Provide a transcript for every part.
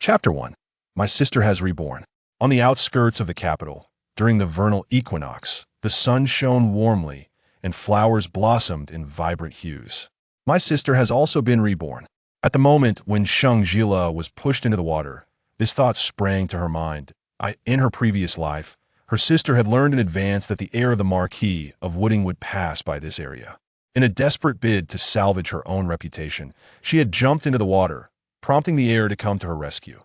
Chapter 1. My sister has reborn. On the outskirts of the capital, during the vernal equinox, the sun shone warmly, and flowers blossomed in vibrant hues. My sister has also been reborn. At the moment when Sheng Zhile was pushed into the water, this thought sprang to her mind. In her previous life, her sister had learned in advance that the heir of the Marquis of Wooding would pass by this area. In a desperate bid to salvage her own reputation, she had jumped into the water, prompting the heir to come to her rescue.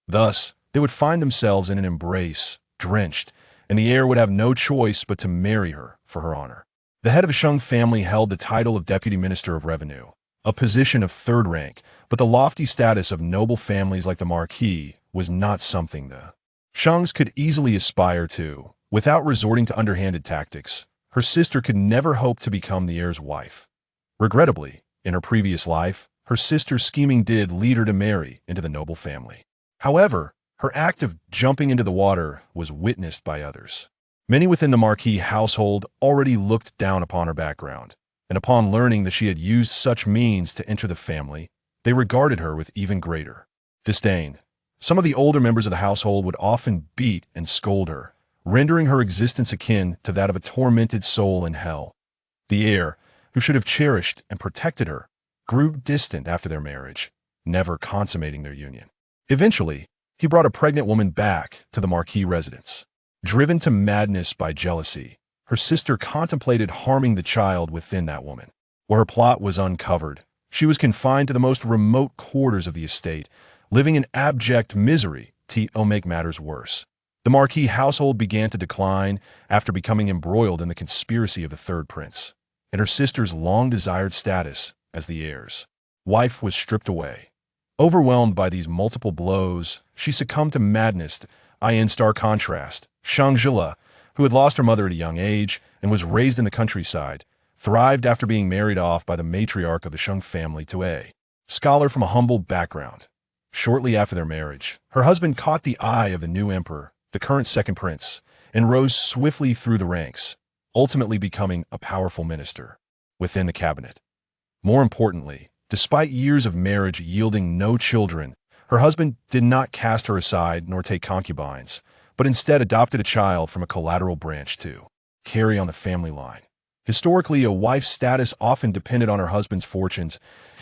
Thus, they would find themselves in an embrace, drenched, and the heir would have no choice but to marry her for her honor. The head of the Sheng family held the title of Deputy Minister of Revenue, a position of third rank, but the lofty status of noble families like the Marquis was not something the Shengs could easily aspire to. Without resorting to underhanded tactics, her sister could never hope to become the heir's wife. Regrettably, in her previous life, her sister's scheming did lead her to marry into the noble family. However, her act of jumping into the water was witnessed by others. Many within the Marquis household already looked down upon her background, and upon learning that she had used such means to enter the family, they regarded her with even greater disdain. Some of the older members of the household would often beat and scold her, rendering her existence akin to that of a tormented soul in hell. The heir, who should have cherished and protected her, grew distant after their marriage, never consummating their union. Eventually, he brought a pregnant woman back to the Marquis residence. Driven to madness by jealousy, her sister contemplated harming the child within that woman. Where her plot was uncovered, she was confined to the most remote quarters of the estate, living in abject misery to make matters worse. The Marquis household began to decline after becoming embroiled in the conspiracy of the third prince, and her sister's long-desired status as the heir's wife was stripped away. Overwhelmed by these multiple blows, she succumbed to madness. In stark contrast, Sheng Zhile, who had lost her mother at a young age and was raised in the countryside, thrived after being married off by the matriarch of the Sheng family to a scholar from a humble background. Shortly after their marriage, her husband caught the eye of the new emperor, the current second prince, and rose swiftly through the ranks, ultimately becoming a powerful minister within the cabinet. More importantly, despite years of marriage yielding no children, her husband did not cast her aside nor take concubines, but instead adopted a child from a collateral branch to carry on the family line. Historically, a wife's status often depended on her husband's fortunes.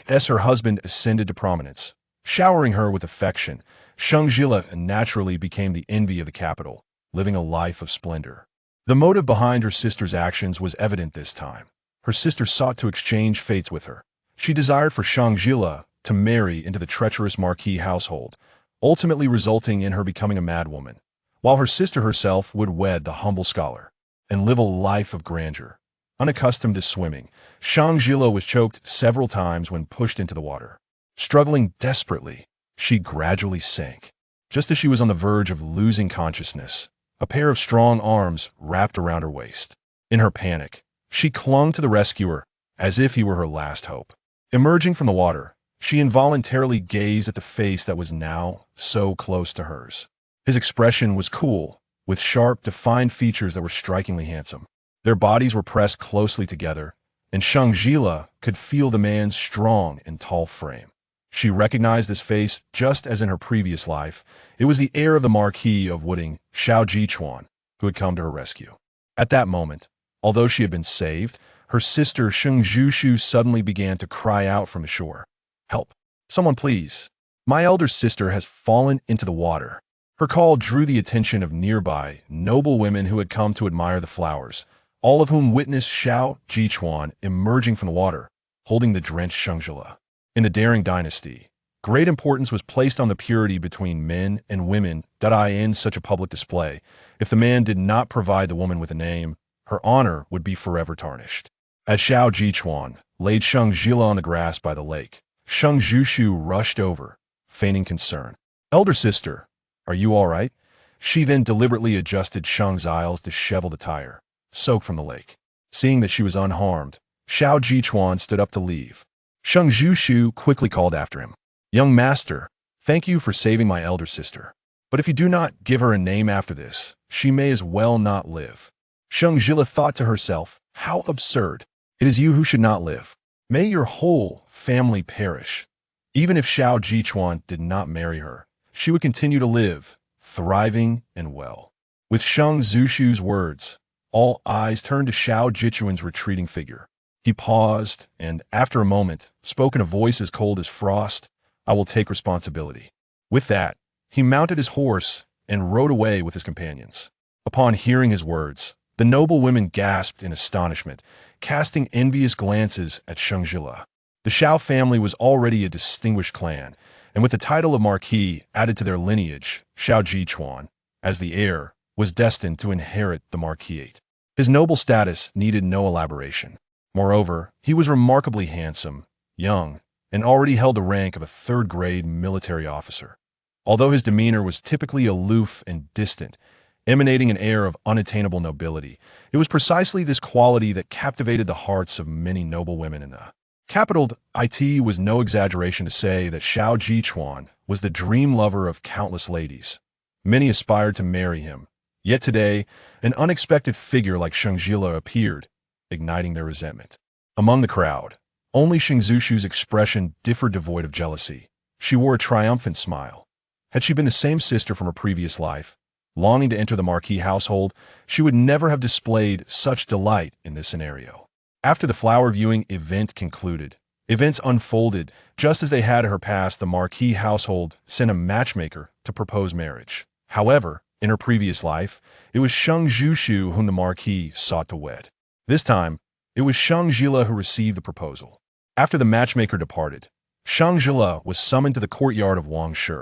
As her husband ascended to prominence, showering her with affection, Sheng Zhile naturally became the envy of the capital, living a life of splendor. The motive behind her sister's actions was evident this time. Her sister sought to exchange fates with her. She desired for Sheng Zhile to marry into the treacherous Marquis household, ultimately resulting in her becoming a madwoman, while her sister herself would wed the humble scholar and live a life of grandeur. Unaccustomed to swimming, Sheng Zhile was choked several times when pushed into the water. Struggling desperately, she gradually sank. Just as she was on the verge of losing consciousness, a pair of strong arms wrapped around her waist. In her panic, she clung to the rescuer as if he were her last hope. Emerging from the water, she involuntarily gazed at the face that was now so close to hers. His expression was cool, with sharp, defined features that were strikingly handsome. Their bodies were pressed closely together, and Sheng Zhile could feel the man's strong and tall frame. She recognized this face just as in her previous life. It was the heir of the Marquis of Wooding, Xiao Jichuan, who had come to her rescue. At that moment, although she had been saved, her sister Sheng Zhile suddenly began to cry out from the shore. "Help! Someone please! My elder sister has fallen into the water." Her call drew the attention of nearby noble women who had come to admire the flowers, all of whom witnessed Xiao Jichuan emerging from the water, holding the drenched Sheng Zhile. In the daring dynasty, great importance was placed on the purity between men and women. In such a public display, if the man did not provide the woman with a name, her honor would be forever tarnished. As Xiao Jichuan laid Sheng Zhile on the grass by the lake, Sheng Zhile rushed over, feigning concern. "Elder sister, are you all right?" She then deliberately adjusted Sheng Zhile's disheveled attire, soaked from the lake. Seeing that she was unharmed, Xiao Jichuan stood up to leave. Sheng Zhile quickly called after him. "Young master, thank you for saving my elder sister. But if you do not give her a name after this, she may as well not live." Sheng Zhile thought to herself, "How absurd. It is you who should not live. May your whole family perish." Even if Xiao Jichuan did not marry her, she would continue to live, thriving and well. With Sheng Zhil's words, all eyes turned to Xiao Jichuan's retreating figure. He paused, and, after a moment, spoke in a voice as cold as frost, "I will take responsibility." With that, he mounted his horse and rode away with his companions. Upon hearing his words, the noble women gasped in astonishment, casting envious glances at Sheng Zhile. The Xiao family was already a distinguished clan, and with the title of marquis added to their lineage, Xiao Jichuan, as the heir, was destined to inherit the marquisate. His noble status needed no elaboration. Moreover, he was remarkably handsome, young, and already held the rank of a third-grade military officer. Although his demeanor was typically aloof and distant, emanating an air of unattainable nobility, it was precisely this quality that captivated the hearts of many noble women in the capital. It was no exaggeration to say that Xiao Jichuan was the dream lover of countless ladies. Many aspired to marry him, yet today, an unexpected figure like Sheng Zhile appeared, igniting their resentment. Among the crowd, only Sheng Zhil's expression differed, devoid of jealousy. She wore a triumphant smile. Had she been the same sister from her previous life, longing to enter the marquis household, she would never have displayed such delight in this scenario. After the flower viewing event concluded, events unfolded just as they had in her past. The marquis household sent a matchmaker to propose marriage. However, in her previous life, it was Sheng Zhile whom the marquis sought to wed. This time, it was Sheng Zhile who received the proposal. After the matchmaker departed, Sheng Zhile was summoned to the courtyard of Wang Shi.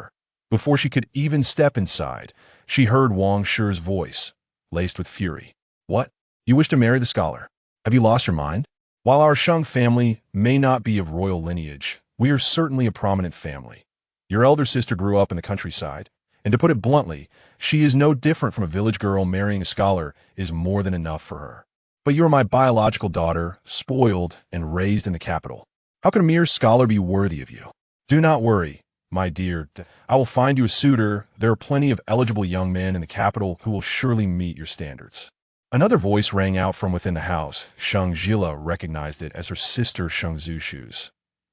Before she could even step inside, she heard Wang Shi's voice, laced with fury. "What? You wish to marry the scholar? Have you lost your mind? While our Sheng family may not be of royal lineage, we are certainly a prominent family. Your elder sister grew up in the countryside, and to put it bluntly, she is no different from a village girl. Marrying a scholar is more than enough for her. But you are my biological daughter, spoiled and raised in the capital. How can a mere scholar be worthy of you? Do not worry, my dear. I will find you a suitor. There are plenty of eligible young men in the capital who will surely meet your standards." Another voice rang out from within the house. Sheng Zhile recognized it as her sister Sheng Zhil's.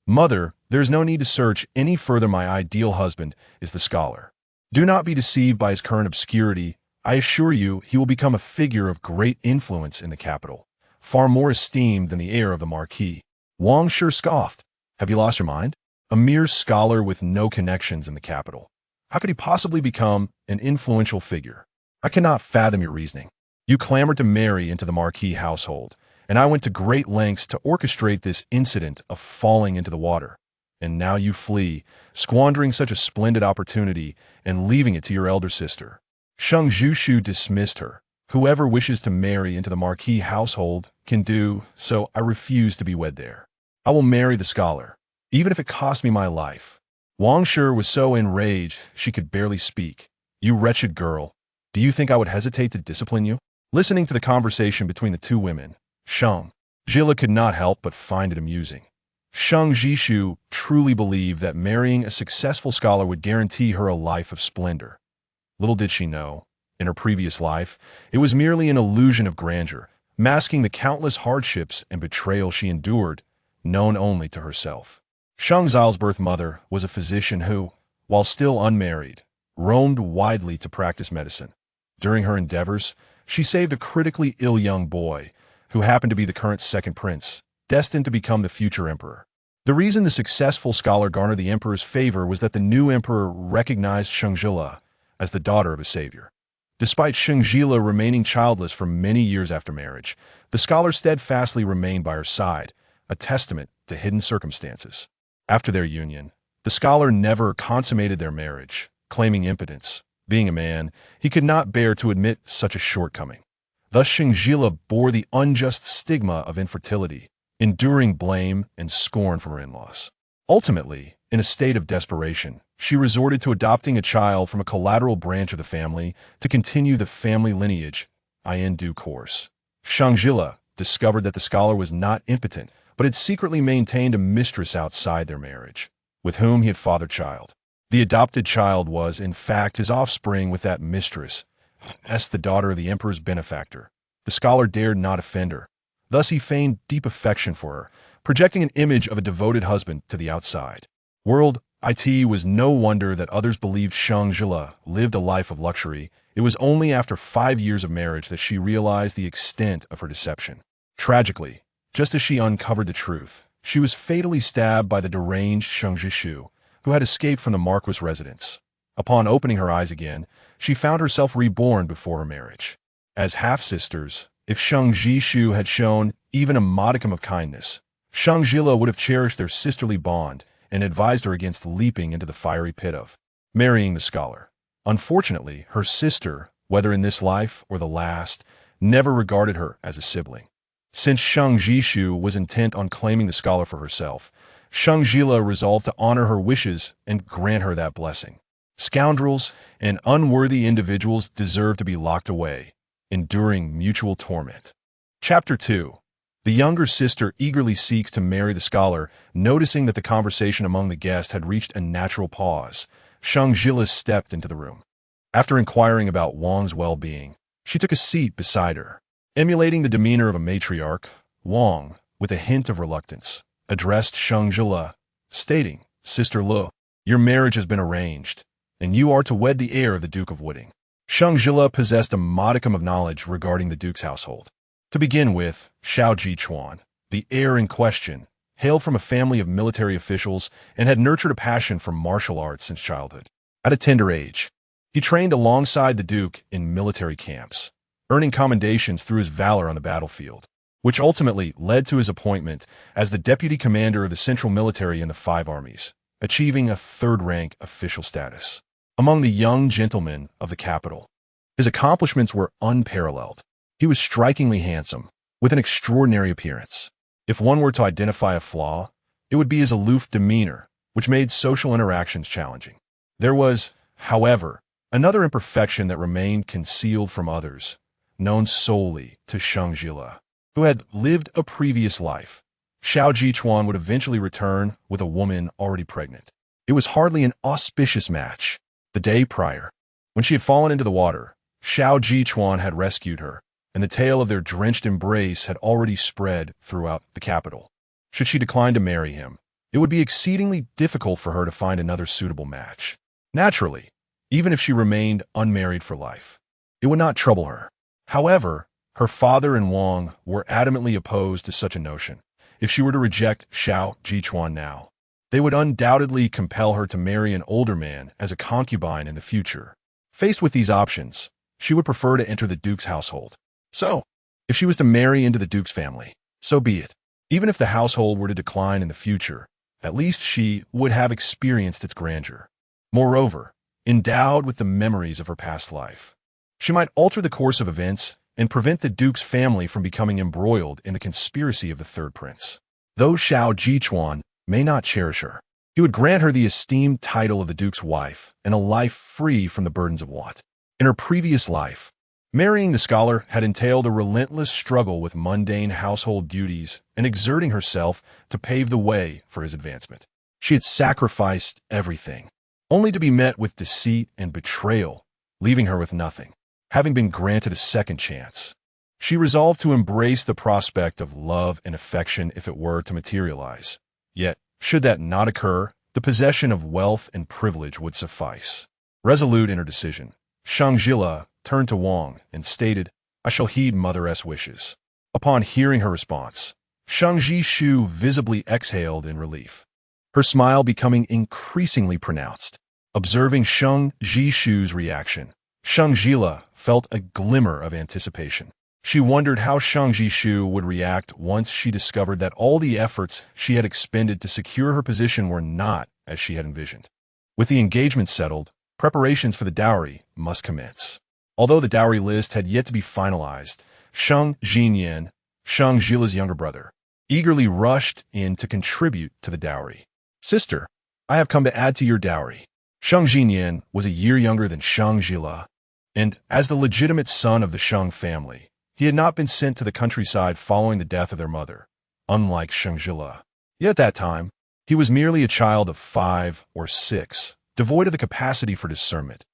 "Mother, there is no need to search any further. My ideal husband is the scholar. Do not be deceived by his current obscurity. I assure you he will become a figure of great influence in the capital, far more esteemed than the heir of the marquis." Wang Shi scoffed. "Have you lost your mind? A mere scholar with no connections in the capital. How could he possibly become an influential figure? I cannot fathom your reasoning. You clamored to marry into the marquis household, and I went to great lengths to orchestrate this incident of falling into the water. And now you flee, squandering such a splendid opportunity and leaving it to your elder sister." Sheng Zhile dismissed her. "Whoever wishes to marry into the marquis household can do so. I refuse to be wed there. I will marry the scholar, even if it costs me my life." Wang Shi was so enraged she could barely speak. "You wretched girl, do you think I would hesitate to discipline you?" Listening to the conversation between the two women, Sheng Zhile could not help but find it amusing. Sheng Zhile truly believed that marrying a successful scholar would guarantee her a life of splendor. Little did she know, in her previous life, it was merely an illusion of grandeur, masking the countless hardships and betrayal she endured, known only to herself. Sheng Zhile's birth mother was a physician who, while still unmarried, roamed widely to practice medicine. During her endeavors, she saved a critically ill young boy, who happened to be the current second prince, destined to become the future emperor. The reason the successful scholar garnered the emperor's favor was that the new emperor recognized Sheng Zhile as the daughter of his savior. Despite Sheng Zhile remaining childless for many years after marriage, the scholar steadfastly remained by her side, a testament to hidden circumstances. After their union, the scholar never consummated their marriage, claiming impotence. Being a man, he could not bear to admit such a shortcoming. Thus Sheng Zhile bore the unjust stigma of infertility, enduring blame and scorn from her in-laws. Ultimately, in a state of desperation, she resorted to adopting a child from a collateral branch of the family to continue the family lineage. In due course, Sheng Zhile discovered that the scholar was not impotent, but had secretly maintained a mistress outside their marriage, with whom he had fathered child. The adopted child was, in fact, his offspring, with that mistress, the daughter of the emperor's benefactor. The scholar dared not offend her. Thus he feigned deep affection for her, projecting an image of a devoted husband to the outside world. It was no wonder that others believed Sheng Zhile lived a life of luxury. It was only after 5 years of marriage that she realized the extent of her deception. Tragically, just as she uncovered the truth, she was fatally stabbed by the deranged Sheng Zhile, who had escaped from the marquis' residence. Upon opening her eyes again, she found herself reborn before her marriage. As half-sisters, if Sheng Zhile had shown even a modicum of kindness, Sheng Zhile would have cherished their sisterly bond and advised her against leaping into the fiery pit of marrying the scholar. Unfortunately, her sister, whether in this life or the last, never regarded her as a sibling. Since Sheng Zhile was intent on claiming the scholar for herself, Sheng Zhile resolved to honor her wishes and grant her that blessing. Scoundrels and unworthy individuals deserve to be locked away, enduring mutual torment. Chapter 2. The younger sister eagerly seeks to marry the scholar. Noticing that the conversation among the guests had reached a natural pause, Sheng Zhile stepped into the room. After inquiring about Wang's well-being, she took a seat beside her. Emulating the demeanor of a matriarch, Wang, with a hint of reluctance, addressed Sheng Zhile, stating, "Sister Lu, your marriage has been arranged, and you are to wed the heir of the Duke of Wooding." Sheng Zhile possessed a modicum of knowledge regarding the Duke's household. To begin with, Xiao Jichuan, the heir in question, hailed from a family of military officials and had nurtured a passion for martial arts since childhood. At a tender age, he trained alongside the Duke in military camps, earning commendations through his valor on the battlefield, which ultimately led to his appointment as the deputy commander of the central military in the 5 armies, achieving a third-rank official status. Among the young gentlemen of the capital, his accomplishments were unparalleled. He was strikingly handsome, with an extraordinary appearance. If one were to identify a flaw, it would be his aloof demeanor, which made social interactions challenging. There was, however, another imperfection that remained concealed from others, known solely to Sheng Zhile, who had lived a previous life. Xiao Jichuan would eventually return with a woman already pregnant. It was hardly an auspicious match. The day prior, when she had fallen into the water, Xiao Jichuan had rescued her, and the tale of their drenched embrace had already spread throughout the capital. Should she decline to marry him, it would be exceedingly difficult for her to find another suitable match. Naturally, even if she remained unmarried for life, it would not trouble her. However, her father and Wang were adamantly opposed to such a notion. If she were to reject Xiao Jichuan now, they would undoubtedly compel her to marry an older man as a concubine in the future. Faced with these options, she would prefer to enter the Duke's household. So, if she was to marry into the Duke's family, so be it. Even if the household were to decline in the future, at least she would have experienced its grandeur. Moreover, endowed with the memories of her past life, she might alter the course of events and prevent the Duke's family from becoming embroiled in the conspiracy of the third prince. Though Xiao Jichuan may not cherish her, he would grant her the esteemed title of the Duke's wife and a life free from the burdens of want. In her previous life, marrying the scholar had entailed a relentless struggle with mundane household duties and exerting herself to pave the way for his advancement. She had sacrificed everything, only to be met with deceit and betrayal, leaving her with nothing. Having been granted a second chance, she resolved to embrace the prospect of love and affection if it were to materialize. Yet, should that not occur, the possession of wealth and privilege would suffice. Resolute in her decision, Sheng Zhile turned to Wang and stated, "I shall heed Mother's wishes." Upon hearing her response, Sheng Zhile visibly exhaled in relief, her smile becoming increasingly pronounced. Observing Sheng Zhile's reaction, Sheng Zhile felt a glimmer of anticipation. She wondered how Sheng Zhile would react once she discovered that all the efforts she had expended to secure her position were not as she had envisioned. With the engagement settled, preparations for the dowry must commence. Although the dowry list had yet to be finalized, Sheng Zhile, Sheng Zhile's younger brother, eagerly rushed in to contribute to the dowry. "Sister, I have come to add to your dowry." Sheng Zhile was a year younger than Sheng Zhile, and as the legitimate son of the Sheng family, he had not been sent to the countryside following the death of their mother, unlike Sheng Zhile. Yet at that time, he was merely a child of 5 or 6, devoid of the capacity for discernment,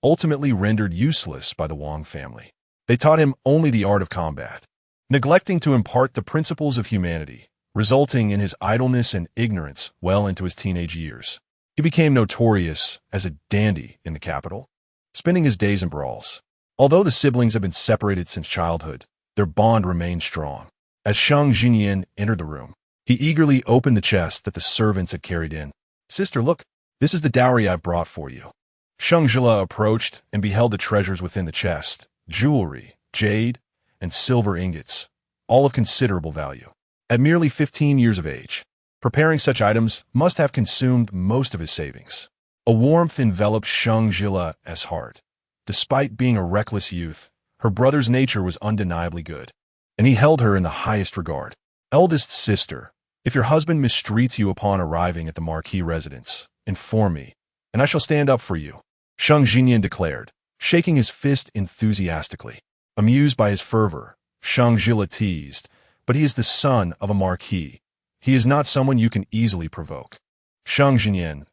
ultimately rendered useless by the Wang family. They taught him only the art of combat, neglecting to impart the principles of humanity, resulting in his idleness and ignorance well into his teenage years. He became notorious as a dandy in the capital, spending his days in brawls. Although the siblings had been separated since childhood, their bond remained strong. As Sheng Zhile entered the room, he eagerly opened the chest that the servants had carried in. "Sister, look, this is the dowry I've brought for you." Sheng Zhile approached and beheld the treasures within the chest: jewelry, jade, and silver ingots, all of considerable value. At merely 15 years of age, preparing such items must have consumed most of his savings. A warmth enveloped Sheng Zhile's heart. Despite being a reckless youth, her brother's nature was undeniably good, and he held her in the highest regard. "Eldest sister, if your husband mistreats you upon arriving at the marquis residence, inform me, and I shall stand up for you," Sheng Zhile declared, shaking his fist enthusiastically. Amused by his fervor, Sheng Zhile teased, "But he is the son of a marquis. He is not someone you can easily provoke." Sheng Zhile,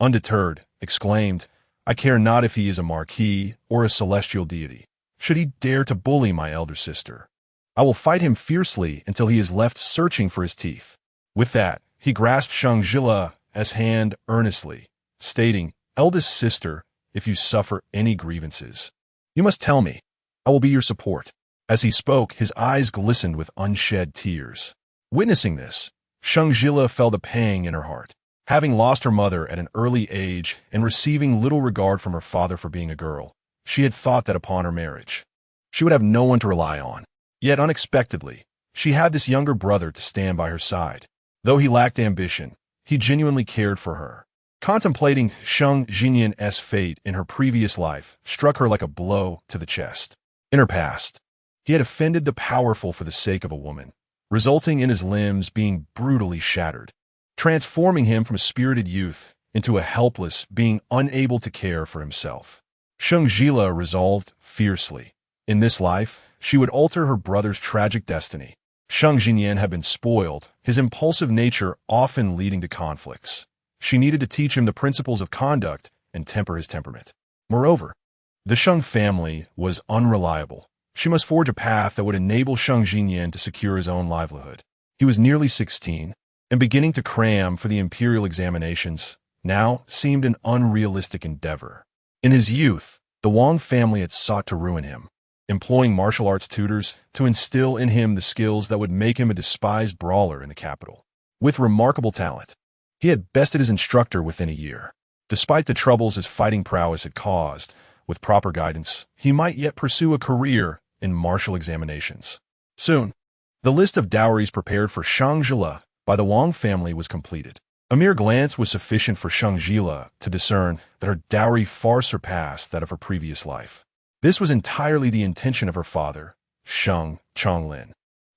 undeterred, exclaimed, "I care not if he is a marquis or a celestial deity. Should he dare to bully my elder sister, I will fight him fiercely until he is left searching for his teeth." With that, he grasped Sheng Zhile's hand earnestly, stating, "Eldest sister, if you suffer any grievances, you must tell me. I will be your support." As he spoke, his eyes glistened with unshed tears. Witnessing this, Sheng Zhile felt a pang in her heart. Having lost her mother at an early age and receiving little regard from her father for being a girl, she had thought that upon her marriage, she would have no one to rely on. Yet unexpectedly, she had this younger brother to stand by her side. Though he lacked ambition, he genuinely cared for her. Contemplating Sheng Zhile's fate in her previous life struck her like a blow to the chest. In her past, he had offended the powerful for the sake of a woman, resulting in his limbs being brutally shattered, transforming him from a spirited youth into a helpless being unable to care for himself. Sheng Zhile resolved fiercely. In this life, she would alter her brother's tragic destiny. Sheng Zhile had been spoiled, his impulsive nature often leading to conflicts. She needed to teach him the principles of conduct and temper his temperament. Moreover, the Sheng family was unreliable. She must forge a path that would enable Sheng Zhile to secure his own livelihood. He was nearly 16, and beginning to cram for the imperial examinations now seemed an unrealistic endeavor. In his youth, the Wang family had sought to ruin him, employing martial arts tutors to instill in him the skills that would make him a despised brawler in the capital. With remarkable talent, he had bested his instructor within a year. Despite the troubles his fighting prowess had caused, with proper guidance, he might yet pursue a career in martial examinations. Soon, the list of dowries prepared for Sheng Zhile by the Wang family was completed. A mere glance was sufficient for Sheng Zhile to discern that her dowry far surpassed that of her previous life. This was entirely the intention of her father, Sheng Zhile.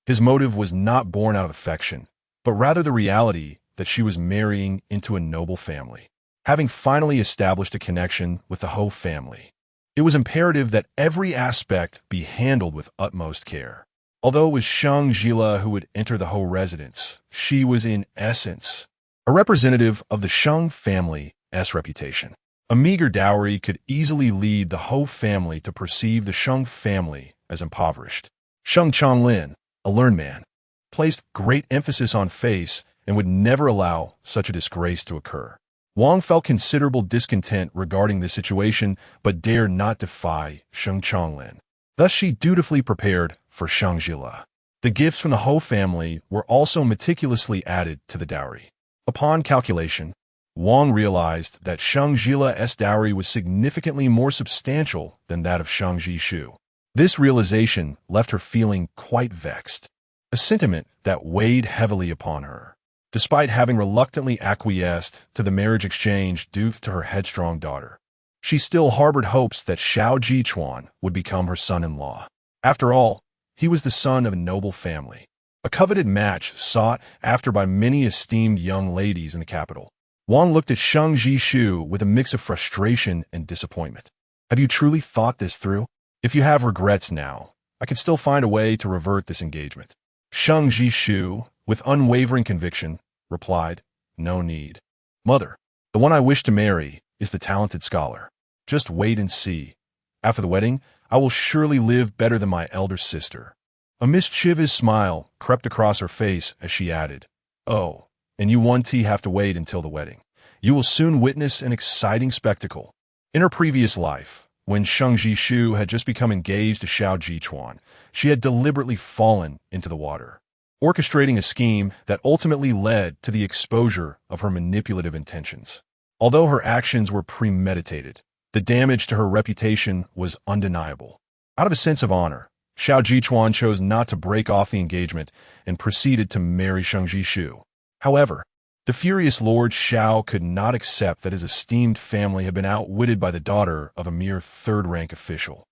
His motive was not born out of affection, but rather the reality that she was marrying into a noble family. Having finally established a connection with the Ho family, it was imperative that every aspect be handled with utmost care. Although it was Sheng Zhile who would enter the Ho residence, she was in essence a representative of the Sheng family's reputation. A meager dowry could easily lead the Ho family to perceive the Sheng family as impoverished. Sheng Zhile, a learned man, placed great emphasis on face and would never allow such a disgrace to occur. Wang felt considerable discontent regarding the situation, but dared not defy Sheng Zhile. Thus she dutifully prepared for Sheng Zhile. The gifts from the Ho family were also meticulously added to the dowry. Upon calculation, Wang realized that Sheng Zhile's dowry was significantly more substantial than that of Sheng Zhishu. This realization left her feeling quite vexed, a sentiment that weighed heavily upon her. Despite having reluctantly acquiesced to the marriage exchange due to her headstrong daughter, she still harbored hopes that Xiao Jichuan would become her son-in-law. After all, he was the son of a noble family, a coveted match sought after by many esteemed young ladies in the capital. Wang looked at Sheng Zhishu with a mix of frustration and disappointment. "Have you truly thought this through? If you have regrets now, I can still find a way to revert this engagement." Sheng Zhishu, with unwavering conviction, replied, "No need. Mother, the one I wish to marry is the talented scholar. Just wait and see. After the wedding, I will surely live better than my elder sister." A mischievous smile crept across her face as she added, "Oh, and you 1T have to wait until the wedding. You will soon witness an exciting spectacle. In her previous life, when Sheng Zhile had just become engaged to Xiao Jichuan, she had deliberately fallen into the water, orchestrating a scheme that ultimately led to the exposure of her manipulative intentions. Although her actions were premeditated, the damage to her reputation was undeniable. Out of a sense of honor, Xiao Jichuan chose not to break off the engagement and proceeded to marry Sheng Zhile. However, the furious Lord Xiao could not accept that his esteemed family had been outwitted by the daughter of a mere third-rank official,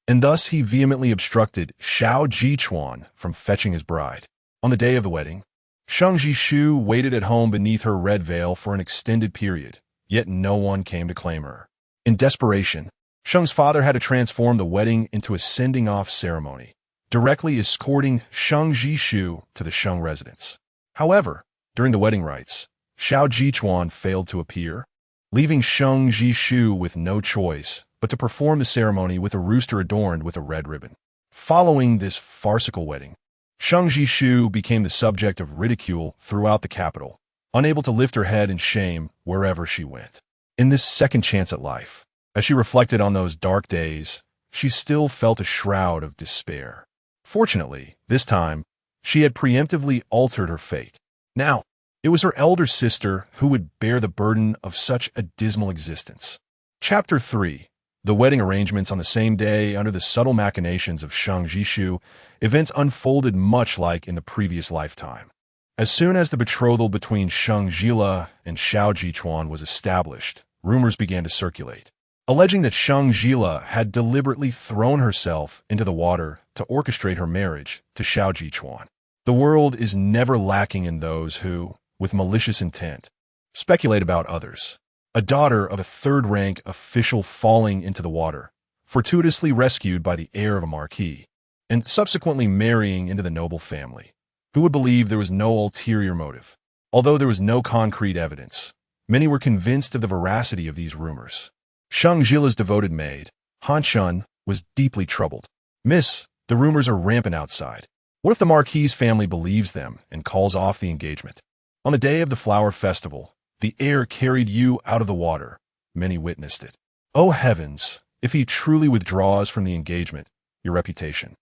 and thus he vehemently obstructed Xiao Jichuan from fetching his bride. On the day of the wedding, Sheng Zhile waited at home beneath her red veil for an extended period, yet no one came to claim her. In desperation, Sheng's father had to transform the wedding into a sending-off ceremony, directly escorting Sheng Zhile to the Sheng residence. However, during the wedding rites, Xiao Jichuan failed to appear, leaving Sheng Zhile with no choice but to perform the ceremony with a rooster adorned with a red ribbon. Following this farcical wedding, Sheng Zhile became the subject of ridicule throughout the capital, unable to lift her head in shame wherever she went. In this second chance at life, as she reflected on those dark days, she still felt a shroud of despair. Fortunately, this time, she had preemptively altered her fate. Now, it was her elder sister who would bear the burden of such a dismal existence. Chapter 3. The wedding arrangements on the same day under the subtle machinations of Sheng Zhile, events unfolded much like in the previous lifetime. As soon as the betrothal between Sheng Zhile and Xiao Jichuan was established, rumors began to circulate, alleging that Sheng Zhile had deliberately thrown herself into the water to orchestrate her marriage to Xiao Jichuan. The world is never lacking in those who, with malicious intent, speculate about others. A daughter of a third-rank official falling into the water, fortuitously rescued by the heir of a marquis, and subsequently marrying into the noble family. Who would believe there was no ulterior motive? Although there was no concrete evidence, many were convinced of the veracity of these rumors. Sheng Zhile's devoted maid, Han Shun, was deeply troubled. "Miss, the rumors are rampant outside. What if the marquis family believes them and calls off the engagement? On the day of the flower festival, the heir carried you out of the water. Many witnessed it. Oh heavens, if he truly withdraws from the engagement, your reputation.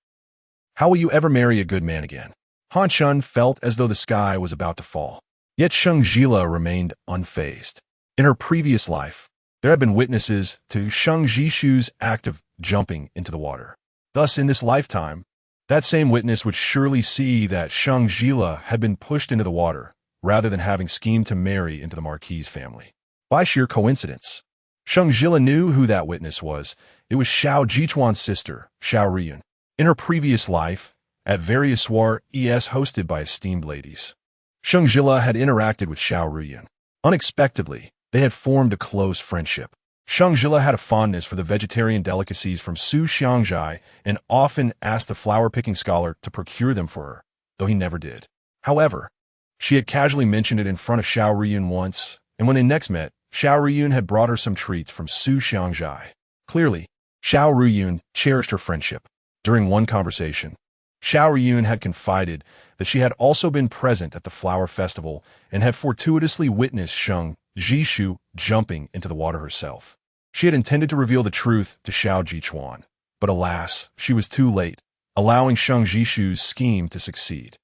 How will you ever marry a good man again?" Han Shun felt as though the sky was about to fall. Yet Sheng Zhile remained unfazed. In her previous life, there had been witnesses to Sheng Zhishu's act of jumping into the water. Thus, in this lifetime, that same witness would surely see that Sheng Zhile had been pushed into the water, rather than having schemed to marry into the marquis family. By sheer coincidence, Sheng Zhile knew who that witness was. It was Xiao Jichuan's sister, Xiao Riyun. In her previous life, at various soirees hosted by esteemed ladies, Sheng Zhile had interacted with Xiao Riyun. Unexpectedly, they had formed a close friendship. Sheng Zhile had a fondness for the vegetarian delicacies from Su Xiangzhai and often asked the flower-picking scholar to procure them for her, though he never did. However, she had casually mentioned it in front of Xiao Riyun once, and when they next met, Xiao Riyun had brought her some treats from Su Xiangzhai. Clearly, Xiao Riyun cherished her friendship. During one conversation, Xiao Riyun had confided that she had also been present at the flower festival and had fortuitously witnessed Sheng Zhile jumping into the water herself. She had intended to reveal the truth to Xiao Jichuan, but alas, she was too late, allowing Sheng Zhishu's scheme to succeed.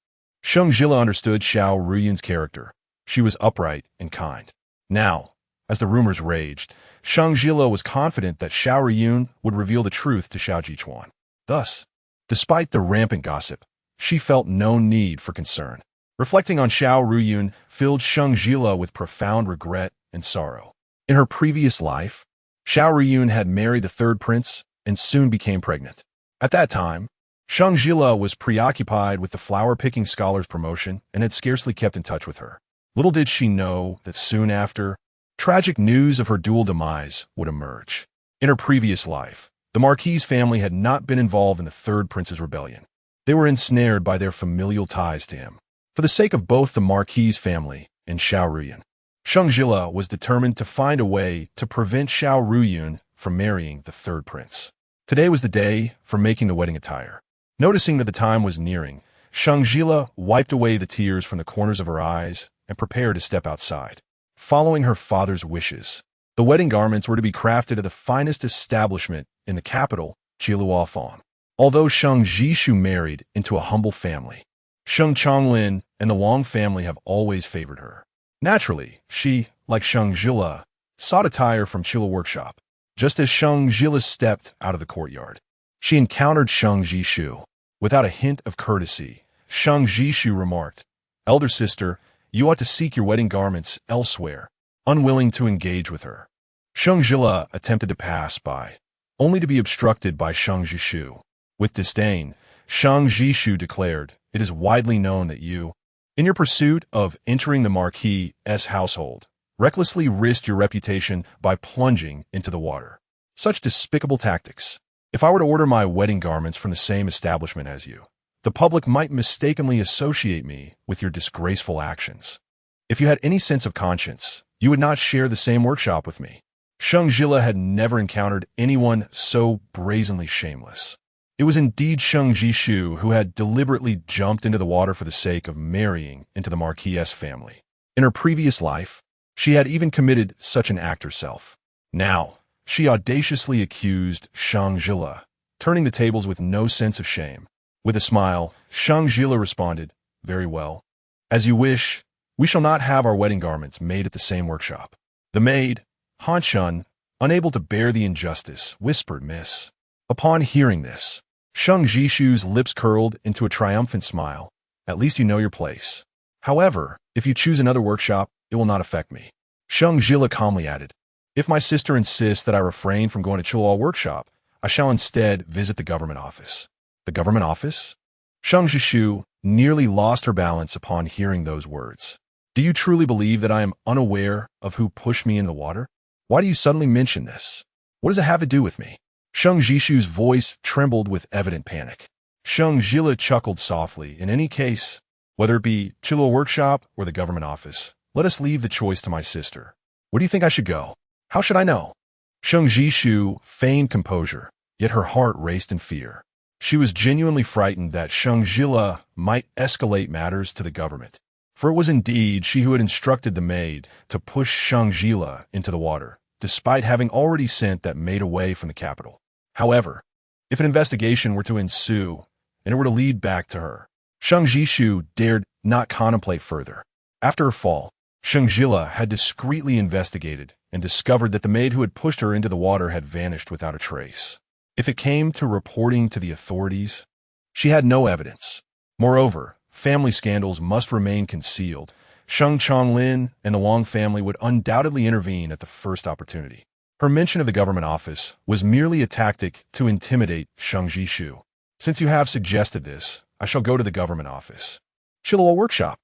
Sheng Zhile understood Xiao Riyun's character. She was upright and kind. Now, as the rumors raged, Sheng Zhile was confident that Xiao Riyun would reveal the truth to Xiao Jichuan. Thus, despite the rampant gossip, she felt no need for concern. Reflecting on Xiao Riyun filled Sheng Zhile with profound regret and sorrow. In her previous life, Xiao Riyun had married the third prince and soon became pregnant. At that time, Sheng Zhile was preoccupied with the flower-picking scholar's promotion and had scarcely kept in touch with her. Little did she know that soon after, tragic news of her dual demise would emerge. In her previous life, the marquis family had not been involved in the third prince's rebellion. They were ensnared by their familial ties to him. For the sake of both the marquis family and Xiao Riyun, Sheng Zhile was determined to find a way to prevent Xiao Riyun from marrying the third prince. Today was the day for making the wedding attire. Noticing that the time was nearing, Sheng Zhile wiped away the tears from the corners of her eyes and prepared to step outside. following her father's wishes. The wedding garments were to be crafted at the finest establishment in the capital, Chiluofong. Although Sheng Zhile married into a humble family, Sheng Zhile and the Wang family have always favored her. Naturally, she, like Sheng Zhile, sought attire from Chila workshop. Just as Sheng Zhile stepped out of the courtyard, she encountered Sheng Zhile. Without a hint of courtesy, Sheng Zhile remarked, "Elder sister, you ought to seek your wedding garments elsewhere," unwilling to engage with her. Sheng Zhile attempted to pass by, only to be obstructed by Sheng Zhile. With disdain, Sheng Zhile declared, "It is widely known that you, in your pursuit of entering the marquis' household, recklessly risked your reputation by plunging into the water. Such despicable tactics. If I were to order my wedding garments from the same establishment as you, the public might mistakenly associate me with your disgraceful actions. If you had any sense of conscience, you would not share the same workshop with me." Sheng Zhile had never encountered anyone so brazenly shameless. It was indeed Sheng Zhile who had deliberately jumped into the water for the sake of marrying into the marquis' family. In her previous life, she had even committed such an act herself. Now, she audaciously accused Sheng Zhile, turning the tables with no sense of shame. With a smile, Sheng Zhile responded, "Very well. As you wish, we shall not have our wedding garments made at the same workshop." The maid, Han Shun, unable to bear the injustice, whispered, "Miss." Upon hearing this, Sheng Zhishu's lips curled into a triumphant smile. "At least you know your place. However, if you choose another workshop, it will not affect me." Sheng Zhile calmly added, "If my sister insists that I refrain from going to Chilwell workshop, I shall instead visit the government office." "The government office?" Sheng Zhishu nearly lost her balance upon hearing those words. "Do you truly believe that I am unaware of who pushed me in the water? Why do you suddenly mention this? What does it have to do with me?" Sheng Zhishu's voice trembled with evident panic. Sheng Zhile chuckled softly. "In any case, whether it be Chilwell workshop or the government office, let us leave the choice to my sister. Where do you think I should go? How should I know?" Sheng Zhishu feigned composure, yet her heart raced in fear. She was genuinely frightened that Sheng Zhile might escalate matters to the government, for it was indeed she who had instructed the maid to push Sheng Zhile into the water, despite having already sent that maid away from the capital. However, if an investigation were to ensue and it were to lead back to her, Sheng Zhishu dared not contemplate further. After her fall, Sheng Zhile had discreetly investigated and discovered that the maid who had pushed her into the water had vanished without a trace. If it came to reporting to the authorities, she had no evidence. Moreover, family scandals must remain concealed. Sheng Zhile and the Wang family would undoubtedly intervene at the first opportunity. Her mention of the government office was merely a tactic to intimidate Sheng Zhishu. "Since you have suggested this, I shall go to the government office." "Chilwell workshop."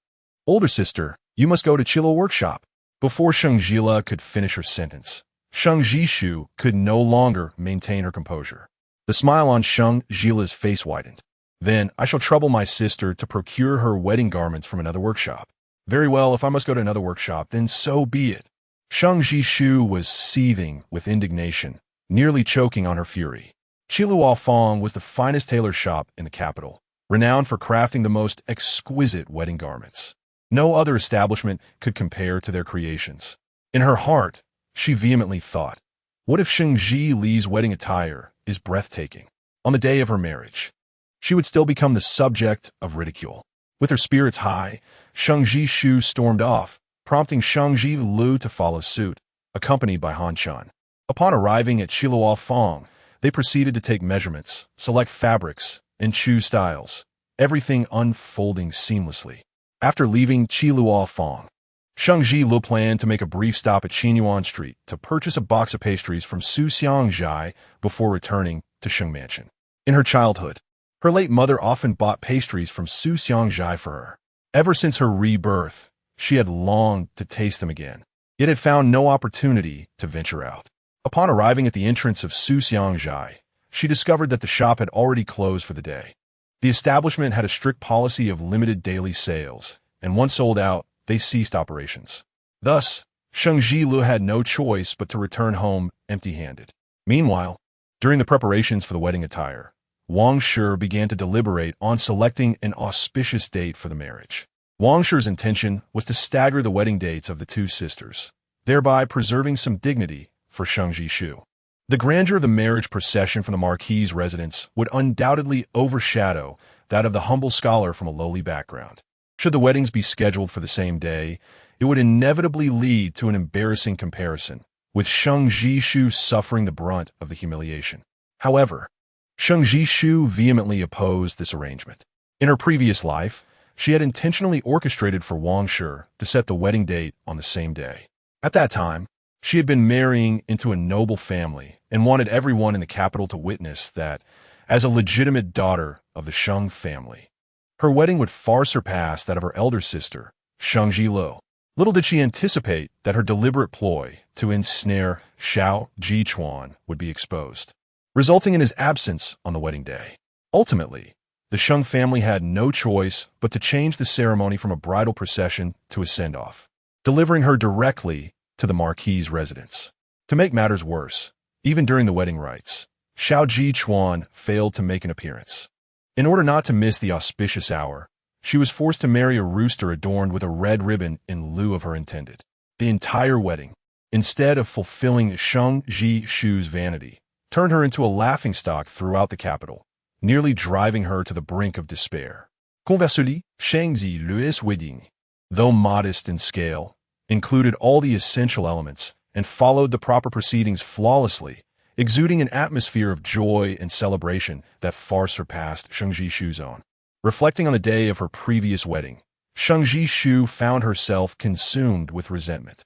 "Older sister, you must go to Chilwell workshop." Before Sheng Zhile could finish her sentence, Sheng Zhishu could no longer maintain her composure. The smile on Sheng Zhile's face widened. "Then I shall trouble my sister to procure her wedding garments from another workshop." "Very well, if I must go to another workshop, then so be it." Sheng Zhishu was seething with indignation, nearly choking on her fury. Chiluofong was the finest tailor shop in the capital, renowned for crafting the most exquisite wedding garments. No other establishment could compare to their creations. In her heart, she vehemently thought, what if Sheng Zhile's wedding attire is breathtaking? On the day of her marriage, she would still become the subject of ridicule. With her spirits high, Sheng Zhishu stormed off, prompting Sheng Zhile to follow suit, accompanied by Han Shan. Upon arriving at Chiluofong, they proceeded to take measurements, select fabrics, and choose styles, everything unfolding seamlessly. After leaving Chiluofong, Sheng Zhile planned to make a brief stop at Qinyuan Street to purchase a box of pastries from Sheng Zhile before returning to Sheng Mansion. In her childhood, her late mother often bought pastries from Sheng Zhile for her. Ever since her rebirth, she had longed to taste them again, yet had found no opportunity to venture out. Upon arriving at the entrance of Sheng Zhile, she discovered that the shop had already closed for the day. The establishment had a strict policy of limited daily sales, and once sold out, they ceased operations. Thus, Sheng Zhile had no choice but to return home empty-handed. Meanwhile, during the preparations for the wedding attire, Wang Shi began to deliberate on selecting an auspicious date for the marriage. Wang Shi's intention was to stagger the wedding dates of the two sisters, thereby preserving some dignity for Sheng Zhile. The grandeur of the marriage procession from the marquis' residence would undoubtedly overshadow that of the humble scholar from a lowly background. Should the weddings be scheduled for the same day, it would inevitably lead to an embarrassing comparison, with Sheng Zhile suffering the brunt of the humiliation. However, Sheng Zhile vehemently opposed this arrangement. In her previous life, she had intentionally orchestrated for Wang Shi to set the wedding date on the same day. At that time, she had been marrying into a noble family and wanted everyone in the capital to witness that, as a legitimate daughter of the Sheng family, her wedding would far surpass that of her elder sister, Sheng Zhile. Little did she anticipate that her deliberate ploy to ensnare Xiao Jichuan would be exposed, resulting in his absence on the wedding day. Ultimately, the Sheng family had no choice but to change the ceremony from a bridal procession to a send-off, delivering her directly to the marquis' residence. To make matters worse, even during the wedding rites, Xiao Jichuan failed to make an appearance. In order not to miss the auspicious hour, she was forced to marry a rooster adorned with a red ribbon in lieu of her intended. The entire wedding, instead of fulfilling Sheng Zhile's vanity, turned her into a laughingstock throughout the capital, nearly driving her to the brink of despair. Conversely, Sheng Zhile's wedding, though modest in scale, included all the essential elements and followed the proper proceedings flawlessly, exuding an atmosphere of joy and celebration that far surpassed Sheng Zhile's own. Reflecting on the day of her previous wedding, Sheng Zhile found herself consumed with resentment.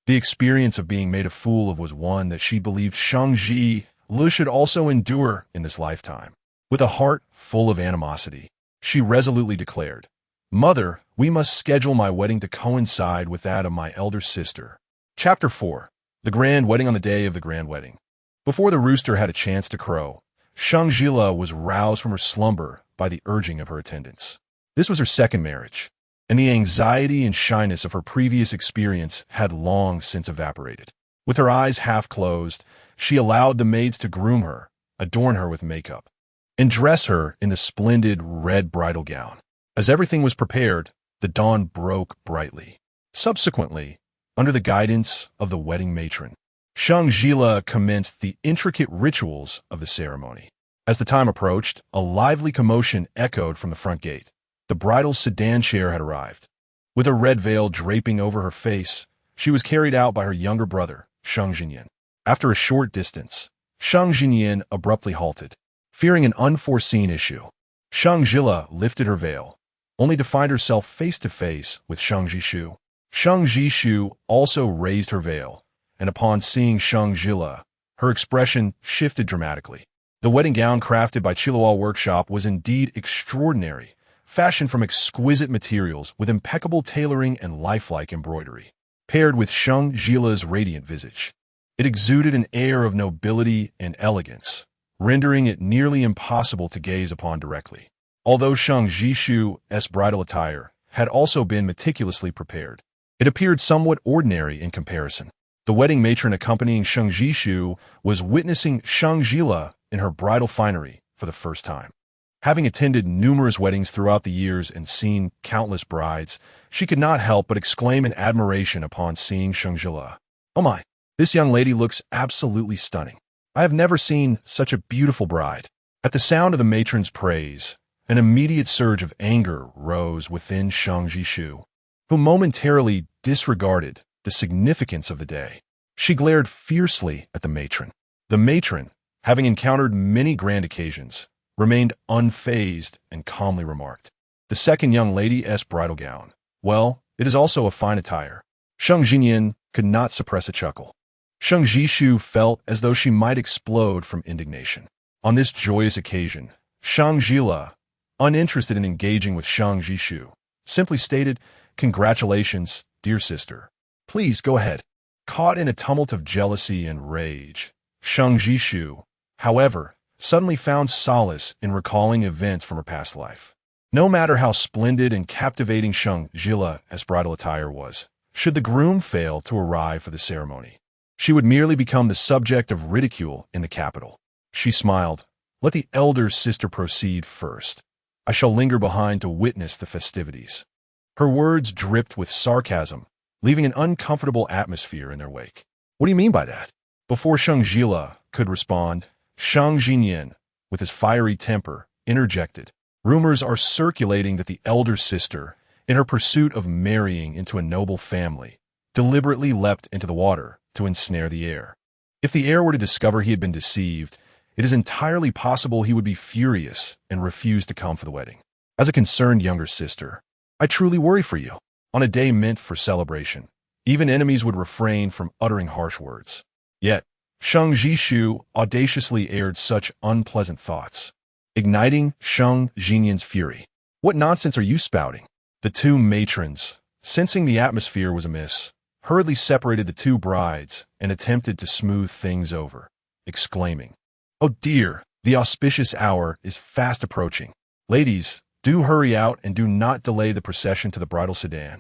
The experience of being made a fool of was one that she believed Sheng Zhile should also endure in this lifetime. With a heart full of animosity, she resolutely declared, "Mother, we must schedule my wedding to coincide with that of my elder sister." Chapter 4. The Grand Wedding. On the day of the grand wedding, before the rooster had a chance to crow, Sheng Zhile was roused from her slumber by the urging of her attendants. This was her second marriage, and the anxiety and shyness of her previous experience had long since evaporated. With her eyes half closed, she allowed the maids to groom her, adorn her with makeup, and dress her in the splendid red bridal gown. As everything was prepared, the dawn broke brightly. Subsequently, under the guidance of the wedding matron, Sheng Zhile commenced the intricate rituals of the ceremony. As the time approached, a lively commotion echoed from the front gate. The bridal sedan chair had arrived. With a red veil draping over her face, she was carried out by her younger brother, Sheng Zhile. After a short distance, Sheng Zhile abruptly halted, fearing an unforeseen issue. Sheng Zhile lifted her veil, only to find herself face to face with Sheng Zhile. Sheng Zhile also raised her veil, and upon seeing Sheng Zhile, her expression shifted dramatically. The wedding gown crafted by Chilawal Workshop was indeed extraordinary, fashioned from exquisite materials with impeccable tailoring and lifelike embroidery. Paired with Sheng Zhile's radiant visage, it exuded an air of nobility and elegance, rendering it nearly impossible to gaze upon directly. Although Sheng Zhile's bridal attire had also been meticulously prepared, it appeared somewhat ordinary in comparison. The wedding matron accompanying Sheng Zhile was witnessing Sheng Zhile in her bridal finery for the first time. Having attended numerous weddings throughout the years and seen countless brides, she could not help but exclaim in admiration upon seeing Sheng Zhile. "Oh my, this young lady looks absolutely stunning. I have never seen such a beautiful bride." At the sound of the matron's praise, an immediate surge of anger rose within Sheng Zhile, who momentarily disregarded the significance of the day. She glared fiercely at the matron. The matron, having encountered many grand occasions, remained unfazed and calmly remarked, "The second young lady's bridal gown. Well, it is also a fine attire." Sheng Zhile could not suppress a chuckle. Sheng Zhile felt as though she might explode from indignation. On this joyous occasion, Sheng Zhile, uninterested in engaging with Sheng Zhile, simply stated, "Congratulations, dear sister. Please go ahead." Caught in a tumult of jealousy and rage, Sheng Zhile, however, suddenly found solace in recalling events from her past life. No matter how splendid and captivating Sheng Zhile's bridal attire was, should the groom fail to arrive for the ceremony, she would merely become the subject of ridicule in the capital. She smiled. "Let the elder sister proceed first. I shall linger behind to witness the festivities." Her words dripped with sarcasm, leaving an uncomfortable atmosphere in their wake. What do you mean by that? Before Sheng Zhile could respond, Sheng Zhile, with his fiery temper, interjected. Rumors are circulating that the elder sister, in her pursuit of marrying into a noble family, deliberately leapt into the water to ensnare the heir. If the heir were to discover he had been deceived, it is entirely possible he would be furious and refuse to come for the wedding. As a concerned younger sister, I truly worry for you. On a day meant for celebration, even enemies would refrain from uttering harsh words. Yet, Sheng Zhile audaciously aired such unpleasant thoughts, igniting Sheng Zhile's fury. What nonsense are you spouting? The two matrons, sensing the atmosphere was amiss, hurriedly separated the two brides and attempted to smooth things over, exclaiming, "Oh dear, the auspicious hour is fast approaching. Ladies, do hurry out and do not delay the procession to the bridal sedan."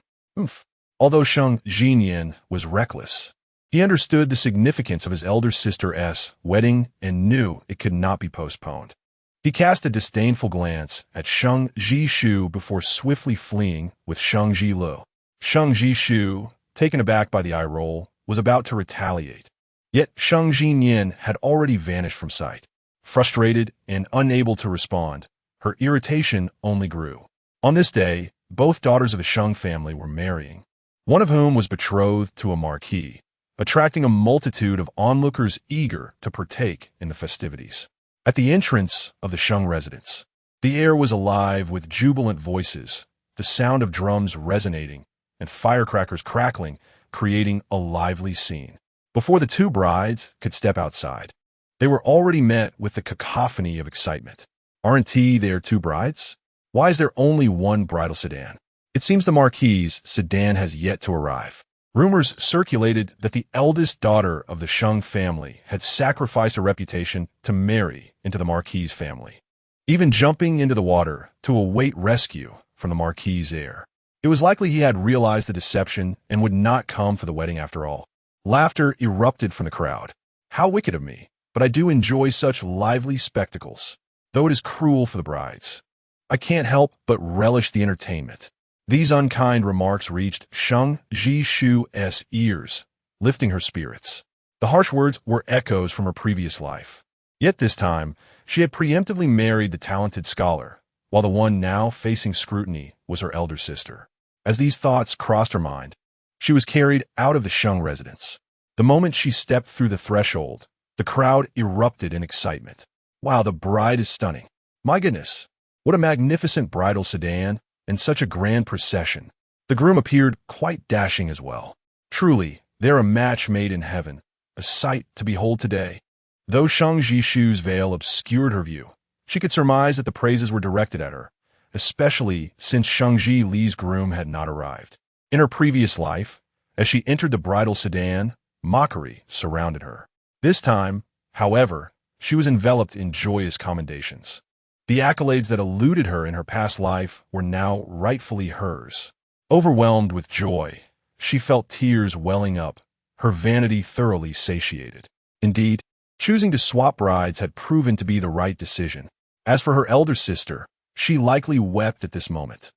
Although Sheng Zhile was reckless, he understood the significance of his elder sister's wedding and knew it could not be postponed. He cast a disdainful glance at Sheng Zhile before swiftly fleeing with Sheng Zhile. Sheng Zhile, taken aback by the eye roll, was about to retaliate. Yet Sheng Zhile had already vanished from sight. Frustrated and unable to respond, her irritation only grew. On this day, both daughters of the Sheng family were marrying, one of whom was betrothed to a marquis, attracting a multitude of onlookers eager to partake in the festivities. At the entrance of the Sheng residence, the air was alive with jubilant voices, the sound of drums resonating and firecrackers crackling, creating a lively scene. Before the two brides could step outside, they were already met with the cacophony of excitement. Aren't there two brides? Why is there only one bridal sedan? It seems the marquis' sedan has yet to arrive. Rumors circulated that the eldest daughter of the Sheng family had sacrificed her reputation to marry into the marquis' family, even jumping into the water to await rescue from the marquis' heir. It was likely he had realized the deception and would not come for the wedding after all. Laughter erupted from the crowd. How wicked of me, but I do enjoy such lively spectacles, though it is cruel for the brides. I can't help but relish the entertainment. These unkind remarks reached Sheng Zhile's ears, lifting her spirits. The harsh words were echoes from her previous life. Yet this time, she had preemptively married the talented scholar, while the one now facing scrutiny was her elder sister. As these thoughts crossed her mind, she was carried out of the Sheng residence. The moment she stepped through the threshold, the crowd erupted in excitement. Wow, the bride is stunning. My goodness, what a magnificent bridal sedan and such a grand procession. The groom appeared quite dashing as well. Truly, they're a match made in heaven, a sight to behold today. Though Sheng Zhile's veil obscured her view, she could surmise that the praises were directed at her, especially since Sheng Zhile's groom had not arrived. In her previous life, as she entered the bridal sedan, mockery surrounded her. This time, however, she was enveloped in joyous commendations. The accolades that eluded her in her past life were now rightfully hers. Overwhelmed with joy, she felt tears welling up, her vanity thoroughly satiated. Indeed, choosing to swap brides had proven to be the right decision. As for her elder sister, she likely wept at this moment.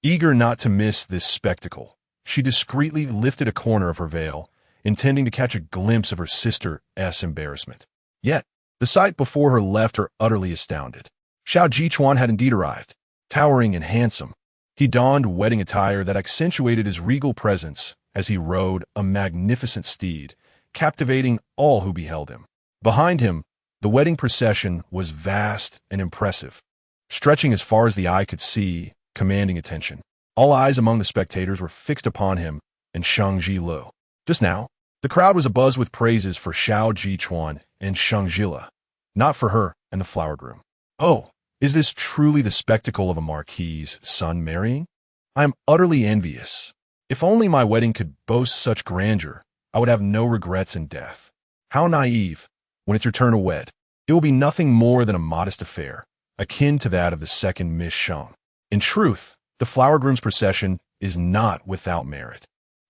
Eager not to miss this spectacle, she discreetly lifted a corner of her veil, intending to catch a glimpse of her sister's embarrassment. Yet, the sight before her left her utterly astounded. Xiao Jichuan had indeed arrived, towering and handsome. He donned wedding attire that accentuated his regal presence as he rode a magnificent steed, captivating all who beheld him. Behind him, the wedding procession was vast and impressive, stretching as far as the eye could see, commanding attention. All eyes among the spectators were fixed upon him and Sheng Zhile. Just now, the crowd was abuzz with praises for Xiao Jichuan and Sheng Zhile, not for her and the flower groom. Oh, is this truly the spectacle of a marquis' son marrying? I am utterly envious. If only my wedding could boast such grandeur, I would have no regrets in death. How naive, when it's your turn to wed. It will be nothing more than a modest affair, akin to that of the second Miss Sheng. In truth, the flower groom's procession is not without merit.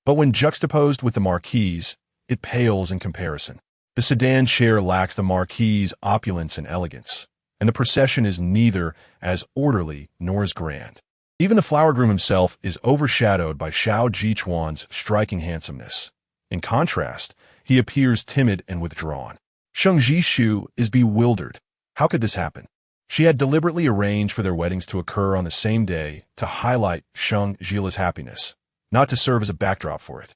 But when juxtaposed with the marquis', it pales in comparison. The sedan chair lacks the marquis' opulence and elegance, and the procession is neither as orderly nor as grand. Even the flower groom himself is overshadowed by Xiao Jichuan's striking handsomeness. In contrast, he appears timid and withdrawn. Sheng Zhile is bewildered. How could this happen? She had deliberately arranged for their weddings to occur on the same day to highlight Sheng Zhile's happiness, not to serve as a backdrop for it.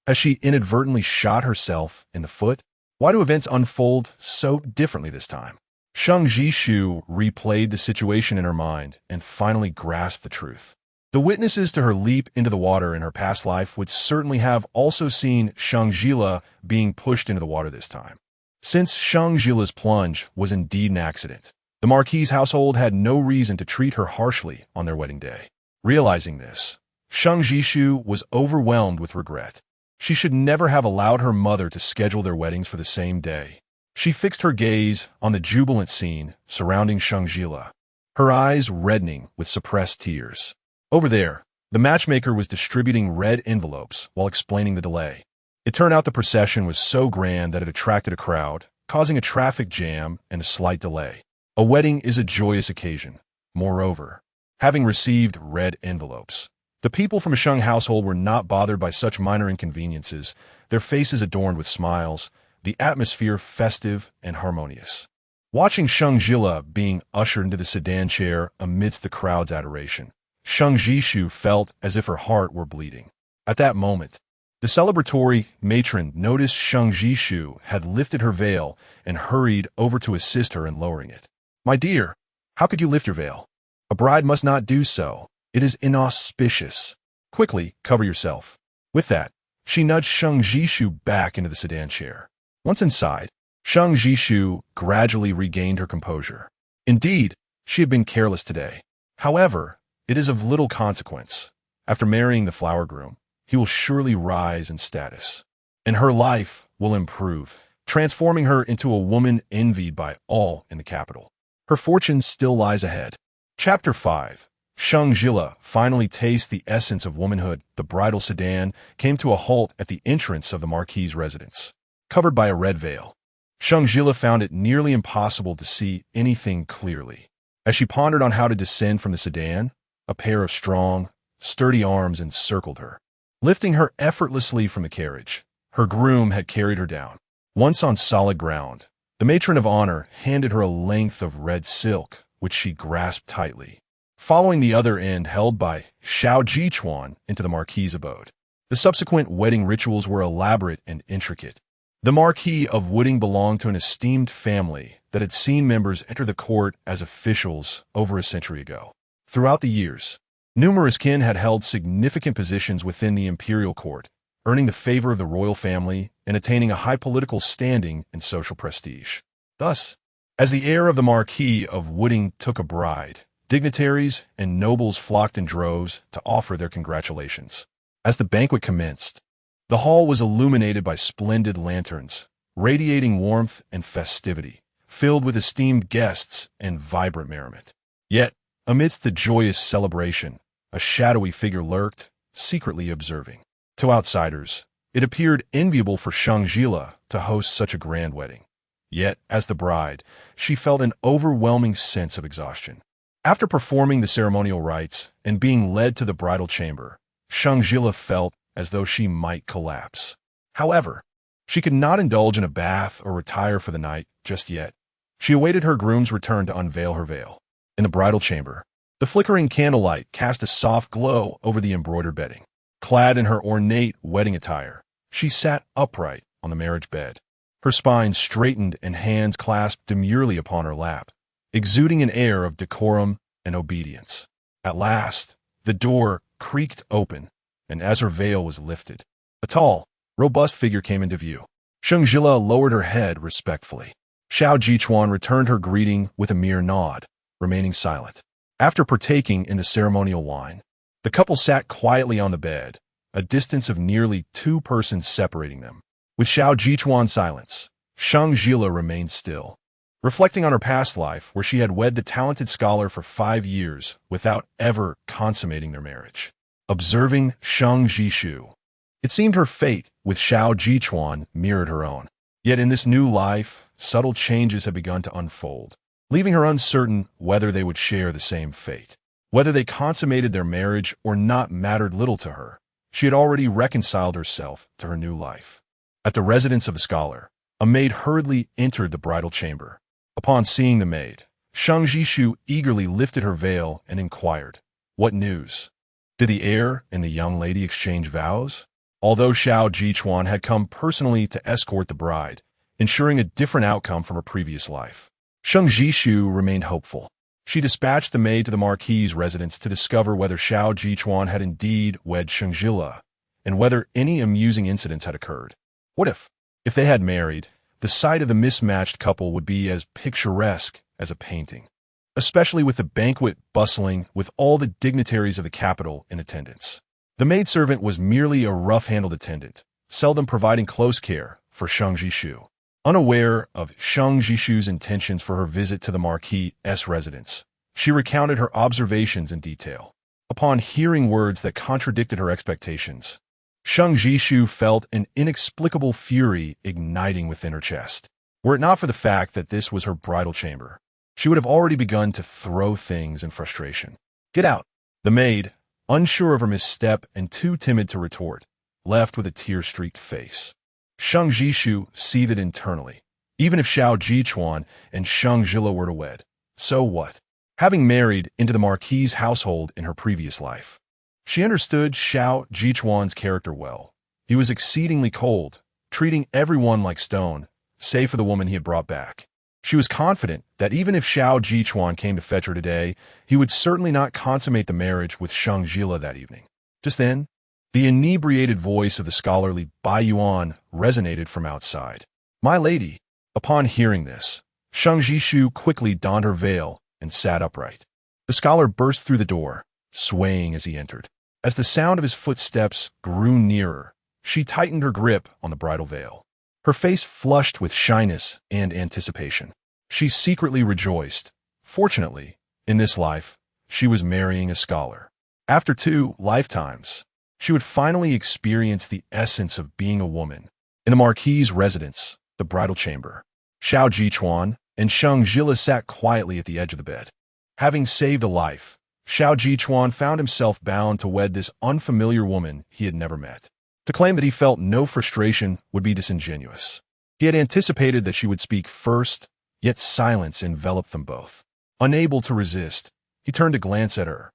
Has she inadvertently shot herself in the foot? Why do events unfold so differently this time? Sheng Zhile replayed the situation in her mind and finally grasped the truth. The witnesses to her leap into the water in her past life would certainly have also seen Sheng Zhile being pushed into the water this time. Since Sheng Zhile's plunge was indeed an accident, the marquis' household had no reason to treat her harshly on their wedding day. Realizing this, Sheng Zhile was overwhelmed with regret. She should never have allowed her mother to schedule their weddings for the same day. She fixed her gaze on the jubilant scene surrounding Sheng Zhile, her eyes reddening with suppressed tears. Over there, the matchmaker was distributing red envelopes while explaining the delay. It turned out the procession was so grand that it attracted a crowd, causing a traffic jam and a slight delay. A wedding is a joyous occasion. Moreover, having received red envelopes, the people from a Sheng household were not bothered by such minor inconveniences, their faces adorned with smiles, the atmosphere festive and harmonious. Watching Sheng Zhile being ushered into the sedan chair amidst the crowd's adoration, Sheng Zhile felt as if her heart were bleeding. At that moment, the celebratory matron noticed Sheng Zhile had lifted her veil and hurried over to assist her in lowering it. "My dear, how could you lift your veil? A bride must not do so. It is inauspicious. Quickly, cover yourself." With that, she nudged Sheng Zhile back into the sedan chair. Once inside, Sheng Zhile gradually regained her composure. Indeed, she had been careless today. However, it is of little consequence. After marrying the flower groom, he will surely rise in status, and her life will improve, transforming her into a woman envied by all in the capital. Her fortune still lies ahead. Chapter 5. Sheng Zhile finally tastes the essence of womanhood. The bridal sedan came to a halt at the entrance of the marquis' residence. Covered by a red veil, Sheng Zhile found it nearly impossible to see anything clearly. As she pondered on how to descend from the sedan, a pair of strong, sturdy arms encircled her, lifting her effortlessly from the carriage. Her groom had carried her down. Once on solid ground, the matron of honor handed her a length of red silk, which she grasped tightly, following the other end held by Xiao Jichuan into the marquis' abode. The subsequent wedding rituals were elaborate and intricate. The Marquis of Wooding belonged to an esteemed family that had seen members enter the court as officials over a century ago. Throughout the years, numerous kin had held significant positions within the imperial court, earning the favor of the royal family and attaining a high political standing and social prestige. Thus, as the heir of the Marquis of Wooding took a bride, dignitaries and nobles flocked in droves to offer their congratulations. As the banquet commenced, the hall was illuminated by splendid lanterns, radiating warmth and festivity, filled with esteemed guests and vibrant merriment. Yet, amidst the joyous celebration, a shadowy figure lurked, secretly observing. To outsiders, it appeared enviable for Sheng Zhile to host such a grand wedding. Yet, as the bride, she felt an overwhelming sense of exhaustion. After performing the ceremonial rites and being led to the bridal chamber, Sheng Zhile felt as though she might collapse. However, she could not indulge in a bath or retire for the night just yet. She awaited her groom's return to unveil her veil. In the bridal chamber, the flickering candlelight cast a soft glow over the embroidered bedding. Clad in her ornate wedding attire, she sat upright on the marriage bed, her spine straightened and hands clasped demurely upon her lap, exuding an air of decorum and obedience. At last, the door creaked open, and as her veil was lifted, a tall, robust figure came into view. Sheng Zhile lowered her head respectfully. Xiao Jichuan returned her greeting with a mere nod, remaining silent. After partaking in the ceremonial wine, the couple sat quietly on the bed, a distance of nearly 2 persons separating them. With Xiao Jichuan's silence, Sheng Zhile remained still, reflecting on her past life where she had wed the talented scholar for 5 years without ever consummating their marriage. Observing Sheng Zhile, it seemed her fate with Xiao Jichuan mirrored her own. Yet in this new life, subtle changes had begun to unfold, leaving her uncertain whether they would share the same fate. Whether they consummated their marriage or not mattered little to her. She had already reconciled herself to her new life. At the residence of the scholar, a maid hurriedly entered the bridal chamber. Upon seeing the maid, Sheng Zhile eagerly lifted her veil and inquired, "What news? Did the heir and the young lady exchange vows?" Although Xiao Jichuan had come personally to escort the bride, ensuring a different outcome from her previous life, Sheng Zhile remained hopeful. She dispatched the maid to the marquis' residence to discover whether Xiao Jichuan had indeed wed Sheng Zhile, and whether any amusing incidents had occurred. What if they had married, the sight of the mismatched couple would be as picturesque as a painting, especially with the banquet bustling with all the dignitaries of the capital in attendance. The maidservant was merely a rough-handled attendant, seldom providing close care for Sheng Zhile. Unaware of Sheng Zhile's intentions for her visit to the marquis' residence, she recounted her observations in detail. Upon hearing words that contradicted her expectations, Sheng Zhile felt an inexplicable fury igniting within her chest. Were it not for the fact that this was her bridal chamber, she would have already begun to throw things in frustration. "Get out!" The maid, unsure of her misstep and too timid to retort, left with a tear-streaked face. Sheng Zhile seethed internally. Even if Xiao Jichuan and Sheng Zhile were to wed, so what? Having married into the marquis' household in her previous life, she understood Xiao Jichuan's character well. He was exceedingly cold, treating everyone like stone, save for the woman he had brought back. She was confident that even if Xiao Jichuan came to fetch her today, he would certainly not consummate the marriage with Sheng Zhile that evening. Just then, the inebriated voice of the scholarly Bai Yuan resonated from outside. "My lady." Upon hearing this, Sheng Zhile quickly donned her veil and sat upright. The scholar burst through the door, swaying as he entered. As the sound of his footsteps grew nearer, she tightened her grip on the bridal veil. Her face flushed with shyness and anticipation. She secretly rejoiced. Fortunately, in this life, she was marrying a scholar. After 2 lifetimes, she would finally experience the essence of being a woman. In the marquis' residence, the bridal chamber, Xiao Jichuan and Sheng Zhile sat quietly at the edge of the bed. Having saved a life, Xiao Jichuan found himself bound to wed this unfamiliar woman he had never met. To claim that he felt no frustration would be disingenuous. He had anticipated that she would speak first, yet silence enveloped them both. Unable to resist, he turned to glance at her,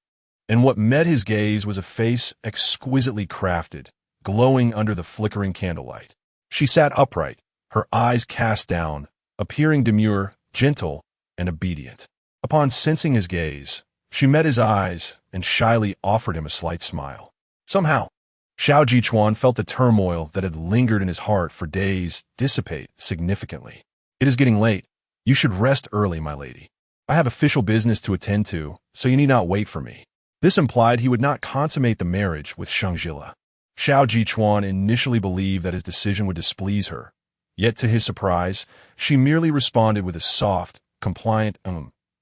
and what met his gaze was a face exquisitely crafted, glowing under the flickering candlelight. She sat upright, her eyes cast down, appearing demure, gentle, and obedient. Upon sensing his gaze, she met his eyes and shyly offered him a slight smile. Somehow, Xiao Jichuan felt the turmoil that had lingered in his heart for days dissipate significantly. "It is getting late. You should rest early, my lady. I have official business to attend to, so you need not wait for me." This implied he would not consummate the marriage with Sheng Zhile. Xiao Jichuan initially believed that his decision would displease her, yet to his surprise, she merely responded with a soft, compliant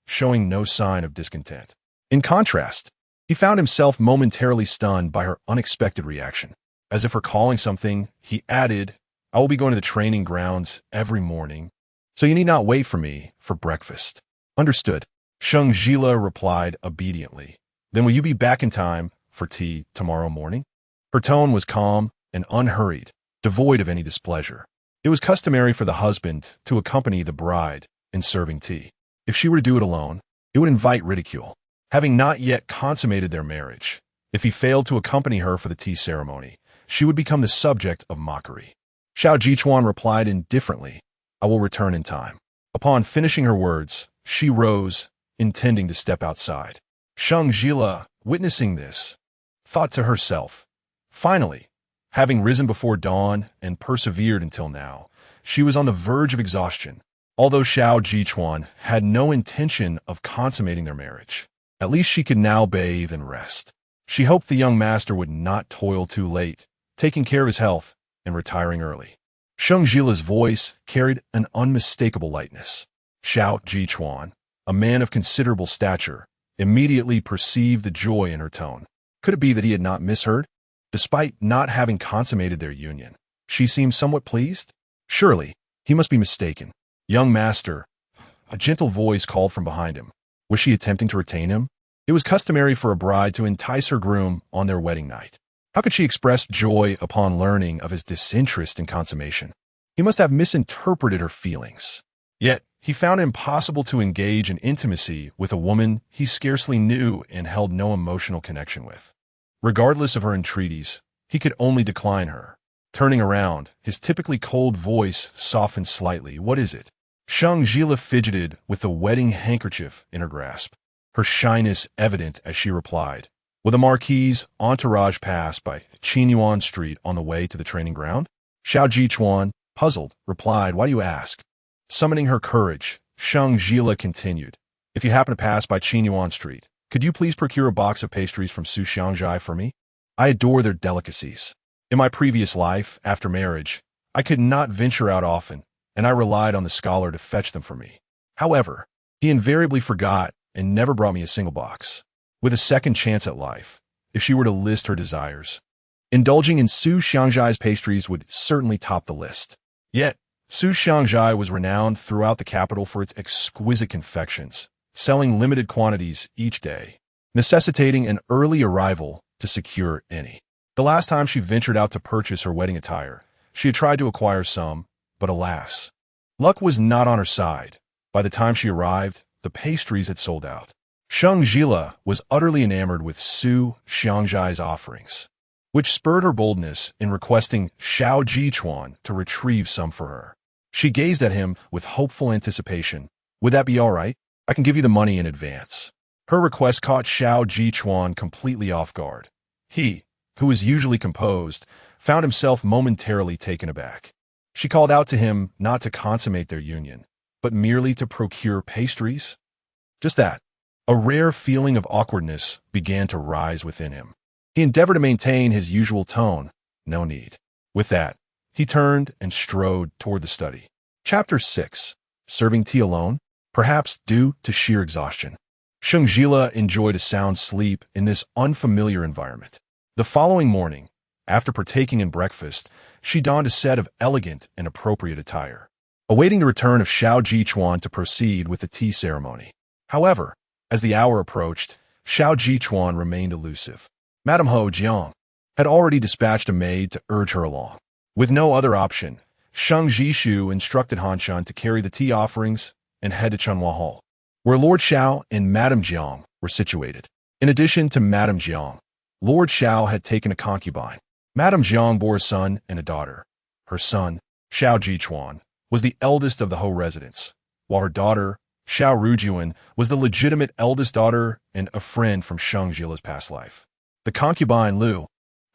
showing no sign of discontent. In contrast, he found himself momentarily stunned by her unexpected reaction. As if recalling something, he added, "I will be going to the training grounds every morning, so you need not wait for me for breakfast." "Understood," Sheng Zhile replied obediently. "Then will you be back in time for tea tomorrow morning?" Her tone was calm and unhurried, devoid of any displeasure. It was customary for the husband to accompany the bride in serving tea. If she were to do it alone, it would invite ridicule. Having not yet consummated their marriage, if he failed to accompany her for the tea ceremony, she would become the subject of mockery. Xiao Jichuan replied indifferently, "I will return in time." Upon finishing her words, she rose, intending to step outside. Sheng Zhile, witnessing this, thought to herself, "Finally, having risen before dawn and persevered until now, she was on the verge of exhaustion." Although Xiao Jichuan had no intention of consummating their marriage, at least she could now bathe and rest. She hoped the young master would not toil too late, taking care of his health and retiring early. Sheng Zhile's voice carried an unmistakable lightness. Xiao Jichuan, a man of considerable stature, immediately perceived the joy in her tone. Could it be that he had not misheard? Despite not having consummated their union, she seemed somewhat pleased. Surely, he must be mistaken. "Young master," a gentle voice called from behind him. Was she attempting to retain him? It was customary for a bride to entice her groom on their wedding night. How could she express joy upon learning of his disinterest in consummation? He must have misinterpreted her feelings. Yet, he found it impossible to engage in intimacy with a woman he scarcely knew and held no emotional connection with. Regardless of her entreaties, he could only decline her. Turning around, his typically cold voice softened slightly. "What is it?" Sheng Zhile fidgeted with the wedding handkerchief in her grasp, her shyness evident as she replied. "Will the marquis' entourage pass by Qinyuan Street on the way to the training ground?" Xiao Jichuan, puzzled, replied, "Why do you ask?" Summoning her courage, Sheng Zhile continued, "If you happen to pass by Qinyuan Street, could you please procure a box of pastries from Su Xiangzhai for me? I adore their delicacies. In my previous life, after marriage, I could not venture out often, and I relied on the scholar to fetch them for me. However, he invariably forgot and never brought me a single box. With a second chance at life, if she were to list her desires, indulging in Su Xiangzhai's pastries would certainly top the list. Yet, Su Xiangzhai was renowned throughout the capital for its exquisite confections, selling limited quantities each day, necessitating an early arrival to secure any. The last time she ventured out to purchase her wedding attire, she had tried to acquire some, but alas, luck was not on her side. By the time she arrived, the pastries had sold out. Sheng Zhile was utterly enamored with Su Xiangzhai's offerings, which spurred her boldness in requesting Xiao Jichuan to retrieve some for her. She gazed at him with hopeful anticipation. "Would that be all right? I can give you the money in advance." Her request caught Xiao Jichuan completely off guard. He, who was usually composed, found himself momentarily taken aback. She called out to him not to consummate their union, but merely to procure pastries. Just that. A rare feeling of awkwardness began to rise within him. He endeavored to maintain his usual tone. No need. With that, he turned and strode toward the study. Chapter 6. Serving tea alone, perhaps due to sheer exhaustion. Sheng Zhile enjoyed a sound sleep in this unfamiliar environment. The following morning, after partaking in breakfast, she donned a set of elegant and appropriate attire, awaiting the return of Xiao Jichuan to proceed with the tea ceremony. However, as the hour approached, Xiao Jichuan remained elusive. Madame Ho Jiang had already dispatched a maid to urge her along. With no other option, Sheng Zhishu instructed Han Shan to carry the tea offerings and head to Chunhua Hall, where Lord Xiao and Madame Jiang were situated. In addition to Madame Jiang, Lord Xiao had taken a concubine. Madame Jiang bore a son and a daughter. Her son, Xiao Jichuan, was the eldest of the Ho residents, while her daughter, Xiao Rujuan, was the legitimate eldest daughter and a friend from Sheng Zhile's past life. The concubine, Lu,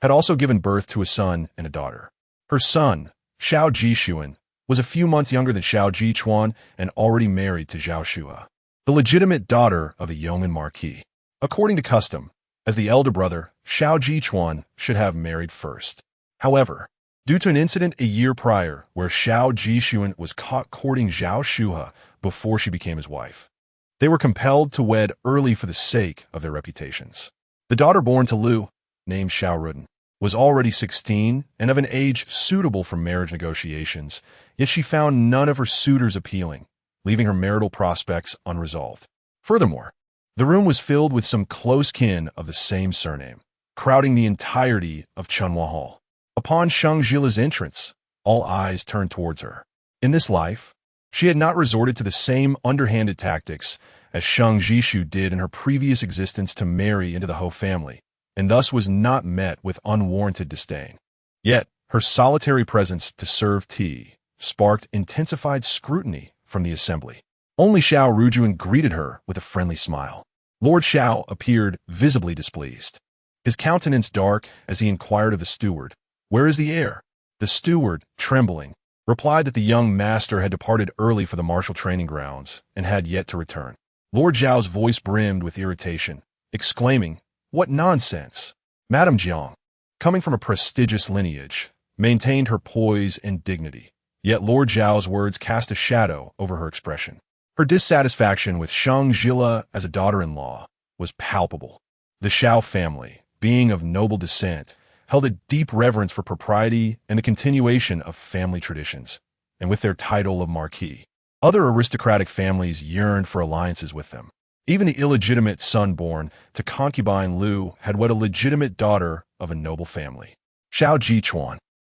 had also given birth to a son and a daughter. Her son, Xiao Jishuan, was a few months younger than Xiao Jichuan and already married to Zhao Shua, the legitimate daughter of a yeoman marquis. According to custom, as the elder brother, Xiao Jichuan should have married first. However, due to an incident a year prior where Xiao Jishuan was caught courting Zhao Shua before she became his wife, they were compelled to wed early for the sake of their reputations. The daughter born to Lu, named Xiao Ruden, was already 16 and of an age suitable for marriage negotiations, yet she found none of her suitors appealing, leaving her marital prospects unresolved. Furthermore, the room was filled with some close kin of the same surname, crowding the entirety of Chunhua Hall. Upon Sheng Zhile's entrance, all eyes turned towards her. In this life, she had not resorted to the same underhanded tactics as Sheng Zhishu did in her previous existence to marry into the Ho family, and thus was not met with unwarranted disdain. Yet, her solitary presence to serve tea sparked intensified scrutiny from the assembly. Only Xiao Rujuan greeted her with a friendly smile. Lord Xiao appeared visibly displeased, his countenance dark as he inquired of the steward, "Where is the heir?" The steward, trembling, replied that the young master had departed early for the martial training grounds and had yet to return. Lord Zhao's voice brimmed with irritation, exclaiming, "What nonsense!" Madame Jiang, coming from a prestigious lineage, maintained her poise and dignity, yet Lord Zhao's words cast a shadow over her expression. Her dissatisfaction with Sheng Zhile as a daughter-in-law was palpable. The Xiao family, being of noble descent, held a deep reverence for propriety and the continuation of family traditions, and with their title of marquis, other aristocratic families yearned for alliances with them. Even the illegitimate son born to concubine Lu had wed a legitimate daughter of a noble family. Xiao Jichuan,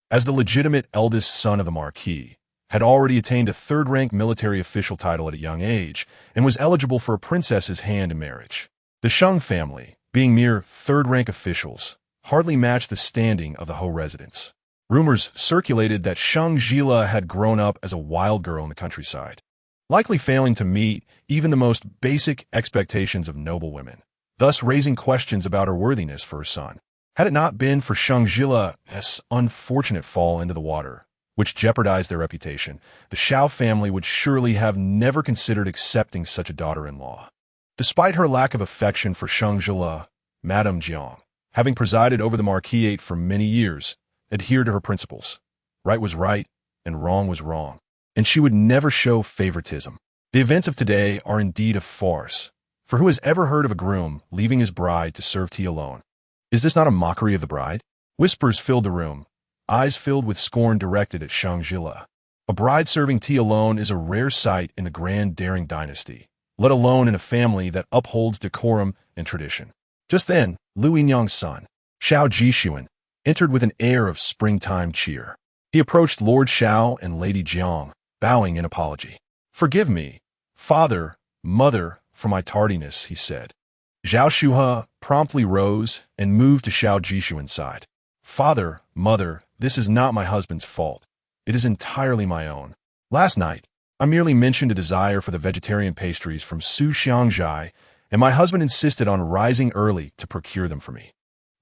as the legitimate eldest son of the marquis, had already attained a third-rank military official title at a young age and was eligible for a princess's hand in marriage. The Sheng family, being mere third-rank officials, hardly matched the standing of the Ho residents. Rumors circulated that Sheng Zhile had grown up as a wild girl in the countryside, likely failing to meet even the most basic expectations of noble women, thus raising questions about her worthiness for her son. Had it not been for Sheng Zhile's unfortunate fall into the water, which jeopardized their reputation, the Xiao family would surely have never considered accepting such a daughter-in-law. Despite her lack of affection for Sheng Zhile, Madame Jiang, having presided over the marquisate for many years, adhered to her principles. Right was right, and wrong was wrong, and she would never show favoritism. The events of today are indeed a farce, for who has ever heard of a groom leaving his bride to serve tea alone? Is this not a mockery of the bride? Whispers filled the room, eyes filled with scorn directed at Sheng Zhile. A bride serving tea alone is a rare sight in the grand daring dynasty, let alone in a family that upholds decorum and tradition. Just then, Lu Yinyang's son, Xiao Jixuan, entered with an air of springtime cheer. He approached Lord Xiao and Lady Jiang, bowing in apology. "Forgive me, father, mother, for my tardiness," he said. Zhao Shuhe promptly rose and moved to Xiao Jixuan's side. "Father, mother, this is not my husband's fault. It is entirely my own. Last night, I merely mentioned a desire for the vegetarian pastries from Su Xiangjai, and my husband insisted on rising early to procure them for me.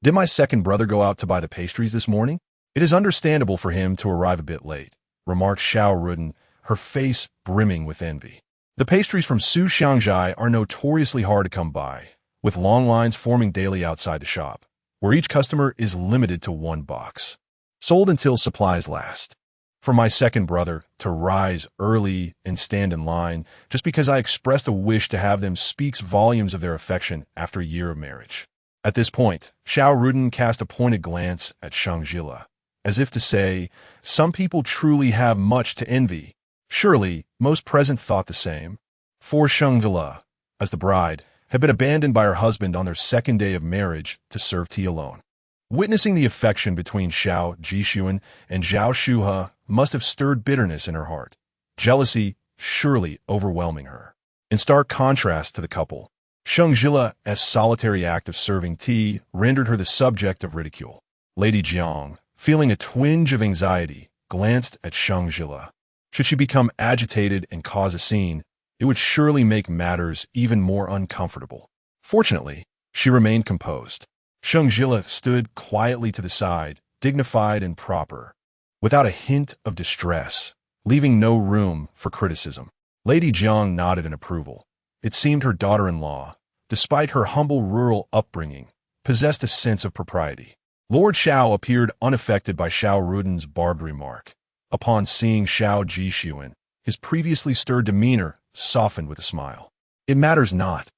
Did my second brother go out to buy the pastries this morning? It is understandable for him to arrive a bit late," remarked Xiao Ruden, her face brimming with envy. The pastries from Su Xiangjai are notoriously hard to come by, with long lines forming daily outside the shop, where each customer is limited to one box, sold until supplies last. For my second brother to rise early and stand in line just because I expressed a wish to have them speaks volumes of their affection after a year of marriage. At this point, Xiao Ruden cast a pointed glance at Sheng Zhile, as if to say, some people truly have much to envy. Surely, most present thought the same. For Sheng Zhile, as the bride, had been abandoned by her husband on their second day of marriage to serve tea alone. Witnessing the affection between Xiao Jixuan and Zhao Shuhe must have stirred bitterness in her heart, jealousy surely overwhelming her. In stark contrast to the couple, Sheng Zhile's solitary act of serving tea rendered her the subject of ridicule. Lady Jiang, feeling a twinge of anxiety, glanced at Sheng Zhile. Should she become agitated and cause a scene, it would surely make matters even more uncomfortable. Fortunately, she remained composed. Sheng Zhile stood quietly to the side, dignified and proper, without a hint of distress, leaving no room for criticism. Lady Jiang nodded in approval. It seemed her daughter-in-law, despite her humble rural upbringing, possessed a sense of propriety. Lord Xiao appeared unaffected by Xiao Ruden's barbed remark. Upon seeing Xiao Jixuan, his previously stirred demeanor softened with a smile. "It matters not.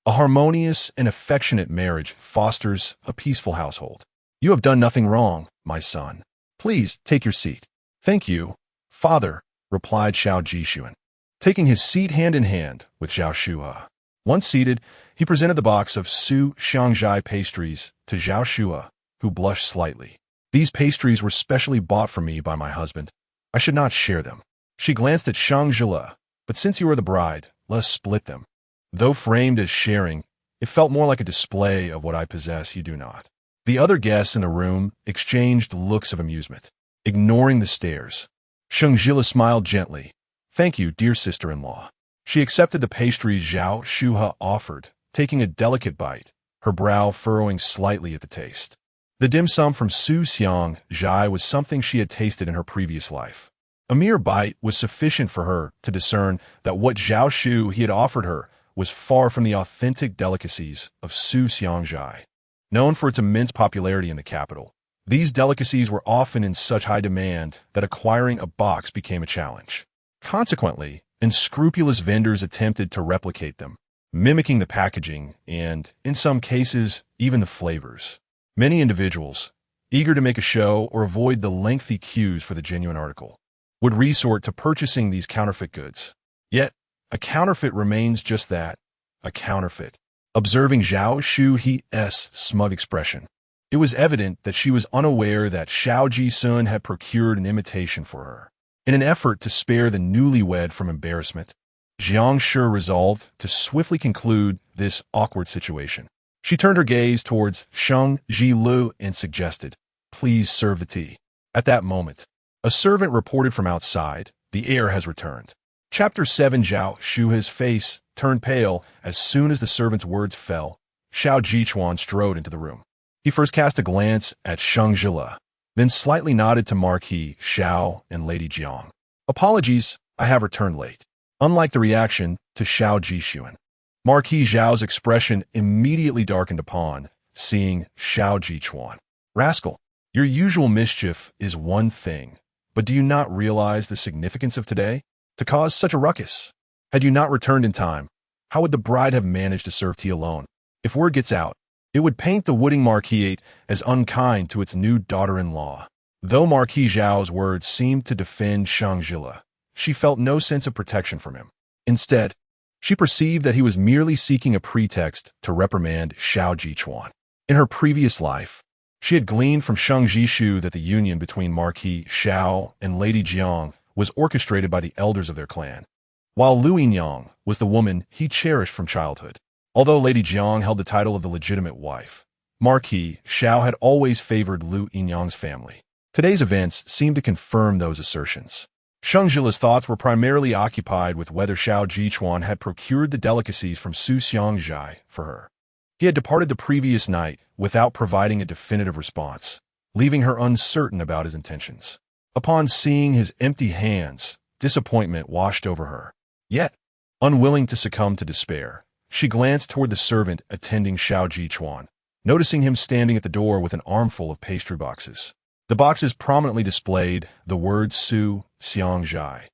A harmonious and affectionate marriage fosters a peaceful household. You have done nothing wrong, my son. Please take your seat." "Thank you, father," replied Xiao Jixuan, taking his seat hand in hand with Zhao Shuhe. Once seated, he presented the box of Su Xiangjai pastries to Zhao Shuhe, who blushed slightly. "These pastries were specially bought for me by my husband. I should not share them." She glanced at Sheng Zhile, "But since you are the bride, let us split them." Though framed as sharing, it felt more like a display of what I possess you do not. The other guests in the room exchanged looks of amusement, ignoring the stares. Sheng Zhile smiled gently. "Thank you, dear sister-in-law." She accepted the pastries Zhao Shuhe offered, taking a delicate bite, her brow furrowing slightly at the taste. The dim sum from Su Xiangjai was something she had tasted in her previous life. A mere bite was sufficient for her to discern that what Zhao Shu he had offered her was far from the authentic delicacies of Su Xiangjai. Known for its immense popularity in the capital, these delicacies were often in such high demand that acquiring a box became a challenge. Consequently, unscrupulous vendors attempted to replicate them, mimicking the packaging and, in some cases, even the flavors. Many individuals, eager to make a show or avoid the lengthy queues for the genuine article, would resort to purchasing these counterfeit goods. Yet, a counterfeit remains just that, a counterfeit. Observing Zhao Shuhe's smug expression, it was evident that she was unaware that Xiao Jisun had procured an imitation for her. In an effort to spare the newlywed from embarrassment, Jiang Shi resolved to swiftly conclude this awkward situation. She turned her gaze towards Sheng Zhile and suggested, "Please serve the tea." At that moment, a servant reported from outside, "The heir has returned." Chapter 7. Zhao Shuhe's face turned pale as soon as the servant's words fell. Xiao Jichuan strode into the room. He first cast a glance at Sheng Zhile, then slightly nodded to Marquis Xiao and Lady Jiang. "Apologies, I have returned late." Unlike the reaction to Xiao Jixuan, Marquis Zhao's expression immediately darkened upon seeing Xiao Jichuan. "Rascal, your usual mischief is one thing, but do you not realize the significance of today? To cause such a ruckus? Had you not returned in time, how would the bride have managed to serve tea alone? If word gets out, it would paint the Wooding Marquisate as unkind to its new daughter-in-law." Though Marquis Zhao's words seemed to defend Sheng Zhile, she felt no sense of protection from him. Instead, she perceived that he was merely seeking a pretext to reprimand Xiao Jichuan. In her previous life, she had gleaned from Sheng Zhishu that the union between Marquis Xiao and Lady Jiang was orchestrated by the elders of their clan, while Lu Yinyang was the woman he cherished from childhood. Although Lady Jiang held the title of the legitimate wife, Marquis Xiao had always favored Lu Yinyang's family. Today's events seemed to confirm those assertions. Sheng Zhile's thoughts were primarily occupied with whether Xiao Jichuan had procured the delicacies from Sheng Zhile for her. He had departed the previous night without providing a definitive response, leaving her uncertain about his intentions. Upon seeing his empty hands, disappointment washed over her. Yet, unwilling to succumb to despair, she glanced toward the servant attending Xiao Jichuan, noticing him standing at the door with an armful of pastry boxes. The boxes prominently displayed the words Sheng Zhile.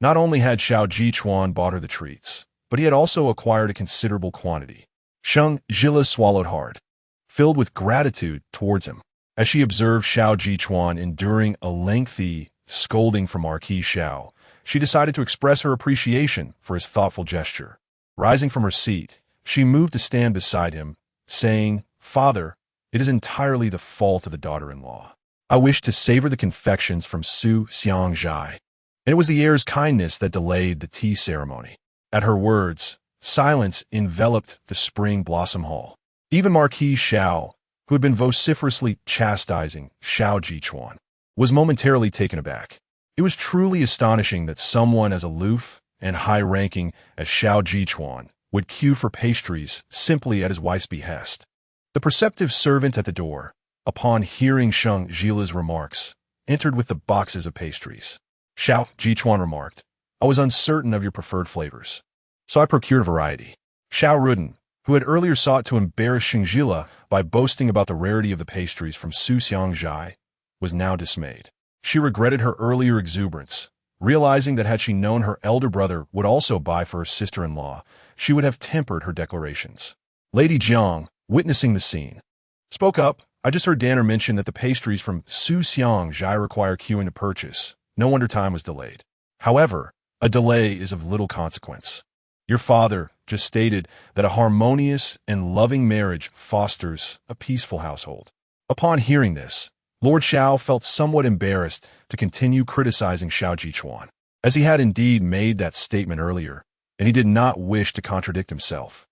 Not only had Xiao Jichuan bought her the treats, but he had also acquired a considerable quantity. Sheng Zhile swallowed hard, filled with gratitude towards him. As she observed Xiao Jichuan enduring a lengthy scolding from Marquis Xiao, she decided to express her appreciation for his thoughtful gesture. Rising from her seat, she moved to stand beside him, saying, "Father, it is entirely the fault of the daughter-in-law. I wish to savor the confections from Sheng Zhile, and it was the heir's kindness that delayed the tea ceremony." At her words, silence enveloped the spring blossom hall. Even Marquis Xiao, who had been vociferously chastising Xiao Jichuan, was momentarily taken aback. It was truly astonishing that someone as aloof and high-ranking as Xiao Jichuan would queue for pastries simply at his wife's behest. The perceptive servant at the door, upon hearing Sheng Zhile's remarks, entered with the boxes of pastries. Xiao Jichuan remarked, "I was uncertain of your preferred flavors, so I procured a variety." Xiao Ruden, who had earlier sought to embarrass Sheng Zhile by boasting about the rarity of the pastries from Sheng Zhile, was now dismayed. She regretted her earlier exuberance, realizing that had she known her elder brother would also buy for her sister-in-law, she would have tempered her declarations. Lady Jiang, witnessing the scene, spoke up. "I just heard Danner mention that the pastries from Sheng Zhile require queuing to purchase. No wonder time was delayed. However, a delay is of little consequence. Your father just stated that a harmonious and loving marriage fosters a peaceful household." Upon hearing this, Lord Xiao felt somewhat embarrassed to continue criticizing Xiao Jichuan, as he had indeed made that statement earlier, and he did not wish to contradict himself.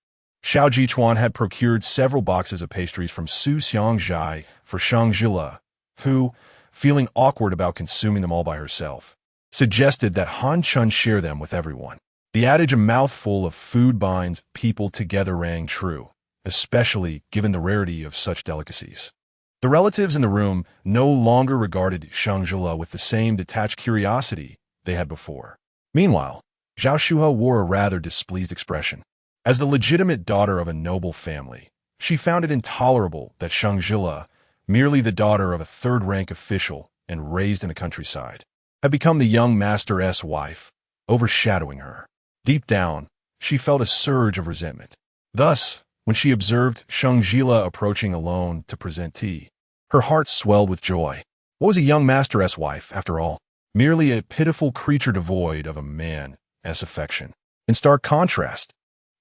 Xiao Jichuan had procured several boxes of pastries from Sheng Zhile for Sheng Zhile, who, feeling awkward about consuming them all by herself, suggested that Han Chun share them with everyone. The adage "a mouthful of food binds people together" rang true, especially given the rarity of such delicacies. The relatives in the room no longer regarded Sheng Zhile with the same detached curiosity they had before. Meanwhile, Zhao Shuhe wore a rather displeased expression. As the legitimate daughter of a noble family, she found it intolerable that Sheng Zhile, merely the daughter of a third-rank official and raised in the countryside, had become the young master's wife, overshadowing her. Deep down, she felt a surge of resentment. Thus, when she observed Sheng Zhile approaching alone to present tea, her heart swelled with joy. What was a young master's wife, after all? Merely a pitiful creature devoid of a man's affection. In stark contrast,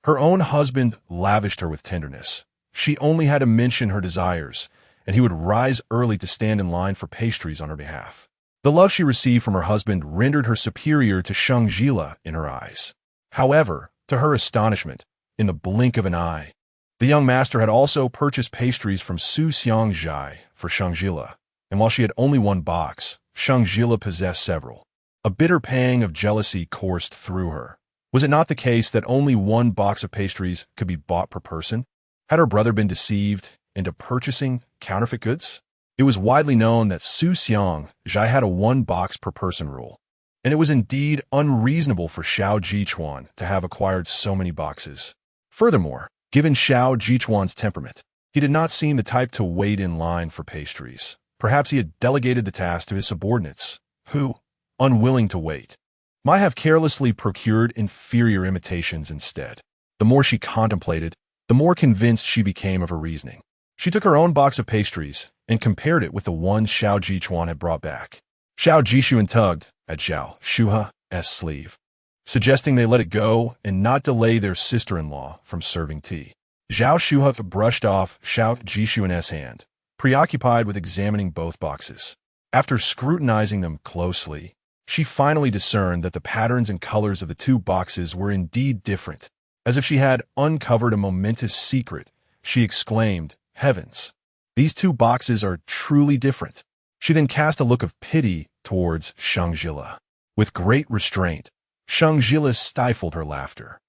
Her own husband lavished her with tenderness. She only had to mention her desires, and he would rise early to stand in line for pastries on her behalf. The love she received from her husband rendered her superior to Sheng Zhile in her eyes. However, to her astonishment, in the blink of an eye, the young master had also purchased pastries from Sheng Zhile for Sheng Zhile, and while she had only one box, Sheng Zhile possessed several. A bitter pang of jealousy coursed through her. Was it not the case that only one box of pastries could be bought per person? Had her brother been deceived into purchasing counterfeit goods? It was widely known that Sheng Zhile had a one-box-per-person rule, and it was indeed unreasonable for Xiao Jichuan to have acquired so many boxes. Furthermore, given Xiao Jichuan's temperament, he did not seem the type to wait in line for pastries. Perhaps he had delegated the task to his subordinates, who, unwilling to wait, might have carelessly procured inferior imitations instead. The more she contemplated, the more convinced she became of her reasoning. She took her own box of pastries and compared it with the one Xiao Jichuan had brought back. Xiao Jixuan tugged at Zhao Shuha's sleeve, suggesting they let it go and not delay their sister-in-law from serving tea. Zhao Shuha brushed off Xiao Jixuan's hand, preoccupied with examining both boxes. After scrutinizing them closely, she finally discerned that the patterns and colors of the two boxes were indeed different. As if she had uncovered a momentous secret, she exclaimed, "Heavens! These two boxes are truly different." She then cast a look of pity towards Sheng Zhile. With great restraint, Sheng Zhile stifled her laughter.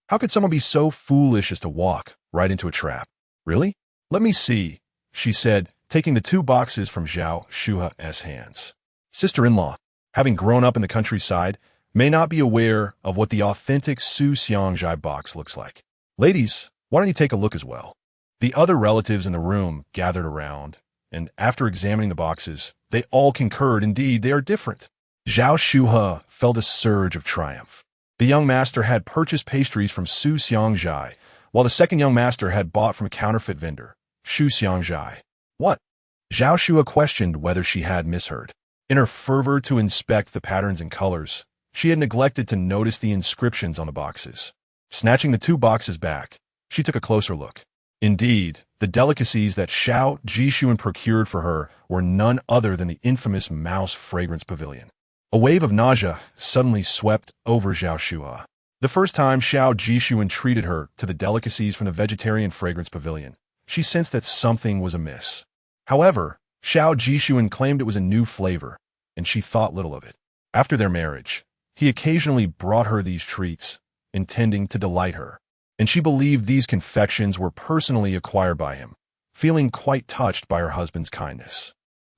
How could someone be so foolish as to walk right into a trap? Really? Let me see, she said, taking the two boxes from Zhao Shuha's hands. Sister-in-law, having grown up in the countryside, may not be aware of what the authentic Sheng Zhile box looks like. Ladies, why don't you take a look as well? The other relatives in the room gathered around, and after examining the boxes, they all concurred indeed they are different. Zhao Shuha felt a surge of triumph. The young master had purchased pastries from Sheng Zhile, while the second young master had bought from a counterfeit vendor, Sheng Zhile. What? Zhao Shuha questioned whether she had misheard. In her fervor to inspect the patterns and colors, she had neglected to notice the inscriptions on the boxes. Snatching the two boxes back, she took a closer look. Indeed, the delicacies that Xiao Jixuan procured for her were none other than the infamous mouse fragrance pavilion. A wave of nausea suddenly swept over Zhao Shuha. The first time Xiao Jixuan treated her to the delicacies from the vegetarian fragrance pavilion, she sensed that something was amiss. However, Xiao Jixuan claimed it was a new flavor, and she thought little of it. After their marriage, he occasionally brought her these treats, intending to delight her, and she believed these confections were personally acquired by him, feeling quite touched by her husband's kindness.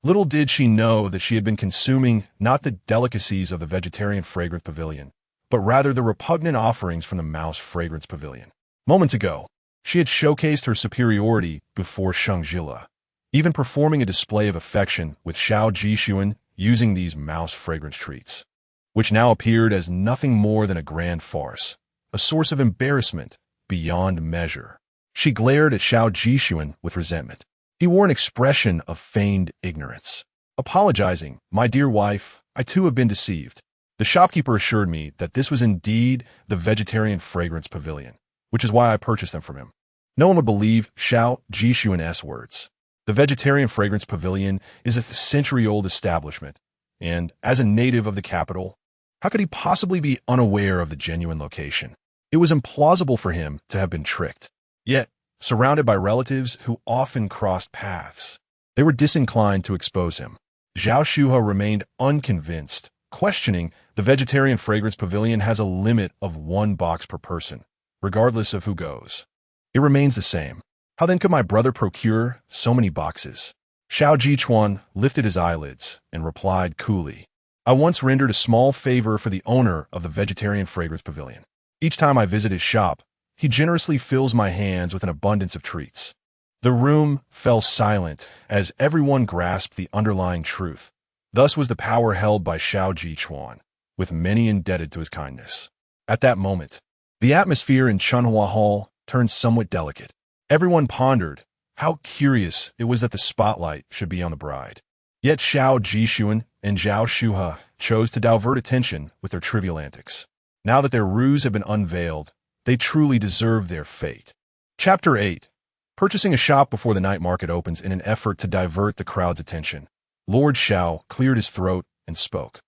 Little did she know that she had been consuming not the delicacies of the vegetarian fragrance pavilion, but rather the repugnant offerings from the mouse fragrance pavilion. Moments ago, she had showcased her superiority before Sheng Zhile, even performing a display of affection with Xiao Jixuan using these mouse fragrance treats, which now appeared as nothing more than a grand farce, a source of embarrassment beyond measure. She glared at Xiao Jixuan with resentment. He wore an expression of feigned ignorance. Apologizing, "My dear wife, I too have been deceived. The shopkeeper assured me that this was indeed the vegetarian fragrance pavilion, which is why I purchased them from him." No one would believe Xiao Jixuan's words. The vegetarian fragrance pavilion is a century-old establishment, and as a native of the capital, how could he possibly be unaware of the genuine location? It was implausible for him to have been tricked. Yet, surrounded by relatives who often crossed paths, they were disinclined to expose him. Zhao Shuha remained unconvinced, questioning the vegetarian fragrance pavilion has a limit of one box per person, regardless of who goes. It remains the same. How then could my brother procure so many boxes? Xiao Jichuan lifted his eyelids and replied coolly, "I once rendered a small favor for the owner of the vegetarian fragrance pavilion. Each time I visit his shop, he generously fills my hands with an abundance of treats." The room fell silent as everyone grasped the underlying truth. Thus was the power held by Xiao Jichuan, with many indebted to his kindness. At that moment, the atmosphere in Chunhua Hall turned somewhat delicate. Everyone pondered how curious it was that the spotlight should be on the bride. Yet Xiao Jixuan and Zhao Shuha chose to divert attention with their trivial antics. Now that their ruse had been unveiled, They truly deserve their fate. Chapter 8. Purchasing a shop before the night market opens in an effort to divert the crowd's attention. Lord Xiao cleared his throat and spoke.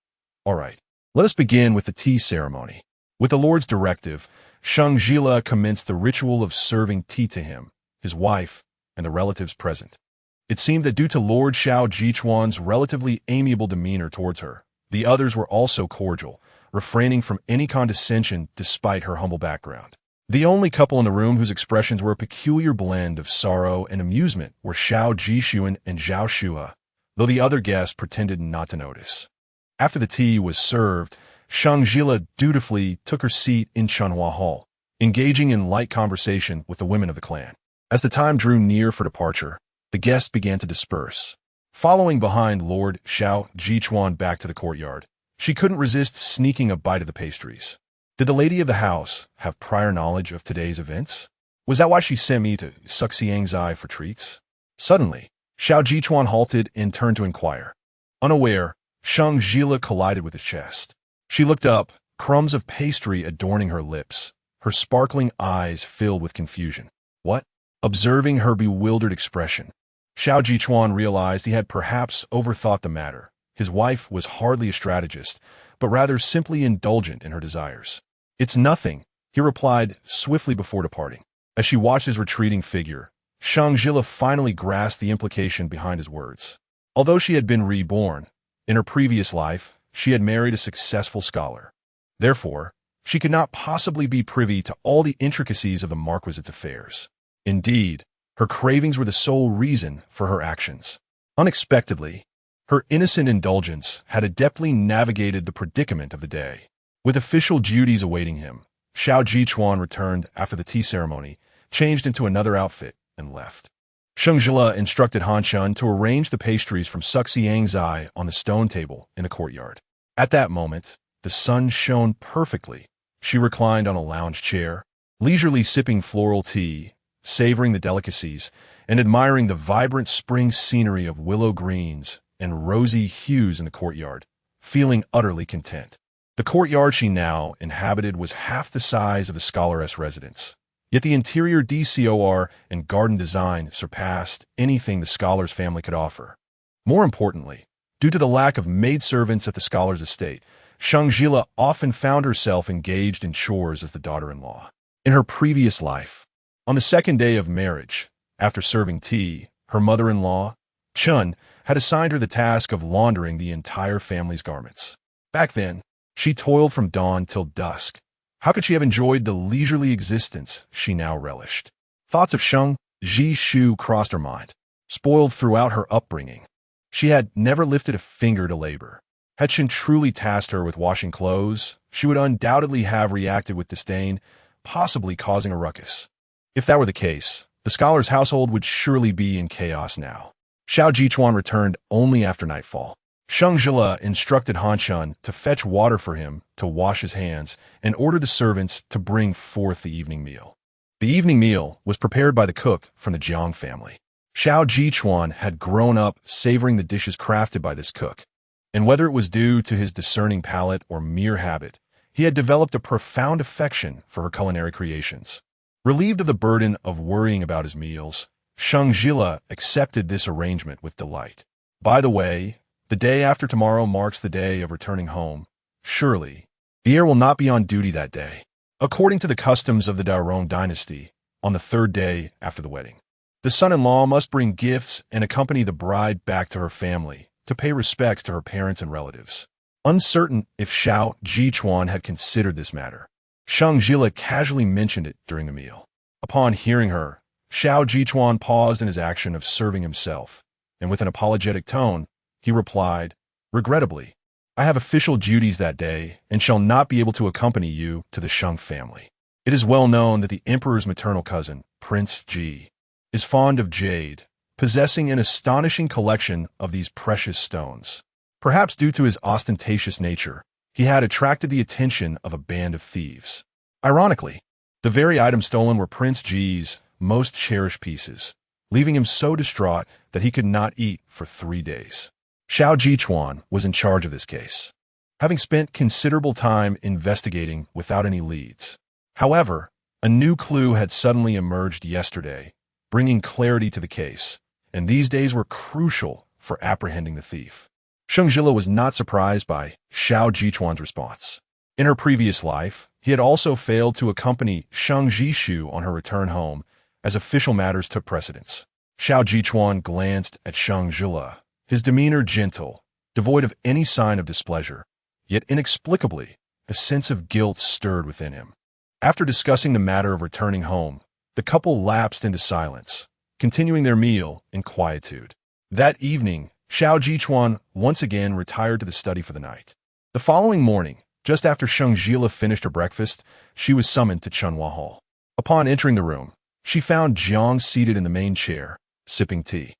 All right, let us begin with the tea ceremony. With the Lord's directive, Sheng Zhile commenced the ritual of serving tea to him, his wife, and the relatives present. It seemed that due to Lord Xiao Jichuan's relatively amiable demeanor towards her, the others were also cordial, refraining from any condescension despite her humble background. The only couple in the room whose expressions were a peculiar blend of sorrow and amusement were Xiao Jixuan and Zhao Shua, though the other guests pretended not to notice. After the tea was served, Sheng Zhile dutifully took her seat in Chunhua Hall, engaging in light conversation with the women of the clan. As the time drew near for departure, the guests began to disperse. Following behind Lord Xiao Jichuan back to the courtyard, she couldn't resist sneaking a bite of the pastries. Did the lady of the house have prior knowledge of today's events? Was that why she sent me to Sheng Zhile for treats? Suddenly, Xiao Jichuan halted and turned to inquire. Unaware, Sheng Zhile collided with his chest. She looked up, crumbs of pastry adorning her lips, her sparkling eyes filled with confusion. What? Observing her bewildered expression, Xiao Jichuan realized he had perhaps overthought the matter. His wife was hardly a strategist, but rather simply indulgent in her desires. It's nothing, he replied swiftly before departing. As she watched his retreating figure, Sheng Zhile finally grasped the implication behind his words. Although she had been reborn, in her previous life, she had married a successful scholar. Therefore, she could not possibly be privy to all the intricacies of the marquis's affairs. Indeed, her cravings were the sole reason for her actions. Unexpectedly, her innocent indulgence had adeptly navigated the predicament of the day. With official duties awaiting him, Xiao Jichuan returned after the tea ceremony, changed into another outfit, and left. Sheng Zhile instructed Han Shun to arrange the pastries from Sheng Zhile on the stone table in the courtyard. At that moment, the sun shone perfectly. She reclined on a lounge chair, leisurely sipping floral tea, savoring the delicacies, and admiring the vibrant spring scenery of willow greens and rosy hues in the courtyard, feeling utterly content. The courtyard she now inhabited was half the size of the scholaress' residence, yet the interior decor and garden design surpassed anything the scholar's family could offer. More importantly, due to the lack of maidservants at the scholar's estate, Sheng Zhile often found herself engaged in chores as the daughter-in-law. In her previous life, on the second day of marriage, after serving tea, her mother-in-law, Chun, had assigned her the task of laundering the entire family's garments. Back then, she toiled from dawn till dusk. How could she have enjoyed the leisurely existence she now relished? Thoughts of Sheng Zhile crossed her mind. Spoiled throughout her upbringing, she had never lifted a finger to labor. Had Shin truly tasked her with washing clothes, she would undoubtedly have reacted with disdain, possibly causing a ruckus. If that were the case, the scholar's household would surely be in chaos now. Xiao Jichuan returned only after nightfall. Sheng Zhile instructed Han Shun to fetch water for him to wash his hands and ordered the servants to bring forth the evening meal. The evening meal was prepared by the cook from the Jiang family. Xiao Jichuan had grown up savoring the dishes crafted by this cook, and whether it was due to his discerning palate or mere habit, he had developed a profound affection for her culinary creations. Relieved of the burden of worrying about his meals, Sheng Zhile accepted this arrangement with delight. By the way, the day after tomorrow marks the day of returning home. Surely, the heir will not be on duty that day. According to the customs of the Daorong dynasty, on the third day after the wedding, the son-in-law must bring gifts and accompany the bride back to her family to pay respects to her parents and relatives. Uncertain if Xiao Jichuan had considered this matter, Sheng Zhile casually mentioned it during the meal. Upon hearing her, Xiao Jichuan paused in his action of serving himself, and with an apologetic tone, he replied, "Regrettably, I have official duties that day and shall not be able to accompany you to the Sheng family. It is well known that the emperor's maternal cousin, Prince Ji, is fond of jade, possessing an astonishing collection of these precious stones. Perhaps due to his ostentatious nature, he had attracted the attention of a band of thieves. Ironically, the very items stolen were Prince Ji's most cherished pieces, leaving him so distraught that he could not eat for 3 days. Xiao Jichuan was in charge of this case, having spent considerable time investigating without any leads. However, A new clue had suddenly emerged yesterday, bringing clarity to the case, and these days were crucial for apprehending the thief. Sheng Zhile was not surprised by Xiao Jichuan's response. In her previous life, he had also failed to accompany Sheng Zhishu on her return home, as official matters took precedence. Xiao Jichuan glanced at Sheng Zhile, his demeanor gentle, devoid of any sign of displeasure, yet inexplicably, a sense of guilt stirred within him. After discussing the matter of returning home, the couple lapsed into silence, continuing their meal in quietude. That evening, Xiao Jichuan once again retired to the study for the night. The following morning, just after Sheng Zhile finished her breakfast, she was summoned to Chunhua Hall. Upon entering the room, she found Jiang seated in the main chair, sipping tea.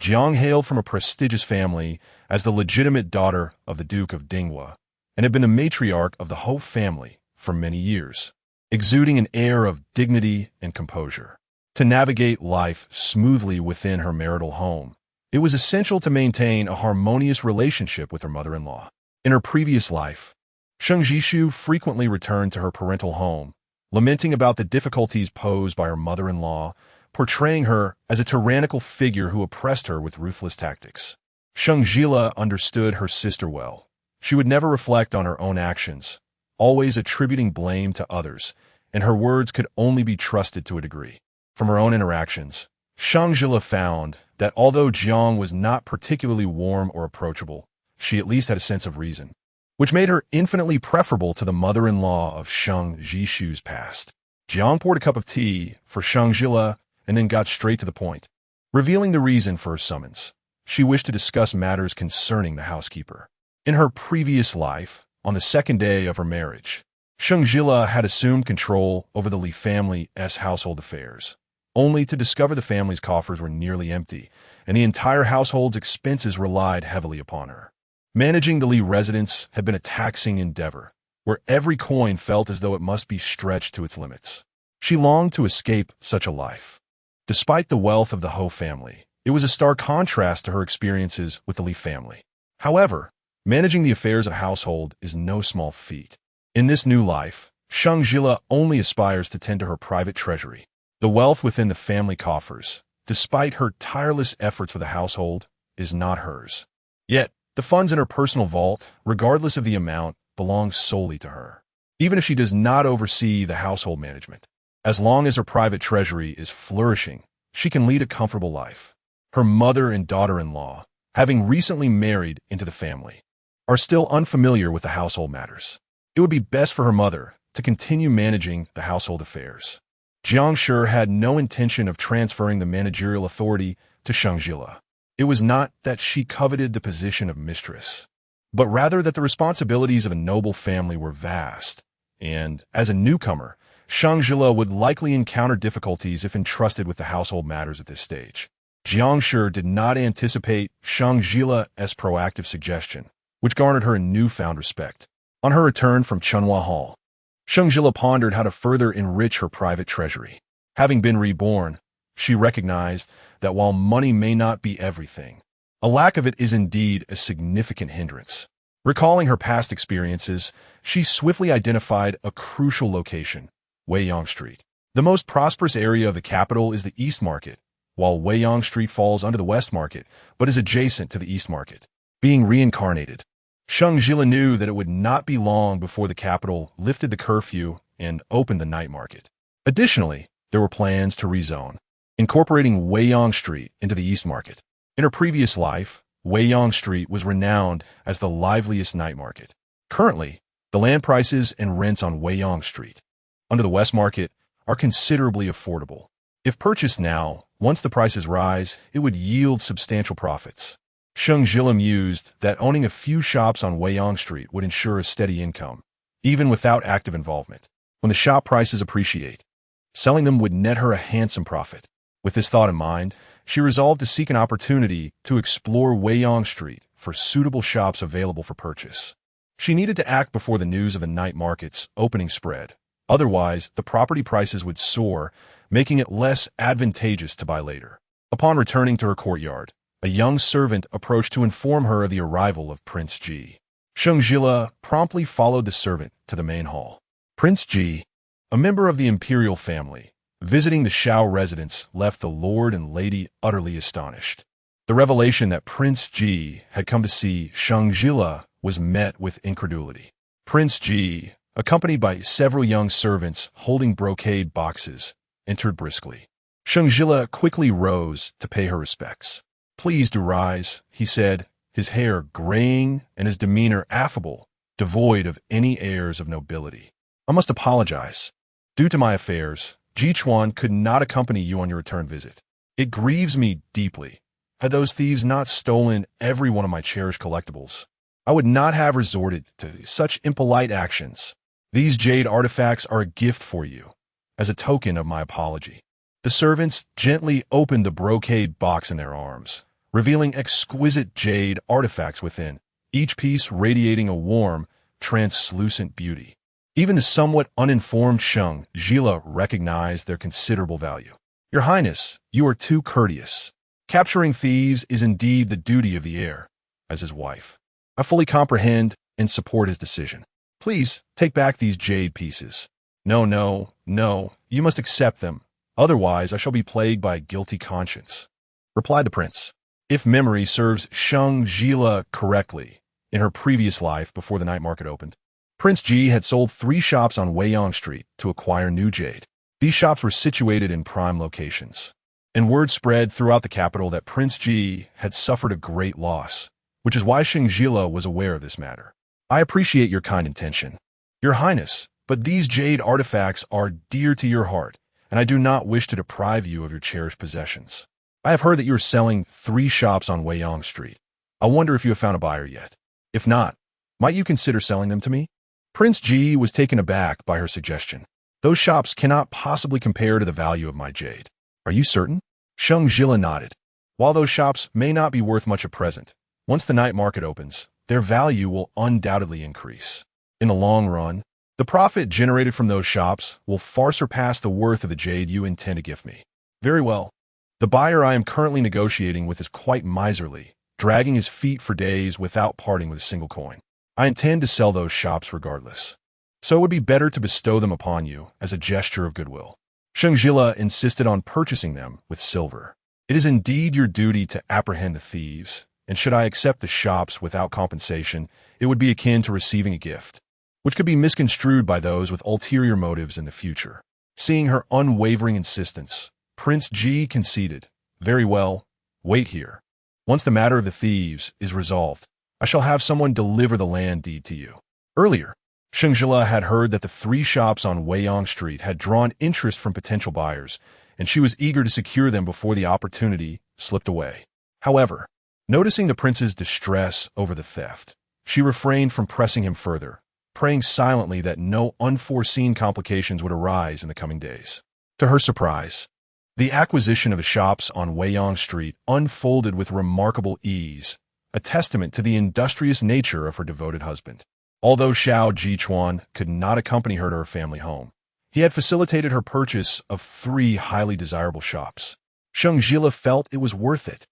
Jiang hailed from a prestigious family as the legitimate daughter of the Duke of Dinghua, and had been the matriarch of the Ho family for many years, exuding an air of dignity and composure. To navigate life smoothly within her marital home, it was essential to maintain a harmonious relationship with her mother-in-law. In her previous life, Sheng Zhishu frequently returned to her parental home, lamenting about the difficulties posed by her mother-in-law, portraying her as a tyrannical figure who oppressed her with ruthless tactics. Sheng Zhile understood her sister well. She would never reflect on her own actions, always attributing blame to others, and her words could only be trusted to a degree. From her own interactions, Sheng Zhile found that although Jiang was not particularly warm or approachable, she at least had a sense of reason, which made her infinitely preferable to the mother-in-law of Sheng Zhishu's past. Jiang poured a cup of tea for Sheng Zhile and then got straight to the point, revealing the reason for her summons. She wished to discuss matters concerning the housekeeper. In her previous life, on the second day of her marriage, Sheng Zhile had assumed control over the Li family's household affairs, only to discover the family's coffers were nearly empty, and the entire household's expenses relied heavily upon her. Managing the Li residence had been a taxing endeavor, where every coin felt as though it must be stretched to its limits. She longed to escape such a life. Despite the wealth of the Ho family, it was a stark contrast to her experiences with the Li family. However, managing the affairs of a household is no small feat. In this new life, Sheng Zhile only aspires to tend to her private treasury. The wealth within the family coffers, despite her tireless efforts for the household, is not hers. Yet, the funds in her personal vault, regardless of the amount, belong solely to her. Even if she does not oversee the household management, as long as her private treasury is flourishing, she can lead a comfortable life. Her mother and daughter-in-law, having recently married into the family, are still unfamiliar with the household matters. It would be best for her mother to continue managing the household affairs. Jiang Shi had no intention of transferring the managerial authority to Sheng Zhile. It was not that she coveted the position of mistress, but rather that the responsibilities of a noble family were vast, and, as a newcomer, Sheng Zhile would likely encounter difficulties if entrusted with the household matters at this stage. Jiang Shi did not anticipate Sheng Zhile's proactive suggestion, which garnered her a newfound respect. On her return from Chunhua Hall, Sheng Zhile pondered how to further enrich her private treasury. Having been reborn, she recognized that while money may not be everything, a lack of it is indeed a significant hindrance. Recalling her past experiences, she swiftly identified a crucial location, Weiyang Street. The most prosperous area of the capital is the East Market, while Weiyang Street falls under the West Market, but is adjacent to the East Market. Being reincarnated, Sheng Zhile knew that it would not be long before the capital lifted the curfew and opened the night market. Additionally, there were plans to rezone, incorporating Weiyang Street into the East Market. In her previous life, Weiyang Street was renowned as the liveliest night market. Currently, the land prices and rents on Weiyang Street, under the West Market, are considerably affordable. If purchased now, once the prices rise, it would yield substantial profits. Sheng Zhile mused that owning a few shops on Weiyang Street would ensure a steady income, even without active involvement. When the shop prices appreciate, selling them would net her a handsome profit. With this thought in mind, she resolved to seek an opportunity to explore Weiyang Street for suitable shops available for purchase. She needed to act before the news of the night market's opening spread. Otherwise, the property prices would soar, making it less advantageous to buy later. Upon returning to her courtyard, a young servant approached to inform her of the arrival of Prince Ji. Sheng Zhile promptly followed the servant to the main hall. Prince Ji, a member of the imperial family, visiting the Shao residence left the lord and lady utterly astonished. The revelation that Prince Ji had come to see Sheng Zhile was met with incredulity. Prince Ji, accompanied by several young servants holding brocade boxes, entered briskly. Sheng Zhile quickly rose to pay her respects. "Please do rise," he said, his hair graying and his demeanor affable, devoid of any airs of nobility. "I must apologize. Due to my affairs, Ji Chuan could not accompany you on your return visit. It grieves me deeply. Had those thieves not stolen every one of my cherished collectibles, I would not have resorted to such impolite actions. These jade artifacts are a gift for you, as a token of my apology." The servants gently opened the brocade box in their arms, revealing exquisite jade artifacts within, each piece radiating a warm, translucent beauty. Even the somewhat uninformed Sheng Zhile recognized their considerable value. "Your Highness, you are too courteous. Capturing thieves is indeed the duty of the heir, as his wife. I fully comprehend and support his decision. Please take back these jade pieces." No, you must accept them. Otherwise, I shall be plagued by a guilty conscience," replied the prince. If memory serves Sheng Zhile correctly, in her previous life before the night market opened, Prince Ji had sold 3 shops on Weiyang Street to acquire new jade. These shops were situated in prime locations, and word spread throughout the capital that Prince Ji had suffered a great loss, which is why Sheng Zhile was aware of this matter. "I appreciate your kind intention, Your Highness, but these jade artifacts are dear to your heart, and I do not wish to deprive you of your cherished possessions. I have heard that you are selling 3 shops on Weiyang Street. I wonder if you have found a buyer yet. If not, might you consider selling them to me?" Prince Ji was taken aback by her suggestion. "Those shops cannot possibly compare to the value of my jade." "Are you certain?" Sheng Zhile nodded. "While those shops may not be worth much at present, once the night market opens, their value will undoubtedly increase. In the long run, the profit generated from those shops will far surpass the worth of the jade you intend to gift me." "Very well. The buyer I am currently negotiating with is quite miserly, dragging his feet for days without parting with a single coin. I intend to sell those shops regardless, so it would be better to bestow them upon you as a gesture of goodwill." Sheng Zhile insisted on purchasing them with silver. "It is indeed your duty to apprehend the thieves, and should I accept the shops without compensation, it would be akin to receiving a gift, which could be misconstrued by those with ulterior motives in the future." Seeing her unwavering insistence, Prince Ji conceded. "Very well, wait here. Once the matter of the thieves is resolved, I shall have someone deliver the land deed to you." Earlier, Sheng Zhile had heard that the 3 shops on Weiyang Street had drawn interest from potential buyers, and she was eager to secure them before the opportunity slipped away. However, noticing the prince's distress over the theft, she refrained from pressing him further, praying silently that no unforeseen complications would arise in the coming days. To her surprise, the acquisition of the shops on Weiyang Street unfolded with remarkable ease, a testament to the industrious nature of her devoted husband. Although Shao Ji Chuan could not accompany her to her family home, he had facilitated her purchase of 3 highly desirable shops. Sheng Zhile felt it was worth it.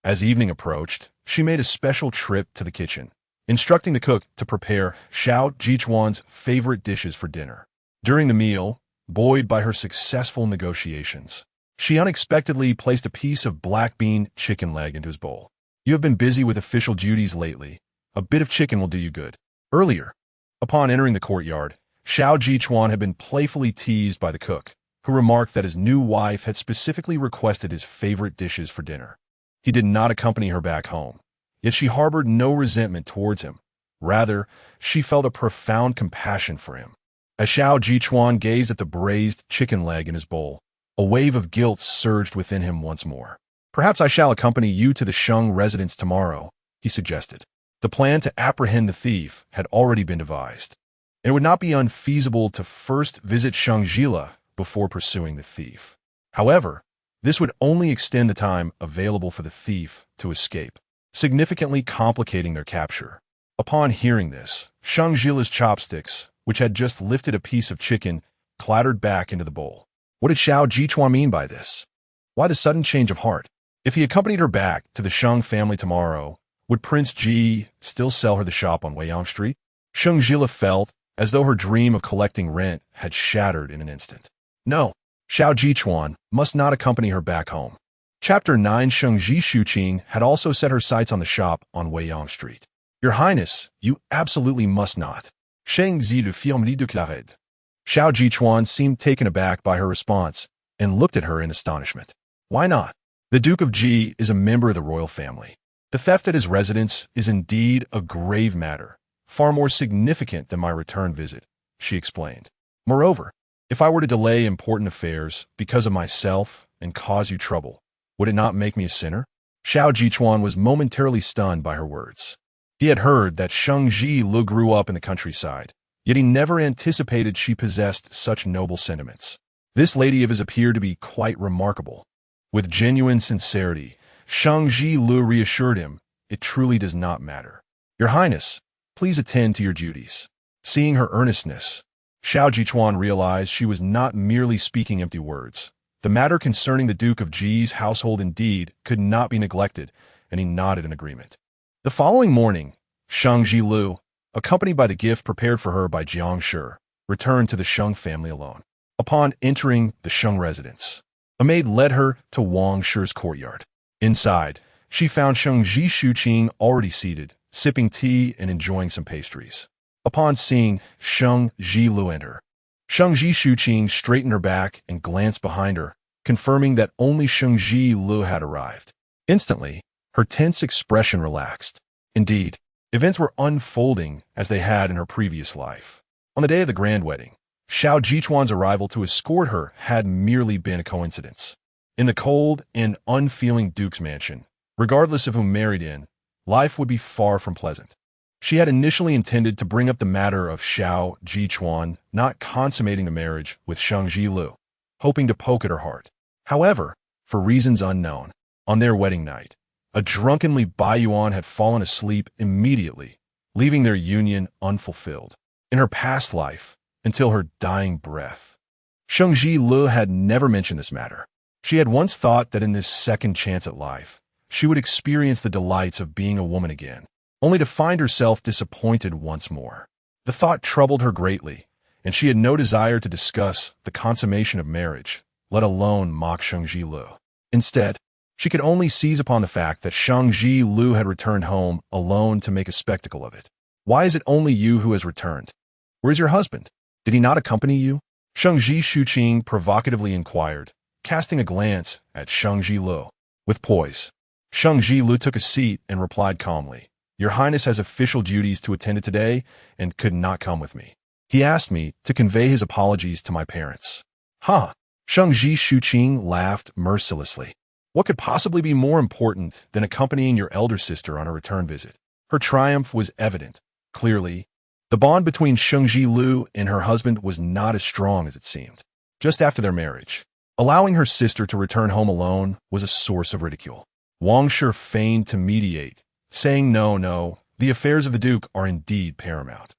As evening approached, she made a special trip to the kitchen, instructing the cook to prepare Shao Ji Chuan's favorite dishes for dinner. During the meal, buoyed by her successful negotiations, she unexpectedly placed a piece of black bean chicken leg into his bowl. "You have been busy with official duties lately. A bit of chicken will do you good." Earlier, upon entering the courtyard, Shao Ji Chuan had been playfully teased by the cook, who remarked that his new wife had specifically requested his favorite dishes for dinner. He did not accompany her back home, yet she harbored no resentment towards him. Rather, she felt a profound compassion for him. As Shao Ji Chuan gazed at the braised chicken leg in his bowl, a wave of guilt surged within him once more. "Perhaps I shall accompany you to the Sheng residence tomorrow," he suggested. The plan to apprehend the thief had already been devised, and it would not be unfeasible to first visit Sheng Zhile before pursuing the thief. However, this would only extend the time available for the thief to escape, significantly complicating their capture. Upon hearing this, Sheng Zhile's chopsticks, which had just lifted a piece of chicken, clattered back into the bowl. What did Shao Ji Chuan mean by this? Why the sudden change of heart? If he accompanied her back to the Sheng family tomorrow, would Prince Ji still sell her the shop on Weiyang Street? Sheng Zhile felt, as though her dream of collecting rent had shattered in an instant. No, Xiao Jichuan must not accompany her back home. Chapter 9. Sheng Zhile had also set her sights on the shop on Weiyang Street. Your Highness, you absolutely must not. Sheng Zhile firmement declared. Xiao Jichuan seemed taken aback by her response and looked at her in astonishment. Why not? The Duke of Ji is a member of the royal family. The theft at his residence is indeed a grave matter, far more significant than my return visit, she explained. Moreover, if I were to delay important affairs because of myself and cause you trouble, would it not make me a sinner? Xiao Jichuan was momentarily stunned by her words. He had heard that Sheng Zhile grew up in the countryside, yet he never anticipated she possessed such noble sentiments. This lady of his appeared to be quite remarkable. With genuine sincerity, Sheng Zhile reassured him, it truly does not matter. Your Highness, please attend to your duties. Seeing her earnestness, Xiao Jichuan realized she was not merely speaking empty words. The matter concerning the Duke of Ji's household indeed could not be neglected, and he nodded in agreement. The following morning, Sheng Zhile, accompanied by the gift prepared for her by Jiang Shi, returned to the Sheng family alone. Upon entering the Sheng residence, a maid led her to Wang Shi's courtyard. Inside, she found Sheng Zhile already seated, sipping tea and enjoying some pastries. Upon seeing Sheng Zhile enter, Sheng Zhile straightened her back and glanced behind her, confirming that only Sheng Zhile had arrived. Instantly, her tense expression relaxed. Indeed, events were unfolding as they had in her previous life. On the day of the grand wedding, Xiao Jichuan's arrival to escort her had merely been a coincidence. In the cold and unfeeling Duke's mansion, regardless of who married in, life would be far from pleasant. She had initially intended to bring up the matter of Xiao Jichuan not consummating the marriage with Sheng Zhile, hoping to poke at her heart. However, for reasons unknown, on their wedding night, a drunken Baiyuan had fallen asleep immediately, leaving their union unfulfilled. In her past life, until her dying breath, Sheng Zhile had never mentioned this matter. She had once thought that in this second chance at life, she would experience the delights of being a woman again, only to find herself disappointed once more. The thought troubled her greatly, and she had no desire to discuss the consummation of marriage, let alone mock Sheng Zhile. Instead, she could only seize upon the fact that Sheng Zhile had returned home alone to make a spectacle of it. Why is it only you who has returned? Where is your husband? Did he not accompany you? Sheng Zhile provocatively inquired, casting a glance at Sheng Zhile. With poise, Sheng Zhile took a seat and replied calmly, Your Highness has official duties to attend to today and could not come with me. He asked me to convey his apologies to my parents. Ha! Sheng Zhile laughed mercilessly. What could possibly be more important than accompanying your elder sister on a return visit? Her triumph was evident. Clearly, the bond between Sheng Zhile and her husband was not as strong as it seemed. Just after their marriage, allowing her sister to return home alone was a source of ridicule. Wang Shi feigned to mediate, saying no, the affairs of the Duke are indeed paramount.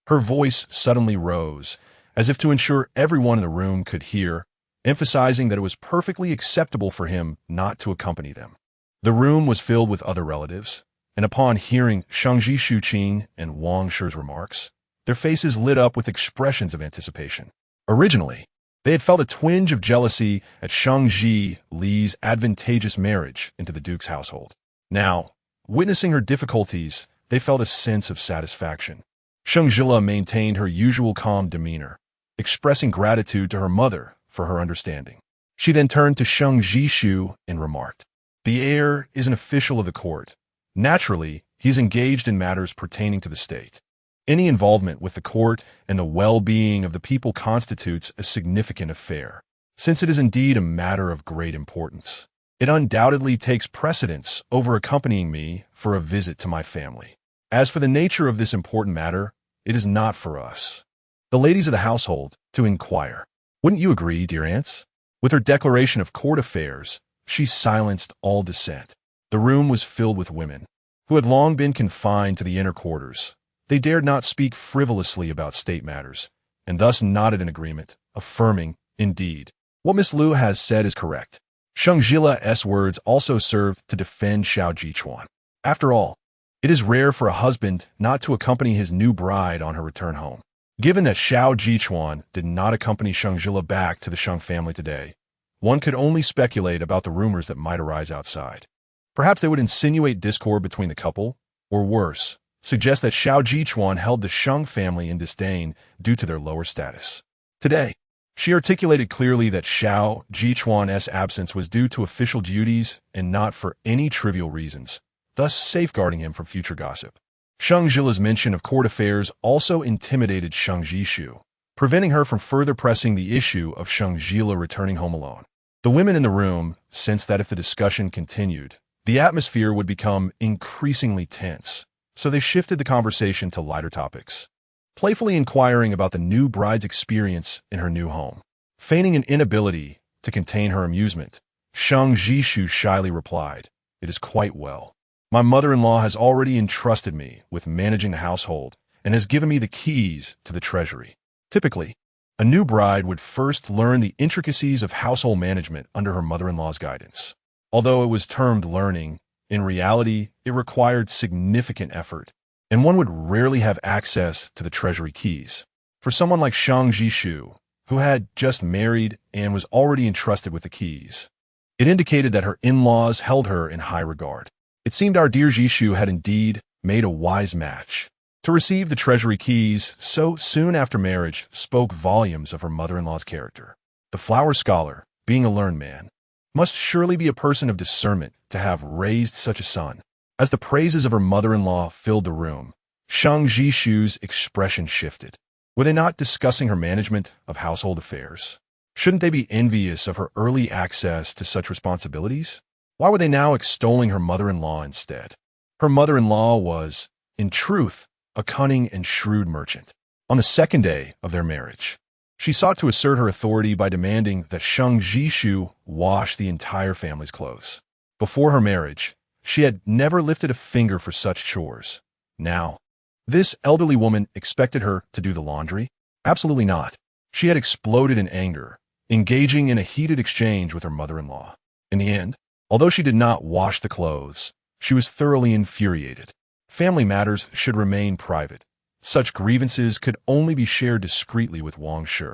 Her voice suddenly rose, as if to ensure everyone in the room could hear, emphasizing that it was perfectly acceptable for him not to accompany them. The room was filled with other relatives, and upon hearing Sheng Zhile and Wang Shi's remarks, their faces lit up with expressions of anticipation. Originally, they had felt a twinge of jealousy at Sheng Zhile's advantageous marriage into the Duke's household. Now, witnessing her difficulties, they felt a sense of satisfaction. Sheng Zhile maintained her usual calm demeanor, expressing gratitude to her mother for her understanding. She then turned to Sheng Zhile and remarked, The heir is an official of the court. Naturally, he is engaged in matters pertaining to the state. Any involvement with the court and the well-being of the people constitutes a significant affair. Since it is indeed a matter of great importance, it undoubtedly takes precedence over accompanying me for a visit to my family. As for the nature of this important matter, it is not for us, the ladies of the household, to inquire. Wouldn't you agree, dear aunts? With her declaration of court affairs, she silenced all dissent. The room was filled with women, who had long been confined to the inner quarters. They dared not speak frivolously about state matters, and thus nodded in agreement, affirming, indeed, what Miss Liu has said is correct. Sheng Zhile's words also served to defend Xiao Jichuan. After all, it is rare for a husband not to accompany his new bride on her return home. Given that Xiao Jichuan did not accompany Sheng Zhile back to the Sheng family today, one could only speculate about the rumors that might arise outside. Perhaps they would insinuate discord between the couple, or worse, suggest that Xiao Jichuan held the Sheng family in disdain due to their lower status. Today, she articulated clearly that Xiao Jichuan's absence was due to official duties and not for any trivial reasons, thus safeguarding him from future gossip. Sheng Zhile's mention of court affairs also intimidated Sheng Zhishu, preventing her from further pressing the issue of Sheng Zhile returning home alone. The women in the room sensed that if the discussion continued, the atmosphere would become increasingly tense, so they shifted the conversation to lighter topics, playfully inquiring about the new bride's experience in her new home. Feigning an inability to contain her amusement, Sheng Zhishu shyly replied, "It is quite well. My mother-in-law has already entrusted me with managing the household and has given me the keys to the treasury." Typically, a new bride would first learn the intricacies of household management under her mother-in-law's guidance. Although it was termed learning, in reality, it required significant effort, and one would rarely have access to the treasury keys. For someone like Sheng Zhishu, who had just married and was already entrusted with the keys, it indicated that her in-laws held her in high regard. It seemed our dear Zhishu had indeed made a wise match. To receive the treasury keys so soon after marriage spoke volumes of her mother-in-law's character. The flower scholar, being a learned man, must surely be a person of discernment to have raised such a son. As the praises of her mother-in-law filled the room, Sheng Zhishu's expression shifted. Were they not discussing her management of household affairs? Shouldn't they be envious of her early access to such responsibilities? Why were they now extolling her mother-in-law instead? Her mother-in-law was, in truth, a cunning and shrewd merchant. On the second day of their marriage, she sought to assert her authority by demanding that Sheng Zhishu wash the entire family's clothes. Before her marriage, she had never lifted a finger for such chores. Now, this elderly woman expected her to do the laundry? Absolutely not. She had exploded in anger, engaging in a heated exchange with her mother-in-law. In the end, although she did not wash the clothes, she was thoroughly infuriated. Family matters should remain private. Such grievances could only be shared discreetly with Wang Shi,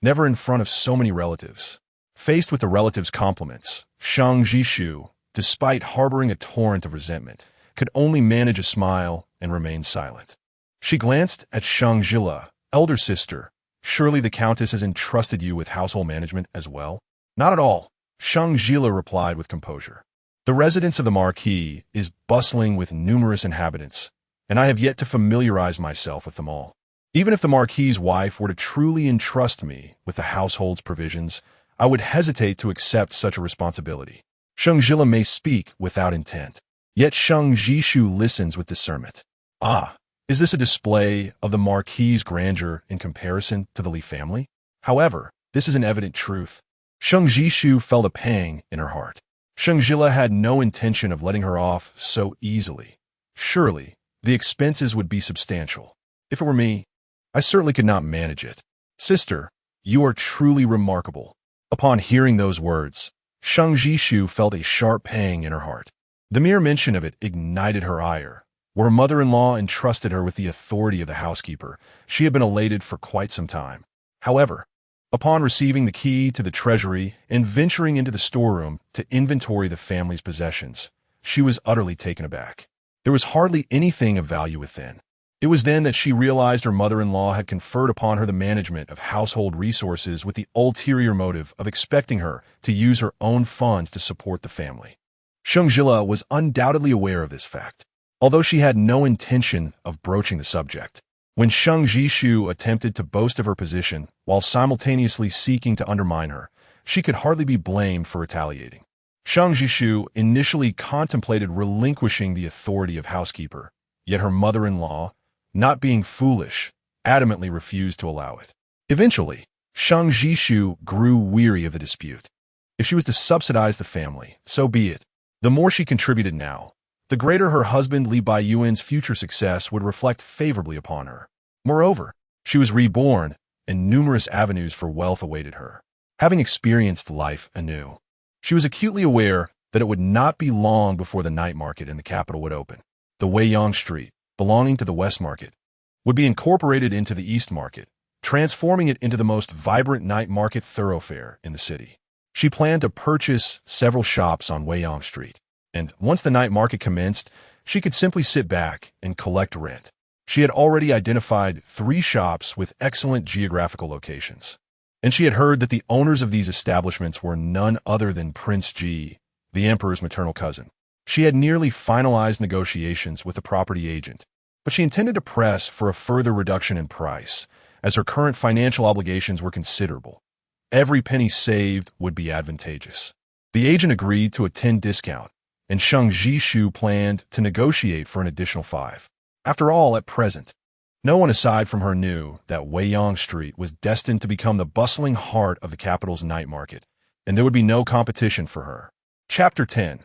never in front of so many relatives. Faced with the relatives' compliments, Sheng Zhishu, despite harboring a torrent of resentment, could only manage a smile and remain silent. She glanced at Sheng Zhile. "Elder sister, surely the countess has entrusted you with household management as well?" "Not at all," Sheng Zhile replied with composure. "The residence of the marquis is bustling with numerous inhabitants, and I have yet to familiarize myself with them all. Even if the marquis's wife were to truly entrust me with the household's provisions, I would hesitate to accept such a responsibility." Sheng Zhile may speak without intent, yet Sheng Zhishu listens with discernment. Ah, is this a display of the marquis's grandeur in comparison to the Li family? However, this is an evident truth. Sheng Zhishu felt a pang in her heart. Sheng Zhile had no intention of letting her off so easily. Surely, the expenses would be substantial. If it were me, I certainly could not manage it. "Sister, you are truly remarkable." Upon hearing those words, Sheng Zhishu felt a sharp pang in her heart. The mere mention of it ignited her ire. Where her mother-in-law entrusted her with the authority of the housekeeper, she had been elated for quite some time. However, upon receiving the key to the treasury and venturing into the storeroom to inventory the family's possessions, she was utterly taken aback. There was hardly anything of value within. It was then that she realized her mother-in-law had conferred upon her the management of household resources with the ulterior motive of expecting her to use her own funds to support the family. Sheng Zhile was undoubtedly aware of this fact, although she had no intention of broaching the subject. When Sheng Zhishu attempted to boast of her position while simultaneously seeking to undermine her, she could hardly be blamed for retaliating. Sheng Zhishu initially contemplated relinquishing the authority of housekeeper, yet her mother-in-law, not being foolish, adamantly refused to allow it. Eventually, Sheng Zhishu grew weary of the dispute. If she was to subsidize the family, so be it. The more she contributed now, the greater her husband Li Baiyuan's future success would reflect favorably upon her. Moreover, she was reborn, and numerous avenues for wealth awaited her. Having experienced life anew, she was acutely aware that it would not be long before the night market in the capital would open. The Weiyang Street, belonging to the West Market, would be incorporated into the East Market, transforming it into the most vibrant night market thoroughfare in the city. She planned to purchase several shops on Weiyang Street, and once the night market commenced, she could simply sit back and collect rent. She had already identified 3 shops with excellent geographical locations, and she had heard that the owners of these establishments were none other than Prince Ji, the emperor's maternal cousin. She had nearly finalized negotiations with the property agent, but she intended to press for a further reduction in price, as her current financial obligations were considerable. Every penny saved would be advantageous. The agent agreed to a 10 discount, and Sheng Zhile planned to negotiate for an additional 5. After all, at present, no one aside from her knew that Weiyang Street was destined to become the bustling heart of the capital's night market, and there would be no competition for her. Chapter 10.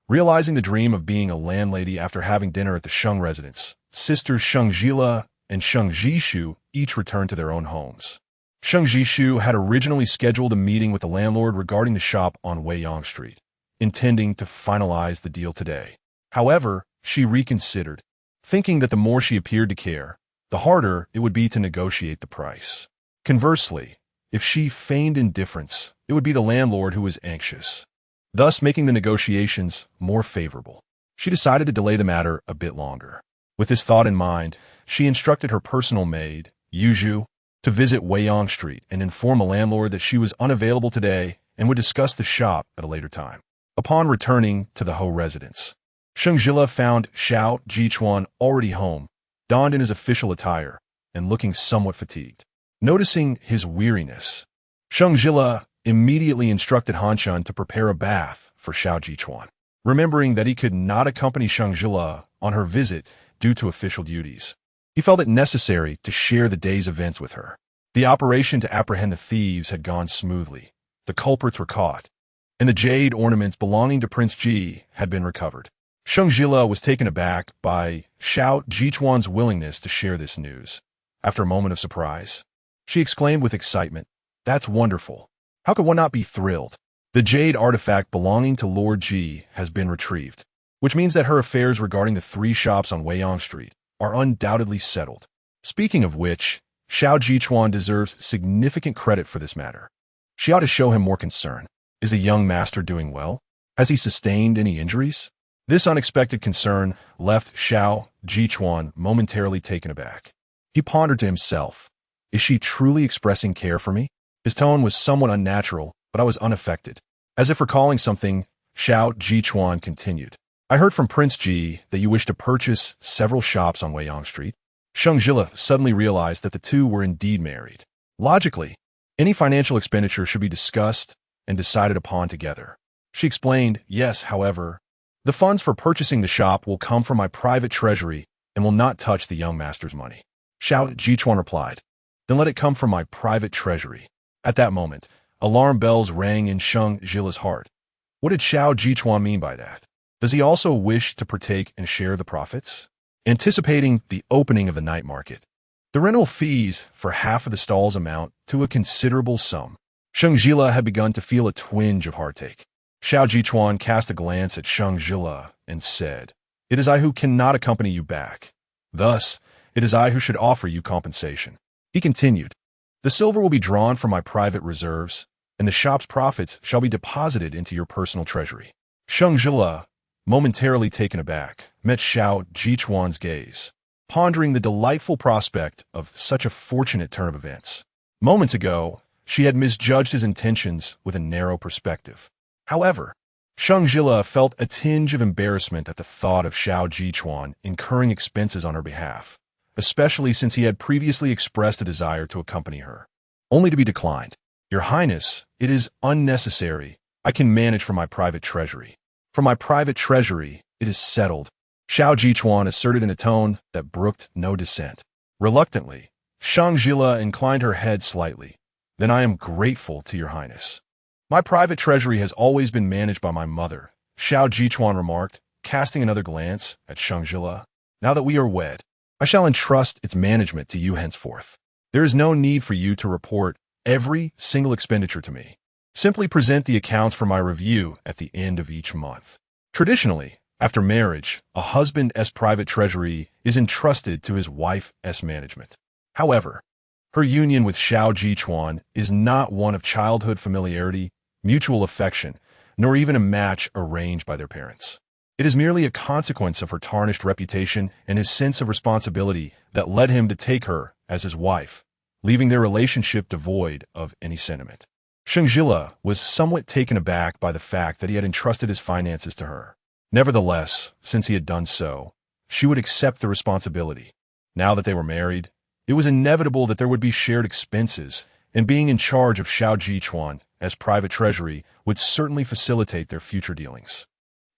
Realizing the dream of being a landlady after having dinner at the Sheng residence, sisters Sheng Zhile and Sheng Zhile each returned to their own homes. Sheng Zhile had originally scheduled a meeting with the landlord regarding the shop on Weiyang Street, intending to finalize the deal today. However, she reconsidered, thinking that the more she appeared to care, the harder it would be to negotiate the price. Conversely, if she feigned indifference, it would be the landlord who was anxious, thus making the negotiations more favorable. She decided to delay the matter a bit longer. With this thought in mind, she instructed her personal maid, Yuju, to visit Weiyang Street and inform the landlord that she was unavailable today and would discuss the shop at a later time. Upon returning to the Ho residence, Sheng Zhile found Xiao Jichuan already home, donned in his official attire, and looking somewhat fatigued. Noticing his weariness, Sheng Zhile immediately instructed Han Chun to prepare a bath for Xiao Jichuan. Remembering that he could not accompany Sheng Zhile on her visit due to official duties, he felt it necessary to share the day's events with her. The operation to apprehend the thieves had gone smoothly. The culprits were caught, and the jade ornaments belonging to Prince Ji had been recovered. Sheng Zhile was taken aback by Xiao Jichuan's willingness to share this news. After a moment of surprise, she exclaimed with excitement, "That's wonderful. How could one not be thrilled? The jade artifact belonging to Lord Ji has been retrieved, which means that her affairs regarding the 3 shops on Weiyang Street are undoubtedly settled. Speaking of which, Xiao Jichuan deserves significant credit for this matter. She ought to show him more concern. Is the young master doing well? Has he sustained any injuries?" This unexpected concern left Xiao Jichuan momentarily taken aback. He pondered to himself, "Is she truly expressing care for me?" His tone was somewhat unnatural, but I was unaffected. As if recalling something, Xiao Jichuan continued, "I heard from Prince Ji that you wish to purchase several shops on Weiyang Street." Sheng Zhile suddenly realized that the two were indeed married. Logically, any financial expenditure should be discussed and decided upon together. She explained, "Yes, however, the funds for purchasing the shop will come from my private treasury and will not touch the young master's money." Xiao Jichuan replied, "Then let it come from my private treasury." At that moment, alarm bells rang in Sheng Zhile's heart. What did Xiao Jichuan mean by that? Does he also wish to partake and share the profits? Anticipating the opening of the night market, the rental fees for half of the stalls amount to a considerable sum. Sheng Zhile had begun to feel a twinge of heartache. Xiao Jichuan cast a glance at Sheng Zhile and said, "It is I who cannot accompany you back. Thus, it is I who should offer you compensation." He continued, "The silver will be drawn from my private reserves, and the shop's profits shall be deposited into your personal treasury." Sheng Zhile, momentarily taken aback, met Xiao Jichuan's gaze, pondering the delightful prospect of such a fortunate turn of events. Moments ago, she had misjudged his intentions with a narrow perspective. However, Sheng Zhile felt a tinge of embarrassment at the thought of Xiao Jichuan incurring expenses on her behalf, especially since he had previously expressed a desire to accompany her, only to be declined. "Your Highness, it is unnecessary. I can manage from my private treasury." "From my private treasury, it is settled," Xiao Jichuan asserted in a tone that brooked no dissent. Reluctantly, Sheng Zhile inclined her head slightly. "Then I am grateful to your Highness." "My private treasury has always been managed by my mother," Xiao Jichuan remarked, casting another glance at Sheng Zhile. "Now that we are wed, I shall entrust its management to you henceforth. There is no need for you to report every single expenditure to me. Simply present the accounts for my review at the end of each month. Traditionally, After marriage, a husband's private treasury is entrusted to his wife's management. However, her union with Xiao Jichuan is not one of childhood familiarity, mutual affection, nor even a match arranged by their parents. It is merely a consequence of her tarnished reputation and his sense of responsibility that led him to take her as his wife, leaving their relationship devoid of any sentiment. Sheng Zhile was somewhat taken aback by the fact that he had entrusted his finances to her. Nevertheless, since he had done so, she would accept the responsibility. Now that they were married, it was inevitable that there would be shared expenses, and being in charge of Xiao Jichuan as private treasury would certainly facilitate their future dealings.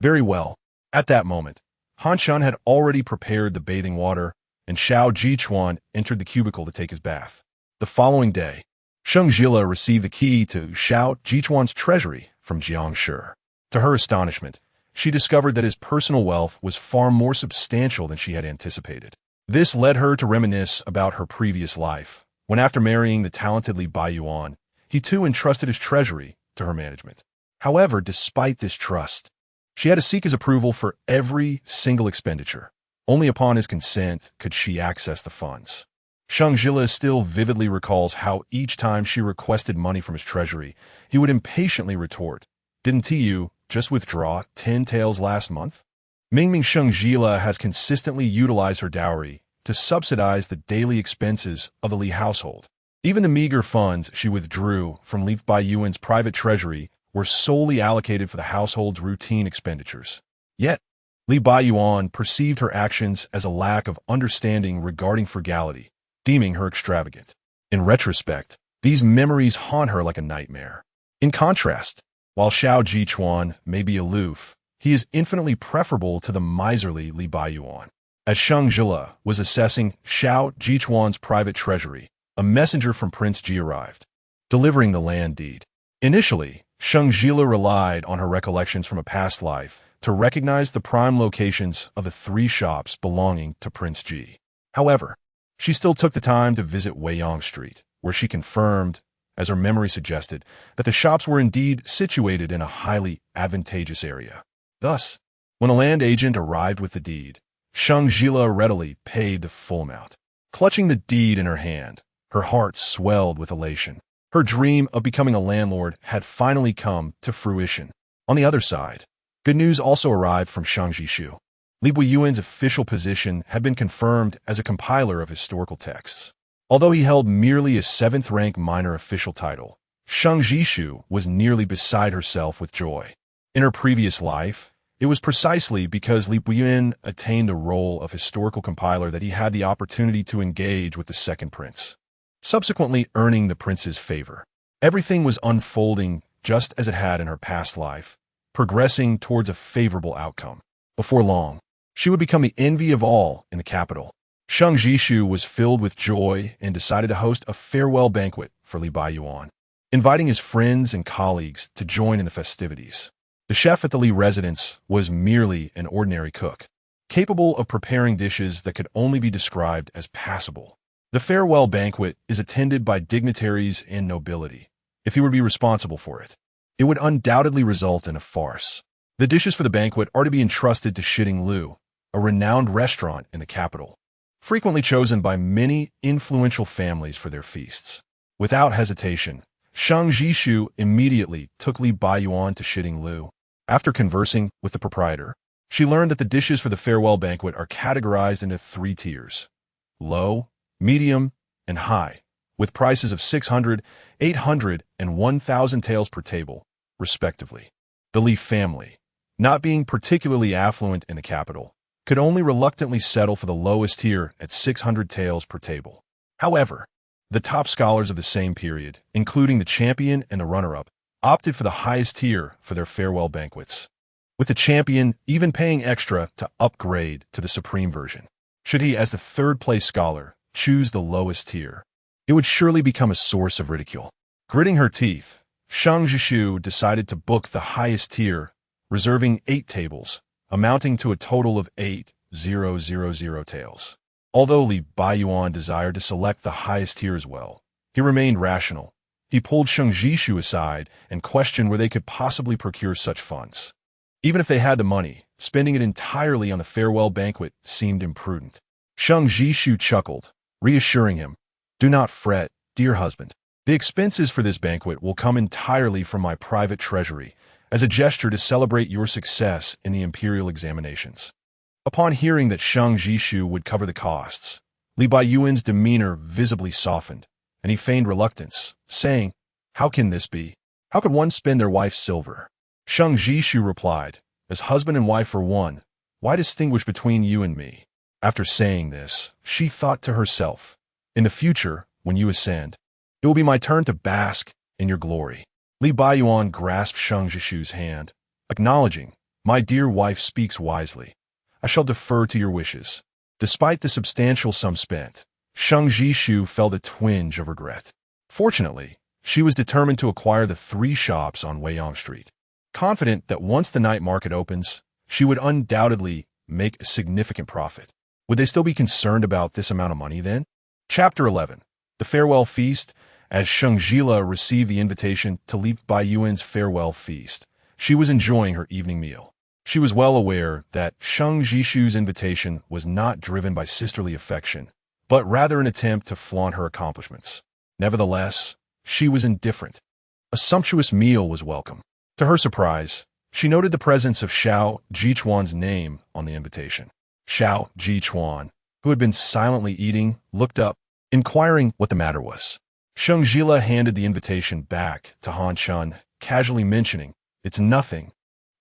Very well. At that moment, Han Chun had already prepared the bathing water, and Xiao Jichuan entered the cubicle to take his bath. The following day, Sheng Zhile received the key to Xiao Jichuan's treasury from Jiang Shi. To her astonishment, she discovered that his personal wealth was far more substantial than she had anticipated. This led her to reminisce about her previous life, when after marrying the talented Li Baiyuan, he too entrusted his treasury to her management. However, despite this trust, she had to seek his approval for every single expenditure. Only upon his consent could she access the funds. Sheng Zhile still vividly recalls how each time she requested money from his treasury, he would impatiently retort, "Didn't you just withdraw 10 taels last month?" Mingming Sheng Zhile has consistently utilized her dowry to subsidize the daily expenses of the Li household. Even the meager funds she withdrew from Li Baiyuan's private treasury were solely allocated for the household's routine expenditures. Yet, Li Baiyuan perceived her actions as a lack of understanding regarding frugality, deeming her extravagant. In retrospect, these memories haunt her like a nightmare. In contrast, while Xiao Jichuan may be aloof, he is infinitely preferable to the miserly Li Baiyuan. As Sheng Zhile was assessing Xiao Jichuan's private treasury, a messenger from Prince Ji arrived, delivering the land deed. Initially, Sheng Zhile relied on her recollections from a past life to recognize the prime locations of the 3 shops belonging to Prince Ji. However, she still took the time to visit Weiyang Street, where she confirmed, as her memory suggested, that the shops were indeed situated in a highly advantageous area. Thus, when a land agent arrived with the deed, Sheng Zhile readily paid the full amount. Clutching the deed in her hand, her heart swelled with elation. Her dream of becoming a landlord had finally come to fruition. On the other side, good news also arrived from Shang Jishu. Li Buiyuan's official position had been confirmed as a compiler of historical texts. Although he held merely a 7th-rank minor official title, Shang Jishu was nearly beside herself with joy. In her previous life, it was precisely because Li Buiyuan attained the role of historical compiler that he had the opportunity to engage with the second prince, subsequently earning the prince's favor. Everything was unfolding just as it had in her past life, progressing towards a favorable outcome. Before long, she would become the envy of all in the capital. Shang Jishu was filled with joy and decided to host a farewell banquet for Li Baiyuan, inviting his friends and colleagues to join in the festivities. The chef at the Li residence was merely an ordinary cook, capable of preparing dishes that could only be described as passable. The farewell banquet is attended by dignitaries and nobility. If he were to be responsible for it, it would undoubtedly result in a farce. The dishes for the banquet are to be entrusted to Shiding Lu, a renowned restaurant in the capital, frequently chosen by many influential families for their feasts. Without hesitation, Shang Jishu immediately took Li Baiyuan to Shiding Lu. After conversing with the proprietor, she learned that the dishes for the farewell banquet are categorized into 3 tiers: low, medium, and high, with prices of 600, 800, and 1,000 taels per table, respectively. The Li family, not being particularly affluent in the capital, could only reluctantly settle for the lowest tier at 600 taels per table. However, the top scholars of the same period, including the champion and the runner-up, opted for the highest tier for their farewell banquets, with the champion even paying extra to upgrade to the supreme version. Should he, as the 3rd-place scholar, choose the lowest tier, it would surely become a source of ridicule. Gritting her teeth, Shang Jishu decided to book the highest tier, reserving 8 tables, amounting to a total of 8,000 taels. Although Li Baiyuan desired to select the highest tier as well, he remained rational. He pulled Sheng Jishu aside and questioned where they could possibly procure such funds. Even if they had the money, spending it entirely on the farewell banquet seemed imprudent. Sheng Zhile chuckled, reassuring him, "Do not fret, dear husband. The expenses for this banquet will come entirely from my private treasury, as a gesture to celebrate your success in the imperial examinations." Upon hearing that Sheng Zhile would cover the costs, Li Baiyuan's demeanor visibly softened, and he feigned reluctance, saying, "How can this be? How could one spend their wife's silver?" Sheng Zhile replied, "As husband and wife are one, why distinguish between you and me?" After saying this, she thought to herself, "In the future, when you ascend, it will be my turn to bask in your glory." Li Baiyuan grasped Sheng Zhile's hand, acknowledging, "My dear wife speaks wisely. I shall defer to your wishes." Despite the substantial sum spent, Sheng Zhile felt a twinge of regret. Fortunately, she was determined to acquire the 3 shops on Weiyang Street. Confident that once the night market opens, she would undoubtedly make a significant profit. Would they still be concerned about this amount of money then? Chapter 11. The Farewell Feast. As Sheng Zhile received the invitation to Li Baiyuan's farewell feast, she was enjoying her evening meal. She was well aware that Sheng Zhile's invitation was not driven by sisterly affection, but rather an attempt to flaunt her accomplishments. Nevertheless, she was indifferent. A sumptuous meal was welcome. To her surprise, she noted the presence of Xiao Jichuan's name on the invitation. Xiao Jichuan, who had been silently eating, looked up, inquiring what the matter was. Sheng Zhile handed the invitation back to Han Chun, casually mentioning, "It's nothing.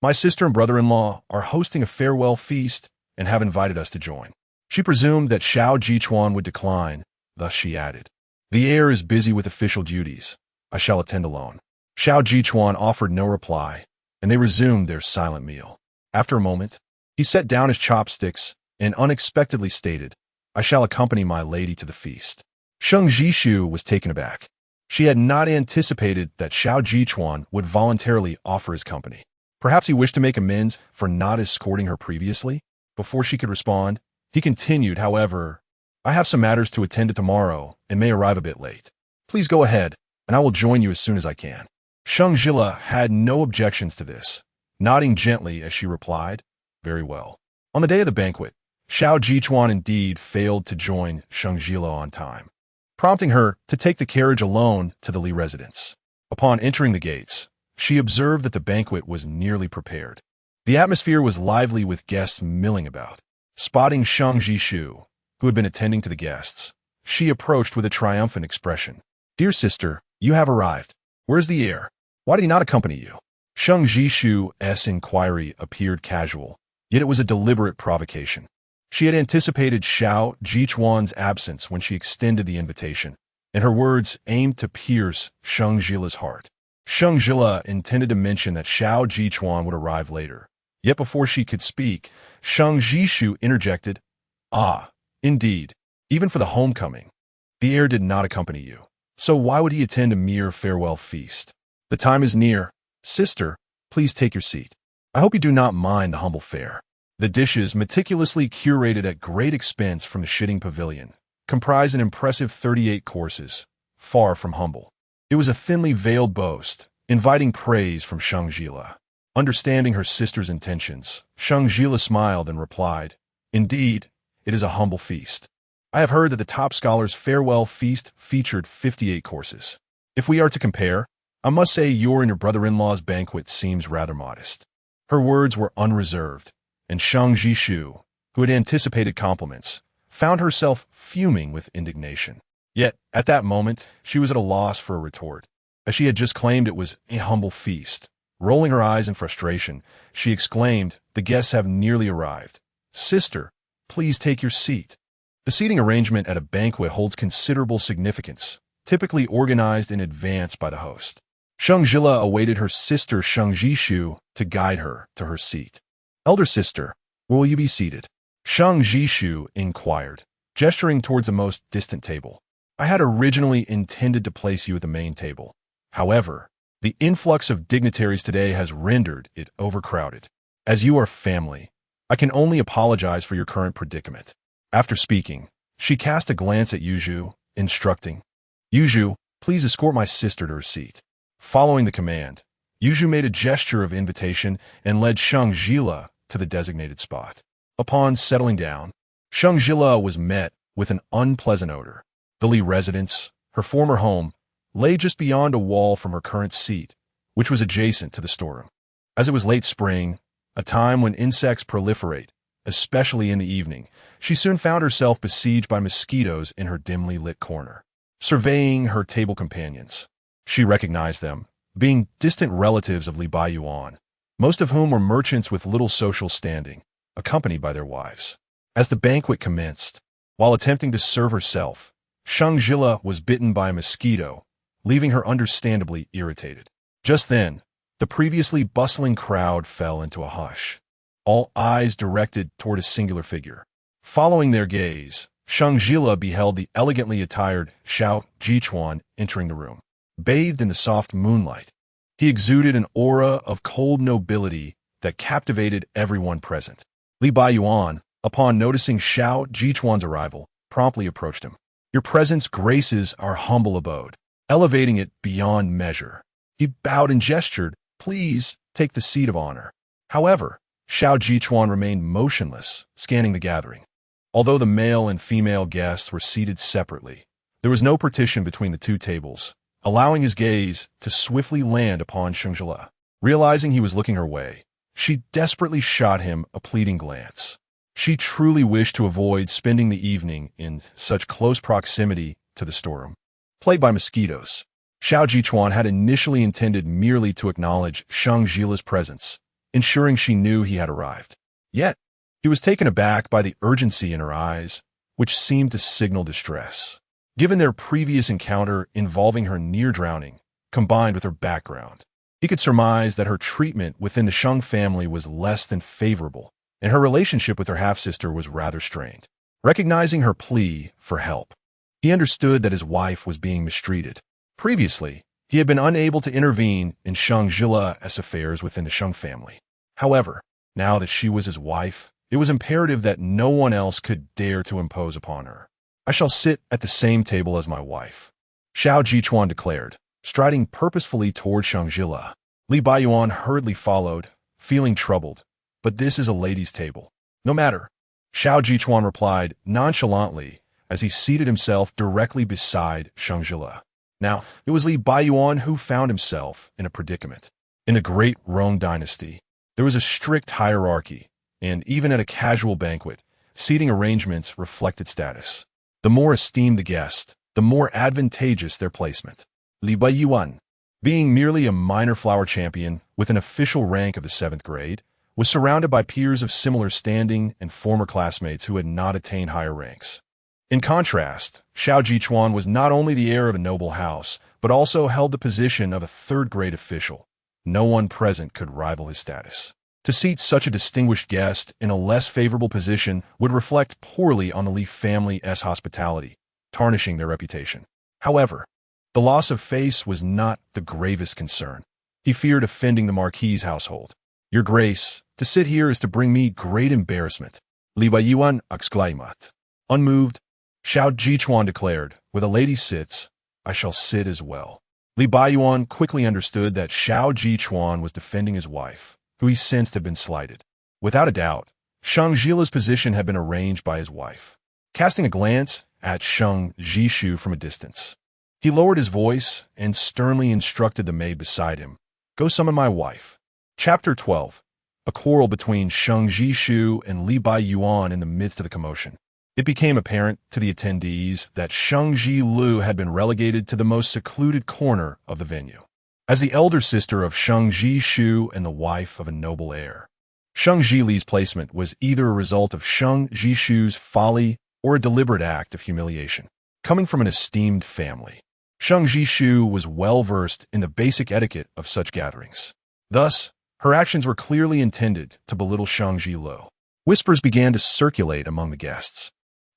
My sister and brother-in-law are hosting a farewell feast and have invited us to join." She presumed that Xiao Jichuan would decline, thus she added, "The heir is busy with official duties. I shall attend alone." Xiao Jichuan offered no reply, and they resumed their silent meal. After a moment, he set down his chopsticks and unexpectedly stated, "I shall accompany my lady to the feast." Sheng Zhile was taken aback. She had not anticipated that Xiao Jichuan would voluntarily offer his company. Perhaps he wished to make amends for not escorting her previously? Before she could respond, he continued, "However, I have some matters to attend to tomorrow and may arrive a bit late. Please go ahead, and I will join you as soon as I can." Sheng Zhile had no objections to this, nodding gently as she replied, "Very well." On the day of the banquet, Xiao Jichuan indeed failed to join Sheng Zhile on time, prompting her to take the carriage alone to the Li residence. Upon entering the gates, she observed that the banquet was nearly prepared. The atmosphere was lively with guests milling about. Spotting Sheng Zhile, who had been attending to the guests, she approached with a triumphant expression. "Dear sister, you have arrived. Where is the heir? Why did he not accompany you?" Sheng Zhile's inquiry appeared casual, yet it was a deliberate provocation. She had anticipated Xiao Jichuan's absence when she extended the invitation, and her words aimed to pierce Sheng Zhile's heart. Sheng Zhile intended to mention that Xiao Jichuan would arrive later, yet before she could speak, Sheng Zhile interjected, "Ah, indeed, even for the homecoming. The heir did not accompany you, so why would he attend a mere farewell feast? The time is near. Sister, please take your seat. I hope you do not mind the humble fare." The dishes, meticulously curated at great expense from the Shitting Pavilion, comprised an impressive 38 courses, far from humble. It was a thinly veiled boast, inviting praise from Sheng Zhile. Understanding her sister's intentions, Sheng Zhile smiled and replied, "Indeed, it is a humble feast. I have heard that the top scholar's farewell feast featured 58 courses. If we are to compare, I must say your and your brother-in-law's banquet seems rather modest." Her words were unreserved, and Sheng Zhile, who had anticipated compliments, found herself fuming with indignation. Yet, at that moment, she was at a loss for a retort, as she had just claimed it was a humble feast. Rolling her eyes in frustration, she exclaimed, "The guests have nearly arrived. Sister, please take your seat." The seating arrangement at a banquet holds considerable significance, typically organized in advance by the host. Sheng Zhile awaited her sister Sheng Zhile to guide her to her seat. "Elder sister, where will you be seated?" Sheng Zhile inquired, gesturing towards the most distant table. "I had originally intended to place you at the main table. However, the influx of dignitaries today has rendered it overcrowded. As you are family, I can only apologize for your current predicament." After speaking, she cast a glance at Yuju, instructing, "Yuju, please escort my sister to her seat." Following the command, Yu Zhu made a gesture of invitation and led Sheng Zhile to the designated spot. Upon settling down, Sheng Zhile was met with an unpleasant odor. The Li residence, her former home, lay just beyond a wall from her current seat, which was adjacent to the storeroom. As it was late spring, a time when insects proliferate, especially in the evening, she soon found herself besieged by mosquitoes in her dimly lit corner. Surveying her table companions, she recognized them, being distant relatives of Li Baiyuan, most of whom were merchants with little social standing, accompanied by their wives. As the banquet commenced, while attempting to serve herself, Sheng Zhile was bitten by a mosquito, leaving her understandably irritated. Just then, the previously bustling crowd fell into a hush, all eyes directed toward a singular figure. Following their gaze, Sheng Zhile beheld the elegantly attired Xiao Jichuan entering the room. Bathed in the soft moonlight, he exuded an aura of cold nobility that captivated everyone present. Li Baiyuan, upon noticing Xiao Jichuan's arrival, promptly approached him. "Your presence graces our humble abode," elevating it beyond measure. He bowed and gestured, "Please take the seat of honor." However, Xiao Jichuan remained motionless, scanning the gathering. Although the male and female guests were seated separately, there was no partition between the two tables, allowing his gaze to swiftly land upon Sheng Zhile. Realizing he was looking her way, she desperately shot him a pleading glance. She truly wished to avoid spending the evening in such close proximity to the storeroom. Plagued by mosquitoes, Xiao Jichuan had initially intended merely to acknowledge Sheng Zhile's presence, ensuring she knew he had arrived. Yet, he was taken aback by the urgency in her eyes, which seemed to signal distress. Given their previous encounter involving her near drowning, combined with her background, he could surmise that her treatment within the Sheng family was less than favorable, and her relationship with her half-sister was rather strained. Recognizing her plea for help, he understood that his wife was being mistreated. Previously, he had been unable to intervene in Sheng Zhile's affairs within the Sheng family. However, now that she was his wife, it was imperative that no one else could dare to impose upon her. "I shall sit at the same table as my wife," Xiao Jichuan declared, striding purposefully toward Sheng Zhile. Li Baiyuan hurriedly followed, feeling troubled. "But this is a lady's table." "No matter," Xiao Jichuan replied nonchalantly as he seated himself directly beside Sheng Zhile. Now, it was Li Baiyuan who found himself in a predicament. In the great Rong dynasty, there was a strict hierarchy, and even at a casual banquet, seating arrangements reflected status. The more esteemed the guest, the more advantageous their placement. Li Baiyuan, being merely a minor flower champion with an official rank of the 7th grade, was surrounded by peers of similar standing and former classmates who had not attained higher ranks. In contrast, Xiao Jichuan was not only the heir of a noble house, but also held the position of a 3rd-grade official. No one present could rival his status. To seat such a distinguished guest in a less favorable position would reflect poorly on the Li family's hospitality, tarnishing their reputation. However, the loss of face was not the gravest concern. He feared offending the marquis' household. "Your Grace, to sit here is to bring me great embarrassment," Li Baiyuan exclaimed. Unmoved, Xiao Jichuan declared, "Where the lady sits, I shall sit as well." Li Baiyuan quickly understood that Xiao Jichuan was defending his wife, who he sensed had been slighted. Without a doubt, Sheng Zhile's position had been arranged by his wife. Casting a glance at Sheng Zhishu from a distance, he lowered his voice and sternly instructed the maid beside him, "Go summon my wife." Chapter 12. A quarrel between Sheng Zhishu and Li Baiyuan in the midst of the commotion. It became apparent to the attendees that Sheng Zhile had been relegated to the most secluded corner of the venue. As the elder sister of Sheng Zhishu and the wife of a noble heir, Sheng Zhile's placement was either a result of Sheng Zhishu's folly or a deliberate act of humiliation. Coming from an esteemed family, Sheng Zhishu was well-versed in the basic etiquette of such gatherings. Thus, her actions were clearly intended to belittle Sheng Zhile. Whispers began to circulate among the guests.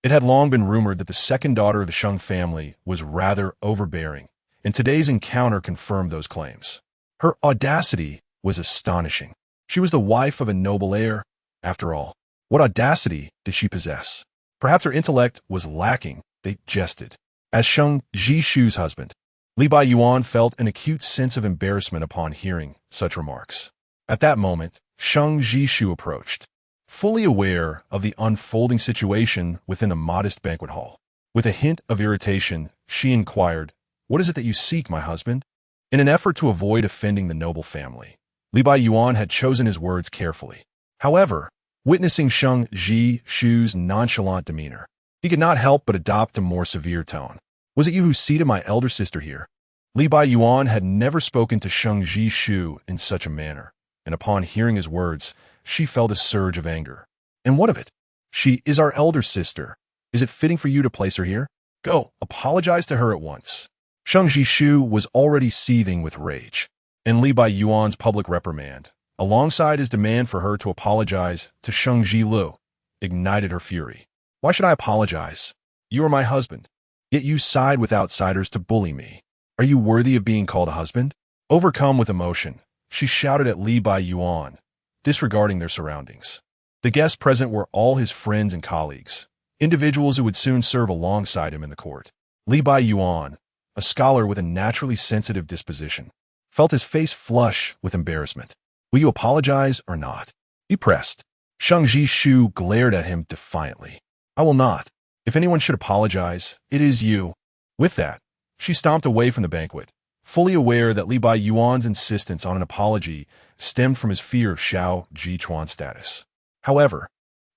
It had long been rumored that the second daughter of the Sheng family was rather overbearing, and today's encounter confirmed those claims. Her audacity was astonishing. She was the wife of a noble heir. After all, what audacity did she possess? Perhaps her intellect was lacking, they jested. As Sheng Zhishu's husband, Li Yuan felt an acute sense of embarrassment upon hearing such remarks. At that moment, Sheng Zhile approached, fully aware of the unfolding situation within the modest banquet hall. With a hint of irritation, she inquired, "What is it that you seek, my husband?" In an effort to avoid offending the noble family, Li Yuan had chosen his words carefully. However, witnessing Sheng Zhile's nonchalant demeanor, he could not help but adopt a more severe tone. "Was it you who seated my elder sister here?" Li Yuan had never spoken to Sheng Zhile in such a manner, and upon hearing his words, she felt a surge of anger. "And what of it? She is our elder sister. Is it fitting for you to place her here? Go, apologize to her at once." Sheng Zhile was already seething with rage, and Li Yuan's public reprimand, alongside his demand for her to apologize to Sheng Zhile, ignited her fury. "Why should I apologize? You are my husband, yet you side with outsiders to bully me. Are you worthy of being called a husband?" Overcome with emotion, she shouted at Li Yuan, disregarding their surroundings. The guests present were all his friends and colleagues, individuals who would soon serve alongside him in the court. Li Yuan, a scholar with a naturally sensitive disposition, felt his face flush with embarrassment. "Will you apologize or not?" he pressed. Sheng Zhile glared at him defiantly. "I will not. If anyone should apologize, it is you." With that, she stomped away from the banquet, fully aware that Li Yuan's insistence on an apology stemmed from his fear of Shao Zhichuan's status. However,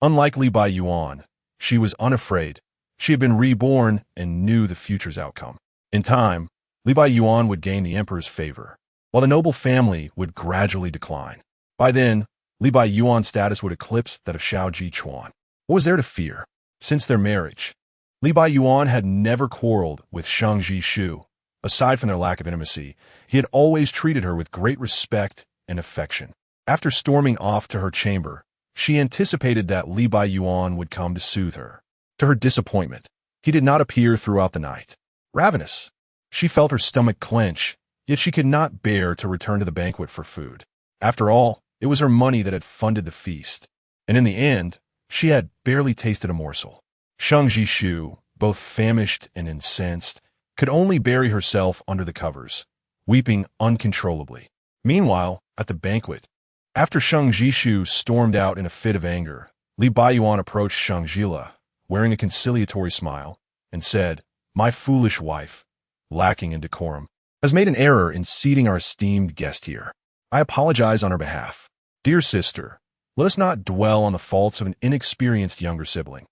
unlike Li Yuan, she was unafraid. She had been reborn and knew the future's outcome. In time, Li Yuan would gain the emperor's favor, while the noble family would gradually decline. By then, Li Yuan's status would eclipse that of Shao Zhichuan. What was there to fear? Since their marriage, Li Yuan had never quarreled with Sheng Zhile. Aside from their lack of intimacy, he had always treated her with great respect and affection. After storming off to her chamber, she anticipated that Li Yuan would come to soothe her. To her disappointment, he did not appear throughout the night. Ravenous, she felt her stomach clench, yet she could not bear to return to the banquet for food. After all, it was her money that had funded the feast, and in the end, she had barely tasted a morsel. Sheng Zhile, both famished and incensed, could only bury herself under the covers, weeping uncontrollably. Meanwhile, at the banquet, after Sheng Zhile stormed out in a fit of anger, Li Yuan approached Sheng Zhile, wearing a conciliatory smile, and said, "My foolish wife, lacking in decorum, has made an error in seating our esteemed guest here. I apologize on her behalf. Dear sister, let us not dwell on the faults of an inexperienced younger sibling."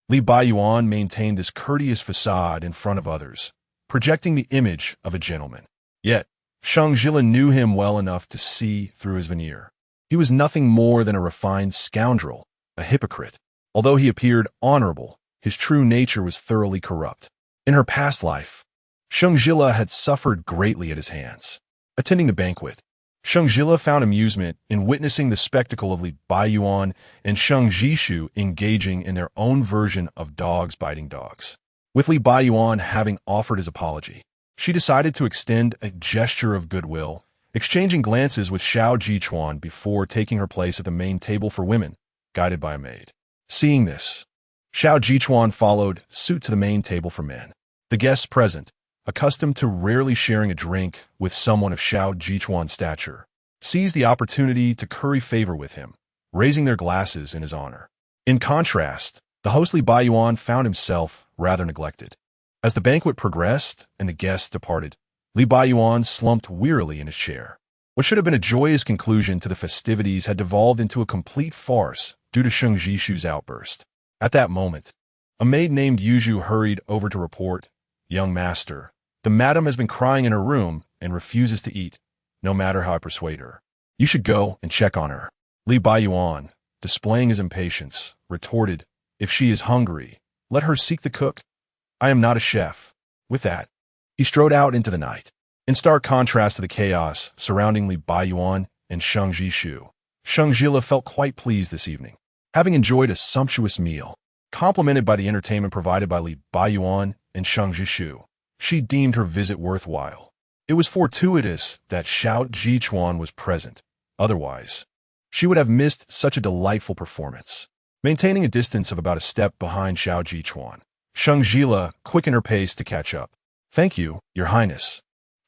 Li Yuan maintained this courteous facade in front of others, projecting the image of a gentleman. Yet, Sheng Zhile knew him well enough to see through his veneer. He was nothing more than a refined scoundrel, a hypocrite. Although he appeared honorable, his true nature was thoroughly corrupt. In her past life, Sheng Zhile had suffered greatly at his hands. Attending the banquet, Sheng Zhile found amusement in witnessing the spectacle of Li Yuan and Sheng Zhile engaging in their own version of dogs biting dogs. With Li Yuan having offered his apology, she decided to extend a gesture of goodwill, exchanging glances with Shao Zhichuan before taking her place at the main table for women, guided by a maid. Seeing this, Shao Zhichuan followed suit to the main table for men. The guests present, accustomed to rarely sharing a drink with someone of Shao Zhichuan's stature, seized the opportunity to curry favor with him, raising their glasses in his honor. In contrast, the host Li Yuan found himself rather neglected. As the banquet progressed and the guests departed, Li Yuan slumped wearily in his chair. What should have been a joyous conclusion to the festivities had devolved into a complete farce due to Sheng Zhile's outburst. At that moment, a maid named Yuju hurried over to report, "Young master, the madam has been crying in her room and refuses to eat, no matter how I persuade her. You should go and check on her." Li Yuan, displaying his impatience, retorted, "If she is hungry, let her seek the cook. I am not a chef." With that, he strode out into the night. In stark contrast to the chaos surrounding Li Yuan and Sheng Zhile, Sheng Zhile felt quite pleased this evening. Having enjoyed a sumptuous meal, complemented by the entertainment provided by Li Yuan and Sheng Zhile, she deemed her visit worthwhile. It was fortuitous that Shao Zhichuan was present. Otherwise, she would have missed such a delightful performance. Maintaining a distance of about a step behind Shao Zhichuan, Sheng Zhile quickened her pace to catch up. "Thank you, Your Highness."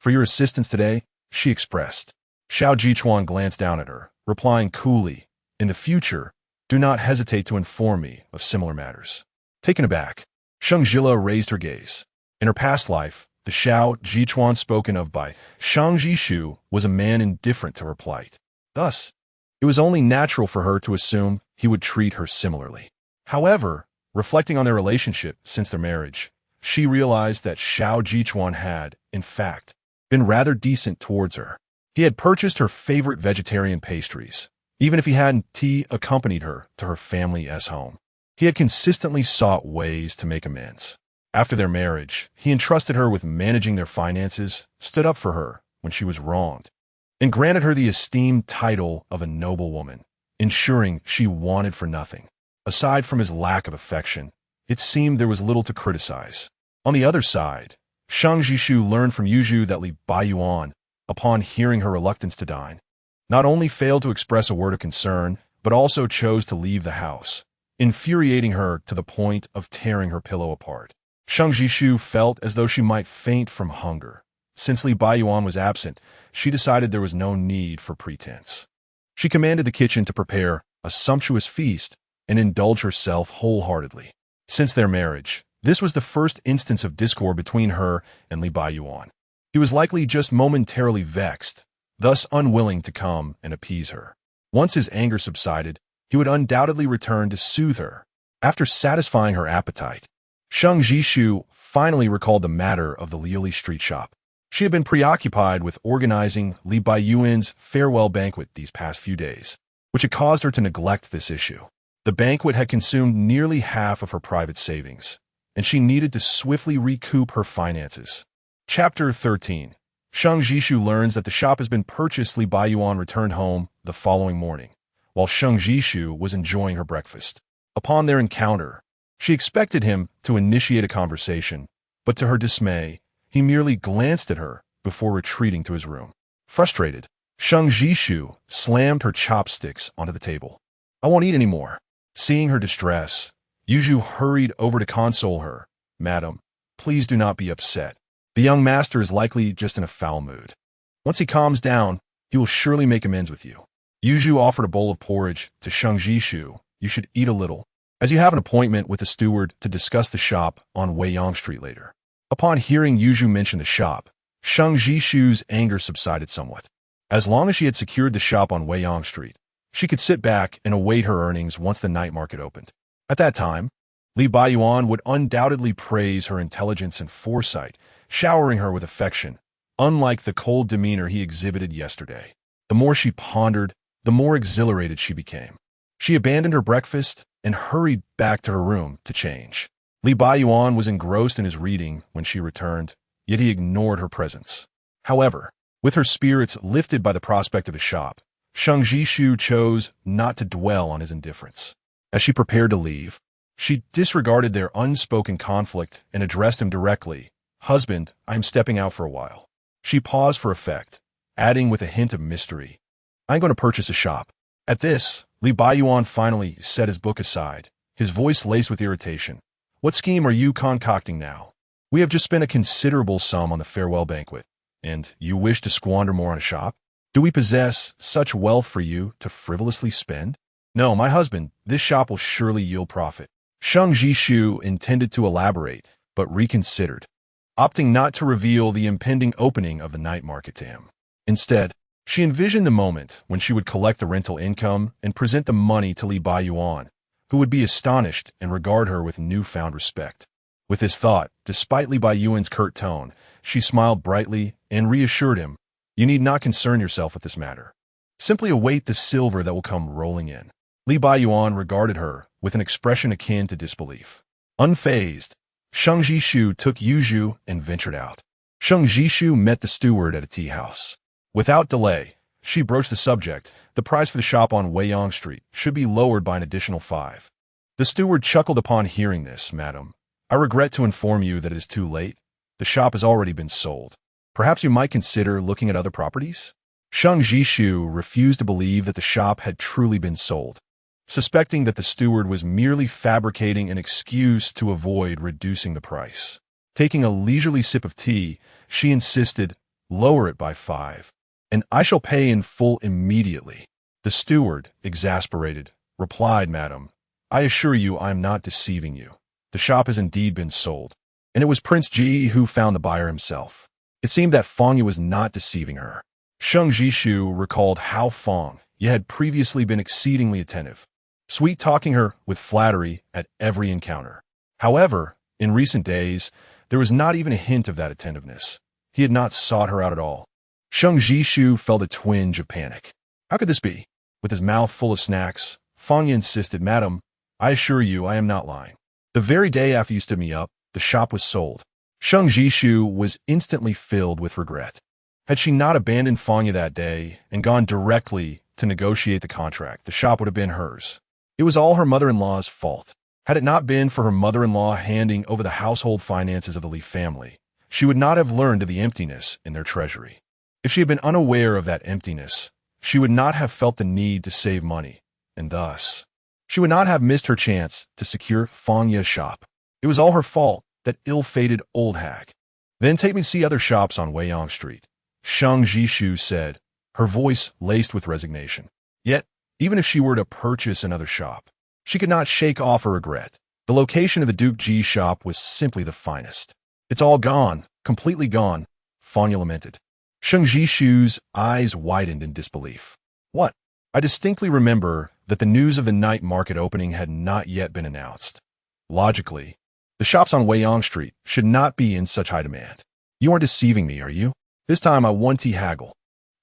For your assistance today, she expressed. Xiao Jichuan glanced down at her, replying coolly, in the future, do not hesitate to inform me of similar matters. Taken aback, Sheng Zhile raised her gaze. In her past life, the Xiao Jichuan spoken of by Shang Jishu was a man indifferent to her plight. Thus, it was only natural for her to assume he would treat her similarly. However, reflecting on their relationship since their marriage, she realized that Xiao Jichuan had, in fact, been rather decent towards her. He had purchased her favorite vegetarian pastries, even if he hadn't accompanied her to her family's home. He had consistently sought ways to make amends. After their marriage, he entrusted her with managing their finances, stood up for her when she was wronged, and granted her the esteemed title of a noble woman, ensuring she wanted for nothing. Aside from his lack of affection, it seemed there was little to criticize. On the other side, Shang Jishu learned from Yuzhu that Li Baiyuan, upon hearing her reluctance to dine, not only failed to express a word of concern, but also chose to leave the house, infuriating her to the point of tearing her pillow apart. Shang Jishu felt as though she might faint from hunger. Since Li Baiyuan was absent, she decided there was no need for pretense. She commanded the kitchen to prepare a sumptuous feast and indulge herself wholeheartedly. Since their marriage, this was the first instance of discord between her and Li Baiyuan. He was likely just momentarily vexed, thus unwilling to come and appease her. Once his anger subsided, he would undoubtedly return to soothe her. After satisfying her appetite, Shang Jishu finally recalled the matter of the Liuli street shop. She had been preoccupied with organizing Li Baiyuan's farewell banquet these past few days, which had caused her to neglect this issue. The banquet had consumed nearly half of her private savings, and she needed to swiftly recoup her finances. Chapter 13. Shang Jishu learns that the shop has been purchased. Li Baiyuan returned home the following morning, while Shang Jishu was enjoying her breakfast. Upon their encounter, she expected him to initiate a conversation, but to her dismay, he merely glanced at her before retreating to his room. Frustrated, Shang Jishu slammed her chopsticks onto the table. I won't eat anymore. Seeing her distress, Yuzhu hurried over to console her. Madam, please do not be upset. The young master is likely just in a foul mood. Once he calms down, he will surely make amends with you. Yuzhu offered a bowl of porridge to Shang Jishu. You should eat a little, as you have an appointment with the steward to discuss the shop on Weiyang Street later. Upon hearing Yuzhu mention the shop, Shang Jishu's anger subsided somewhat. As long as she had secured the shop on Weiyang Street, she could sit back and await her earnings once the night market opened. At that time, Li Baiyuan would undoubtedly praise her intelligence and foresight, showering her with affection, unlike the cold demeanor he exhibited yesterday. The more she pondered, the more exhilarated she became. She abandoned her breakfast and hurried back to her room to change. Li Baiyuan was engrossed in his reading when she returned, yet he ignored her presence. However, with her spirits lifted by the prospect of the shop, Shang Jishu chose not to dwell on his indifference. As she prepared to leave, she disregarded their unspoken conflict and addressed him directly. Husband, I am stepping out for a while. She paused for effect, adding with a hint of mystery, I'm going to purchase a shop. At this, Li Baiyuan finally set his book aside, his voice laced with irritation. What scheme are you concocting now? We have just spent a considerable sum on the farewell banquet, and you wish to squander more on a shop? Do we possess such wealth for you to frivolously spend? No, my husband, this shop will surely yield profit. Shang Jishu intended to elaborate, but reconsidered, opting not to reveal the impending opening of the night market to him. Instead, she envisioned the moment when she would collect the rental income and present the money to Li Baiyuan, who would be astonished and regard her with newfound respect. With this thought, despite Li Baiyuan's curt tone, she smiled brightly and reassured him, you need not concern yourself with this matter. Simply await the silver that will come rolling in. Li Baiyuan regarded her with an expression akin to disbelief. Unfazed, Shang Jishu took Yuzhu and ventured out. Shang Jishu met the steward at a tea house. Without delay, she broached the subject. The price for the shop on Weiyang Street should be lowered by an additional 5. The steward chuckled upon hearing this. Madam, I regret to inform you that it is too late. The shop has already been sold. Perhaps you might consider looking at other properties? Shang Jishu refused to believe that the shop had truly been sold, suspecting that the steward was merely fabricating an excuse to avoid reducing the price. Taking a leisurely sip of tea, she insisted, Lower it by 5, and I shall pay in full immediately. The steward, exasperated, replied, Madam, I assure you I am not deceiving you. The shop has indeed been sold, and it was Prince Ji who found the buyer himself. It seemed that Feng Ye was not deceiving her. Sheng Zhile recalled how Feng Ye had previously been exceedingly attentive, sweet-talking her with flattery at every encounter. However, in recent days, there was not even a hint of that attentiveness. He had not sought her out at all. Sheng Zhile felt a twinge of panic. How could this be? With his mouth full of snacks, Feng Ye insisted, Madam, I assure you I am not lying. The very day after you stood me up, the shop was sold. Sheng Zhile was instantly filled with regret. Had she not abandoned Feng Ye that day and gone directly to negotiate the contract, the shop would have been hers. It was all her mother-in-law's fault. Had it not been for her mother-in-law handing over the household finances of the Li family, she would not have learned of the emptiness in their treasury. If she had been unaware of that emptiness, she would not have felt the need to save money, and thus, she would not have missed her chance to secure Feng Ye's shop. It was all her fault, that ill-fated old hag. Then take me to see other shops on Weiyang Street, Sheng Zhile said, her voice laced with resignation. Yet, even if she were to purchase another shop, she could not shake off her regret. The location of the Duke Ji shop was simply the finest. It's all gone, completely gone, Feng Ye lamented. Sheng Zhile's eyes widened in disbelief. What? I distinctly remember that the news of the night market opening had not yet been announced. Logically, the shops on Weiyang Street should not be in such high demand. You aren't deceiving me, are you? This time I won't haggle.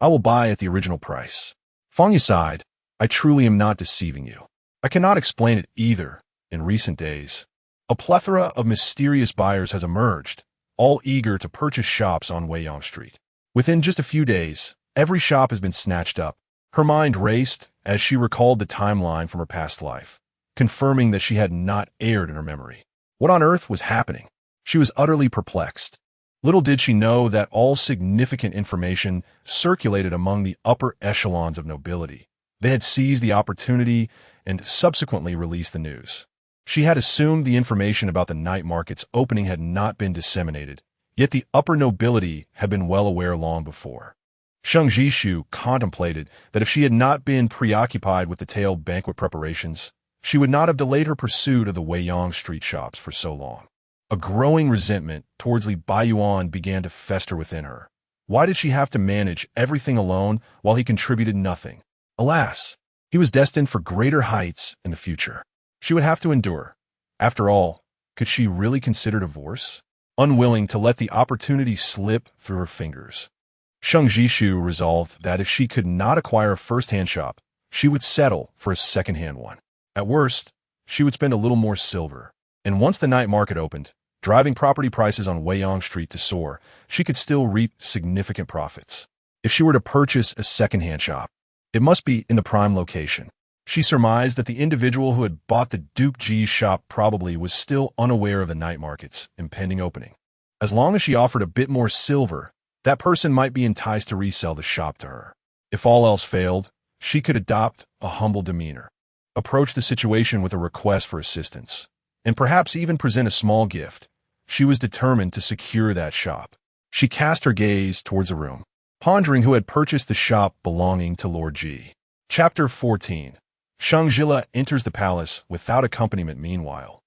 I will buy at the original price. Feng Ye sighed. I truly am not deceiving you. I cannot explain it either. In recent days, a plethora of mysterious buyers has emerged, all eager to purchase shops on Weiyang Street. Within just a few days, every shop has been snatched up. Her mind raced as she recalled the timeline from her past life, confirming that she had not erred in her memory. What on earth was happening? She was utterly perplexed. Little did she know that all significant information circulated among the upper echelons of nobility. They had seized the opportunity and subsequently released the news. She had assumed the information about the night market's opening had not been disseminated, yet the upper nobility had been well aware long before. Sheng Zhile contemplated that if she had not been preoccupied with the tail banquet preparations, she would not have delayed her pursuit of the Weiyang Street shops for so long. A growing resentment towards Li Baiyuan began to fester within her. Why did she have to manage everything alone while he contributed nothing? Alas, he was destined for greater heights in the future. She would have to endure. After all, could she really consider divorce? Unwilling to let the opportunity slip through her fingers, Sheng Zhile resolved that if she could not acquire a first-hand shop, she would settle for a second-hand one. At worst, she would spend a little more silver. And once the night market opened, driving property prices on Weiyang Street to soar, she could still reap significant profits. If she were to purchase a second-hand shop, it must be in the prime location. She surmised that the individual who had bought the Duke Ji shop probably was still unaware of the night market's impending opening. As long as she offered a bit more silver, that person might be enticed to resell the shop to her. If all else failed, she could adopt a humble demeanor, approach the situation with a request for assistance, and perhaps even present a small gift. She was determined to secure that shop. She cast her gaze towards a room, pondering who had purchased the shop belonging to Lord Ji. Chapter 14. Sheng Zhile enters the palace without accompaniment. Meanwhile,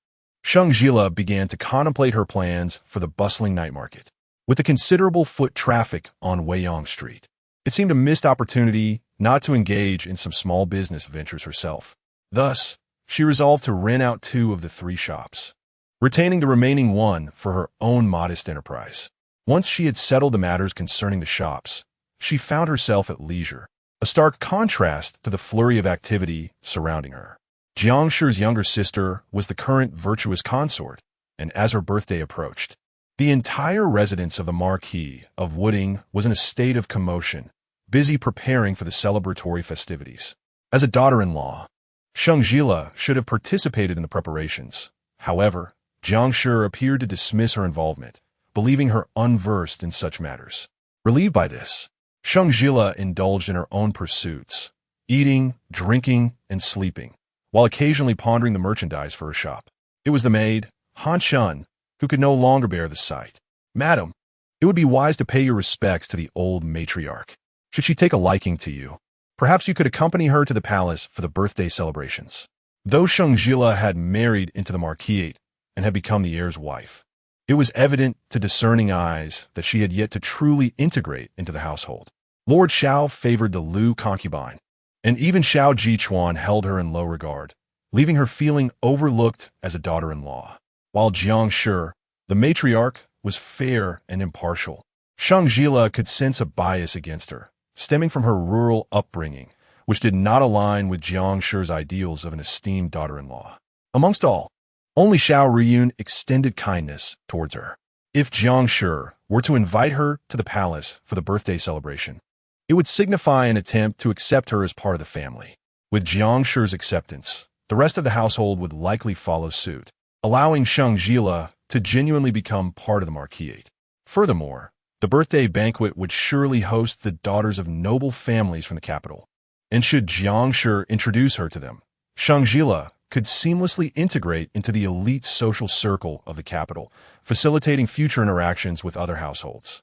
Sheng Zhile began to contemplate her plans for the bustling night market. With the considerable foot traffic on Weiyang Street, it seemed a missed opportunity not to engage in some small business ventures herself. Thus, she resolved to rent out 2 of the 3 shops, retaining the remaining one for her own modest enterprise. Once she had settled the matters concerning the shops, she found herself at leisure, a stark contrast to the flurry of activity surrounding her. Jiangshi's younger sister was the current virtuous consort, and as her birthday approached, the entire residence of the Marquis of Wooding was in a state of commotion, busy preparing for the celebratory festivities. As a daughter-in-law, Sheng Zhile should have participated in the preparations. However, Jiangshi appeared to dismiss her involvement, believing her unversed in such matters. Relieved by this, Sheng Zhile indulged in her own pursuits, eating, drinking, and sleeping, while occasionally pondering the merchandise for her shop. It was the maid, Han Shun, who could no longer bear the sight. Madam, it It would be wise to pay your respects to the old matriarch. Should she take a liking to you, perhaps you could accompany her to the palace for the birthday celebrations. Though Sheng Zhile had married into the marquis and had become the heir's wife, it was evident to discerning eyes that she had yet to truly integrate into the household. Lord Xiao favored the Lu concubine, and even Xiao Jichuan held her in low regard, leaving her feeling overlooked as a daughter-in-law. While Jiang Shi, the matriarch, was fair and impartial, Sheng Zhile could sense a bias against her, stemming from her rural upbringing, which did not align with Jiang Shi's ideals of an esteemed daughter-in-law. Amongst all, only Xiao Ruyun extended kindness towards her. If Jiang Shi were to invite her to the palace for the birthday celebration, it would signify an attempt to accept her as part of the family. With Jiang Shi's acceptance, the rest of the household would likely follow suit, allowing Sheng Zhile to genuinely become part of the marquis. Furthermore, the birthday banquet would surely host the daughters of noble families from the capital, and should Jiang Shi introduce her to them, Sheng Zhile could seamlessly integrate into the elite social circle of the capital, facilitating future interactions with other households.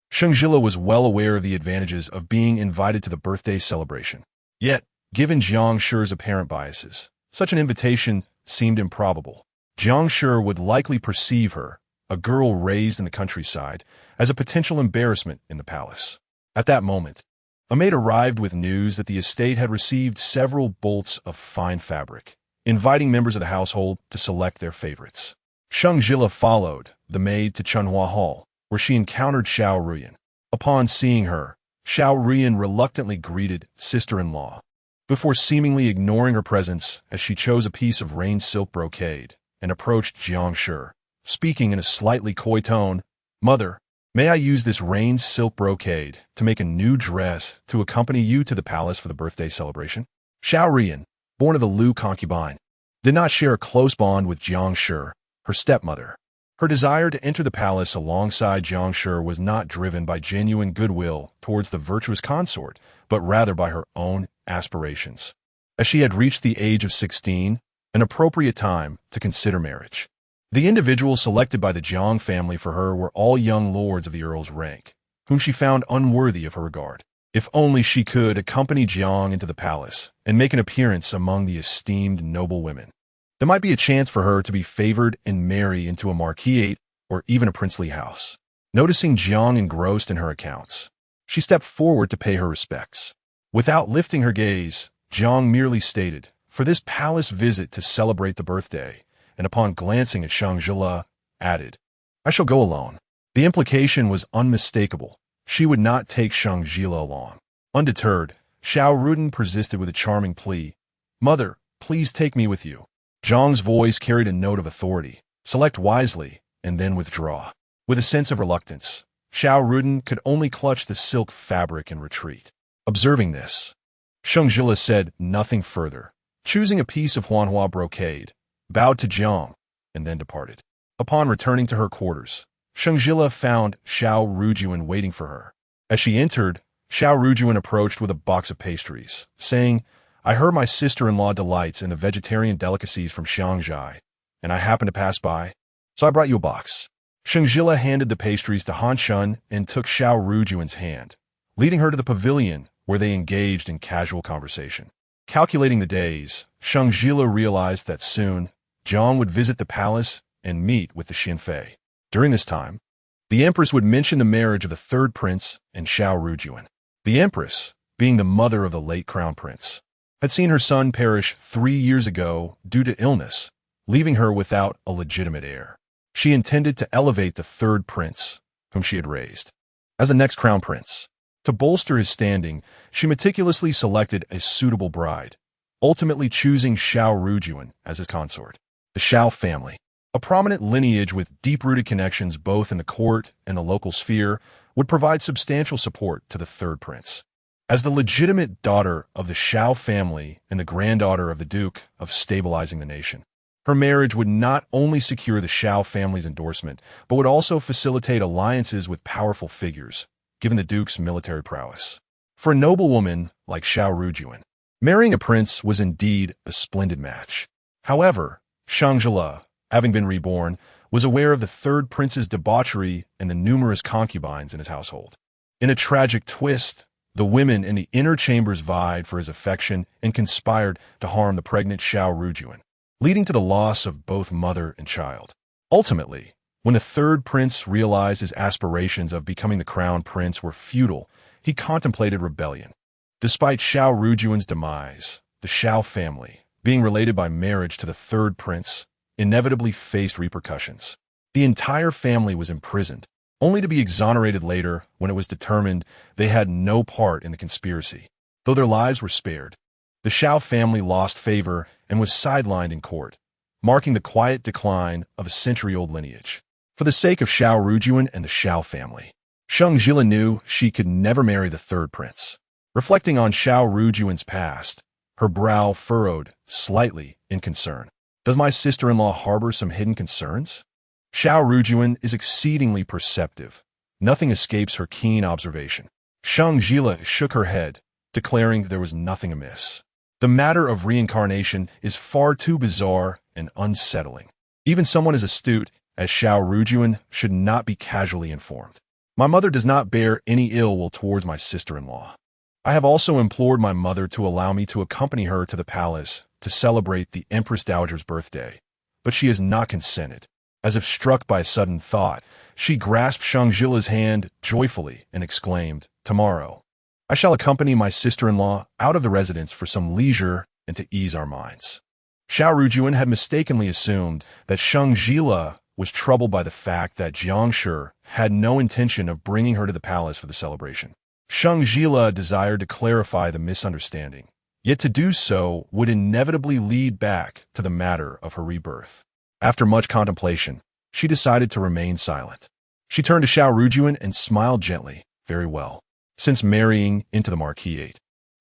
Sheng Zhile was well aware of the advantages of being invited to the birthday celebration. Yet, given Jiang Shi's apparent biases, such an invitation seemed improbable. Jiang Shi would likely perceive her, a girl raised in the countryside, as a potential embarrassment in the palace. At that moment, a maid arrived with news that the estate had received several bolts of fine fabric, inviting members of the household to select their favorites. Sheng Zhile followed the maid to Chunhua Hall, where she encountered Xiao Ruyun. Upon seeing her, Xiao Ruyun reluctantly greeted sister-in-law, before seemingly ignoring her presence as she chose a piece of rain silk brocade and approached Jiang Shi, speaking in a slightly coy tone. "Mother, may I use this rain silk brocade to make a new dress to accompany you to the palace for the birthday celebration?" Xiao Ruyun, born of the Lu concubine, did not share a close bond with Jiang Shi, her stepmother. Her desire to enter the palace alongside Jiang Shi was not driven by genuine goodwill towards the virtuous consort, but rather by her own aspirations. As she had reached the age of 16, an appropriate time to consider marriage. The individuals selected by the Jiang family for her were all young lords of the earl's rank, whom she found unworthy of her regard. If only she could accompany Jiang into the palace and make an appearance among the esteemed noble women, there might be a chance for her to be favored and marry into a marquis or even a princely house. Noticing Jiang engrossed in her accounts, she stepped forward to pay her respects. Without lifting her gaze, Jiang merely stated, "For this palace visit to celebrate the birthday," and upon glancing at Sheng Zhile, added, "I shall go alone." The implication was unmistakable. She would not take Sheng Zhile along. Undeterred, Xiao Ruyun persisted with a charming plea, "Mother, please take me with you." Jiang's voice carried a note of authority. "Select wisely, and then withdraw." With a sense of reluctance, Xiao Ruyun could only clutch the silk fabric and retreat. Observing this, Sheng Zhile said nothing further, choosing a piece of Huanhua brocade, bowed to Jiang, and then departed. Upon returning to her quarters, Sheng Zhile found Xiao Ruyun waiting for her. As she entered, Xiao Ruyun approached with a box of pastries, saying, "I heard my sister-in-law delights in the vegetarian delicacies from Sheng Zhile, and I happened to pass by, so I brought you a box." Sheng Zhile handed the pastries to Han Shun and took Xiao Ruyun's hand, leading her to the pavilion where they engaged in casual conversation. Calculating the days, Sheng Zhile realized that soon, Jiang would visit the palace and meet with the Xinfei. During this time, the Empress would mention the marriage of the third prince and Xiao Ruyun. The Empress, being the mother of the late crown prince, had seen her son perish 3 years ago due to illness, leaving her without a legitimate heir. She intended to elevate the third prince, whom she had raised, as the next crown prince. To bolster his standing, she meticulously selected a suitable bride, ultimately choosing Xiao Ruyun as his consort. The Xiao family, a prominent lineage with deep-rooted connections both in the court and the local sphere, would provide substantial support to the third prince. As the legitimate daughter of the Xiao family and the granddaughter of the Duke of stabilizing the nation, her marriage would not only secure the Xiao family's endorsement, but would also facilitate alliances with powerful figures, given the Duke's military prowess. For a noblewoman like Xiao Ruyun, marrying a prince was indeed a splendid match. However, Sheng Zhile, having been reborn, was aware of the third prince's debauchery and the numerous concubines in his household. In a tragic twist, the women in the inner chambers vied for his affection and conspired to harm the pregnant Xiao Rujuan, leading to the loss of both mother and child. Ultimately, when the third prince realized his aspirations of becoming the crown prince were futile, he contemplated rebellion. Despite Xiao Rujuan's demise, the Xiao family, being related by marriage to the third prince, inevitably faced repercussions. The entire family was imprisoned, only to be exonerated later when it was determined they had no part in the conspiracy. Though their lives were spared, the Xiao family lost favor and was sidelined in court, marking the quiet decline of a century-old lineage. For the sake of Xiao Rujuan and the Xiao family, Sheng Zhile knew she could never marry the third prince. Reflecting on Xiao Rujuan's past, her brow furrowed slightly in concern. Does my sister-in-law harbor some hidden concerns? Xiao Rujuan is exceedingly perceptive. Nothing escapes her keen observation. Sheng Zhile shook her head, declaring there was nothing amiss. The matter of reincarnation is far too bizarre and unsettling. Even someone as astute as Xiao Rujuan should not be casually informed. My mother does not bear any ill will towards my sister-in-law. I have also implored my mother to allow me to accompany her to the palace to celebrate the Empress Dowager's birthday, but she has not consented. As if struck by a sudden thought, she grasped Sheng Zhile's hand joyfully and exclaimed, "Tomorrow, I shall accompany my sister-in-law out of the residence for some leisure and to ease our minds." Xiao Rujuan had mistakenly assumed that Sheng Zhile was troubled by the fact that Jiangshi had no intention of bringing her to the palace for the celebration. Sheng Zhile desired to clarify the misunderstanding, yet to do so would inevitably lead back to the matter of her rebirth. After much contemplation, she decided to remain silent. She turned to Xiao Rujuan and smiled gently. Very well. Since marrying into the marquis,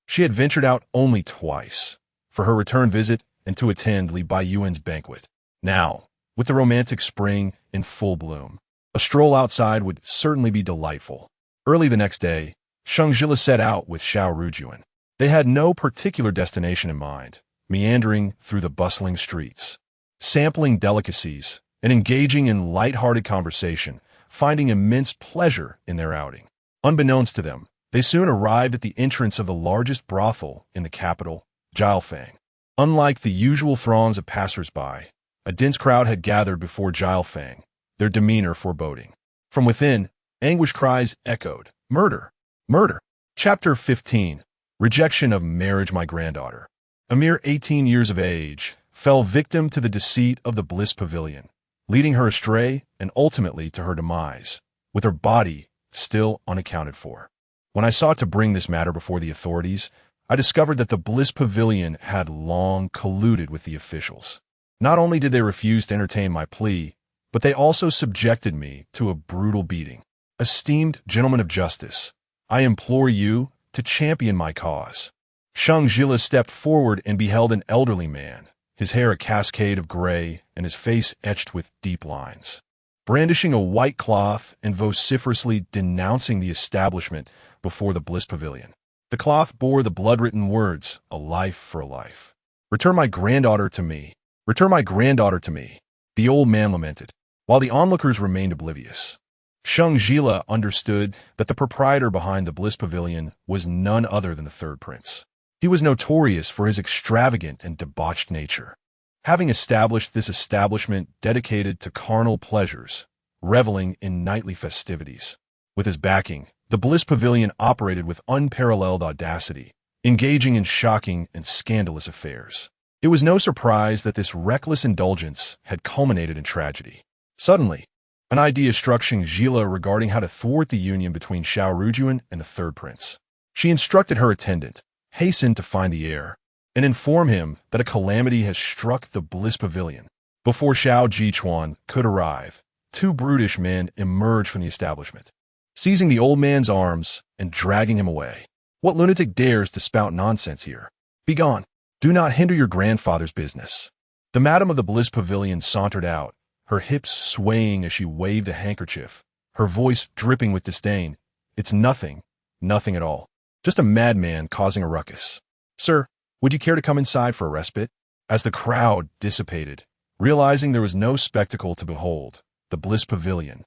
she had ventured out only twice, for her return visit and to attend Li Baiyuan's banquet. Now, with the romantic spring in full bloom, a stroll outside would certainly be delightful. Early the next day, Sheng Zhile set out with Xiao Rujuan. They had no particular destination in mind, meandering through the bustling streets, sampling delicacies, and engaging in light-hearted conversation, finding immense pleasure in their outing. Unbeknownst to them, they soon arrived at the entrance of the largest brothel in the capital, Zhilefang. Unlike the usual throngs of passers-by, a dense crowd had gathered before Zhilefang, their demeanor foreboding. From within, anguish cries echoed, "Murder! Murder!" Chapter 15. Rejection of marriage. My granddaughter, a mere 18 years of age, fell victim to the deceit of the Bliss Pavilion, leading her astray and ultimately to her demise, with her body still unaccounted for. When I sought to bring this matter before the authorities, I discovered that the Bliss Pavilion had long colluded with the officials. Not only did they refuse to entertain my plea, but they also subjected me to a brutal beating. Esteemed gentlemen of justice, I implore you to champion my cause. Sheng Zhile stepped forward and beheld an elderly man, his hair a cascade of gray and his face etched with deep lines, brandishing a white cloth and vociferously denouncing the establishment before the Bliss Pavilion. The cloth bore the blood-written words, "A life for a life. Return my granddaughter to me. Return my granddaughter to me." The old man lamented, while the onlookers remained oblivious. Sheng Zhile understood that the proprietor behind the Bliss Pavilion was none other than the third prince. He was notorious for his extravagant and debauched nature, having established this establishment dedicated to carnal pleasures, reveling in nightly festivities. With his backing, the Bliss Pavilion operated with unparalleled audacity, engaging in shocking and scandalous affairs. It was no surprise that this reckless indulgence had culminated in tragedy. Suddenly, an idea struck Sheng Zhile regarding how to thwart the union between Xiao Rujuan and the third prince. She instructed her attendant, hasten to find the heir, and inform him that a calamity has struck the Bliss Pavilion. Before Xiao Jichuan could arrive, two brutish men emerged from the establishment, seizing the old man's arms and dragging him away. "What lunatic dares to spout nonsense here? Begone! Do not hinder your grandfather's business." The madam of the Bliss Pavilion sauntered out, her hips swaying as she waved a handkerchief, her voice dripping with disdain. "It's nothing, nothing at all. Just a madman causing a ruckus. Sir, would you care to come inside for a respite?" As the crowd dissipated, Realizing there was no spectacle to behold, the Bliss Pavilion,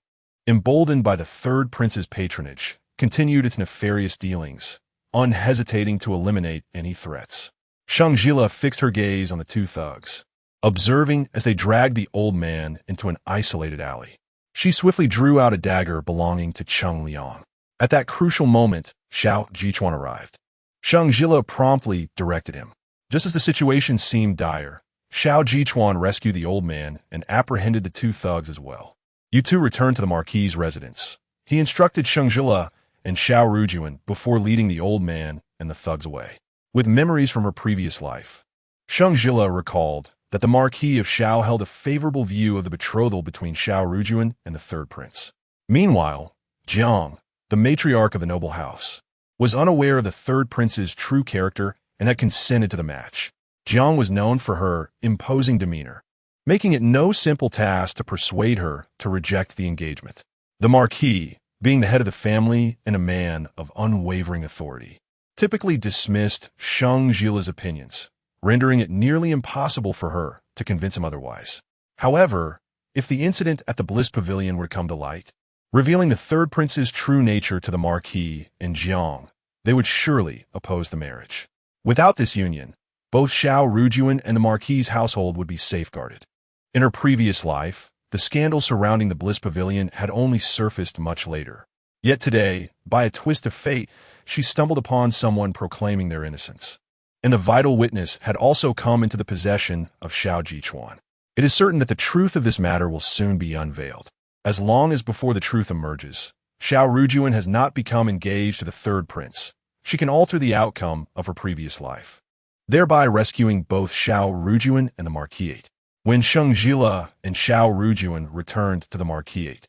emboldened by the third prince's patronage, continued its nefarious dealings, unhesitating to eliminate any threats. Sheng Zhile fixed her gaze on the two thugs, observing as they dragged the old man into an isolated alley. She swiftly drew out a dagger belonging to Cheng Liang. At that crucial moment, Xiao Jichuan arrived. Sheng Zhile promptly directed him. Just as the situation seemed dire, Xiao Jichuan rescued the old man and apprehended the two thugs as well. You two returned to the marquis' residence. He instructed Sheng Zhile and Xiao Rujuan before leading the old man and the thugs away. With memories from her previous life, Sheng Zhile recalled that the Marquis of Xiao held a favorable view of the betrothal between Xiao Rujuan and the third prince. Meanwhile, Jiang, the matriarch of the noble house, was unaware of the third prince's true character and had consented to the match. Jiang was known for her imposing demeanor, making it no simple task to persuade her to reject the engagement. The Marquis, being the head of the family and a man of unwavering authority, typically dismissed Sheng Zhile's opinions, rendering it nearly impossible for her to convince him otherwise. However, if the incident at the Bliss Pavilion were to come to light, revealing the third prince's true nature to the Marquis and Jiang, they would surely oppose the marriage. Without this union, both Xiao Rujuan and the Marquis' household would be safeguarded. In her previous life, the scandal surrounding the Bliss Pavilion had only surfaced much later. Yet today, by a twist of fate, she stumbled upon someone proclaiming their innocence. And the vital witness had also come into the possession of Xiao Jichuan. It is certain that the truth of this matter will soon be unveiled. As long as before the truth emerges, Xiao Rujuan has not become engaged to the third prince, she can alter the outcome of her previous life, thereby rescuing both Xiao Rujuan and the Marquis. When Sheng Zhile and Xiao Rujuan returned to the Marquis,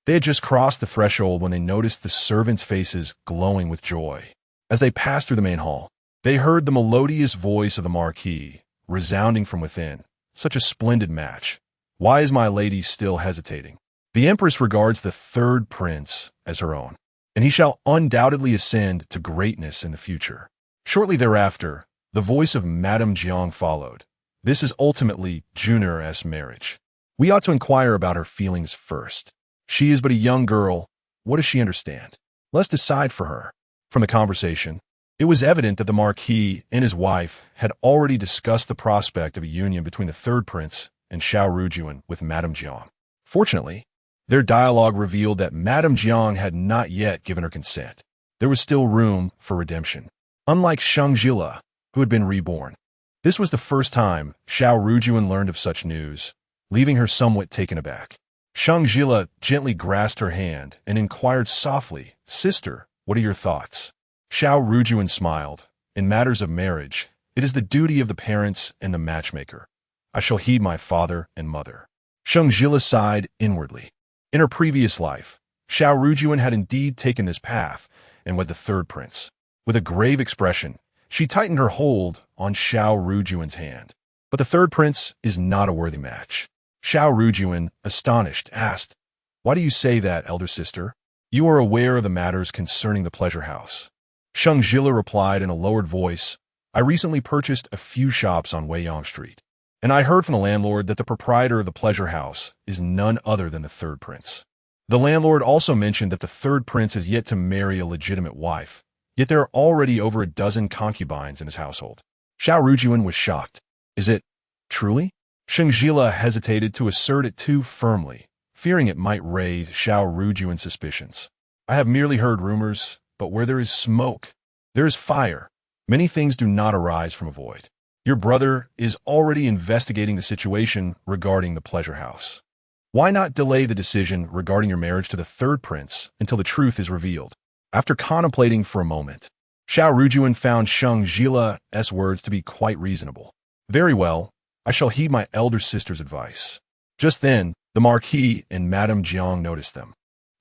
they had just crossed the threshold when they noticed the servants' faces glowing with joy. As they passed through the main hall, they heard the melodious voice of the Marquis resounding from within. Such a splendid match. Why is my lady still hesitating? The Empress regards the third prince as her own, and he shall undoubtedly ascend to greatness in the future. Shortly thereafter, the voice of Madame Jiang followed. This is ultimately Jun'er's marriage. We ought to inquire about her feelings first. She is but a young girl. What does she understand? Let's decide for her. From the conversation, it was evident that the Marquis and his wife had already discussed the prospect of a union between the third prince and Xiao Rujuan with Madame Jiang. Fortunately, their dialogue revealed that Madame Jiang had not yet given her consent. There was still room for redemption. Unlike Sheng Zhile, who had been reborn, this was the first time Xiao Rujuan learned of such news, leaving her somewhat taken aback. Sheng Zhile gently grasped her hand and inquired softly, "Sister, what are your thoughts?" Xiao Rujuan smiled. In matters of marriage, it is the duty of the parents and the matchmaker. I shall heed my father and mother. Sheng Zhile sighed inwardly. In her previous life, Xiao Rujuan had indeed taken this path and wed the third prince. With a grave expression, she tightened her hold on Xiao Rujuan's hand. But the third prince is not a worthy match. Xiao Rujuan, astonished, asked, "Why do you say that, elder sister? You are aware of the matters concerning the pleasure house." Sheng Zhile replied in a lowered voice, "I recently purchased a few shops on Weiyang Street, and I heard from the landlord that the proprietor of the pleasure house is none other than the third prince. The landlord also mentioned that the third prince is yet to marry a legitimate wife, yet there are already over a dozen concubines in his household." Xiao Rujuan was shocked. "Is it truly?" Sheng Zhile hesitated to assert it too firmly, fearing it might raise Xiao Rujuan's suspicions. "I have merely heard rumors, but where there is smoke, there is fire. Many things do not arise from a void. Your brother is already investigating the situation regarding the pleasure house. Why not delay the decision regarding your marriage to the third prince until the truth is revealed?" After contemplating for a moment, Xiao Rujuan found Sheng Zhile's words to be quite reasonable. "Very well, I shall heed my elder sister's advice." Just then, the Marquis and Madame Jiang noticed them.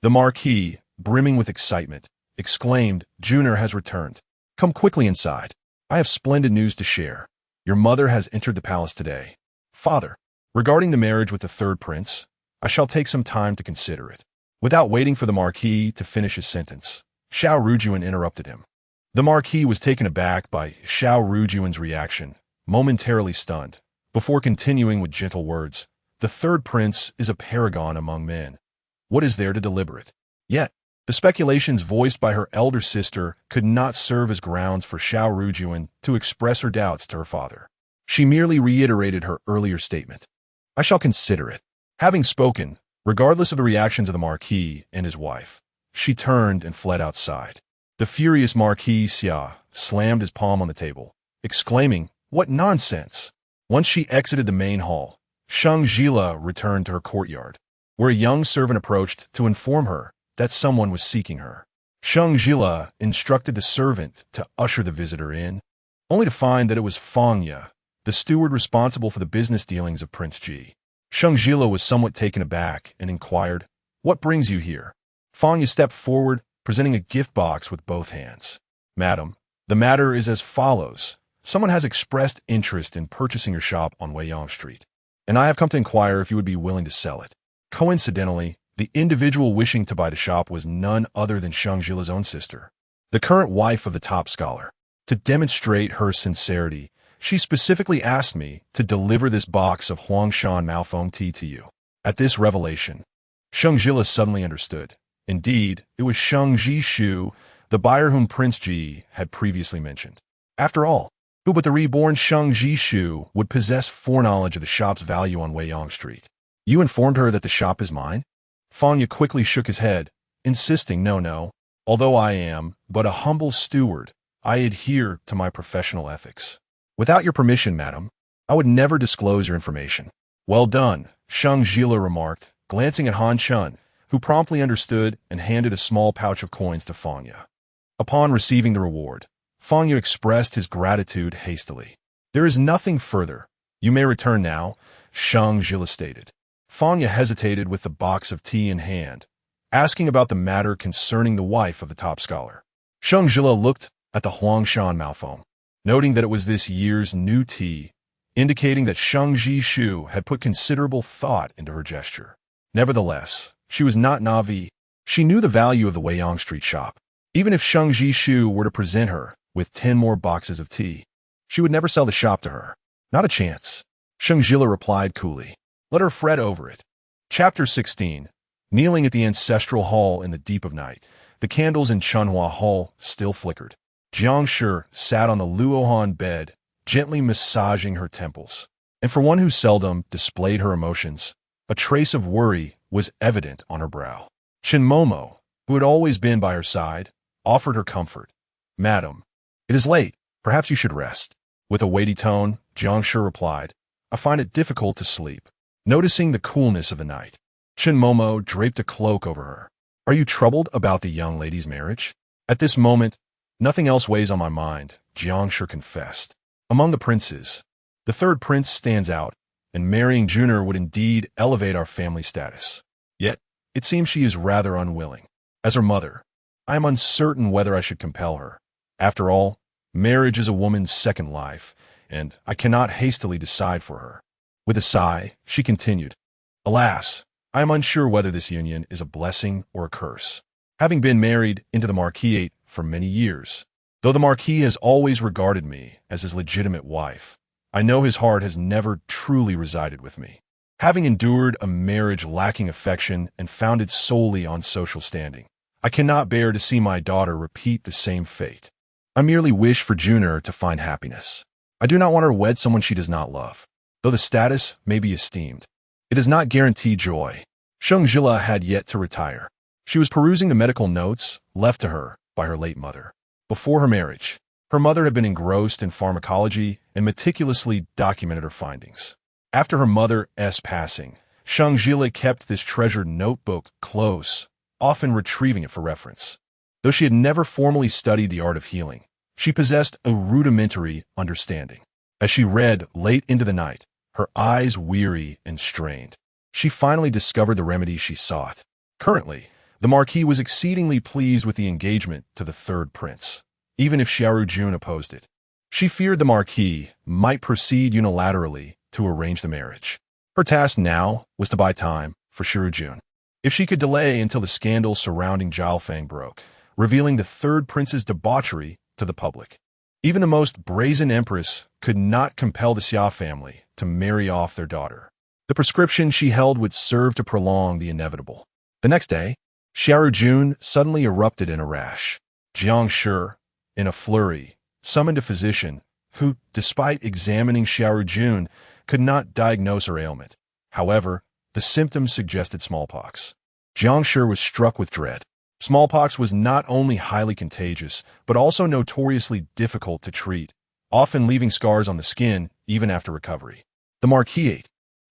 The Marquis, brimming with excitement, exclaimed, "Jun'er has returned. Come quickly inside. I have splendid news to share. Your mother has entered the palace today. Father, regarding the marriage with the third prince, I shall take some time to consider it." Without waiting for the Marquis to finish his sentence, Xiao Rujuan interrupted him. The Marquis was taken aback by Xiao Rujuan's reaction, momentarily stunned, before continuing with gentle words, The third prince is a paragon among men. What is there to deliberate? Yet, the speculations voiced by her elder sister could not serve as grounds for Xiao Rujuan to express her doubts to her father. She merely reiterated her earlier statement. I shall consider it. Having spoken, regardless of the reactions of the marquis and his wife, she turned and fled outside. The furious Marquis Xia slammed his palm on the table, exclaiming, "What nonsense!" Once she exited the main hall, Sheng Zhile returned to her courtyard, where a young servant approached to inform her that someone was seeking her. Sheng Zhile instructed the servant to usher the visitor in, only to find that it was Fangya, the steward responsible for the business dealings of Prince Ji. Sheng Zhile was somewhat taken aback and inquired, "What brings you here?" Fangya stepped forward, presenting a gift box with both hands. "Madam, the matter is as follows. Someone has expressed interest in purchasing your shop on Weiyang Street, and I have come to inquire if you would be willing to sell it." Coincidentally, the individual wishing to buy the shop was none other than Sheng Zhile's own sister, the current wife of the top scholar. To demonstrate her sincerity, she specifically asked me to deliver this box of Huangshan Malfoam tea to you. At this revelation, Sheng Zhile suddenly understood. Indeed, it was Sheng Zhishu, the buyer whom Prince Ji had previously mentioned. After all, who but the reborn Sheng Zhishu would possess foreknowledge of the shop's value on Weiyang Street? You informed her that the shop is mine? Fangya quickly shook his head, insisting, No. Although I am but a humble steward, I adhere to my professional ethics. Without your permission, madam, I would never disclose your information. Well done, Sheng Zhile remarked, glancing at Han Chun, who promptly understood and handed a small pouch of coins to Fangya. Upon receiving the reward, Fangya expressed his gratitude hastily. There is nothing further. You may return now, Sheng Zhile stated. Fangya hesitated with the box of tea in hand, asking about the matter concerning the wife of the top scholar. Sheng Zhile looked at the Huangshan Malfoam, noting that it was this year's new tea, indicating that Sheng Zhishu had put considerable thought into her gesture. Nevertheless, she was not naive. She knew the value of the Weiyang Street shop. Even if Sheng Zhishu were to present her with 10 more boxes of tea, she would never sell the shop to her. Not a chance. Sheng Zhile replied coolly. Let her fret over it. Chapter 16. Kneeling at the ancestral hall in the deep of night, the candles in Chunhua Hall still flickered. Jiang Shi sat on the Luohan bed, gently massaging her temples. And for one who seldom displayed her emotions, a trace of worry was evident on her brow. Chen Momo, who had always been by her side, offered her comfort. Madam, it is late. Perhaps you should rest. With a weighty tone, Jiang Shi replied, I find it difficult to sleep. Noticing the coolness of the night, Chen Momo draped a cloak over her. Are you troubled about the young lady's marriage? At this moment, nothing else weighs on my mind, Jiang Shi confessed. Among the princes, the third prince stands out, and marrying Juner would indeed elevate our family status. Yet, it seems she is rather unwilling. As her mother, I am uncertain whether I should compel her. After all, marriage is a woman's second life, and I cannot hastily decide for her. With a sigh, she continued, Alas, I am unsure whether this union is a blessing or a curse. Having been married into the marquis for many years, though the marquis has always regarded me as his legitimate wife, I know his heart has never truly resided with me. Having endured a marriage lacking affection and founded solely on social standing, I cannot bear to see my daughter repeat the same fate. I merely wish for Juner to find happiness. I do not want her to wed someone she does not love. Though the status may be esteemed, it does not guarantee joy. Sheng Zhile had yet to retire. She was perusing the medical notes left to her by her late mother. Before her marriage, her mother had been engrossed in pharmacology and meticulously documented her findings. After her mother's passing, Sheng Zhile kept this treasured notebook close, often retrieving it for reference. Though she had never formally studied the art of healing, she possessed a rudimentary understanding. As she read late into the night, her eyes weary and strained, she finally discovered the remedy she sought. Currently, the marquis was exceedingly pleased with the engagement to the third prince, even if Xiao Jun opposed it. She feared the marquis might proceed unilaterally to arrange the marriage. Her task now was to buy time for Xiao Jun. If she could delay until the scandal surrounding Zhaofang broke, revealing the third prince's debauchery to the public, even the most brazen empress could not compel the Xia family to marry off their daughter. The prescription she held would serve to prolong the inevitable. The next day, Xiahou suddenly erupted in a rash. Jiang Shi, in a flurry, summoned a physician who, despite examining Xiahou, could not diagnose her ailment. However, the symptoms suggested smallpox. Jiang Shi was struck with dread. Smallpox was not only highly contagious, but also notoriously difficult to treat, often leaving scars on the skin even after recovery. The marquis,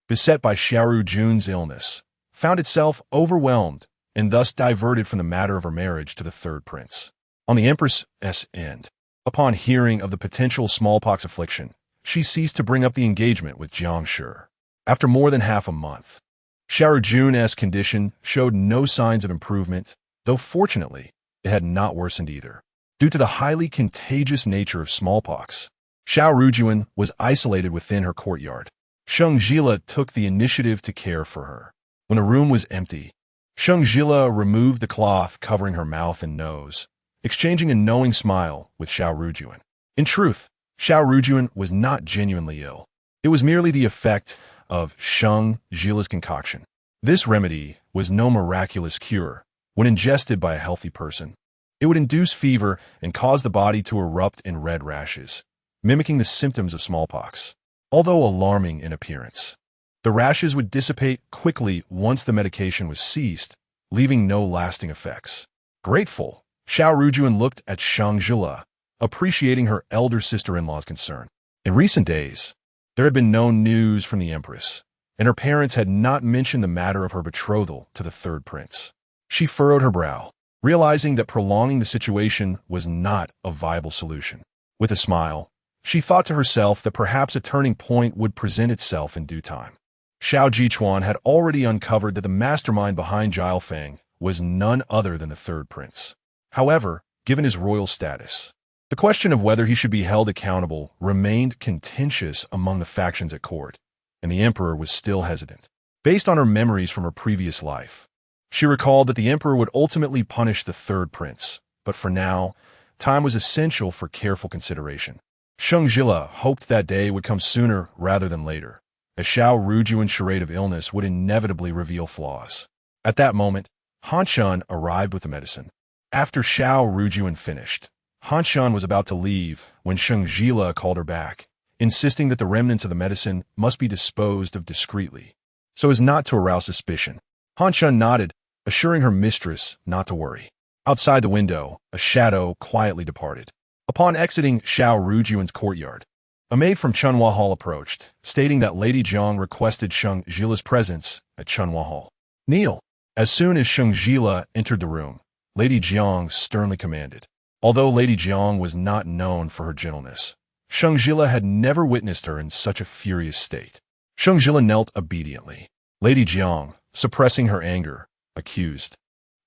beset by Xiahou's illness, found itself overwhelmed and thus diverted from the matter of her marriage to the third prince. On the empress's end, upon hearing of the potential smallpox affliction, she ceased to bring up the engagement with Jiang Shi. After more than half a month, Xiahou's condition showed no signs of improvement, though fortunately, it had not worsened either. Due to the highly contagious nature of smallpox, Xiahou was isolated within her courtyard. Sheng Zhile took the initiative to care for her. When the room was empty, Sheng Zhile removed the cloth covering her mouth and nose, exchanging a knowing smile with Xiahou. In truth, Xiahou was not genuinely ill. It was merely the effect of Sheng Zhile's concoction. This remedy was no miraculous cure. When ingested by a healthy person, it would induce fever and cause the body to erupt in red rashes, mimicking the symptoms of smallpox. Although alarming in appearance, the rashes would dissipate quickly once the medication was ceased, leaving no lasting effects. Grateful, Xiahou looked at Sheng Zhile, appreciating her elder sister-in-law's concern. In recent days, there had been no news from the empress, and her parents had not mentioned the matter of her betrothal to the third prince. She furrowed her brow, realizing that prolonging the situation was not a viable solution. With a smile, she thought to herself that perhaps a turning point would present itself in due time. Xiao Jichuan had already uncovered that the mastermind behind Zhile Feng was none other than the third prince. However, given his royal status, the question of whether he should be held accountable remained contentious among the factions at court, and the emperor was still hesitant. Based on her memories from her previous life, she recalled that the emperor would ultimately punish the third prince, but for now, time was essential for careful consideration. Sheng Zhile hoped that day would come sooner rather than later, as Xiahou's charade of illness would inevitably reveal flaws. At that moment, Han Shan arrived with the medicine. After Xiahou finished, Han Shan was about to leave when Sheng Zhile called her back, insisting that the remnants of the medicine must be disposed of discreetly, so as not to arouse suspicion. Han Shan nodded, assuring her mistress not to worry. Outside the window, a shadow quietly departed. Upon exiting Xiahou's courtyard, a maid from Chunhua Hall approached, stating that Lady Jiang requested Sheng Zhile's presence at Chunhua Hall. Kneel. As soon as Sheng Zhile entered the room, Lady Jiang sternly commanded. Although Lady Jiang was not known for her gentleness, Sheng Zhile had never witnessed her in such a furious state. Sheng Zhile knelt obediently. Lady Jiang, suppressing her anger, accused.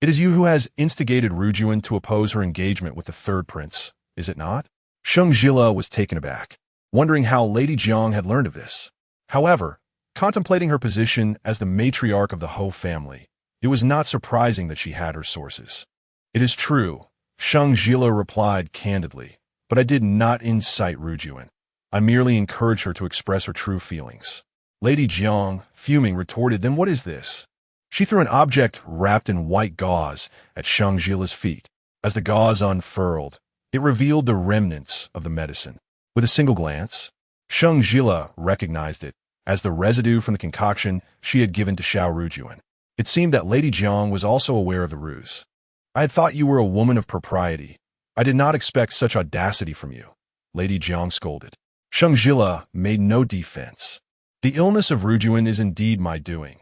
It is you who has instigated Rujuan to oppose her engagement with the third prince, is it not? Sheng Zhile was taken aback, wondering how Lady Jiang had learned of this. However, contemplating her position as the matriarch of the Ho family, it was not surprising that she had her sources. It is true, Sheng Zhile replied candidly, but I did not incite Rujuan. I merely encouraged her to express her true feelings. Lady Jiang, fuming, retorted, then what is this? She threw an object wrapped in white gauze at Sheng Zhile's feet. As the gauze unfurled, it revealed the remnants of the medicine. With a single glance, Sheng Zhile recognized it as the residue from the concoction she had given to Xiahou. It seemed that Lady Jiang was also aware of the ruse. I had thought you were a woman of propriety. I did not expect such audacity from you, Lady Jiang scolded. Sheng Zhile made no defense. The illness of Rujuan is indeed my doing.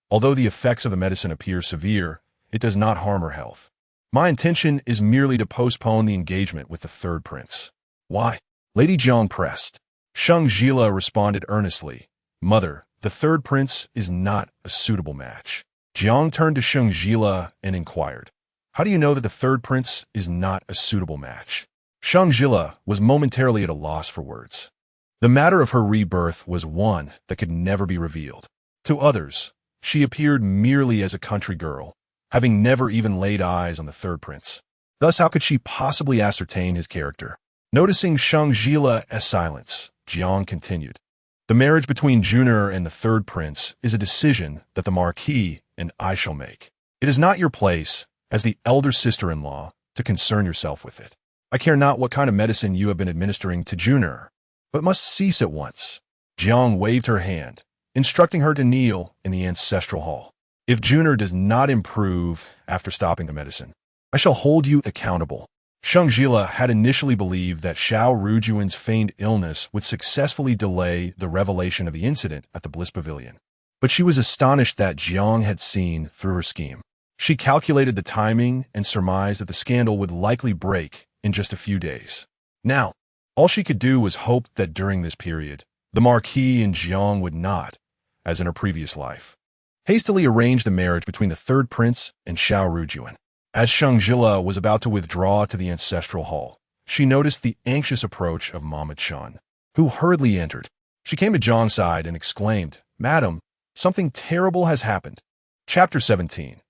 Although the effects of the medicine appear severe, it does not harm her health. My intention is merely to postpone the engagement with the third prince. Why? Lady Jiang pressed. Sheng Zhile responded earnestly. Mother, the third prince is not a suitable match. Jiang turned to Sheng Zhile and inquired, how do you know that the third prince is not a suitable match? Sheng Zhile was momentarily at a loss for words. The matter of her rebirth was one that could never be revealed. To others, she appeared merely as a country girl, having never even laid eyes on the third prince. Thus, how could she possibly ascertain his character? Noticing Sheng Zhile's silence, Jiang continued. The marriage between Junior and the third prince is a decision that the marquis and I shall make. It is not your place, as the elder sister-in-law, to concern yourself with it. I care not what kind of medicine you have been administering to Junior, but must cease at once." Jiang waved her hand, instructing her to kneel in the ancestral hall. "If Junior does not improve after stopping the medicine, I shall hold you accountable." Sheng Zhile had initially believed that Xiao Rujuan's feigned illness would successfully delay the revelation of the incident at the Bliss Pavilion. But she was astonished that Jiang had seen through her scheme. She calculated the timing and surmised that the scandal would likely break in just a few days. Now, all she could do was hope that during this period, the marquis and Jiang would not, as in her previous life, hastily arrange the marriage between the third prince and Xiao Rujuan. As Sheng Zhile was about to withdraw to the ancestral hall, she noticed the anxious approach of Mama Chun, who hurriedly entered. She came to Jiang's side and exclaimed, "Madam, something terrible has happened." Chapter 17.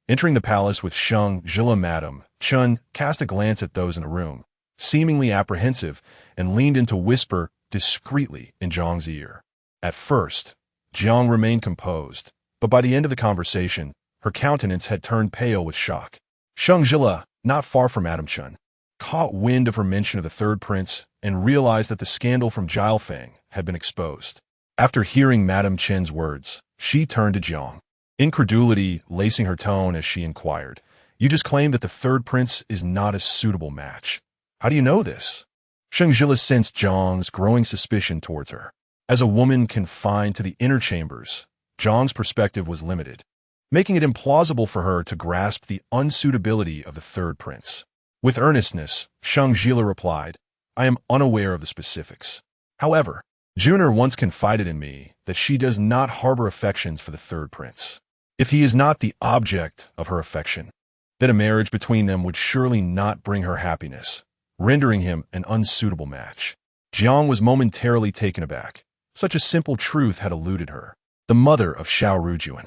Entering the palace with Sheng Zhile, Madam Chun cast a glance at those in the room, seemingly apprehensive, and leaned in to whisper discreetly in Jiang's ear. At first, Jiang remained composed, but by the end of the conversation, her countenance had turned pale with shock. Sheng Zhile, not far from Madam Chun, caught wind of her mention of the third prince and realized that the scandal from Zhilefang had been exposed. After hearing Madam Chen's words, she turned to Jiang, incredulity lacing her tone as she inquired, "You just claimed that the third prince is not a suitable match. How do you know this?" Sheng Zhile sensed Jiang's growing suspicion towards her. As a woman confined to the inner chambers, Jiang's perspective was limited, making it implausible for her to grasp the unsuitability of the third prince. With earnestness, Sheng Zhile replied, "I am unaware of the specifics. However, Junior once confided in me that she does not harbor affections for the third prince. If he is not the object of her affection, then a marriage between them would surely not bring her happiness, rendering him an unsuitable match." Jiang was momentarily taken aback. Such a simple truth had eluded her. The mother of Xiao Rujuan.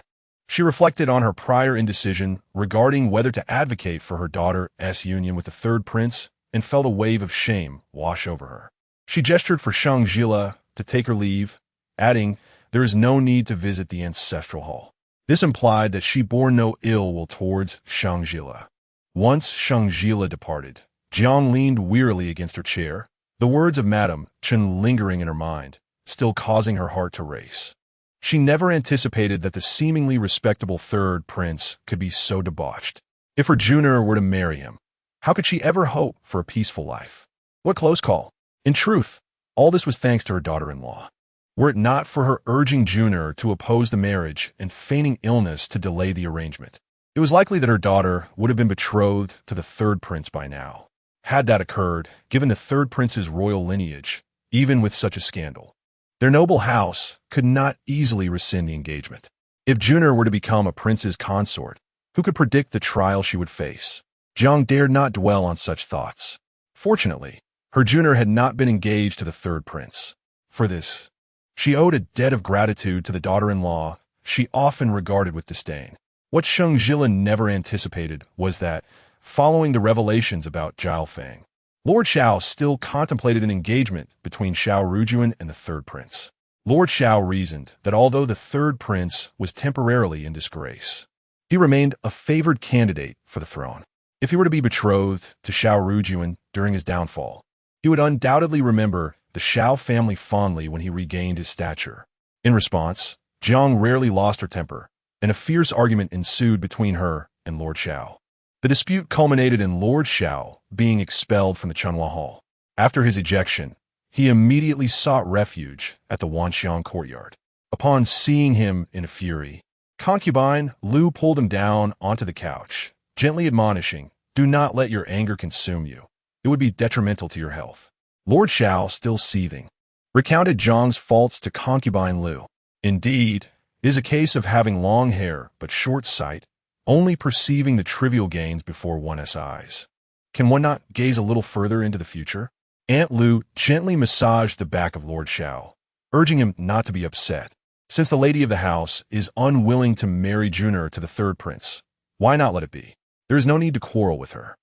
She reflected on her prior indecision regarding whether to advocate for her daughter's union with the third prince and felt a wave of shame wash over her. She gestured for Sheng Zhile to take her leave, adding, "There is no need to visit the ancestral hall." This implied that she bore no ill will towards Sheng Zhile. Once Sheng Zhile departed, Jiang leaned wearily against her chair, the words of Madame Chun lingering in her mind, still causing her heart to race. She never anticipated that the seemingly respectable third prince could be so debauched. If her Junior were to marry him, how could she ever hope for a peaceful life? What close call! In truth, all this was thanks to her daughter-in-law. Were it not for her urging Junior to oppose the marriage and feigning illness to delay the arrangement, it was likely that her daughter would have been betrothed to the third prince by now. Had that occurred, given the third prince's royal lineage, even with such a scandal, their noble house could not easily rescind the engagement. If Junior were to become a prince's consort, who could predict the trial she would face? Jiang dared not dwell on such thoughts. Fortunately, her Junior had not been engaged to the third prince. For this, she owed a debt of gratitude to the daughter-in-law she often regarded with disdain. What Sheng Zhile never anticipated was that, following the revelations about Zhilefang, Lord Xiao still contemplated an engagement between Xiao Rujuan and the third prince. Lord Xiao reasoned that although the third prince was temporarily in disgrace, he remained a favored candidate for the throne. If he were to be betrothed to Xiao Rujuan during his downfall, he would undoubtedly remember the Xiao family fondly when he regained his stature. In response, Jiang rarely lost her temper, and a fierce argument ensued between her and Lord Xiao. The dispute culminated in Lord Xiao being expelled from the Chunhua Hall. After his ejection, he immediately sought refuge at the Wanxiang courtyard. Upon seeing him in a fury, concubine Lu pulled him down onto the couch, gently admonishing, "Do not let your anger consume you. It would be detrimental to your health." Lord Xiao, still seething, recounted Jiang's faults to concubine Lu. "Indeed, it is a case of having long hair but short sight, only perceiving the trivial gains before one's eyes. Can one not gaze a little further into the future?" Aunt Lu gently massaged the back of Lord Xiao, urging him not to be upset. Since the lady of the house is unwilling to marry Junior to the third prince, why not let it be? There is no need to quarrel with her.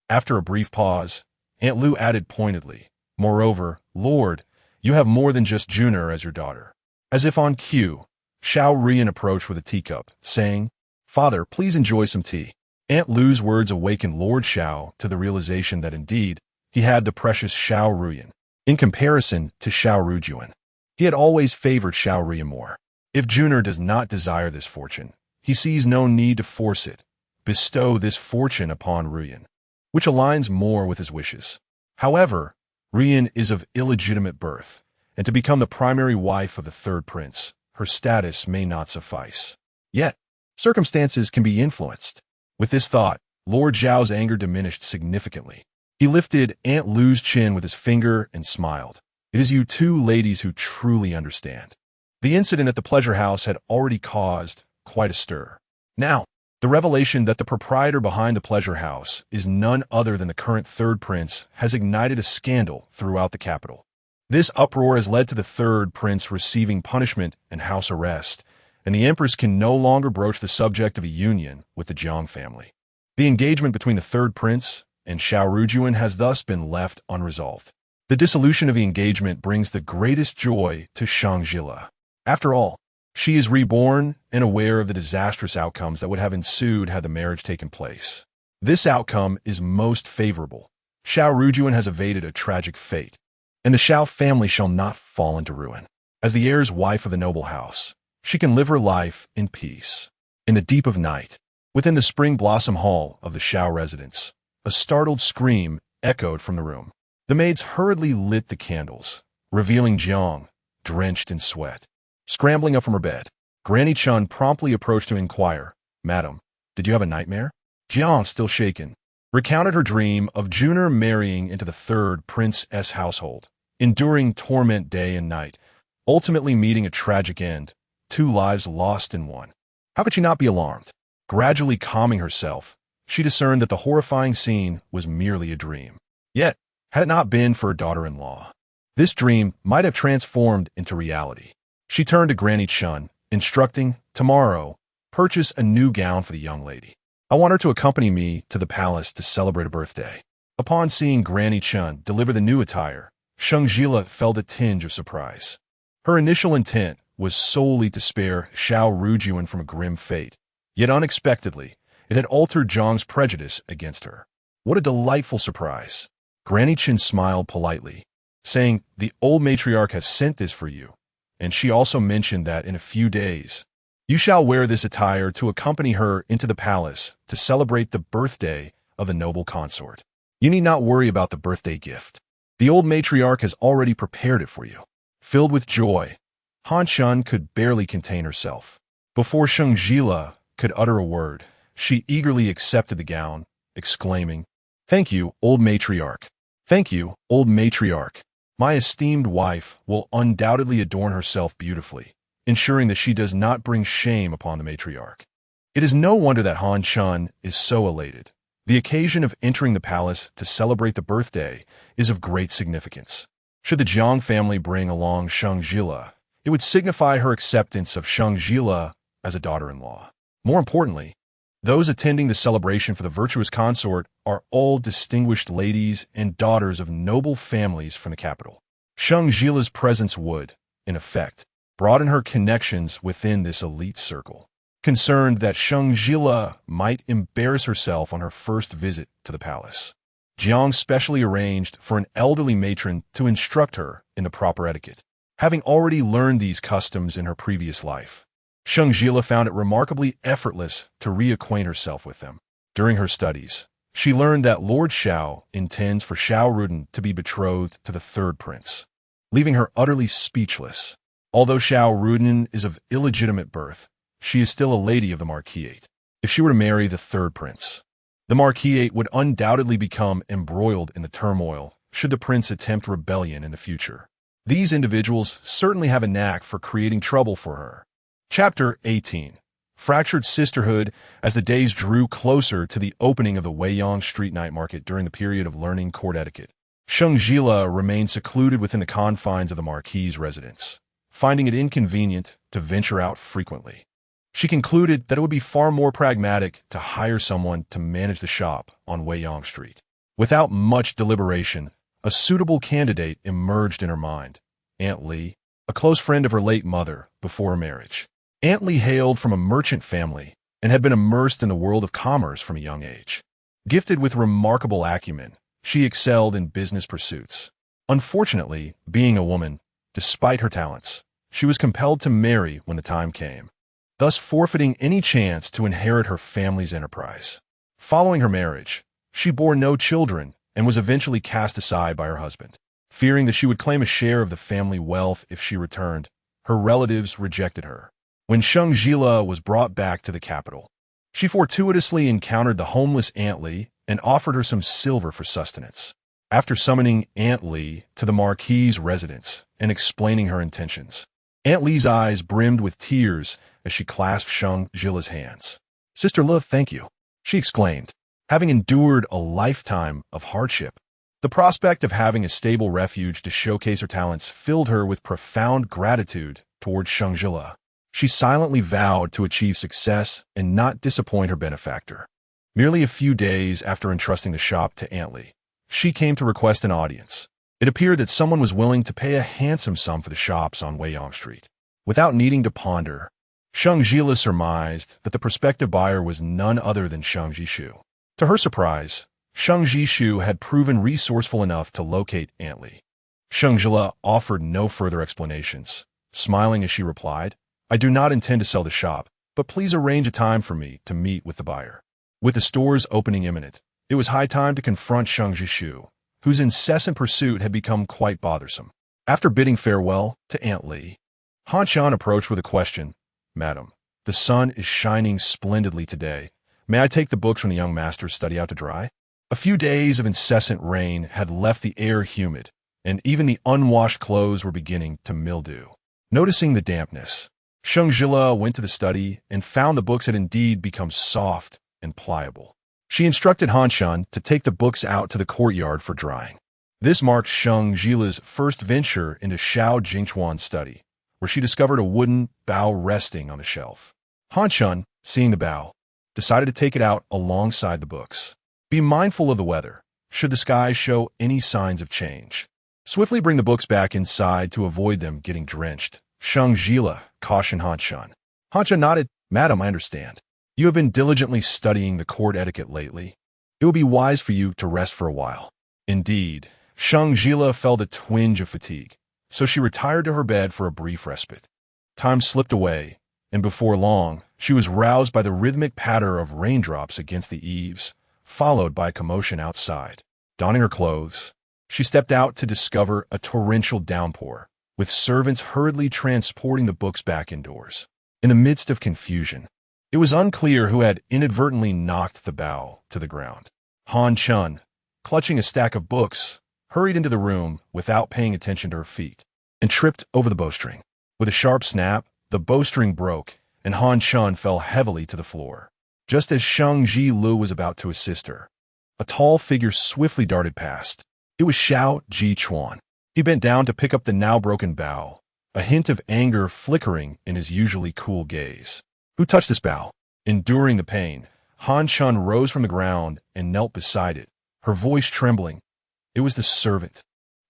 After a brief pause, Aunt Lu added pointedly, "Moreover, Lord, You have more than just Juner as your daughter. As if on cue, Xiao Ruyan approached with a teacup, saying, "Father, please enjoy some tea." Aunt Lu's words awakened Lord Xiao to the realization that indeed, he had the precious Xiao Ruyan, in comparison to Xiao Rujuan. He had always favored Xiao Ruyan more. If Juner does not desire this fortune, he sees no need to force it. Bestow this fortune upon Ruyan, which aligns more with his wishes. However, Ruyan is of illegitimate birth, and to become the primary wife of the third prince, her status may not suffice. Yet, circumstances can be influenced. With this thought, Lord Zhao's anger diminished significantly. He lifted Aunt Lu's chin with his finger and smiled. "It is you two ladies who truly understand." The incident at the pleasure house had already caused quite a stir. Now, the revelation that the proprietor behind the pleasure house is none other than the current third prince has ignited a scandal throughout the capital. This uproar has led to the third prince receiving punishment and house arrest, and the empress can no longer broach the subject of a union with the Jiang family. The engagement between the third prince and Xiao Rujuan has thus been left unresolved. The dissolution of the engagement brings the greatest joy to Sheng Zhile. After all, she is reborn and aware of the disastrous outcomes that would have ensued had the marriage taken place. This outcome is most favorable. Xiao Rujuan has evaded a tragic fate, and the Xiao family shall not fall into ruin. As the heir's wife of the noble house, she can live her life in peace. In the deep of night, within the spring blossom hall of the Xiao residence, a startled scream echoed from the room. The maids hurriedly lit the candles, revealing Jiang, drenched in sweat. Scrambling up from her bed, Granny Chun promptly approached to inquire, "Madam, did you have a nightmare?" Jiang, still shaken, recounted her dream of Juner marrying into the third prince's household, enduring torment day and night, ultimately meeting a tragic end, 2 lives lost in one. How could she not be alarmed? Gradually calming herself, she discerned that the horrifying scene was merely a dream. Yet, had it not been for her daughter-in-law, this dream might have transformed into reality. She turned to Granny Chun, instructing, "Tomorrow, purchase a new gown for the young lady. I want her to accompany me to the palace to celebrate a birthday." Upon seeing Granny Chun deliver the new attire, Sheng Zhile felt a tinge of surprise. Her initial intent was solely to spare Xiao Rujuan from a grim fate, yet unexpectedly, it had altered Zhang's prejudice against her. What a delightful surprise! Granny Chun smiled politely, saying, "The old matriarch has sent this for you, and she also mentioned that in a few days, you shall wear this attire to accompany her into the palace to celebrate the birthday of the noble consort. You need not worry about the birthday gift. The old matriarch has already prepared it for you." Filled with joy, Han Shun could barely contain herself. Before Sheng Zhile could utter a word, she eagerly accepted the gown, exclaiming, "Thank you, old matriarch. Thank you, old matriarch. My esteemed wife will undoubtedly adorn herself beautifully, ensuring that she does not bring shame upon the matriarch." It is no wonder that Han Shun is so elated. The occasion of entering the palace to celebrate the birthday is of great significance. Should the Jiang family bring along Sheng Zhile, it would signify her acceptance of Sheng Zhile as a daughter-in-law. More importantly, those attending the celebration for the virtuous consort are all distinguished ladies and daughters of noble families from the capital. Sheng Zhile's presence would, in effect, broaden her connections within this elite circle. Concerned that Sheng Zhile might embarrass herself on her first visit to the palace, Jiang specially arranged for an elderly matron to instruct her in the proper etiquette. Having already learned these customs in her previous life, Sheng Zhile found it remarkably effortless to reacquaint herself with them. During her studies, she learned that Lord Xiao intends for Xiao Rudan to be betrothed to the third prince, leaving her utterly speechless. Although Xiao Rudan is of illegitimate birth, she is still a lady of the marquisate. If she were to marry the third prince, the marquisate would undoubtedly become embroiled in the turmoil should the prince attempt rebellion in the future. These individuals certainly have a knack for creating trouble for her. Chapter 18. Fractured Sisterhood. As the days drew closer to the opening of the Weiyang street night market during the period of learning court etiquette, Sheng Zhile remained secluded within the confines of the marquis's residence, finding it inconvenient to venture out frequently. She concluded that it would be far more pragmatic to hire someone to manage the shop on Weiyang Street. Without much deliberation, a suitable candidate emerged in her mind. Aunt Li, a close friend of her late mother before her marriage. Aunt Li hailed from a merchant family and had been immersed in the world of commerce from a young age. Gifted with remarkable acumen, she excelled in business pursuits. Unfortunately, being a woman, despite her talents, she was compelled to marry when the time came, thus forfeiting any chance to inherit her family's enterprise. Following her marriage, she bore no children and was eventually cast aside by her husband. Fearing that she would claim a share of the family wealth if she returned, her relatives rejected her. When Sheng Zhile was brought back to the capital, she fortuitously encountered the homeless Aunt Li and offered her some silver for sustenance. After summoning Aunt Li to the marquis' residence and explaining her intentions, Aunt Li's eyes brimmed with tears as she clasped Sheng Zhile's hands. "Sister Li, thank you," she exclaimed, having endured a lifetime of hardship. The prospect of having a stable refuge to showcase her talents filled her with profound gratitude towards Sheng Zhile. She silently vowed to achieve success and not disappoint her benefactor. Merely a few days after entrusting the shop to Aunt Li, she came to request an audience. It appeared that someone was willing to pay a handsome sum for the shops on Weiyang Street. Without needing to ponder, Sheng Zhile surmised that the prospective buyer was none other than Sheng Zhishu. To her surprise, Sheng Zhishu had proven resourceful enough to locate Aunt Li. Sheng Zhile offered no further explanations, smiling as she replied, "I do not intend to sell the shop, but please arrange a time for me to meet with the buyer." With the store's opening imminent, it was high time to confront Sheng Zhishu, whose incessant pursuit had become quite bothersome. After bidding farewell to Aunt Li, Han Shan approached with a question. "Madam, the sun is shining splendidly today. May I take the books from the young master's study out to dry?" A few days of incessant rain had left the air humid, and even the unwashed clothes were beginning to mildew. Noticing the dampness, Sheng Zhile went to the study and found the books had indeed become soft and pliable. She instructed Han Shan to take the books out to the courtyard for drying. This marked Sheng Zhile's first venture into Xiao Jingchuan's study, where she discovered a wooden bow resting on the shelf. Han Shan, seeing the bow, decided to take it out alongside the books. "Be mindful of the weather, should the sky show any signs of change. Swiftly bring the books back inside to avoid them getting drenched," Sheng Zhile cautioned Han Shan. Han Shan nodded. "Madam, I understand. You have been diligently studying the court etiquette lately. It will be wise for you to rest for a while." Indeed, Sheng Zhile felt a twinge of fatigue, so she retired to her bed for a brief respite. Time slipped away, and before long, she was roused by the rhythmic patter of raindrops against the eaves, followed by a commotion outside. Donning her clothes, she stepped out to discover a torrential downpour, with servants hurriedly transporting the books back indoors. In the midst of confusion, it was unclear who had inadvertently knocked the bow to the ground. Han Shan, clutching a stack of books, hurried into the room without paying attention to her feet, and tripped over the bowstring. With a sharp snap, the bowstring broke, and Han Shan fell heavily to the floor. Just as Sheng Zhile was about to assist her, a tall figure swiftly darted past. It was Xiao Jichuan. He bent down to pick up the now broken bow, a hint of anger flickering in his usually cool gaze. "Who touched this bow?" Enduring the pain, Han Shan rose from the ground and knelt beside it, her voice trembling. It was the servant.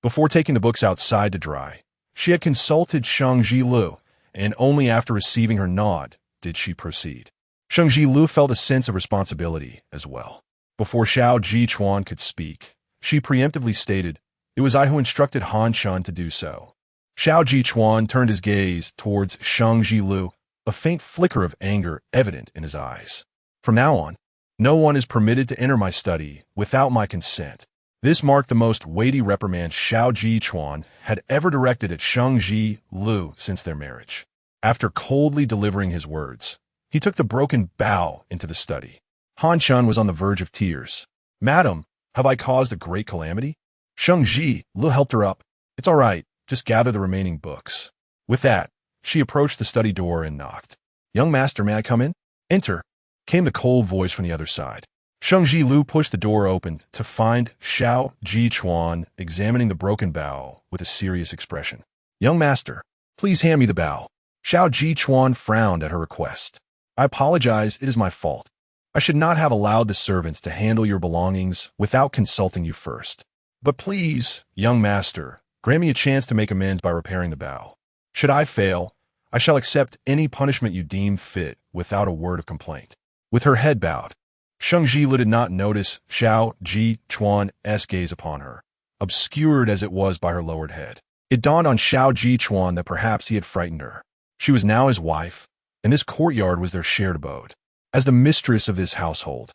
Before taking the books outside to dry, she had consulted Sheng Zhile, and only after receiving her nod did she proceed. Sheng Zhile felt a sense of responsibility as well. Before Xiao Jichuan could speak, she preemptively stated, "It was I who instructed Han Shan to do so." Xiao Jichuan turned his gaze towards Sheng Zhile, a faint flicker of anger evident in his eyes. "From now on, no one is permitted to enter my study without my consent." This marked the most weighty reprimand Xiao Jichuan had ever directed at Sheng Zhile since their marriage. After coldly delivering his words, he took the broken bow into the study. Han Shan was on the verge of tears. "Madam, have I caused a great calamity?" Sheng Zhile helped her up. "It's all right, just gather the remaining books." With that, she approached the study door and knocked. "Young master, may I come in?" "Enter," came the cold voice from the other side. Sheng Zhile pushed the door open to find Xiao Jichuan examining the broken bow with a serious expression. "Young master, please hand me the bow." Xiao Jichuan frowned at her request. "I apologize, it is my fault. I should not have allowed the servants to handle your belongings without consulting you first." "But please, young master," grant me a chance to make amends by repairing the bow. Should I fail, I shall accept any punishment you deem fit without a word of complaint." With her head bowed, Sheng Zhile did not notice Xiao Ji Chuan's gaze upon her, obscured as it was by her lowered head. It dawned on Xiao Ji Chuan that perhaps he had frightened her. She was now his wife, and this courtyard was their shared abode. As the mistress of this household,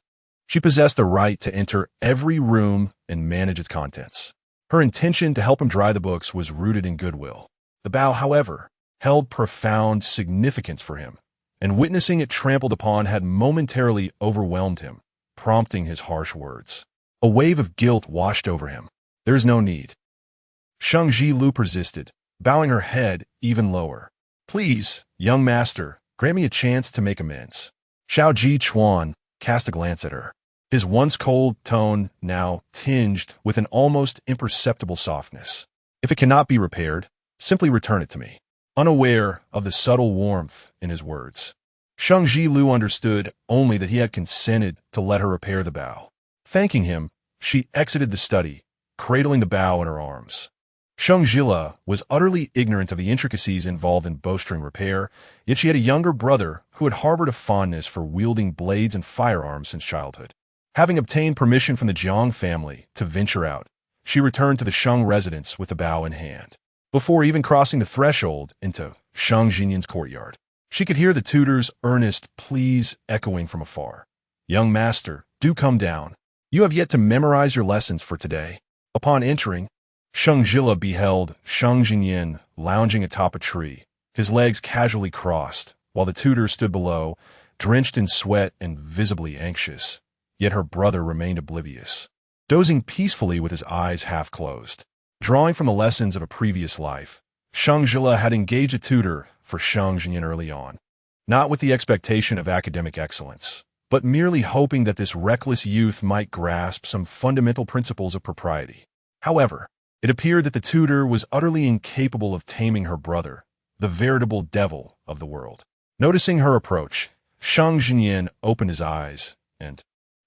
she possessed the right to enter every room and manage its contents. Her intention to help him dry the books was rooted in goodwill. The bow, however, held profound significance for him, and witnessing it trampled upon had momentarily overwhelmed him, prompting his harsh words. A wave of guilt washed over him. "There is no need." Sheng Zhile persisted, bowing her head even lower. "Please, young master, grant me a chance to make amends." Xiao Ji Chuan cast a glance at her, his once cold tone now tinged with an almost imperceptible softness. "If it cannot be repaired, simply return it to me." Unaware of the subtle warmth in his words, Sheng Zhile understood only that he had consented to let her repair the bow. Thanking him, she exited the study, cradling the bow in her arms. Sheng Zhile was utterly ignorant of the intricacies involved in bowstring repair, yet she had a younger brother who had harbored a fondness for wielding blades and firearms since childhood. Having obtained permission from the Jiang family to venture out, she returned to the Sheng residence with the bow in hand. Before even crossing the threshold into Sheng Jinyan's courtyard, she could hear the tutor's earnest pleas echoing from afar. "Young master, do come down. You have yet to memorize your lessons for today." Upon entering, Sheng Zhile beheld Sheng Jinyan lounging atop a tree, his legs casually crossed, while the tutor stood below, drenched in sweat and visibly anxious. Yet her brother remained oblivious, dozing peacefully with his eyes half closed. Drawing from the lessons of a previous life, Sheng Zhile had engaged a tutor for Sheng Jinyan early on, not with the expectation of academic excellence, but merely hoping that this reckless youth might grasp some fundamental principles of propriety. However, it appeared that the tutor was utterly incapable of taming her brother, the veritable devil of the world. Noticing her approach, Sheng Jinyan opened his eyes and,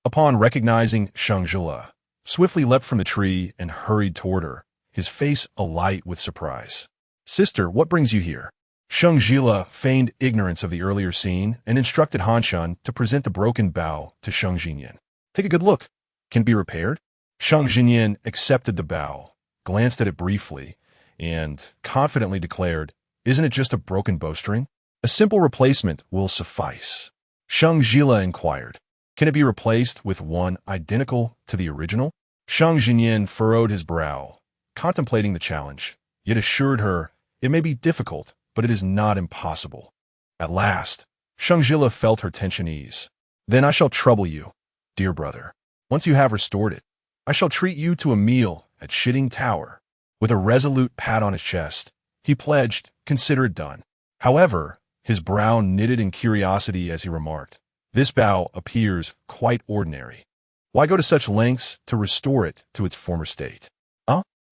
upon recognizing Sheng Zhile, swiftly leapt from the tree and hurried toward her, his face alight with surprise. "Sister, what brings you here?" Sheng Zhile feigned ignorance of the earlier scene and instructed Hanshan to present the broken bow to Sheng Jinyan. "Take a good look. Can it be repaired?" Sheng Jinyan accepted the bow, glanced at it briefly, and confidently declared, "Isn't it just a broken bowstring? A simple replacement will suffice." Sheng Zhile inquired, "Can it be replaced with one identical to the original?" Sheng Jinyan furrowed his brow, contemplating the challenge, yet assured her, "It may be difficult, but it is not impossible." At last, Sheng Zhile felt her tension ease. "Then I shall trouble you, dear brother. Once you have restored it, I shall treat you to a meal at Shitting Tower." With a resolute pat on his chest, he pledged, "Consider it done." However, his brow knitted in curiosity as he remarked, "This bow appears quite ordinary. Why go to such lengths to restore it to its former state?"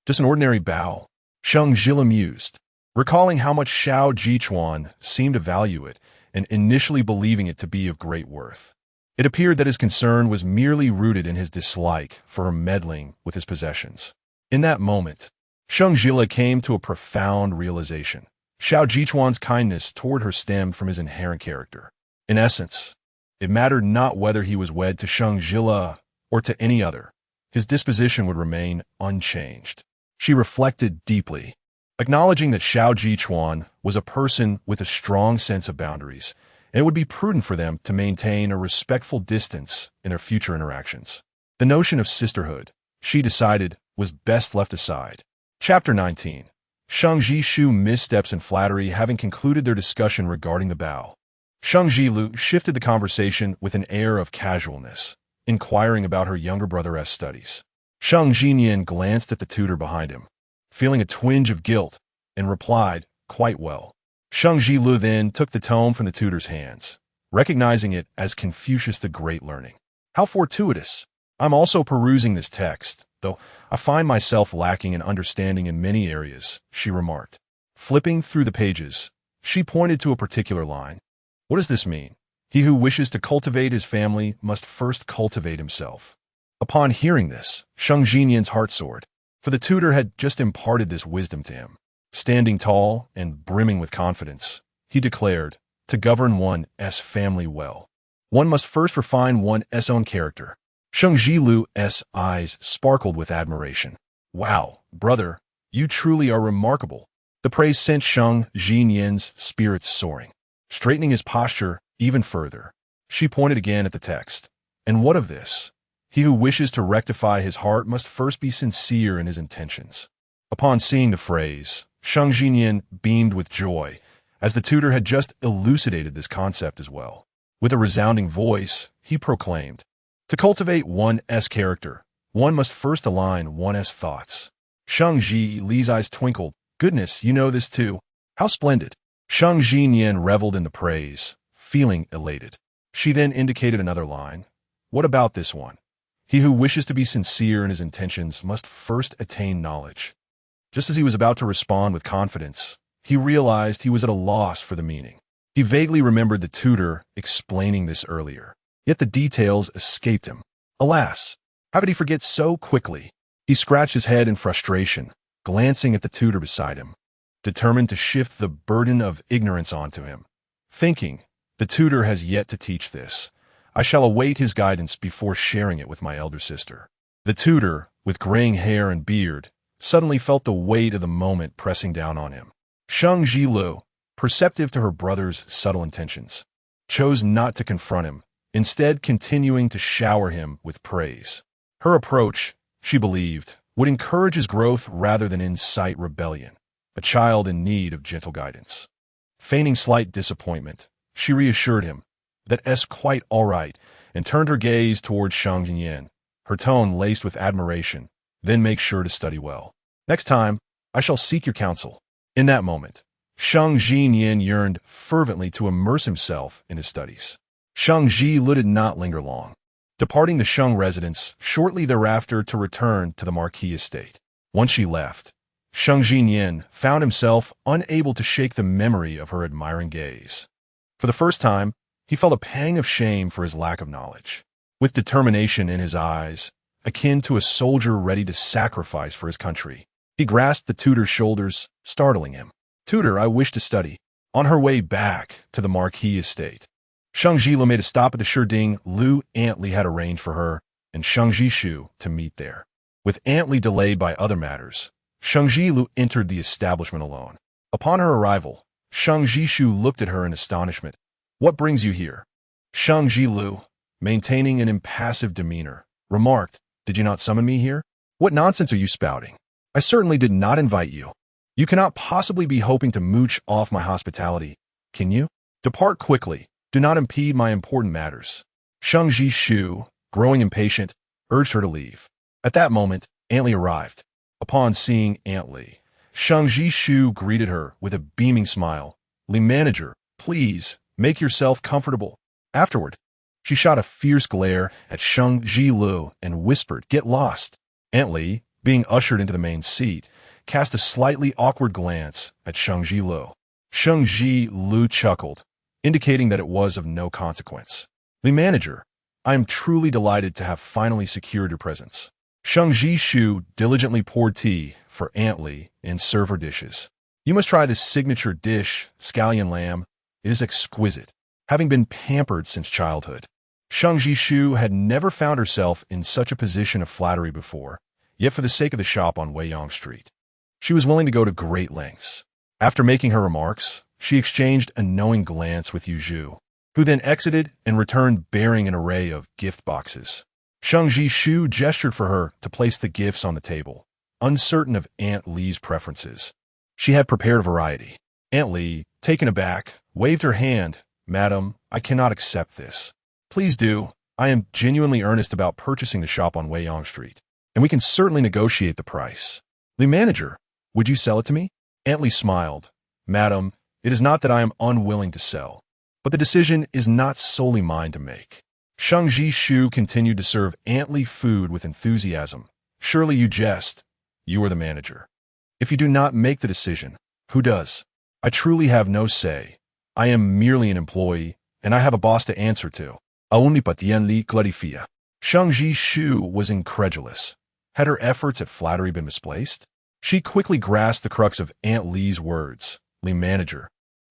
"Just an ordinary bow," Sheng Zhile mused, recalling how much Xiao Ji Chuan seemed to value it and initially believing it to be of great worth. It appeared that his concern was merely rooted in his dislike for her meddling with his possessions. In that moment, Sheng Zhile came to a profound realization. Xiao Ji Chuan's kindness toward her stemmed from his inherent character. In essence, it mattered not whether he was wed to Sheng Zhile or to any other. His disposition would remain unchanged. She reflected deeply, acknowledging that Xiao Ji Chuan was a person with a strong sense of boundaries, and it would be prudent for them to maintain a respectful distance in their future interactions. The notion of sisterhood, she decided, was best left aside. Chapter 19. Sheng Zhishu missteps and flattery. Having concluded their discussion regarding the bow, Sheng Zhile shifted the conversation with an air of casualness, inquiring about her younger brother's studies. Sheng Jinyan glanced at the tutor behind him, feeling a twinge of guilt, and replied, "Quite well." Sheng Zhile then took the tome from the tutor's hands, recognizing it as Confucius the Great Learning. "How fortuitous! I'm also perusing this text, though I find myself lacking in understanding in many areas," she remarked. Flipping through the pages, she pointed to a particular line. "What does this mean? He who wishes to cultivate his family must first cultivate himself." Upon hearing this, Sheng Jinyan's heart soared. for the tutor had just imparted this wisdom to him. Standing tall and brimming with confidence, he declared, to govern one's family well, one must first refine one's own character. Sheng Zhile's eyes sparkled with admiration. Wow, brother, you truly are remarkable. The praise sent Sheng Zhile's spirits soaring. Straightening his posture even further, she pointed again at the text. And what of this? He who wishes to rectify his heart must first be sincere in his intentions. Upon seeing the phrase, Sheng Zhile beamed with joy, as the tutor had just elucidated this concept as well. With a resounding voice, he proclaimed, to cultivate one's character, one must first align one's thoughts. Sheng Zhile's eyes twinkled. Goodness, you know this too. How splendid. Sheng Zhile reveled in the praise, feeling elated. She then indicated another line. What about this one? He who wishes to be sincere in his intentions must first attain knowledge. Just as he was about to respond with confidence, he realized he was at a loss for the meaning. He vaguely remembered the tutor explaining this earlier, yet the details escaped him. Alas, how could he forget so quickly? He scratched his head in frustration, glancing at the tutor beside him, determined to shift the burden of ignorance onto him, thinking, the tutor has yet to teach this. I shall await his guidance before sharing it with my elder sister. The tutor, with graying hair and beard, suddenly felt the weight of the moment pressing down on him. Sheng Zhile, perceptive to her brother's subtle intentions, chose not to confront him, instead continuing to shower him with praise. Her approach, she believed, would encourage his growth rather than incite rebellion, a child in need of gentle guidance. Feigning slight disappointment, she reassured him that's quite all right, and turned her gaze towards Sheng Zhile, her tone laced with admiration. Then make sure to study well. Next time, I shall seek your counsel. In that moment, Sheng Zhile yearned fervently to immerse himself in his studies. Sheng Zhile did not linger long, departing the Sheng residence shortly thereafter to return to the marquis estate. Once she left, Sheng Zhile found himself unable to shake the memory of her admiring gaze. For the first time, he felt a pang of shame for his lack of knowledge. With determination in his eyes, akin to a soldier ready to sacrifice for his country, he grasped the tutor's shoulders, startling him. Tutor, I wish to study. On her way back to the marquis estate, Sheng Zhile made a stop at the Sherding Lu Antli had arranged for her and Sheng Zhishu to meet there. With Antli delayed by other matters, Sheng Zhile entered the establishment alone. Upon her arrival, Sheng Zhishu looked at her in astonishment. What brings you here? Sheng Zhile, maintaining an impassive demeanor, remarked, Did you not summon me here? What nonsense are you spouting? I certainly did not invite you. You cannot possibly be hoping to mooch off my hospitality, can you? Depart quickly. Do not impede my important matters. Sheng Zhishu, growing impatient, urged her to leave. At that moment, Antli arrived. Upon seeing Antli, Sheng Zhishu greeted her with a beaming smile. Li manager, please, make yourself comfortable. Afterward, she shot a fierce glare at Sheng Zhile and whispered, Get lost. Antli, being ushered into the main seat, cast a slightly awkward glance at Sheng Zhile. Sheng Zhile chuckled, indicating that it was of no consequence. The manager, I am truly delighted to have finally secured your presence. Sheng Zhishu diligently poured tea for Antli and served her dishes. You must try this signature dish, scallion lamb. It is exquisite, having been pampered since childhood. Sheng Zhishu had never found herself in such a position of flattery before, yet for the sake of the shop on Weiyang Street, she was willing to go to great lengths. After making her remarks, she exchanged a knowing glance with Yu Zhu, who then exited and returned bearing an array of gift boxes. Sheng Zhishu gestured for her to place the gifts on the table, uncertain of Aunt Li's preferences. She had prepared a variety. Aunt Li, taken aback, waved her hand. Madam, I cannot accept this. Please do. I am genuinely earnest about purchasing the shop on Weiyang Street, and we can certainly negotiate the price. The manager, would you sell it to me? Aunt Li smiled. Madam, it is not that I am unwilling to sell, but the decision is not solely mine to make. Sheng Zhishu continued to serve Aunt Li food with enthusiasm. Surely you jest. You are the manager. If you do not make the decision, who does? I truly have no say. I am merely an employee, and I have a boss to answer to. Aunipatien li clarifia. Sheng Zhishu was incredulous. Had her efforts at flattery been misplaced? She quickly grasped the crux of Aunt Li's words. Li manager.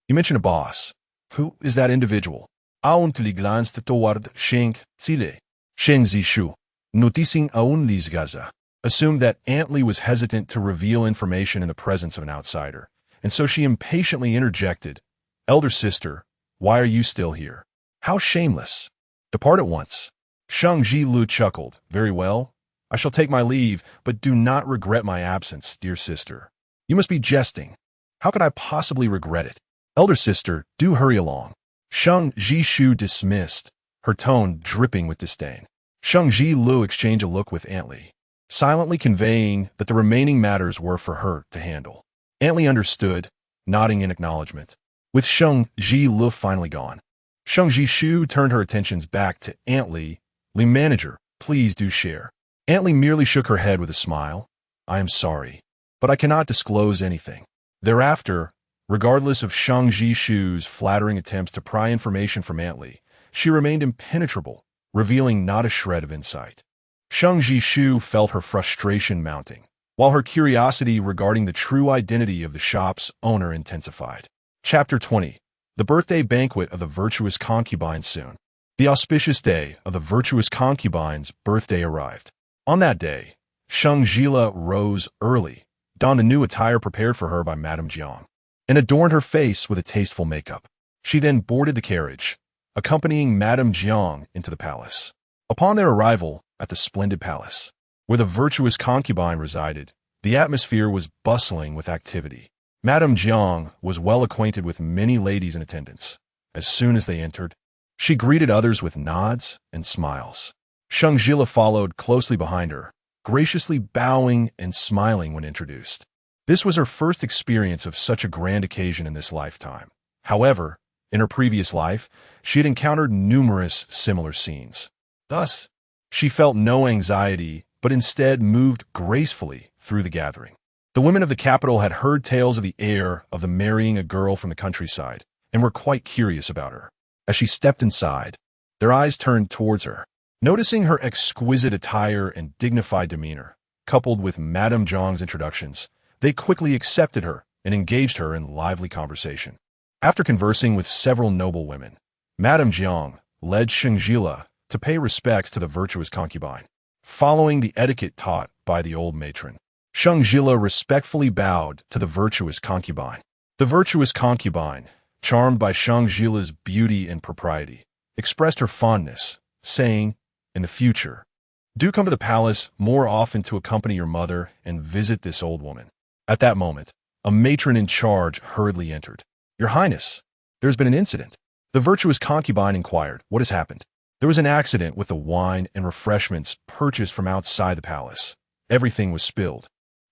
You mentioned a boss. Who is that individual? Aunt Li glanced toward Sheng Zhile. Sheng Zhile, noticing Aunt Li's gaze, assumed that Aunt Li was hesitant to reveal information in the presence of an outsider, and so she impatiently interjected, Elder sister, why are you still here? How shameless. Depart at once. Sheng Zhile chuckled. Very well. I shall take my leave, but do not regret my absence, dear sister. You must be jesting. How could I possibly regret it? Elder sister, do hurry along. Sheng Zhile dismissed, her tone dripping with disdain. Sheng Zhile exchanged a look with Aunt Li, silently conveying that the remaining matters were for her to handle. Aunt Li understood, nodding in acknowledgement. With Sheng Zhile finally gone, Sheng Zhile turned her attentions back to Aunt Li. Li manager, please do share. Aunt Li merely shook her head with a smile. I am sorry, but I cannot disclose anything. Thereafter, regardless of Sheng Zhile's flattering attempts to pry information from Aunt Li, she remained impenetrable, revealing not a shred of insight. Sheng Zhile felt her frustration mounting, while her curiosity regarding the true identity of the shop's owner intensified. Chapter 20. The birthday banquet of the virtuous concubine soon. The auspicious day of the virtuous concubine's birthday arrived. On that day, Sheng Zhile rose early, donned a new attire prepared for her by Madame Jiang, and adorned her face with a tasteful makeup. She then boarded the carriage, accompanying Madame Jiang into the palace. Upon their arrival at the splendid palace, where the virtuous concubine resided, the atmosphere was bustling with activity. Madame Jiang was well acquainted with many ladies in attendance. As soon as they entered, she greeted others with nods and smiles. Sheng Zhile followed closely behind her, graciously bowing and smiling when introduced. This was her first experience of such a grand occasion in this lifetime. However, in her previous life, she had encountered numerous similar scenes. Thus, she felt no anxiety, but instead moved gracefully through the gathering. The women of the capital had heard tales of the heir of the marrying a girl from the countryside, and were quite curious about her. As she stepped inside, their eyes turned towards her. Noticing her exquisite attire and dignified demeanor, coupled with Madame Jiang's introductions, they quickly accepted her and engaged her in lively conversation. After conversing with several noble women, Madame Jiang led Sheng Zhile to pay respects to the virtuous concubine. Following the etiquette taught by the old matron, Sheng Zhile respectfully bowed to the virtuous concubine. The virtuous concubine, charmed by Sheng Zhile's beauty and propriety, expressed her fondness, saying, in the future, do come to the palace more often to accompany your mother and visit this old woman. At that moment, a matron in charge hurriedly entered. Your Highness, there has been an incident. The virtuous concubine inquired, what has happened? There was an accident with the wine and refreshments purchased from outside the palace. Everything was spilled.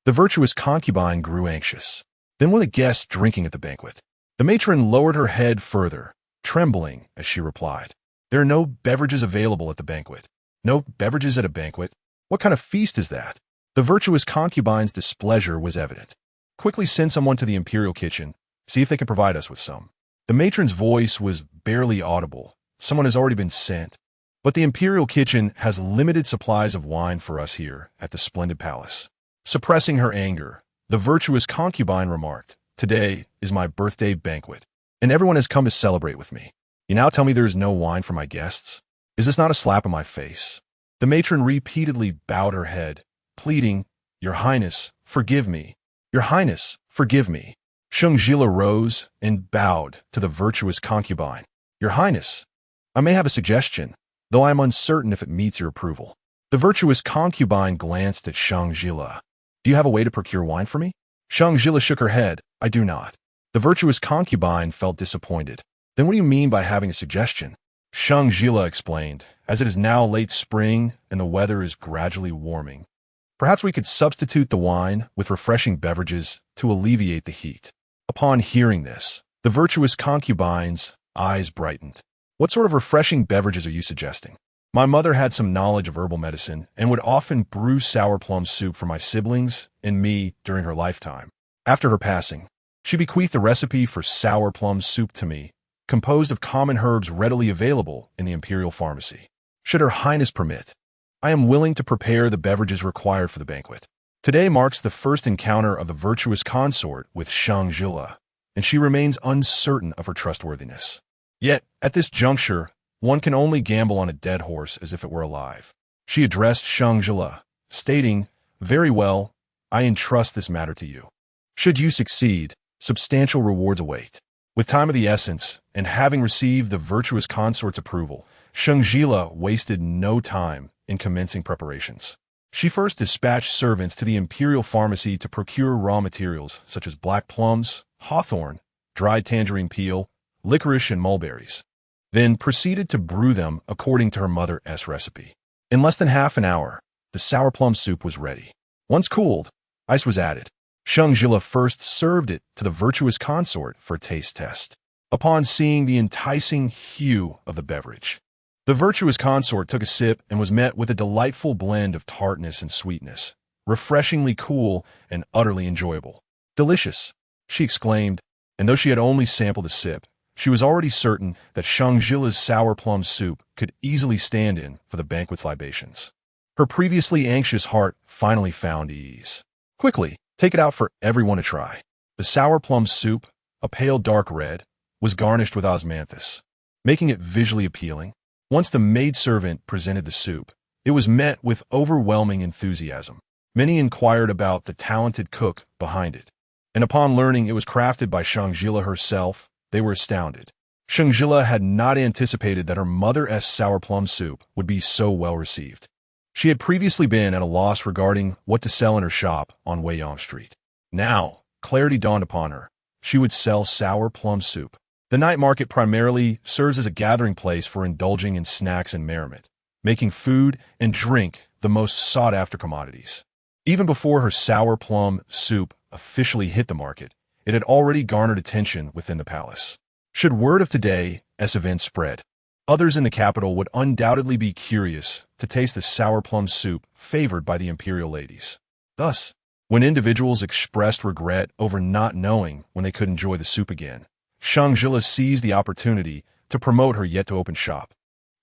The virtuous concubine grew anxious. Then were the guests drinking at the banquet? The matron lowered her head further, trembling as she replied, there are no beverages available at the banquet. No beverages at a banquet? What kind of feast is that? The virtuous concubine's displeasure was evident. Quickly send someone to the imperial kitchen, see if they can provide us with some. The matron's voice was barely audible. Someone has already been sent. But the imperial kitchen has limited supplies of wine for us here at the splendid palace. Suppressing her anger, the virtuous concubine remarked, today is my birthday banquet, and everyone has come to celebrate with me. You now tell me there is no wine for my guests? Is this not a slap in my face? The matron repeatedly bowed her head, pleading, Your Highness, forgive me. Your Highness, forgive me. Sheng Zhile rose and bowed to the virtuous concubine. Your Highness, I may have a suggestion, though I am uncertain if it meets your approval. The virtuous concubine glanced at Sheng Zhile. Do you have a way to procure wine for me? Sheng Zhile shook her head. I do not. The virtuous concubine felt disappointed. Then what do you mean by having a suggestion? Sheng Zhile explained, as it is now late spring and the weather is gradually warming. Perhaps we could substitute the wine with refreshing beverages to alleviate the heat. Upon hearing this, the virtuous concubine's eyes brightened. What sort of refreshing beverages are you suggesting? My mother had some knowledge of herbal medicine and would often brew sour plum soup for my siblings and me during her lifetime. After her passing, she bequeathed the recipe for sour plum soup to me, composed of common herbs readily available in the imperial pharmacy. Should Her Highness permit, I am willing to prepare the beverages required for the banquet. Today marks the first encounter of the virtuous consort with Sheng Zhile, and she remains uncertain of her trustworthiness. Yet, at this juncture, one can only gamble on a dead horse as if it were alive. She addressed Sheng Zhile, stating, "Very well, I entrust this matter to you. Should you succeed, substantial rewards await." With time of the essence, and having received the virtuous consort's approval, Sheng Zhile wasted no time in commencing preparations. She first dispatched servants to the imperial pharmacy to procure raw materials such as black plums, hawthorn, dried tangerine peel, licorice, and mulberries, then proceeded to brew them according to her mother's recipe. In less than half an hour, the sour plum soup was ready. Once cooled, ice was added. Sheng Zhile first served it to the virtuous consort for a taste test. Upon seeing the enticing hue of the beverage, the virtuous consort took a sip and was met with a delightful blend of tartness and sweetness, refreshingly cool and utterly enjoyable. "Delicious," she exclaimed, and though she had only sampled a sip, she was already certain that Sheng Zhile's sour plum soup could easily stand in for the banquet's libations. Her previously anxious heart finally found ease. "Quickly, take it out for everyone to try." The sour plum soup, a pale dark red, was garnished with osmanthus, making it visually appealing. Once the maidservant presented the soup, it was met with overwhelming enthusiasm. Many inquired about the talented cook behind it, and upon learning it was crafted by Sheng Zhile herself, they were astounded. Sheng Zhile had not anticipated that her mother's sour plum soup would be so well received. She had previously been at a loss regarding what to sell in her shop on Weiyang Street. Now, clarity dawned upon her. She would sell sour plum soup. The night market primarily serves as a gathering place for indulging in snacks and merriment, making food and drink the most sought-after commodities. Even before her sour plum soup officially hit the market, it had already garnered attention within the palace. Should word of today's event spread, others in the capital would undoubtedly be curious to taste the sour plum soup favored by the imperial ladies. Thus, when individuals expressed regret over not knowing when they could enjoy the soup again, Sheng Zhile seized the opportunity to promote her yet-to-open shop.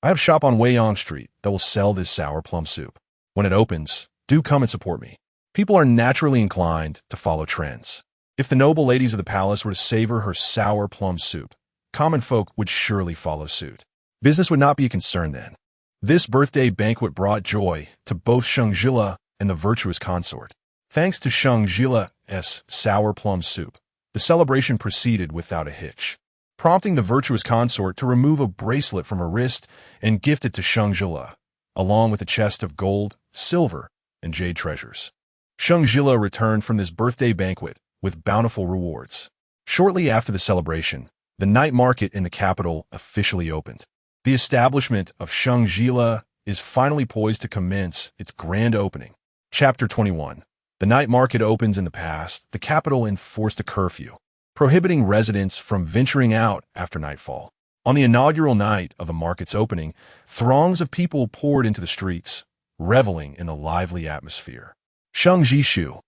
"I have a shop on Weiyang Street that will sell this sour plum soup. When it opens, do come and support me." People are naturally inclined to follow trends. If the noble ladies of the palace were to savor her sour plum soup, common folk would surely follow suit. Business would not be a concern then. This birthday banquet brought joy to both Sheng Zhile and the virtuous consort. Thanks to Sheng Zhile's sour plum soup, the celebration proceeded without a hitch, prompting the virtuous consort to remove a bracelet from her wrist and gift it to Sheng Zhile, along with a chest of gold, silver, and jade treasures. Sheng Zhile returned from this birthday banquet with bountiful rewards. Shortly after the celebration, the night market in the capital officially opened. The establishment of Sheng Zhile is finally poised to commence its grand opening. Chapter 21. The night market opens. In the past, the capital enforced a curfew, prohibiting residents from venturing out after nightfall. On the inaugural night of the market's opening, throngs of people poured into the streets, reveling in the lively atmosphere. Sheng Zhile,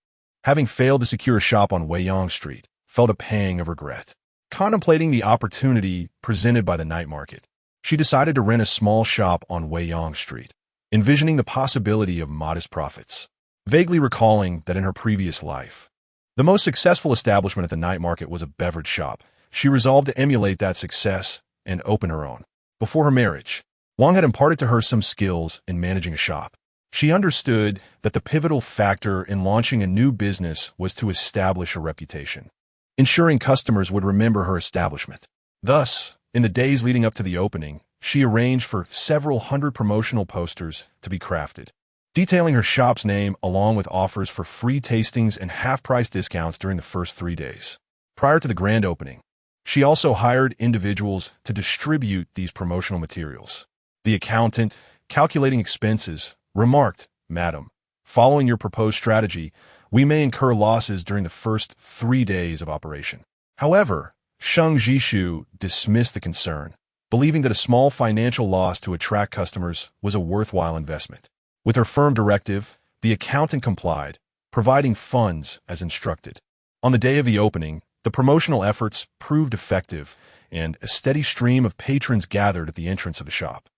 having failed to secure a shop on Weiyang Street, felt a pang of regret. Contemplating the opportunity presented by the night market, she decided to rent a small shop on Weiyang Street, envisioning the possibility of modest profits. Vaguely recalling that in her previous life, the most successful establishment at the night market was a beverage shop, she resolved to emulate that success and open her own. Before her marriage, Wang had imparted to her some skills in managing a shop. She understood that the pivotal factor in launching a new business was to establish a reputation, ensuring customers would remember her establishment. Thus, in the days leading up to the opening, she arranged for several hundred promotional posters to be crafted, detailing her shop's name along with offers for free tastings and half-price discounts during the first 3 days. Prior to the grand opening, she also hired individuals to distribute these promotional materials. The accountant, calculating expenses, remarked, "Madam, following your proposed strategy, we may incur losses during the first 3 days of operation." However, Sheng Zhile dismissed the concern, believing that a small financial loss to attract customers was a worthwhile investment. With her firm directive, the accountant complied, providing funds as instructed. On the day of the opening, the promotional efforts proved effective, and a steady stream of patrons gathered at the entrance of the shop.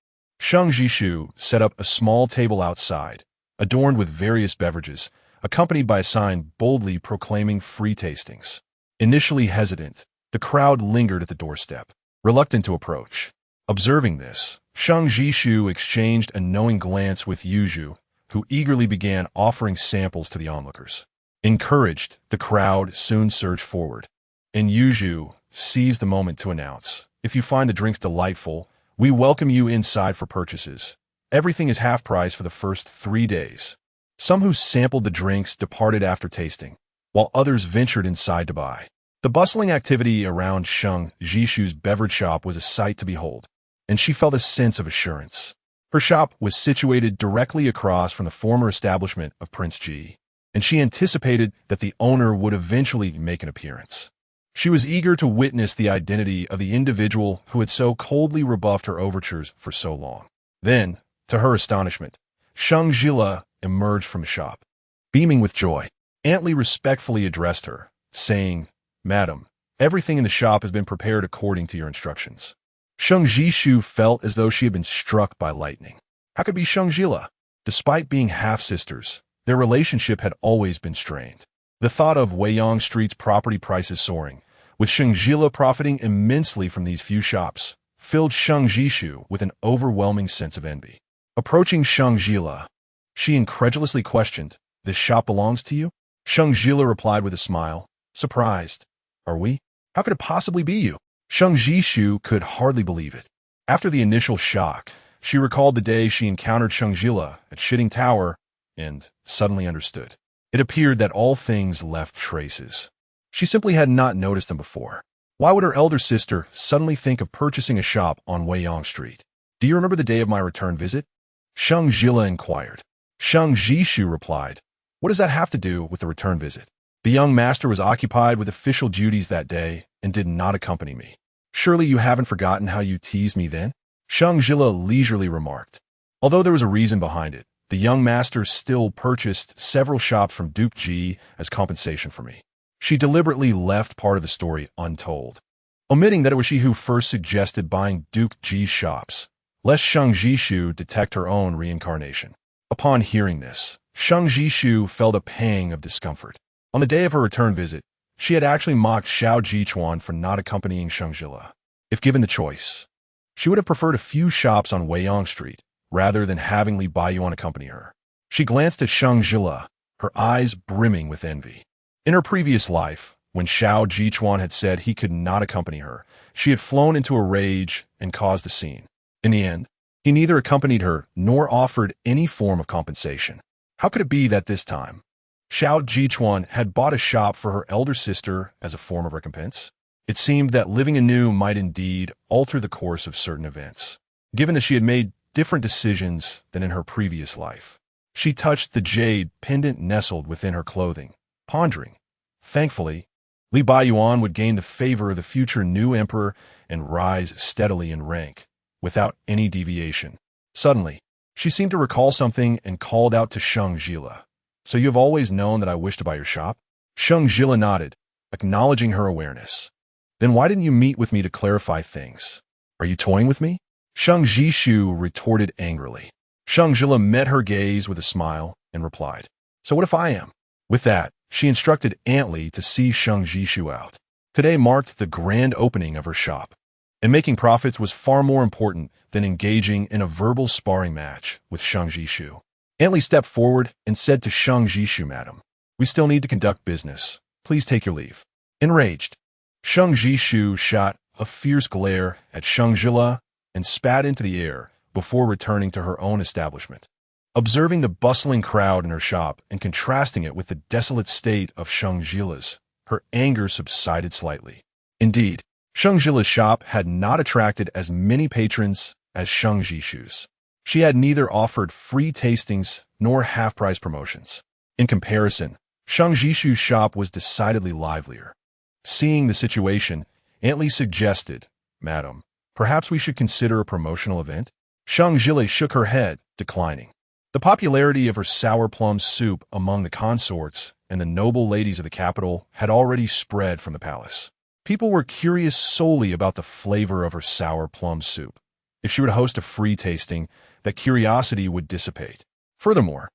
Sheng Zhile set up a small table outside, adorned with various beverages, accompanied by a sign boldly proclaiming free tastings. Initially hesitant, the crowd lingered at the doorstep, reluctant to approach. Observing this, Sheng Zhile exchanged a knowing glance with Yu, who eagerly began offering samples to the onlookers. Encouraged, the crowd soon surged forward, and Yu seized the moment to announce, "If you find the drinks delightful, we welcome you inside for purchases. Everything is half price for the first 3 days." Some who sampled the drinks departed after tasting, while others ventured inside to buy. The bustling activity around Sheng Zhile's beverage shop was a sight to behold, and she felt a sense of assurance. Her shop was situated directly across from the former establishment of Prince Ji, and she anticipated that the owner would eventually make an appearance. She was eager to witness the identity of the individual who had so coldly rebuffed her overtures for so long. Then, to her astonishment, Sheng Zhile emerged from the shop. Beaming with joy, Aunt Li respectfully addressed her, saying, "Madam, everything in the shop has been prepared according to your instructions." Sheng Zhile felt as though she had been struck by lightning. How could it be Sheng Zhile? Despite being half-sisters, their relationship had always been strained. The thought of Weiyang Street's property prices soaring, with Sheng Zhile profiting immensely from these few shops, filled Sheng Zhile with an overwhelming sense of envy. Approaching Sheng Zhile, she incredulously questioned, "This shop belongs to you?" Sheng Zhile replied with a smile, surprised, "Are we? How could it possibly be you?" Sheng Zhile could hardly believe it. After the initial shock, she recalled the day she encountered Sheng Zhile at Shitting Tower and suddenly understood. It appeared that all things left traces. She simply had not noticed them before. Why would her elder sister suddenly think of purchasing a shop on Weiyang Street? "Do you remember the day of my return visit?" Sheng Zhile inquired. Sheng Zhile replied, "What does that have to do with the return visit? The young master was occupied with official duties that day and did not accompany me. Surely you haven't forgotten how you teased me then?" Sheng Zhile leisurely remarked. Although there was a reason behind it, the young master still purchased several shops from Duke Ji as compensation for me. She deliberately left part of the story untold, omitting that it was she who first suggested buying Duke Ji's shops, lest Sheng Zhile detect her own reincarnation. Upon hearing this, Sheng Zhile felt a pang of discomfort. On the day of her return visit, she had actually mocked Xiao Jichuan for not accompanying Sheng Zhile. If given the choice, she would have preferred a few shops on Weiyang Street, rather than having Li Baiyuan accompany her. She glanced at Sheng Zhile, her eyes brimming with envy. In her previous life, when Xiao Jichuan had said he could not accompany her, she had flown into a rage and caused a scene. In the end, he neither accompanied her nor offered any form of compensation. How could it be that this time, Xiao Jichuan had bought a shop for her elder sister as a form of recompense? It seemed that living anew might indeed alter the course of certain events, given that she had made different decisions than in her previous life. She touched the jade pendant nestled within her clothing, pondering. Thankfully, Li Baiyuan would gain the favor of the future new emperor and rise steadily in rank, without any deviation. Suddenly, she seemed to recall something and called out to Sheng Zhile. "So you have always known that I wish to buy your shop?" Sheng Zhile nodded, acknowledging her awareness. "Then why didn't you meet with me to clarify things? Are you toying with me?" Sheng Zhile retorted angrily. Sheng Zhile met her gaze with a smile and replied, "So what if I am?" With that, she instructed Aunt Li to see Sheng Zhile out. Today marked the grand opening of her shop, and making profits was far more important than engaging in a verbal sparring match with Sheng Zhile. Aunt Li stepped forward and said to Sheng Zhile, "Madam, we still need to conduct business. Please take your leave." Enraged, Sheng Zhile shot a fierce glare at Sheng Zhile and spat into the air before returning to her own establishment. Observing the bustling crowd in her shop and contrasting it with the desolate state of Sheng Zhile's, her anger subsided slightly. Indeed, Sheng Zhile's shop had not attracted as many patrons as Sheng Zhile's. She had neither offered free tastings nor half-price promotions. In comparison, Sheng Zhile's shop was decidedly livelier. Seeing the situation, Aunt Li suggested, "Madam, perhaps we should consider a promotional event?" Sheng Zhile shook her head, declining. The popularity of her sour plum soup among the consorts and the noble ladies of the capital had already spread from the palace. People were curious solely about the flavor of her sour plum soup, If she were to host a free tasting, that curiosity would dissipate. Furthermore,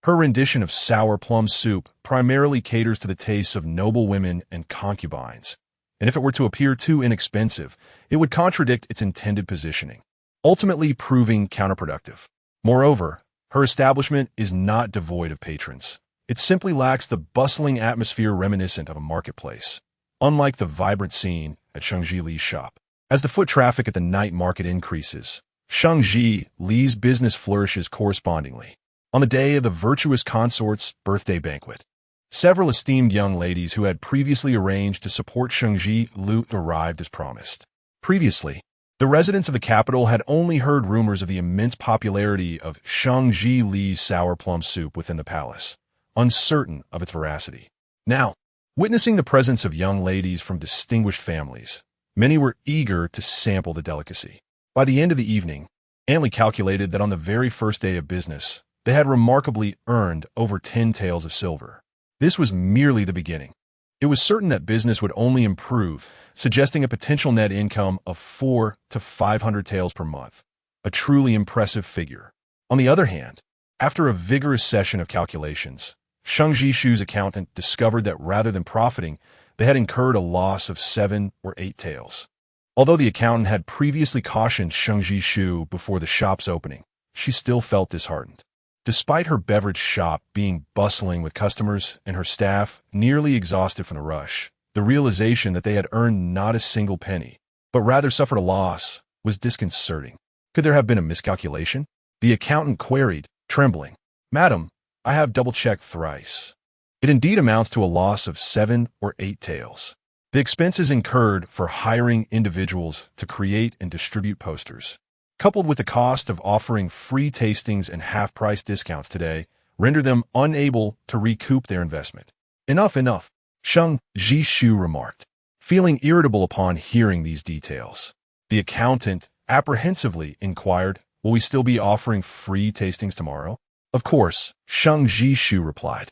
her rendition of sour plum soup primarily caters to the tastes of noble women and concubines, and if it were to appear too inexpensive, it would contradict its intended positioning, ultimately proving counterproductive. Moreover, her establishment is not devoid of patrons. It simply lacks the bustling atmosphere reminiscent of a marketplace, unlike the vibrant scene at Sheng Zhile's shop. As the foot traffic at the night market increases, Sheng Zhile's business flourishes correspondingly. On the day of the virtuous consort's birthday banquet, several esteemed young ladies who had previously arranged to support Sheng Zhile arrived as promised. Previously, the residents of the capital had only heard rumors of the immense popularity of Sheng Zhile's sour plum soup within the palace, uncertain of its veracity. Now, witnessing the presence of young ladies from distinguished families, many were eager to sample the delicacy. By the end of the evening, Antley calculated that on the very first day of business, they had remarkably earned over 10 taels of silver. This was merely the beginning. It was certain that business would only improve, suggesting a potential net income of 400 to 500 taels per month, a truly impressive figure. On the other hand, after a vigorous session of calculations, Sheng Zhishu's accountant discovered that rather than profiting, they had incurred a loss of 7 or 8 taels. Although the accountant had previously cautioned Sheng Zhishu before the shop's opening, she still felt disheartened. Despite her beverage shop being bustling with customers and her staff nearly exhausted from the rush, the realization that they had earned not a single penny, but rather suffered a loss, was disconcerting. Could there have been a miscalculation? The accountant queried, trembling. "Madam, I have double-checked thrice. It indeed amounts to a loss of 7 or 8 taels. The expenses incurred for hiring individuals to create and distribute posters, coupled with the cost of offering free tastings and half-price discounts today, render them unable to recoup their investment." Enough, Sheng Zhishu remarked, feeling irritable upon hearing these details. The accountant apprehensively inquired, "Will we still be offering free tastings tomorrow?" "Of course," Sheng Zhishu replied.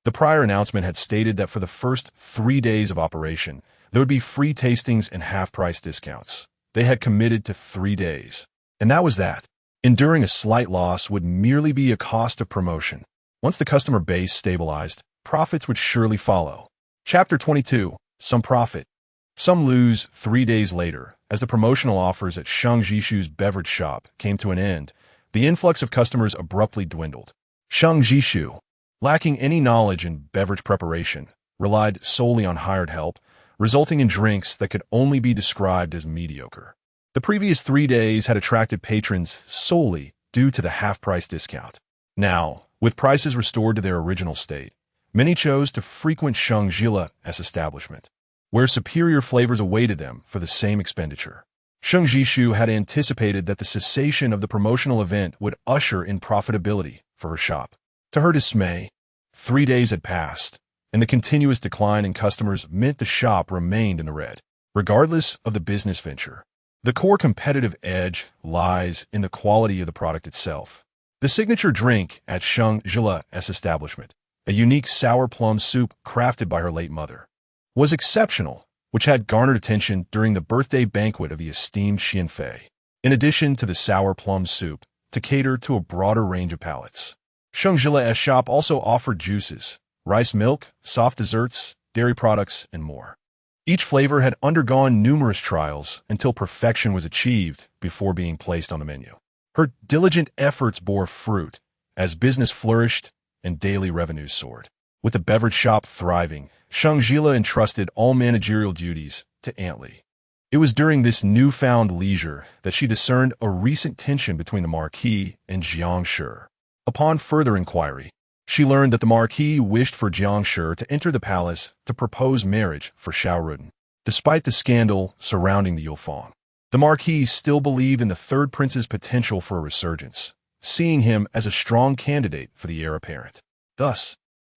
The prior announcement had stated that for the first 3 days of operation, there would be free tastings and half-price discounts. They had committed to 3 days. And that was that. Enduring a slight loss would merely be a cost of promotion. Once the customer base stabilized, profits would surely follow. Chapter 22. Some profit. Some lose 3 days later. As the promotional offers at Sheng Zhishu's beverage shop came to an end, the influx of customers abruptly dwindled. Sheng Zhishu, lacking any knowledge in beverage preparation, relied solely on hired help, resulting in drinks that could only be described as mediocre. The previous 3 days had attracted patrons solely due to the half-price discount. Now, with prices restored to their original state, many chose to frequent Sheng Zhile's establishment, where superior flavors awaited them for the same expenditure. Sheng Zhishu had anticipated that the cessation of the promotional event would usher in profitability for her shop. To her dismay, 3 days had passed, and the continuous decline in customers meant the shop remained in the red. Regardless of the business venture, the core competitive edge lies in the quality of the product itself. The signature drink at Sheng Zhile's establishment, a unique sour plum soup crafted by her late mother, was exceptional, which had garnered attention during the birthday banquet of the esteemed Xianfei. In addition to the sour plum soup, to cater to a broader range of palates, Sheng Zhile's shop also offered juices, rice milk, soft desserts, dairy products, and more. Each flavor had undergone numerous trials until perfection was achieved before being placed on the menu. Her diligent efforts bore fruit as business flourished and daily revenues soared. With the beverage shop thriving, Sheng Zhile entrusted all managerial duties to Antley. It was during this newfound leisure that she discerned a recent tension between the marquis and Jiang Shi. Upon further inquiry, she learned that the marquis wished for Jiang Shi to enter the palace to propose marriage for Xiaoruden. Despite the scandal surrounding the Yulfang, the marquis still believed in the third prince's potential for a resurgence, seeing him as a strong candidate for the heir apparent. Thus,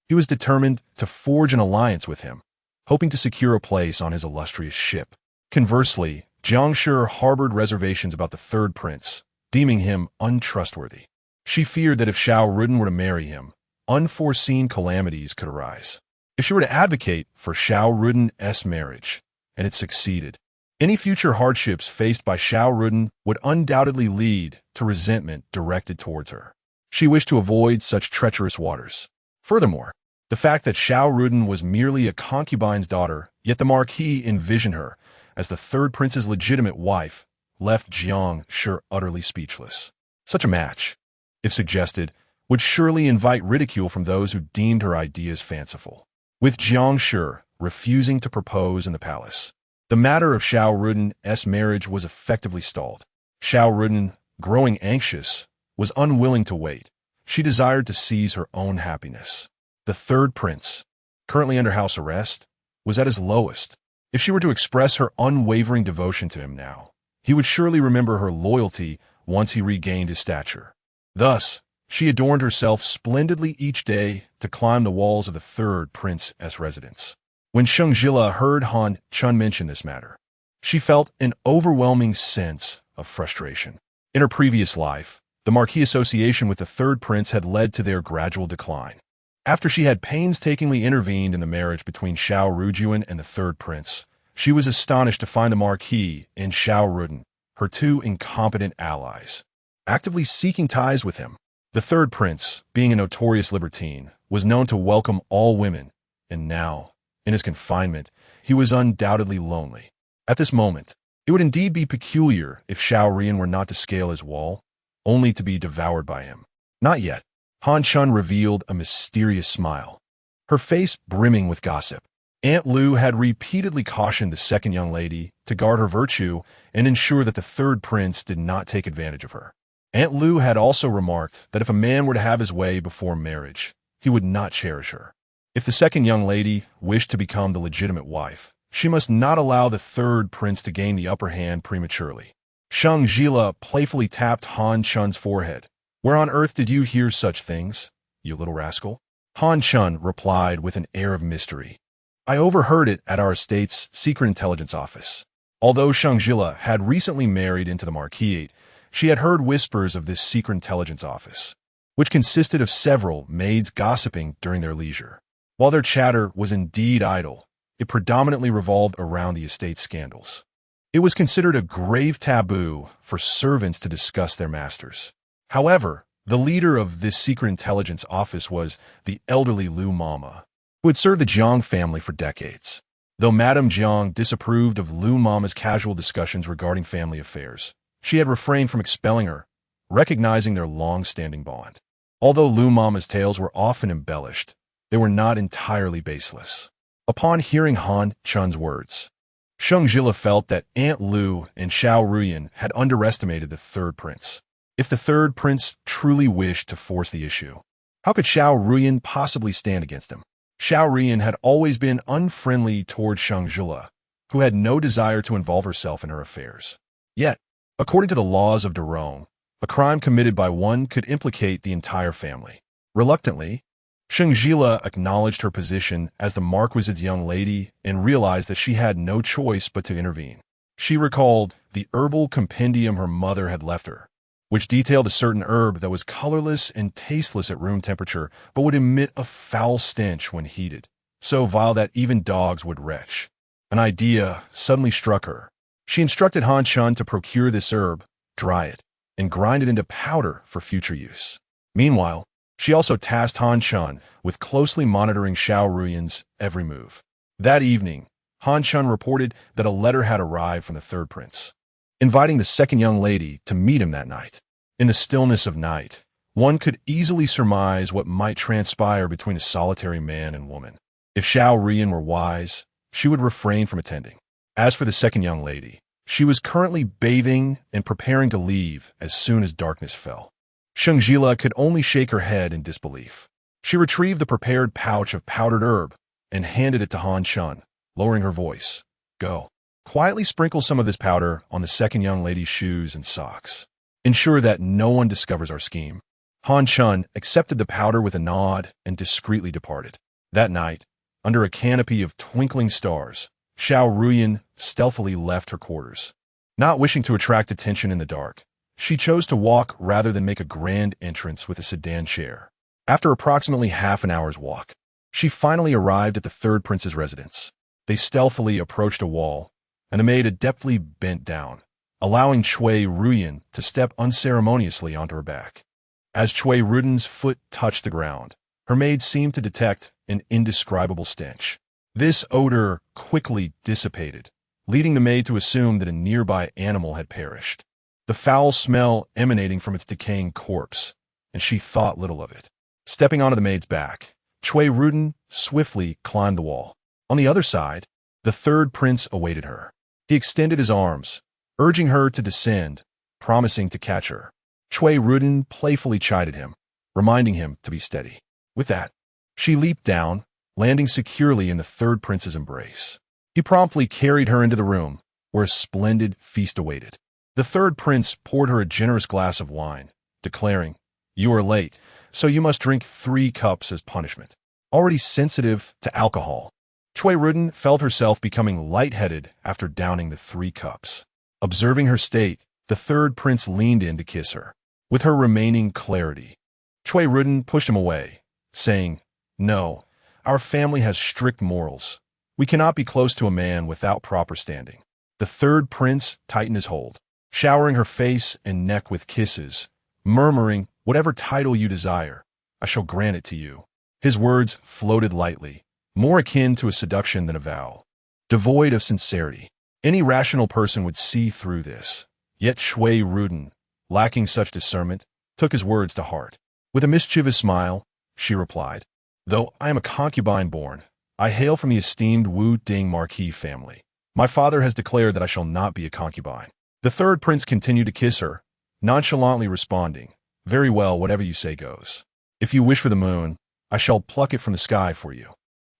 he was determined to forge an alliance with him, hoping to secure a place on his illustrious ship. Conversely, Jiang Shi harbored reservations about the third prince, deeming him untrustworthy. She feared that if Xiaoruden were to marry him, unforeseen calamities could arise. If she were to advocate for Xiaoruden's marriage, and it succeeded, Any future hardships faced by Shao Ruden would undoubtedly lead to resentment directed towards her. She wished to avoid such treacherous waters. Furthermore, the fact that Shao Ruden was merely a concubine's daughter, yet the marquis envisioned her as the third prince's legitimate wife, left Jiang Shi utterly speechless. Such a match, if suggested, would surely invite ridicule from those who deemed her ideas fanciful. With Jiang Shi refusing to propose in the palace, the matter of Shao Ruden's marriage was effectively stalled. Shao Ruden, growing anxious, was unwilling to wait. She desired to seize her own happiness. The third prince, currently under house arrest, was at his lowest. If she were to express her unwavering devotion to him now, he would surely remember her loyalty once he regained his stature. Thus, she adorned herself splendidly each day to climb the walls of the third prince's residence. When Sheng Zhile heard Han Chun mention this matter, she felt an overwhelming sense of frustration. In her previous life, the marquis association with the third prince had led to their gradual decline. After she had painstakingly intervened in the marriage between Shao Rujuan and the third prince, she was astonished to find the marquis and Shao Ruden, her two incompetent allies, actively seeking ties with him. The third prince, being a notorious libertine, was known to welcome all women, and now, in his confinement, he was undoubtedly lonely. At this moment, it would indeed be peculiar if Shao Rian were not to scale his wall, only to be devoured by him. Not yet. Han Chun revealed a mysterious smile, her face brimming with gossip. Aunt Lu had repeatedly cautioned the second young lady to guard her virtue and ensure that the third prince did not take advantage of her. Aunt Lu had also remarked that if a man were to have his way before marriage, he would not cherish her. If the second young lady wished to become the legitimate wife, she must not allow the third prince to gain the upper hand prematurely. Sheng Zhile playfully tapped Han Chun's forehead. "Where on earth did you hear such things, you little rascal?" Han Chun replied with an air of mystery. "I overheard it at our estate's secret intelligence office." Although Sheng Zhile had recently married into the marquis, she had heard whispers of this secret intelligence office, which consisted of several maids gossiping during their leisure. While their chatter was indeed idle, it predominantly revolved around the estate scandals. It was considered a grave taboo for servants to discuss their masters. However, the leader of this secret intelligence office was the elderly Lu Mama, who had served the Jiang family for decades. Though Madame Jiang disapproved of Lu Mama's casual discussions regarding family affairs, she had refrained from expelling her, recognizing their long-standing bond. Although Lu Mama's tales were often embellished, they were not entirely baseless. Upon hearing Han Chun's words, Sheng Zhile felt that Aunt Lu and Shao Ruyan had underestimated the third prince. If the third prince truly wished to force the issue, how could Shao Ruyan possibly stand against him? Shao Ruyan had always been unfriendly toward Sheng Zhile, who had no desire to involve herself in her affairs. Yet, according to the laws of Derong, a crime committed by one could implicate the entire family. Reluctantly, Sheng Zhile acknowledged her position as the marquis's young lady and realized that she had no choice but to intervene. She recalled the herbal compendium her mother had left her, which detailed a certain herb that was colorless and tasteless at room temperature but would emit a foul stench when heated, so vile that even dogs would retch. An idea suddenly struck her. She instructed Han Chun to procure this herb, dry it, and grind it into powder for future use. Meanwhile, she also tasked Han Chun with closely monitoring Shao Ruyan's every move. That evening, Han Chun reported that a letter had arrived from the third prince, inviting the second young lady to meet him that night. In the stillness of night, one could easily surmise what might transpire between a solitary man and woman. If Shao Ruyan were wise, she would refrain from attending. As for the second young lady, she was currently bathing and preparing to leave as soon as darkness fell. Sheng Zhile could only shake her head in disbelief. She retrieved the prepared pouch of powdered herb and handed it to Han Chun, lowering her voice. "Go. Quietly sprinkle some of this powder on the second young lady's shoes and socks. Ensure that no one discovers our scheme." Han Chun accepted the powder with a nod and discreetly departed. That night, under a canopy of twinkling stars, Shao Ruyan stealthily left her quarters. Not wishing to attract attention in the dark, she chose to walk rather than make a grand entrance with a sedan chair. After approximately half an hour's walk, she finally arrived at the third prince's residence. They stealthily approached a wall, and the maid adeptly bent down, allowing Cui Ruyan to step unceremoniously onto her back. As Cui Rudan's foot touched the ground, her maid seemed to detect an indescribable stench. This odor quickly dissipated, leading the maid to assume that a nearby animal had perished. The foul smell emanating from its decaying corpse, and she thought little of it. Stepping onto the maid's back, Cui Rudan swiftly climbed the wall. On the other side, the third prince awaited her. He extended his arms, urging her to descend, promising to catch her. Cui Rudan playfully chided him, reminding him to be steady. With that, she leaped down, landing securely in the third prince's embrace. He promptly carried her into the room, where a splendid feast awaited. The third prince poured her a generous glass of wine, declaring, "You are late, so you must drink 3 cups as punishment." Already sensitive to alcohol, Cui Rudan felt herself becoming lightheaded after downing the 3 cups. Observing her state, the third prince leaned in to kiss her. With her remaining clarity, Cui Rudan pushed him away, saying, "No, our family has strict morals. We cannot be close to a man without proper standing." The third prince tightened his hold, showering her face and neck with kisses, murmuring, "Whatever title you desire, I shall grant it to you." His words floated lightly, more akin to a seduction than a vow. Devoid of sincerity, any rational person would see through this. Yet Cui Rudan, lacking such discernment, took his words to heart. With a mischievous smile, she replied, "Though I am a concubine born, I hail from the esteemed Wu Ding marquis family. My father has declared that I shall not be a concubine." The third prince continued to kiss her, nonchalantly responding, "Very well, whatever you say goes. If you wish for the moon, I shall pluck it from the sky for you."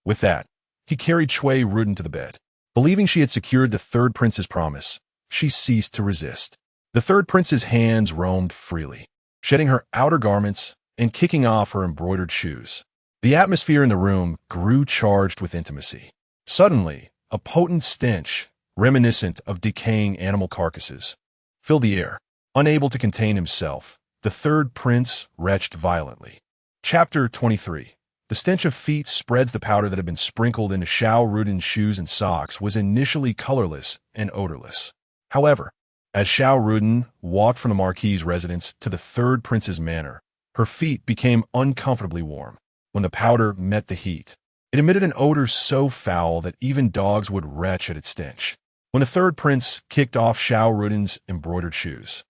With that, he carried Cui Rudan to the bed. Believing she had secured the third prince's promise, she ceased to resist. The third prince's hands roamed freely, shedding her outer garments and kicking off her embroidered shoes. The atmosphere in the room grew charged with intimacy. Suddenly, a potent stench, reminiscent of decaying animal carcasses, filled the air. Unable to contain himself, the third prince retched violently. Chapter 23. The stench of feet spreads. The powder that had been sprinkled into Shao Rudan's shoes and socks was initially colorless and odorless. However, as Shao Rudan walked from the marquis's residence to the third prince's manor, her feet became uncomfortably warm. When the powder met the heat, it emitted an odor so foul that even dogs would retch at its stench. When the third prince kicked off Shao Rudan's embroidered shoes,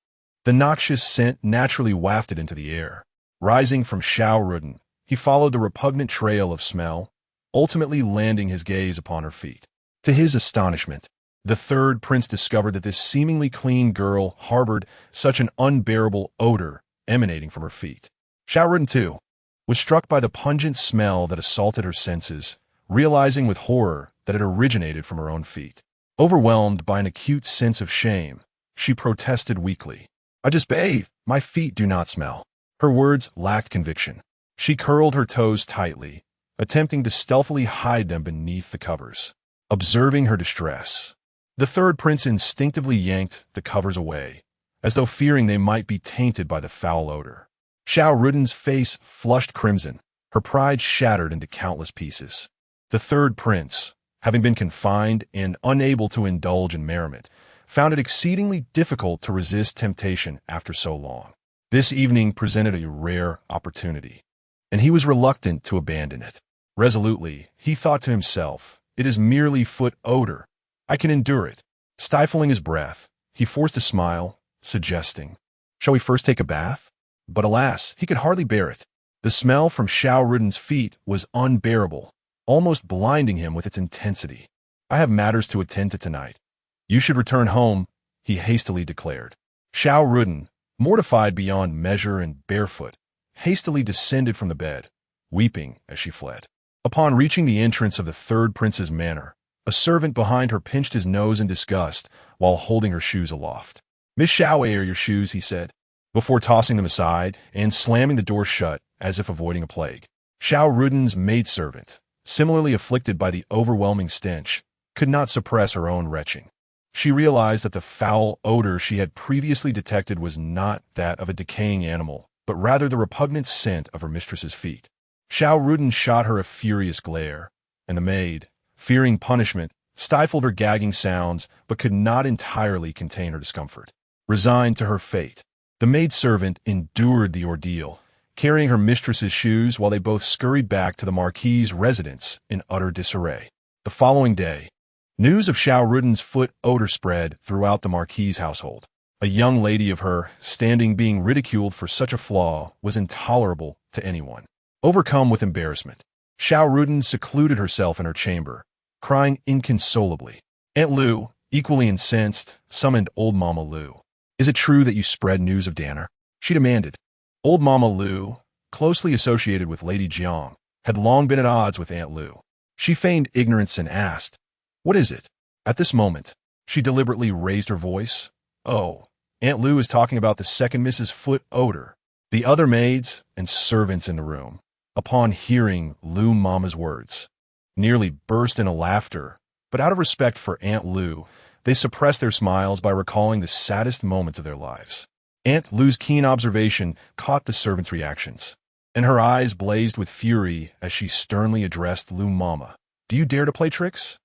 the noxious scent naturally wafted into the air. Rising from Shao Rudan, he followed the repugnant trail of smell, ultimately landing his gaze upon her feet. To his astonishment, the third prince discovered that this seemingly clean girl harbored such an unbearable odor emanating from her feet. Shao Rudan, too, was struck by the pungent smell that assaulted her senses, realizing with horror that it originated from her own feet. Overwhelmed by an acute sense of shame, she protested weakly, "I just bathed. My feet do not smell." Her words lacked conviction. She curled her toes tightly, attempting to stealthily hide them beneath the covers. Observing her distress, the third prince instinctively yanked the covers away, as though fearing they might be tainted by the foul odor. Shao Rudan's face flushed crimson, her pride shattered into countless pieces. The third prince, having been confined and unable to indulge in merriment, found it exceedingly difficult to resist temptation after so long. This evening presented a rare opportunity, and he was reluctant to abandon it. Resolutely, he thought to himself, "It is merely foot odor. I can endure it." Stifling his breath, he forced a smile, suggesting, "Shall we first take a bath?" But alas, he could hardly bear it. The smell from Shao Rudan's feet was unbearable, almost blinding him with its intensity. "I have matters to attend to tonight. You should return home," he hastily declared. Shao Rudan, mortified beyond measure and barefoot, hastily descended from the bed, weeping as she fled. Upon reaching the entrance of the third prince's manor, a servant behind her pinched his nose in disgust while holding her shoes aloft. "Miss Shao, air your shoes," he said, before tossing them aside and slamming the door shut as if avoiding a plague. Shao Rudan's maidservant, similarly afflicted by the overwhelming stench, could not suppress her own retching. She realized that the foul odor she had previously detected was not that of a decaying animal, but rather the repugnant scent of her mistress's feet. Shao Rudan shot her a furious glare, and the maid, fearing punishment, stifled her gagging sounds, but could not entirely contain her discomfort. Resigned to her fate, the maidservant endured the ordeal, carrying her mistress's shoes while they both scurried back to the marquis's residence in utter disarray. The following day, news of Shao Ruden's foot odor spread throughout the marquis's household. A young lady of her standing being ridiculed for such a flaw was intolerable to anyone. Overcome with embarrassment, Shao Ruden secluded herself in her chamber, crying inconsolably. Aunt Lu, equally incensed, summoned old Mama Lu. "Is it true that you spread news of Danner?" she demanded. Old Mama Lu, closely associated with Lady Jiang, had long been at odds with Aunt Lu. She feigned ignorance and asked, "What is it?" At this moment, she deliberately raised her voice. "Oh, Aunt Lu is talking about the second Mrs. Foot odor." The other maids and servants in the room, upon hearing Lu Mama's words, nearly burst into laughter, but out of respect for Aunt Lu, they suppressed their smiles by recalling the saddest moments of their lives. Aunt Lu's keen observation caught the servants' reactions, and her eyes blazed with fury as she sternly addressed Lu Mama. "Do you dare to play tricks?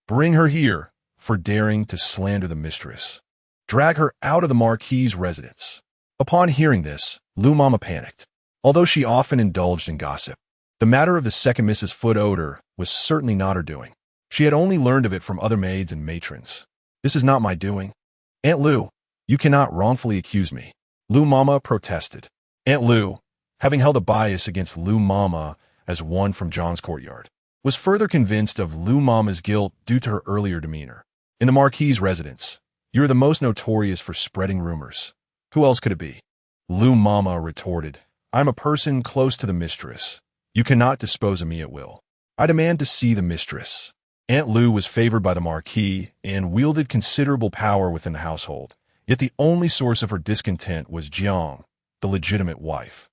Bring her here for daring to slander the mistress. Drag her out of the marquis's residence." Upon hearing this, Lu Mama panicked. Although she often indulged in gossip, the matter of the second Mrs. Foot odor was certainly not her doing. She had only learned of it from other maids and matrons. "This is not my doing. Aunt Lu, you cannot wrongfully accuse me," Lu Mama protested. Aunt Lu, having held a bias against Lu Mama as one from Zhang's courtyard, was further convinced of Lu Mama's guilt due to her earlier demeanor. "In the marquis's residence, you are the most notorious for spreading rumors. Who else could it be?" Lu Mama retorted, "I'm a person close to the mistress. You cannot dispose of me at will. I demand to see the mistress." Aunt Lu was favored by the marquis and wielded considerable power within the household, yet the only source of her discontent was Jiang, the legitimate wife,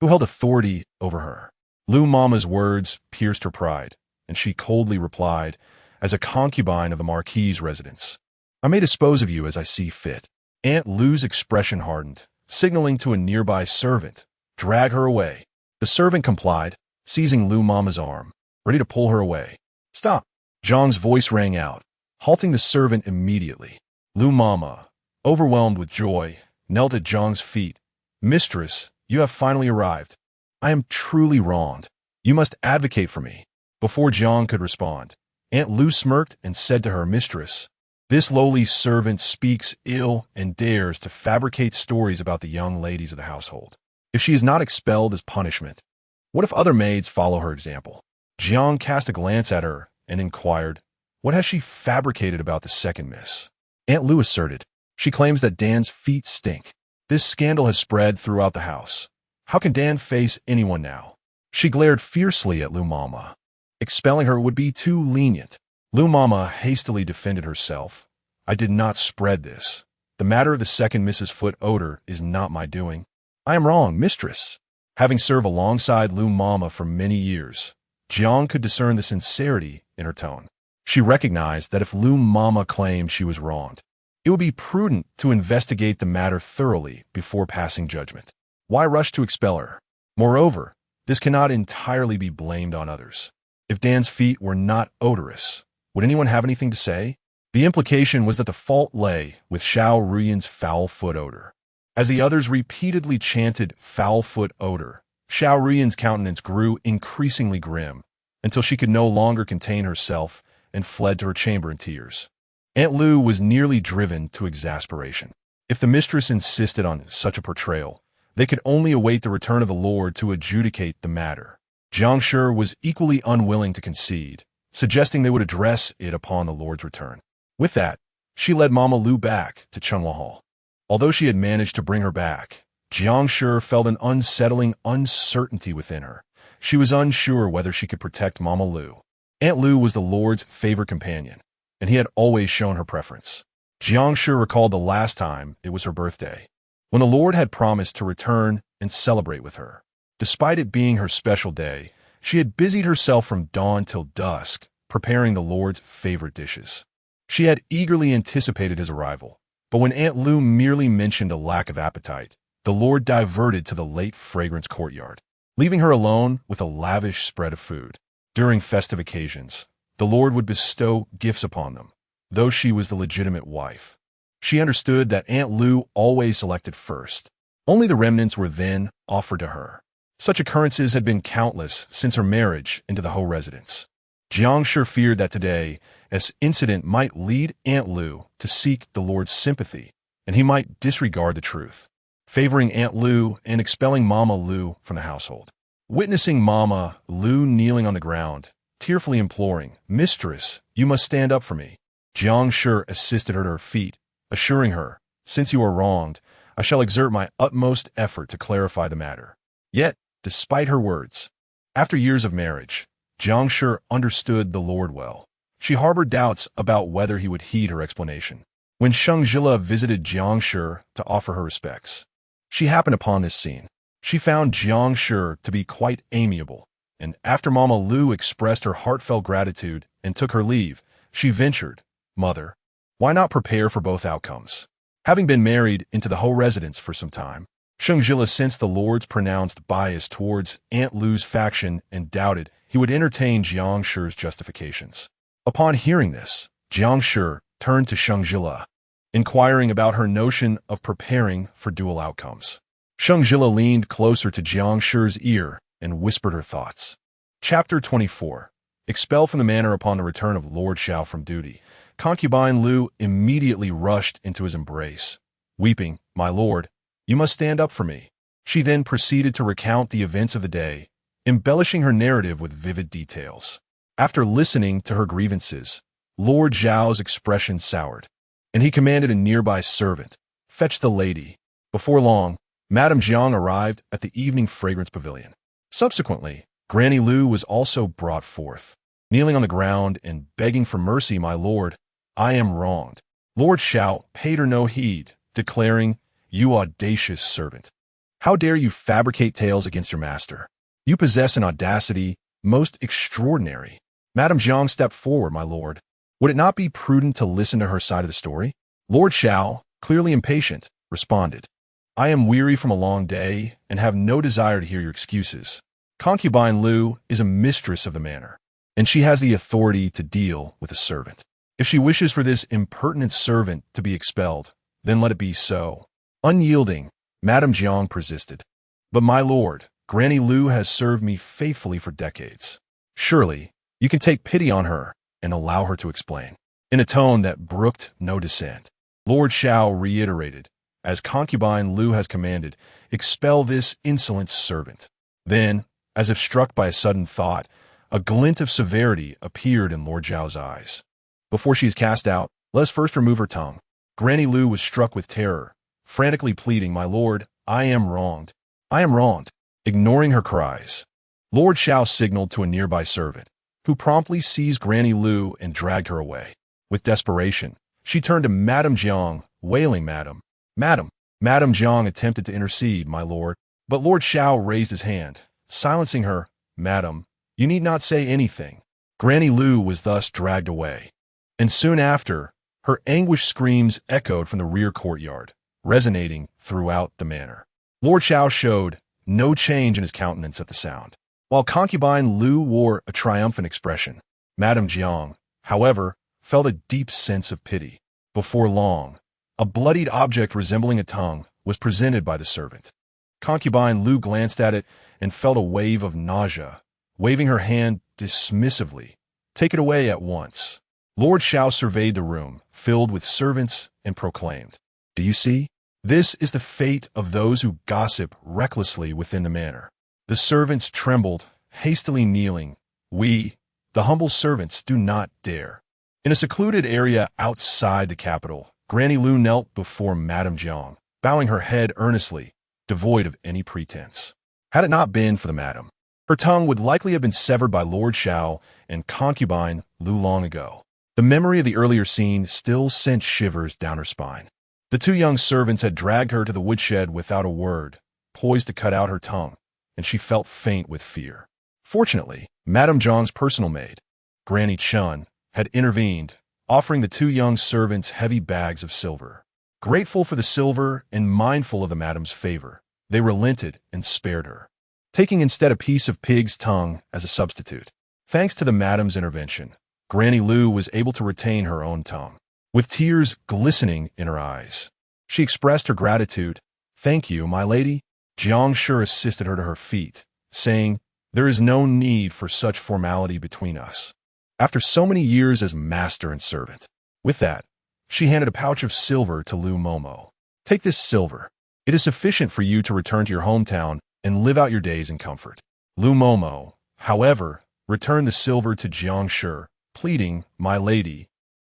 who held authority over her. Lu Mama's words pierced her pride, and she coldly replied, "As a concubine of the marquis's residence, I may dispose of you as I see fit." Aunt Lu's expression hardened, signaling to a nearby servant, "Drag her away." The servant complied, seizing Lu Mama's arm, ready to pull her away. "Stop!" Zhang's voice rang out, halting the servant immediately. Lu Mama, overwhelmed with joy, knelt at Zhang's feet. "Mistress, you have finally arrived. I am truly wronged. You must advocate for me." Before Zhang could respond, Aunt Lu smirked and said to her mistress, "This lowly servant speaks ill and dares to fabricate stories about the young ladies of the household. If she is not expelled as punishment, what if other maids follow her example?" Jiang cast a glance at her and inquired, "What has she fabricated about the second miss?" Aunt Lu asserted, "She claims that Dan's feet stink. This scandal has spread throughout the house. How can Dan face anyone now?" She glared fiercely at Lu Mama. Expelling her would be too lenient. Lu Mama hastily defended herself. "I did not spread this. The matter of the second Mrs. Foot odor is not my doing. I am wrong, mistress." Having served alongside Lu Mama for many years, Jiang could discern the sincerity in her tone. She recognized that if Lu Mama claimed she was wronged, it would be prudent to investigate the matter thoroughly before passing judgment. Why rush to expel her? Moreover, this cannot entirely be blamed on others. If Dan's feet were not odorous, would anyone have anything to say? The implication was that the fault lay with Shao Ruyan's foul foot odor. As the others repeatedly chanted foul foot odor, Shao Ruyan's countenance grew increasingly grim until she could no longer contain herself and fled to her chamber in tears. Aunt Lu was nearly driven to exasperation. If the mistress insisted on such a portrayal, they could only await the return of the Lord to adjudicate the matter. Jiang Shi was equally unwilling to concede, suggesting they would address it upon the Lord's return. With that, she led Mama Lu back to Chunghua Hall. Although she had managed to bring her back, Jiang Shi felt an unsettling uncertainty within her. She was unsure whether she could protect Mama Lu. Aunt Lu was the Lord's favorite companion, and he had always shown her preference. Jiang Shi recalled the last time it was her birthday, when the Lord had promised to return and celebrate with her. Despite it being her special day, she had busied herself from dawn till dusk, preparing the Lord's favorite dishes. She had eagerly anticipated his arrival, but when Aunt Lu merely mentioned a lack of appetite, the Lord diverted to the late fragrance courtyard, leaving her alone with a lavish spread of food. During festive occasions, the Lord would bestow gifts upon them, though she was the legitimate wife. She understood that Aunt Lu always selected first. Only the remnants were then offered to her. Such occurrences had been countless since her marriage into the Ho residence. Jiang Shi feared that today, this incident might lead Aunt Lu to seek the Lord's sympathy, and he might disregard the truth, favoring Aunt Lu and expelling Mama Lu from the household. Witnessing Mama Lu kneeling on the ground, tearfully imploring, "Mistress, you must stand up for me," Jiang Shi assisted her to her feet, assuring her, "Since you are wronged, I shall exert my utmost effort to clarify the matter." Yet, despite her words, after years of marriage, Jiang Shi understood the Lord well. She harbored doubts about whether he would heed her explanation. When Sheng Zhile visited Jiang Shi to offer her respects, she happened upon this scene. She found Jiang Shi to be quite amiable, and after Mama Lu expressed her heartfelt gratitude and took her leave, she ventured, "Mother, why not prepare for both outcomes?" Having been married into the Ho residence for some time, Sheng Zhile sensed the Lord's pronounced bias towards Aunt Lu's faction and doubted he would entertain Jiang Shi's justifications. Upon hearing this, Jiang Shi turned to Sheng Zhile, inquiring about her notion of preparing for dual outcomes. Sheng Zhile leaned closer to Jiang Shi's ear and whispered her thoughts. Chapter 24. Expelled from the manor upon the return of Lord Xiao from duty, concubine Lu immediately rushed into his embrace. Weeping, "My lord, you must stand up for me." She then proceeded to recount the events of the day, embellishing her narrative with vivid details. After listening to her grievances, Lord Zhao's expression soured, and he commanded a nearby servant, "Fetch the lady." Before long, Madame Jiang arrived at the evening fragrance pavilion. Subsequently, Granny Lu was also brought forth. Kneeling on the ground and begging for mercy, "My lord, I am wronged." Lord Xiao paid her no heed, declaring, "You audacious servant! How dare you fabricate tales against your master? You possess an audacity most extraordinary." Madame Jiang stepped forward, "My lord, would it not be prudent to listen to her side of the story?" Lord Xiao, clearly impatient, responded, "I am weary from a long day and have no desire to hear your excuses. Concubine Lu is a mistress of the manor, and she has the authority to deal with a servant. If she wishes for this impertinent servant to be expelled, then let it be so." Unyielding, Madame Jiang persisted, "But my lord, Granny Lu has served me faithfully for decades. Surely, you can take pity on her and allow her to explain." In a tone that brooked no dissent, Lord Xiao reiterated, "As concubine Lu has commanded, expel this insolent servant." Then, as if struck by a sudden thought, a glint of severity appeared in Lord Zhao's eyes. "Before she is cast out, let us first remove her tongue." Granny Lu was struck with terror, frantically pleading, "My lord, I am wronged. I am wronged." Ignoring her cries, Lord Xiao signaled to a nearby servant, who promptly seized Granny Lu and dragged her away. With desperation, she turned to Madame Jiang, wailing, "Madam, Madam." Madame Jiang attempted to intercede, "My lord," but Lord Xiao raised his hand, silencing her. "Madam, you need not say anything." Granny Lu was thus dragged away, and soon after, her anguished screams echoed from the rear courtyard, resonating throughout the manor. Lord Xiao showed no change in his countenance at the sound, while concubine Lu wore a triumphant expression. Madame Jiang, however, felt a deep sense of pity. Before long, a bloodied object resembling a tongue was presented by the servant. Concubine Lu glanced at it and felt a wave of nausea, waving her hand dismissively. "Take it away at once." Lord Xiao surveyed the room, filled with servants, and proclaimed, "Do you see? This is the fate of those who gossip recklessly within the manor." The servants trembled, hastily kneeling. "We, the humble servants, do not dare." In a secluded area outside the capital, Granny Lu knelt before Madame Jiang, bowing her head earnestly, devoid of any pretense. Had it not been for the madam, her tongue would likely have been severed by Lord Xiao and concubine Lu long ago. The memory of the earlier scene still sent shivers down her spine. The two young servants had dragged her to the woodshed without a word, poised to cut out her tongue, and she felt faint with fear. Fortunately, Madame Jiang's personal maid, Granny Chun, had intervened, offering the two young servants heavy bags of silver. Grateful for the silver and mindful of the madam's favor, they relented and spared her, taking instead a piece of pig's tongue as a substitute. Thanks to the madam's intervention, Granny Lu was able to retain her own tongue. With tears glistening in her eyes, she expressed her gratitude. "Thank you, my lady." Jiang Shi assisted her to her feet, saying, "There is no need for such formality between us, after so many years as master and servant." With that, she handed a pouch of silver to Lu Momo. "Take this silver. It is sufficient for you to return to your hometown and live out your days in comfort." Lu Momo, however, returned the silver to Jiang Shi, pleading, "My lady,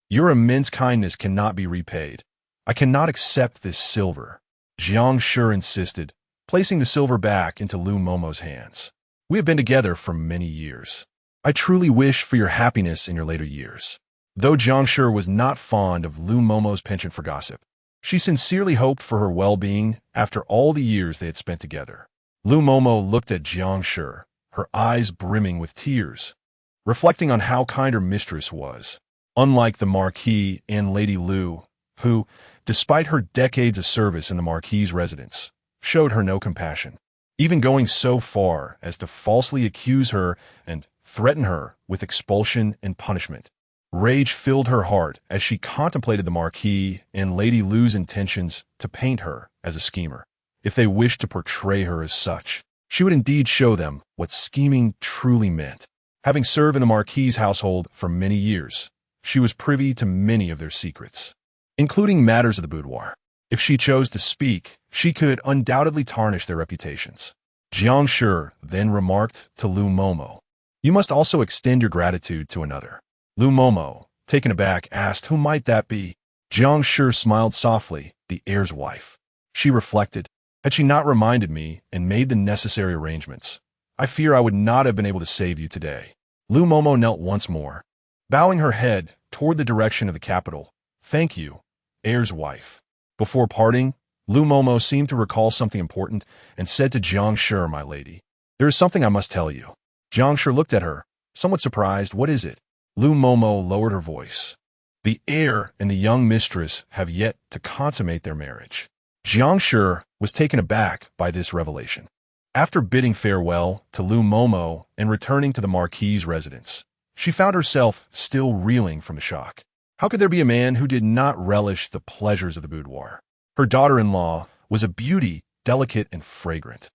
your immense kindness cannot be repaid. I cannot accept this silver." Jiang Shi insisted, placing the silver back into Lu Momo's hands. "We have been together for many years. I truly wish for your happiness in your later years." Though Jiang Shi was not fond of Lu Momo's penchant for gossip, she sincerely hoped for her well-being after all the years they had spent together. Lu Momo looked at Jiang Shi, her eyes brimming with tears, reflecting on how kind her mistress was. Unlike the marquis and Lady Lu, who, despite her decades of service in the marquis's residence, showed her no compassion, even going so far as to falsely accuse her and threaten her with expulsion and punishment. Rage filled her heart as she contemplated the marquis and Lady Lu's intentions to paint her as a schemer. If they wished to portray her as such, she would indeed show them what scheming truly meant. Having served in the marquis's household for many years, she was privy to many of their secrets, including matters of the boudoir. If she chose to speak, she could undoubtedly tarnish their reputations. Jiang Shi then remarked to Lu Momo, "You must also extend your gratitude to another." Lu Momo, taken aback, asked, "Who might that be?" Jiang Shi smiled softly, "The heir's wife." She reflected, "Had she not reminded me and made the necessary arrangements, I fear I would not have been able to save you today." Lu Momo knelt once more, bowing her head toward the direction of the capital. "Thank you, heir's wife." Before parting, Lu Momo seemed to recall something important and said to Jiang Shi, "My lady, there is something I must tell you." Jiang Shi looked at her, somewhat surprised. "What is it?" Lu Momo lowered her voice. "The heir and the young mistress have yet to consummate their marriage." Jiang Shi was taken aback by this revelation. After bidding farewell to Lu Momo and returning to the marquis's residence, she found herself still reeling from the shock. How could there be a man who did not relish the pleasures of the boudoir? Her daughter-in-law was a beauty, delicate and fragrant.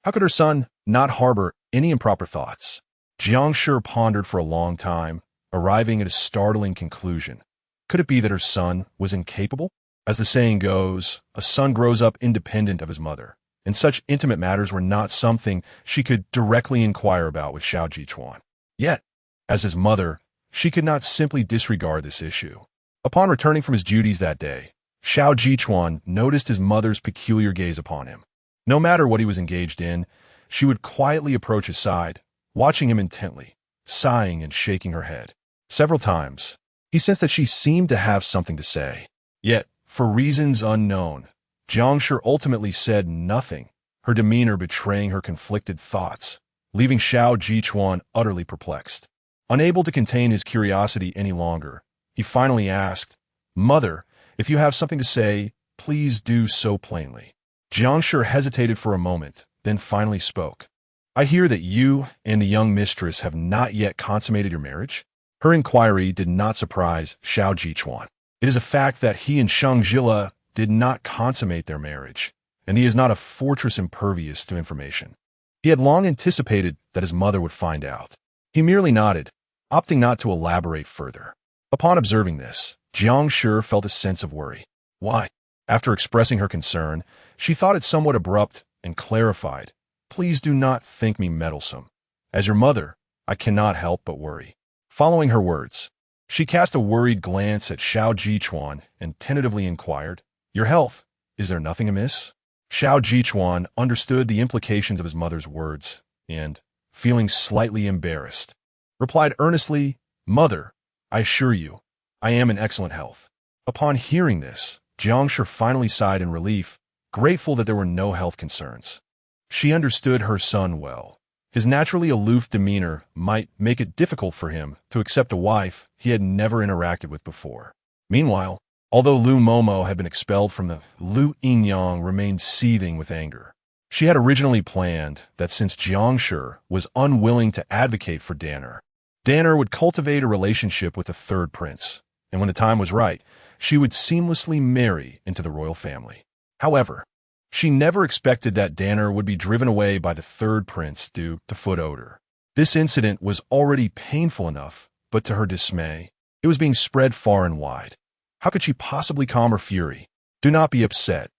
How could her son not harbor any improper thoughts? Jiang Shi pondered for a long time, arriving at a startling conclusion. Could it be that her son was incapable? As the saying goes, a son grows up independent of his mother, and such intimate matters were not something she could directly inquire about with Xiao Jichuan. Yet, as his mother, she could not simply disregard this issue. Upon returning from his duties that day, Xiao Jichuan noticed his mother's peculiar gaze upon him. No matter what he was engaged in, she would quietly approach his side, watching him intently, sighing and shaking her head. Several times, he sensed that she seemed to have something to say. Yet, for reasons unknown, Jiang Shi ultimately said nothing, her demeanor betraying her conflicted thoughts, leaving Xiao Jichuan utterly perplexed. Unable to contain his curiosity any longer, he finally asked, "Mother, if you have something to say, please do so plainly." Jiang Shi hesitated for a moment, then finally spoke. "I hear that you and the young mistress have not yet consummated your marriage?" Her inquiry did not surprise Xiao Jichuan. It is a fact that he and Sheng Zhile did not consummate their marriage, and he is not a fortress impervious to information. He had long anticipated that his mother would find out. He merely nodded, opting not to elaborate further. Upon observing this, Jiang Shi felt a sense of worry. Why? After expressing her concern, she thought it somewhat abrupt and clarified, "Please do not think me meddlesome. As your mother, I cannot help but worry." Following her words, she cast a worried glance at Xiao Jichuan and tentatively inquired, "Your health, is there nothing amiss?" Xiao Jichuan understood the implications of his mother's words and, feeling slightly embarrassed, replied earnestly, "Mother, I assure you, I am in excellent health." Upon hearing this, Jiang Shi finally sighed in relief, grateful that there were no health concerns. She understood her son well. His naturally aloof demeanor might make it difficult for him to accept a wife he had never interacted with before. Meanwhile, although Lu Momo had been expelled from the Lu Yinyang remained seething with anger. She had originally planned that since Jiang Shi was unwilling to advocate for Danner, Danner would cultivate a relationship with the third prince, and when the time was right, she would seamlessly marry into the royal family. However, she never expected that Danner would be driven away by the third prince due to foot odor. This incident was already painful enough, but to her dismay, it was being spread far and wide. How could she possibly calm her fury? Do not be upset.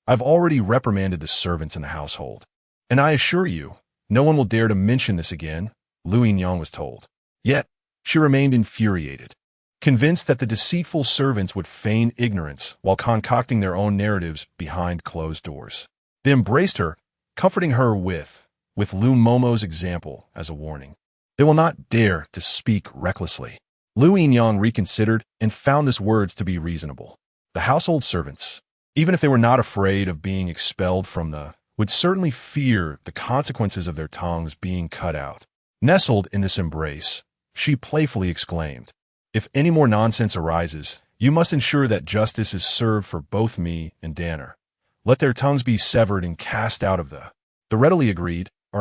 I've already reprimanded the servants in the household. And I assure you, no one will dare to mention this again, Lu Yinyang was told. Yet, she remained infuriated, convinced that the deceitful servants would feign ignorance while concocting their own narratives behind closed doors. They embraced her, comforting her with Lu Momo's example as a warning. They will not dare to speak recklessly. Lu Yinyang reconsidered and found these words to be reasonable. The household servants, even if they were not afraid of being expelled from would certainly fear the consequences of their tongues being cut out. Nestled in this embrace, she playfully exclaimed, "If any more nonsense arises, you must ensure that justice is served for both me and Danner. Let their tongues be severed and cast out of the readily agreed, all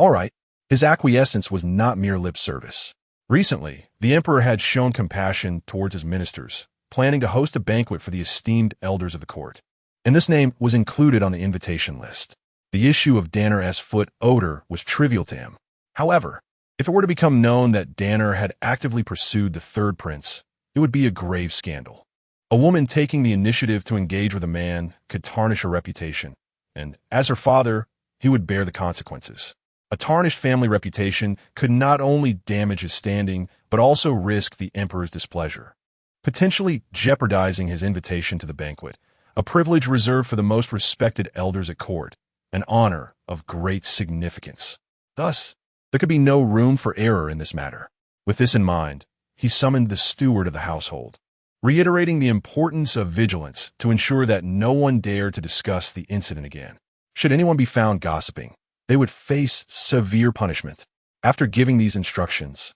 right. His acquiescence was not mere lip service. Recently, the emperor had shown compassion towards his ministers, planning to host a banquet for the esteemed elders of the court. And this name was included on the invitation list. The issue of Danner's foot odor was trivial to him. However, if it were to become known that Danner had actively pursued the third prince, it would be a grave scandal. A woman taking the initiative to engage with a man could tarnish her reputation, and as her father, he would bear the consequences. A tarnished family reputation could not only damage his standing, but also risk the emperor's displeasure, potentially jeopardizing his invitation to the banquet, a privilege reserved for the most respected elders at court, an honor of great significance. Thus, there could be no room for error in this matter. With this in mind, he summoned the steward of the household, reiterating the importance of vigilance to ensure that no one dared to discuss the incident again. Should anyone be found gossiping, they would face severe punishment. After giving these instructions,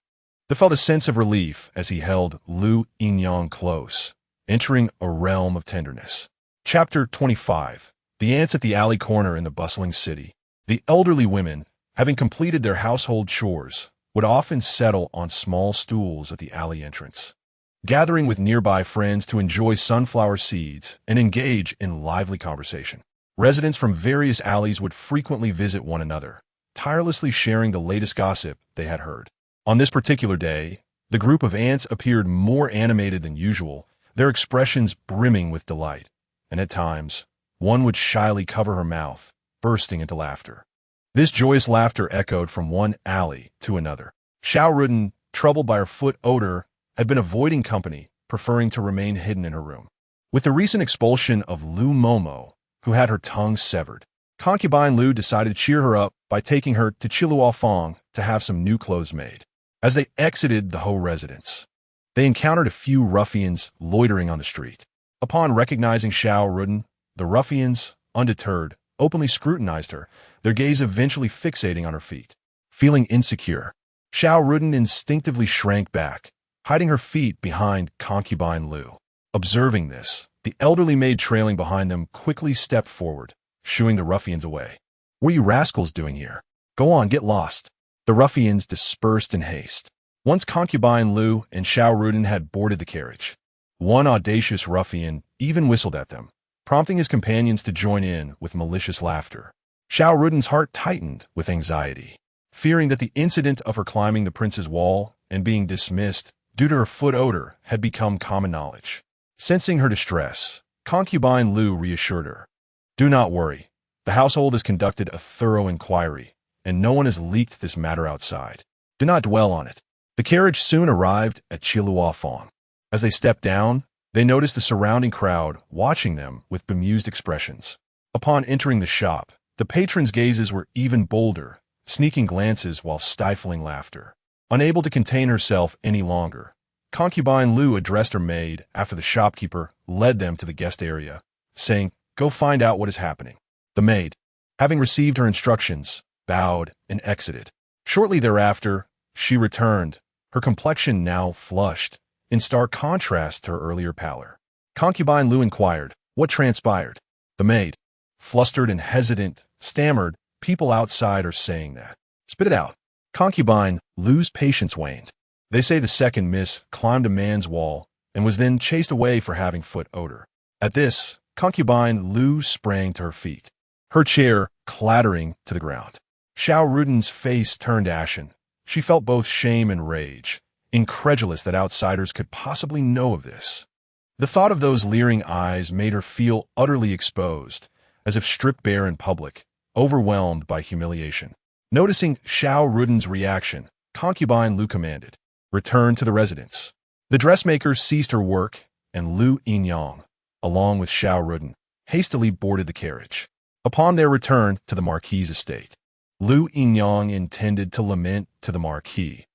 there felt a sense of relief as he held Lu Yinyang close, entering a realm of tenderness. Chapter 25. The ants at the alley corner in the bustling city. The elderly women, having completed their household chores, would often settle on small stools at the alley entrance, gathering with nearby friends to enjoy sunflower seeds and engage in lively conversation. Residents from various alleys would frequently visit one another, tirelessly sharing the latest gossip they had heard. On this particular day, the group of ants appeared more animated than usual, their expressions brimming with delight, and at times, one would shyly cover her mouth, bursting into laughter. This joyous laughter echoed from one alley to another. Xiao Ruden, troubled by her foot odor, had been avoiding company, preferring to remain hidden in her room. With the recent expulsion of Lu Momo, who had her tongue severed, concubine Lu decided to cheer her up by taking her to Chiluofeng to have some new clothes made. As they exited the Ho residence, they encountered a few ruffians loitering on the street. Upon recognizing Xiao Ruden, the ruffians, undeterred, openly scrutinized her, their gaze eventually fixating on her feet. Feeling insecure, Xiao Ruden instinctively shrank back, hiding her feet behind concubine Lu. Observing this, the elderly maid trailing behind them quickly stepped forward, shooing the ruffians away. "What are you rascals doing here? Go on, get lost." The ruffians dispersed in haste. Once concubine Lu and Xiao Ruden had boarded the carriage, one audacious ruffian even whistled at them, prompting his companions to join in with malicious laughter. Xiao Ruden's heart tightened with anxiety, fearing that the incident of her climbing the prince's wall and being dismissed due to her foot odor had become common knowledge. Sensing her distress, concubine Lu reassured her. "Do not worry. The household has conducted a thorough inquiry, and no one has leaked this matter outside. Do not dwell on it." The carriage soon arrived at Chiluofeng. As they stepped down, they noticed the surrounding crowd watching them with bemused expressions. Upon entering the shop, the patrons' gazes were even bolder, sneaking glances while stifling laughter. Unable to contain herself any longer, concubine Lu addressed her maid after the shopkeeper led them to the guest area, saying, "Go find out what is happening." The maid, having received her instructions, bowed and exited. Shortly thereafter, she returned, her complexion now flushed, in stark contrast to her earlier pallor. Concubine Lu inquired, "What transpired?" The maid, flustered and hesitant, stammered, "People outside are saying that." "Spit it out." Concubine Lu's patience waned. They say the second miss climbed a man's wall and was then chased away for having foot odor. At this, concubine Lu sprang to her feet, her chair clattering to the ground. Xiao Ruden's face turned ashen. She felt both shame and rage, incredulous that outsiders could possibly know of this. The thought of those leering eyes made her feel utterly exposed, as if stripped bare in public, overwhelmed by humiliation. Noticing Xiao Ruden's reaction, concubine Lu commanded, "Return to the residence." The dressmaker ceased her work, and Lu Yinyang, along with Xiao Ruden, hastily boarded the carriage. Upon their return to the marquis' estate, Lu Yinyang intended to lament to the marquis,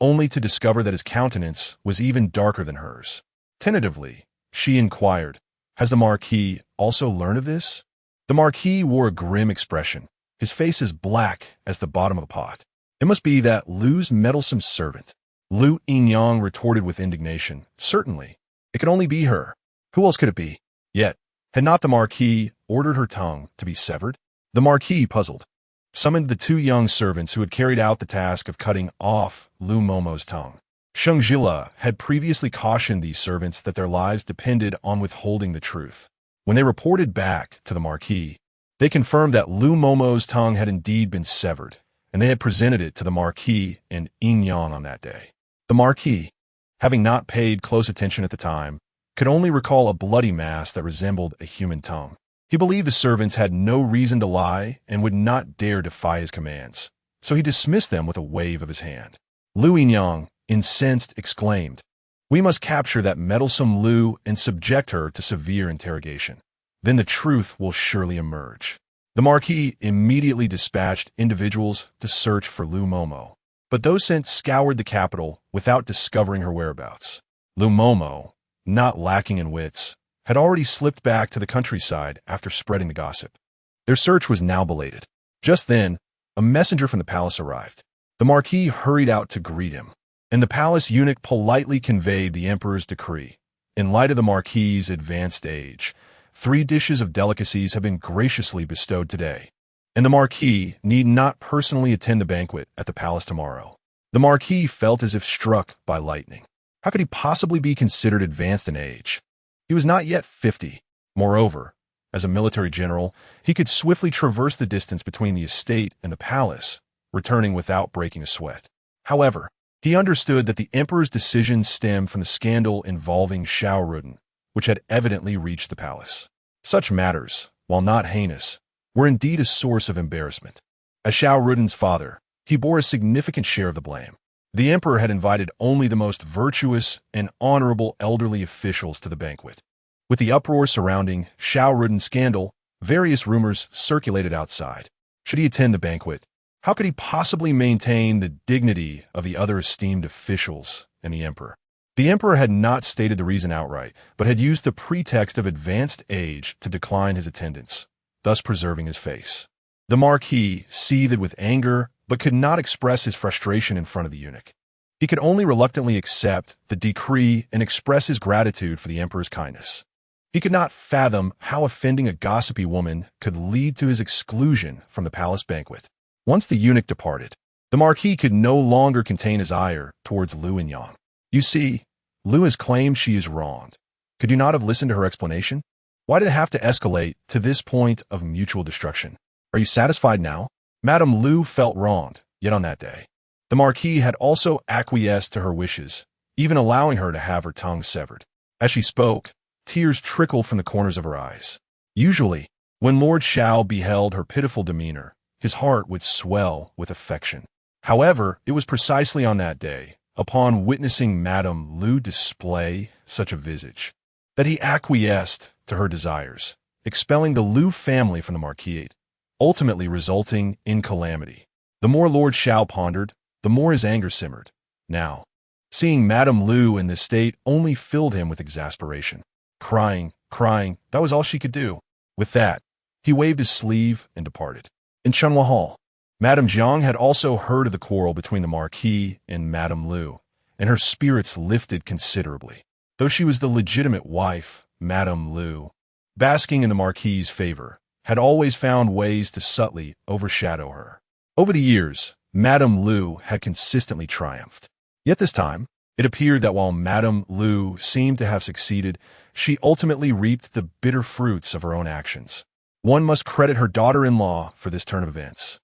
only to discover that his countenance was even darker than hers. Tentatively, she inquired, "Has the marquis also learned of this?" The marquis wore a grim expression, his face as black as the bottom of a pot. "It must be that Lu's meddlesome servant." Lu Yinyang retorted with indignation, "Certainly. It could only be her. Who else could it be?" Yet, had not the marquis ordered her tongue to be severed? The marquis, puzzled, summoned the two young servants who had carried out the task of cutting off Lu Momo's tongue. Sheng Zhile had previously cautioned these servants that their lives depended on withholding the truth. When they reported back to the marquis, they confirmed that Lu Momo's tongue had indeed been severed, and they had presented it to the marquis and Yinyang on that day. The marquis, having not paid close attention at the time, could only recall a bloody mass that resembled a human tongue. He believed the servants had no reason to lie and would not dare defy his commands, so he dismissed them with a wave of his hand. Lu Yinyang, incensed, exclaimed, "We must capture that meddlesome Lu and subject her to severe interrogation. Then the truth will surely emerge." The marquis immediately dispatched individuals to search for Lu Momo, but those sent scoured the capital without discovering her whereabouts. Lu Momo, not lacking in wits, had already slipped back to the countryside after spreading the gossip. Their search was now belated. Just then, a messenger from the palace arrived. The marquis hurried out to greet him, and the palace eunuch politely conveyed the emperor's decree. In light of the marquis's advanced age, 3 dishes of delicacies have been graciously bestowed today, and the marquis need not personally attend the banquet at the palace tomorrow. The marquis felt as if struck by lightning. How could he possibly be considered advanced in age? He was not yet 50. Moreover, as a military general, he could swiftly traverse the distance between the estate and the palace, returning without breaking a sweat. However, he understood that the emperor's decision stemmed from the scandal involving Xiao Ruden, which had evidently reached the palace. Such matters, while not heinous, were indeed a source of embarrassment. As Xiao Ruden's father, he bore a significant share of the blame. The emperor had invited only the most virtuous and honorable elderly officials to the banquet. With the uproar surrounding Xiao Ruden's scandal, various rumors circulated outside. Should he attend the banquet? How could he possibly maintain the dignity of the other esteemed officials and the emperor? The emperor had not stated the reason outright, but had used the pretext of advanced age to decline his attendance, thus preserving his face. The marquis seethed with anger, but could not express his frustration in front of the eunuch. He could only reluctantly accept the decree and express his gratitude for the emperor's kindness. He could not fathom how offending a gossipy woman could lead to his exclusion from the palace banquet. Once the eunuch departed, the marquis could no longer contain his ire towards Lu Yinyang. "You see, Lu has claimed she is wronged. Could you not have listened to her explanation? Why did it have to escalate to this point of mutual destruction? Are you satisfied now?" Madame Lu felt wronged, yet on that day, the marquis had also acquiesced to her wishes, even allowing her to have her tongue severed. As she spoke, tears trickled from the corners of her eyes. Usually, when Lord Xiao beheld her pitiful demeanor, his heart would swell with affection. However, it was precisely on that day, upon witnessing Madame Lu display such a visage, that he acquiesced to her desires, expelling the Lu family from the marquisate, ultimately resulting in calamity. The more Lord Xiao pondered, the more his anger simmered. Now, seeing Madame Lu in this state only filled him with exasperation. Crying, that was all she could do. With that, he waved his sleeve and departed. In Chunhua Hall, Madame Jiang had also heard of the quarrel between the marquis and Madame Lu, and her spirits lifted considerably. Though she was the legitimate wife, Madame Lu, basking in the marquis's favor, had always found ways to subtly overshadow her. Over the years, Madame Lu had consistently triumphed. Yet this time, it appeared that while Madame Lu seemed to have succeeded, she ultimately reaped the bitter fruits of her own actions. One must credit her daughter-in-law for this turn of events.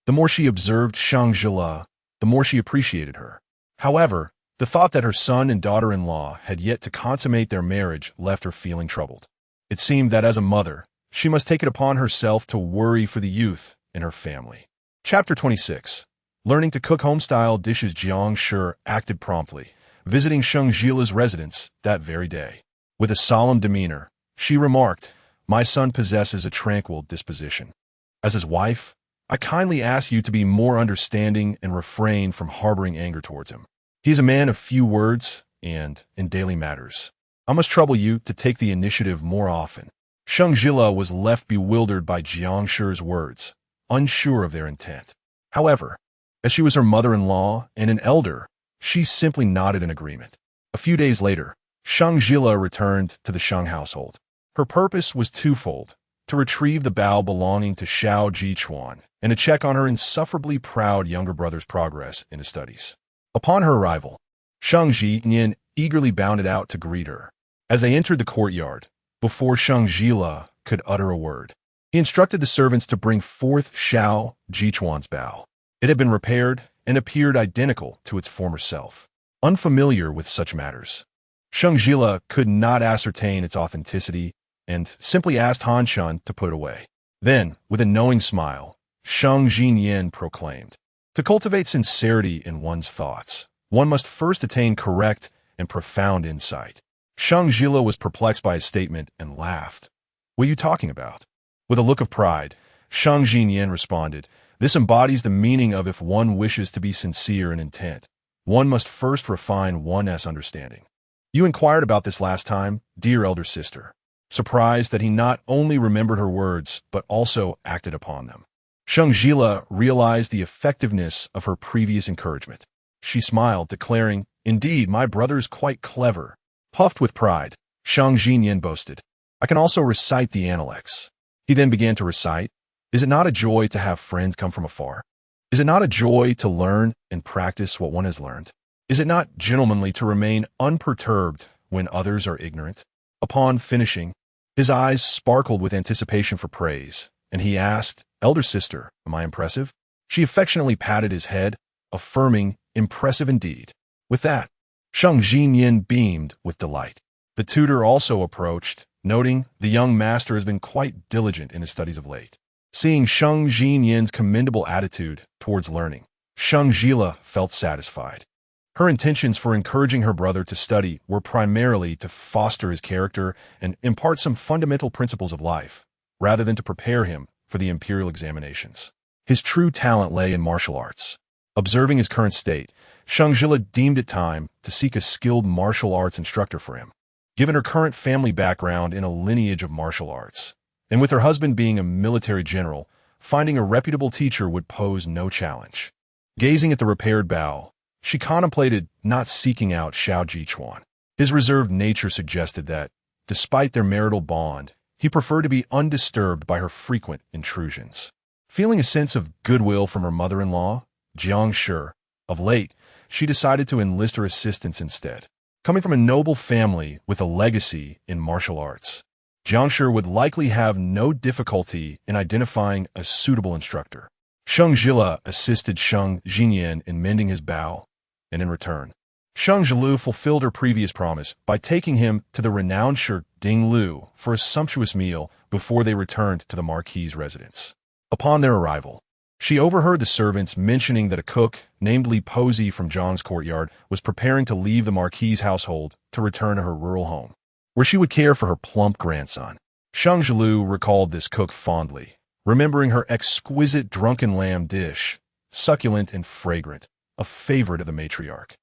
The more she observed Sheng Zhile, the more she appreciated her. However, the thought that her son and daughter-in-law had yet to consummate their marriage left her feeling troubled. It seemed that as a mother, she must take it upon herself to worry for the youth in her family. Chapter 26. Learning to cook home-style dishes. Jiang Shi acted promptly, visiting Sheng Zhile's residence that very day. With a solemn demeanor, she remarked, "My son possesses a tranquil disposition. As his wife, I kindly ask you to be more understanding and refrain from harboring anger towards him. He is a man of few words, and, in daily matters, I must trouble you to take the initiative more often." Sheng Zhile was left bewildered by Jiang Shi's words, unsure of their intent. However, as she was her mother-in-law and an elder, she simply nodded in agreement. A few days later, Sheng Zhile returned to the Sheng household. Her purpose was twofold: to retrieve the bow belonging to Xiao Jichuan, and to check on her insufferably proud younger brother's progress in his studies. Upon her arrival, Sheng Zhile eagerly bounded out to greet her. As they entered the courtyard, before Sheng Zhile could utter a word, he instructed the servants to bring forth Xiao Jichuan's bow. It had been repaired and appeared identical to its former self. Unfamiliar with such matters, Sheng Zhile could not ascertain its authenticity and simply asked Han Shun to put it away. Then, with a knowing smile, Sheng Zhile proclaimed, "To cultivate sincerity in one's thoughts, one must first attain correct and profound insight." Sheng Zhile was perplexed by his statement and laughed. "What are you talking about?" With a look of pride, Sheng Zhile responded, "This embodies the meaning of if one wishes to be sincere in intent, one must first refine one's understanding. You inquired about this last time, dear elder sister." Surprised that he not only remembered her words, but also acted upon them, Sheng Zhile realized the effectiveness of her previous encouragement. She smiled, declaring, "Indeed, my brother is quite clever." Puffed with pride, Sheng Zhile boasted, "I can also recite the Analects." He then began to recite, "Is it not a joy to have friends come from afar? Is it not a joy to learn and practice what one has learned? Is it not gentlemanly to remain unperturbed when others are ignorant?" Upon finishing, his eyes sparkled with anticipation for praise, and he asked, "Elder sister, am I impressive?" She affectionately patted his head, affirming, "Impressive indeed." With that, Sheng Zhile beamed with delight. The tutor also approached, noting, "The young master has been quite diligent in his studies of late." Seeing Sheng Zhile's commendable attitude towards learning, Sheng Zhile felt satisfied. Her intentions for encouraging her brother to study were primarily to foster his character and impart some fundamental principles of life, rather than to prepare him for the imperial examinations. His true talent lay in martial arts. Observing his current state, Sheng Zhile deemed it time to seek a skilled martial arts instructor for him. Given her current family background in a lineage of martial arts, and with her husband being a military general, finding a reputable teacher would pose no challenge. Gazing at the repaired bow, she contemplated not seeking out Xiao Jichuan. His reserved nature suggested that, despite their marital bond, he preferred to be undisturbed by her frequent intrusions. Feeling a sense of goodwill from her mother-in-law, Jiang Shi, of late, she decided to enlist her assistance instead. Coming from a noble family with a legacy in martial arts, Jiang Shi would likely have no difficulty in identifying a suitable instructor. Sheng Zhile assisted Sheng Zhile in mending his bow, and in return, Sheng Zhile fulfilled her previous promise by taking him to the renowned Shi Ding Lu for a sumptuous meal before they returned to the marquis' residence. Upon their arrival, she overheard the servants mentioning that a cook named Li Posey from Zhang's courtyard was preparing to leave the marquis' household to return to her rural home, where she would care for her plump grandson. Sheng Zhile recalled this cook fondly, remembering her exquisite drunken lamb dish, succulent and fragrant, a favorite of the matriarch.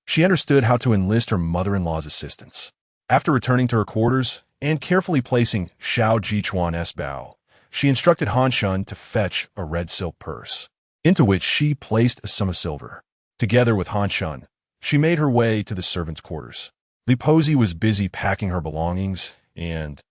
She understood how to enlist her mother-in-law's assistance. After returning to her quarters and carefully placing Xiao Jichuan's bow, she instructed Han Shun to fetch a red silk purse, into which she placed a sum of silver. Together with Han Shun, she made her way to the servants' quarters. Li Posey was busy packing her belongings and,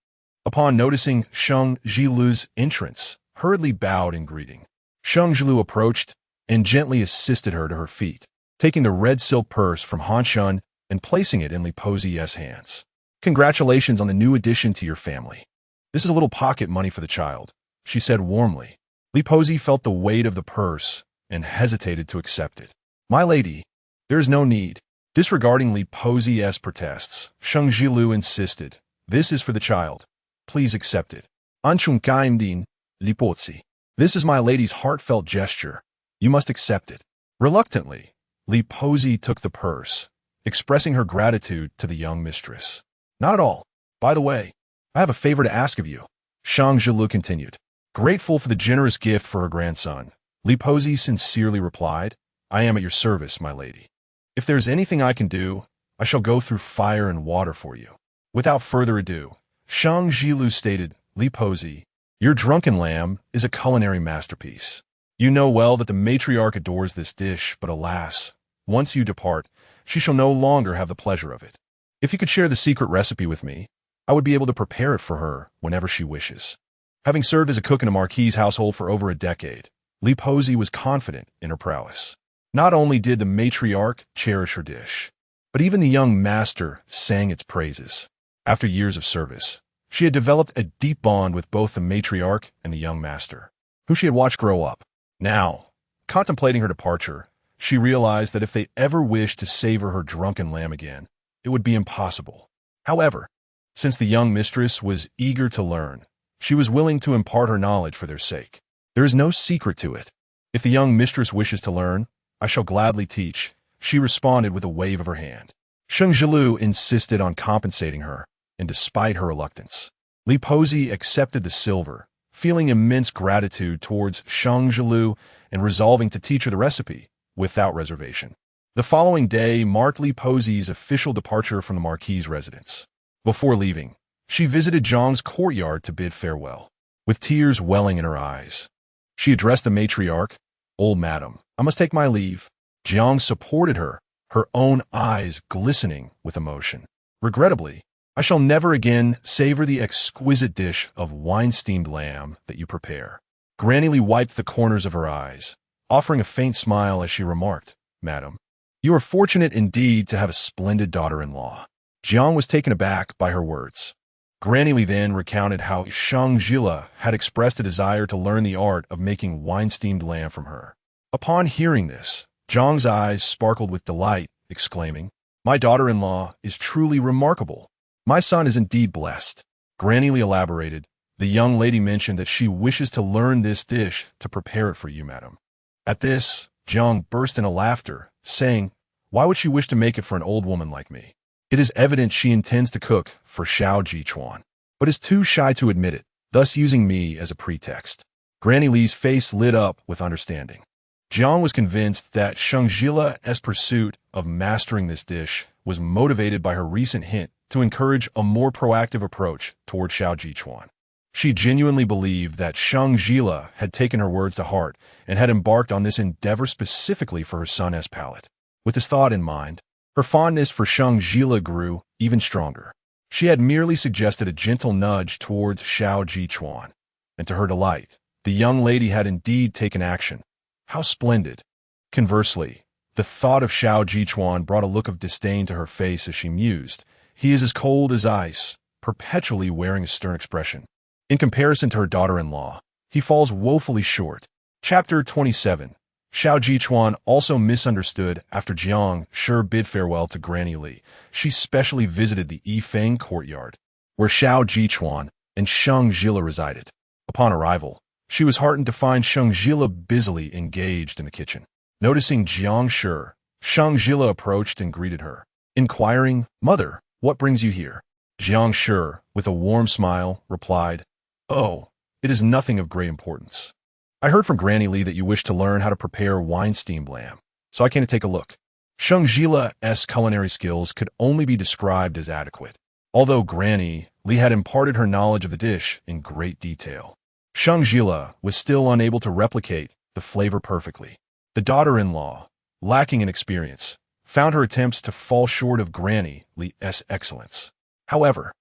upon noticing Sheng Zhile's entrance, hurriedly bowed in greeting. Sheng Zhile approached and gently assisted her to her feet, taking the red silk purse from Han Shun and placing it in Li Pozie's hands. Congratulations on the new addition to your family. This is a little pocket money for the child, she said warmly. Li Pozie felt the weight of the purse and hesitated to accept it. My lady, there is no need. Disregarding Li Pozie's protests, Sheng Zhile insisted, this is for the child. Please accept it. Anchung Gaimdin, Li Pozie. This is my lady's heartfelt gesture. You must accept it. Reluctantly, Li Pozie took the purse, expressing her gratitude to the young mistress. Not at all. By the way, I have a favor to ask of you, Sheng Zhile continued. Grateful for the generous gift for her grandson, Li Pozie sincerely replied, I am at your service, my lady. If there is anything I can do, I shall go through fire and water for you. Without further ado, Sheng Zhile stated, Li Pozie, your drunken lamb is a culinary masterpiece. You know well that the matriarch adores this dish, but alas, once you depart, she shall no longer have the pleasure of it. If you could share the secret recipe with me, I would be able to prepare it for her whenever she wishes. Having served as a cook in a marquis' household for over a decade, Li Pozie was confident in her prowess. Not only did the matriarch cherish her dish, but even the young master sang its praises. After years of service, she had developed a deep bond with both the matriarch and the young master, who she had watched grow up. Now, contemplating her departure, she realized that if they ever wished to savor her drunken lamb again, it would be impossible. However, since the young mistress was eager to learn, she was willing to impart her knowledge for their sake. There is no secret to it. If the young mistress wishes to learn, I shall gladly teach, she responded with a wave of her hand. Sheng Zhile insisted on compensating her, and despite her reluctance, Li Pozie accepted the silver, feeling immense gratitude towards Sheng Zhile and resolving to teach her the recipe without reservation. The following day marked Li Pozie's official departure from the marquis' residence. Before leaving, she visited Jiang's courtyard to bid farewell. With tears welling in her eyes, she addressed the matriarch, Old madam, I must take my leave. Jiang supported her, her own eyes glistening with emotion. Regrettably, I shall never again savor the exquisite dish of wine-steamed lamb that you prepare. Granny Li wiped the corners of her eyes, offering a faint smile as she remarked, Madam, you are fortunate indeed to have a splendid daughter-in-law. Jiang was taken aback by her words. Granny Li then recounted how Sheng Zhile had expressed a desire to learn the art of making wine-steamed lamb from her. Upon hearing this, Jiang's eyes sparkled with delight, exclaiming, My daughter-in-law is truly remarkable. My son is indeed blessed. Granny Li elaborated, The young lady mentioned that she wishes to learn this dish to prepare it for you, madam. At this, Jiang burst into laughter, saying, Why would she wish to make it for an old woman like me? It is evident she intends to cook for Xiao Jichuan, but is too shy to admit it, thus using me as a pretext. Granny Li's face lit up with understanding. Jiang was convinced that Sheng Zhile's pursuit of mastering this dish was motivated by her recent hint to encourage a more proactive approach toward Xiao Jichuan. She genuinely believed that Sheng Zhile had taken her words to heart and had embarked on this endeavor specifically for her son's palate. With this thought in mind, her fondness for Sheng Zhile grew even stronger. She had merely suggested a gentle nudge towards Xiao Jichuan, and to her delight, the young lady had indeed taken action. How splendid! Conversely, the thought of Xiao Jichuan brought a look of disdain to her face as she mused. He is as cold as ice, perpetually wearing a stern expression. In comparison to her daughter-in-law, he falls woefully short. Chapter 27. Xiao Jichuan also misunderstood after Jiang sure bid farewell to Granny Li. She specially visited the Yifeng courtyard, where Xiao Jichuan and Sheng Zhile resided. Upon arrival, she was heartened to find Sheng Zhile busily engaged in the kitchen. Noticing Jiang Shi, Sheng Zhile approached and greeted her, inquiring, Mother, what brings you here? Jiang Shi, with a warm smile, replied, Oh, it is nothing of great importance. I heard from Granny Li that you wish to learn how to prepare wine-steamed lamb, so I came to take a look. Sheng Zhile's culinary skills could only be described as adequate, although Granny Li had imparted her knowledge of the dish in great detail. Sheng Zhile was still unable to replicate the flavor perfectly. The daughter-in-law, lacking in experience, found her attempts to fall short of Granny Li's excellence. However,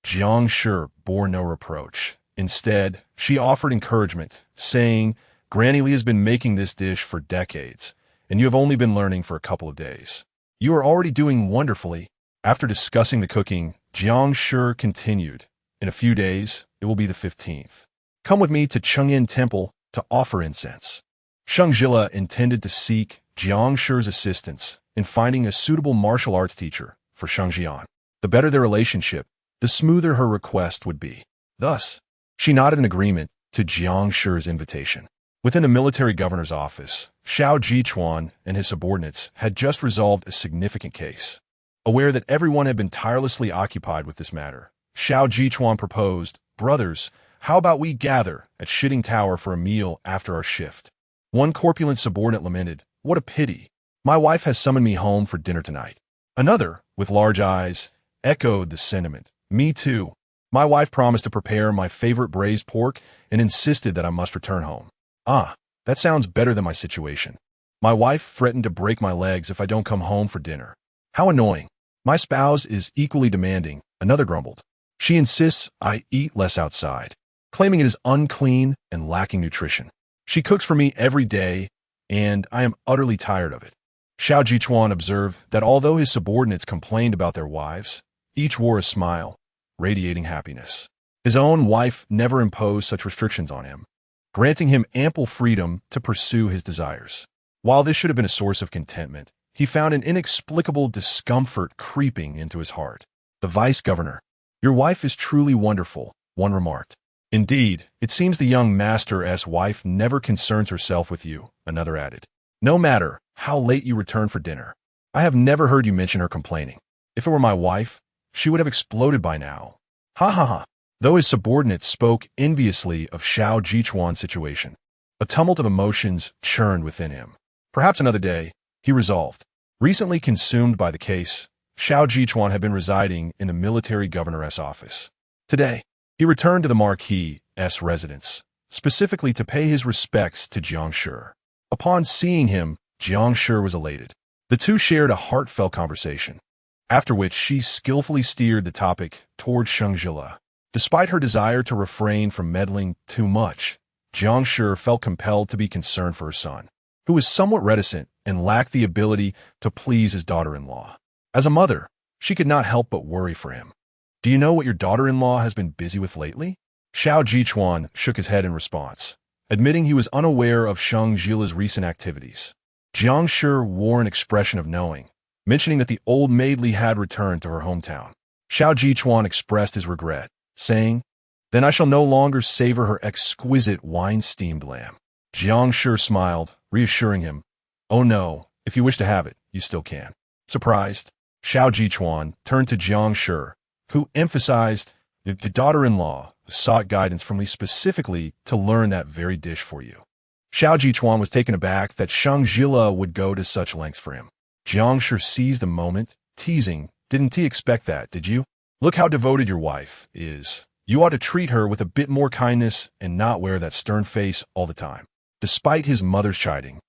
Jiang Shi bore no reproach. Instead, she offered encouragement, saying Granny Li has been making this dish for decades, and you have only been learning for a couple of days. You are already doing wonderfully." After discussing the cooking, Jiang Shi continued, "In a few days, it will be the 15th. Come with me to Chengyan Temple to offer incense." Sheng Zhile intended to seek Jiang Shi's assistance in finding a suitable martial arts teacher for Sheng Zhile. The better their relationship, the smoother her request would be. Thus, she nodded in agreement to Jiang Shi's invitation. Within the military governor's office, Xiao Jichuan and his subordinates had just resolved a significant case. Aware that everyone had been tirelessly occupied with this matter, Xiao Jichuan proposed, "Brothers, how about we gather at Shitting Tower for a meal after our shift?" One corpulent subordinate lamented, "What a pity. My wife has summoned me home for dinner tonight." Another, with large eyes, echoed the sentiment. "Me too. My wife promised to prepare my favorite braised pork and insisted that I must return home." "Ah, that sounds better than my situation. My wife threatened to break my legs if I don't come home for dinner. How annoying. My spouse is equally demanding," another grumbled. "She insists I eat less outside, claiming it is unclean and lacking nutrition. She cooks for me every day, and I am utterly tired of it." Xiao Jichuan observed that although his subordinates complained about their wives, each wore a smile, radiating happiness. His own wife never imposed such restrictions on him, granting him ample freedom to pursue his desires. While this should have been a source of contentment, he found an inexplicable discomfort creeping into his heart. The vice-governor, "Your wife is truly wonderful," one remarked. "Indeed, it seems the young master's wife never concerns herself with you," another added. "No matter how late you return for dinner. I have never heard you mention her complaining. If it were my wife, she would have exploded by now." Ha ha ha. Though his subordinates spoke enviously of Xiao Jichuan's situation, a tumult of emotions churned within him. Perhaps another day, he resolved. Recently consumed by the case, Xiao Jichuan had been residing in the military governor's office. Today, he returned to the marquis's residence, specifically to pay his respects to Jiang Shi. Upon seeing him, Jiang Shi was elated. The two shared a heartfelt conversation, after which she skillfully steered the topic toward Sheng Zhile. Despite her desire to refrain from meddling too much, Jiang Shi felt compelled to be concerned for her son, who was somewhat reticent and lacked the ability to please his daughter-in-law. As a mother, she could not help but worry for him. "Do you know what your daughter-in-law has been busy with lately?" Xiao Jichuan shook his head in response, admitting he was unaware of Sheng Zhile's recent activities. Jiang Shi wore an expression of knowing, mentioning that the old maid Li had returned to her hometown. Xiao Jichuan expressed his regret, saying, "Then I shall no longer savor her exquisite wine-steamed lamb." Jiang Shi smiled, reassuring him, "Oh no, if you wish to have it, you still can." Surprised, Xiao Jichuan turned to Jiang Shi, who emphasized, "The daughter-in-law sought guidance from Li specifically to learn that very dish for you." Xiao Jichuan was taken aback that Sheng Zhile would go to such lengths for him. Jiang Shi seized the moment, teasing, "Didn't he expect that, did you? Look how devoted your wife is. You ought to treat her with a bit more kindness and not wear that stern face all the time." Despite his mother's chiding,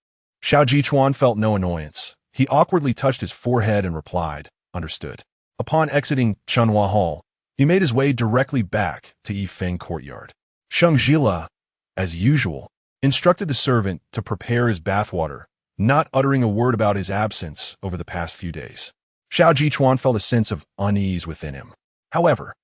Xiao Jichuan felt no annoyance. He awkwardly touched his forehead and replied, "Understood." Upon exiting Chunhua Hall, he made his way directly back to Yifeng Courtyard. Sheng Zhile, as usual, instructed the servant to prepare his bathwater, not uttering a word about his absence over the past few days. Xiao Jichuan felt a sense of unease within him. However,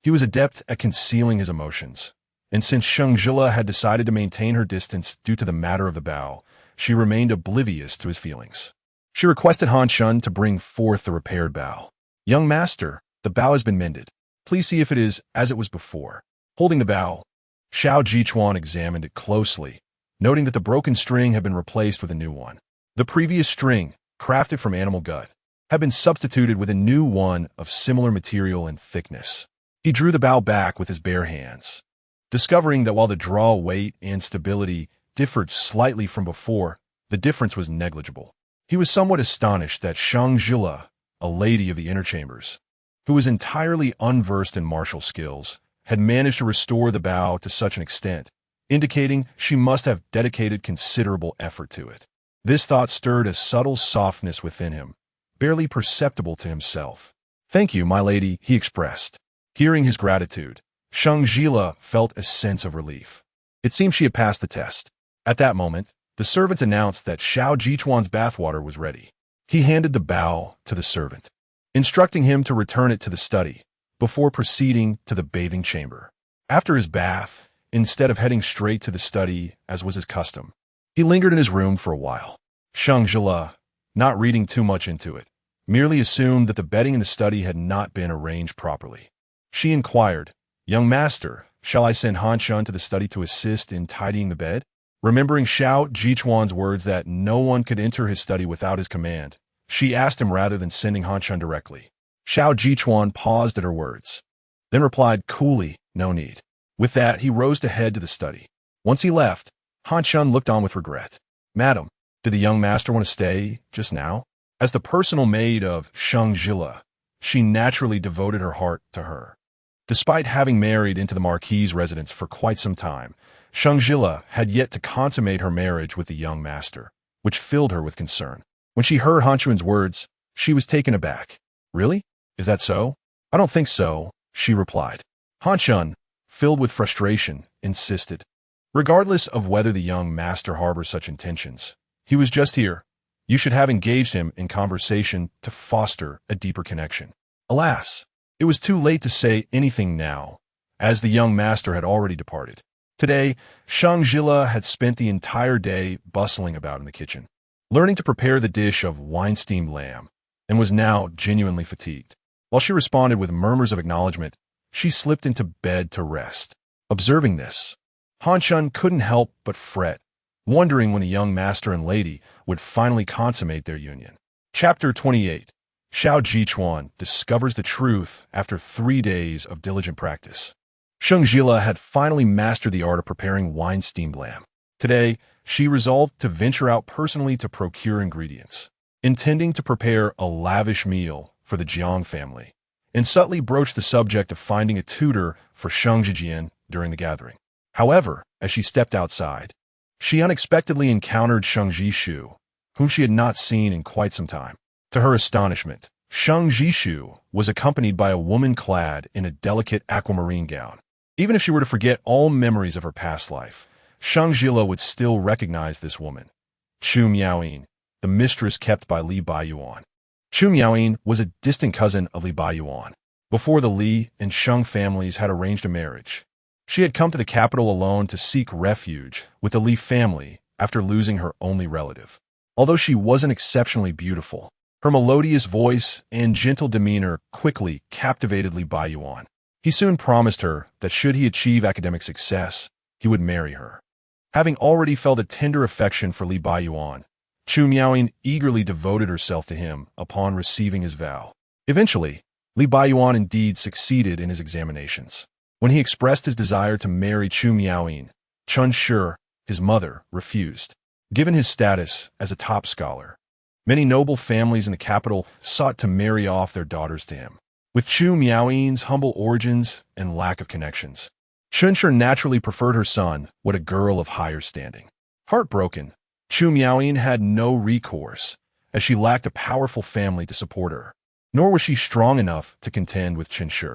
he was adept at concealing his emotions, and since Sheng Zhile had decided to maintain her distance due to the matter of the bow, she remained oblivious to his feelings. She requested Han Shun to bring forth the repaired bow. "Young master, the bow has been mended. Please see if it is as it was before." Holding the bow, Xiao Jichuan examined it closely, noting that the broken string had been replaced with a new one. The previous string, crafted from animal gut, had been substituted with a new one of similar material and thickness. He drew the bow back with his bare hands, discovering that while the draw weight and stability differed slightly from before, the difference was negligible. He was somewhat astonished that Sheng Zhile, a lady of the inner chambers, who was entirely unversed in martial skills, had managed to restore the bow to such an extent, indicating she must have dedicated considerable effort to it. This thought stirred a subtle softness within him, barely perceptible to himself. "Thank you, my lady," he expressed. Hearing his gratitude, Sheng Zhile felt a sense of relief. It seemed she had passed the test. At that moment, the servant announced that Xiao Jichuan's bathwater was ready. He handed the bowl to the servant, instructing him to return it to the study before proceeding to the bathing chamber. After his bath, instead of heading straight to the study as was his custom, he lingered in his room for a while. Sheng Zhile, not reading too much into it, merely assumed that the bedding in the study had not been arranged properly. She inquired, "Young master, shall I send Han Shun to the study to assist in tidying the bed?" Remembering Xiao Jichuan's words that no one could enter his study without his command, she asked him rather than sending Han Shun directly. Xiao Jichuan paused at her words, then replied coolly, "No need." With that, he rose to head to the study. Once he left, Han Shun looked on with regret. "Madam, did the young master want to stay just now?" As the personal maid of Sheng Zhile, she naturally devoted her heart to her. Despite having married into the marquis' residence for quite some time, Sheng Zhile had yet to consummate her marriage with the young master, which filled her with concern. When she heard Han Shun's words, she was taken aback. "Really? Is that so?" "I don't think so," she replied. Han Shun, filled with frustration, insisted. "Regardless of whether the young master harbors such intentions, he was just here. You should have engaged him in conversation to foster a deeper connection." Alas, it was too late to say anything now, as the young master had already departed. Today, Sheng Zhile had spent the entire day bustling about in the kitchen, learning to prepare the dish of wine-steamed lamb, and was now genuinely fatigued. While she responded with murmurs of acknowledgement, she slipped into bed to rest. Observing this, Han Shun couldn't help but fret, wondering when the young master and lady would finally consummate their union. Chapter 28. Xiao Jichuan discovers the truth after 3 days of diligent practice. Sheng Zhile had finally mastered the art of preparing wine-steamed lamb. Today, she resolved to venture out personally to procure ingredients, intending to prepare a lavish meal for the Jiang family, and subtly broached the subject of finding a tutor for Sheng Zhijian during the gathering. However, as she stepped outside, she unexpectedly encountered Sheng Zhishu, whom she had not seen in quite some time. To her astonishment, Sheng Zhishu was accompanied by a woman clad in a delicate aquamarine gown. Even if she were to forget all memories of her past life, Sheng Zhile would still recognize this woman, Chu Miaoyin, the mistress kept by Li Baiyuan. Chu Miaoyin was a distant cousin of Li Baiyuan. Before the Li and Sheng families had arranged a marriage, she had come to the capital alone to seek refuge with the Li family after losing her only relative. Although she wasn't exceptionally beautiful, her melodious voice and gentle demeanor quickly captivated Li Baiyuan. He soon promised her that should he achieve academic success, he would marry her. Having already felt a tender affection for Li Baiyuan, Chu Miaoyin eagerly devoted herself to him upon receiving his vow. Eventually, Li Baiyuan indeed succeeded in his examinations. When he expressed his desire to marry Chu Miaoyin, Chen Shi, his mother, refused. Given his status as a top scholar, many noble families in the capital sought to marry off their daughters to him. With Chu Miaoyin's humble origins and lack of connections, Chen Shi naturally preferred her son with a girl of higher standing. Heartbroken, Chu Miaoyin had no recourse, as she lacked a powerful family to support her, nor was she strong enough to contend with Chen Shi.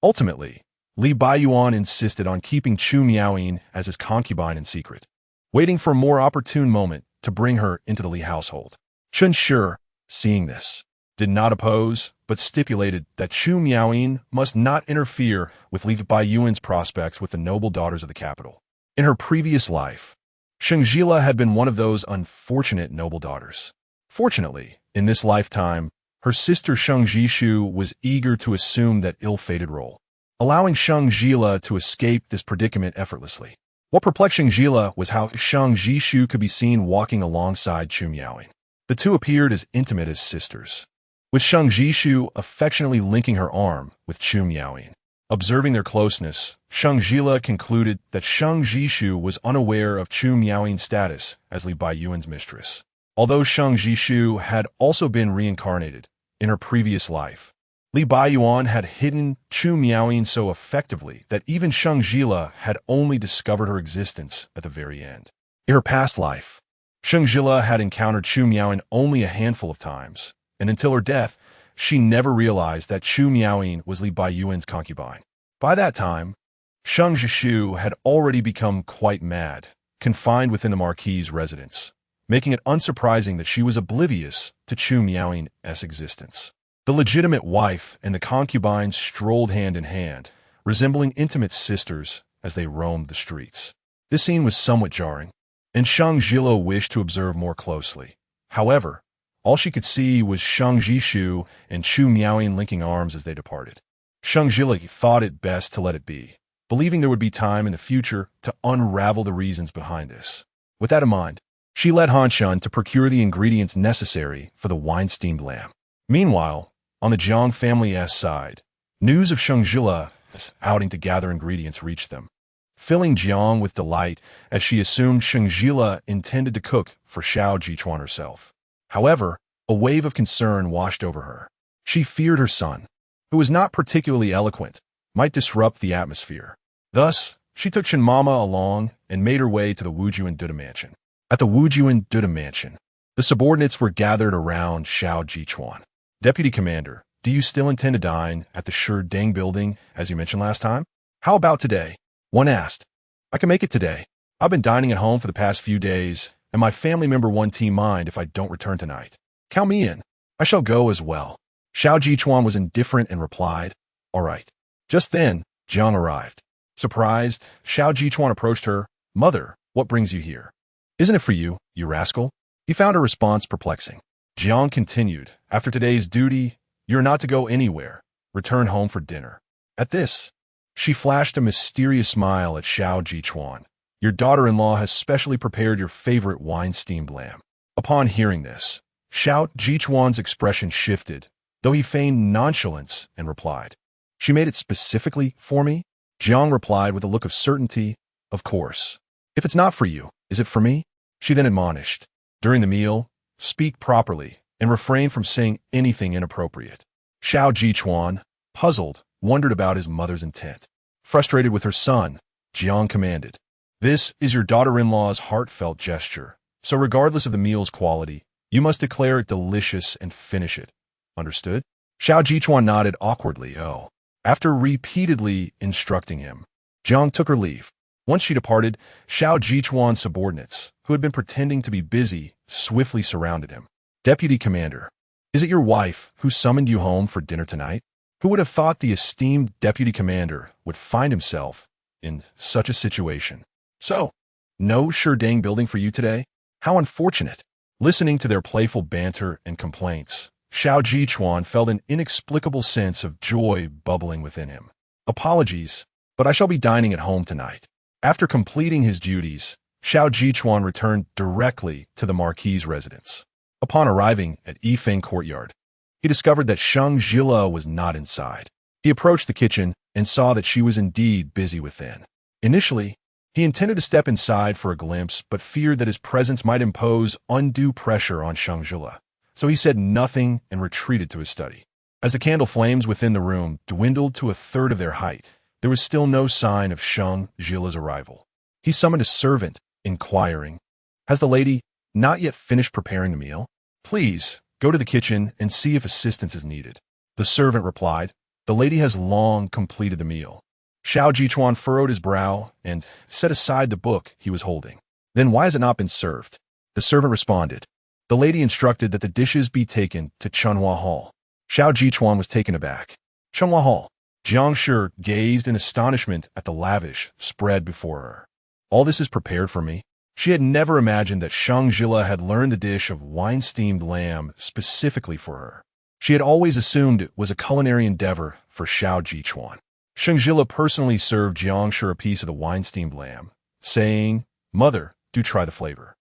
Ultimately, Li Baiyuan insisted on keeping Chu Miaoyin as his concubine in secret, waiting for a more opportune moment to bring her into the Li household. Chen Shi, seeing this, did not oppose, but stipulated that Chu Miaoyin must not interfere with Li Baiyuan's prospects with the noble daughters of the capital. In her previous life, Sheng Zhile had been one of those unfortunate noble daughters. Fortunately, in this lifetime, her sister Sheng Zhishu was eager to assume that ill-fated role, allowing Sheng Zhile to escape this predicament effortlessly. What perplexed Sheng Zhile was how Sheng Zhishu could be seen walking alongside Chu Miaoyin. The two appeared as intimate as sisters, with Sheng Zhishu affectionately linking her arm with Chu Miaoyin. Observing their closeness, Sheng Zhile concluded that Sheng Zhishu was unaware of Chu Miaoyin's status as Li Baiyuan's mistress. Although Sheng Zhishu had also been reincarnated in her previous life, Li Baiyuan had hidden Chu Miaoyin so effectively that even Sheng Zhile had only discovered her existence at the very end. In her past life, Sheng Zhile had encountered Chu Miaoyin only a handful of times, and until her death, she never realized that Chu Miaoyin was Li Baiyuan's concubine. By that time, Sheng Zhishu had already become quite mad, confined within the marquis's residence, making it unsurprising that she was oblivious to Chu Miaoying's existence. The legitimate wife and the concubine strolled hand in hand, resembling intimate sisters as they roamed the streets. This scene was somewhat jarring, and Sheng Zhile wished to observe more closely. However, all she could see was Sheng Zhishu and Chu Miaoying linking arms as they departed. Sheng Zhile thought it best to let it be, believing there would be time in the future to unravel the reasons behind this. With that in mind, she led Han Shun to procure the ingredients necessary for the wine-steamed lamb. Meanwhile, on the Jiang family's side, news of Sheng Zhile's outing to gather ingredients reached them, filling Jiang with delight as she assumed Sheng Zhile intended to cook for Xiao Jichuan herself. However, a wave of concern washed over her. She feared her son, who was not particularly eloquent, might disrupt the atmosphere. Thus, she took Shen Mama along and made her way to the Wujuan Duda mansion. At the Wujuan Duda mansion, the subordinates were gathered around Xiao Jichuan. Deputy Commander, do you still intend to dine at the Sherdang building as you mentioned last time? How about today? One asked. I can make it today. I've been dining at home for the past few days, and my family member won't mind if I don't return tonight. Count me in. I shall go as well. Xiao Jichuan was indifferent and replied, all right. Just then, Jiang arrived. Surprised, Xiao Jichuan approached her. Mother, what brings you here? Isn't it for you, you rascal? He found her response perplexing. Jiang continued, after today's duty, you're not to go anywhere. Return home for dinner. At this, she flashed a mysterious smile at Xiao Jichuan. Your daughter-in-law has specially prepared your favorite wine-steamed lamb. Upon hearing this, Xiao Jichuan's expression shifted, though he feigned nonchalance and replied, she made it specifically for me? Jiang replied with a look of certainty, of course. If it's not for you, is it for me? She then admonished, during the meal, speak properly and refrain from saying anything inappropriate. Xiao Jichuan, puzzled, wondered about his mother's intent. Frustrated with her son, Jiang commanded, this is your daughter-in-law's heartfelt gesture, so regardless of the meal's quality, you must declare it delicious and finish it. Understood? Xiao Jichuan nodded awkwardly, oh. After repeatedly instructing him, Jiang took her leave. Once she departed, Xiao Jichuan's subordinates, who had been pretending to be busy, swiftly surrounded him. Deputy Commander, is it your wife who summoned you home for dinner tonight? Who would have thought the esteemed Deputy Commander would find himself in such a situation? So, no Sherdang building for you today? How unfortunate. Listening to their playful banter and complaints, Xiao Jichuan felt an inexplicable sense of joy bubbling within him. Apologies, but I shall be dining at home tonight. After completing his duties, Xiao Jichuan returned directly to the marquis's residence. Upon arriving at Yifeng courtyard, he discovered that Sheng Zhile was not inside. He approached the kitchen and saw that she was indeed busy within. Initially, he intended to step inside for a glimpse, but feared that his presence might impose undue pressure on Sheng Zhile. So he said nothing and retreated to his study. As the candle flames within the room dwindled to a third of their height, there was still no sign of Sheng Zhile's arrival. He summoned a servant, inquiring, has the lady not yet finished preparing the meal? Please, go to the kitchen and see if assistance is needed. The servant replied, the lady has long completed the meal. Xiao Jichuan furrowed his brow and set aside the book he was holding. Then why has it not been served? The servant responded, the lady instructed that the dishes be taken to Chunhua Hall. Xiao Jichuan was taken aback. Chunhua Hall. Jiang Shi gazed in astonishment at the lavish spread before her. All this is prepared for me? She had never imagined that Sheng Zhile had learned the dish of wine-steamed lamb specifically for her. She had always assumed it was a culinary endeavor for Xiao Jichuan. Sheng Zhile personally served Jiang Shi a piece of the wine-steamed lamb, saying, Mother, do try the flavor.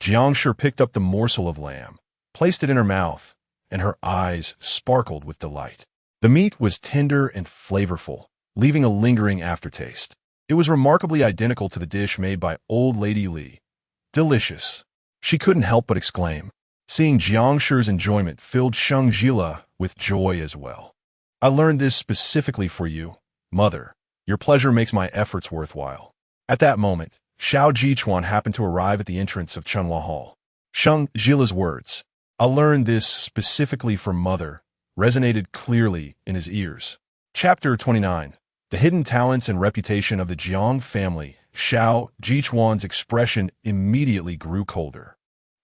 Jiang Shi picked up the morsel of lamb, placed it in her mouth, and her eyes sparkled with delight. The meat was tender and flavorful, leaving a lingering aftertaste. It was remarkably identical to the dish made by old Lady Li. Delicious. She couldn't help but exclaim. Seeing Jiang Shi's enjoyment filled Sheng Zhile with joy as well. I learned this specifically for you, Mother. Your pleasure makes my efforts worthwhile. At that moment, Xiao Jichuan happened to arrive at the entrance of Chunhua Hall. Sheng Zhile's words, I learned this specifically for Mother, resonated clearly in his ears. Chapter 29. The Hidden Talents and Reputation of the Jiang Family. Shao Zhichuan's expression immediately grew colder.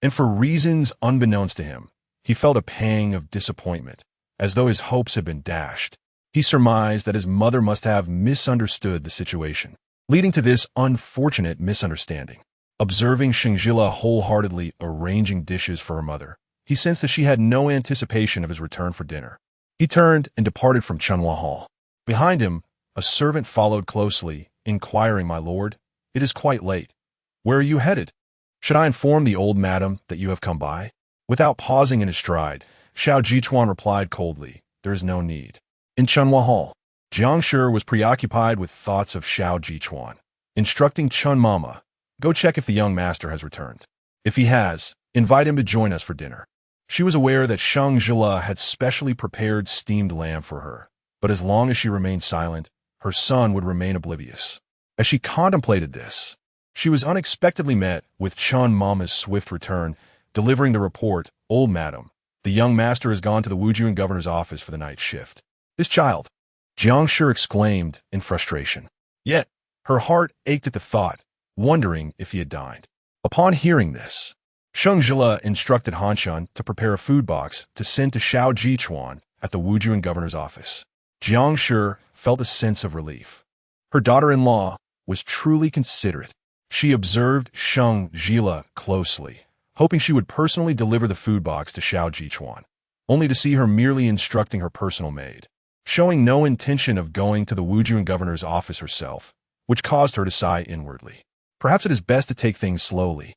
And for reasons unbeknownst to him, he felt a pang of disappointment, as though his hopes had been dashed. He surmised that his mother must have misunderstood the situation, leading to this unfortunate misunderstanding. Observing Sheng Zhile wholeheartedly arranging dishes for her mother, he sensed that she had no anticipation of his return for dinner. He turned and departed from Chunhua Hall. Behind him, a servant followed closely, inquiring, "My lord, it is quite late. Where are you headed? Should I inform the old madam that you have come by?" Without pausing in his stride, Shao Zhichuan replied coldly, "There is no need." In Chunhua Hall, Jiang Shi was preoccupied with thoughts of Shao Zhichuan, instructing Chun Mama, "Go check if the young master has returned. If he has, invite him to join us for dinner." She was aware that Sheng Zhile had specially prepared steamed lamb for her, but as long as she remained silent, her son would remain oblivious. As she contemplated this, she was unexpectedly met with Chun Mama's swift return, delivering the report, "Old madam, the young master has gone to the Wujuan governor's office for the night shift." "This child!" Jiang Shi exclaimed in frustration. Yet, her heart ached at the thought, wondering if he had dined. Upon hearing this, Sheng Zhile instructed Han Shun to prepare a food box to send to Shao Zhichuan at the Wujuan governor's office. Jiang Shi felt a sense of relief. Her daughter-in-law was truly considerate. She observed Sheng Zhile closely, hoping she would personally deliver the food box to Shao Zhichuan, only to see her merely instructing her personal maid, showing no intention of going to the Wujuan governor's office herself, which caused her to sigh inwardly. Perhaps it is best to take things slowly.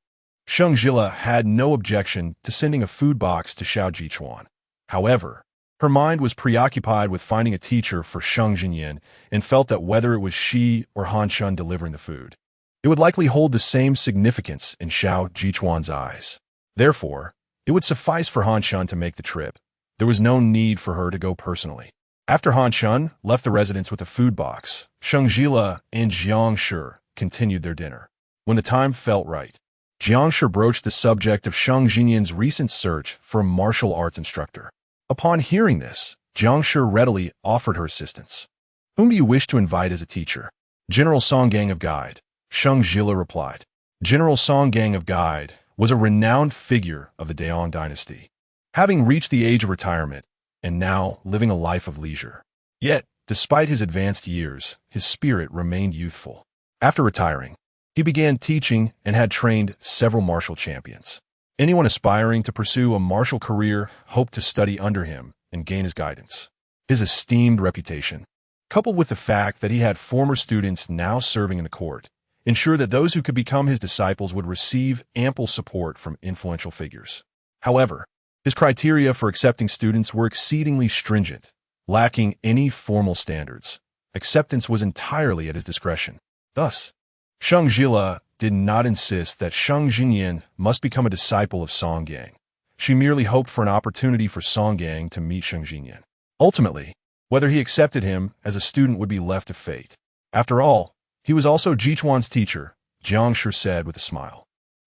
Sheng Zhile had no objection to sending a food box to Shao Zhichuan. However, her mind was preoccupied with finding a teacher for Sheng Zhinyan and felt that whether it was she or Han Shun delivering the food, it would likely hold the same significance in Shao Zhichuan's eyes. Therefore, it would suffice for Han Shun to make the trip. There was no need for her to go personally. After Han Shun left the residence with a food box, Sheng Zhile and Jiang Shi continued their dinner. When the time felt right, Jiang Shi broached the subject of Sheng Zhinyan's recent search for a martial arts instructor. Upon hearing this, Jiang Shi readily offered her assistance. "Whom do you wish to invite as a teacher?" "General Songgang of Guide," Sheng Zhile replied. General Songgang of Guide was a renowned figure of the Daong dynasty, having reached the age of retirement and now living a life of leisure. Yet, despite his advanced years, his spirit remained youthful. After retiring, he began teaching and had trained several martial champions. Anyone aspiring to pursue a martial career hoped to study under him and gain his guidance. His esteemed reputation, coupled with the fact that he had former students now serving in the court, ensured that those who could become his disciples would receive ample support from influential figures. However, his criteria for accepting students were exceedingly stringent, lacking any formal standards. Acceptance was entirely at his discretion. Thus, Sheng Zhile did not insist that Sheng Zhinyan must become a disciple of Songgang. She merely hoped for an opportunity for Songgang to meet Sheng Zhinyan. Ultimately, whether he accepted him as a student would be left to fate. After all, he was also Zhichuan's teacher, Jiang Shi said with a smile.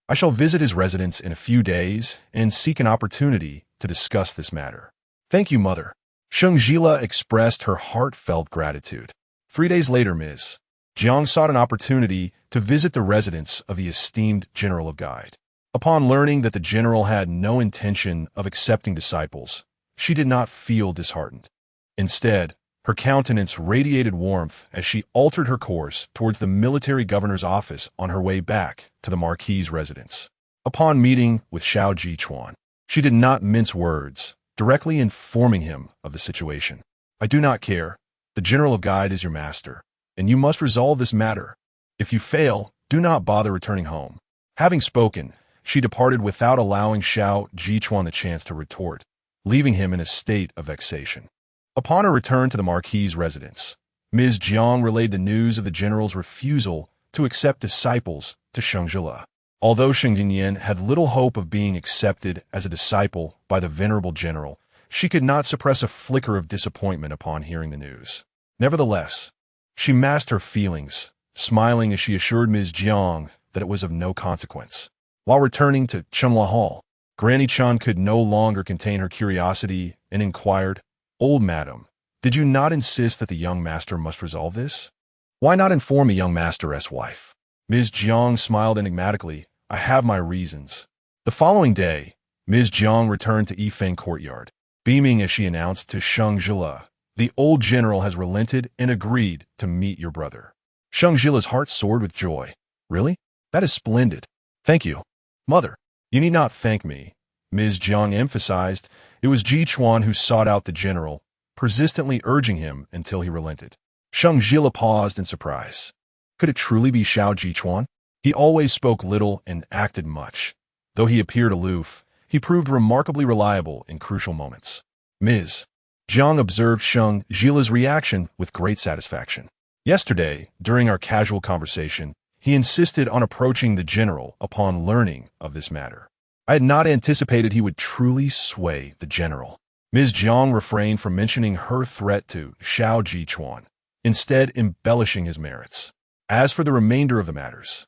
"I shall visit his residence in a few days and seek an opportunity to discuss this matter." "Thank you, mother." Sheng Zhile expressed her heartfelt gratitude. 3 days later, Ms. Jiang sought an opportunity to visit the residence of the esteemed General of Guide. Upon learning that the general had no intention of accepting disciples, she did not feel disheartened. Instead, her countenance radiated warmth as she altered her course towards the military governor's office on her way back to the marquis' residence. Upon meeting with Shao Zhichuan, she did not mince words, directly informing him of the situation. "I do not care. The General of Guide is your master, and you must resolve this matter. If you fail, do not bother returning home." Having spoken, she departed without allowing Shao Zhichuan the chance to retort, leaving him in a state of vexation. Upon her return to the marquis' residence, Ms. Jiang relayed the news of the general's refusal to accept disciples to Sheng Zhile. Although Sheng Zhinyan had little hope of being accepted as a disciple by the venerable general, she could not suppress a flicker of disappointment upon hearing the news. Nevertheless, she masked her feelings, smiling as she assured Ms. Jiang that it was of no consequence. While returning to Chunhua Hall, Granny Chun could no longer contain her curiosity and inquired, "Old madam, did you not insist that the young master must resolve this? Why not inform a young master's wife?" Ms. Jiang smiled enigmatically. I have my reasons. The following day, Ms. Jiang returned to Yifeng courtyard, beaming as she announced to Sheng Zhile, the old general has relented and agreed to meet your brother. Sheng Zhile's heart soared with joy. Really? That is splendid. Thank you. Mother, you need not thank me. Ms. Jiang emphasized. It was Ji Chuan who sought out the general, persistently urging him until he relented. Sheng Zhile paused in surprise. Could it truly be Xiao Ji Chuan? He always spoke little and acted much. Though he appeared aloof, he proved remarkably reliable in crucial moments. Ms. Jiang observed Sheng Zhile's reaction with great satisfaction. Yesterday, during our casual conversation, he insisted on approaching the general upon learning of this matter. I had not anticipated he would truly sway the general. Ms. Jiang refrained from mentioning her threat to Xiao Ji Chuan, instead embellishing his merits. As for the remainder of the matters,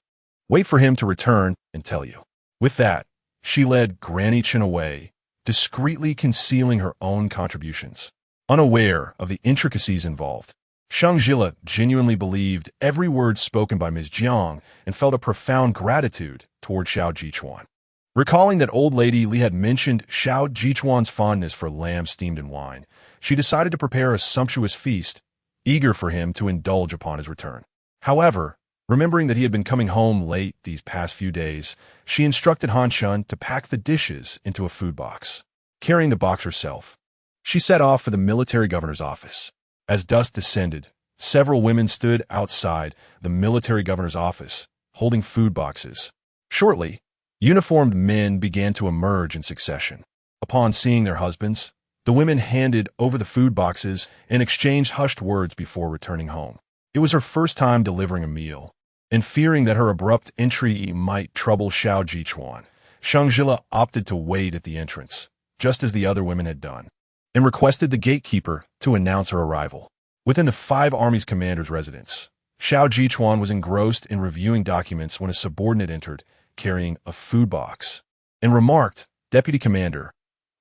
wait for him to return and tell you. With that, she led Granny Chen away, discreetly concealing her own contributions. Unaware of the intricacies involved, Sheng Zhile genuinely believed every word spoken by Ms. Jiang and felt a profound gratitude toward Xiao Ji Chuan. Recalling that old lady Li had mentioned Xiao Ji Chuan's fondness for lamb steamed in wine, she decided to prepare a sumptuous feast, eager for him to indulge upon his return. However, remembering that he had been coming home late these past few days, she instructed Han Shun to pack the dishes into a food box. Carrying the box herself, she set off for the military governor's office. As dusk descended, several women stood outside the military governor's office, holding food boxes. Shortly, uniformed men began to emerge in succession. Upon seeing their husbands, the women handed over the food boxes and exchanged hushed words before returning home. It was her first time delivering a meal, and fearing that her abrupt entry might trouble Xiao Ji Chuan, Sheng Zhile opted to wait at the entrance, just as the other women had done, and requested the gatekeeper to announce her arrival. Within the 5 armies commander's residence, Xiao Ji Chuan was engrossed in reviewing documents when a subordinate entered, carrying a food box, and remarked, Deputy Commander,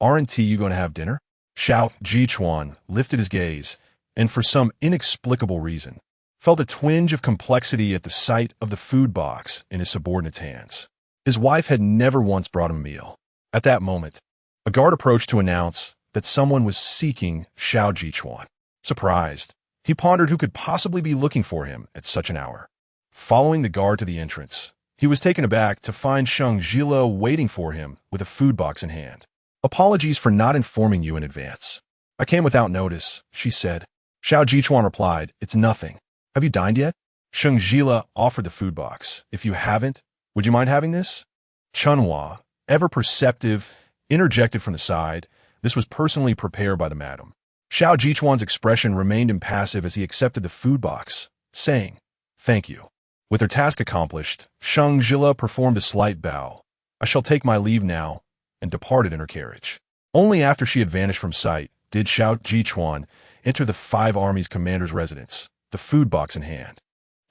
aren't you going to have dinner? Xiao Ji Chuan lifted his gaze, and for some inexplicable reason, felt a twinge of complexity at the sight of the food box in his subordinate's hands. His wife had never once brought him a meal. At that moment, a guard approached to announce that someone was seeking Xiao Ji Chuan. Surprised, he pondered who could possibly be looking for him at such an hour. Following the guard to the entrance, he was taken aback to find Sheng Zhile waiting for him with a food box in hand. Apologies for not informing you in advance. I came without notice, she said. Xiao Ji Chuan replied, It's nothing. Have you dined yet? Sheng Zhile offered the food box. If you haven't, would you mind having this? Chunhua, ever perceptive, interjected from the side. This was personally prepared by the madam. Xiao Ji Chuan's expression remained impassive as he accepted the food box, saying, Thank you. With her task accomplished, Sheng Zhile performed a slight bow. I shall take my leave now, and departed in her carriage. Only after she had vanished from sight did Xiao Ji Chuan enter the 5 armies commander's residence, the food box in hand.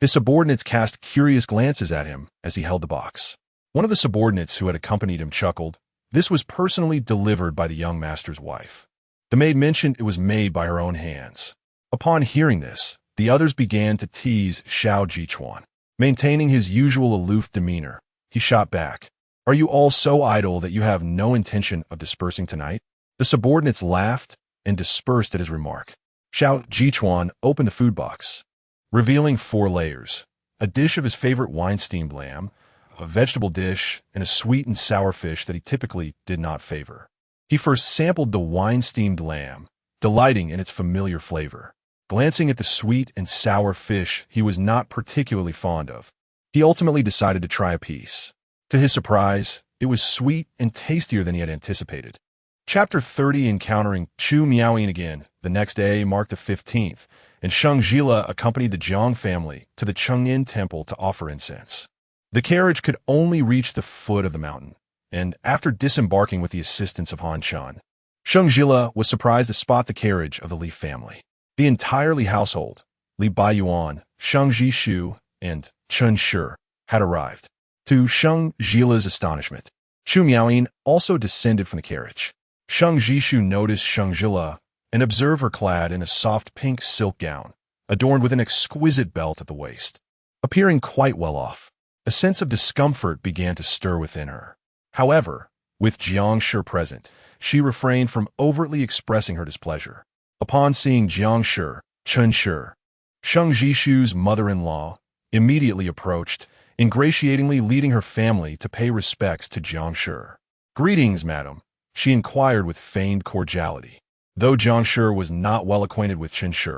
His subordinates cast curious glances at him as he held the box. One of the subordinates who had accompanied him chuckled. This was personally delivered by the young master's wife. The maid mentioned it was made by her own hands. Upon hearing this, the others began to tease Xiao Ji Chuan. Maintaining his usual aloof demeanor, he shot back. Are you all so idle that you have no intention of dispersing tonight? The subordinates laughed and dispersed at his remark. Xiao Ji Chuan opened the food box, revealing 4 layers, a dish of his favorite wine-steamed lamb, a vegetable dish, and a sweet and sour fish that he typically did not favor. He first sampled the wine-steamed lamb, delighting in its familiar flavor. Glancing at the sweet and sour fish he was not particularly fond of, he ultimately decided to try a piece. To his surprise, it was sweet and tastier than he had anticipated. Chapter 30 Encountering Chu Miaoyin again. The next day marked the 15th, and Sheng Zhile accompanied the Jiang family to the Chengyin temple to offer incense. The carriage could only reach the foot of the mountain, and after disembarking with the assistance of Han Shun, Sheng Zhile was surprised to spot the carriage of the Li family. The entire Li household, Li Baiyuan, Sheng Zhishu, and Chen Shi, had arrived. To Sheng Zhile's astonishment, Chu Miaoyin also descended from the carriage. Sheng Zhishu noticed Sheng Zhile and observed her clad in a soft pink silk gown, adorned with an exquisite belt at the waist. Appearing quite well off, A sense of discomfort began to stir within her. However, with Jiang Shi present, she refrained from overtly expressing her displeasure. Upon seeing Jiang Shi, Chen Shi, Sheng Zhile's mother-in-law, immediately approached, ingratiatingly leading her family to pay respects to Jiang Shi. "Greetings, madam," she inquired with feigned cordiality. Though Jiang Shi was not well acquainted with Chen Shi,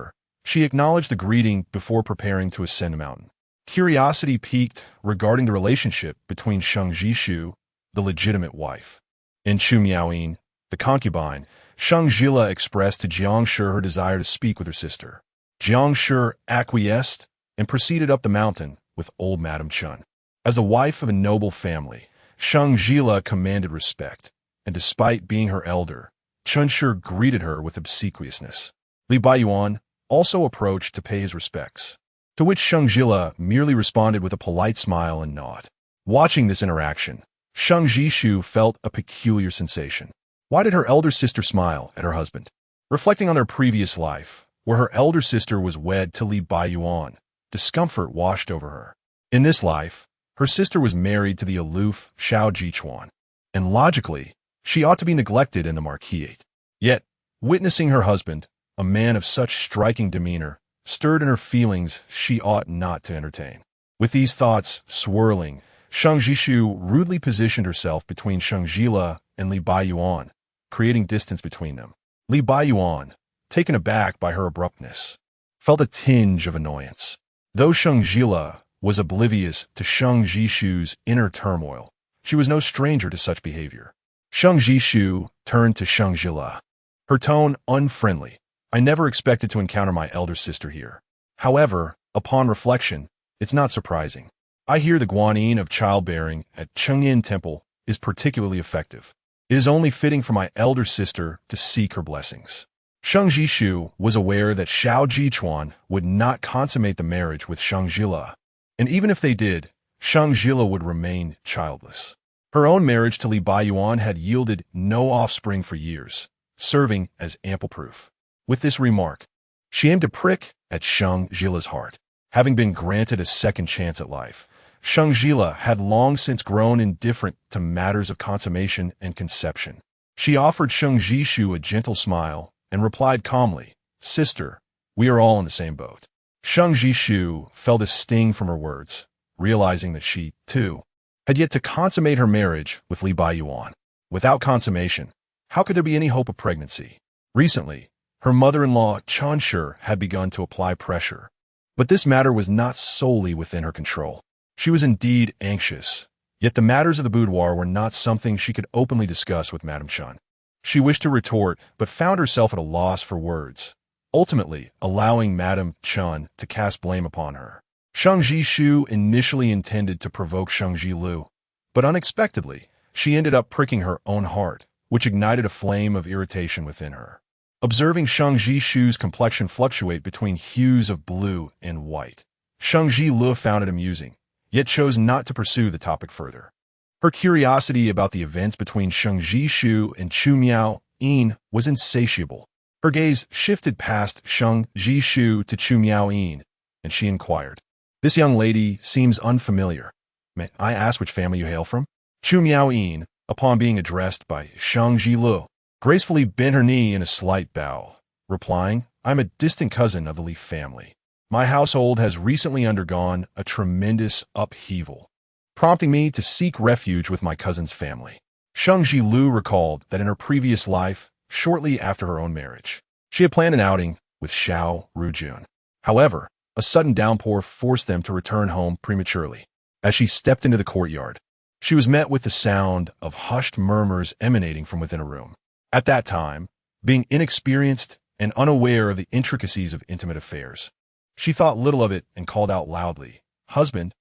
she acknowledged the greeting before preparing to ascend a mountain. Curiosity piqued regarding the relationship between Sheng Zhile, the legitimate wife, and Chu Miaoyin, the concubine. Sheng Zhile expressed to Jiang Shi her desire to speak with her sister. Jiang Shi acquiesced and proceeded up the mountain with old Madame Chen. As the wife of a noble family, Sheng Zhile commanded respect, and despite being her elder, Chen Shi greeted her with obsequiousness. Li Baiyuan also approached to pay his respects, to which Sheng Zhile merely responded with a polite smile and nod. Watching this interaction, Sheng Zhile felt a peculiar sensation. Why did her elder sister smile at her husband? Reflecting on their previous life, where her elder sister was wed to Li Baiyuan, discomfort washed over her. In this life, her sister was married to the aloof Xiao Jichuan, and logically, she ought to be neglected in the marquis. Yet, witnessing her husband, a man of such striking demeanor, stirred in her feelings she ought not to entertain. With these thoughts swirling, Sheng Zhile rudely positioned herself between Sheng Zhile and Li Baiyuan, creating distance between them. Li Baiyuan, taken aback by her abruptness, felt a tinge of annoyance. Though Sheng Zhile was oblivious to Sheng Zhile's inner turmoil, she was no stranger to such behavior. Sheng Zhile turned to Sheng Zhile, her tone unfriendly. "I never expected to encounter my elder sister here. However, upon reflection, it's not surprising. I hear the guanyin of childbearing at Chengyin Temple is particularly effective. It is only fitting for my elder sister to seek her blessings." Sheng Zhile was aware that Xiao Jichuan would not consummate the marriage with Sheng Zhile, and even if they did, Sheng Zhile would remain childless. Her own marriage to Li Baiyuan had yielded no offspring for years, serving as ample proof. With this remark, she aimed to prick at Sheng Zhile's heart. Having been granted a second chance at life, Sheng Zhile had long since grown indifferent to matters of consummation and conception. She offered Sheng Zhile a gentle smile and replied calmly, "Sister, we are all in the same boat." Sheng Zhile felt a sting from her words, realizing that she, too, had yet to consummate her marriage with Li Baiyuan. Without consummation, how could there be any hope of pregnancy? Recently, her mother-in-law Chen Shi had begun to apply pressure, but this matter was not solely within her control. She was indeed anxious, yet the matters of the boudoir were not something she could openly discuss with Madame Chen. She wished to retort, but found herself at a loss for words, ultimately allowing Madame Chen to cast blame upon her. Sheng Zhile initially intended to provoke Sheng Zhile, but unexpectedly, she ended up pricking her own heart, which ignited a flame of irritation within her. Observing Sheng Zhile's complexion fluctuate between hues of blue and white, Sheng Zhile found it amusing, yet chose not to pursue the topic further. Her curiosity about the events between Sheng Zhile and Chu Miaoyin was insatiable. Her gaze shifted past Sheng Zhile to Chu Miaoyin, and she inquired, "This young lady seems unfamiliar. May I ask which family you hail from?" Chu Miaoyin, upon being addressed by Sheng Zhile, gracefully bent her knee in a slight bow, replying, "I'm a distant cousin of the Li family. My household has recently undergone a tremendous upheaval, prompting me to seek refuge with my cousin's family." Sheng Zhile recalled that in her previous life, shortly after her own marriage, she had planned an outing with Xiao Rujun. However, a sudden downpour forced them to return home prematurely. As she stepped into the courtyard, she was met with the sound of hushed murmurs emanating from within a room. At that time, being inexperienced and unaware of the intricacies of intimate affairs, she thought little of it and called out loudly, "Husband,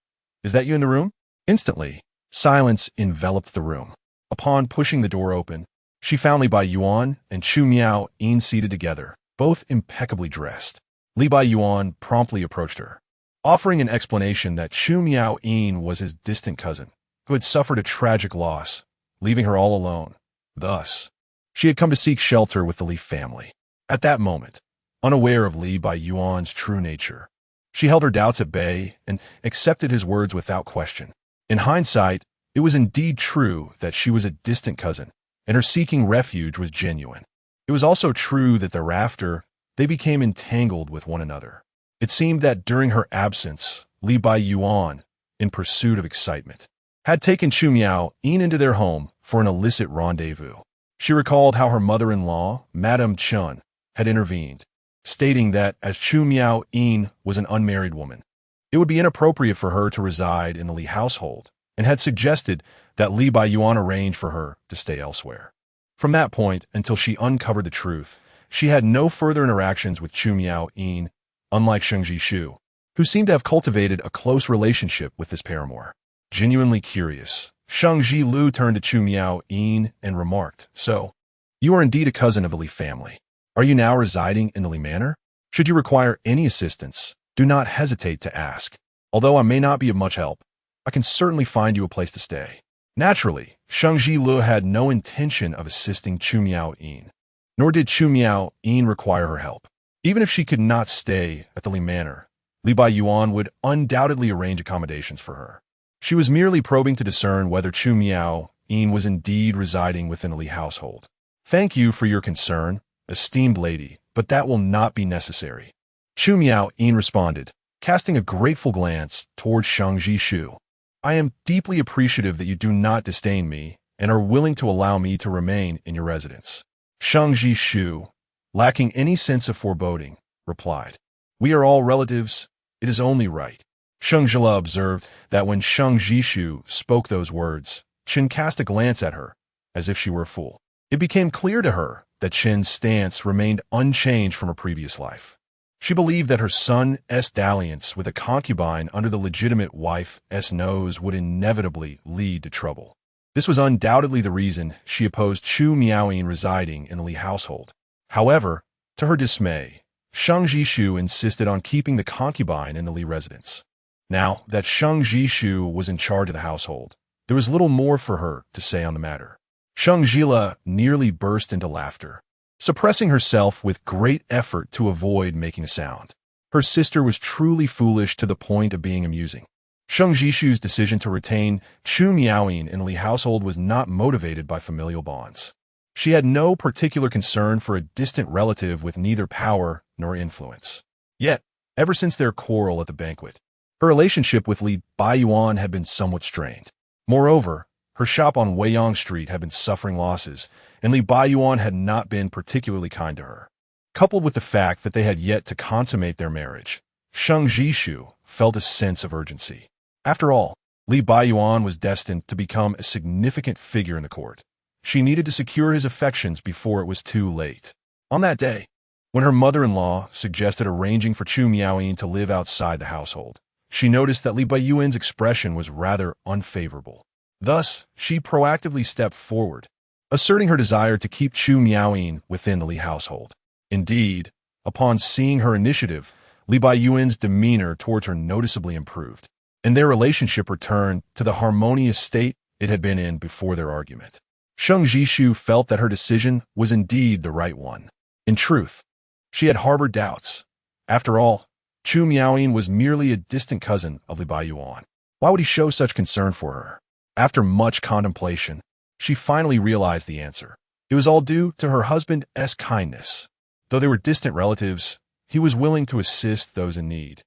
is that you in the room?" Instantly, silence enveloped the room. Upon pushing the door open, she found Li Baiyuan and Chu Miaoyin seated together, both impeccably dressed. Li Baiyuan promptly approached her, offering an explanation that Chu Miaoyin was his distant cousin, who had suffered a tragic loss, leaving her all alone. Thus, she had come to seek shelter with the Li family. At that moment, unaware of Li Baiyuan's true nature, She held her doubts at bay and accepted his words without question. In hindsight, it was indeed true that she was a distant cousin, and her seeking refuge was genuine. It was also true that thereafter, they became entangled with one another. It seemed that during her absence, Li Baiyuan, in pursuit of excitement, had taken Chu Miao-yin into their home for an illicit rendezvous. She recalled how her mother-in-law, Madame Chun, had intervened, stating that as Chu Miao-yin was an unmarried woman, it would be inappropriate for her to reside in the Li household, and had suggested that Li Baiyuan arrange for her to stay elsewhere. From that point until she uncovered the truth, she had no further interactions with Chu Miao-yin, unlike Sheng Zhile, who seemed to have cultivated a close relationship with this paramour. Genuinely curious, Sheng Zhile turned to Chu Miao-yin and remarked, "So, you are indeed a cousin of the Li family. Are you now residing in the Li manor? Should you require any assistance, do not hesitate to ask. Although I may not be of much help, I can certainly find you a place to stay." Naturally, Sheng Zhile had no intention of assisting Chu Miao-yin, nor did Chu Miao-yin require her help. Even if she could not stay at the Li manor, Li Baiyuan would undoubtedly arrange accommodations for her. She was merely probing to discern whether Chu Miao-yin was indeed residing within the Li household. "Thank you for your concern, esteemed lady, but that will not be necessary," Chu Miao-yin responded, casting a grateful glance towards Sheng Zhile. "I am deeply appreciative that you do not disdain me and are willing to allow me to remain in your residence." Sheng Zhile, lacking any sense of foreboding, replied, "We are all relatives. It is only right." Sheng Zhile observed that when Sheng Zhile spoke those words, Qin cast a glance at her, as if she were a fool. It became clear to her that Qin's stance remained unchanged from her previous life. She believed that her son's dalliance with a concubine under the legitimate wife's nose would inevitably lead to trouble. This was undoubtedly the reason she opposed Chu Miao-yin residing in the Li household. However, to her dismay, Sheng Zhile insisted on keeping the concubine in the Li residence. Now that Sheng Zhile was in charge of the household, there was little more for her to say on the matter. Sheng Zhile nearly burst into laughter, suppressing herself with great effort to avoid making a sound. Her sister was truly foolish to the point of being amusing. Sheng Zhile's decision to retain Chu Miao-yin in the Li household was not motivated by familial bonds. She had no particular concern for a distant relative with neither power nor influence. Yet, ever since their quarrel at the banquet, her relationship with Li Baiyuan had been somewhat strained. Moreover, her shop on Weiyang Street had been suffering losses, and Li Baiyuan had not been particularly kind to her. Coupled with the fact that they had yet to consummate their marriage, Sheng Zhile felt a sense of urgency. After all, Li Baiyuan was destined to become a significant figure in the court. She needed to secure his affections before it was too late. On that day, when her mother-in-law suggested arranging for Chu Miao-yin to live outside the household, she noticed that Li Baiyuan's expression was rather unfavorable. Thus, she proactively stepped forward, asserting her desire to keep Chu Miao-yin within the Li household. Indeed, upon seeing her initiative, Li Baiyuan's demeanor towards her noticeably improved, and their relationship returned to the harmonious state it had been in before their argument. Sheng Zhile felt that her decision was indeed the right one. In truth, she had harbored doubts. After all, Chu Miao-yin was merely a distant cousin of Li Baiyuan. Why would he show such concern for her? After much contemplation, she finally realized the answer. It was all due to her husband's kindness. Though they were distant relatives, he was willing to assist those in need,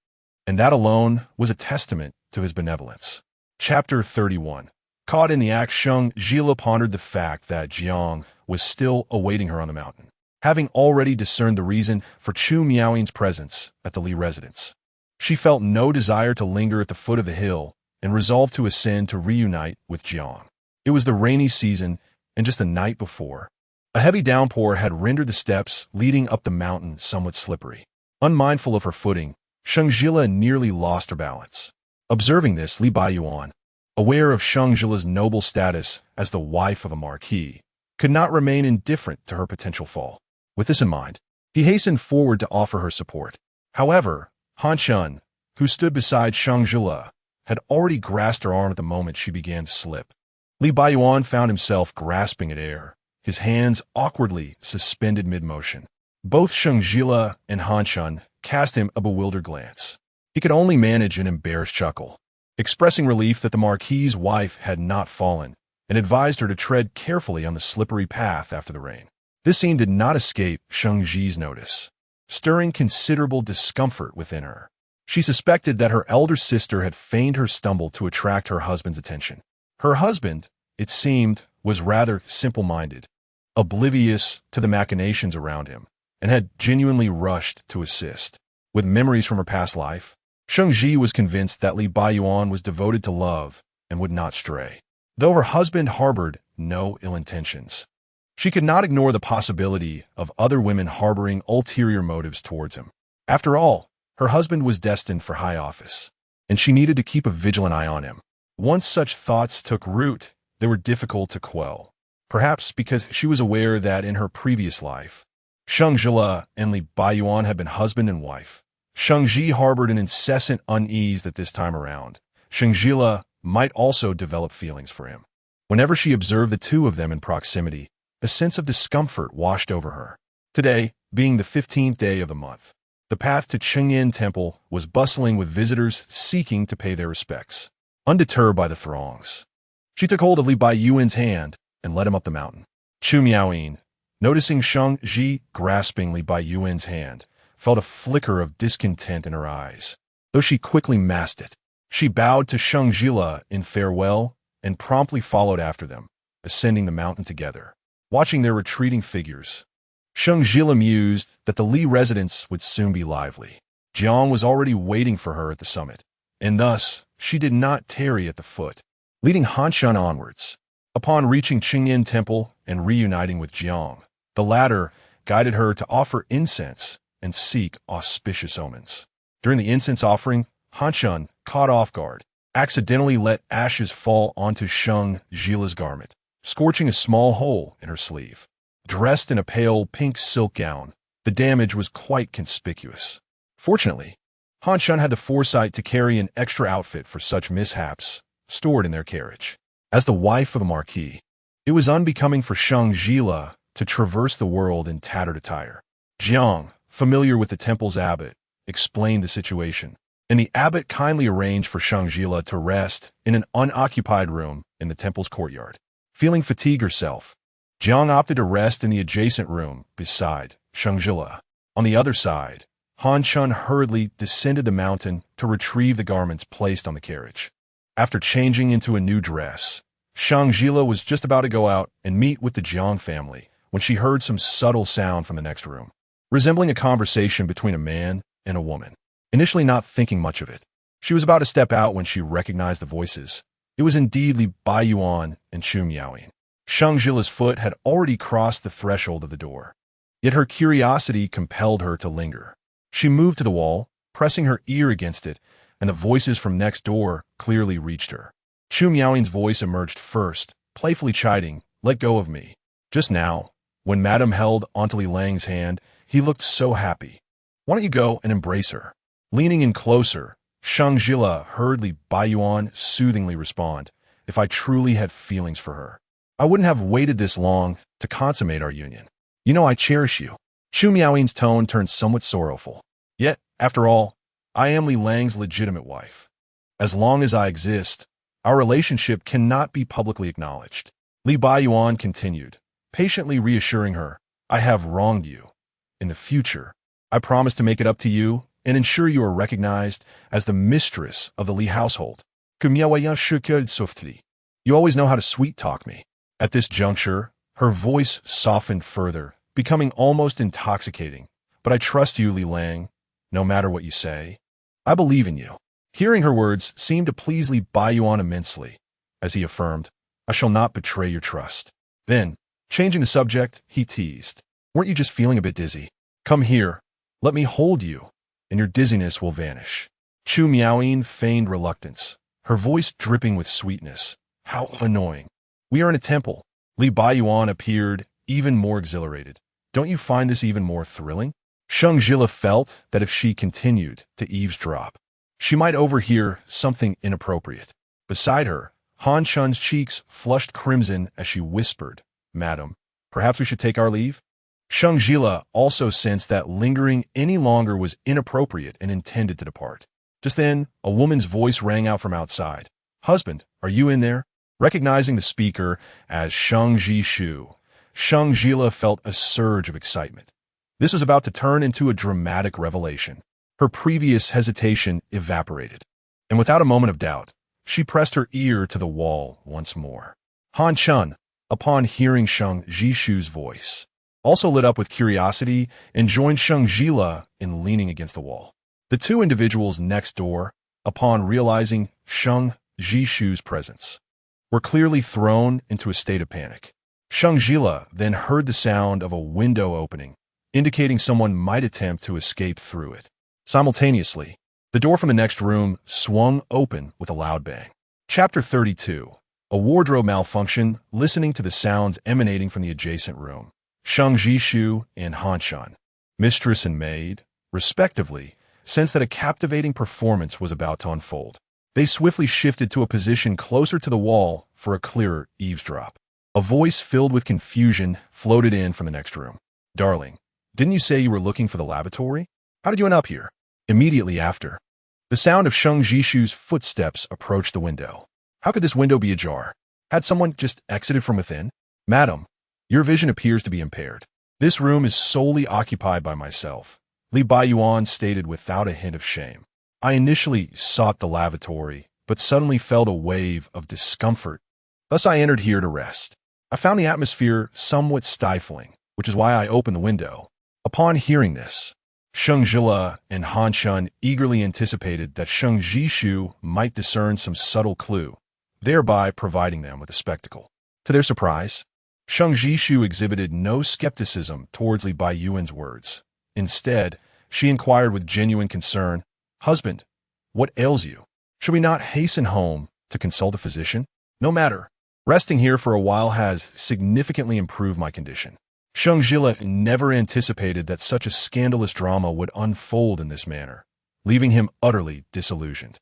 and that alone was a testament to his benevolence. Chapter 31. Caught in the act, Sheng Zhile pondered the fact that Jiang was still awaiting her on the mountain, having already discerned the reason for Chu Miao-yin's presence at the Li residence. She felt no desire to linger at the foot of the hill and resolved to ascend to reunite with Jiang. It was the rainy season, and just the night before, a heavy downpour had rendered the steps leading up the mountain somewhat slippery. Unmindful of her footing, Sheng Zhile nearly lost her balance. Observing this, Li Baiyuan, aware of Sheng Zhile's noble status as the wife of a marquis, could not remain indifferent to her potential fall. With this in mind, he hastened forward to offer her support. However, Han Shun, who stood beside Sheng Zhile, had already grasped her arm at the moment she began to slip. Li Baiyuan found himself grasping at air, his hands awkwardly suspended mid-motion. Both Sheng Zhile and Han Shun cast him a bewildered glance. He could only manage an embarrassed chuckle, expressing relief that the marquis's wife had not fallen, and advised her to tread carefully on the slippery path after the rain. This scene did not escape Sheng Zhile's notice, stirring considerable discomfort within her. She suspected that her elder sister had feigned her stumble to attract her husband's attention. Her husband, it seemed, was rather simple-minded, oblivious to the machinations around him, and had genuinely rushed to assist. With memories from her past life, Sheng Zhile was convinced that Li Baiyuan was devoted to love and would not stray, though her husband harbored no ill intentions. She could not ignore the possibility of other women harboring ulterior motives towards him. After all, her husband was destined for high office, and she needed to keep a vigilant eye on him. Once such thoughts took root, they were difficult to quell, perhaps because she was aware that in her previous life, Sheng Zhile and Li Baiyuan had been husband and wife. Sheng Zhile harbored an incessant unease that this time around Sheng Zhile might also develop feelings for him. Whenever she observed the two of them in proximity, a sense of discomfort washed over her. Today, being the 15th day of the month, the path to Chengyan Temple was bustling with visitors seeking to pay their respects. Undeterred by the throngs, she took hold of Li Baiyuan's hand and led him up the mountain. Chu Miaoyin, noticing Sheng Zhile grasping Li Baiyuan's hand, felt a flicker of discontent in her eyes, though she quickly masked it. She bowed to Sheng Zhile in farewell and promptly followed after them, ascending the mountain together. Watching their retreating figures, Sheng Zhile mused that the Li residence would soon be lively. Jiang was already waiting for her at the summit, and thus she did not tarry at the foot, leading Han Shun onwards. Upon reaching Chengyan Temple and reuniting with Jiang, the latter guided her to offer incense and seek auspicious omens. During the incense offering, Han Shun, caught off guard, accidentally let ashes fall onto Sheng Zhile's garment, scorching a small hole in her sleeve. Dressed in a pale pink silk gown, the damage was quite conspicuous. Fortunately, Han Shun had the foresight to carry an extra outfit for such mishaps, stored in their carriage. As the wife of a marquis, it was unbecoming for Sheng Zhile to traverse the world in tattered attire. Jiang, familiar with the temple's abbot, explained the situation, and the abbot kindly arranged for Sheng Zhile to rest in an unoccupied room in the temple's courtyard. Feeling fatigue herself, Jiang opted to rest in the adjacent room beside Sheng Zhile. On the other side, Han Shun hurriedly descended the mountain to retrieve the garments placed on the carriage. After changing into a new dress, Sheng Zhile was just about to go out and meet with the Jiang family when she heard some subtle sound from the next room, resembling a conversation between a man and a woman. Initially not thinking much of it, she was about to step out when she recognized the voices. It was indeed Li Baiyuan and Chu Miaoyin. Sheng Zhile's foot had already crossed the threshold of the door, yet her curiosity compelled her to linger. She moved to the wall, pressing her ear against it, and the voices from next door clearly reached her. Chu Miaoyin's voice emerged first, playfully chiding, "Let go of me." Just now, when Madame held onto Li Lang's hand, he looked so happy. "Why don't you go and embrace her?" Leaning in closer, Sheng Zhile heard Li Baiyuan soothingly respond, "If I truly had feelings for her, I wouldn't have waited this long to consummate our union. You know I cherish you." Chu Miaoyin's tone turned somewhat sorrowful. "Yet, after all, I am Li Lang's legitimate wife. As long as I exist, our relationship cannot be publicly acknowledged." Li Baiyuan continued, patiently reassuring her, "I have wronged you. In the future, I promise to make it up to you and ensure you are recognized as the mistress of the Li household. You always know how to sweet-talk me." At this juncture, her voice softened further, becoming almost intoxicating. "But I trust you, Li Lang, no matter what you say. I believe in you." Hearing her words seemed to please Li Baiyuan immensely, as he affirmed, "I shall not betray your trust." Then, changing the subject, he teased, "Weren't you just feeling a bit dizzy? Come here, let me hold you, and your dizziness will vanish." Chu Miaoyin feigned reluctance, her voice dripping with sweetness. "How annoying. We are in a temple." Li Baiyuan appeared even more exhilarated. "Don't you find this even more thrilling?" Sheng Zhile felt that if she continued to eavesdrop, she might overhear something inappropriate. Beside her, Han Shun's cheeks flushed crimson as she whispered, "Madam, perhaps we should take our leave?" Sheng Zhile also sensed that lingering any longer was inappropriate and intended to depart. Just then, a woman's voice rang out from outside. "Husband, are you in there?" Recognizing the speaker as Sheng Zhile, Sheng Zhile felt a surge of excitement. This was about to turn into a dramatic revelation. Her previous hesitation evaporated, and without a moment of doubt, she pressed her ear to the wall once more. Han Chun, upon hearing Sheng Zhile's voice, also lit up with curiosity and joined Sheng Zhile in leaning against the wall. The two individuals next door, upon realizing Sheng Zhile's presence, were clearly thrown into a state of panic. Sheng Zhile then heard the sound of a window opening, indicating someone might attempt to escape through it. Simultaneously, the door from the next room swung open with a loud bang. Chapter 32. A wardrobe malfunction. Listening to the sounds emanating from the adjacent room, Sheng Zhile and Han Chun, mistress and maid, respectively, sensed that a captivating performance was about to unfold. They swiftly shifted to a position closer to the wall for a clearer eavesdrop. A voice filled with confusion floated in from the next room. "Darling, didn't you say you were looking for the lavatory? How did you end up here?" Immediately after, the sound of Sheng Zhile's footsteps approached the window. How could this window be ajar? Had someone just exited from within? "Madam, your vision appears to be impaired. This room is solely occupied by myself," Li Baiyuan stated without a hint of shame. "I initially sought the lavatory, but suddenly felt a wave of discomfort. Thus I entered here to rest. I found the atmosphere somewhat stifling, which is why I opened the window." Upon hearing this, Sheng Zhile and Han Chun eagerly anticipated that Sheng Zhile might discern some subtle clue, thereby providing them with a spectacle. To their surprise, Sheng Zhile exhibited no skepticism towards Li Baiyuan's words. Instead, she inquired with genuine concern, "Husband, what ails you? Should we not hasten home to consult a physician?" "No matter. Resting here for a while has significantly improved my condition." Sheng Zhile never anticipated that such a scandalous drama would unfold in this manner, leaving him utterly disillusioned.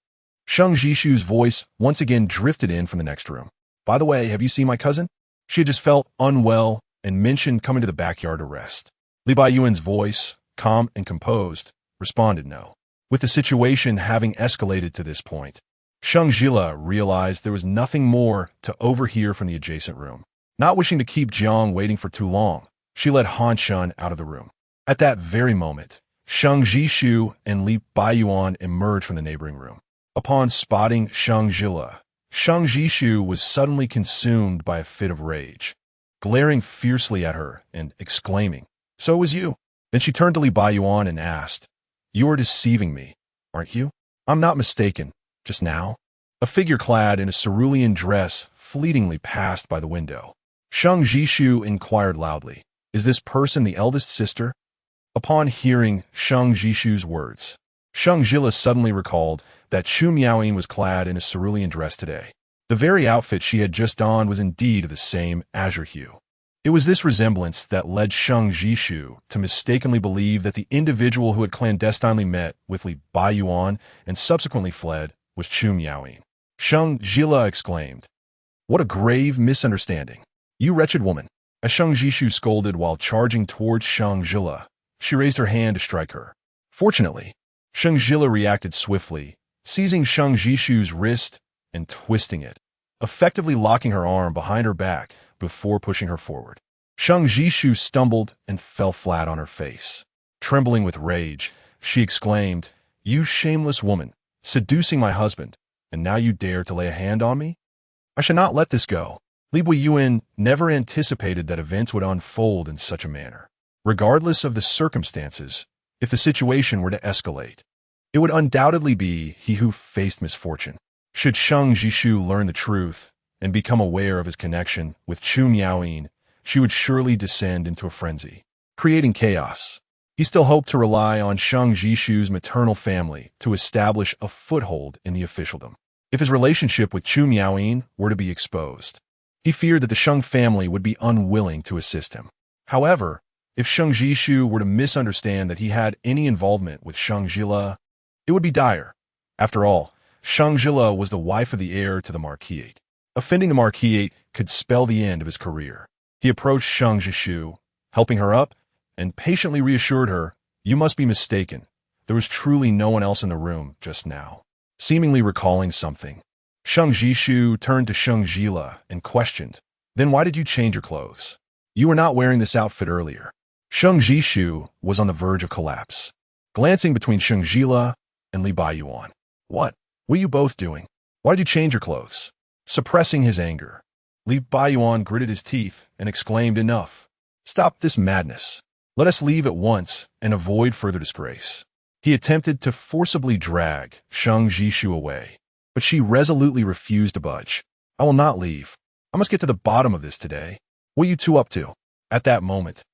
Sheng Zhile's voice once again drifted in from the next room. "By the way, have you seen my cousin? She had just felt unwell and mentioned coming to the backyard to rest." Li Baiyuan's voice, calm and composed, responded no. With the situation having escalated to this point, Sheng Zhile realized there was nothing more to overhear from the adjacent room. Not wishing to keep Jiang waiting for too long, she led Han Chun out of the room. At that very moment, Sheng Zhile and Li Baiyuan emerged from the neighboring room. Upon spotting Sheng Zhile, Sheng Zhile was suddenly consumed by a fit of rage, glaring fiercely at her and exclaiming, "So it was you." Then she turned to Li Baiyuan and asked, "You are deceiving me, aren't you?" "I'm not mistaken. Just now, a figure clad in a cerulean dress fleetingly passed by the window." Sheng Zhile inquired loudly, "Is this person the eldest sister?" Upon hearing Sheng Zhile's words, Sheng Zhile suddenly recalled that Chu Miaoyin was clad in a cerulean dress today. The very outfit she had just donned was indeed of the same azure hue. It was this resemblance that led Sheng Zhile to mistakenly believe that the individual who had clandestinely met with Li Baiyuan and subsequently fled was Chu Miaoyin. Sheng Zhile exclaimed, "What a grave misunderstanding! You wretched woman!" As Sheng Zhile scolded while charging towards Sheng Zhile, she raised her hand to strike her. Fortunately, Sheng Zhile reacted swiftly, seizing Sheng Zhile's wrist and twisting it, effectively locking her arm behind her back before pushing her forward. Sheng Zhile stumbled and fell flat on her face. Trembling with rage, she exclaimed, "You shameless woman, seducing my husband, and now you dare to lay a hand on me? I shall not let this go." Li Baiyuan never anticipated that events would unfold in such a manner. Regardless of the circumstances, if the situation were to escalate, it would undoubtedly be he who faced misfortune. Should Sheng Zhile learn the truth and become aware of his connection with Chu Miaoyin, she would surely descend into a frenzy, creating chaos. He still hoped to rely on Sheng Zhile's maternal family to establish a foothold in the officialdom. If his relationship with Chu Miaoyin were to be exposed, he feared that the Sheng family would be unwilling to assist him. However, if Sheng Zhile were to misunderstand that he had any involvement with Sheng Zhile, it would be dire. After all, Sheng Zhile was the wife of the heir to the marquis. Offending the marquis could spell the end of his career. He approached Sheng Zhile, helping her up, and patiently reassured her, "You must be mistaken. there was truly no one else in the room just now. Seemingly recalling something, Sheng Zhile turned to Sheng Zhile and questioned, "Then why did you change your clothes? You were not wearing this outfit earlier." Sheng Zhile was on the verge of collapse, glancing between Sheng Zhile and Li Baiyuan. What were you both doing? Why did you change your clothes?" Suppressing his anger, Li Baiyuan gritted his teeth and exclaimed, "Enough. Stop this madness. Let us leave at once and avoid further disgrace." He attempted to forcibly drag Sheng Zhile away, but she resolutely refused to budge. "I will not leave. I must get to the bottom of this today. What are you two up to?" At that moment,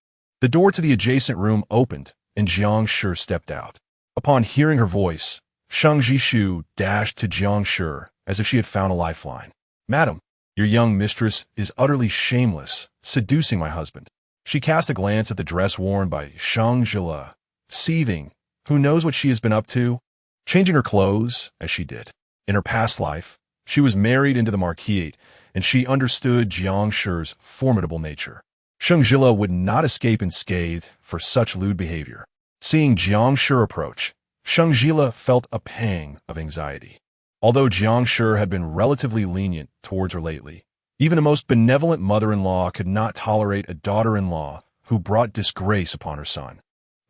the door to the adjacent room opened and Jiang Shi stepped out. Upon hearing her voice, Sheng Zhile dashed to Jiang Shi as if she had found a lifeline. "Madam, your young mistress is utterly shameless, seducing my husband." She cast a glance at the dress worn by Sheng Zhile, seething. Who knows what she has been up to? Changing her clothes, as she did. In her past life, she was married into the marquis, and she understood Jiang Shi's formidable nature. Sheng Zhile would not escape unscathed for such lewd behavior. Seeing Jiang Shi approach, Sheng Zhile felt a pang of anxiety. Although Jiang Shi had been relatively lenient towards her lately, even the most benevolent mother-in-law could not tolerate a daughter-in-law who brought disgrace upon her son.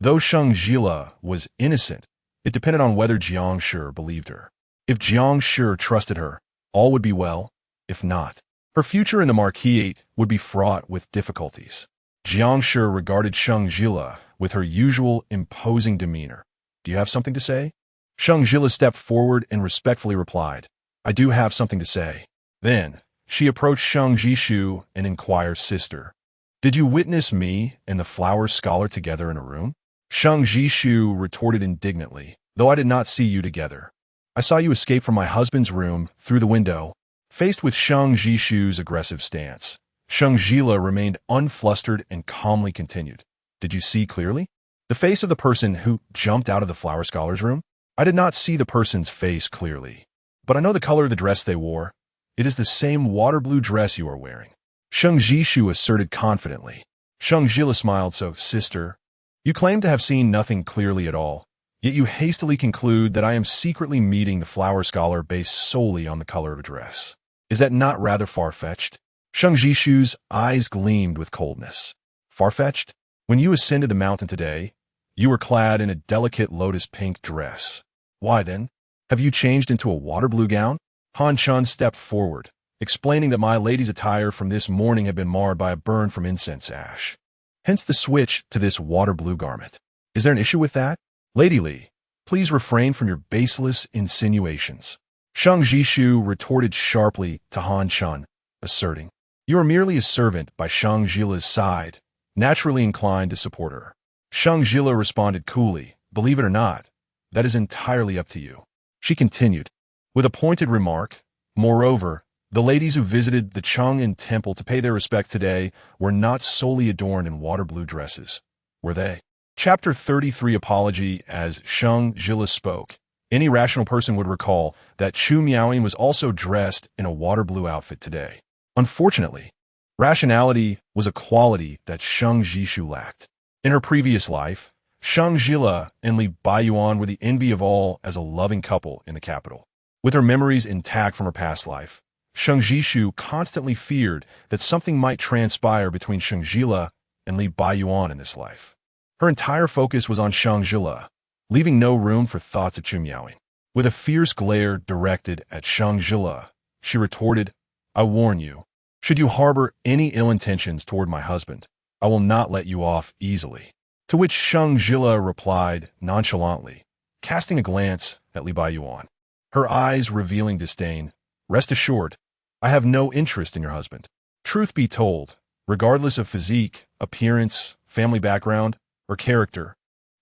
Though Sheng Zhile was innocent, it depended on whether Jiang Shi believed her. If Jiang Shi trusted her, all would be well. If not, her future in the marquis would be fraught with difficulties. Jiang Shi regarded Sheng Zhile with her usual imposing demeanor. "Do you have something to say?" Sheng Zhile stepped forward and respectfully replied, "I do have something to say." Then, she approached Sheng Zhile and inquired, "Sister, did you witness me and the flower scholar together in a room?" Sheng Zhile retorted indignantly, "Though I did not see you together. I saw you escape from my husband's room through the window." Faced with Sheng Zhile's aggressive stance, Sheng Zhile remained unflustered and calmly continued, "Did you see clearly the face of the person who jumped out of the flower scholar's room?" "I did not see the person's face clearly, but I know the color of the dress they wore. It is the same water blue dress you are wearing," Sheng Zhile asserted confidently. Sheng Zhile smiled. "So, sister, you claim to have seen nothing clearly at all, yet you hastily conclude that I am secretly meeting the flower scholar based solely on the color of a dress. Is that not rather far-fetched?" Sheng Zhile's eyes gleamed with coldness. "Far-fetched? When you ascended the mountain today, you were clad in a delicate lotus-pink dress. Why then, have you changed into a water-blue gown?" Han Chun stepped forward, explaining that my lady's attire from this morning had been marred by a burn from incense ash. Hence the switch to this water-blue garment. Is there an issue with that? Lady Li, please refrain from your baseless insinuations. Sheng Zhile retorted sharply to Han Chun, asserting, "You are merely a servant by Sheng Zhile's side, naturally inclined to support her." Sheng Zhile responded coolly, "Believe it or not, that is entirely up to you." She continued, with a pointed remark, "Moreover, the ladies who visited the Chang'an temple to pay their respect today were not solely adorned in water-blue dresses, were they?" Chapter 33 Apology. As Sheng Zhile spoke, any rational person would recall that Chu Miaoying was also dressed in a water-blue outfit today. Unfortunately, rationality was a quality that Sheng Zhile lacked. In her previous life, Sheng Zhile and Li Baiyuan were the envy of all as a loving couple in the capital. With her memories intact from her past life, Sheng Zhile constantly feared that something might transpire between Sheng Zhile and Li Baiyuan in this life. Her entire focus was on Sheng Zhile, leaving no room for thoughts of Chu Miaoying. With a fierce glare directed at Sheng Zhile, she retorted, "I warn you, should you harbor any ill intentions toward my husband, I will not let you off easily." To which Sheng Zhile replied nonchalantly, casting a glance at Li Baiyuan, her eyes revealing disdain, "Rest assured, I have no interest in your husband. Truth be told, regardless of physique, appearance, family background, or character,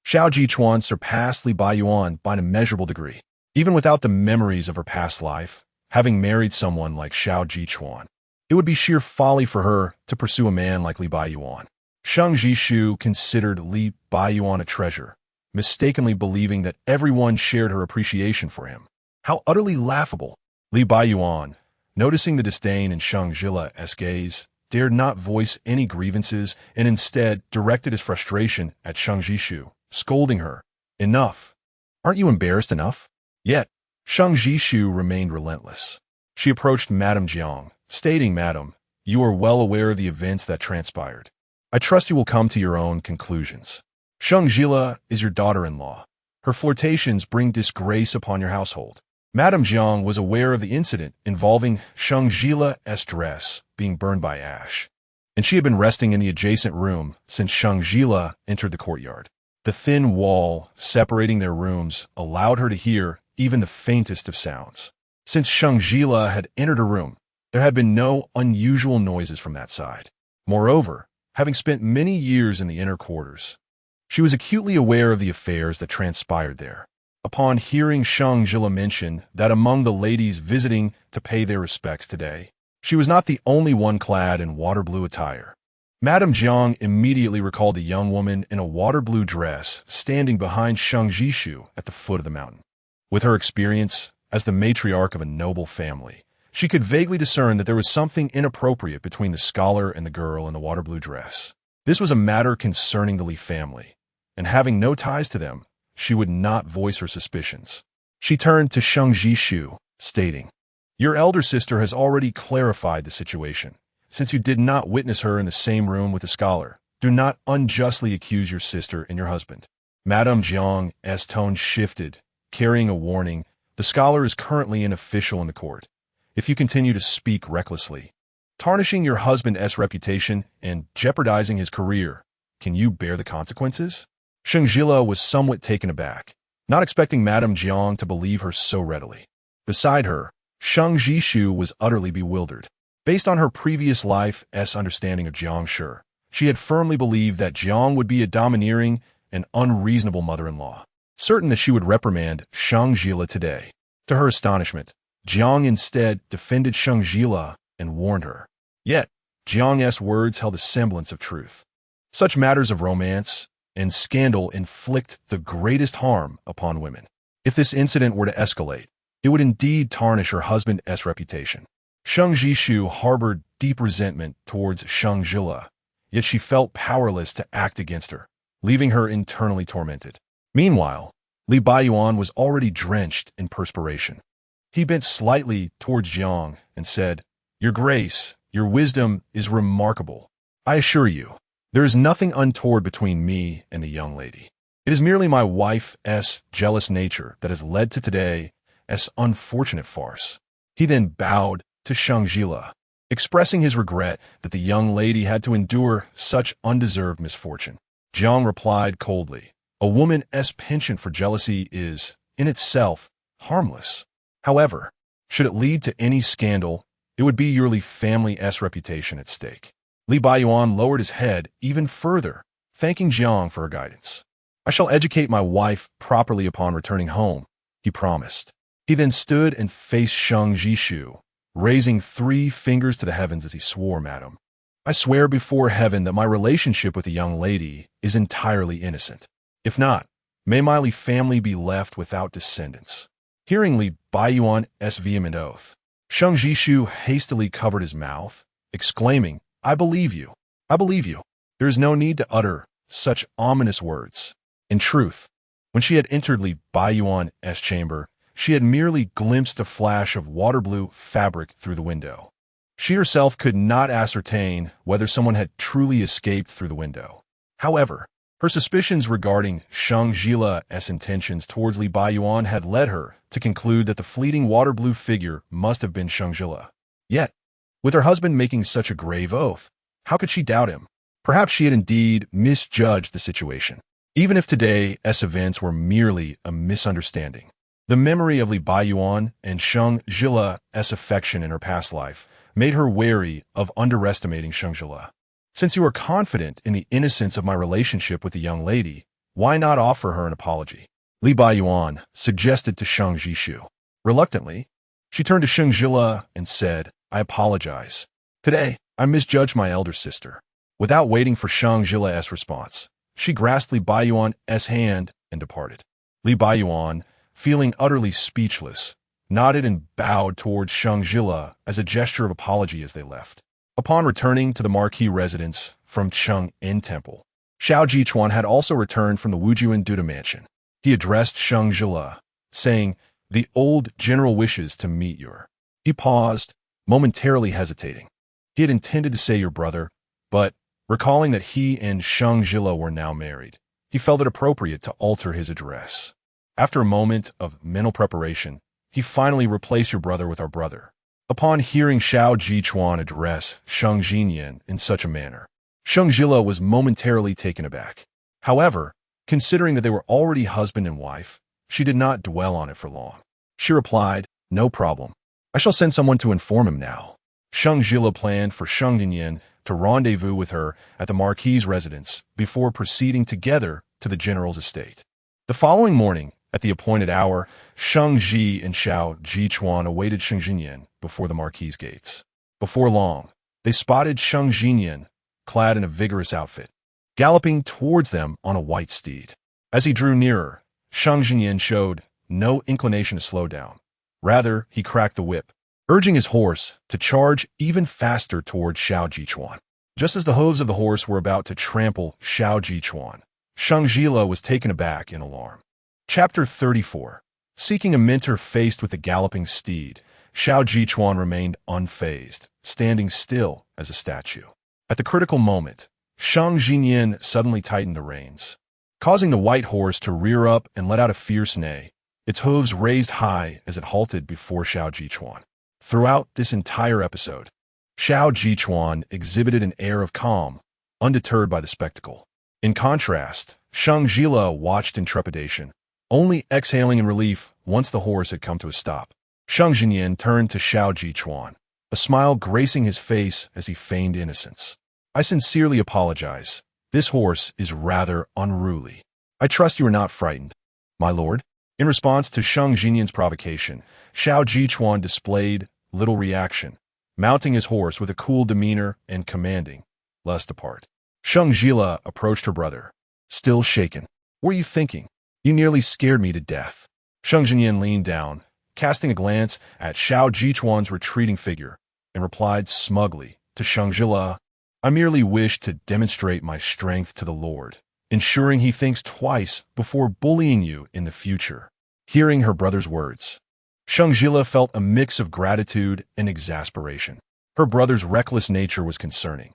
Xiao Jichuan surpassed Li Baiyuan by an immeasurable degree. Even without the memories of her past life, having married someone like Xiao Jichuan, it would be sheer folly for her to pursue a man like Li Baiyuan. Sheng Zhile considered Li Baiyuan a treasure, mistakenly believing that everyone shared her appreciation for him. How utterly laughable! Li Baiyuan, noticing the disdain in Sheng Zhile's gaze, dared not voice any grievances and instead directed his frustration at Sheng Zhile, scolding her, "Enough! Aren't you embarrassed enough? Yet, Sheng Zhile remained relentless. She approached Madame Jiang, stating, Madam, you are well aware of the events that transpired. I trust you will come to your own conclusions. Sheng Zhile is your daughter-in-law. Her flirtations bring disgrace upon your household. Madame Jiang was aware of the incident involving Sheng Zhile's dress being burned by ash, and she had been resting in the adjacent room since Sheng Zhile entered the courtyard. The thin wall separating their rooms allowed her to hear even the faintest of sounds. Since Sheng Zhile had entered her room, there had been no unusual noises from that side. Moreover, having spent many years in the inner quarters, she was acutely aware of the affairs that transpired there. Upon hearing Sheng Zhile mention that among the ladies visiting to pay their respects today, she was not the only one clad in water blue attire. Madame Jiang immediately recalled the young woman in a water blue dress standing behind Sheng Zhile at the foot of the mountain. With her experience as the matriarch of a noble family, she could vaguely discern that there was something inappropriate between the scholar and the girl in the water blue dress. This was a matter concerning the Li family, and having no ties to them, she would not voice her suspicions. She turned to Sheng Zhile, stating, Your elder sister has already clarified the situation. Since you did not witness her in the same room with the scholar, do not unjustly accuse your sister and your husband. Madame Jiang's tone shifted, carrying a warning. The scholar is currently an official in the court. If you continue to speak recklessly, tarnishing your husband's reputation and jeopardizing his career, can you bear the consequences? Sheng Zhile was somewhat taken aback, not expecting Madame Jiang to believe her so readily. Beside her, Sheng Zhile was utterly bewildered. Based on her previous life's understanding of Jiang Shi, she had firmly believed that Jiang would be a domineering and unreasonable mother-in-law, certain that she would reprimand Sheng Zhile today. To her astonishment, Jiang instead defended Sheng Zhile and warned her. Yet, Jiang's words held a semblance of truth. Such matters of romance and scandal inflict the greatest harm upon women. If this incident were to escalate, it would indeed tarnish her husband's reputation. Sheng Zhile harbored deep resentment towards Sheng Zhile, yet she felt powerless to act against her, leaving her internally tormented. Meanwhile, Li Baiyuan was already drenched in perspiration. He bent slightly towards Jiang and said, Your Grace, your wisdom is remarkable. I assure you, there is nothing untoward between me and the young lady. It is merely my wife's jealous nature that has led to today's unfortunate farce. He then bowed to Sheng Zhile, expressing his regret that the young lady had to endure such undeserved misfortune. Jiang replied coldly, A woman's penchant for jealousy is, in itself, harmless. However, should it lead to any scandal, it would be your Li family's reputation at stake. Li Baiyuan lowered his head even further, thanking Jiang for her guidance. I shall educate my wife properly upon returning home, he promised. He then stood and faced Sheng Zhile, raising 3 fingers to the heavens as he swore, Madam, I swear before heaven that my relationship with the young lady is entirely innocent. If not, may my Li family be left without descendants. Hearing Li Baiyuan's vehement oath, Sheng Zhile hastily covered his mouth, exclaiming, I believe you. I believe you. There is no need to utter such ominous words. In truth, when she had entered Li Baiyuan's chamber, she had merely glimpsed a flash of water blue fabric through the window. She herself could not ascertain whether someone had truly escaped through the window. However, her suspicions regarding Sheng Zhile's intentions towards Li Baiyuan had led her to conclude that the fleeting water blue figure must have been Sheng Zhile. Yet, with her husband making such a grave oath, how could she doubt him? Perhaps she had indeed misjudged the situation. Even if today's events were merely a misunderstanding, the memory of Li Baiyuan and Sheng Zhile's affection in her past life made her wary of underestimating Sheng Zhile. Since you are confident in the innocence of my relationship with the young lady, why not offer her an apology? Li Baiyuan suggested to Sheng Zhile. Reluctantly, she turned to Sheng Zhile and said, I apologize. Today, I misjudged my elder sister. Without waiting for Sheng Zhile's response, she grasped Li Baiyuan's hand and departed. Li Baiyuan, feeling utterly speechless, nodded and bowed towards Sheng Zhile as a gesture of apology as they left. Upon returning to the marquis residence from Cheng Yin Temple, Xiao Jichuan had also returned from the Wujuan Duda mansion. He addressed Sheng Zhile, saying, "The old general wishes to meet you." He paused, momentarily hesitating. He had intended to say your brother, but, recalling that he and Sheng Zhile were now married, he felt it appropriate to alter his address. After a moment of mental preparation, he finally replaced your brother with our brother. Upon hearing Xiao Jichuan address Sheng Zhile in such a manner, Sheng Zhile was momentarily taken aback. However, considering that they were already husband and wife, she did not dwell on it for long. She replied, "No problem. I shall send someone to inform him now." Sheng Zhile planned for Sheng Zhile to rendezvous with her at the marquis' residence before proceeding together to the general's estate. The following morning, at the appointed hour, Sheng Zhi and Xiao Jichuan awaited Sheng Zhile before the marquis' gates. Before long, they spotted Sheng Zhile, clad in a vigorous outfit, galloping towards them on a white steed. As he drew nearer, Sheng Zhile showed no inclination to slow down. Rather, he cracked the whip, urging his horse to charge even faster toward Xiao Jichuan. Just as the hooves of the horse were about to trample Xiao Jichuan, Sheng Zhile was taken aback in alarm. Chapter 34. Seeking a mentor faced with the galloping steed, Xiao Jichuan remained unfazed, standing still as a statue. At the critical moment, Sheng Zhile suddenly tightened the reins, causing the white horse to rear up and let out a fierce neigh, its hooves raised high as it halted before Xiao Jichuan. Throughout this entire episode, Xiao Jichuan exhibited an air of calm, undeterred by the spectacle. In contrast, Sheng Zhile watched in trepidation, only exhaling in relief once the horse had come to a stop. Sheng Zhile turned to Xiao Jichuan, a smile gracing his face as he feigned innocence. "I sincerely apologize. This horse is rather unruly. I trust you are not frightened, my lord." In response to Sheng Zhile's provocation, Xiao Jichuan displayed little reaction, mounting his horse with a cool demeanor and commanding, "Let us depart." Sheng Zhile approached her brother, still shaken. "What are you thinking? You nearly scared me to death." Sheng Zhile leaned down, casting a glance at Xiao Jichuan's retreating figure, and replied smugly to Sheng Zhile, "I merely wish to demonstrate my strength to the Lord, ensuring he thinks twice before bullying you in the future." Hearing her brother's words, Sheng Zhile felt a mix of gratitude and exasperation. Her brother's reckless nature was concerning.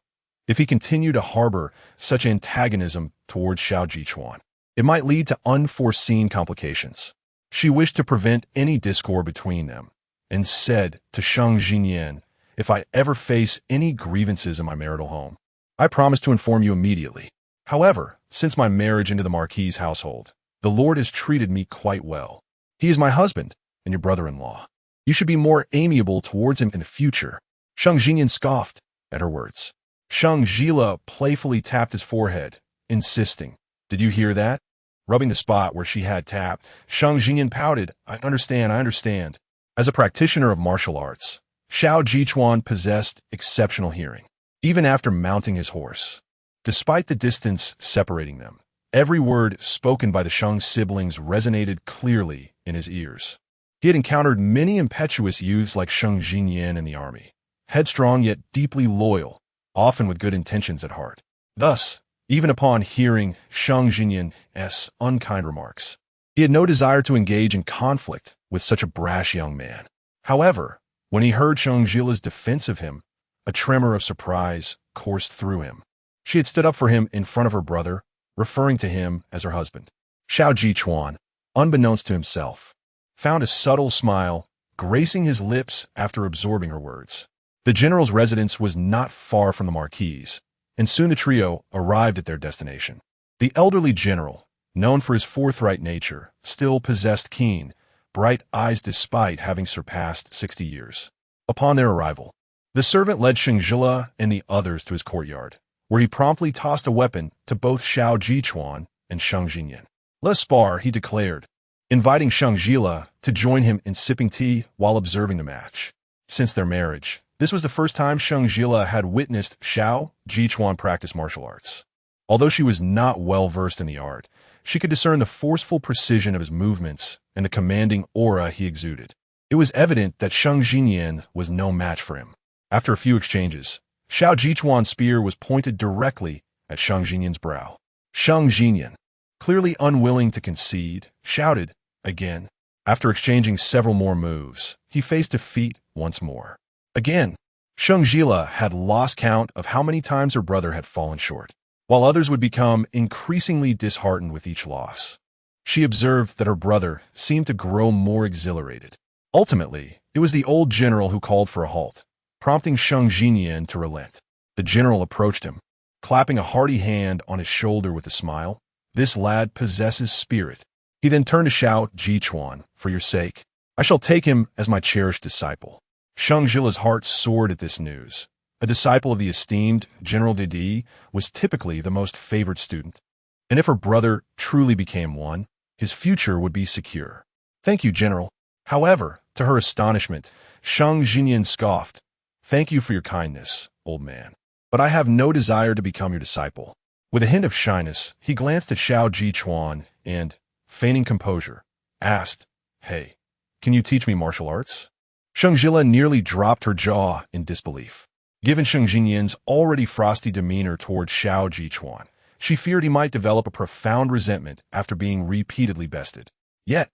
If he continued to harbor such antagonism towards Xiao Jichuan, it might lead to unforeseen complications. She wished to prevent any discord between them, and said to Sheng Zhile, "If I ever face any grievances in my marital home, I promise to inform you immediately. However, since my marriage into the marquis' household, the Lord has treated me quite well. He is my husband and your brother-in-law. You should be more amiable towards him in the future." Sheng Zhile scoffed at her words. Sheng Zhile playfully tapped his forehead, insisting, "Did you hear that?" Rubbing the spot where she had tapped, Sheng Zhile pouted, I understand. As a practitioner of martial arts, Xiao Jichuan possessed exceptional hearing, even after mounting his horse. Despite the distance separating them, every word spoken by the Sheng siblings resonated clearly in his ears. He had encountered many impetuous youths like Sheng Zhile in the army, headstrong yet deeply loyal, often with good intentions at heart. Thus, even upon hearing Sheng Zhile's unkind remarks, he had no desire to engage in conflict with such a brash young man. However, when he heard Sheng Zhile's defense of him, a tremor of surprise coursed through him. She had stood up for him in front of her brother, referring to him as her husband. Xiao Jichuan, unbeknownst to himself, found a subtle smile gracing his lips after absorbing her words. The general's residence was not far from the marquis, and soon the trio arrived at their destination. The elderly general, known for his forthright nature, still possessed keen, bright eyes despite having surpassed 60 years. Upon their arrival, the servant led Sheng Zhile and the others to his courtyard, where he promptly tossed a weapon to both Xiao Jichuan and Sheng Zhile. "Let's spar," he declared, inviting Sheng Zhile to join him in sipping tea while observing the match. Since their marriage, this was the first time Sheng Zhile had witnessed Xiao Jichuan practice martial arts. Although she was not well versed in the art, she could discern the forceful precision of his movements and the commanding aura he exuded. It was evident that Sheng Zhile was no match for him. After a few exchanges, Xiao Jichuan's spear was pointed directly at Sheng Zhile's brow. Sheng Zhile, clearly unwilling to concede, shouted again. After exchanging several more moves, he faced defeat once more. Again, Sheng Zhile had lost count of how many times her brother had fallen short, while others would become increasingly disheartened with each loss. She observed that her brother seemed to grow more exhilarated. Ultimately, it was the old general who called for a halt, prompting Sheng Zhile to relent. The general approached him, clapping a hearty hand on his shoulder with a smile. "This lad possesses spirit." He then turned to shout, "Jichuan, for your sake, I shall take him as my cherished disciple." Sheng Zhile's heart soared at this news. A disciple of the esteemed General Didi was typically the most favored student, and if her brother truly became one, his future would be secure. "Thank you, General." However, to her astonishment, Sheng Zhile scoffed. "Thank you for your kindness, old man, but I have no desire to become your disciple." With a hint of shyness, he glanced at Xiao Jichuan and, feigning composure, asked, "Hey, can you teach me martial arts?" Sheng Zhile nearly dropped her jaw in disbelief. Given Sheng Zhile's already frosty demeanor toward Xiao Jichuan, she feared he might develop a profound resentment after being repeatedly bested. Yet,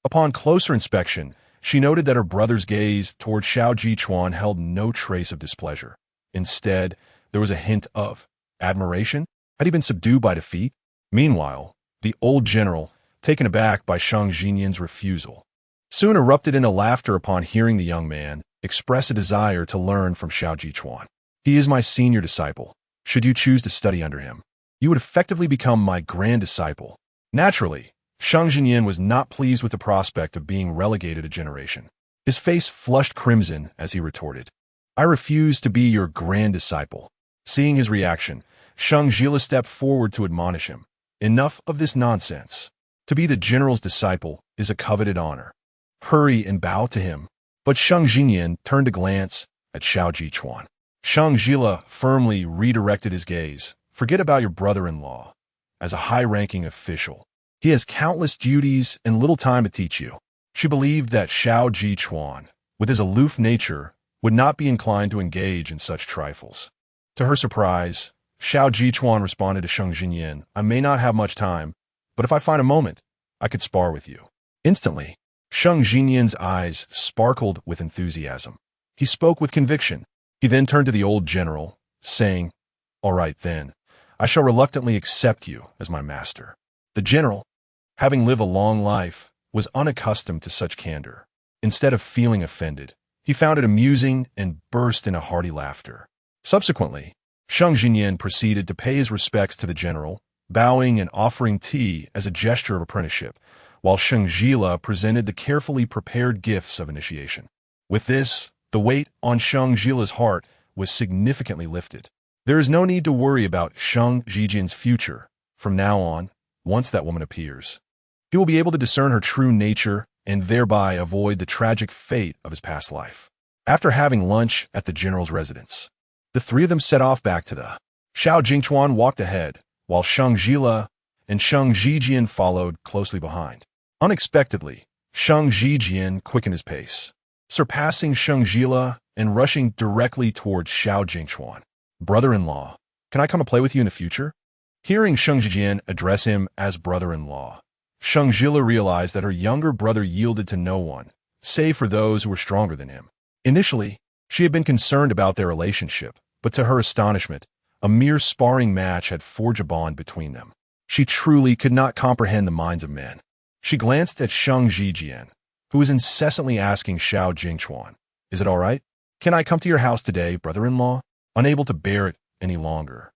upon closer inspection, she noted that her brother's gaze toward Xiao Jichuan held no trace of displeasure. Instead, there was a hint of admiration. Had he been subdued by defeat? Meanwhile, the old general, taken aback by Sheng Zhile's refusal, soon erupted into laughter upon hearing the young man express a desire to learn from Xiao Jichuan. "He is my senior disciple. Should you choose to study under him, you would effectively become my grand disciple." Naturally, Sheng Zhile was not pleased with the prospect of being relegated a generation. His face flushed crimson as he retorted, "I refuse to be your grand disciple." Seeing his reaction, Sheng Zhile stepped forward to admonish him. "Enough of this nonsense. To be the general's disciple is a coveted honor. Hurry and bow to him." But Sheng Zhile turned to glance at Xiao Jichuan. Sheng Zhile firmly redirected his gaze. "Forget about your brother-in-law. As a high-ranking official, he has countless duties and little time to teach you." She believed that Xiao Jichuan, with his aloof nature, would not be inclined to engage in such trifles. To her surprise, Xiao Jichuan responded to Sheng Zhile, "I may not have much time, but if I find a moment, I could spar with you." Instantly, Sheng Zhile's eyes sparkled with enthusiasm. He spoke with conviction. He then turned to the old general, saying, "All right then, I shall reluctantly accept you as my master." The general, having lived a long life, was unaccustomed to such candor. Instead of feeling offended, he found it amusing and burst into hearty laughter. Subsequently, Sheng Zhile proceeded to pay his respects to the general, bowing and offering tea as a gesture of apprenticeship, while Sheng Zhile presented the carefully prepared gifts of initiation. With this, the weight on Sheng Zhile's heart was significantly lifted. There is no need to worry about Sheng Zhile's future. From now on, once that woman appears, he will be able to discern her true nature and thereby avoid the tragic fate of his past life. After having lunch at the general's residence, the three of them set off back to the Xiao Jichuan walked ahead, while Sheng Zhile and Sheng Zhile followed closely behind. Unexpectedly, Sheng Zhile quickened his pace, surpassing Sheng Zhile and rushing directly towards Xiao Jichuan. "Brother-in-law, can I come and play with you in the future?" Hearing Sheng Zhile address him as brother-in-law, Sheng Zhile realized that her younger brother yielded to no one, save for those who were stronger than him. Initially, she had been concerned about their relationship, but to her astonishment, a mere sparring match had forged a bond between them. She truly could not comprehend the minds of men. She glanced at Sheng Zhile, who was incessantly asking Xiao Jichuan, "Is it all right? Can I come to your house today, brother-in-law?" Unable to bear it any longer,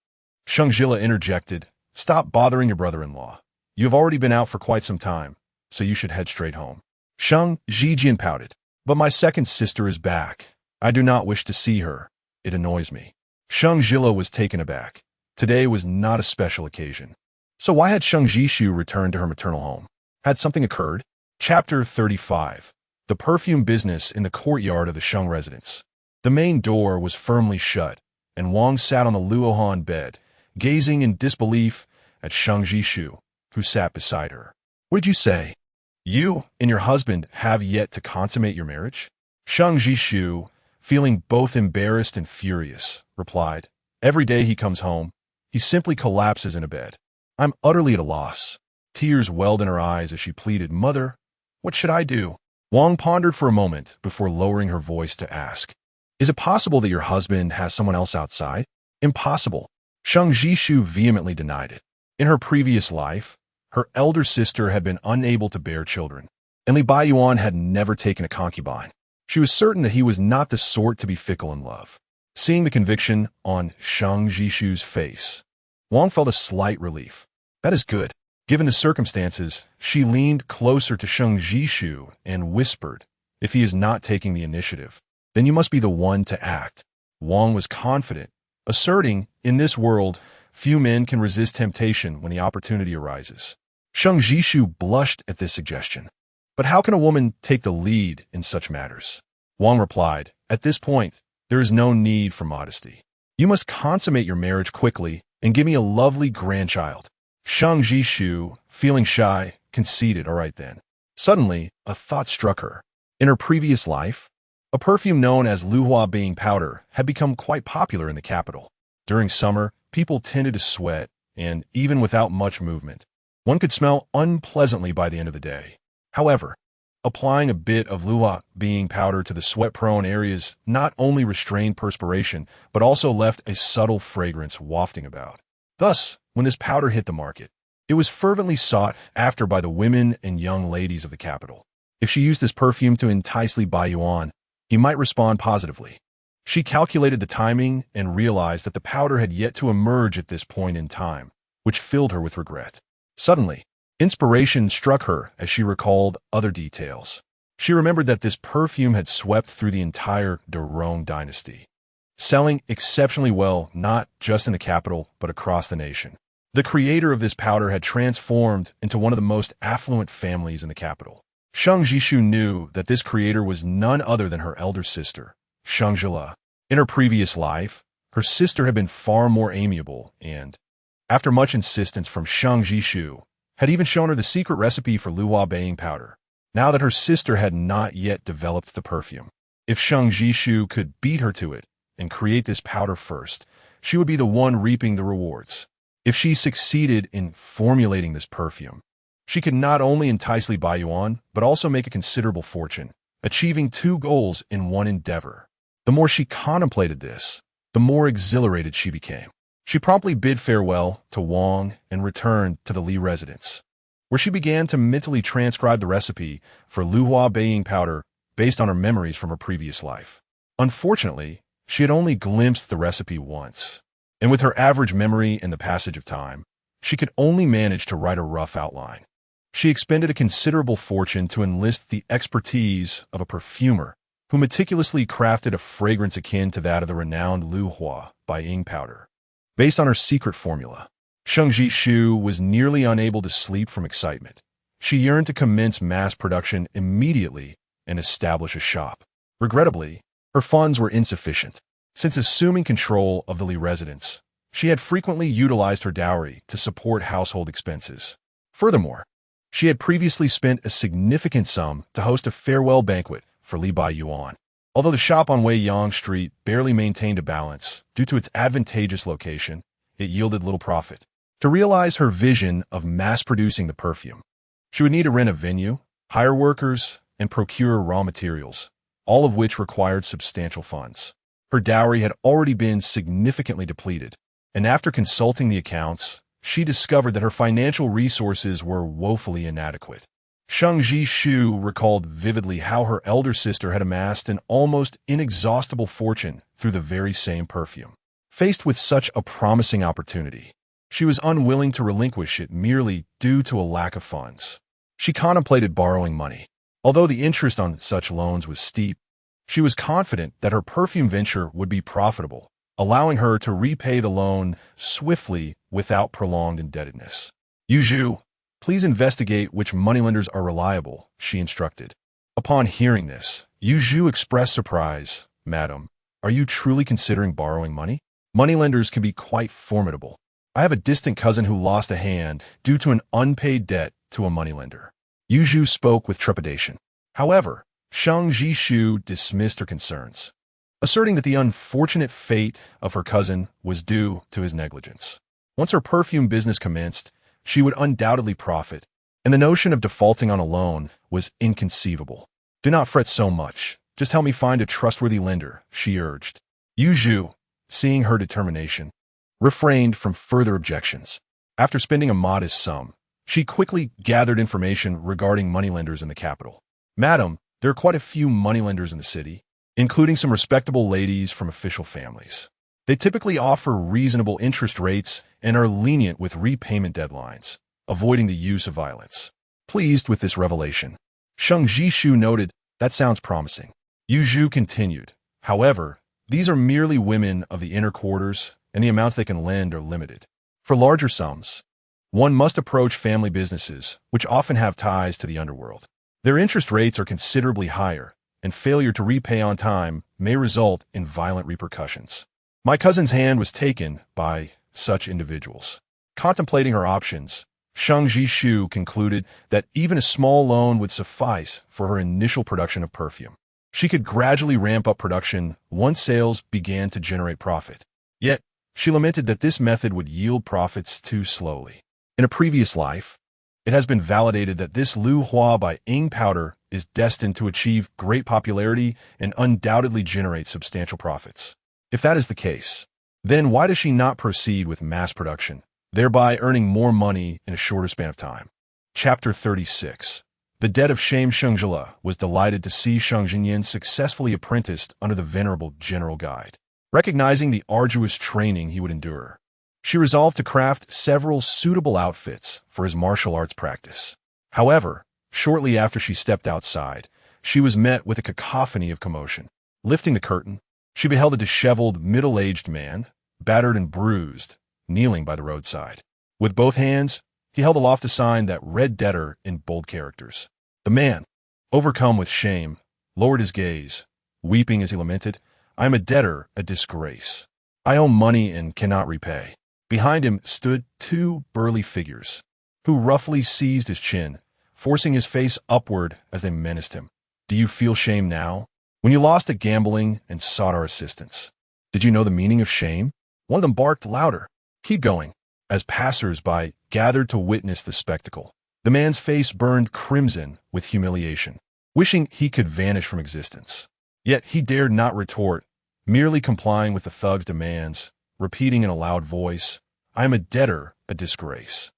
Sheng Zhile interjected, "Stop bothering your brother-in-law. You have already been out for quite some time, so you should head straight home." Sheng Zhile pouted, "But my second sister is back. I do not wish to see her. It annoys me." Sheng Zhile was taken aback. Today was not a special occasion. So why had Sheng Zhishu returned to her maternal home? Had something occurred? Chapter 35. The perfume business in the courtyard of the Sheng residence. The main door was firmly shut, and Wang sat on the Luohan bed, gazing in disbelief at Sheng Zhishu, who sat beside her. "What did you say? You and your husband have yet to consummate your marriage?" Sheng Zhishu, feeling both embarrassed and furious, replied, "Every day he comes home, he simply collapses in a bed. I'm utterly at a loss. Tears welled in her eyes as she pleaded, "Mother, what should I do?" Wang pondered for a moment before lowering her voice to ask, "Is it possible that your husband has someone else outside?" "Impossible." Sheng Zhile vehemently denied it. In her previous life, her elder sister had been unable to bear children, and Li Baiyuan had never taken a concubine. She was certain that he was not the sort to be fickle in love. Seeing the conviction on Sheng Zhile's face, Wang felt a slight relief. That is good. Given the circumstances, she leaned closer to Sheng Zhile and whispered, "If he is not taking the initiative, then you must be the one to act." Wang was confident, asserting, "In this world, few men can resist temptation when the opportunity arises." Sheng Zhile blushed at this suggestion. "But how can a woman take the lead in such matters?" Wang replied, "At this point, there is no need for modesty. You must consummate your marriage quickly and give me a lovely grandchild." Sheng Zhile, feeling shy, conceded, "All right then." Suddenly, a thought struck her. In her previous life, a perfume known as Luhua Being Powder had become quite popular in the capital. During summer, people tended to sweat, and even without much movement, one could smell unpleasantly by the end of the day. However, applying a bit of Luhua Being Powder to the sweat-prone areas not only restrained perspiration, but also left a subtle fragrance wafting about. Thus, when this powder hit the market, it was fervently sought after by the women and young ladies of the capital. If she used this perfume to entice Li Baiyuan, he might respond positively. She calculated the timing and realized that the powder had yet to emerge at this point in time, which filled her with regret. Suddenly, inspiration struck her as she recalled other details. She remembered that this perfume had swept through the entire Derong dynasty, selling exceptionally well not just in the capital but across the nation. The creator of this powder had transformed into one of the most affluent families in the capital. Sheng Zhile knew that this creator was none other than her elder sister, Sheng Zhile. In her previous life, her sister had been far more amiable and, after much insistence from Sheng Zhile, had even shown her the secret recipe for Luhua Being Powder. Now that her sister had not yet developed the perfume, if Sheng Zhile could beat her to it and create this powder first, she would be the one reaping the rewards. If she succeeded in formulating this perfume, she could not only entice Li Baiyuan, but also make a considerable fortune, achieving two goals in one endeavor. The more she contemplated this, the more exhilarated she became. She promptly bid farewell to Wang and returned to the Li residence, where she began to mentally transcribe the recipe for Luhua Being Powder based on her memories from her previous life. Unfortunately, she had only glimpsed the recipe once, and with her average memory and the passage of time, she could only manage to write a rough outline. She expended a considerable fortune to enlist the expertise of a perfumer who meticulously crafted a fragrance akin to that of the renowned Luhua Being Powder. Based on her secret formula, Sheng Zhile was nearly unable to sleep from excitement. She yearned to commence mass production immediately and establish a shop. Regrettably, her funds were insufficient. Since assuming control of the Li residence, she had frequently utilized her dowry to support household expenses. Furthermore, she had previously spent a significant sum to host a farewell banquet for Li Baiyuan. Although the shop on Weiyang Street barely maintained a balance due to its advantageous location, it yielded little profit. To realize her vision of mass-producing the perfume, she would need to rent a venue, hire workers, and procure raw materials, all of which required substantial funds. Her dowry had already been significantly depleted, and after consulting the accounts, she discovered that her financial resources were woefully inadequate. Sheng Zhile recalled vividly how her elder sister had amassed an almost inexhaustible fortune through the very same perfume. Faced with such a promising opportunity, she was unwilling to relinquish it merely due to a lack of funds. She contemplated borrowing money. Although the interest on such loans was steep, she was confident that her perfume venture would be profitable, allowing her to repay the loan swiftly without prolonged indebtedness. "Yuzhu, please investigate which moneylenders are reliable," she instructed. Upon hearing this, Yuzhu expressed surprise. "Madam, are you truly considering borrowing money? Moneylenders can be quite formidable. I have a distant cousin who lost a hand due to an unpaid debt to a moneylender." Yuzhu spoke with trepidation. However, Sheng Zhile dismissed her concerns, asserting that the unfortunate fate of her cousin was due to his negligence. Once her perfume business commenced, she would undoubtedly profit, and the notion of defaulting on a loan was inconceivable. "Do not fret so much. Just help me find a trustworthy lender," she urged. Yu Zhu, seeing her determination, refrained from further objections. After spending a modest sum, she quickly gathered information regarding moneylenders in the capital. "Madam, there are quite a few moneylenders in the city, including some respectable ladies from official families. They typically offer reasonable interest rates and are lenient with repayment deadlines, avoiding the use of violence." Pleased with this revelation, Sheng Zhile noted, "That sounds promising." Yu Zhu continued, "However, these are merely women of the inner quarters, and the amounts they can lend are limited. For larger sums, one must approach family businesses, which often have ties to the underworld. Their interest rates are considerably higher, and failure to repay on time may result in violent repercussions. My cousin's hand was taken by such individuals." Contemplating her options, Sheng Zhile concluded that even a small loan would suffice for her initial production of perfume. She could gradually ramp up production once sales began to generate profit. Yet, she lamented that this method would yield profits too slowly. In a previous life, it has been validated that this Lu Hua by Ing powder is destined to achieve great popularity and undoubtedly generate substantial profits. If that is the case, then why does she not proceed with mass production, thereby earning more money in a shorter span of time? Chapter 36. The debt of shame. Sheng Zhile was delighted to see Sheng Zhile successfully apprenticed under the venerable general guide. Recognizing the arduous training he would endure, she resolved to craft several suitable outfits for his martial arts practice. However, shortly after she stepped outside, she was met with a cacophony of commotion. Lifting the curtain, she beheld a disheveled, middle-aged man, battered and bruised, kneeling by the roadside. With both hands, he held aloft a sign that read debtor in bold characters. The man, overcome with shame, lowered his gaze, weeping as he lamented, "I am a debtor, a disgrace. I owe money and cannot repay." Behind him stood two burly figures, who roughly seized his chin, forcing his face upward as they menaced him. "Do you feel shame now? When you lost at gambling and sought our assistance, did you know the meaning of shame?" One of them barked louder, "Keep going," as passers-by gathered to witness the spectacle. The man's face burned crimson with humiliation, wishing he could vanish from existence. Yet he dared not retort, merely complying with the thug's demands, repeating in a loud voice, "I am a debtor, a disgrace.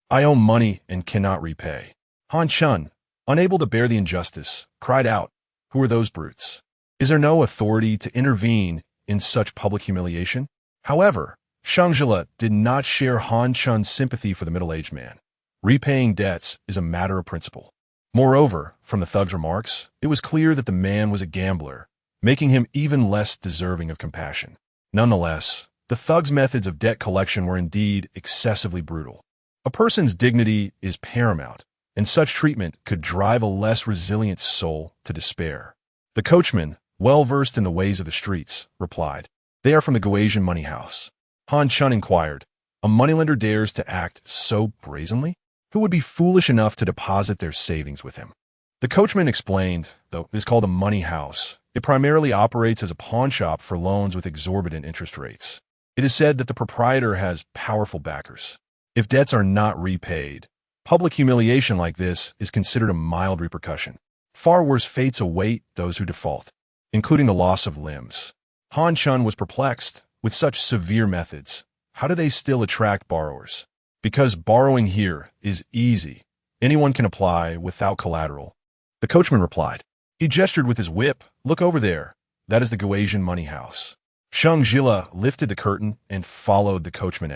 I owe money and cannot repay." Han Chun, unable to bear the injustice, cried out, "Who are those brutes? Is there no authority to intervene in such public humiliation?" However, Sheng Zhile did not share Han Chun's sympathy for the middle-aged man. Repaying debts is a matter of principle. Moreover, from the thug's remarks, it was clear that the man was a gambler, making him even less deserving of compassion. Nonetheless, the thug's methods of debt collection were indeed excessively brutal. A person's dignity is paramount, and such treatment could drive a less resilient soul to despair. The coachman, well versed in the ways of the streets, replied, "They are from the Guasian money house." Han Chun inquired, "A moneylender dares to act so brazenly? Who would be foolish enough to deposit their savings with him?" The coachman explained, though it is called a money house, it primarily operates as a pawn shop for loans with exorbitant interest rates. It is said that the proprietor has powerful backers. If debts are not repaid, public humiliation like this is considered a mild repercussion. Far worse fates await those who default, including the loss of limbs. Han Chun was perplexed. With such severe methods, how do they still attract borrowers? Because borrowing here is easy. Anyone can apply without collateral. The coachman replied. He gestured with his whip. "Look over there. That is the Guasian money house." Sheng Zhile lifted the curtain and followed the coachman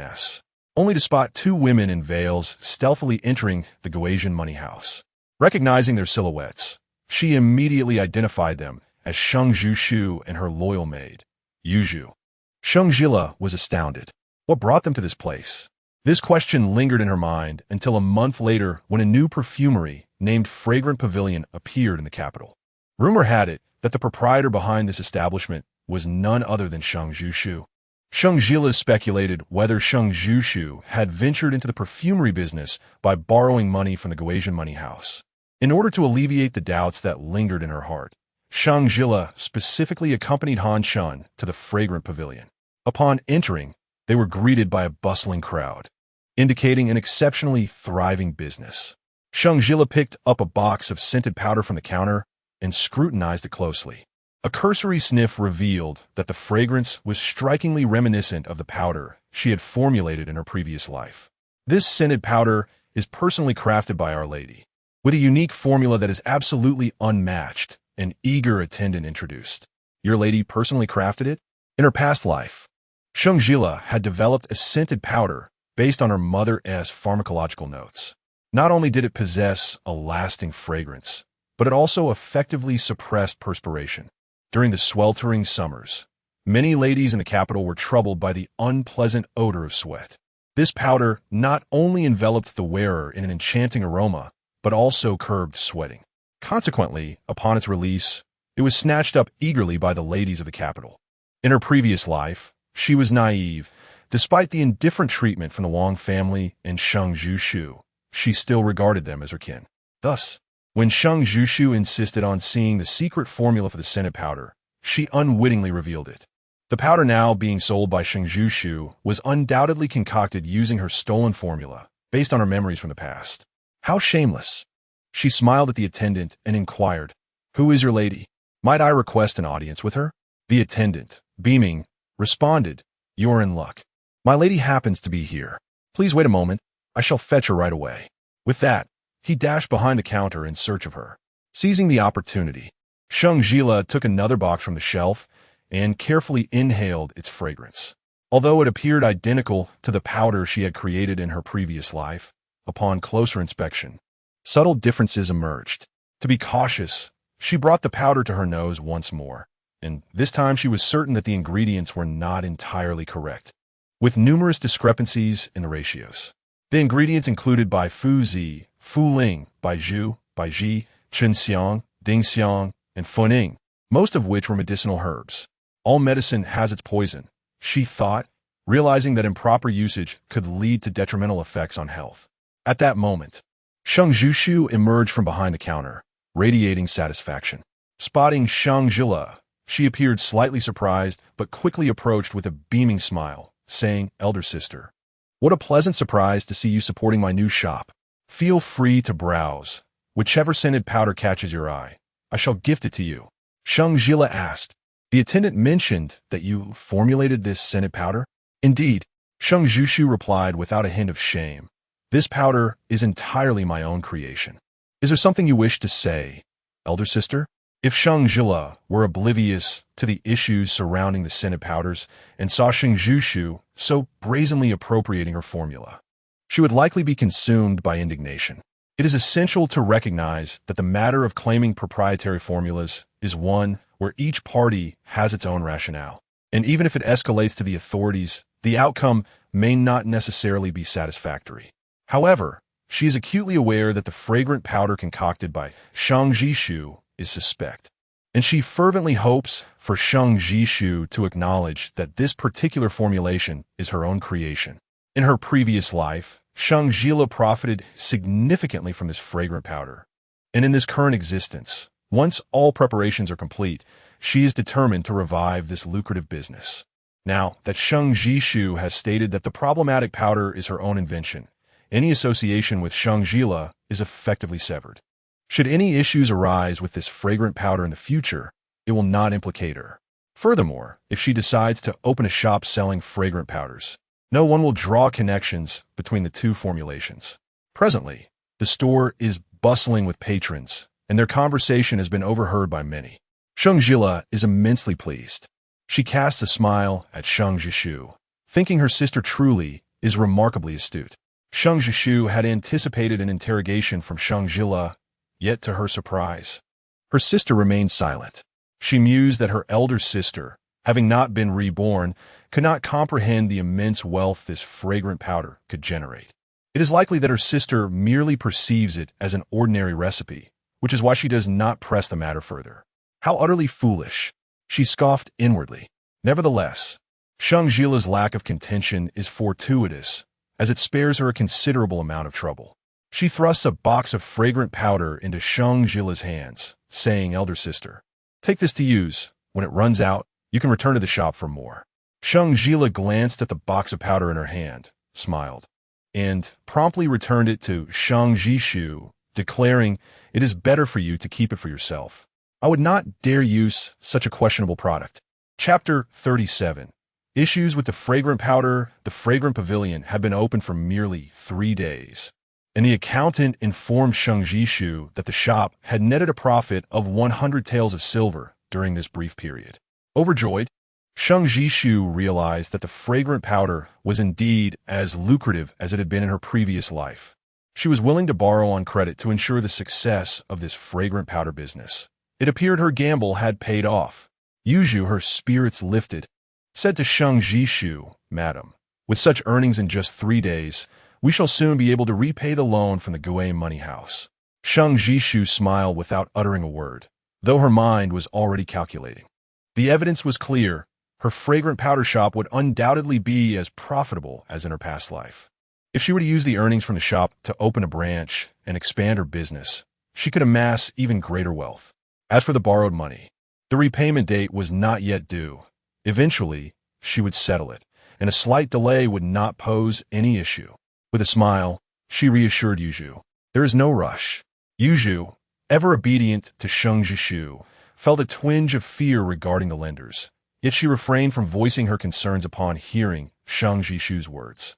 only to spot two women in veils stealthily entering the Guasian money house. Recognizing their silhouettes, she immediately identified them as Sheng Zhile and her loyal maid, Yu Zhu. Sheng Zhile was astounded. What brought them to this place? This question lingered in her mind until a month later when a new perfumery named Fragrant Pavilion appeared in the capital. Rumor had it that the proprietor behind this establishment was none other than Sheng Zhile. Sheng Zhile speculated whether Sheng Zhile had ventured into the perfumery business by borrowing money from the Guasian money house. In order to alleviate the doubts that lingered in her heart, Sheng Zhile specifically accompanied Han Chun to the Fragrant Pavilion. Upon entering, they were greeted by a bustling crowd, indicating an exceptionally thriving business. Sheng Zhile picked up a box of scented powder from the counter and scrutinized it closely. A cursory sniff revealed that the fragrance was strikingly reminiscent of the powder she had formulated in her previous life. This scented powder is personally crafted by Our Lady, with a unique formula that is absolutely unmatched, an eager attendant introduced. Your lady personally crafted it? In her past life, Sheng Zhile had developed a scented powder based on her mother's pharmacological notes. Not only did it possess a lasting fragrance, but it also effectively suppressed perspiration. During the sweltering summers, many ladies in the capital were troubled by the unpleasant odor of sweat. This powder not only enveloped the wearer in an enchanting aroma, but also curbed sweating. Consequently, upon its release, it was snatched up eagerly by the ladies of the capital. In her previous life, she was naive. Despite the indifferent treatment from the Wang family and Sheng Zhile, she still regarded them as her kin. Thus, when Sheng Zhile insisted on seeing the secret formula for the scented powder, she unwittingly revealed it. The powder now being sold by Sheng Zhile was undoubtedly concocted using her stolen formula, based on her memories from the past. How shameless! She smiled at the attendant and inquired, "Who is your lady? Might I request an audience with her?" The attendant, beaming, responded, "You're in luck. My lady happens to be here. Please wait a moment. I shall fetch her right away." With that, he dashed behind the counter in search of her. Seizing the opportunity, Sheng Zhile took another box from the shelf and carefully inhaled its fragrance. Although it appeared identical to the powder she had created in her previous life, upon closer inspection, subtle differences emerged. To be cautious, she brought the powder to her nose once more, and this time she was certain that the ingredients were not entirely correct, with numerous discrepancies in the ratios. The ingredients included by Fu Zi, Fu Ling, Bai Zhu, Bai Ji, Chen Xiang, Ding Xiang, and Funing, most of which were medicinal herbs. All medicine has its poison, she thought, realizing that improper usage could lead to detrimental effects on health. At that moment, Sheng Zhile emerged from behind the counter, radiating satisfaction. Spotting Sheng Zhile, she appeared slightly surprised but quickly approached with a beaming smile, saying, "Elder sister, what a pleasant surprise to see you supporting my new shop. Feel free to browse. Whichever scented powder catches your eye, I shall gift it to you." Sheng Zhile asked, "The attendant mentioned that you formulated this scented powder?" "Indeed," Sheng Zhile replied without a hint of shame. "This powder is entirely my own creation. Is there something you wish to say, elder sister?" If Sheng Zhile were oblivious to the issues surrounding the scented powders and saw Sheng Zhile so brazenly appropriating her formula, she would likely be consumed by indignation. It is essential to recognize that the matter of claiming proprietary formulas is one where each party has its own rationale, and even if it escalates to the authorities, the outcome may not necessarily be satisfactory. However, she is acutely aware that the fragrant powder concocted by Sheng Zhile is suspect, and she fervently hopes for Sheng Zhile to acknowledge that this particular formulation is her own creation. In her previous life, Sheng Zhile profited significantly from this fragrant powder, and in this current existence, once all preparations are complete, she is determined to revive this lucrative business. Now that Sheng Zhile has stated that the problematic powder is her own invention, any association with Sheng Zhile is effectively severed. Should any issues arise with this fragrant powder in the future, it will not implicate her. Furthermore, if she decides to open a shop selling fragrant powders, no one will draw connections between the two formulations. Presently, the store is bustling with patrons, and their conversation has been overheard by many. Sheng Zhile is immensely pleased. She casts a smile at Sheng Zhile, thinking her sister truly is remarkably astute. Sheng Zhile had anticipated an interrogation from Sheng Zhile, yet to her surprise, her sister remained silent. She mused that her elder sister, having not been reborn, could not comprehend the immense wealth this fragrant powder could generate. It is likely that her sister merely perceives it as an ordinary recipe, which is why she does not press the matter further. How utterly foolish, she scoffed inwardly. Nevertheless, Sheng Zhile's lack of contention is fortuitous, as it spares her a considerable amount of trouble. She thrusts a box of fragrant powder into Sheng Zhile's hands, saying, "Elder sister, take this to use. When it runs out, you can return to the shop for more." Sheng Zhile glanced at the box of powder in her hand, smiled, and promptly returned it to Sheng Zhile, declaring, "It is better for you to keep it for yourself. I would not dare use such a questionable product." Chapter 37. Issues with the fragrant powder. The fragrant pavilion had been open for merely 3 days, and the accountant informed Sheng Zhile that the shop had netted a profit of 100 taels of silver during this brief period. Overjoyed, Sheng Zhile realized that the fragrant powder was indeed as lucrative as it had been in her previous life. She was willing to borrow on credit to ensure the success of this fragrant powder business. It appeared her gamble had paid off. Yuzhu, her spirits lifted, said to Sheng Zhile, "Madam, with such earnings in just 3 days, we shall soon be able to repay the loan from the Gouet money house." Sheng Zhile smiled without uttering a word, though her mind was already calculating. The evidence was clear. Her fragrant powder shop would undoubtedly be as profitable as in her past life. If she were to use the earnings from the shop to open a branch and expand her business, she could amass even greater wealth. As for the borrowed money, the repayment date was not yet due. Eventually, she would settle it, and a slight delay would not pose any issue. With a smile, she reassured Yuzhu, "There is no rush." Yuzhu, ever obedient to Sheng Zhile, felt a twinge of fear regarding the lenders, yet she refrained from voicing her concerns upon hearing Sheng Zhile's words.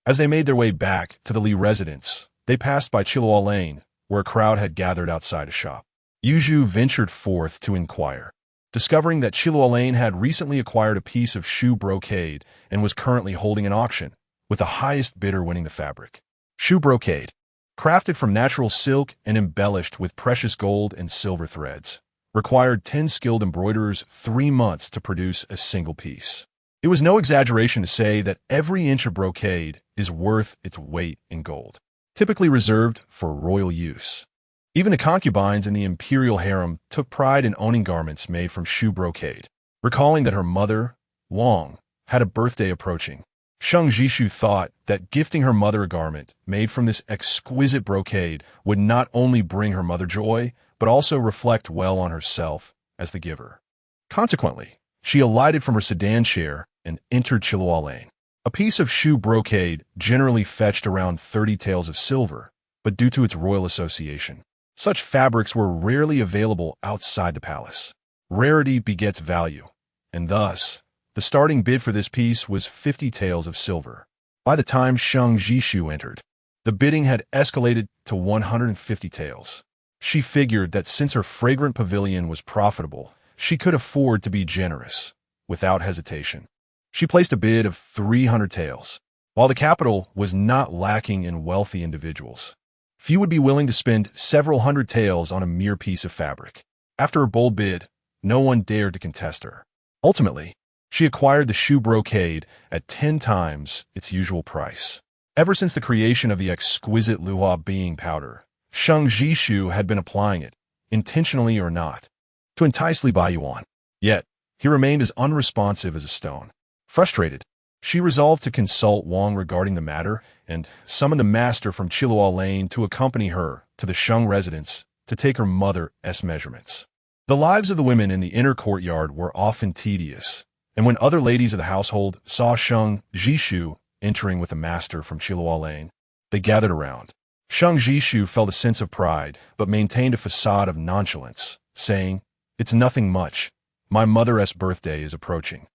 As they made their way back to the Li residence, they passed by Chilua Lane, where a crowd had gathered outside a shop. Yuzhu ventured forth to inquire, discovering that Chilua Lane had recently acquired a piece of shoe brocade and was currently holding an auction, with the highest bidder winning the fabric. Shoe brocade, crafted from natural silk and embellished with precious gold and silver threads, required 10 skilled embroiderers 3 months to produce a single piece. It was no exaggeration to say that every inch of brocade is worth its weight in gold, typically reserved for royal use. Even the concubines in the imperial harem took pride in owning garments made from shoe brocade. Recalling that her mother, Wang, had a birthday approaching, Sheng Zhile thought that gifting her mother a garment made from this exquisite brocade would not only bring her mother joy, but also reflect well on herself as the giver. Consequently, she alighted from her sedan chair and entered Chilua Lane. A piece of shoe brocade generally fetched around 30 taels of silver, but due to its royal association, such fabrics were rarely available outside the palace. Rarity begets value, and thus, the starting bid for this piece was 50 taels of silver. By the time Sheng Zhile entered, the bidding had escalated to 150 taels. She figured that since her fragrant pavilion was profitable, she could afford to be generous. Without hesitation, she placed a bid of 300 taels. While the capital was not lacking in wealthy individuals, few would be willing to spend several hundred taels on a mere piece of fabric. After her bold bid, no one dared to contest her. Ultimately, she acquired the shoe brocade at 10 times its usual price. Ever since the creation of the exquisite luo being powder, Sheng Zhile had been applying it, intentionally or not, to entice Li Baiyuan. Yet, he remained as unresponsive as a stone. Frustrated, she resolved to consult Wang regarding the matter and summoned the master from Chilua Lane to accompany her to the Sheng residence to take her mother's measurements. The lives of the women in the inner courtyard were often tedious, and when other ladies of the household saw Sheng Zhile entering with a master from Chilua Lane, they gathered around. Sheng Zhile felt a sense of pride, but maintained a facade of nonchalance, saying, "It's nothing much. My mother's birthday is approaching,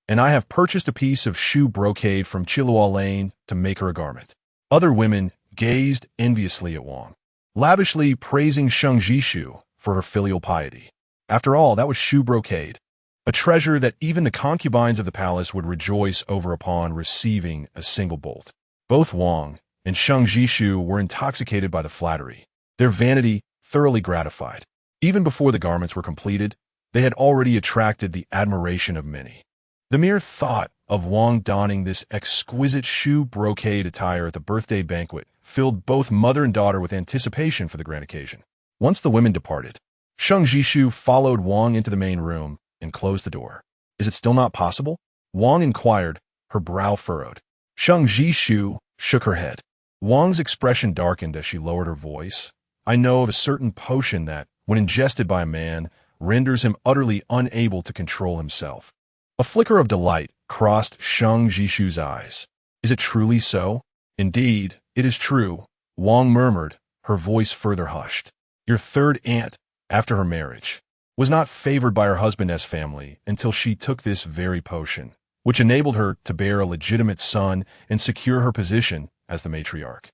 and I have purchased a piece of shoe brocade from Chilua Lane to make her a garment." Other women gazed enviously at Wang, lavishly praising Sheng Zhile for her filial piety. After all, that was shoe brocade, a treasure that even the concubines of the palace would rejoice over upon receiving a single bolt. Both Wang and Sheng Zhile were intoxicated by the flattery, their vanity thoroughly gratified. Even before the garments were completed, they had already attracted the admiration of many. The mere thought of Wang donning this exquisite shoe brocade attire at the birthday banquet filled both mother and daughter with anticipation for the grand occasion. Once the women departed, Sheng Zhile followed Wang into the main room and closed the door. "Is it still not possible?" Wang inquired, her brow furrowed. Sheng Zhile shook her head. Wang's expression darkened as she lowered her voice. "I know of a certain potion that, when ingested by a man, renders him utterly unable to control himself." A flicker of delight crossed Sheng Zhile's eyes. "Is it truly so?" "Indeed, it is true," Wang murmured, her voice further hushed. Your third aunt, after her marriage, was not favored by her husband's family until she took this very potion, which enabled her to bear a legitimate son and secure her position as the matriarch.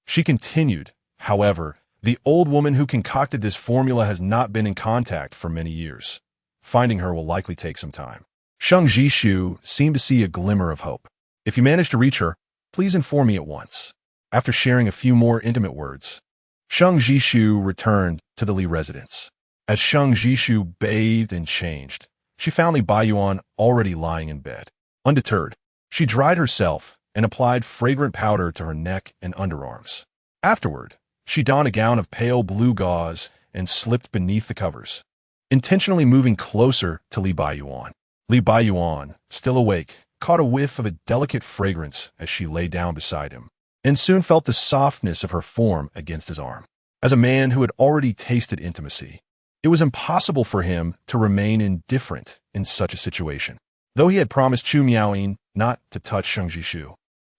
She continued, however, the old woman who concocted this formula has not been in contact for many years. Finding her will likely take some time. Sheng Zhile seemed to see a glimmer of hope. If you manage to reach her, please inform me at once. After sharing a few more intimate words, Sheng Zhile returned to the Li residence. As Sheng Zhile bathed and changed, she found Li Baiyuan already lying in bed. Undeterred, she dried herself and applied fragrant powder to her neck and underarms. Afterward, she donned a gown of pale blue gauze and slipped beneath the covers, intentionally moving closer to Li Baiyuan. Li Baiyuan, still awake, caught a whiff of a delicate fragrance as she lay down beside him, and soon felt the softness of her form against his arm. As a man who had already tasted intimacy, it was impossible for him to remain indifferent in such a situation. Though he had promised Chu Miaoyin not to touch Sheng Zhile,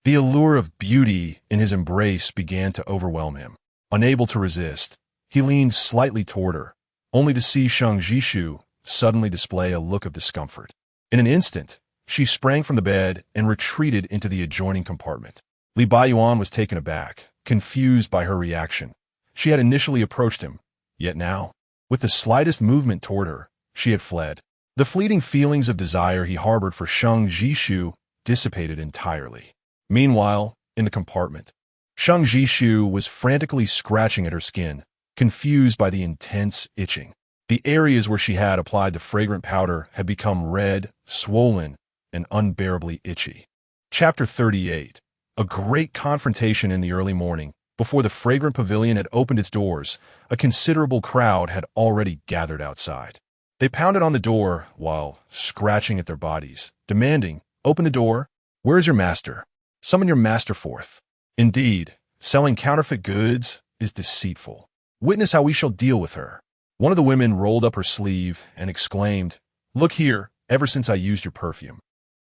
the allure of beauty in his embrace began to overwhelm him. Unable to resist, he leaned slightly toward her, only to see Sheng Zhile suddenly display a look of discomfort. In an instant, she sprang from the bed and retreated into the adjoining compartment. Li Baiyuan was taken aback, confused by her reaction. She had initially approached him, yet now, with the slightest movement toward her, she had fled. The fleeting feelings of desire he harbored for Sheng Zhile dissipated entirely. Meanwhile, in the compartment, Sheng Zhile was frantically scratching at her skin, confused by the intense itching. The areas where she had applied the fragrant powder had become red, swollen, and unbearably itchy. Chapter 38. A great confrontation in the early morning. Before the fragrant pavilion had opened its doors, a considerable crowd had already gathered outside. They pounded on the door while scratching at their bodies, demanding, "Open the door. Where is your master? Summon your master forth." Indeed, selling counterfeit goods is deceitful. Witness how we shall deal with her. One of the women rolled up her sleeve and exclaimed, "Look here, ever since I used your perfume,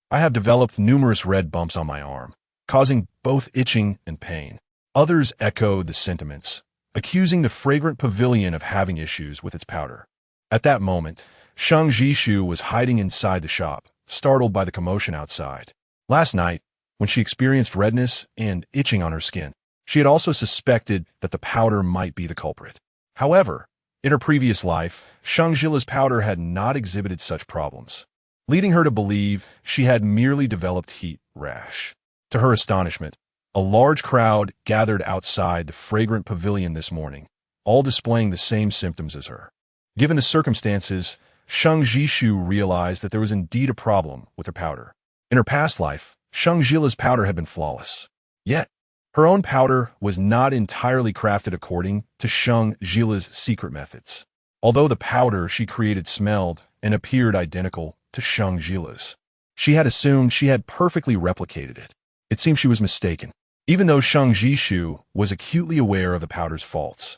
I have developed numerous red bumps on my arm, causing both itching and pain." Others echoed the sentiments, accusing the fragrant pavilion of having issues with its powder. At that moment, Sheng Zhile was hiding inside the shop, startled by the commotion outside. Last night, when she experienced redness and itching on her skin, she had also suspected that the powder might be the culprit. However, in her previous life, Sheng Zhile's powder had not exhibited such problems, leading her to believe she had merely developed heat rash. To her astonishment, a large crowd gathered outside the fragrant pavilion this morning, all displaying the same symptoms as her. Given the circumstances, Sheng Zhile realized that there was indeed a problem with her powder. In her past life, Sheng Zhile's powder had been flawless. Yet, her own powder was not entirely crafted according to Sheng Zhile's secret methods. Although the powder she created smelled and appeared identical to Sheng Zhile's, she had assumed she had perfectly replicated it. It seemed she was mistaken. Even though Sheng Zhile was acutely aware of the powder's faults,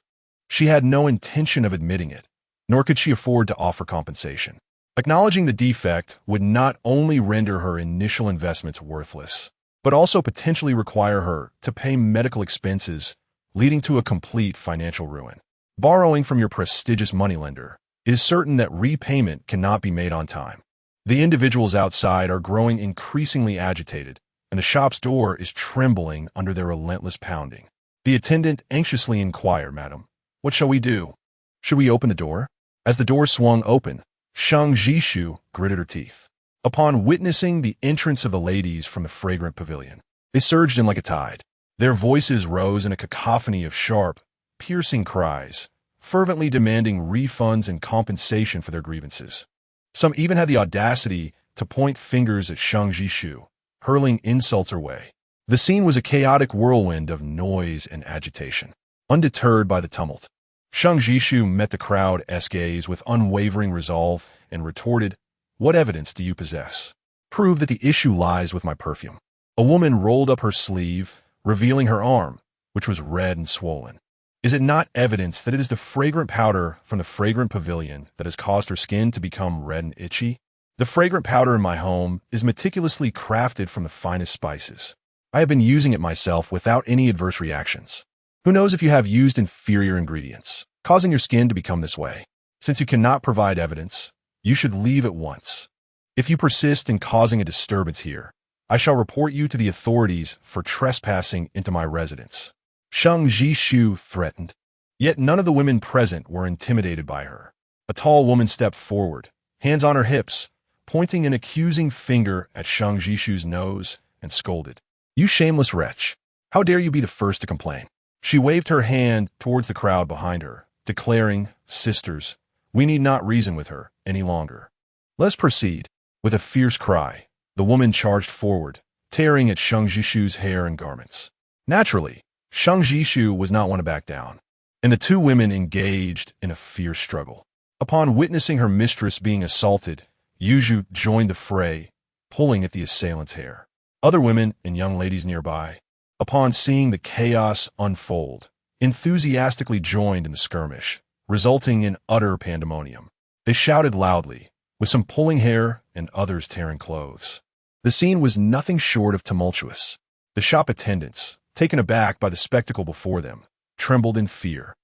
she had no intention of admitting it, nor could she afford to offer compensation. Acknowledging the defect would not only render her initial investments worthless, but also potentially require her to pay medical expenses, leading to a complete financial ruin. Borrowing from your prestigious moneylender, it is certain that repayment cannot be made on time. The individuals outside are growing increasingly agitated, and the shop's door is trembling under their relentless pounding. The attendant anxiously inquired, "Madam, what shall we do? Should we open the door?" As the door swung open, Sheng Zhile gritted her teeth. Upon witnessing the entrance of the ladies from the fragrant pavilion, they surged in like a tide. Their voices rose in a cacophony of sharp, piercing cries, fervently demanding refunds and compensation for their grievances. Some even had the audacity to point fingers at Sheng Zhile, hurling insults her way. The scene was a chaotic whirlwind of noise and agitation. Undeterred by the tumult, Sheng Zhile met the crowd's gaze with unwavering resolve and retorted, "What evidence do you possess? Prove that the issue lies with my perfume." A woman rolled up her sleeve, revealing her arm, which was red and swollen. Is it not evidence that it is the fragrant powder from the fragrant pavilion that has caused her skin to become red and itchy? The fragrant powder in my home is meticulously crafted from the finest spices. I have been using it myself without any adverse reactions. Who knows if you have used inferior ingredients, causing your skin to become this way? Since you cannot provide evidence, you should leave at once. If you persist in causing a disturbance here, I shall report you to the authorities for trespassing into my residence." Sheng Zhile threatened. Yet none of the women present were intimidated by her. A tall woman stepped forward, hands on her hips, pointing an accusing finger at Sheng Zhile's nose, and scolded, "You shameless wretch! How dare you be the first to complain?" She waved her hand towards the crowd behind her, declaring, "Sisters, we need not reason with her any longer. Let's proceed." With a fierce cry, the woman charged forward, tearing at Sheng Zhile's hair and garments. Naturally, Sheng Zhile was not one to back down, and the two women engaged in a fierce struggle. Upon witnessing her mistress being assaulted, Yuzhu joined the fray, pulling at the assailant's hair. Other women and young ladies nearby, upon seeing the chaos unfold, enthusiastically joined in the skirmish, resulting in utter pandemonium. They shouted loudly, with some pulling hair and others tearing clothes. The scene was nothing short of tumultuous. The shop attendants, taken aback by the spectacle before them, trembled in fear,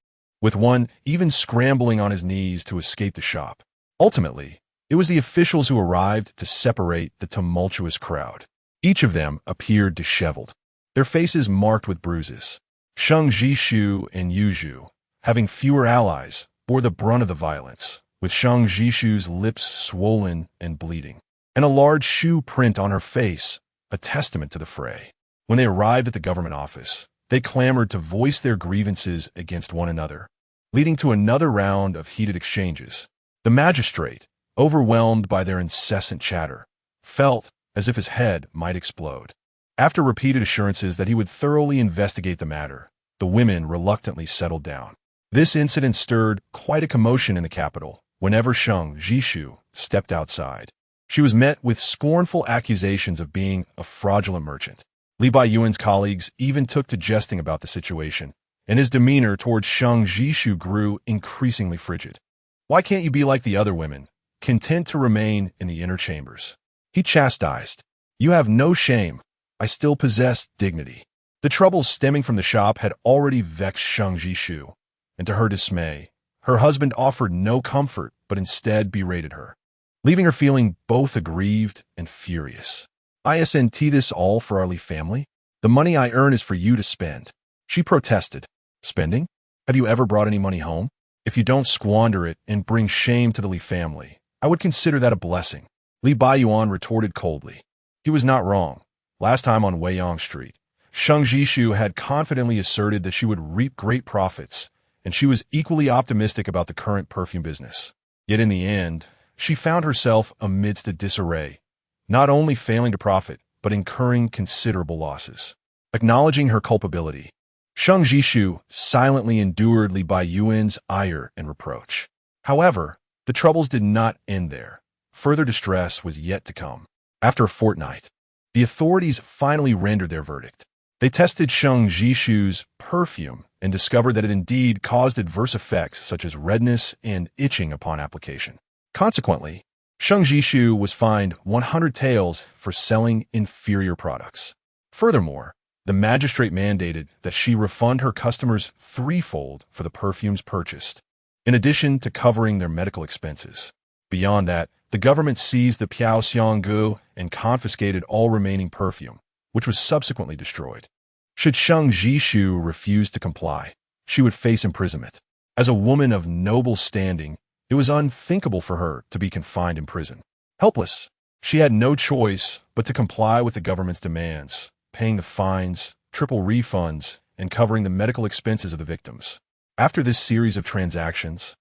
with one even scrambling on his knees to escape the shop. Ultimately, it was the officials who arrived to separate the tumultuous crowd. Each of them appeared disheveled, their faces marked with bruises. Sheng Zhile and Yuzhu, having fewer allies, bore the brunt of the violence, with Sheng Zhile's lips swollen and bleeding, and a large shoe print on her face, a testament to the fray. When they arrived at the government office, they clamored to voice their grievances against one another, leading to another round of heated exchanges. The magistrate, overwhelmed by their incessant chatter, felt as if his head might explode. After repeated assurances that he would thoroughly investigate the matter, the women reluctantly settled down. This incident stirred quite a commotion in the capital whenever Sheng Zhile stepped outside. She was met with scornful accusations of being a fraudulent merchant. Li Baiyuan's colleagues even took to jesting about the situation, and his demeanor towards Sheng Zhile grew increasingly frigid. "Why can't you be like the other women, content to remain in the inner chambers?" he chastised. "You have no shame. I still possess dignity." The troubles stemming from the shop had already vexed Sheng Zhile, and to her dismay, her husband offered no comfort but instead berated her, leaving her feeling both aggrieved and furious. "Isn't this all for our Li family? The money I earn is for you to spend," she protested. "Spending? Have you ever brought any money home? If you don't squander it and bring shame to the Li family, I would consider that a blessing." Li Baiyuan retorted coldly. He was not wrong. Last time on Weiyang Street, Sheng Zhile had confidently asserted that she would reap great profits, and she was equally optimistic about the current perfume business. Yet in the end, she found herself amidst a disarray, not only failing to profit, but incurring considerable losses. Acknowledging her culpability, Sheng Zhile silently endured Li Baiyuan's ire and reproach. However, the troubles did not end there. Further distress was yet to come. After a fortnight, the authorities finally rendered their verdict. They tested Sheng Zhile's perfume and discovered that it indeed caused adverse effects such as redness and itching upon application. Consequently, Sheng Zhile was fined 100 taels for selling inferior products. Furthermore, the magistrate mandated that she refund her customers threefold for the perfumes purchased, in addition to covering their medical expenses. Beyond that, the government seized the Piao Xianggu and confiscated all remaining perfume, which was subsequently destroyed. Should Sheng Zhile refuse to comply, she would face imprisonment. As a woman of noble standing, it was unthinkable for her to be confined in prison. Helpless, she had no choice but to comply with the government's demands, paying the fines, triple refunds, and covering the medical expenses of the victims. After this series of transactions,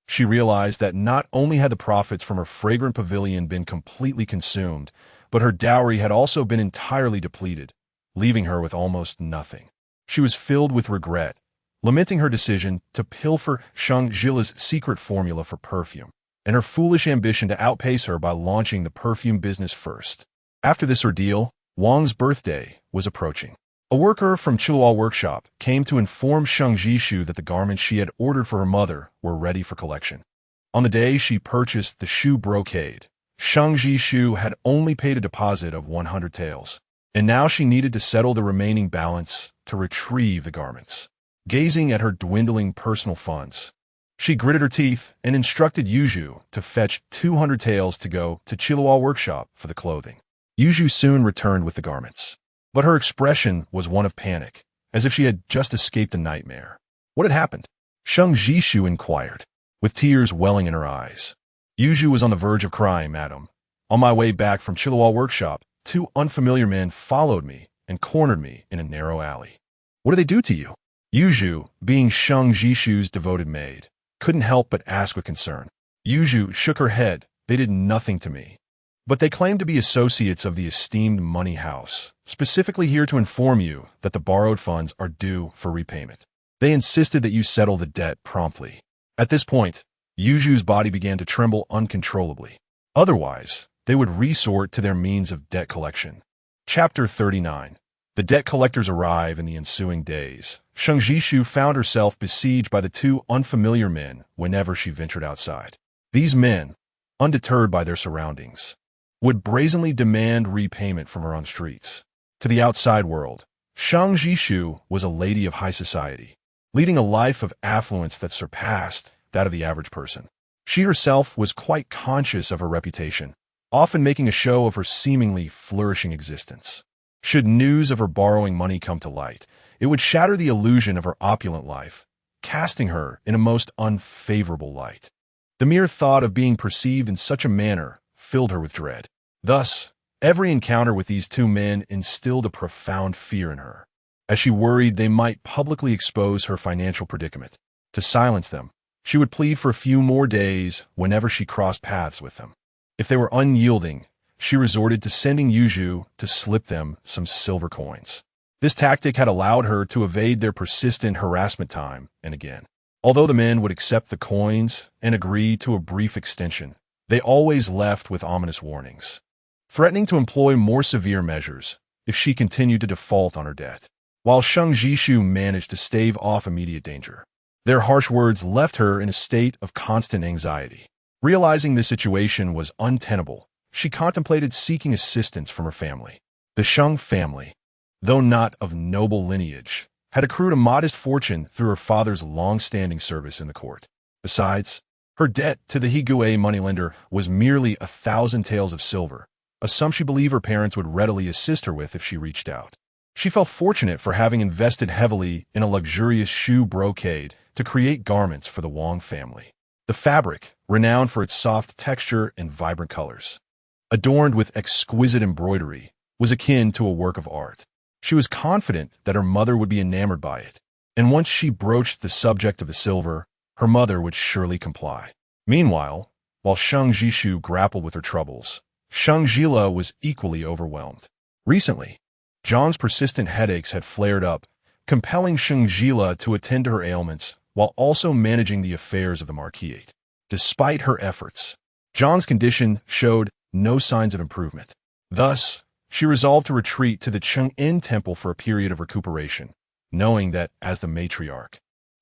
she realized that not only had the profits from her fragrant pavilion been completely consumed, but her dowry had also been entirely depleted, leaving her with almost nothing. She was filled with regret, lamenting her decision to pilfer Sheng Zhile's secret formula for perfume, and her foolish ambition to outpace her by launching the perfume business first. After this ordeal, Wang's birthday was approaching. A worker from Chilhua Workshop came to inform Sheng Zhile that the garments she had ordered for her mother were ready for collection. On the day she purchased the shoe brocade, Sheng Zhile had only paid a deposit of 100 taels, and now she needed to settle the remaining balance to retrieve the garments. gazing at her dwindling personal funds. She gritted her teeth and instructed Yuzhu to fetch 200 taels to go to Chilua workshop for the clothing. Yuzhu soon returned with the garments. But her expression was one of panic, as if she had just escaped a nightmare. What had happened? Sheng Zhile inquired, with tears welling in her eyes. Yuzhu was on the verge of crying, madam. On my way back from Chilua workshop, 2 unfamiliar men followed me and cornered me in a narrow alley. What did they do to you? Yuzhu, being Sheng Zhile's devoted maid, couldn't help but ask with concern. Yuzhu shook her head. They did nothing to me. But they claimed to be associates of the esteemed money house, specifically here to inform you that the borrowed funds are due for repayment. They insisted that you settle the debt promptly. At this point, Yuzhu's body began to tremble uncontrollably. Otherwise, they would resort to their means of debt collection. Chapter 39. The debt collectors arrive in the ensuing days. Sheng Zhile found herself besieged by the 2 unfamiliar men whenever she ventured outside. These men, undeterred by their surroundings, would brazenly demand repayment from her on streets. To the outside world, Sheng Zhile was a lady of high society, leading a life of affluence that surpassed that of the average person. She herself was quite conscious of her reputation, often making a show of her seemingly flourishing existence. Should news of her borrowing money come to light, it would shatter the illusion of her opulent life, casting her in a most unfavorable light. The mere thought of being perceived in such a manner filled her with dread. Thus, every encounter with these 2 men instilled a profound fear in her, as she worried they might publicly expose her financial predicament. To silence them, she would plead for a few more days whenever she crossed paths with them. If they were unyielding, she resorted to sending Yuzhu to slip them some silver coins. This tactic had allowed her to evade their persistent harassment time and again. Although the men would accept the coins and agree to a brief extension, they always left with ominous warnings, threatening to employ more severe measures if she continued to default on her debt. While Sheng Zhile managed to stave off immediate danger, their harsh words left her in a state of constant anxiety. Realizing the situation was untenable, she contemplated seeking assistance from her family. The Sheng family, though not of noble lineage, had accrued a modest fortune through her father's long-standing service in the court. Besides, her debt to the Higui moneylender was merely 1,000 taels of silver, a sum she believed her parents would readily assist her with if she reached out. She felt fortunate for having invested heavily in a luxurious shoe brocade to create garments for the Wang family. The fabric, renowned for its soft texture and vibrant colors, adorned with exquisite embroidery, was akin to a work of art. She was confident that her mother would be enamored by it, and once she broached the subject of the silver, her mother would surely comply. Meanwhile, while Sheng Zhile grappled with her troubles, Sheng Zhile was equally overwhelmed. Recently, John's persistent headaches had flared up, compelling Sheng Zhile to attend to her ailments while also managing the affairs of the marquis. Despite her efforts, John's condition showed no signs of improvement. Thus, she resolved to retreat to the Cheng'en temple for a period of recuperation, knowing that, as the matriarch,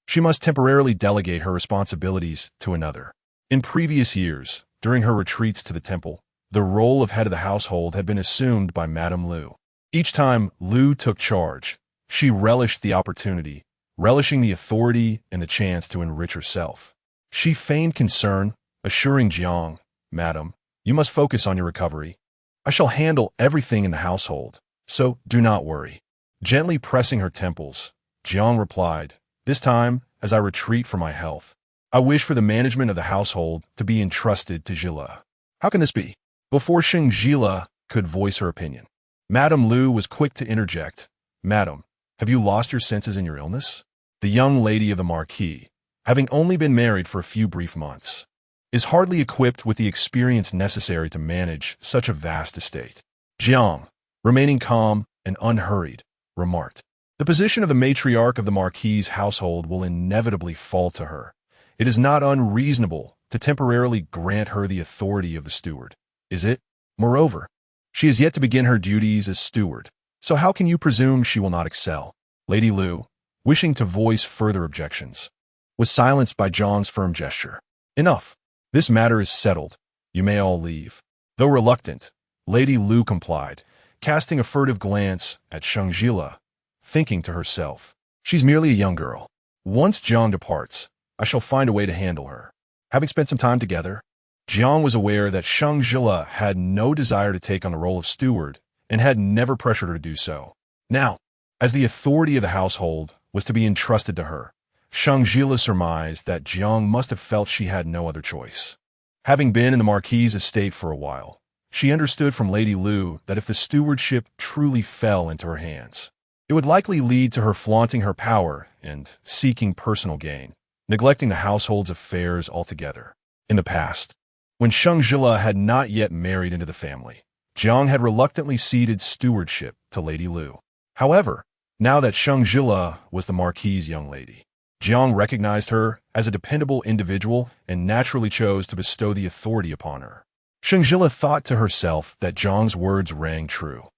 she must temporarily delegate her responsibilities to another. In previous years, during her retreats to the temple, the role of head of the household had been assumed by Madame Lu. Each time Lu took charge, she relished the opportunity, relishing the authority and the chance to enrich herself. She feigned concern, assuring Jiang, "Madam, you must focus on your recovery. I shall handle everything in the household, so do not worry." Gently pressing her temples, Jiang replied, "This time, as I retreat for my health, I wish for the management of the household to be entrusted to Zhile." "How can this be?" Before Sheng Zhile could voice her opinion, Madame Lu was quick to interject. "Madam, have you lost your senses in your illness?" The young lady of the marquis, having only been married for a few brief months, is hardly equipped with the experience necessary to manage such a vast estate. Jiang, remaining calm and unhurried, remarked, "The position of the matriarch of the marquis's household will inevitably fall to her. It is not unreasonable to temporarily grant her the authority of the steward, is it? Moreover, she is yet to begin her duties as steward, so how can you presume she will not excel?" Lady Lu, wishing to voice further objections, was silenced by Jiang's firm gesture. "Enough. This matter is settled. You may all leave." Though reluctant, Lady Lu complied, casting a furtive glance at Sheng Zhile, thinking to herself, She's merely a young girl. Once Jiang departs, I shall find a way to handle her. Having spent some time together, Jiang was aware that Sheng Zhile had no desire to take on the role of steward and had never pressured her to do so. Now, as the authority of the household was to be entrusted to her, Sheng Zhile surmised that Jiang must have felt she had no other choice. Having been in the marquis' estate for a while, she understood from Lady Lu that if the stewardship truly fell into her hands, it would likely lead to her flaunting her power and seeking personal gain, neglecting the household's affairs altogether. In the past, when Sheng Zhile had not yet married into the family, Jiang had reluctantly ceded stewardship to Lady Lu. However, now that Sheng Zhile was the marquis' young lady, Jiang recognized her as a dependable individual and naturally chose to bestow the authority upon her. Sheng Zhile thought to herself that Jiang's words rang true.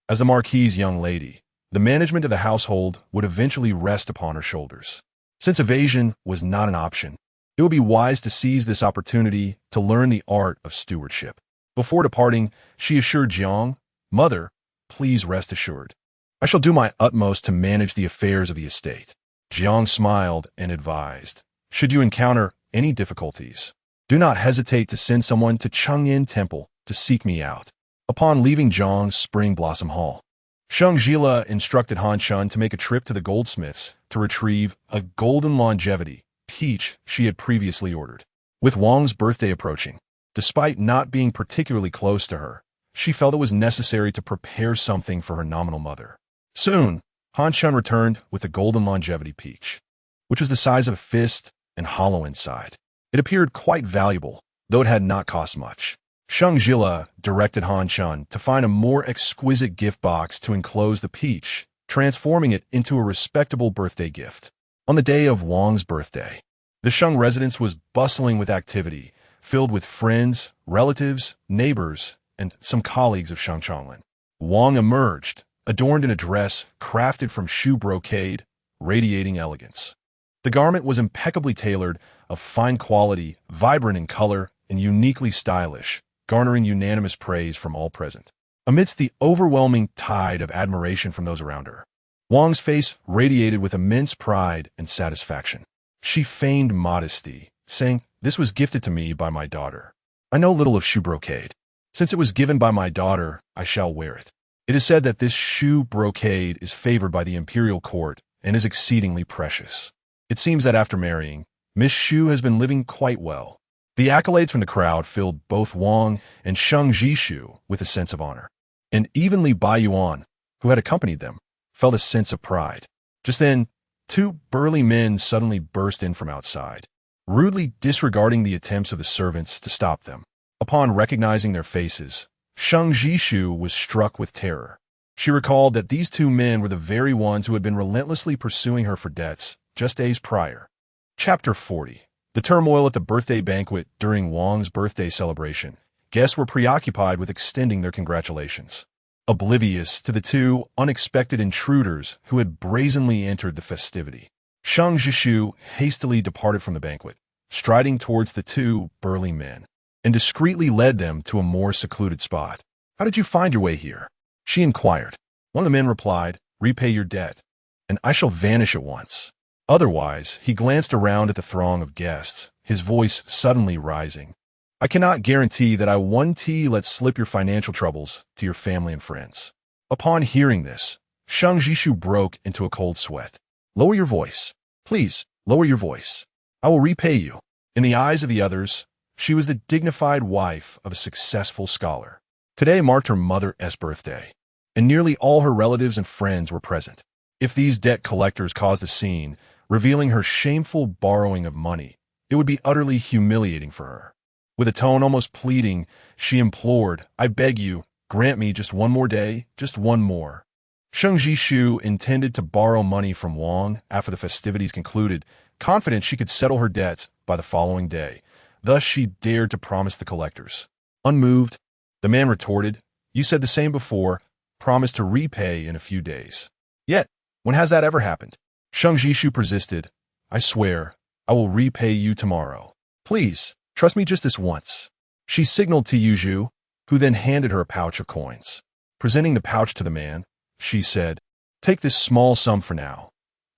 As the marquis' young lady, the management of the household would eventually rest upon her shoulders. Since evasion was not an option, it would be wise to seize this opportunity to learn the art of stewardship. Before departing, she assured Jiang, "Mother, please rest assured. I shall do my utmost to manage the affairs of the estate." Jiang smiled and advised, "Should you encounter any difficulties, do not hesitate to send someone to Chengyin Temple to seek me out." Upon leaving Jiang's Spring Blossom Hall, Sheng Zhile instructed Han Chun to make a trip to the goldsmiths to retrieve a golden longevity peach she had previously ordered. With Wang's birthday approaching, despite not being particularly close to her, she felt it was necessary to prepare something for her nominal mother. Soon, Han Chun returned with the golden longevity peach, which was the size of a fist and hollow inside. It appeared quite valuable, though it had not cost much. Sheng Zhile directed Han Chun to find a more exquisite gift box to enclose the peach, transforming it into a respectable birthday gift. On the day of Wang's birthday, the Sheng residence was bustling with activity, filled with friends, relatives, neighbors, and some colleagues of Sheng Changlin. Wang emerged, adorned in a dress crafted from shoe brocade, radiating elegance. The garment was impeccably tailored, of fine quality, vibrant in color, and uniquely stylish, garnering unanimous praise from all present. Amidst the overwhelming tide of admiration from those around her, Wang's face radiated with immense pride and satisfaction. She feigned modesty, saying, "This was gifted to me by my daughter. I know little of shoe brocade. Since it was given by my daughter, I shall wear it. It is said that this shoe brocade is favored by the imperial court and is exceedingly precious. It seems that after marrying, Miss Shu has been living quite well." The accolades from the crowd filled both Wang and Sheng Zhishu with a sense of honor. And even Li Baiyuan, who had accompanied them, felt a sense of pride. Just then, two burly men suddenly burst in from outside, rudely disregarding the attempts of the servants to stop them. Upon recognizing their faces, Sheng Zhishu was struck with terror. She recalled that these two men were the very ones who had been relentlessly pursuing her for debts just days prior. Chapter 40. The turmoil at the birthday banquet during Wang's birthday celebration. Guests were preoccupied with extending their congratulations, oblivious to the two unexpected intruders who had brazenly entered the festivity. Sheng Zhishu hastily departed from the banquet, striding towards the two burly men, and discreetly led them to a more secluded spot. "How did you find your way here?" she inquired. One of the men replied, "Repay your debt, and I shall vanish at once." Otherwise, he glanced around at the throng of guests, his voice suddenly rising. "I cannot guarantee that I won't let slip your financial troubles to your family and friends." Upon hearing this, Sheng Zhishu broke into a cold sweat. "Lower your voice. Please, lower your voice. I will repay you." In the eyes of the others, she was the dignified wife of a successful scholar. Today marked her mother's birthday, and nearly all her relatives and friends were present. If these debt collectors caused a scene, revealing her shameful borrowing of money, it would be utterly humiliating for her. With a tone almost pleading, she implored, "I beg you, grant me just one more day, just one more." Sheng Zhishu intended to borrow money from Wang after the festivities concluded, confident she could settle her debts by the following day. Thus she dared to promise the collectors. Unmoved, the man retorted, "You said the same before, promised to repay in a few days. Yet, when has that ever happened?" Sheng Zhishu persisted, "I swear, I will repay you tomorrow. Please, trust me just this once." She signaled to Yuzhu, who then handed her a pouch of coins. Presenting the pouch to the man, she said, "Take this small sum for now.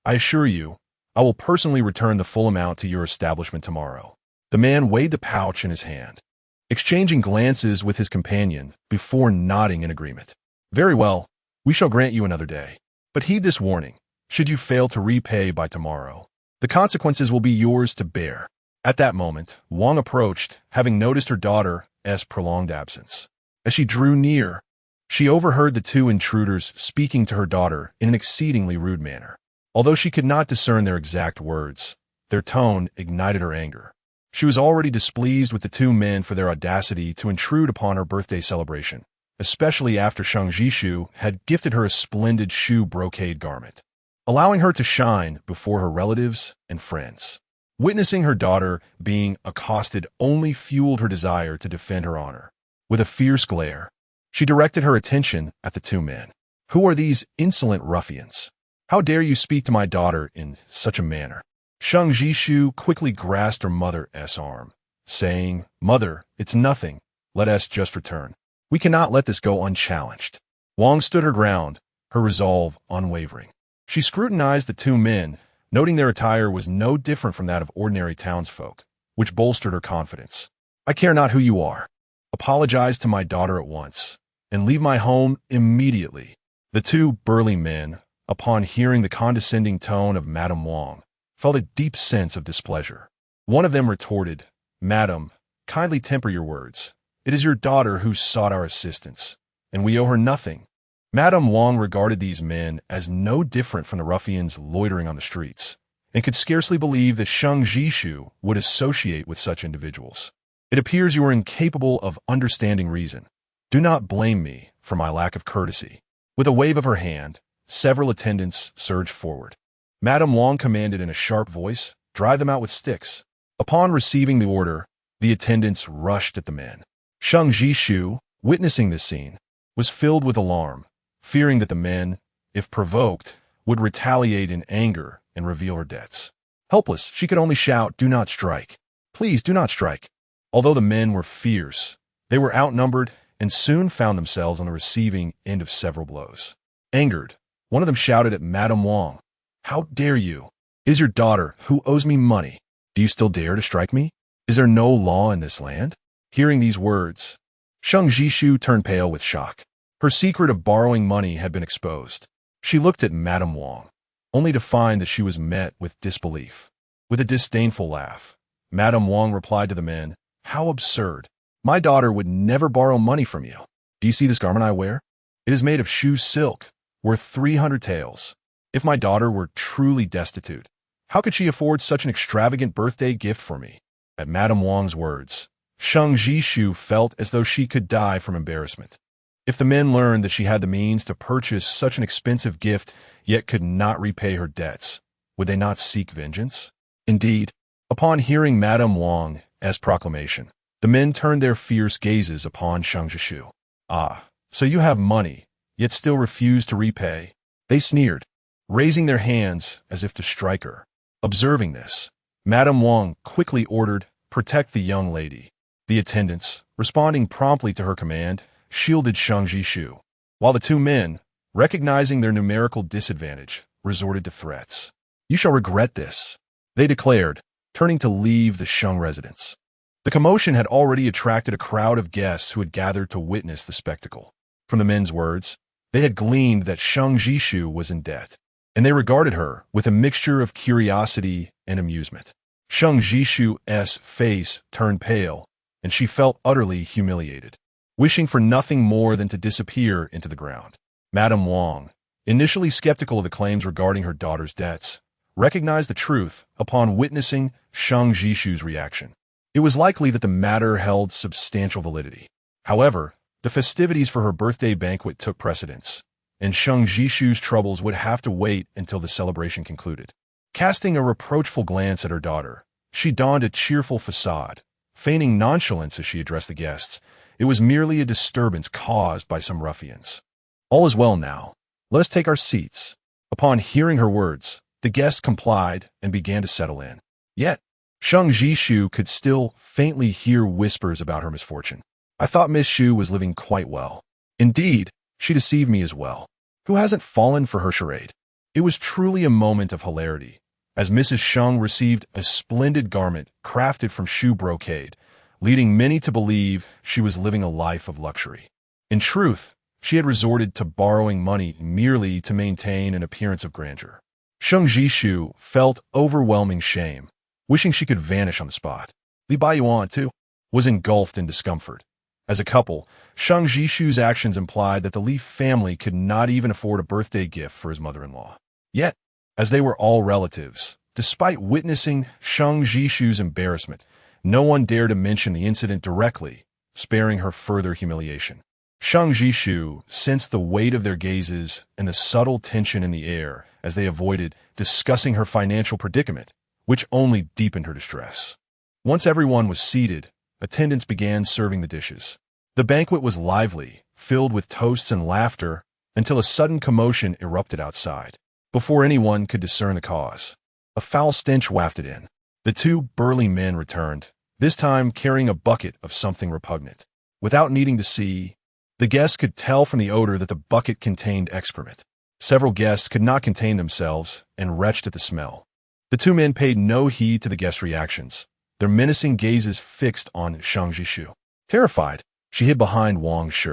I assure you, I will personally return the full amount to your establishment tomorrow. The man weighed the pouch in his hand, exchanging glances with his companion before nodding in agreement. Very well, we shall grant you another day. But heed this warning. Should you fail to repay by tomorrow, the consequences will be yours to bear. At that moment, Wang approached, having noticed her daughter's prolonged absence. As she drew near, she overheard the two intruders speaking to her daughter in an exceedingly rude manner. Although she could not discern their exact words, their tone ignited her anger. She was already displeased with the two men for their audacity to intrude upon her birthday celebration, especially after Sheng Zhile had gifted her a splendid shoe brocade garment, allowing her to shine before her relatives and friends. Witnessing her daughter being accosted only fueled her desire to defend her honor. With a fierce glare, she directed her attention at the two men. Who are these insolent ruffians? How dare you speak to my daughter in such a manner? Sheng Zhile quickly grasped her mother's arm, saying, Mother, it's nothing. Let us just return. We cannot let this go unchallenged. Wang stood her ground, her resolve unwavering. She scrutinized the two men, noting their attire was no different from that of ordinary townsfolk, which bolstered her confidence. I care not who you are. Apologize to my daughter at once, and leave my home immediately. The two burly men, upon hearing the condescending tone of Madame Wang, felt a deep sense of displeasure. One of them retorted, Madam, kindly temper your words. It is your daughter who sought our assistance, and we owe her nothing. Madame Wang regarded these men as no different from the ruffians loitering on the streets, and could scarcely believe that Sheng Zhile would associate with such individuals. It appears you are incapable of understanding reason. Do not blame me for my lack of courtesy. With a wave of her hand, several attendants surged forward. Madame Wang commanded in a sharp voice, drive them out with sticks. Upon receiving the order, the attendants rushed at the men. Sheng Zhile, witnessing this scene, was filled with alarm, fearing that the men, if provoked, would retaliate in anger and reveal her debts. Helpless, she could only shout, Do not strike. Please do not strike. Although the men were fierce, they were outnumbered and soon found themselves on the receiving end of several blows. Angered, one of them shouted at Madame Wang, How dare you? It is your daughter who owes me money. Do you still dare to strike me? Is there no law in this land? Hearing these words, Sheng Zhile turned pale with shock. Her secret of borrowing money had been exposed. She looked at Madame Wang, only to find that she was met with disbelief. With a disdainful laugh, Madame Wang replied to the men, How absurd! My daughter would never borrow money from you. Do you see this garment I wear? It is made of shoe silk, worth 300 taels. If my daughter were truly destitute, how could she afford such an extravagant birthday gift for me? At Madame Wang's words, Sheng Zhile felt as though she could die from embarrassment. If the men learned that she had the means to purchase such an expensive gift yet could not repay her debts, would they not seek vengeance? Indeed, upon hearing Madame Wang's proclamation, the men turned their fierce gazes upon Sheng Zhile. Ah, so you have money, yet still refuse to repay? They sneered, raising their hands as if to strike her. Observing this, Madame Wang quickly ordered, Protect the young lady. The attendants, responding promptly to her command, shielded Sheng Zhile, while the two men, recognizing their numerical disadvantage, resorted to threats. You shall regret this, they declared, turning to leave the Sheng residence. The commotion had already attracted a crowd of guests who had gathered to witness the spectacle. From the men's words, they had gleaned that Sheng Zhile was in debt, and they regarded her with a mixture of curiosity and amusement. Sheng Zhile's face turned pale, and she felt utterly humiliated, wishing for nothing more than to disappear into the ground. Madame Wang, initially skeptical of the claims regarding her daughter's debts, recognized the truth upon witnessing Sheng Zhile's reaction. It was likely that the matter held substantial validity. However, the festivities for her birthday banquet took precedence, and Sheng Zhile's troubles would have to wait until the celebration concluded. Casting a reproachful glance at her daughter, she donned a cheerful facade, feigning nonchalance as she addressed the guests. It was merely a disturbance caused by some ruffians. All is well now. Let us take our seats. Upon hearing her words, the guests complied and began to settle in. Yet, Sheng Zhile could still faintly hear whispers about her misfortune. I thought Miss Xu was living quite well. Indeed, she deceived me as well. Who hasn't fallen for her charade? It was truly a moment of hilarity, as Mrs. Sheng received a splendid garment crafted from shoe brocade, leading many to believe she was living a life of luxury. In truth, she had resorted to borrowing money merely to maintain an appearance of grandeur. Sheng Zhile felt overwhelming shame, wishing she could vanish on the spot. Li Baiyuan, too, was engulfed in discomfort. As a couple, Sheng Zhile's actions implied that the Li family could not even afford a birthday gift for his mother-in-law. Yet, as they were all relatives, despite witnessing Sheng Zhile's embarrassment, no one dared to mention the incident directly, sparing her further humiliation. Sheng Zhile sensed the weight of their gazes and the subtle tension in the air as they avoided discussing her financial predicament, which only deepened her distress. Once everyone was seated, attendants began serving the dishes. The banquet was lively, filled with toasts and laughter, until a sudden commotion erupted outside. Before anyone could discern the cause, a foul stench wafted in. The two burly men returned, this time carrying a bucket of something repugnant. Without needing to see, the guests could tell from the odor that the bucket contained excrement. Several guests could not contain themselves and retched at the smell. The two men paid no heed to the guests' reactions, their menacing gazes fixed on Sheng Zhile. Terrified, she hid behind Wang Shi.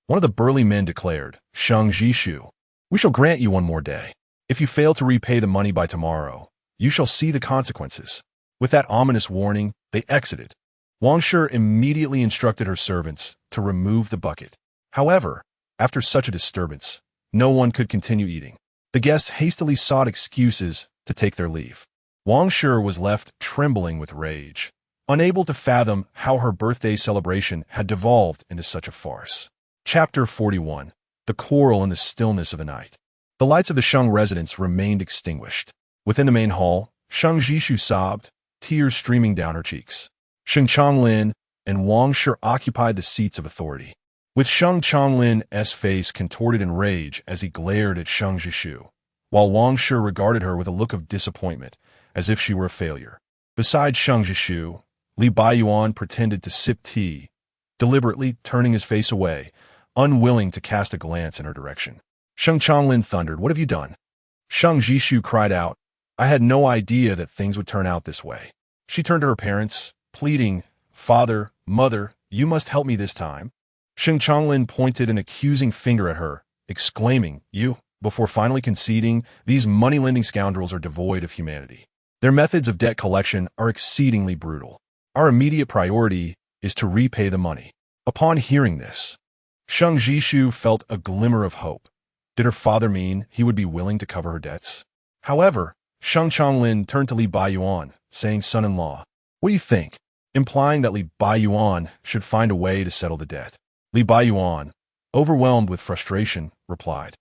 One of the burly men declared, "Sheng Zhile, we shall grant you one more day. If you fail to repay the money by tomorrow, you shall see the consequences." With that ominous warning, they exited. Wang Shi immediately instructed her servants to remove the bucket. However, after such a disturbance, no one could continue eating. The guests hastily sought excuses to take their leave. Wang Shi was left trembling with rage, unable to fathom how her birthday celebration had devolved into such a farce. Chapter 41. The Quarrel in the Stillness of the Night. The lights of the Sheng residence remained extinguished. Within the main hall, Sheng Zhile sobbed, tears streaming down her cheeks. Sheng Changlin and Wang Shi occupied the seats of authority. With Sheng Changlin's face contorted in rage as he glared at Sheng Zhile, while Wang Shi regarded her with a look of disappointment, as if she were a failure. Beside Sheng Zhile, Li Baiyuan pretended to sip tea, deliberately turning his face away, unwilling to cast a glance in her direction. Sheng Changlin thundered, "What have you done?" Sheng Zhile cried out, "I had no idea that things would turn out this way." She turned to her parents, pleading, "Father, mother, you must help me this time." Sheng Changlin pointed an accusing finger at her, exclaiming, "You," before finally conceding, "These money-lending scoundrels are devoid of humanity. Their methods of debt collection are exceedingly brutal. Our immediate priority is to repay the money." Upon hearing this, Sheng Zhile felt a glimmer of hope. Did her father mean he would be willing to cover her debts? However, Sheng Changlin turned to Li Baiyuan, saying, "Son-in-law, what do you think?" implying that Li Baiyuan should find a way to settle the debt. Li Baiyuan, overwhelmed with frustration, replied,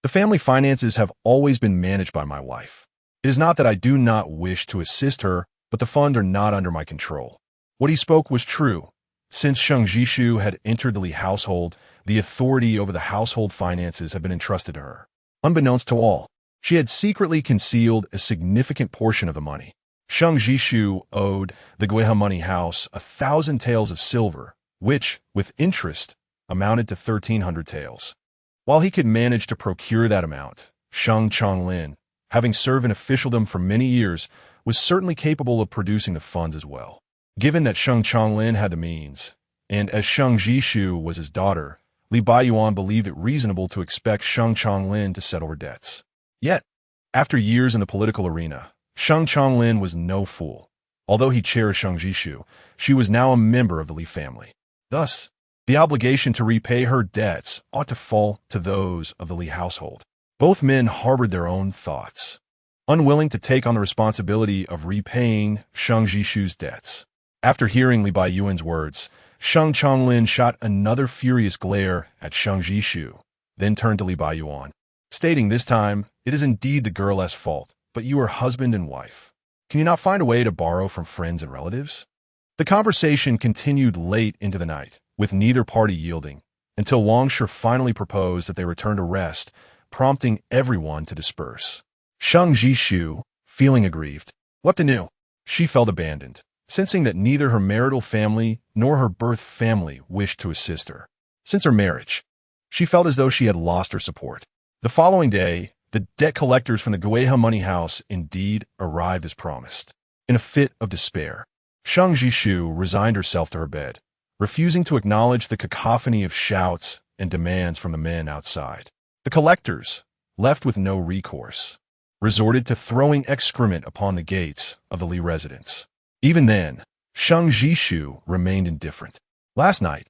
"The family finances have always been managed by my wife. It is not that I do not wish to assist her, but the funds are not under my control." What he spoke was true. Since Sheng Zhile had entered the Li household, the authority over the household finances had been entrusted to her. Unbeknownst to all, she had secretly concealed a significant portion of the money. Sheng Zhile owed the Guiha money house 1,000 taels of silver, which, with interest, amounted to 1,300 taels. While he could manage to procure that amount, Sheng Changlin, having served in officialdom for many years, was certainly capable of producing the funds as well. Given that Sheng Changlin had the means, and as Sheng Zhile was his daughter, Li Baiyuan believed it reasonable to expect Sheng Changlin to settle her debts. Yet, after years in the political arena, Sheng Changlin was no fool. Although he cherished Sheng Zhile, she was now a member of the Li family. Thus, the obligation to repay her debts ought to fall to those of the Li household. Both men harbored their own thoughts, unwilling to take on the responsibility of repaying Sheng Zhile's debts. After hearing Li Baiyuan's words, Sheng Changlin shot another furious glare at Sheng Zhile, then turned to Li Baiyuan, stating this time, "It is indeed the girl's fault, but you are husband and wife. Can you not find a way to borrow from friends and relatives?" The conversation continued late into the night, with neither party yielding, until Wang Shi finally proposed that they return to rest, prompting everyone to disperse. Sheng Zhile, feeling aggrieved, wept anew. She felt abandoned, sensing that neither her marital family nor her birth family wished to assist her. Since her marriage, she felt as though she had lost her support. The following day, The debt collectors from the Gueha money house indeed arrived as promised. In a fit of despair, Sheng Zhile resigned herself to her bed, refusing to acknowledge the cacophony of shouts and demands from the men outside. The collectors, left with no recourse, resorted to throwing excrement upon the gates of the Li residence. Even then, Sheng Zhile remained indifferent. Last night,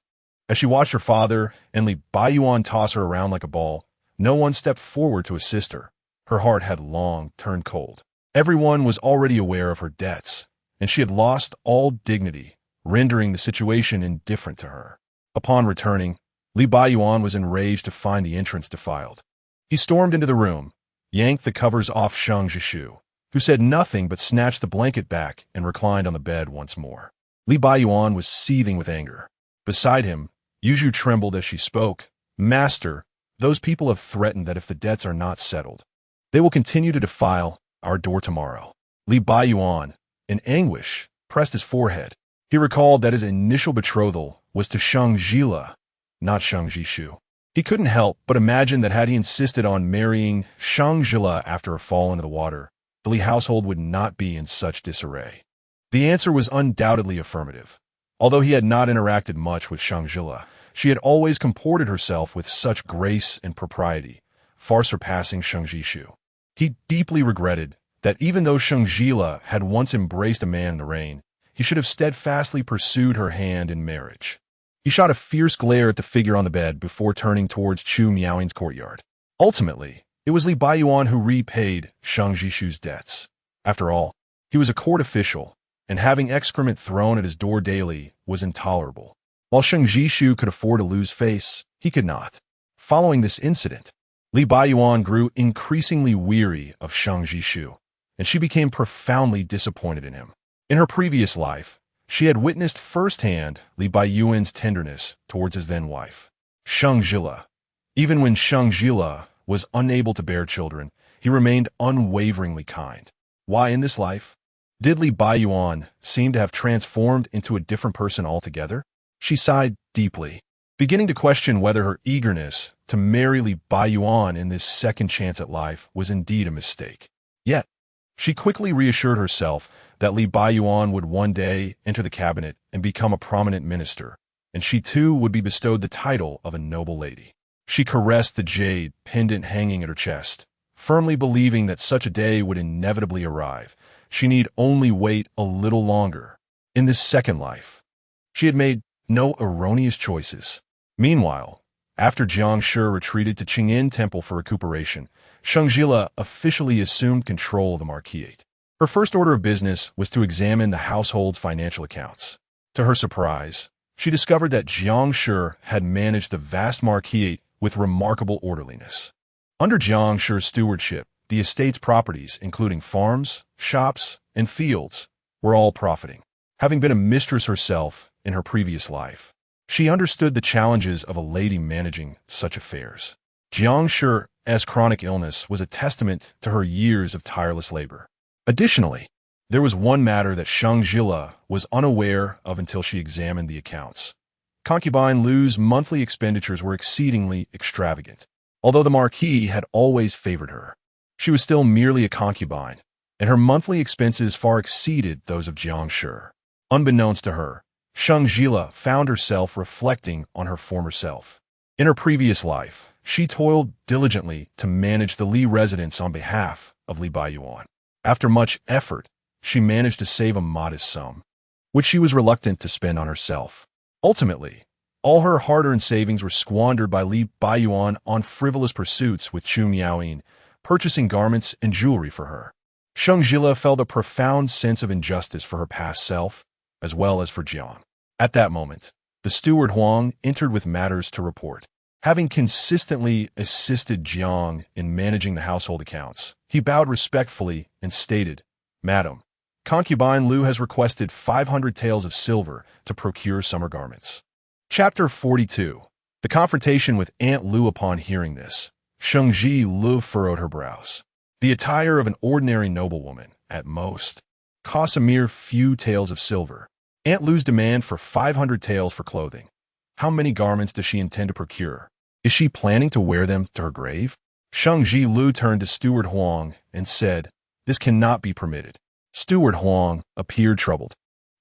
as she watched her father and Li Baiyuan toss her around like a ball, no one stepped forward to assist her. Her heart had long turned cold. Everyone was already aware of her debts, and she had lost all dignity, rendering the situation indifferent to her. Upon returning, Li Baiyuan was enraged to find the entrance defiled. He stormed into the room, yanked the covers off Sheng Zhile, who said nothing but snatched the blanket back and reclined on the bed once more. Li Baiyuan was seething with anger. Beside him, Yuzhu trembled as she spoke. "Master, those people have threatened that if the debts are not settled, they will continue to defile our door tomorrow." Li Baiyuan, in anguish, pressed his forehead. He recalled that his initial betrothal was to Sheng Zhile, not Sheng Zhile. He couldn't help but imagine that had he insisted on marrying Sheng Zhile after a fall into the water, the Li household would not be in such disarray. The answer was undoubtedly affirmative. Although he had not interacted much with Sheng Zhile, she had always comported herself with such grace and propriety, far surpassing Sheng Zhile. He deeply regretted that even though Sheng Zhile had once embraced a man in the rain, he should have steadfastly pursued her hand in marriage. He shot a fierce glare at the figure on the bed before turning towards Chu Miaoying's courtyard. Ultimately, it was Li Baiyuan who repaid Sheng Zhile's debts. After all, he was a court official, and having excrement thrown at his door daily was intolerable. While Sheng Zhile could afford to lose face, he could not. Following this incident, Li Baiyuan grew increasingly weary of Sheng Zhile, and she became profoundly disappointed in him. In her previous life, she had witnessed firsthand Li Baiyuan's tenderness towards his then-wife, Sheng Zhile. Even when Sheng Zhile was unable to bear children, he remained unwaveringly kind. Why in this life? Did Li Baiyuan seem to have transformed into a different person altogether? She sighed deeply, beginning to question whether her eagerness to marry Li Baiyuan in this second chance at life was indeed a mistake. Yet, she quickly reassured herself that Li Baiyuan would one day enter the cabinet and become a prominent minister, and she too would be bestowed the title of a noble lady. She caressed the jade pendant hanging at her chest, firmly believing that such a day would inevitably arrive. She need only wait a little longer. In this second life, she had made no erroneous choices. Meanwhile, after Jiang Shi retreated to Qingyin Temple for recuperation, Sheng Zhile officially assumed control of the marquis. Her first order of business was to examine the household's financial accounts. To her surprise, she discovered that Jiang Shi had managed the vast marquis with remarkable orderliness. Under Jiang Shi's stewardship, the estate's properties, including farms, shops, and fields, were all profiting. Having been a mistress herself in her previous life, she understood the challenges of a lady managing such affairs. Jiang Shi's chronic illness was a testament to her years of tireless labor. Additionally, there was one matter that Sheng Zhile was unaware of until she examined the accounts. Concubine Lu's monthly expenditures were exceedingly extravagant. Although the marquis had always favored her, she was still merely a concubine, and her monthly expenses far exceeded those of Jiang Shi. Unbeknownst to her, Sheng Zhile found herself reflecting on her former self. In her previous life, she toiled diligently to manage the Li residence on behalf of Li Baiyuan. After much effort, she managed to save a modest sum, which she was reluctant to spend on herself. Ultimately, all her hard-earned savings were squandered by Li Baiyuan on frivolous pursuits with Chu Miaoying, purchasing garments and jewelry for her. Sheng Zhile felt a profound sense of injustice for her past self, as well as for Jiang. At that moment, the steward Huang entered with matters to report. Having consistently assisted Jiang in managing the household accounts, he bowed respectfully and stated, "Madam, concubine Lu has requested 500 taels of silver to procure summer garments." Chapter 42. The confrontation with Aunt Lu. Upon hearing this, Sheng Zhile furrowed her brows. The attire of an ordinary noblewoman, at most, costs a mere few taels of silver. Aunt Lu's demand for 500 taels for clothing. How many garments does she intend to procure? Is she planning to wear them to her grave? Sheng Zhile turned to Steward Huang and said, "This cannot be permitted." Steward Huang appeared troubled,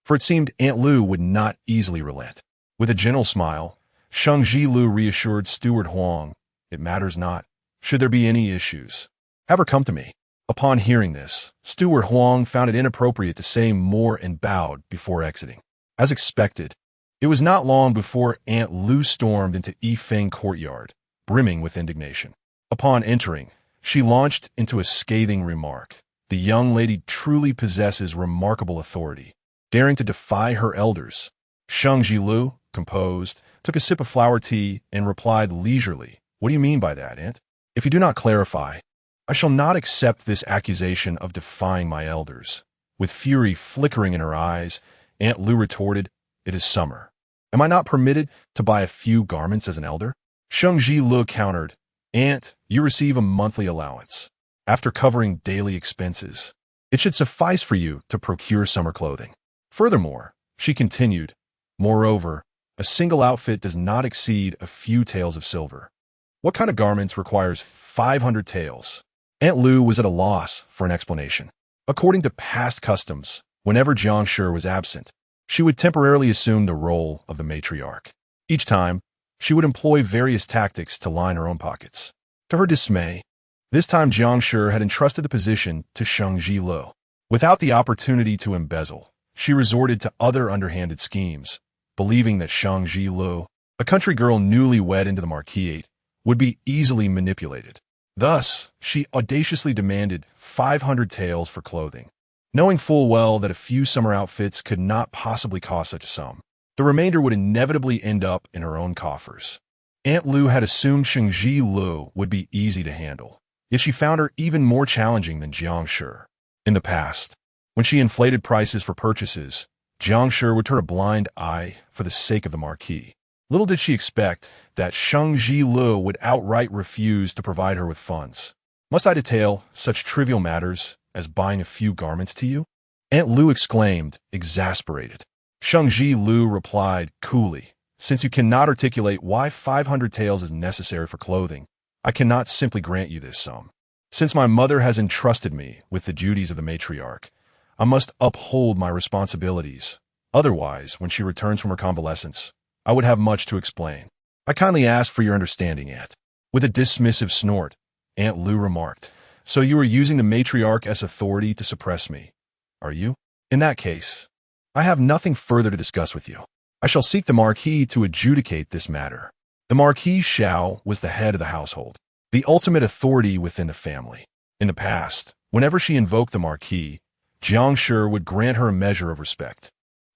for it seemed Aunt Lu would not easily relent. With a gentle smile, Sheng Zhile reassured Steward Huang, "It matters not. Should there be any issues, have her come to me." Upon hearing this, Steward Huang found it inappropriate to say more and bowed before exiting. As expected, it was not long before Aunt Lu stormed into Yifeng courtyard, brimming with indignation. Upon entering, she launched into a scathing remark. The young lady truly possesses remarkable authority, daring to defy her elders. Sheng Zhile, composed, took a sip of flower tea and replied leisurely, "What do you mean by that, Aunt? If you do not clarify, I shall not accept this accusation of defying my elders." With fury flickering in her eyes, Aunt Lu retorted, "It is summer. Am I not permitted to buy a few garments as an elder?" Sheng Zhile countered, "Aunt, you receive a monthly allowance. After covering daily expenses, it should suffice for you to procure summer clothing." Furthermore, she continued, "Moreover, a single outfit does not exceed a few taels of silver. What kind of garments requires 500 taels?" Aunt Lu was at a loss for an explanation. According to past customs, whenever Jiang Shi was absent, she would temporarily assume the role of the matriarch. Each time, she would employ various tactics to line her own pockets. To her dismay, this time Jiang Shi had entrusted the position to Sheng Zhile. Without the opportunity to embezzle, she resorted to other underhanded schemes, believing that Sheng Zhile, a country girl newly wed into the marquis, would be easily manipulated. Thus, she audaciously demanded 500 taels for clothing, knowing full well that a few summer outfits could not possibly cost such a sum. The remainder would inevitably end up in her own coffers. Aunt Lu had assumed Sheng Zhile would be easy to handle, yet she found her even more challenging than Jiang Shi. In the past, when she inflated prices for purchases, Jiang Shi would turn a blind eye for the sake of the marquis. Little did she expect that Sheng Zhile would outright refuse to provide her with funds. "Must I detail such trivial matters as buying a few garments to you?" Aunt Lu exclaimed, exasperated. Sheng Zhile replied coolly, "Since you cannot articulate why 500 taels is necessary for clothing, I cannot simply grant you this sum. Since my mother has entrusted me with the duties of the matriarch, I must uphold my responsibilities. Otherwise, when she returns from her convalescence, I would have much to explain. I kindly ask for your understanding, Aunt." With a dismissive snort, Aunt Lu remarked, "So you are using the matriarch as authority to suppress me, are you? In that case, I have nothing further to discuss with you. I shall seek the marquis to adjudicate this matter." The Marquis Shao was the head of the household, the ultimate authority within the family. In the past, whenever she invoked the marquis, Jiang Shi would grant her a measure of respect.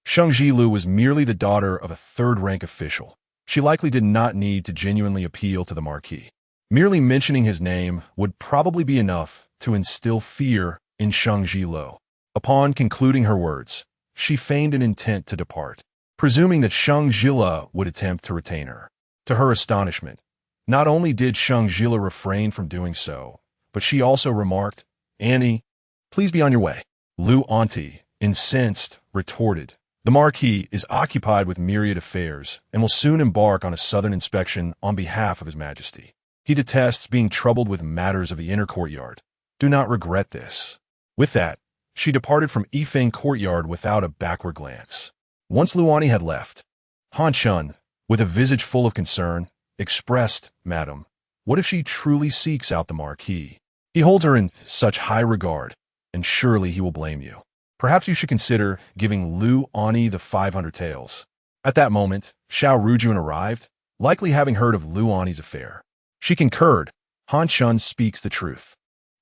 Sheng Zhile was merely the daughter of a third-rank official. She likely did not need to genuinely appeal to the marquis. Merely mentioning his name would probably be enough to instill fear in Sheng Zhile. Upon concluding her words, she feigned an intent to depart, presuming that Sheng Zhile would attempt to retain her. To her astonishment, not only did Sheng Zhile refrain from doing so, but she also remarked, "Annie, please be on your way." Lu Auntie, incensed, retorted, "The marquis is occupied with myriad affairs and will soon embark on a southern inspection on behalf of his majesty. He detests being troubled with matters of the inner courtyard. Do not regret this." With that, she departed from Yifeng courtyard without a backward glance. Once Luani had left, Han Chun, with a visage full of concern, expressed, "Madam, what if she truly seeks out the marquis? He holds her in such high regard, and surely he will blame you. Perhaps you should consider giving Lu Ani the 500 taels." At that moment, Xiao Rujun arrived, likely having heard of Lu Ani's affair. She concurred, "Han Chun speaks the truth.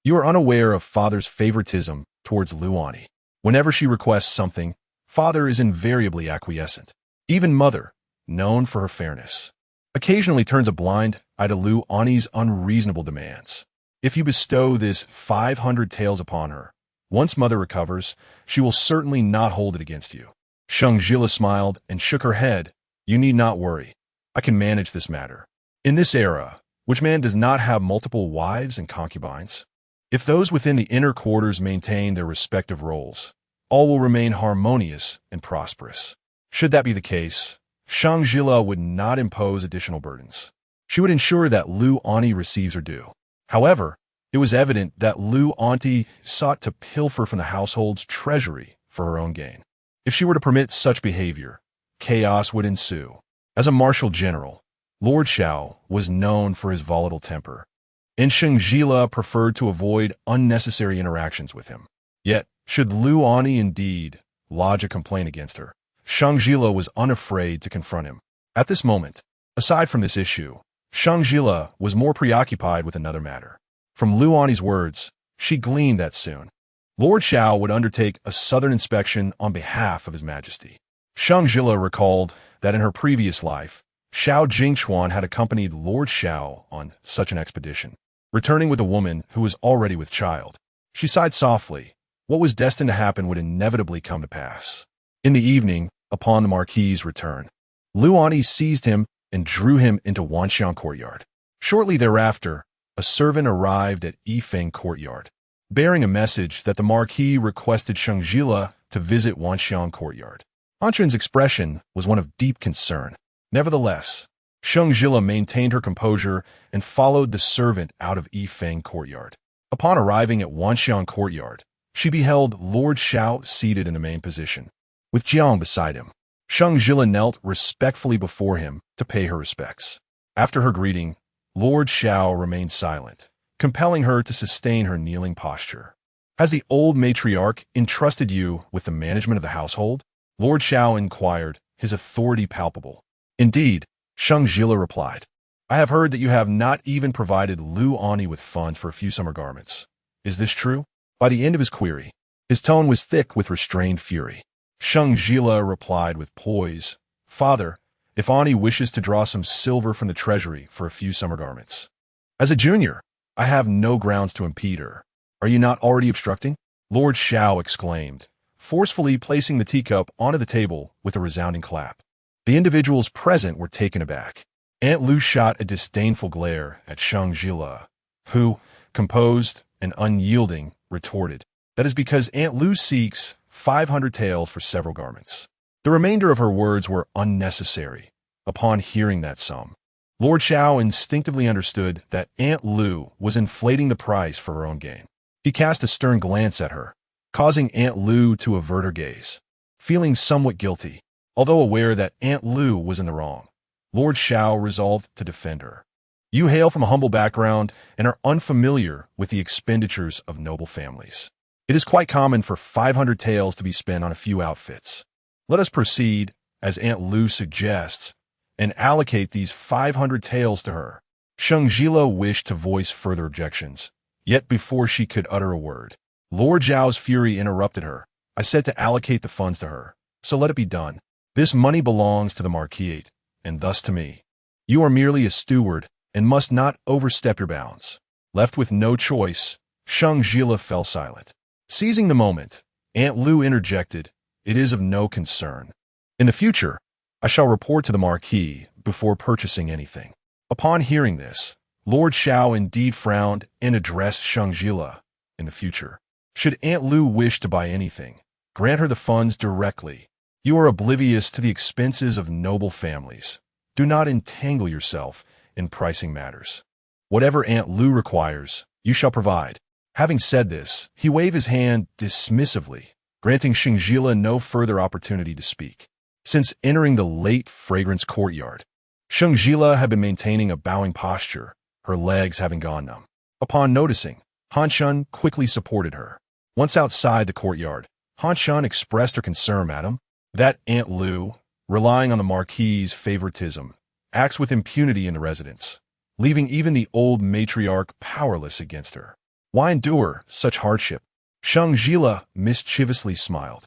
You are unaware of father's favoritism towards Lu Ani. Whenever she requests something, father is invariably acquiescent. Even mother, known for her fairness, occasionally turns a blind eye to Lu Ani's unreasonable demands. If you bestow this 500 taels upon her, once mother recovers, she will certainly not hold it against you." Sheng Zhile smiled and shook her head. "You need not worry. I can manage this matter. In this era, which man does not have multiple wives and concubines? If those within the inner quarters maintain their respective roles, all will remain harmonious and prosperous. Should that be the case, Sheng Zhile would not impose additional burdens. She would ensure that Lu Ani receives her due. However, it was evident that Lu Auntie sought to pilfer from the household's treasury for her own gain. If she were to permit such behavior, chaos would ensue. As a martial general, Lord Xiao was known for his volatile temper, and Sheng Zhile preferred to avoid unnecessary interactions with him. Yet, should Lu Auntie indeed lodge a complaint against her, Sheng Zhile was unafraid to confront him. At this moment, aside from this issue, Sheng Zhile was more preoccupied with another matter. From Lu Auntie's words, she gleaned that soon Lord Xiao would undertake a southern inspection on behalf of His Majesty. Sheng Zhile recalled that in her previous life, Xiao Jingchuan had accompanied Lord Xiao on such an expedition, returning with a woman who was already with child. She sighed softly. What was destined to happen would inevitably come to pass. In the evening, upon the marquis's return, Lu Auntie seized him and drew him into Wanxiang Courtyard. Shortly thereafter, a servant arrived at Yifeng Courtyard, bearing a message that the marquis requested Sheng Zhile to visit Wanxiang Courtyard. Anquan's expression was one of deep concern. Nevertheless, Sheng Zhile maintained her composure and followed the servant out of Yifeng Courtyard. Upon arriving at Wanxiang Courtyard, she beheld Lord Xiao seated in the main position, with Jiang beside him. Sheng Zhile knelt respectfully before him to pay her respects. After her greeting, Lord Xiao remained silent, compelling her to sustain her kneeling posture. Has the old matriarch entrusted you with the management of the household? Lord Xiao inquired, his authority palpable. Indeed, Sheng Zhile replied. I have heard that you have not even provided Lu Auntie with funds for a few summer garments. Is this true? By the end of his query, his tone was thick with restrained fury. Sheng Zhile replied with poise, Father, if Auntie wishes to draw some silver from the treasury for a few summer garments. As a junior, I have no grounds to impede her. Are you not already obstructing? Lord Xiao exclaimed, forcefully placing the teacup onto the table with a resounding clap. The individuals present were taken aback. Aunt Lu shot a disdainful glare at Sheng Zhile, who, composed and unyielding, retorted, That is because Aunt Lu seeks 500 taels for several garments. The remainder of her words were unnecessary. Upon hearing that sum, Lord Xiao instinctively understood that Aunt Lu was inflating the price for her own gain. He cast a stern glance at her, causing Aunt Lu to avert her gaze. Feeling somewhat guilty, although aware that Aunt Lu was in the wrong, Lord Xiao resolved to defend her. You hail from a humble background and are unfamiliar with the expenditures of noble families. It is quite common for 500 taels to be spent on a few outfits. Let us proceed, as Aunt Lu suggests, and allocate these 500 taels to her. Sheng Zhile wished to voice further objections, yet before she could utter a word, Lord Zhao's fury interrupted her. I said to allocate the funds to her, so let it be done. This money belongs to the marquis, and thus to me. You are merely a steward, and must not overstep your bounds. Left with no choice, Sheng Zhile fell silent. Seizing the moment, Aunt Lu interjected, It is of no concern. In the future, I shall report to the marquis before purchasing anything. Upon hearing this, Lord Xiao indeed frowned and addressed Sheng Zhile. In the future, should Aunt Lu wish to buy anything, grant her the funds directly. You are oblivious to the expenses of noble families. Do not entangle yourself in pricing matters. Whatever Aunt Lu requires, you shall provide. Having said this, he waved his hand dismissively, granting Sheng Zhile no further opportunity to speak. Since entering the late fragrance courtyard, Sheng Zhile had been maintaining a bowing posture, her legs having gone numb. Upon noticing, Han Shun quickly supported her. Once outside the courtyard, Han Shun expressed her concern, Madam, that Aunt Lu, relying on the marquis's favoritism, acts with impunity in the residence, leaving even the old matriarch powerless against her. Why endure such hardship? Sheng Zhile mischievously smiled.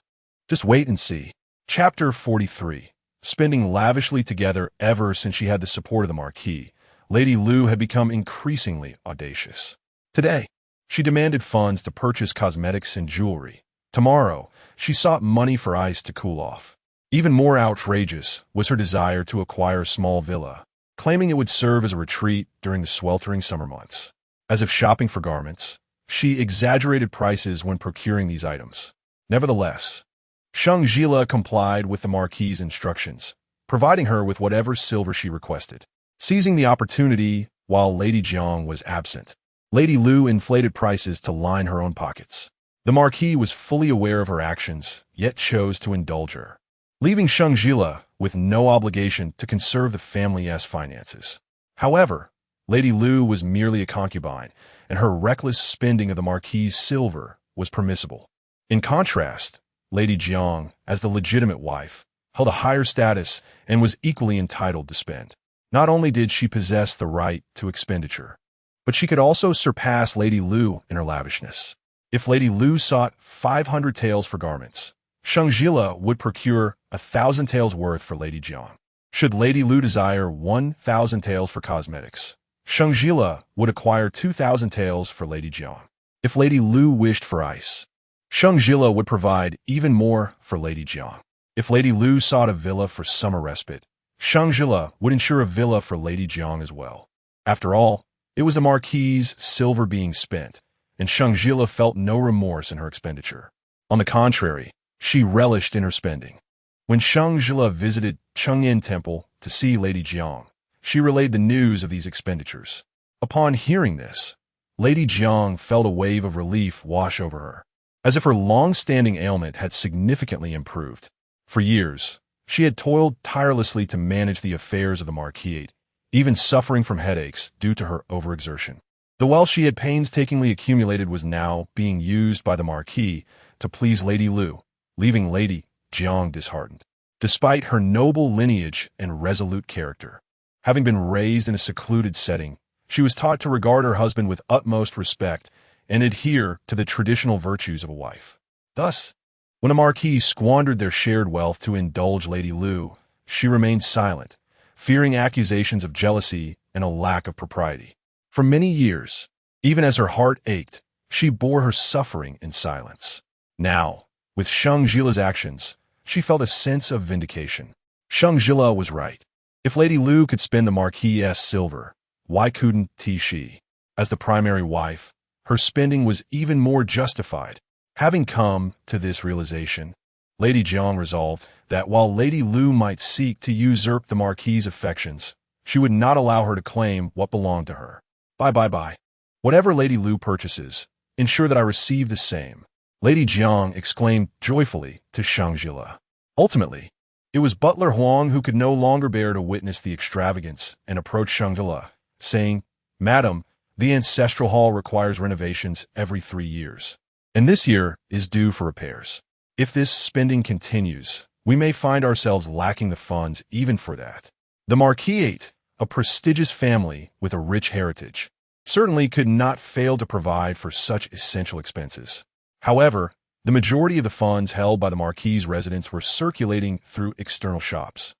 Just wait and see. Chapter 43. Spending lavishly together ever since she had the support of the marquis, Lady Lu had become increasingly audacious. Today, she demanded funds to purchase cosmetics and jewelry. Tomorrow, she sought money for ice to cool off. Even more outrageous was her desire to acquire a small villa, claiming it would serve as a retreat during the sweltering summer months. As if shopping for garments, she exaggerated prices when procuring these items. Nevertheless, Sheng Zhile complied with the marquis's instructions, providing her with whatever silver she requested. Seizing the opportunity while Lady Jiang was absent, Lady Lu inflated prices to line her own pockets. The marquis was fully aware of her actions, yet chose to indulge her, leaving Sheng Zhile with no obligation to conserve the family's finances. However, Lady Lu was merely a concubine, and her reckless spending of the marquis's silver was permissible. In contrast, Lady Jiang, as the legitimate wife, held a higher status and was equally entitled to spend. Not only did she possess the right to expenditure, but she could also surpass Lady Lu in her lavishness. If Lady Lu sought 500 taels for garments, Sheng Zhile would procure 1,000 taels worth for Lady Jiang. Should Lady Lu desire 1,000 taels for cosmetics, Sheng Zhile would acquire 2,000 taels for Lady Jiang. If Lady Lu wished for ice, Sheng Zhile would provide even more for Lady Jiang. If Lady Lu sought a villa for summer respite, Sheng Zhile would ensure a villa for Lady Jiang as well. After all, it was the marquis's silver being spent, and Sheng Zhile felt no remorse in her expenditure. On the contrary, she relished in her spending. When Sheng Zhile visited Chengyin Temple to see Lady Jiang, she relayed the news of these expenditures. Upon hearing this, Lady Jiang felt a wave of relief wash over her, as if her long-standing ailment had significantly improved. For years, she had toiled tirelessly to manage the affairs of the marquis, even suffering from headaches due to her overexertion. The wealth she had painstakingly accumulated was now being used by the marquis to please Lady Lu, leaving Lady Jiang disheartened. Despite her noble lineage and resolute character, having been raised in a secluded setting, she was taught to regard her husband with utmost respect and adhere to the traditional virtues of a wife. Thus, when a marquis squandered their shared wealth to indulge Lady Lu, she remained silent, fearing accusations of jealousy and a lack of propriety. For many years, even as her heart ached, she bore her suffering in silence. Now, with Sheng Zhile's actions, she felt a sense of vindication. Sheng Zhile was right. If Lady Lu could spend the marquis's silver, why couldn't she? As the primary wife, her spending was even more justified. Having come to this realization, Lady Jiang resolved that while Lady Lu might seek to usurp the marquis's affections, she would not allow her to claim what belonged to her. Bye. Whatever Lady Lu purchases, ensure that I receive the same, Lady Jiang exclaimed joyfully to Sheng Zhile. Ultimately, it was Butler Huang who could no longer bear to witness the extravagance and approached Sheng Zhile, saying, "Madam, the ancestral hall requires renovations every 3 years, and this year is due for repairs. If this spending continues, we may find ourselves lacking the funds even for that." The marquis, a prestigious family with a rich heritage, certainly could not fail to provide for such essential expenses. However, the majority of the funds held by the marquis's residents were circulating through external shops,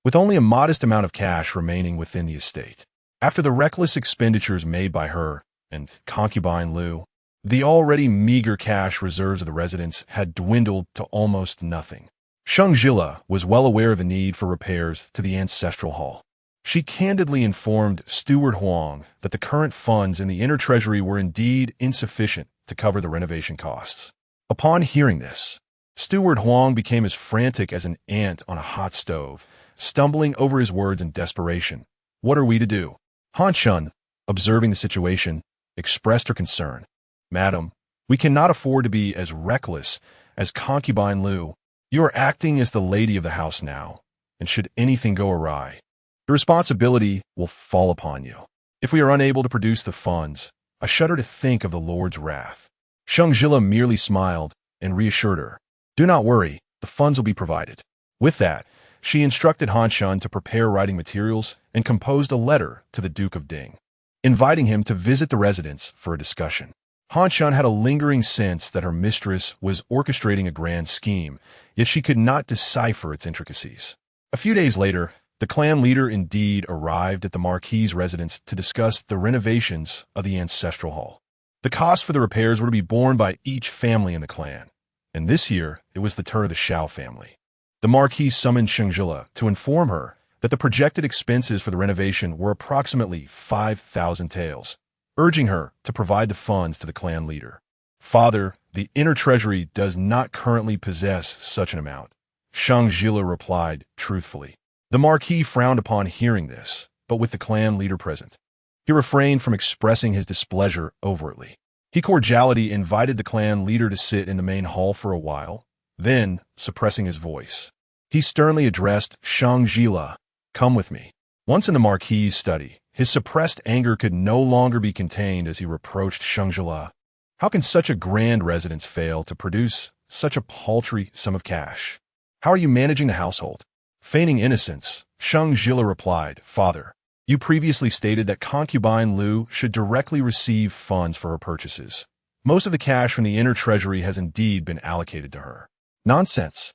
with only a modest amount of cash remaining within the estate. After the reckless expenditures made by her and concubine Lu, the already meager cash reserves of the residents had dwindled to almost nothing. Sheng Zhile was well aware of the need for repairs to the ancestral hall. She candidly informed Steward Huang that the current funds in the inner treasury were indeed insufficient to cover the renovation costs. Upon hearing this, Steward Huang became as frantic as an ant on a hot stove, stumbling over his words in desperation. "What are we to do?" Han Shun, observing the situation, expressed her concern. "Madam, we cannot afford to be as reckless as concubine Lu. You are acting as the lady of the house now, and should anything go awry, the responsibility will fall upon you. If we are unable to produce the funds, I shudder to think of the Lord's wrath." Sheng Zhile merely smiled and reassured her, "Do not worry, the funds will be provided." With that, she instructed Han Shun to prepare writing materials and composed a letter to the Duke of Ding, inviting him to visit the residence for a discussion. Han Shun had a lingering sense that her mistress was orchestrating a grand scheme, yet she could not decipher its intricacies. A few days later, the clan leader indeed arrived at the marquis's residence to discuss the renovations of the ancestral hall. The costs for the repairs were to be borne by each family in the clan, and this year it was the turn of the Shao family. The marquis summoned Sheng Zhile to inform her that the projected expenses for the renovation were approximately 5,000 taels, urging her to provide the funds to the clan leader. "Father, the inner treasury does not currently possess such an amount," Sheng Zhile replied truthfully. The marquis frowned upon hearing this, but with the clan leader present, He refrained from expressing his displeasure overtly. He cordially invited the clan leader to sit in the main hall for a while. Then, suppressing his voice, he sternly addressed Sheng Zhile, "Come with me." Once in the marquis's study, his suppressed anger could no longer be contained as he reproached Sheng Zhile. How can such a grand residence fail to produce such a paltry sum of cash? How are you managing the household? Feigning innocence, Sheng Zhile replied, "Father, you previously stated that concubine Lu should directly receive funds for her purchases. Most of the cash from the inner treasury has indeed been allocated to her." Nonsense.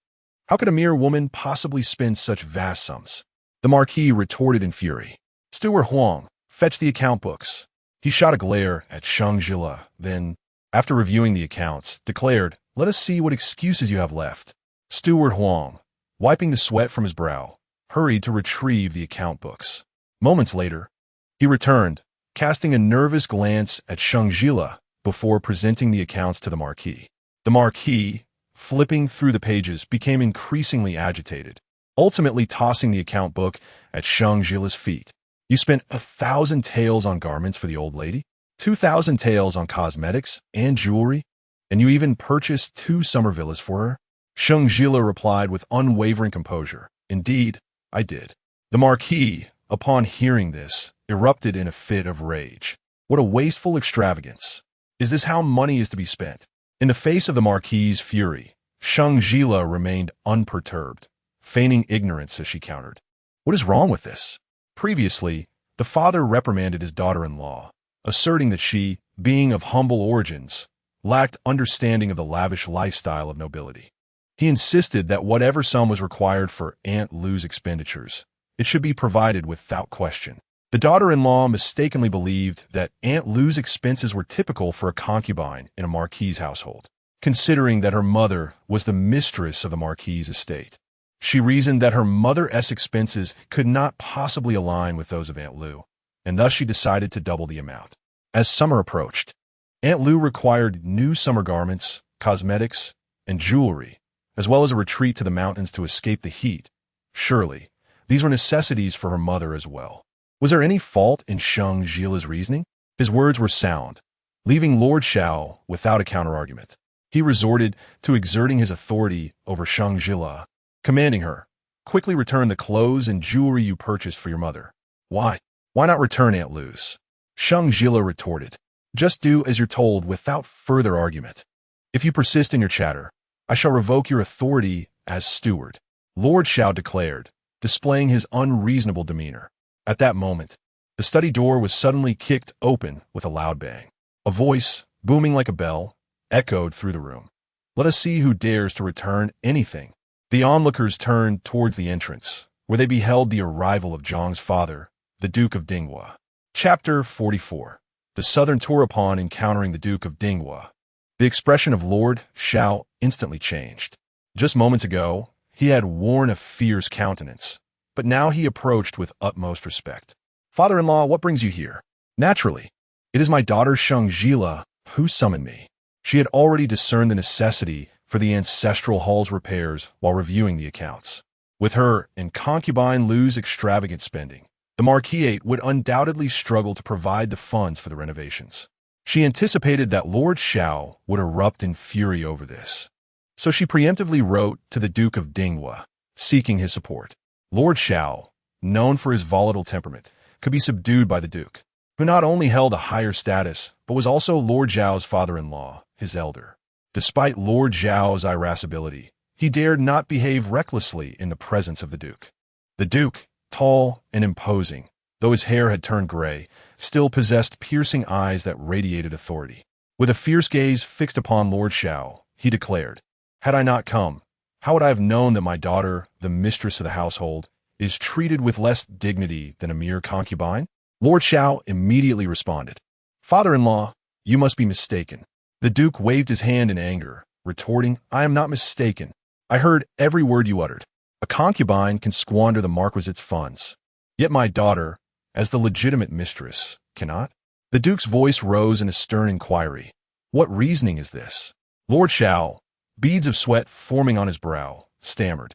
How could a mere woman possibly spend such vast sums? The marquis retorted in fury. "Steward Huang, fetch the account books." He shot a glare at Sheng Zhile, then, after reviewing the accounts, declared, "Let us see what excuses you have left." Steward Huang, wiping the sweat from his brow, hurried to retrieve the account books. Moments later, he returned, casting a nervous glance at Sheng Zhile before presenting the accounts to the marquis. The marquis, flipping through the pages, became increasingly agitated, ultimately tossing the account book at Sheng Zhile's feet. "You spent 1,000 taels on garments for the old lady, 2,000 taels on cosmetics and jewelry, and you even purchased 2 summer villas for her?" Sheng Zhile replied with unwavering composure, "Indeed, I did." The marquis, upon hearing this, erupted in a fit of rage. What a wasteful extravagance! Is this how money is to be spent? In the face of the marquis's fury, Sheng Zhile remained unperturbed, feigning ignorance as she countered, "What is wrong with this?" Previously, the father reprimanded his daughter-in-law, asserting that she, being of humble origins, lacked understanding of the lavish lifestyle of nobility. He insisted that whatever sum was required for Aunt Lu's expenditures, it should be provided without question. The daughter-in-law mistakenly believed that Aunt Lu's expenses were typical for a concubine in a marquis's household, considering that her mother was the mistress of the marquis's estate. She reasoned that her mother's expenses could not possibly align with those of Aunt Lu, and thus she decided to double the amount. As summer approached, Aunt Lu required new summer garments, cosmetics, and jewelry, as well as a retreat to the mountains to escape the heat. Surely, these were necessities for her mother as well. Was there any fault in Sheng Zhile's reasoning? His words were sound, leaving Lord Xiao without a counterargument. He resorted to exerting his authority over Sheng Zhile, commanding her, "Quickly return the clothes and jewelry you purchased for your mother." "Why? Why not return Aunt Lu's?" Sheng Zhile retorted. "Just do as you're told without further argument. If you persist in your chatter, I shall revoke your authority as steward," Lord Xiao declared, displaying his unreasonable demeanor. At that moment, the study door was suddenly kicked open with a loud bang. A voice, booming like a bell, echoed through the room. "Let us see who dares to return anything." The onlookers turned towards the entrance, where they beheld the arrival of Zhang's father, the Duke of Dinghua. Chapter 44. The Southern tour upon encountering the Duke of Dinghua. The expression of Lord Xiao instantly changed. Just moments ago, he had worn a fierce countenance, but now he approached with utmost respect. "Father-in-law, what brings you here?" "Naturally, it is my daughter Sheng Zhile who summoned me." She had already discerned the necessity for the ancestral hall's repairs while reviewing the accounts. With her and concubine Lu's extravagant spending, the marquis would undoubtedly struggle to provide the funds for the renovations. She anticipated that Lord Xiao would erupt in fury over this, so she preemptively wrote to the Duke of Dinghua, seeking his support. Lord Xiao, known for his volatile temperament, could be subdued by the Duke, who not only held a higher status, but was also Lord Zhao's father-in-law, his elder. Despite Lord Zhao's irascibility, he dared not behave recklessly in the presence of the Duke. The Duke, tall and imposing, though his hair had turned gray, still possessed piercing eyes that radiated authority. With a fierce gaze fixed upon Lord Xiao, he declared, "Had I not come, how would I have known that my daughter, the mistress of the household, is treated with less dignity than a mere concubine?" Lord Xiao immediately responded, "Father-in-law, you must be mistaken." The Duke waved his hand in anger, retorting, "I am not mistaken. I heard every word you uttered. A concubine can squander the marquis's funds, yet my daughter, as the legitimate mistress, cannot." The Duke's voice rose in a stern inquiry. "What reasoning is this?" Lord Xiao, beads of sweat forming on his brow, stammered,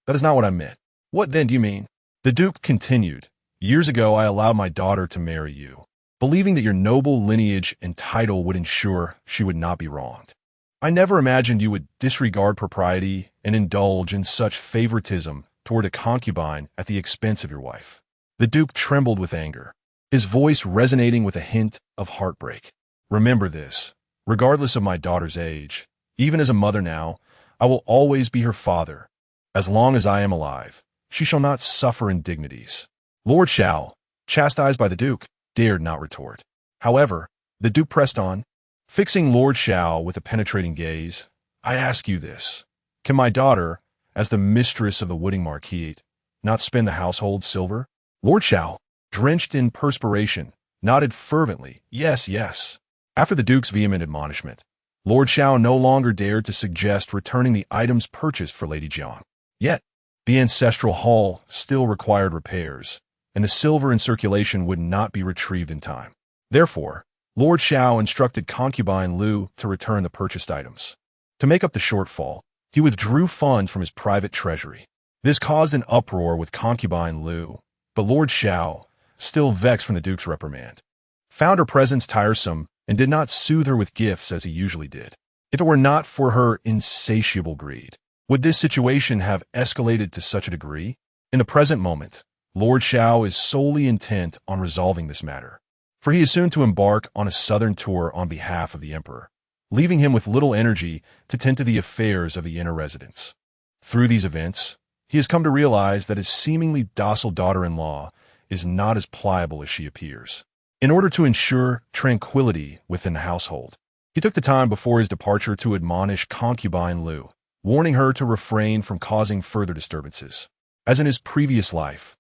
"That is not what I meant." "What then do you mean?" The Duke continued, "Years ago I allowed my daughter to marry you. believing that your noble lineage and title would ensure she would not be wronged. I never imagined you would disregard propriety and indulge in such favoritism toward a concubine at the expense of your wife." The Duke trembled with anger, his voice resonating with a hint of heartbreak. "Remember this, regardless of my daughter's age, even as a mother now, I will always be her father. As long as I am alive, she shall not suffer indignities." Lord Shao, chastised by the Duke, dared not retort. However, the Duke pressed on, fixing Lord Shao with a penetrating gaze. "I ask you this. Can my daughter, as the mistress of the Wooding Marquis, not spend the household silver?" Lord Shao, drenched in perspiration, nodded fervently, "Yes, yes." After the Duke's vehement admonishment, Lord Shao no longer dared to suggest returning the items purchased for Lady Jiang. Yet, the ancestral hall still required repairs, and the silver in circulation would not be retrieved in time. Therefore, Lord Shao instructed concubine Lu to return the purchased items. To make up the shortfall, he withdrew funds from his private treasury. This caused an uproar with concubine Lu, but Lord Shao, still vexed from the Duke's reprimand, found her presence tiresome and did not soothe her with gifts as he usually did. If it were not for her insatiable greed, would this situation have escalated to such a degree? In the present moment, Lord Shao is solely intent on resolving this matter, for he is soon to embark on a southern tour on behalf of the Emperor, leaving him with little energy to tend to the affairs of the inner residence. Through these events, he has come to realize that his seemingly docile daughter-in-law is not as pliable as she appears. In order to ensure tranquility within the household, he took the time before his departure to admonish concubine Lu, warning her to refrain from causing further disturbances. As in his previous life,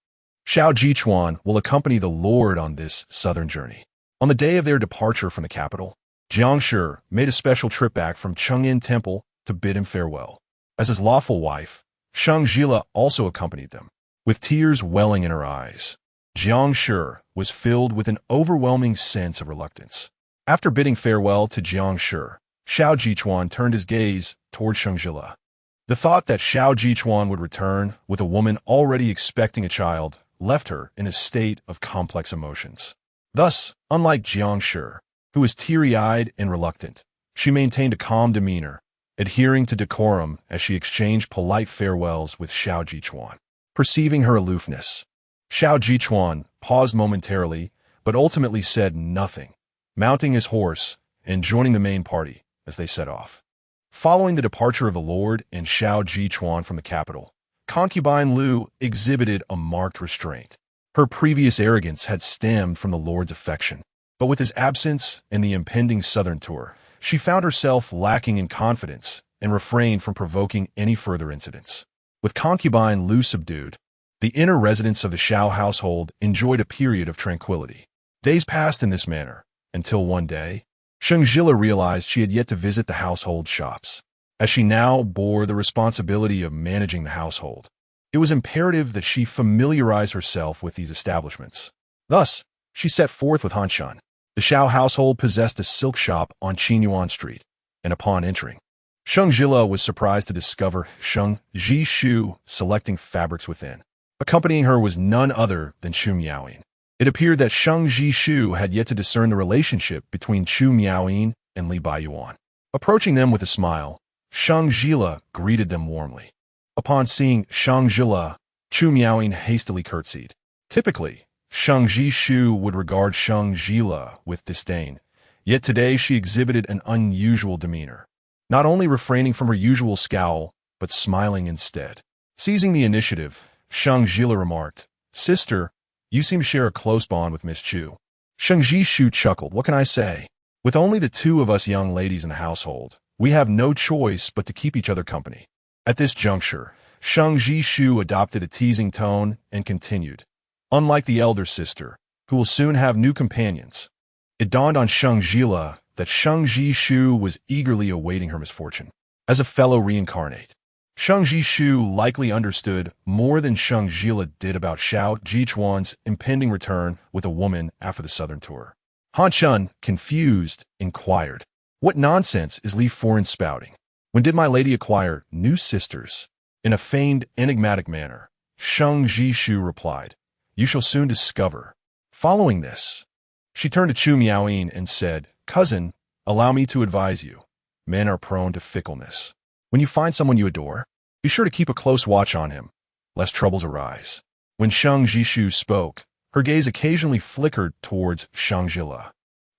Shao Jichuan will accompany the Lord on this southern journey. On the day of their departure from the capital, Jiang Shi made a special trip back from Cheng'an Temple to bid him farewell. As his lawful wife, Sheng Zhile also accompanied them, with tears welling in her eyes. Jiang Shi was filled with an overwhelming sense of reluctance. After bidding farewell to Jiang Shi, Shao Jichuan turned his gaze toward Sheng Zhile. The thought that Shao Jichuan would return with a woman already expecting a child left her in a state of complex emotions. Thus, unlike Jiang Shi, who was teary-eyed and reluctant, she maintained a calm demeanor, adhering to decorum as she exchanged polite farewells with Shao Jichuan. Perceiving her aloofness, Shao Jichuan paused momentarily, but ultimately said nothing, mounting his horse and joining the main party as they set off. Following the departure of the Lord and Shao Jichuan from the capital, concubine Lu exhibited a marked restraint. Her previous arrogance had stemmed from the Lord's affection, but with his absence and the impending southern tour, she found herself lacking in confidence and refrained from provoking any further incidents. With concubine Lu subdued, the inner residents of the Shao household enjoyed a period of tranquility. Days passed in this manner, until one day, Sheng Zhile realized she had yet to visit the household shops. As she now bore the responsibility of managing the household, it was imperative that she familiarize herself with these establishments. Thus, she set forth with Han Shan. The Shao household possessed a silk shop on Qinyuan Street, and upon entering, Sheng Zhile was surprised to discover Sheng Zhile selecting fabrics within. Accompanying her was none other than Chu Miaoyin. It appeared that Sheng Zhile had yet to discern the relationship between Chu Miaoyin and Li Baiyuan. Approaching them with a smile, Sheng Zhile greeted them warmly. Upon seeing Sheng Zhile, Chu Miaoyin hastily curtsied. Typically, Sheng Zhile would regard Sheng Zhile with disdain, yet today she exhibited an unusual demeanor, not only refraining from her usual scowl, but smiling instead. Seizing the initiative, Sheng Zhile remarked, "Sister, you seem to share a close bond with Miss Chu." Sheng Zhile chuckled. "What can I say? With only the two of us young ladies in the household, we have no choice but to keep each other company." At this juncture, Sheng Zhile adopted a teasing tone and continued, "Unlike the elder sister, who will soon have new companions." It dawned on Sheng Zhile that Sheng Zhile was eagerly awaiting her misfortune. As a fellow reincarnate, Sheng Zhile likely understood more than Sheng Zhile did about Shao Jichuan's impending return with a woman after the southern tour. Han Shan, confused, inquired, "What nonsense is Li Foreign spouting? When did my lady acquire new sisters?" In a feigned, enigmatic manner, Sheng Zhile replied, "You shall soon discover." Following this, She turned to Chu Miaoyin and said, "Cousin, allow me to advise you. Men are prone to fickleness. When you find someone you adore, be sure to keep a close watch on him, lest troubles arise." When Sheng Zhile spoke, her gaze occasionally flickered towards Sheng Zhile.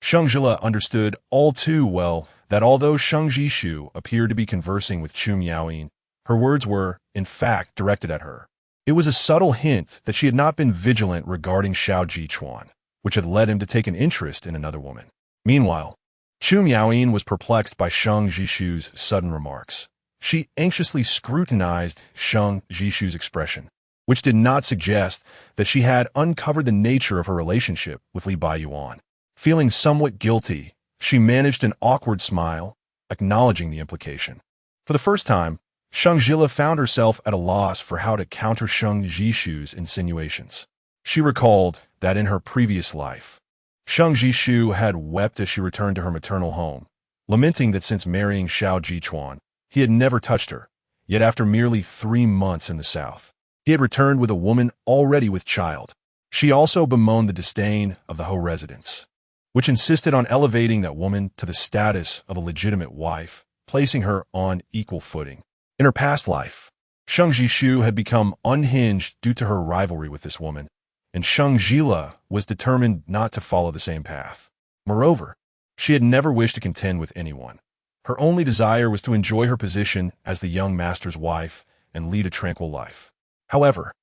Sheng Zhile understood all too well that although Sheng Zhile appeared to be conversing with Chu Miaoyin, her words were, in fact, directed at her. It was a subtle hint that she had not been vigilant regarding Xiao Jichuan, which had led him to take an interest in another woman. Meanwhile, Chu Miaoyin was perplexed by Sheng Zhishu's sudden remarks. She anxiously scrutinized Sheng Zhishu's expression, which did not suggest that she had uncovered the nature of her relationship with Li Baiyuan. Feeling somewhat guilty, she managed an awkward smile, acknowledging the implication. For the first time, Sheng Zhile found herself at a loss for how to counter Sheng Zhishu's insinuations. She recalled that in her previous life, Sheng Zhishu had wept as she returned to her maternal home, lamenting that since marrying Xiao Jichuan, he had never touched her, yet after merely 3 months in the south, he had returned with a woman already with child. She also bemoaned the disdain of the Ho residents, which insisted on elevating that woman to the status of a legitimate wife, placing her on equal footing. In her past life, Sheng Zhishu had become unhinged due to her rivalry with this woman, and Sheng Zhile was determined not to follow the same path. Moreover, she had never wished to contend with anyone. Her only desire was to enjoy her position as the young master's wife and lead a tranquil life. However,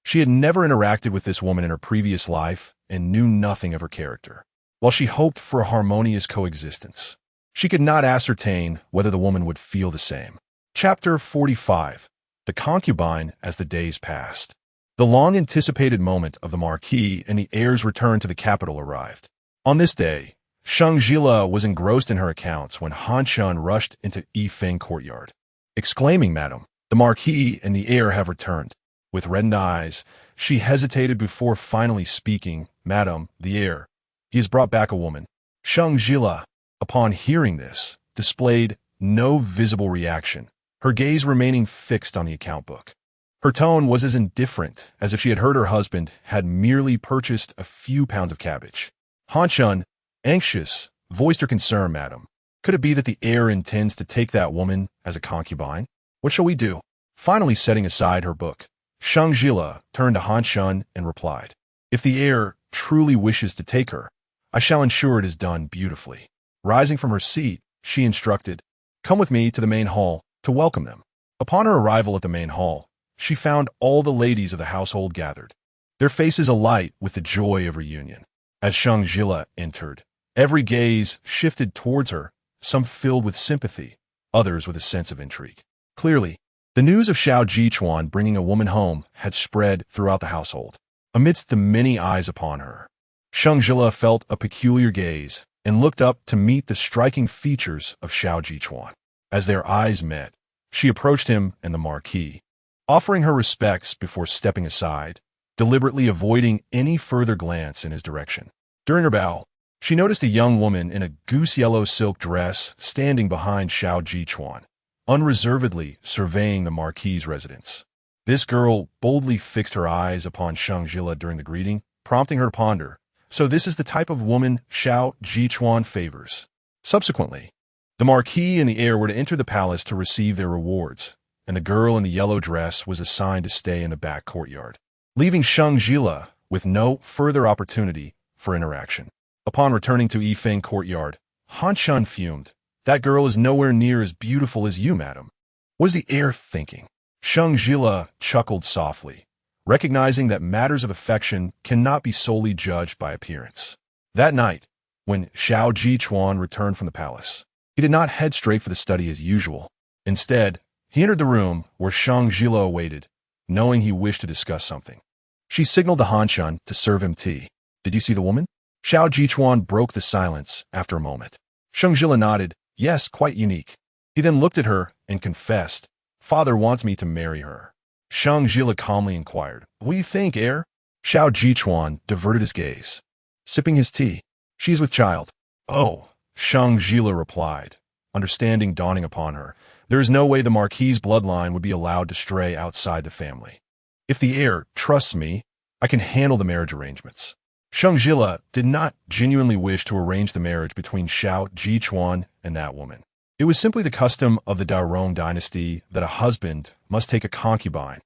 she had never interacted with this woman in her previous life and knew nothing of her character. While she hoped for a harmonious coexistence, she could not ascertain whether the woman would feel the same. Chapter 45. The Concubine as the Days Passed. The long-anticipated moment of the marquis and the heir's return to the capital arrived. On this day, Sheng Zhile was engrossed in her accounts when Han Shun rushed into Yifeng courtyard, exclaiming, "Madam, the marquis and the heir have returned." With reddened eyes, she hesitated before finally speaking, "Madam, the heir, he has brought back a woman." Sheng Zhile, upon hearing this, displayed no visible reaction, her gaze remaining fixed on the account book. Her tone was as indifferent as if she had heard her husband had merely purchased a few pounds of cabbage. Han Shun, anxious, voiced her concern, "Madam, could it be that the heir intends to take that woman as a concubine? What shall we do?" Finally setting aside her book, Sheng Zhile turned to Han Shun and replied, "If the heir truly wishes to take her, I shall ensure it is done beautifully." Rising from her seat, she instructed, "Come with me to the main hall to welcome them." Upon her arrival at the main hall, she found all the ladies of the household gathered, their faces alight with the joy of reunion. As Sheng Zhile entered, every gaze shifted towards her, some filled with sympathy, others with a sense of intrigue. Clearly, the news of Xiao Jichuan bringing a woman home had spread throughout the household. Amidst the many eyes upon her, Sheng Zhile felt a peculiar gaze and looked up to meet the striking features of Xiao Jichuan. As their eyes met, she approached him and the marquis, offering her respects before stepping aside, deliberately avoiding any further glance in his direction. During her bow, she noticed a young woman in a goose-yellow silk dress standing behind Xiao Jichuan, unreservedly surveying the marquis's residence. This girl boldly fixed her eyes upon Sheng Zhile during the greeting, prompting her to ponder, "So this is the type of woman Xiao Jichuan favors." Subsequently, the marquis and the heir were to enter the palace to receive their rewards, and the girl in the yellow dress was assigned to stay in the back courtyard, leaving Sheng Zhile with no further opportunity for interaction. Upon returning to Yifeng courtyard, Han Shun fumed. "That girl is nowhere near as beautiful as you, madam." Was the heir thinking? Sheng Zhile chuckled softly, recognizing that matters of affection cannot be solely judged by appearance. That night, when Xiao Jichuan returned from the palace, he did not head straight for the study as usual. Instead, he entered the room where Sheng Zhile awaited, knowing he wished to discuss something. She signaled to Han Shun to serve him tea. "Did you see the woman?" Xiao Jichuan broke the silence after a moment. Sheng Zhile nodded, "Yes, quite unique." He then looked at her and confessed, "Father wants me to marry her." Sheng Zhile calmly inquired, "What do you think, heir?" Xiao Jichuan diverted his gaze, sipping his tea. "She is with child." "Oh," Sheng Zhile replied, understanding dawning upon her. There is no way the marquis's bloodline would be allowed to stray outside the family. "If the heir trusts me, I can handle the marriage arrangements." Sheng Zhile did not genuinely wish to arrange the marriage between Shao Jichuan and that woman. It was simply the custom of the Daorong dynasty that a husband must take a concubine,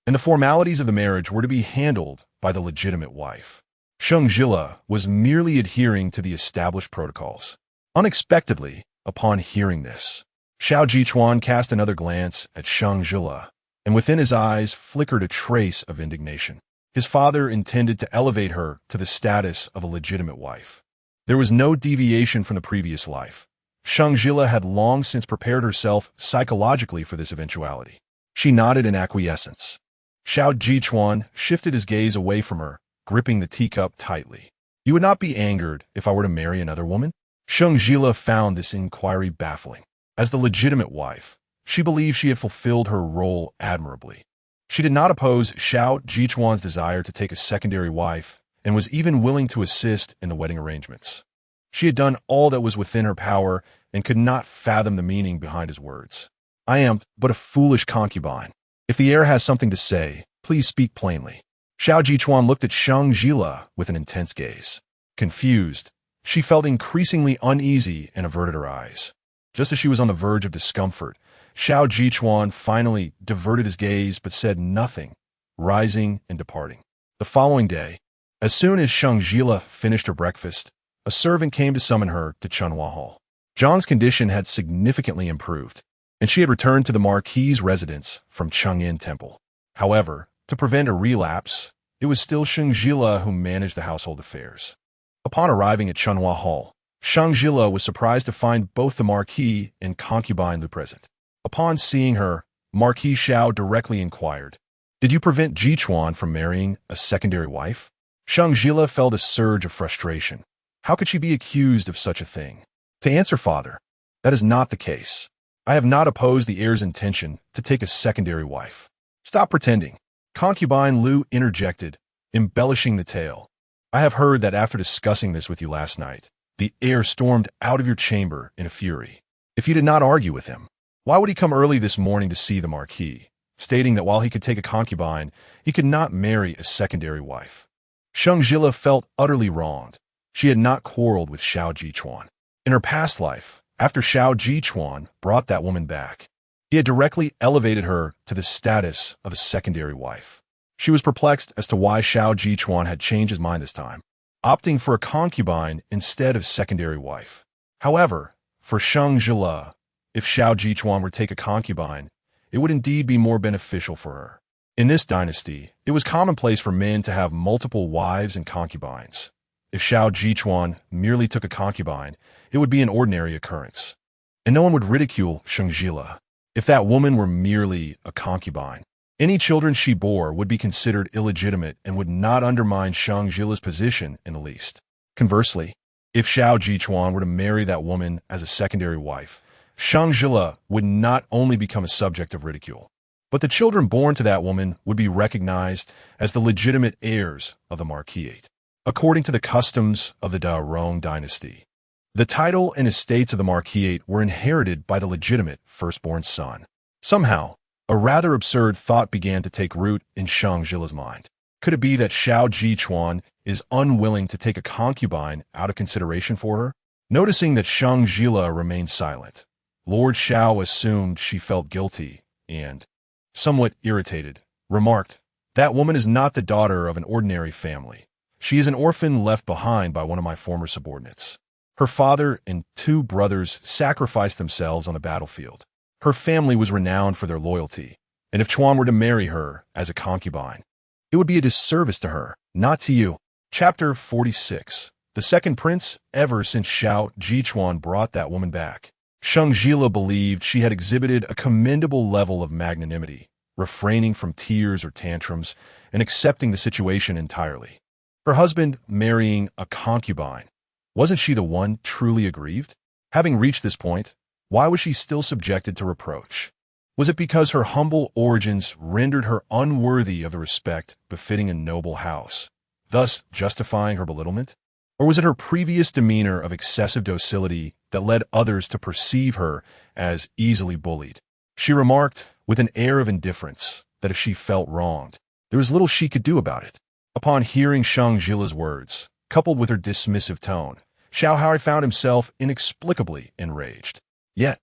and the formalities of the marriage were to be handled by the legitimate wife. Sheng Zhile was merely adhering to the established protocols. Unexpectedly, upon hearing this, Shao Jichuan cast another glance at Sheng Zhile, and within his eyes flickered a trace of indignation. His father intended to elevate her to the status of a legitimate wife. There was no deviation from the previous life. Sheng Zhile had long since prepared herself psychologically for this eventuality. She nodded in acquiescence. Shao Jichuan shifted his gaze away from her, gripping the teacup tightly. "You would not be angered if I were to marry another woman?" Sheng Zhile found this inquiry baffling. As the legitimate wife, she believed she had fulfilled her role admirably. She did not oppose Shao Jichuan's desire to take a secondary wife and was even willing to assist in the wedding arrangements. She had done all that was within her power and could not fathom the meaning behind his words. "I am but a foolish concubine. If the heir has something to say, please speak plainly." Shao Jichuan looked at Sheng Zhile with an intense gaze. Confused, she felt increasingly uneasy and averted her eyes. Just as she was on the verge of discomfort, Shao Jichuan finally diverted his gaze but said nothing, rising and departing. The following day, as soon as Sheng Zhile finished her breakfast, a servant came to summon her to Chunhua Hall. Zhang's condition had significantly improved, and she had returned to the marquis' residence from Chengyin Temple. However, to prevent a relapse, it was still Sheng Zhile who managed the household affairs. Upon arriving at Chunhua Hall, Sheng Zhile was surprised to find both the marquis and concubine present. Upon seeing her, Marquis Shao directly inquired, "Did you prevent Jichuan from marrying a secondary wife?" Sheng Zhile felt a surge of frustration. How could she be accused of such a thing? To answer, "Father, that is not the case. I have not opposed the heir's intention to take a secondary wife." "Stop pretending," concubine Lu interjected, embellishing the tale. "I have heard that after discussing this with you last night, the heir stormed out of your chamber in a fury. If you did not argue with him, why would he come early this morning to see the marquis, stating that while he could take a concubine, he could not marry a secondary wife?" Sheng Zhile felt utterly wronged. She had not quarreled with Shao Jichuan. In her past life, after Shao Jichuan brought that woman back, he had directly elevated her to the status of a secondary wife. She was perplexed as to why Shao Jichuan had changed his mind this time, opting for a concubine instead of secondary wife. However, for Sheng Zhile, if Shao Jichuan were to take a concubine, it would indeed be more beneficial for her. In this dynasty, it was commonplace for men to have multiple wives and concubines. If Shao Jichuan merely took a concubine, it would be an ordinary occurrence, and no one would ridicule Sheng Zhile. If that woman were merely a concubine, any children she bore would be considered illegitimate and would not undermine Sheng Zhile's position in the least. Conversely, if Shao Jichuan were to marry that woman as a secondary wife, Sheng Zhile would not only become a subject of ridicule, but the children born to that woman would be recognized as the legitimate heirs of the marquisate. According to the customs of the Daorong dynasty, the title and estates of the marquisate were inherited by the legitimate firstborn son. Somehow, a rather absurd thought began to take root in Sheng Zhile's mind. Could it be that Shao Jichuan is unwilling to take a concubine out of consideration for her? Noticing that Sheng Zhile remained silent, Lord Shao assumed she felt guilty and, somewhat irritated, remarked, "That woman is not the daughter of an ordinary family. She is an orphan left behind by one of my former subordinates. Her father and 2 brothers sacrificed themselves on the battlefield. Her family was renowned for their loyalty, and if Chuan were to marry her as a concubine, it would be a disservice to her, not to you." Chapter 46. The second prince ever since Shao Jichuan brought that woman back. Sheng Zhile believed she had exhibited a commendable level of magnanimity, refraining from tears or tantrums and accepting the situation entirely. Her husband marrying a concubine, wasn't she the one truly aggrieved? Having reached this point, why was she still subjected to reproach? Was it because her humble origins rendered her unworthy of the respect befitting a noble house, thus justifying her belittlement? Or was it her previous demeanor of excessive docility that led others to perceive her as easily bullied? She remarked, with an air of indifference, that if she felt wronged, there was little she could do about it. Upon hearing Sheng Zhile's words, coupled with her dismissive tone, Shao Hai found himself inexplicably enraged. Yet,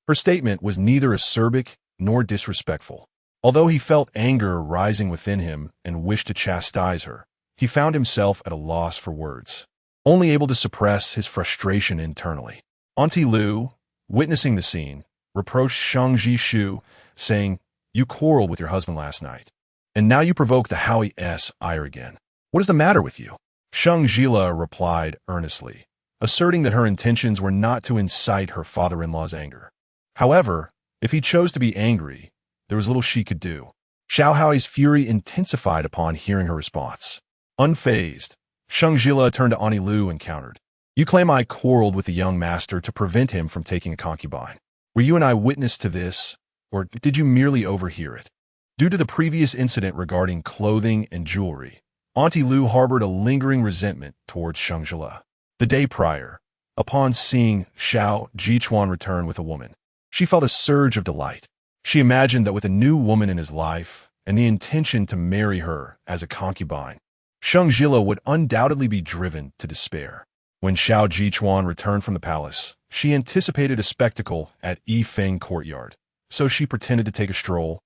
her statement was neither acerbic nor disrespectful. Although he felt anger rising within him and wished to chastise her, he found himself at a loss for words, only able to suppress his frustration internally. Auntie Lu, witnessing the scene, reproached Sheng Zhile, saying, "You quarreled with your husband last night, and now you provoke the Howie's ire again. What is the matter with you?" Sheng Zhile replied earnestly, asserting that her intentions were not to incite her father-in-law's anger. However, if he chose to be angry, there was little she could do. Shao Hai's fury intensified upon hearing her response. Unfazed, Sheng Zhile turned to Auntie Lu and countered, "You claim I quarreled with the young master to prevent him from taking a concubine. Were you and I witness to this, or did you merely overhear it?" Due to the previous incident regarding clothing and jewelry, Auntie Lu harbored a lingering resentment towards Sheng Zhile. The day prior, upon seeing Shao Zhichuan return with a woman, she felt a surge of delight. She imagined that with a new woman in his life and the intention to marry her as a concubine, Sheng Zhile would undoubtedly be driven to despair. When Shao Zhichuan returned from the palace, she anticipated a spectacle at Yifeng courtyard, so she pretended to take a stroll,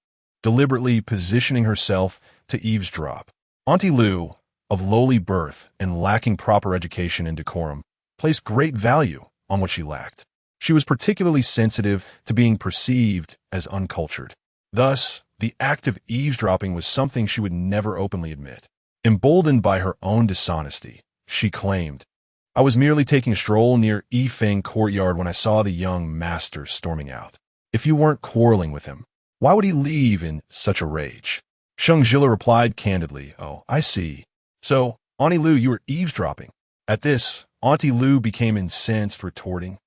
deliberately positioning herself to eavesdrop. Auntie Lu, of lowly birth and lacking proper education and decorum, placed great value on what she lacked. She was particularly sensitive to being perceived as uncultured. Thus, the act of eavesdropping was something she would never openly admit. Emboldened by her own dishonesty, she claimed, "I was merely taking a stroll near Yifeng courtyard when I saw the young master storming out. If you weren't quarreling with him, why would he leave in such a rage?" Sheng Zhile replied candidly, "Oh, I see. So, Auntie Lu, you were eavesdropping." At this, Auntie Lu became incensed, retorting,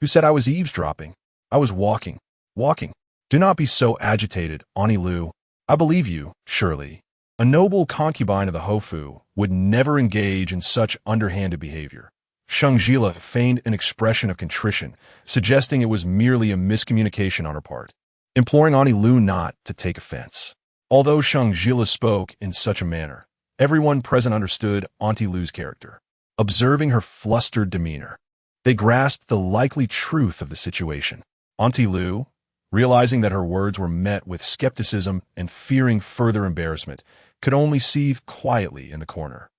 "Who said I was eavesdropping? I was walking. Walking. Do not be so agitated, Auntie Lu. I believe you, surely. A noble concubine of the Hofu would never engage in such underhanded behavior." Sheng Zhile feigned an expression of contrition, suggesting it was merely a miscommunication on her part, imploring Auntie Lu not to take offense. Although Sheng Zhile spoke in such a manner, everyone present understood Auntie Lu's character. Observing her flustered demeanor, they grasped the likely truth of the situation. Auntie Lu, realizing that her words were met with skepticism and fearing further embarrassment, could only seethe quietly in the corner.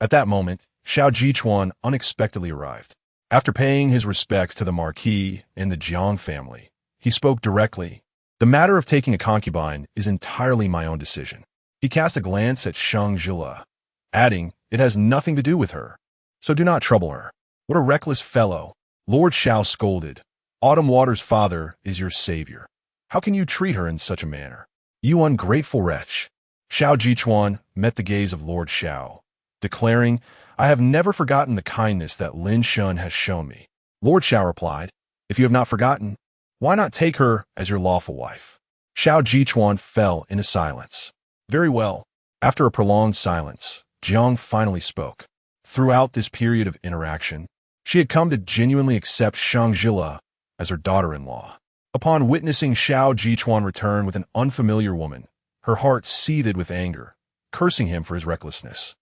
At that moment, Shao Zhichuan unexpectedly arrived. After paying his respects to the marquis and the Jiang family, he spoke directly. "The matter of taking a concubine is entirely my own decision." He cast a glance at Sheng Zhile, adding, "It has nothing to do with her, so do not trouble her." "What a reckless fellow," Lord Shao scolded. "Autumn Water's father is your savior. How can you treat her in such a manner? You ungrateful wretch." Shao Zhichuan met the gaze of Lord Shao, declaring, "I have never forgotten the kindness that Lin Shun has shown me." Lord Shao replied, "If you have not forgotten, why not take her as your lawful wife?" Shao Zhichuan fell into silence. "Very well." After a prolonged silence, Jiang finally spoke. Throughout this period of interaction, she had come to genuinely accept Sheng Zhile as her daughter-in-law. Upon witnessing Shao Zhichuan return with an unfamiliar woman, her heart seethed with anger, cursing him for his recklessness.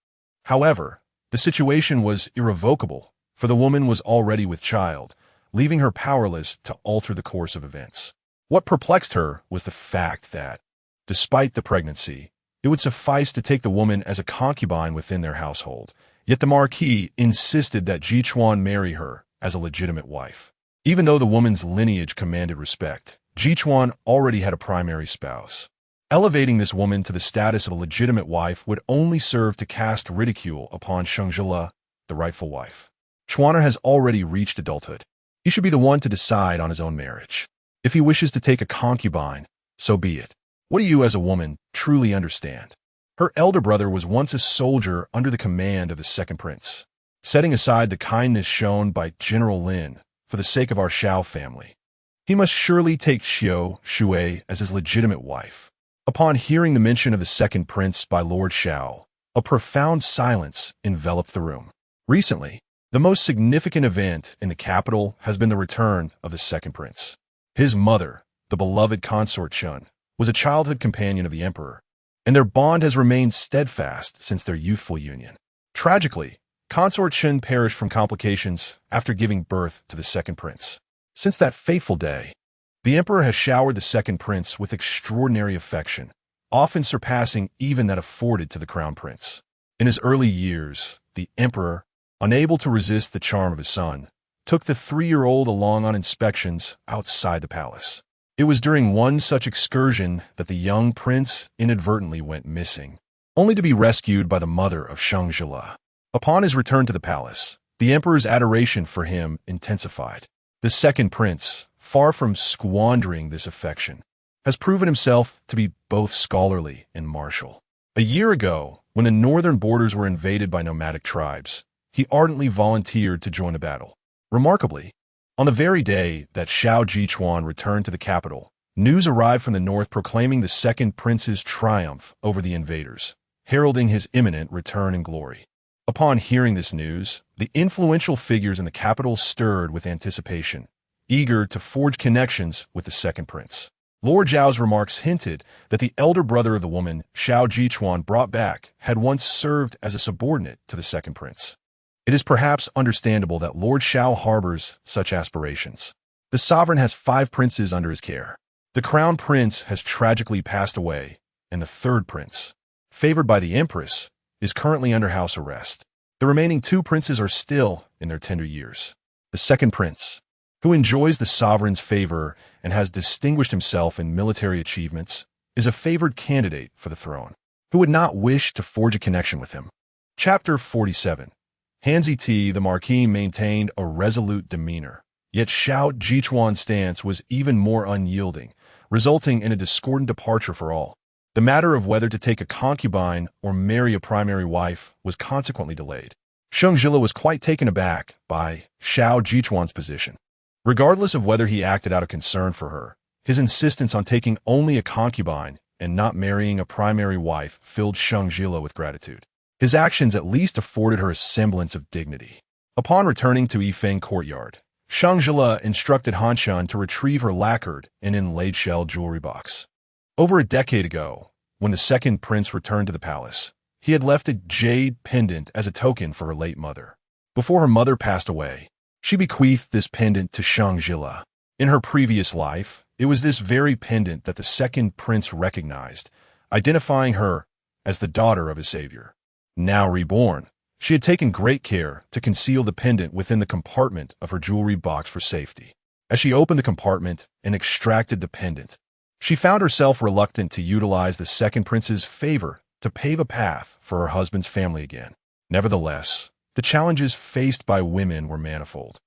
However, the situation was irrevocable, for the woman was already with child, leaving her powerless to alter the course of events. What perplexed her was the fact that, despite the pregnancy, it would suffice to take the woman as a concubine within their household, yet the marquis insisted that Zhichuan marry her as a legitimate wife. Even though the woman's lineage commanded respect, Zhichuan already had a primary spouse. Elevating this woman to the status of a legitimate wife would only serve to cast ridicule upon Sheng Zhile, the rightful wife. Chuaner has already reached adulthood. He should be the one to decide on his own marriage. If he wishes to take a concubine, so be it. What do you as a woman truly understand? Her elder brother was once a soldier under the command of the second prince. Setting aside the kindness shown by General Lin for the sake of our Shao family, he must surely take Xiao Shui as his legitimate wife. Upon hearing the mention of the second prince by Lord Shao, a profound silence enveloped the room. Recently, the most significant event in the capital has been the return of the second prince. His mother, the beloved consort Shun, was a childhood companion of the emperor, and their bond has remained steadfast since their youthful union. Tragically, Consort Shen perished from complications after giving birth to the second prince. Since that fateful day, the emperor has showered the second prince with extraordinary affection, often surpassing even that afforded to the crown prince. In his early years, the emperor, unable to resist the charm of his son, took the 3-year-old along on inspections outside the palace. It was during one such excursion that the young prince inadvertently went missing, only to be rescued by the mother of Sheng Zhile. Upon his return to the palace, the emperor's adoration for him intensified. The second prince, far from squandering this affection, has proven himself to be both scholarly and martial. A year ago, when the northern borders were invaded by nomadic tribes, he ardently volunteered to join the battle. Remarkably, on the very day that Xiao Jichuan returned to the capital, news arrived from the north proclaiming the second prince's triumph over the invaders, heralding his imminent return in glory. Upon hearing this news, the influential figures in the capital stirred with anticipation, eager to forge connections with the second prince. Lord Zhao's remarks hinted that the elder brother of the woman Xiao Jichuan brought back had once served as a subordinate to the second prince. It is perhaps understandable that Lord Xiao harbors such aspirations. The sovereign has 5 princes under his care. The crown prince has tragically passed away, and the third prince, favored by the empress, is currently under house arrest. The remaining 2 princes are still in their tender years. The second prince, who enjoys the sovereign's favor and has distinguished himself in military achievements, is a favored candidate for the throne. Who would not wish to forge a connection with him? Chapter 47. Hanzi Ti, the marquis, maintained a resolute demeanor, yet Xiao Jichuan's stance was even more unyielding, resulting in a discordant departure for all. The matter of whether to take a concubine or marry a primary wife was consequently delayed. Sheng Zhile was quite taken aback by Xiao Jichuan's position. Regardless of whether he acted out of concern for her, his insistence on taking only a concubine and not marrying a primary wife filled Sheng Zhile with gratitude. His actions at least afforded her a semblance of dignity. Upon returning to Yifeng courtyard, Sheng Zhile instructed Han Shun to retrieve her lacquered and inlaid shell jewelry box. Over a decade ago, when the second prince returned to the palace, he had left a jade pendant as a token for her late mother. Before her mother passed away, she bequeathed this pendant to Sheng Zhile. In her previous life, it was this very pendant that the second prince recognized, identifying her as the daughter of his savior. Now reborn, she had taken great care to conceal the pendant within the compartment of her jewelry box for safety. As she opened the compartment and extracted the pendant, she found herself reluctant to utilize the second prince's favor to pave a path for her husband's family again. Nevertheless, the challenges faced by women were manifold.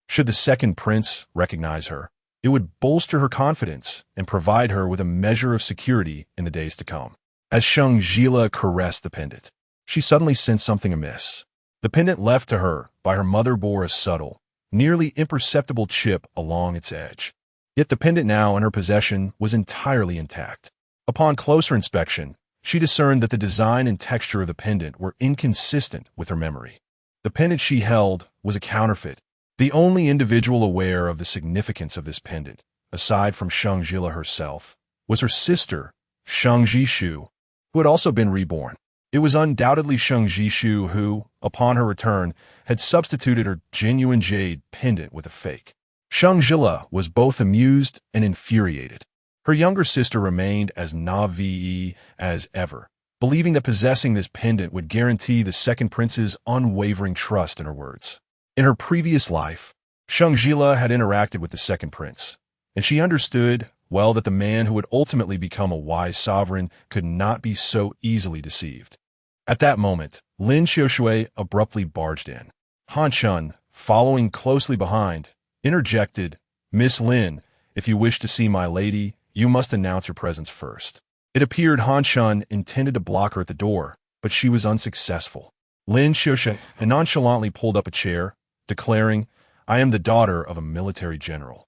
Should the second prince recognize her, it would bolster her confidence and provide her with a measure of security in the days to come. As Sheng Zhile caressed the pendant, she suddenly sensed something amiss. The pendant left to her by her mother bore a subtle, nearly imperceptible chip along its edge. Yet the pendant now in her possession was entirely intact. Upon closer inspection, she discerned that the design and texture of the pendant were inconsistent with her memory. The pendant she held was a counterfeit. The only individual aware of the significance of this pendant, aside from Sheng Zhile herself, was her sister, Sheng Zhishu, who had also been reborn. It was undoubtedly Sheng Zhishu who, upon her return, had substituted her genuine jade pendant with a fake. Sheng Zhile was both amused and infuriated. Her younger sister remained as naive as ever, believing that possessing this pendant would guarantee the second prince's unwavering trust in her words. In her previous life, Sheng Zhile had interacted with the second prince, and she understood well that the man who would ultimately become a wise sovereign could not be so easily deceived. At that moment, Lin Xiaoshui abruptly barged in. Han Shun, following closely behind, interjected, "Miss Lin, if you wish to see my lady, you must announce her presence first." It appeared Han Shun intended to block her at the door, but she was unsuccessful. Lin Xiaoshui nonchalantly pulled up a chair, declaring, "I am the daughter of a military general.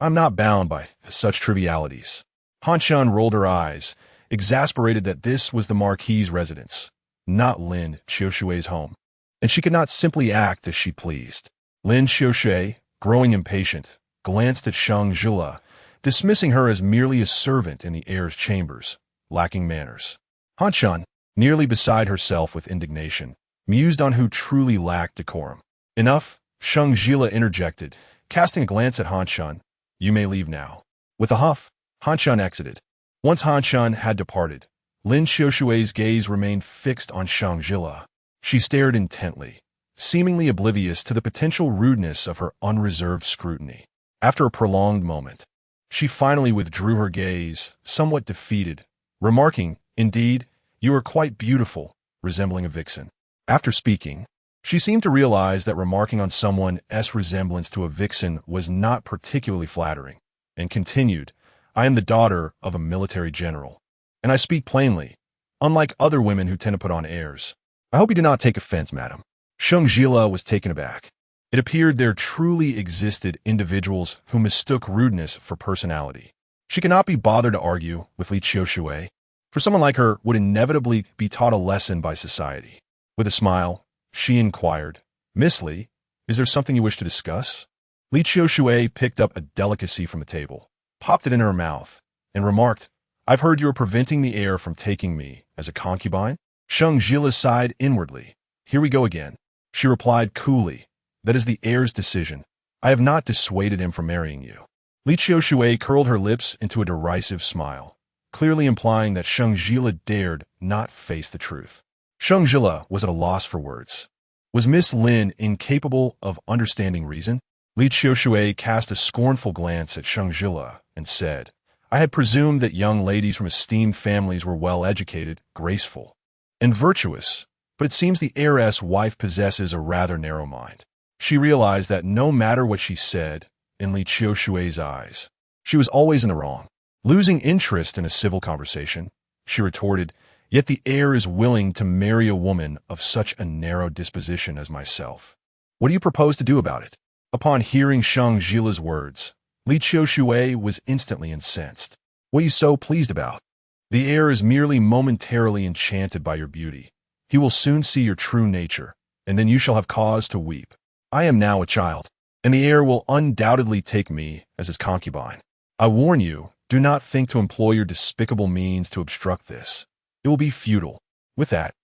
I'm not bound by such trivialities." Han Shun rolled her eyes, exasperated that this was the marquis's residence, not Lin Xiaoshui's home, and she could not simply act as she pleased. Lin Xiaoshui, growing impatient, glanced at Sheng Zhile, dismissing her as merely a servant in the heir's chambers, lacking manners. Han Shun, nearly beside herself with indignation, mused on who truly lacked decorum. Enough, Sheng Zhile interjected, casting a glance at Han Shun. You may leave now. With a huff, Han Shun exited. Once Han Shun had departed, Lin Xiaoshui's gaze remained fixed on Sheng Zhile. She stared intently, seemingly oblivious to the potential rudeness of her unreserved scrutiny. After a prolonged moment, she finally withdrew her gaze, somewhat defeated, remarking, "Indeed, you are quite beautiful, resembling a vixen." After speaking, she seemed to realize that remarking on someone's resemblance to a vixen was not particularly flattering, and continued, "I am the daughter of a military general, and I speak plainly, unlike other women who tend to put on airs. I hope you do not take offense, madam." Sheng Zhile was taken aback. It appeared there truly existed individuals who mistook rudeness for personality. She could not be bothered to argue with Li Xiaoshui, for someone like her would inevitably be taught a lesson by society. With a smile, she inquired, "Miss Li, is there something you wish to discuss?" Li Xiaoshui picked up a delicacy from the table, popped it in her mouth, and remarked, "I've heard you are preventing the heir from taking me as a concubine." Sheng Zhile sighed inwardly. "Here we go again." She replied coolly, "That is the heir's decision. I have not dissuaded him from marrying you." Li Xiaoshui curled her lips into a derisive smile, clearly implying that Sheng Zhile dared not face the truth. Sheng Zhile was at a loss for words. Was Miss Lin incapable of understanding reason? Li Xiaoshui cast a scornful glance at Sheng Zhile and said, "I had presumed that young ladies from esteemed families were well-educated, graceful, and virtuous, but it seems the heiress' wife possesses a rather narrow mind." She realized that no matter what she said, in Li Xiaoshui's eyes, she was always in the wrong. Losing interest in a civil conversation, she retorted, "Yet the heir is willing to marry a woman of such a narrow disposition as myself. What do you propose to do about it?" Upon hearing Sheng Zhile's words, Li Xiaoshui was instantly incensed. "What are you so pleased about? The heir is merely momentarily enchanted by your beauty. He will soon see your true nature, and then you shall have cause to weep. I am now a child, and the heir will undoubtedly take me as his concubine. I warn you, do not think to employ your despicable means to obstruct this. It will be futile." With that,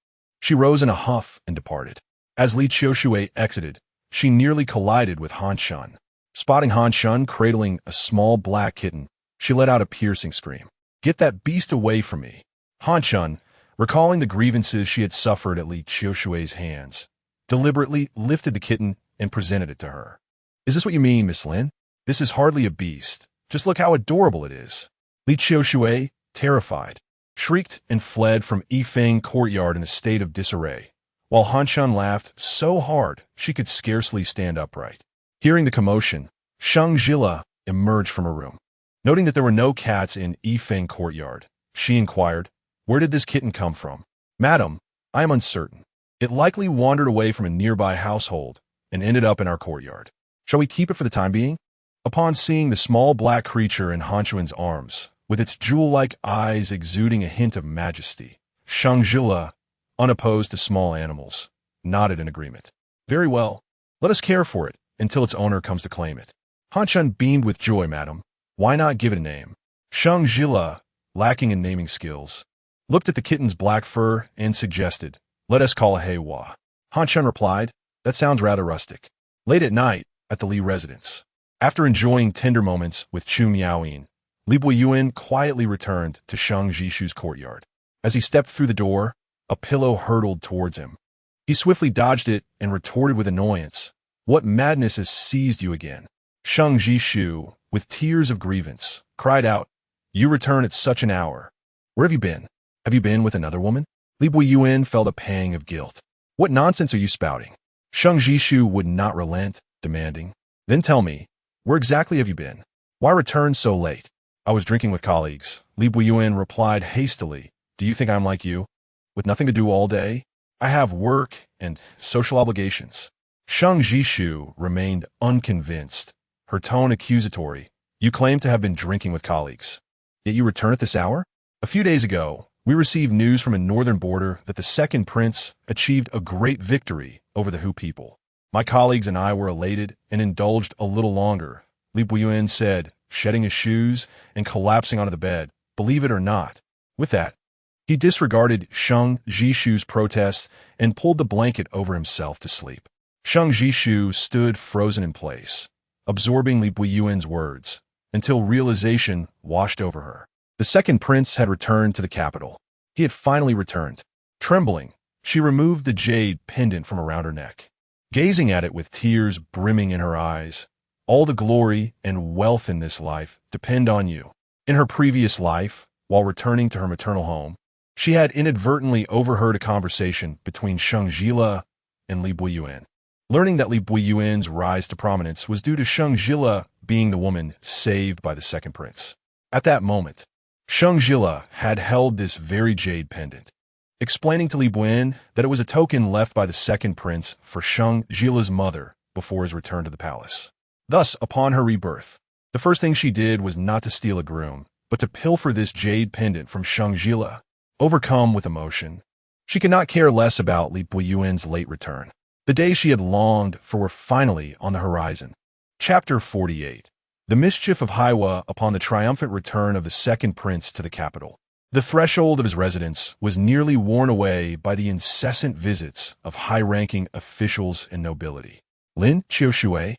she rose in a huff and departed. As Li Xiaoshui exited, she nearly collided with Han Shun. Spotting Han Shun cradling a small black kitten, she let out a piercing scream. "Get that beast away from me." Han Shun, recalling the grievances she had suffered at Li Xiaoshui's hands, deliberately lifted the kitten and presented it to her. "Is this what you mean, Miss Lin? This is hardly a beast. Just look how adorable it is." Li Xiaoshui, terrified, shrieked and fled from Yifeng courtyard in a state of disarray, while Han Shun laughed so hard she could scarcely stand upright. Hearing the commotion, Sheng Zhile emerged from her room. Noting that there were no cats in Yifeng courtyard, she inquired, "Where did this kitten come from?" "Madam, I am uncertain. It likely wandered away from a nearby household and ended up in our courtyard. Shall we keep it for the time being?" Upon seeing the small black creature in Han Shun's arms, with its jewel-like eyes exuding a hint of majesty, Sheng Zhile, unopposed to small animals, nodded in agreement. "Very well. Let us care for it until its owner comes to claim it." Han Shun beamed with joy, "Madam. Why not give it a name?" Sheng Zhile, lacking in naming skills, looked at the kitten's black fur and suggested, "Let us call it Heiwa." Han Shun replied, "That sounds rather rustic." Late at night, at the Li residence, after enjoying tender moments with Chu Miaoyin, Li Buiyuan quietly returned to Shang Jishu's courtyard. As he stepped through the door, a pillow hurtled towards him. He swiftly dodged it and retorted with annoyance, "What madness has seized you again?" Shang Jishu, with tears of grievance, cried out, "You return at such an hour. Where have you been? Have you been with another woman?" Li Buiyuan felt a pang of guilt. "What nonsense are you spouting?" Shang Jishu would not relent, demanding, "Then tell me, where exactly have you been? Why return so late?" "I was drinking with colleagues," Li Buiyuan replied hastily. "Do you think I'm like you, with nothing to do all day? I have work and social obligations." Shang Jishu remained unconvinced, her tone accusatory. "You claim to have been drinking with colleagues, yet you return at this hour?" "A few days ago, we received news from a northern border that the second prince achieved a great victory over the Hu people. My colleagues and I were elated and indulged a little longer," Li Buiyuan said, shedding his shoes and collapsing onto the bed. "Believe it or not." With that, He disregarded Sheng Zhishu's protests and pulled the blanket over himself to sleep. Sheng Zhishu stood frozen in place, absorbing Li Buiyuan's words, until realization washed over her. The second prince had returned to the capital. He had finally returned. Trembling, she removed the jade pendant from around her neck, gazing at it with tears brimming in her eyes. All the glory and wealth in this life depend on you. In her previous life, while returning to her maternal home, she had inadvertently overheard a conversation between Sheng Zhile and Li Buiyuan. Learning that Li Buiyuan's rise to prominence was due to Sheng Zhile being the woman saved by the second prince. At that moment, Sheng Zhile had held this very jade pendant, explaining to Li Buiyuan that it was a token left by the second prince for Sheng Zhile's mother before his return to the palace. Thus, upon her rebirth, the first thing she did was not to steal a groom, but to pilfer this jade pendant from Sheng Zhile. Overcome with emotion, she could not care less about Li Buiyuan's late return. The days she had longed for were finally on the horizon. Chapter 48. The mischief of Haiwa upon the triumphant return of the second prince to the capital. The threshold of his residence was nearly worn away by the incessant visits of high-ranking officials and nobility. Lin Qiushui,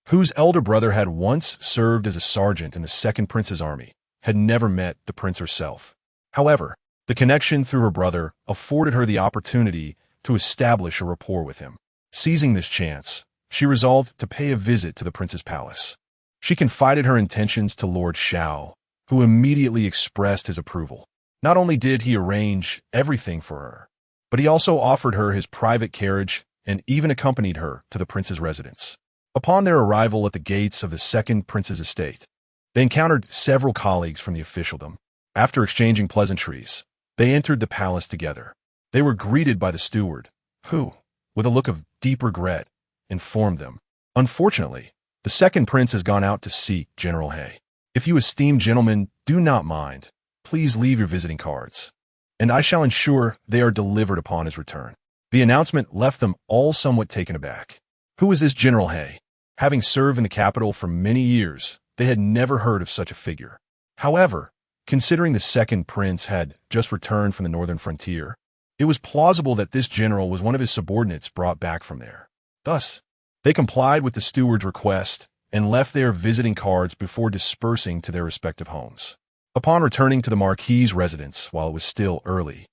whose elder brother had once served as a sergeant in the second prince's army, had never met the prince herself. However, the connection through her brother afforded her the opportunity to establish a rapport with him. Seizing this chance, she resolved to pay a visit to the prince's palace. She confided her intentions to Lord Shao, who immediately expressed his approval. Not only did he arrange everything for her, but he also offered her his private carriage and even accompanied her to the prince's residence. Upon their arrival at the gates of the second prince's estate, they encountered several colleagues from the officialdom. After exchanging pleasantries, they entered the palace together. They were greeted by the steward, who, with a look of deep regret, informed them, "Unfortunately, the second prince has gone out to seek General He. If you esteemed gentlemen do not mind, please leave your visiting cards, and I shall ensure they are delivered upon his return." The announcement left them all somewhat taken aback. Who was this General He? Having served in the capital for many years, they had never heard of such a figure. However, considering the second prince had just returned from the northern frontier, it was plausible that this general was one of his subordinates brought back from there. Thus, they complied with the steward's request and left their visiting cards before dispersing to their respective homes. Upon returning to the marquis's residence while it was still early,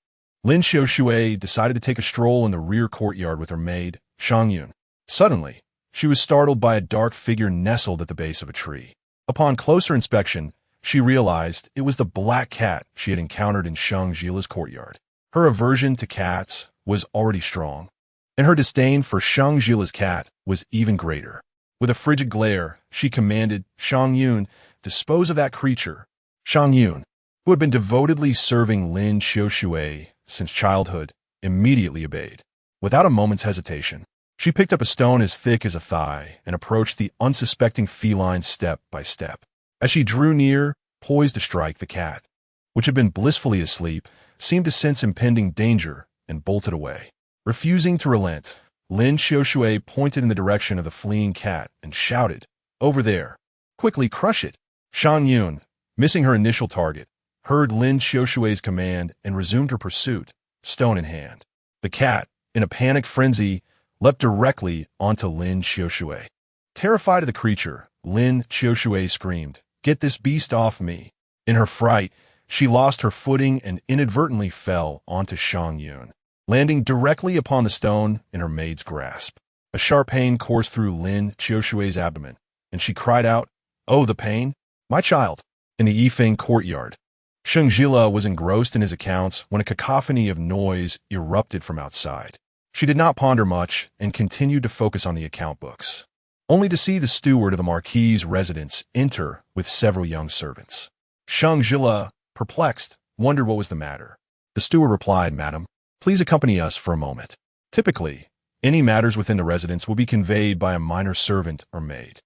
Lin Qiushui decided to take a stroll in the rear courtyard with her maid, Shang Yun. Suddenly, she was startled by a dark figure nestled at the base of a tree. Upon closer inspection, she realized it was the black cat she had encountered in Sheng Zhile's courtyard. Her aversion to cats was already strong, and her disdain for Sheng Zhile's cat was even greater. With a frigid glare, she commanded Shang Yun, "Dispose of that creature." Shang Yun, who had been devotedly serving Lin Qiushui since childhood, immediately obeyed. Without a moment's hesitation, she picked up a stone as thick as a thigh and approached the unsuspecting feline step by step. As she drew near, poised to strike, the cat, which had been blissfully asleep, seemed to sense impending danger and bolted away. Refusing to relent, Lin Qiushui pointed in the direction of the fleeing cat and shouted, "Over there! Quickly crush it!" Shang Yun, missing her initial target, heard Lin Qiushui's command and resumed her pursuit, stone in hand. The cat, in a panicked frenzy, leapt directly onto Lin Qiushui. Terrified of the creature, Lin Qiushui screamed, "Get this beast off me!" In her fright, she lost her footing and inadvertently fell onto Shang Yun, landing directly upon the stone in her maid's grasp. A sharp pain coursed through Lin Qiushui's abdomen, and she cried out, "Oh, the pain! My child!" In the Yifeng courtyard, Sheng Zhile was engrossed in his accounts when a cacophony of noise erupted from outside. She did not ponder much and continued to focus on the account books, only to see the steward of the marquis's residence enter with several young servants. Sheng Zhile, perplexed, wondered what was the matter. The steward replied, "Madam, please accompany us for a moment." Typically, any matters within the residence will be conveyed by a minor servant or maid.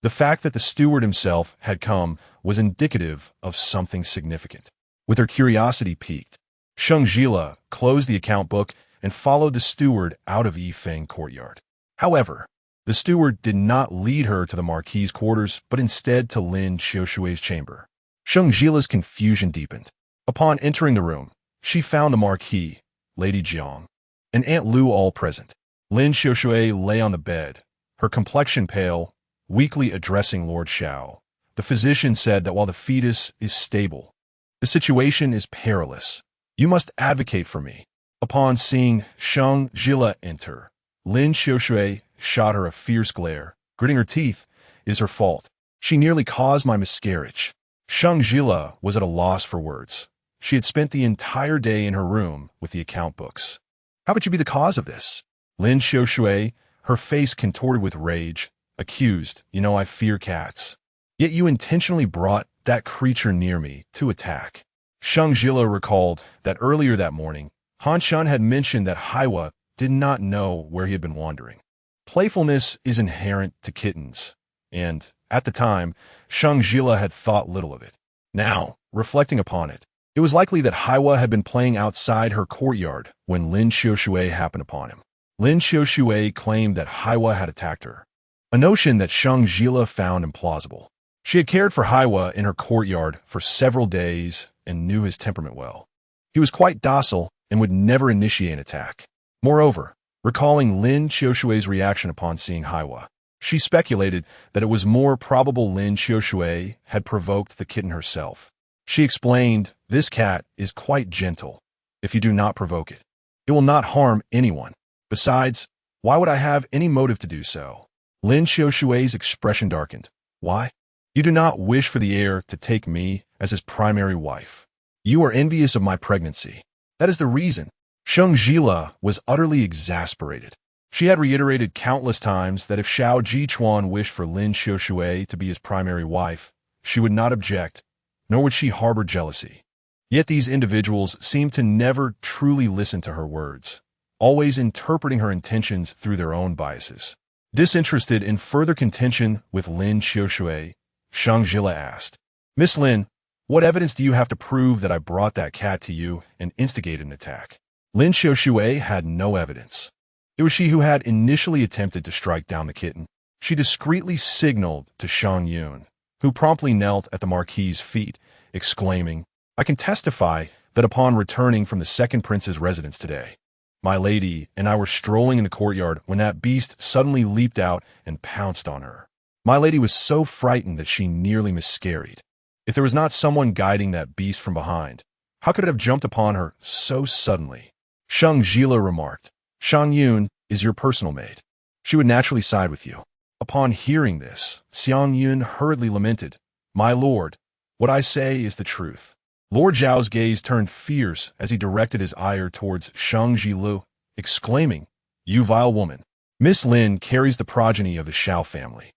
The fact that the steward himself had come was indicative of something significant. With her curiosity piqued, Sheng Zhile closed the account book and followed the steward out of Yifeng courtyard. However, the steward did not lead her to the marquis's quarters, but instead to Lin Qiushui's chamber. Sheng Zhile's confusion deepened. Upon entering the room, she found the marquis, Lady Jiang, and Aunt Lu all present. Lin Xiushui lay on the bed, her complexion pale, weakly addressing Lord Xiao. The physician said that while the fetus is stable, the situation is perilous. You must advocate for me. Upon seeing Sheng Zhile enter, Lin Xiushui shot her a fierce glare. Gritting her teeth, "It is her fault. She nearly caused my miscarriage." Sheng Zhile was at a loss for words. She had spent the entire day in her room with the account books. "How could you be the cause of this?" Lin Xiushui, her face contorted with rage, accused, I fear cats. Yet you intentionally brought that creature near me to attack." Sheng Zhile recalled that earlier that morning, Han Shan had mentioned that Haiwa did not know where he had been wandering. Playfulness is inherent to kittens, and, at the time, Sheng Zhile had thought little of it. Now, reflecting upon it, it was likely that Haiwa had been playing outside her courtyard when Lin Xiushui happened upon him. Lin Xiushui claimed that Haiwa had attacked her, a notion that Sheng Zhile found implausible. She had cared for Haiwa in her courtyard for several days and knew his temperament well. He was quite docile and would never initiate an attack. Moreover, recalling Lin Xiushui's reaction upon seeing Haiwa, she speculated that it was more probable Lin Xiushui had provoked the kitten herself. She explained, "This cat is quite gentle. If you do not provoke it, it will not harm anyone. Besides, why would I have any motive to do so?" Lin Xiushui's expression darkened. "Why? You do not wish for the heir to take me as his primary wife. You are envious of my pregnancy. That is the reason." Sheng Zhile was utterly exasperated. She had reiterated countless times that if Xiao Jichuan wished for Lin Xiushui to be his primary wife, she would not object, nor would she harbor jealousy. Yet these individuals seemed to never truly listen to her words, always interpreting her intentions through their own biases. Disinterested in further contention with Lin Xiushui, Sheng Zhile asked, "Miss Lin, what evidence do you have to prove that I brought that cat to you and instigated an attack?" Lin Xiushui had no evidence. It was she who had initially attempted to strike down the kitten. She discreetly signaled to Shang Yun, who promptly knelt at the marquis's feet, exclaiming, "I can testify that upon returning from the second prince's residence today, my lady and I were strolling in the courtyard when that beast suddenly leaped out and pounced on her. My lady was so frightened that she nearly miscarried. If there was not someone guiding that beast from behind, how could it have jumped upon her so suddenly?" Sheng Zhile remarked, "Shang Yun is your personal maid. She would naturally side with you." Upon hearing this, Xiang Yun hurriedly lamented, "My lord, what I say is the truth." Lord Zhao's gaze turned fierce as he directed his ire towards Sheng Zhile, exclaiming, "You vile woman! Miss Lin carries the progeny of the Xiao family.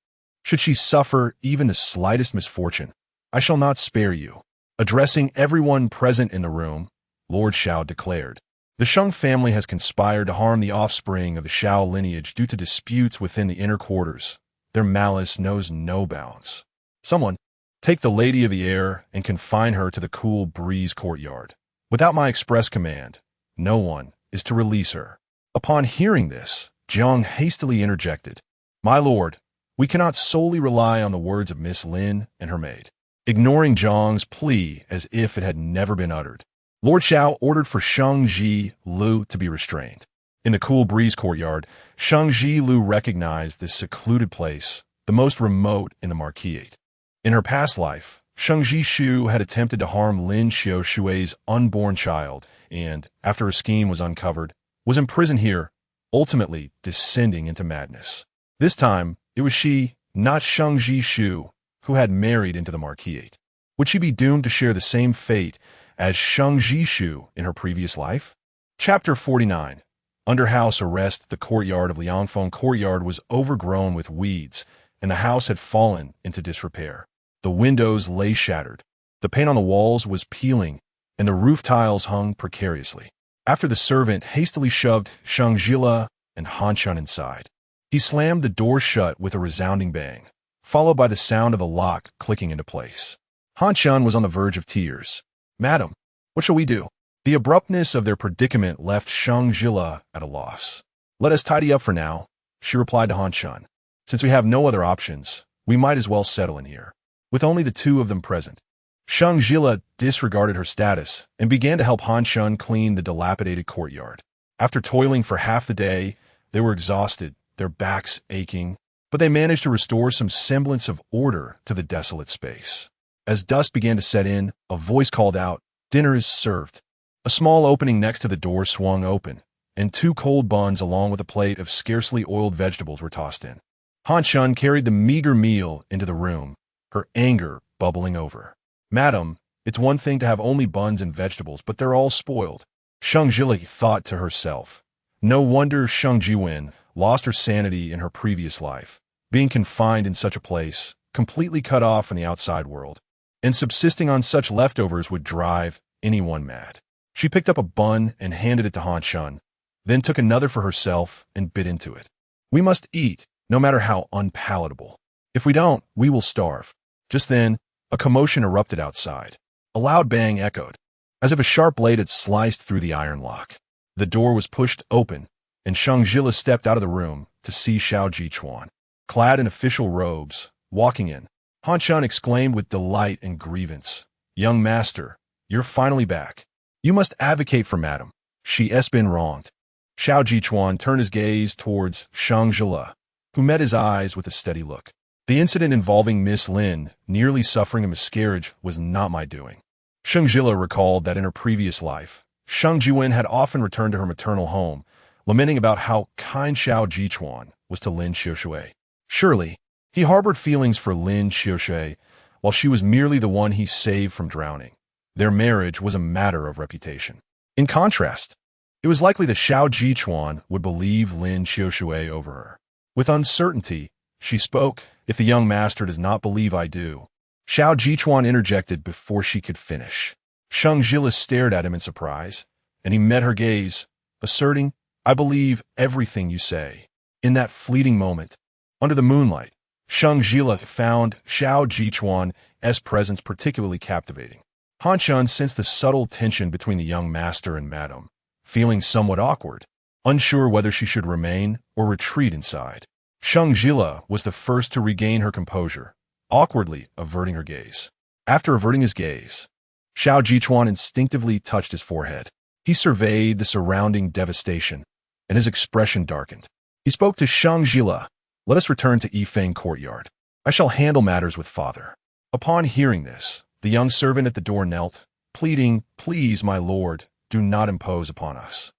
Should she suffer even the slightest misfortune, I shall not spare you." Addressing everyone present in the room, Lord Xiao declared, "The Sheng family has conspired to harm the offspring of the Xiao lineage due to disputes within the inner quarters. Their malice knows no bounds. Someone, take the lady of the heir and confine her to the cool breeze courtyard. Without my express command, no one is to release her." Upon hearing this, Jiang hastily interjected, "My lord, we cannot solely rely on the words of Miss Lin and her maid." Ignoring Jiang's plea as if it had never been uttered, Lord Xiao ordered for Sheng Zhile to be restrained. In the cool breeze courtyard, Sheng Zhile recognized this secluded place, the most remote in the marquisate. In her past life, Sheng Zhishu had attempted to harm Lin Xiushui's unborn child and, after her scheme was uncovered, was imprisoned here, ultimately descending into madness. This time, it was she, not Sheng Zhishu, who had married into the marquisate. Would she be doomed to share the same fate as Sheng Zhishu in her previous life? Chapter 49. Under house arrest. The courtyard of Liangfeng Courtyard was overgrown with weeds, and the house had fallen into disrepair. The windows lay shattered, the paint on the walls was peeling, and the roof tiles hung precariously. After the servant hastily shoved Sheng Zhile and Han Shan inside, he slammed the door shut with a resounding bang, followed by the sound of the lock clicking into place. Han Shan was on the verge of tears. "Madam, what shall we do?" The abruptness of their predicament left Sheng Zhile at a loss. "Let us tidy up for now," she replied to Han Shan. "Since we have no other options, we might as well settle in here." With only the two of them present, Sheng Zhile disregarded her status and began to help Han Shun clean the dilapidated courtyard. After toiling for half the day, they were exhausted, their backs aching, but they managed to restore some semblance of order to the desolate space. As dusk began to set in, a voice called out, "Dinner is served." A small opening next to the door swung open, and 2 cold buns along with a plate of scarcely oiled vegetables were tossed in. Han Shun carried the meager meal into the room, her anger bubbling over. "Madam, it's one thing to have only buns and vegetables, but they're all spoiled." Sheng Zhile thought to herself. No wonder Sheng Zhile lost her sanity in her previous life, being confined in such a place, completely cut off from the outside world. And subsisting on such leftovers would drive anyone mad. She picked up a bun and handed it to Han Shun, then took another for herself and bit into it. "We must eat, no matter how unpalatable. If we don't, we will starve." Just then, a commotion erupted outside. A loud bang echoed, as if a sharp blade had sliced through the iron lock. The door was pushed open, and Sheng Zhile stepped out of the room to see Xiao Jichuan, clad in official robes, walking in. Han Shun exclaimed with delight and grievance, "Young master, you're finally back. You must advocate for madam. She has been wronged." Xiao Jichuan turned his gaze towards Sheng Zhile, who met his eyes with a steady look. "The incident involving Miss Lin nearly suffering a miscarriage was not my doing." Sheng Zhile recalled that in her previous life, Sheng Jiwen had often returned to her maternal home, lamenting about how kind Xiao Jichuan was to Lin Xiushui. Surely, he harbored feelings for Lin Xiushui, while she was merely the one he saved from drowning. Their marriage was a matter of reputation. In contrast, it was likely that Xiao Jichuan would believe Lin Xiushui over her. With uncertainty, she spoke, "If the young master does not believe I do." Xiao Jichuan interjected before she could finish. Sheng Zhile stared at him in surprise, and he met her gaze, asserting, "I believe everything you say." In that fleeting moment, under the moonlight, Sheng Zhile found Xiao Jichuan's presence particularly captivating. Han Shun sensed the subtle tension between the young master and madam, feeling somewhat awkward, unsure whether she should remain or retreat inside. Sheng Zhile was the first to regain her composure, awkwardly averting her gaze. After averting his gaze, Xiao Jichuan instinctively touched his forehead. He surveyed the surrounding devastation, and his expression darkened. He spoke to Sheng Zhile, "Let us return to Yifeng Courtyard. I shall handle matters with father." Upon hearing this, the young servant at the door knelt, pleading, "Please, my lord, do not impose upon us.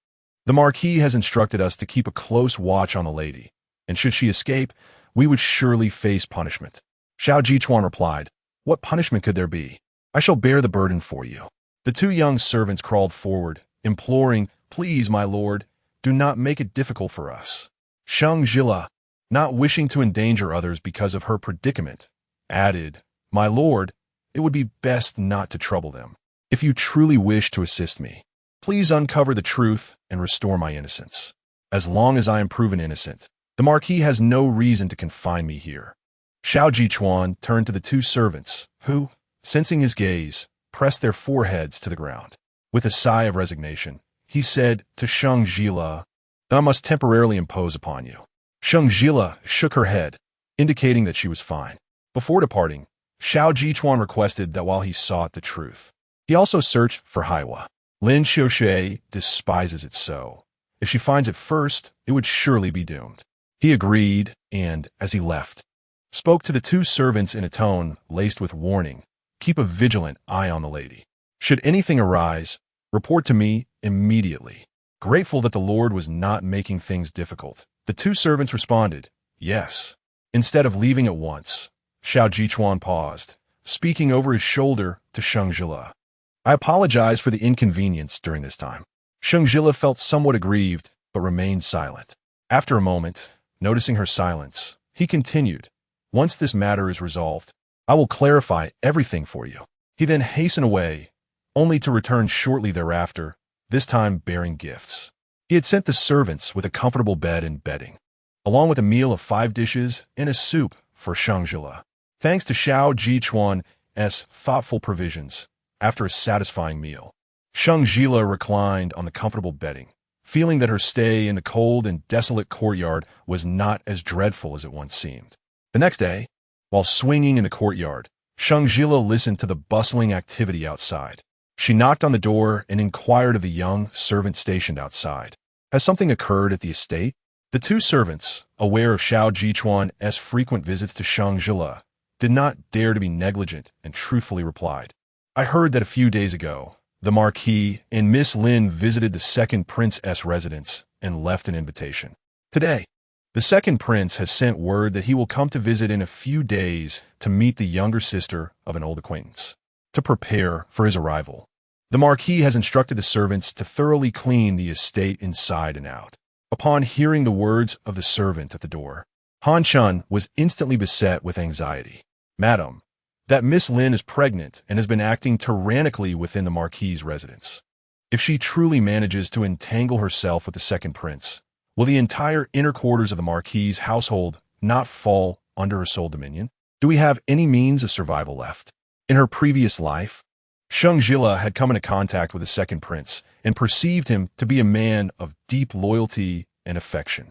The marquis has instructed us to keep a close watch on the lady, and should she escape, we would surely face punishment." Xiao Jichuan replied, "What punishment could there be? I shall bear the burden for you." The 2 young servants crawled forward, imploring, "Please, my lord, do not make it difficult for us." Sheng Zhile, not wishing to endanger others because of her predicament, added, "My lord, it would be best not to trouble them. If you truly wish to assist me, please uncover the truth and restore my innocence. As long as I am proven innocent, the marquis has no reason to confine me here." Xiao Jichuan turned to the 2 servants, who, sensing his gaze, pressed their foreheads to the ground. With a sigh of resignation, he said to Sheng Zhile, "I must temporarily impose upon you." Sheng Zhile shook her head, indicating that she was fine. Before departing, Xiao Jichuan requested that while he sought the truth, he also search for Haiwa. Lin Xiushui despises it so. If she finds it first, it would surely be doomed. He agreed, and, as he left, spoke to the 2 servants in a tone laced with warning, "Keep a vigilant eye on the lady. Should anything arise, report to me immediately." Grateful that the Lord was not making things difficult, the 2 servants responded, "Yes." Instead of leaving at once, Xiao Jichuan paused, speaking over his shoulder to Sheng Zhile. "I apologize for the inconvenience during this time." Sheng Zhile felt somewhat aggrieved, but remained silent. After a moment, noticing her silence, he continued, "Once this matter is resolved, I will clarify everything for you." He then hastened away, only to return shortly thereafter, this time bearing gifts. He had sent the servants with a comfortable bed and bedding, along with a meal of 5 dishes and a soup for Sheng Zhile. Thanks to Xiao Jichuan's thoughtful provisions, after a satisfying meal, Sheng Zhile reclined on the comfortable bedding, feeling that her stay in the cold and desolate courtyard was not as dreadful as it once seemed. The next day, while swinging in the courtyard, Sheng Zhile listened to the bustling activity outside. She knocked on the door and inquired of the young servant stationed outside. Has something occurred at the estate? The two servants, aware of Xiao Jichuan's frequent visits to Sheng Zhile, did not dare to be negligent and truthfully replied. I heard that a few days ago, the marquis and Miss Lin visited the second prince's residence and left an invitation. Today, the second prince has sent word that he will come to visit in a few days to meet the younger sister of an old acquaintance. To prepare for his arrival, the marquis has instructed the servants to thoroughly clean the estate inside and out. Upon hearing the words of the servant at the door, Han Chun was instantly beset with anxiety. Madam, that Miss Lin is pregnant and has been acting tyrannically within the marquis's residence. If she truly manages to entangle herself with the second prince, will the entire inner quarters of the marquis's household not fall under her sole dominion? Do we have any means of survival left? In her previous life, Sheng Zhile had come into contact with the second prince and perceived him to be a man of deep loyalty and affection.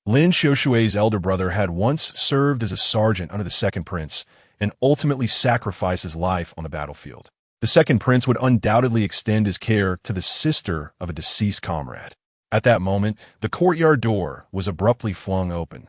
Lin Xiushui's elder brother had once served as a sergeant under the second prince and ultimately sacrificed his life on the battlefield. The second prince would undoubtedly extend his care to the sister of a deceased comrade. At that moment, the courtyard door was abruptly flung open.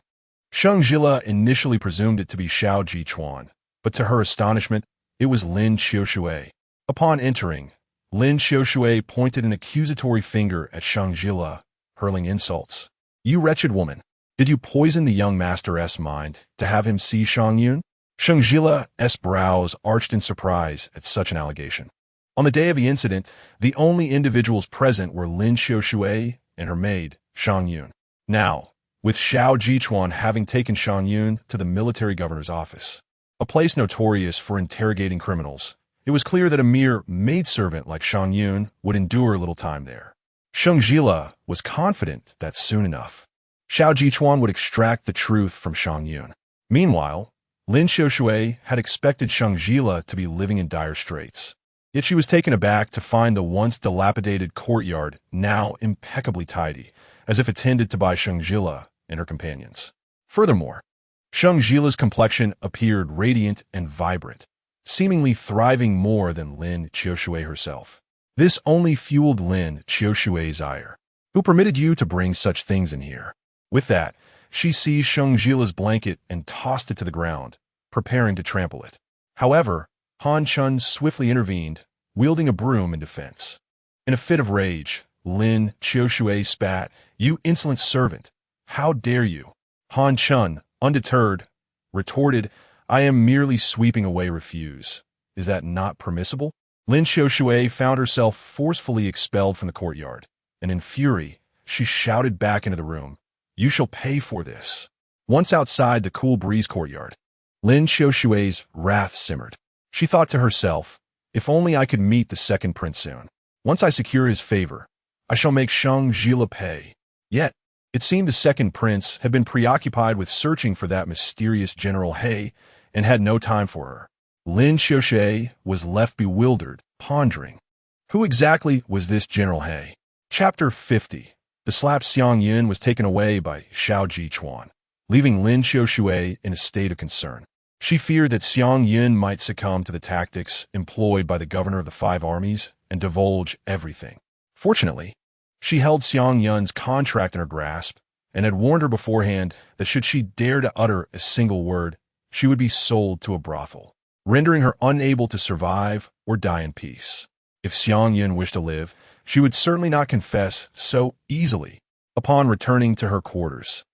Sheng Zhile initially presumed it to be Xiao Jichuan, but to her astonishment, it was Lin Xiushui. Upon entering, Lin Xiushui pointed an accusatory finger at Sheng Zhile, hurling insults. You wretched woman, did you poison the young master's mind to have him see Shang Yun? Sheng Zhile's brows arched in surprise at such an allegation. On the day of the incident, the only individuals present were Lin Xiushui and her maid, Shang Yun. Now, with Xiao Jichuan having taken Shang Yun to the military governor's office, a place notorious for interrogating criminals, it was clear that a mere maidservant like Shang Yun would endure little time there. Sheng Zhile was confident that soon enough, Xiao Jichuan would extract the truth from Shang Yun. Meanwhile, Lin Xiushui had expected Sheng Zhile to be living in dire straits. Yet she was taken aback to find the once dilapidated courtyard now impeccably tidy, as if attended to by Sheng Zhile and her companions. Furthermore, Sheng Zhile's complexion appeared radiant and vibrant, seemingly thriving more than Lin Xiushui herself. This only fueled Lin Xiushui's ire. Who permitted you to bring such things in here? With that, she seized Sheng Zhile's blanket and tossed it to the ground, preparing to trample it. However, Han Chun swiftly intervened, wielding a broom in defense. In a fit of rage, Lin Xiushui spat, You insolent servant! How dare you? Han Chun, undeterred, retorted, I am merely sweeping away refuse. Is that not permissible? Lin Xiushui found herself forcefully expelled from the courtyard, and in fury, she shouted back into the room, You shall pay for this. Once outside the cool breeze courtyard, Lin Xiushui's wrath simmered. She thought to herself, If only I could meet the second prince soon. Once I secure his favor, I shall make Sheng Zhile pay. Yet, it seemed the second prince had been preoccupied with searching for that mysterious General He and had no time for her. Lin Xiushui was left bewildered, pondering. Who exactly was this General He? Chapter 50. The slapped Xiang Yun was taken away by Xiao Jichuan, leaving Lin Xiushui in a state of concern. She feared that Xiang Yun might succumb to the tactics employed by the governor of the five armies and divulge everything. Fortunately, she held Xiang Yun's contract in her grasp and had warned her beforehand that should she dare to utter a single word, she would be sold to a brothel, rendering her unable to survive or die in peace. If Xiang Yun wished to live, she would certainly not confess so easily. Upon returning to her quarters,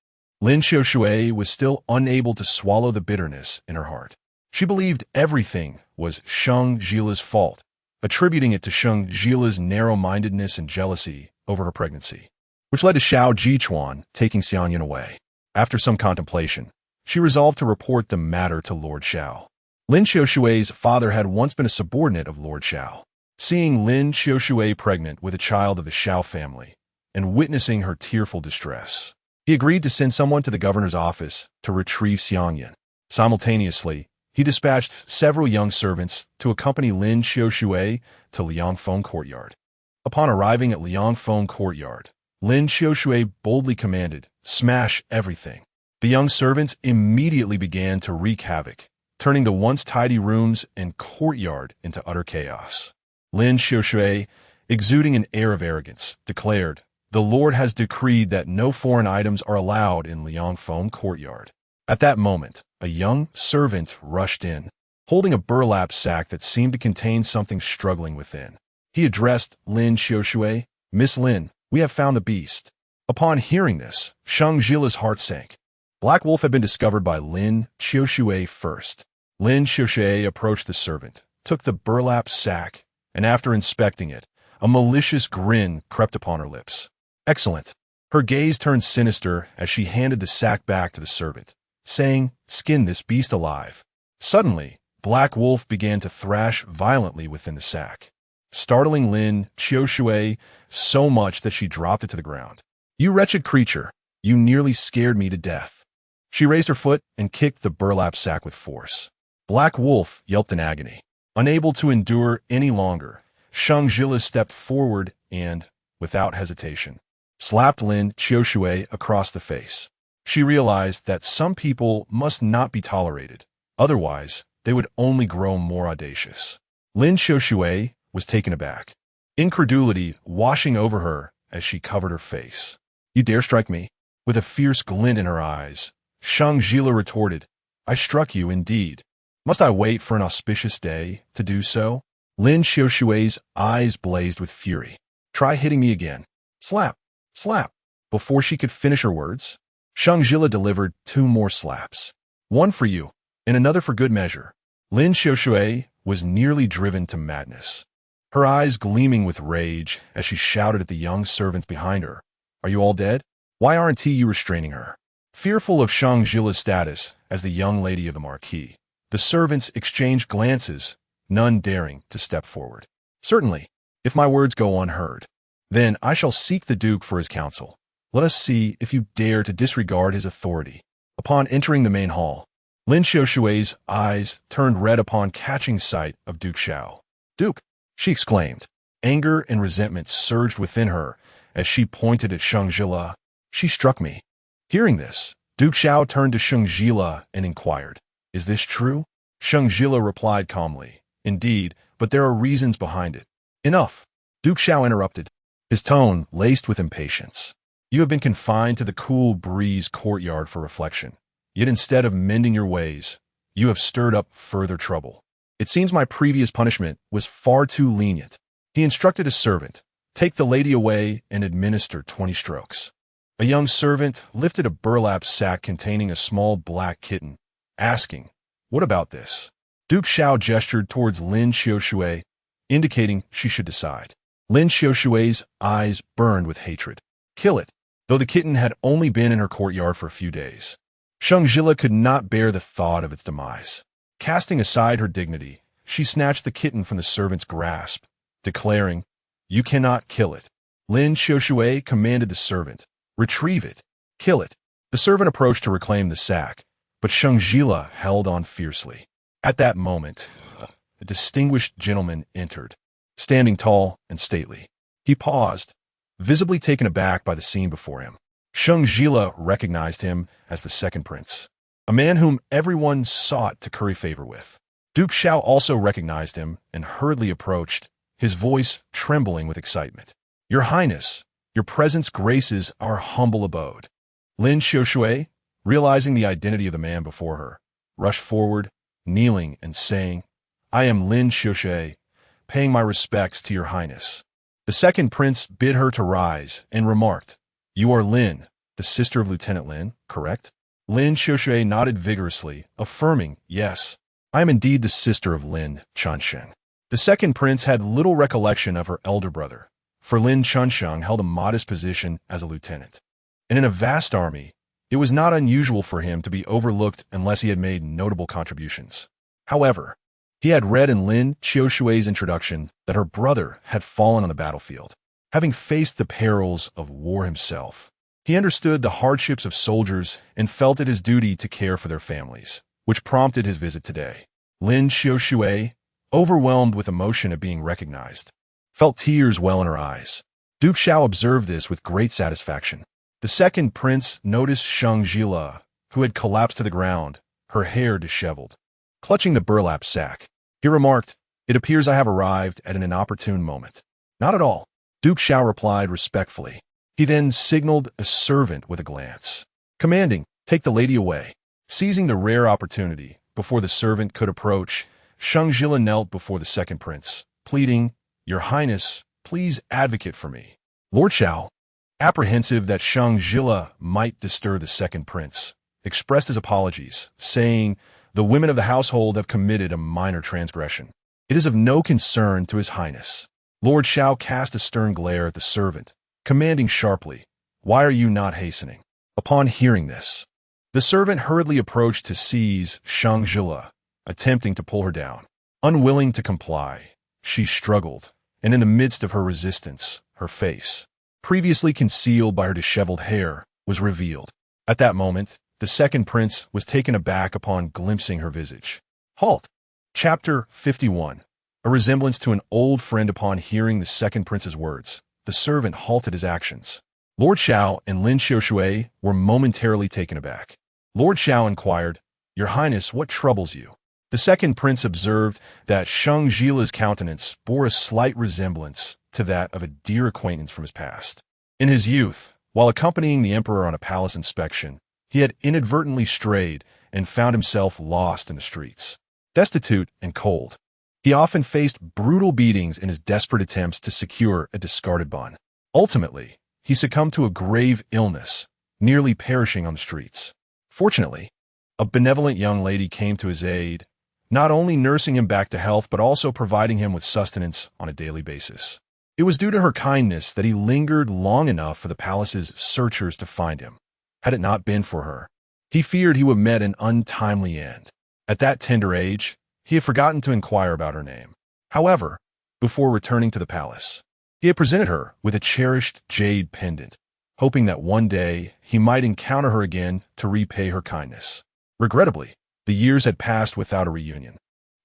Lin Xiushui was still unable to swallow the bitterness in her heart. She believed everything was Sheng Zhile's fault, attributing it to Sheng Zhile's narrow-mindedness and jealousy over her pregnancy, which led to Xiao Jichuan taking Xiang Yun away. After some contemplation, she resolved to report the matter to Lord Xiao. Lin Xiushui's father had once been a subordinate of Lord Xiao. Seeing Lin Xiushui pregnant with a child of the Xiao family and witnessing her tearful distress, he agreed to send someone to the governor's office to retrieve Xiang Yun. Simultaneously, he dispatched several young servants to accompany Lin Xiushui to Liangfeng Courtyard. Upon arriving at Liangfeng Courtyard, Lin Xiushui boldly commanded, Smash everything. The young servants immediately began to wreak havoc, turning the once tidy rooms and courtyard into utter chaos. Lin Xiaoshui, exuding an air of arrogance, declared, "The Lord has decreed that no foreign items are allowed in Liangfeng courtyard." At that moment, a young servant rushed in, holding a burlap sack that seemed to contain something struggling within. He addressed Lin Xiaoshui, "Miss Lin, we have found the beast." Upon hearing this, Sheng Zhile's heart sank. Black Wolf had been discovered by Lin Xiaoshui first. Lin Xiaoshui approached the servant, took the burlap sack, and after inspecting it, a malicious grin crept upon her lips. "Excellent." Her gaze turned sinister as she handed the sack back to the servant, saying, "Skin this beast alive." Suddenly, Black Wolf began to thrash violently within the sack, startling Lin Xiaoshui so much that she dropped it to the ground. "You wretched creature, you nearly scared me to death." She raised her foot and kicked the burlap sack with force. Black Wolf yelped in agony. Unable to endure any longer, Sheng Zhile stepped forward and, without hesitation, slapped Lin Xiaoshui across the face. She realized that some people must not be tolerated, otherwise they would only grow more audacious. Lin Xiaoshui was taken aback, incredulity washing over her as she covered her face. "You dare strike me?" With a fierce glint in her eyes, Sheng Zhile retorted, "I struck you indeed. Must I wait for an auspicious day to do so?" Lin Xiaoshui's eyes blazed with fury. "Try hitting me again." Slap! Slap! Before she could finish her words, Sheng Zhile delivered 2 more slaps. "One for you, and another for good measure." Lin Xiaoshui was nearly driven to madness, her eyes gleaming with rage as she shouted at the young servants behind her, "Are you all dead? Why aren't you restraining her?" Fearful of Sheng Zhile's status as the young lady of the marquis, the servants exchanged glances, none daring to step forward. "Certainly, if my words go unheard. Then I shall seek the Duke for his counsel. Let us see if you dare to disregard his authority." Upon entering the main hall, Lin Xiaoshui's eyes turned red upon catching sight of Duke Xiao. "Duke!" she exclaimed. Anger and resentment surged within her as she pointed at Sheng Zhile. "She struck me." Hearing this, Duke Xiao turned to Sheng Zhile and inquired, "Is this true?" Sheng Zhile replied calmly, "Indeed, but there are reasons behind it." "Enough!" Duke Xiao interrupted, his tone laced with impatience. "You have been confined to the cool breeze courtyard for reflection, yet instead of mending your ways, you have stirred up further trouble. It seems my previous punishment was far too lenient." He instructed his servant, "Take the lady away and administer 20 strokes." A young servant lifted a burlap sack containing a small black kitten, asking, "What about this?" Duke Xiao gestured towards Lin Xiaoshui, indicating she should decide. Lin Xiaoshui's eyes burned with hatred. "Kill it," though the kitten had only been in her courtyard for a few days. Sheng Zhile could not bear the thought of its demise. Casting aside her dignity, she snatched the kitten from the servant's grasp, declaring, "You cannot kill it." Lin Xiaoshui commanded the servant, "Retrieve it. Kill it." The servant approached to reclaim the sack, but Sheng Zhile held on fiercely. At that moment, a distinguished gentleman entered, standing tall and stately. He paused, visibly taken aback by the scene before him. Sheng Zhile recognized him as the second prince, a man whom everyone sought to curry favor with. Duke Xiao also recognized him and hurriedly approached, his voice trembling with excitement. "Your Highness, your presence graces our humble abode." Lin Xiaoshui, realizing the identity of the man before her, rushed forward, kneeling and saying, "I am Lin Xiaoshui, paying my respects to your Highness." The second prince bid her to rise and remarked, "You are Lin, the sister of Lieutenant Lin, correct?" Lin Xiaoshui nodded vigorously, affirming, "Yes, I am indeed the sister of Lin Chunsheng." The second prince had little recollection of her elder brother, for Lin Chunsheng held a modest position as a lieutenant. And in a vast army, it was not unusual for him to be overlooked unless he had made notable contributions. However, he had read in Lin Xiaoshui's introduction that her brother had fallen on the battlefield, having faced the perils of war himself. He understood the hardships of soldiers and felt it his duty to care for their families, which prompted his visit today. Lin Xiaoshui, overwhelmed with emotion at being recognized, felt tears well in her eyes. Duke Xiao observed this with great satisfaction. The second prince noticed Sheng Zhile, who had collapsed to the ground, her hair disheveled. clutching the burlap sack. He remarked, "It appears I have arrived at an inopportune moment." "Not at all," Duke Xiao replied respectfully. He then signaled a servant with a glance, commanding, "Take the lady away." Seizing the rare opportunity, before the servant could approach, Sheng Zhile knelt before the second prince, pleading, "Your Highness, please advocate for me." Lord Xiao, apprehensive that Sheng Zhile might disturb the second prince, expressed his apologies, saying, "The women of the household have committed a minor transgression. It is of no concern to His Highness." Lord Xiao cast a stern glare at the servant, commanding sharply, "Why are you not hastening?" Upon hearing this, the servant hurriedly approached to seize Sheng Zhile, attempting to pull her down. Unwilling to comply, she struggled, and in the midst of her resistance, her face, previously concealed by her disheveled hair, was revealed. At that moment, the second prince was taken aback upon glimpsing her visage. Halt! Chapter 51. A resemblance to an old friend. Upon hearing the second prince's words, the servant halted his actions. Lord Xiao and Lin Xiushui were momentarily taken aback. Lord Xiao inquired, "Your Highness, what troubles you?" The second prince observed that Sheng Zhile's countenance bore a slight resemblance to that of a dear acquaintance from his past. In his youth, while accompanying the emperor on a palace inspection, he had inadvertently strayed and found himself lost in the streets. Destitute and cold, he often faced brutal beatings in his desperate attempts to secure a discarded bond. Ultimately, he succumbed to a grave illness, nearly perishing on the streets. Fortunately, a benevolent young lady came to his aid, not only nursing him back to health but also providing him with sustenance on a daily basis. It was due to her kindness that he lingered long enough for the palace's searchers to find him. Had it not been for her, he feared he would have met an untimely end. At that tender age, he had forgotten to inquire about her name. However, before returning to the palace, he had presented her with a cherished jade pendant, hoping that one day he might encounter her again to repay her kindness. Regrettably, the years had passed without a reunion.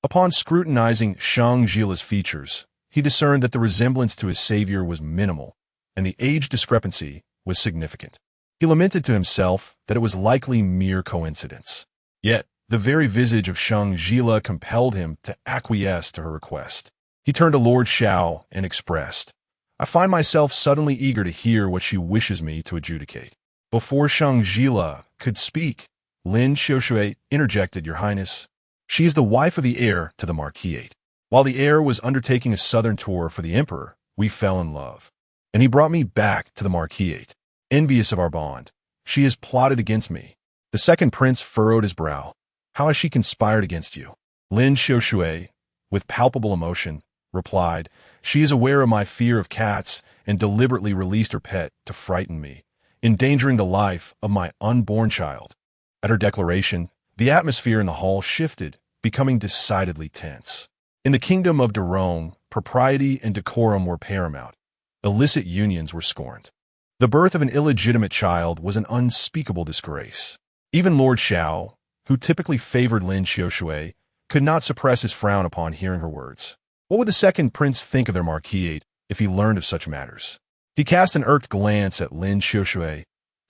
Upon scrutinizing Sheng Zhile's features, he discerned that the resemblance to his savior was minimal, and the age discrepancy was significant. He lamented to himself that it was likely mere coincidence. Yet, the very visage of Sheng Zhile compelled him to acquiesce to her request. He turned to Lord Xiao and expressed, "I find myself suddenly eager to hear what she wishes me to adjudicate." Before Sheng Zhile could speak, Lin Xiushui interjected, "Your Highness, she is the wife of the heir to the marquis. While the heir was undertaking a southern tour for the emperor, we fell in love, and he brought me back to the marquis. Envious of our bond, she has plotted against me." The second prince furrowed his brow. "How has she conspired against you?" Lin Xiushui, with palpable emotion, replied, "She is aware of my fear of cats and deliberately released her pet to frighten me, endangering the life of my unborn child." At her declaration, the atmosphere in the hall shifted, becoming decidedly tense. In the kingdom of Reborn, propriety and decorum were paramount. Illicit unions were scorned. The birth of an illegitimate child was an unspeakable disgrace. Even Lord Xiao, who typically favored Lin Xiushui, could not suppress his frown upon hearing her words. What would the second prince think of their marquis if he learned of such matters? He cast an irked glance at Lin Xiushui,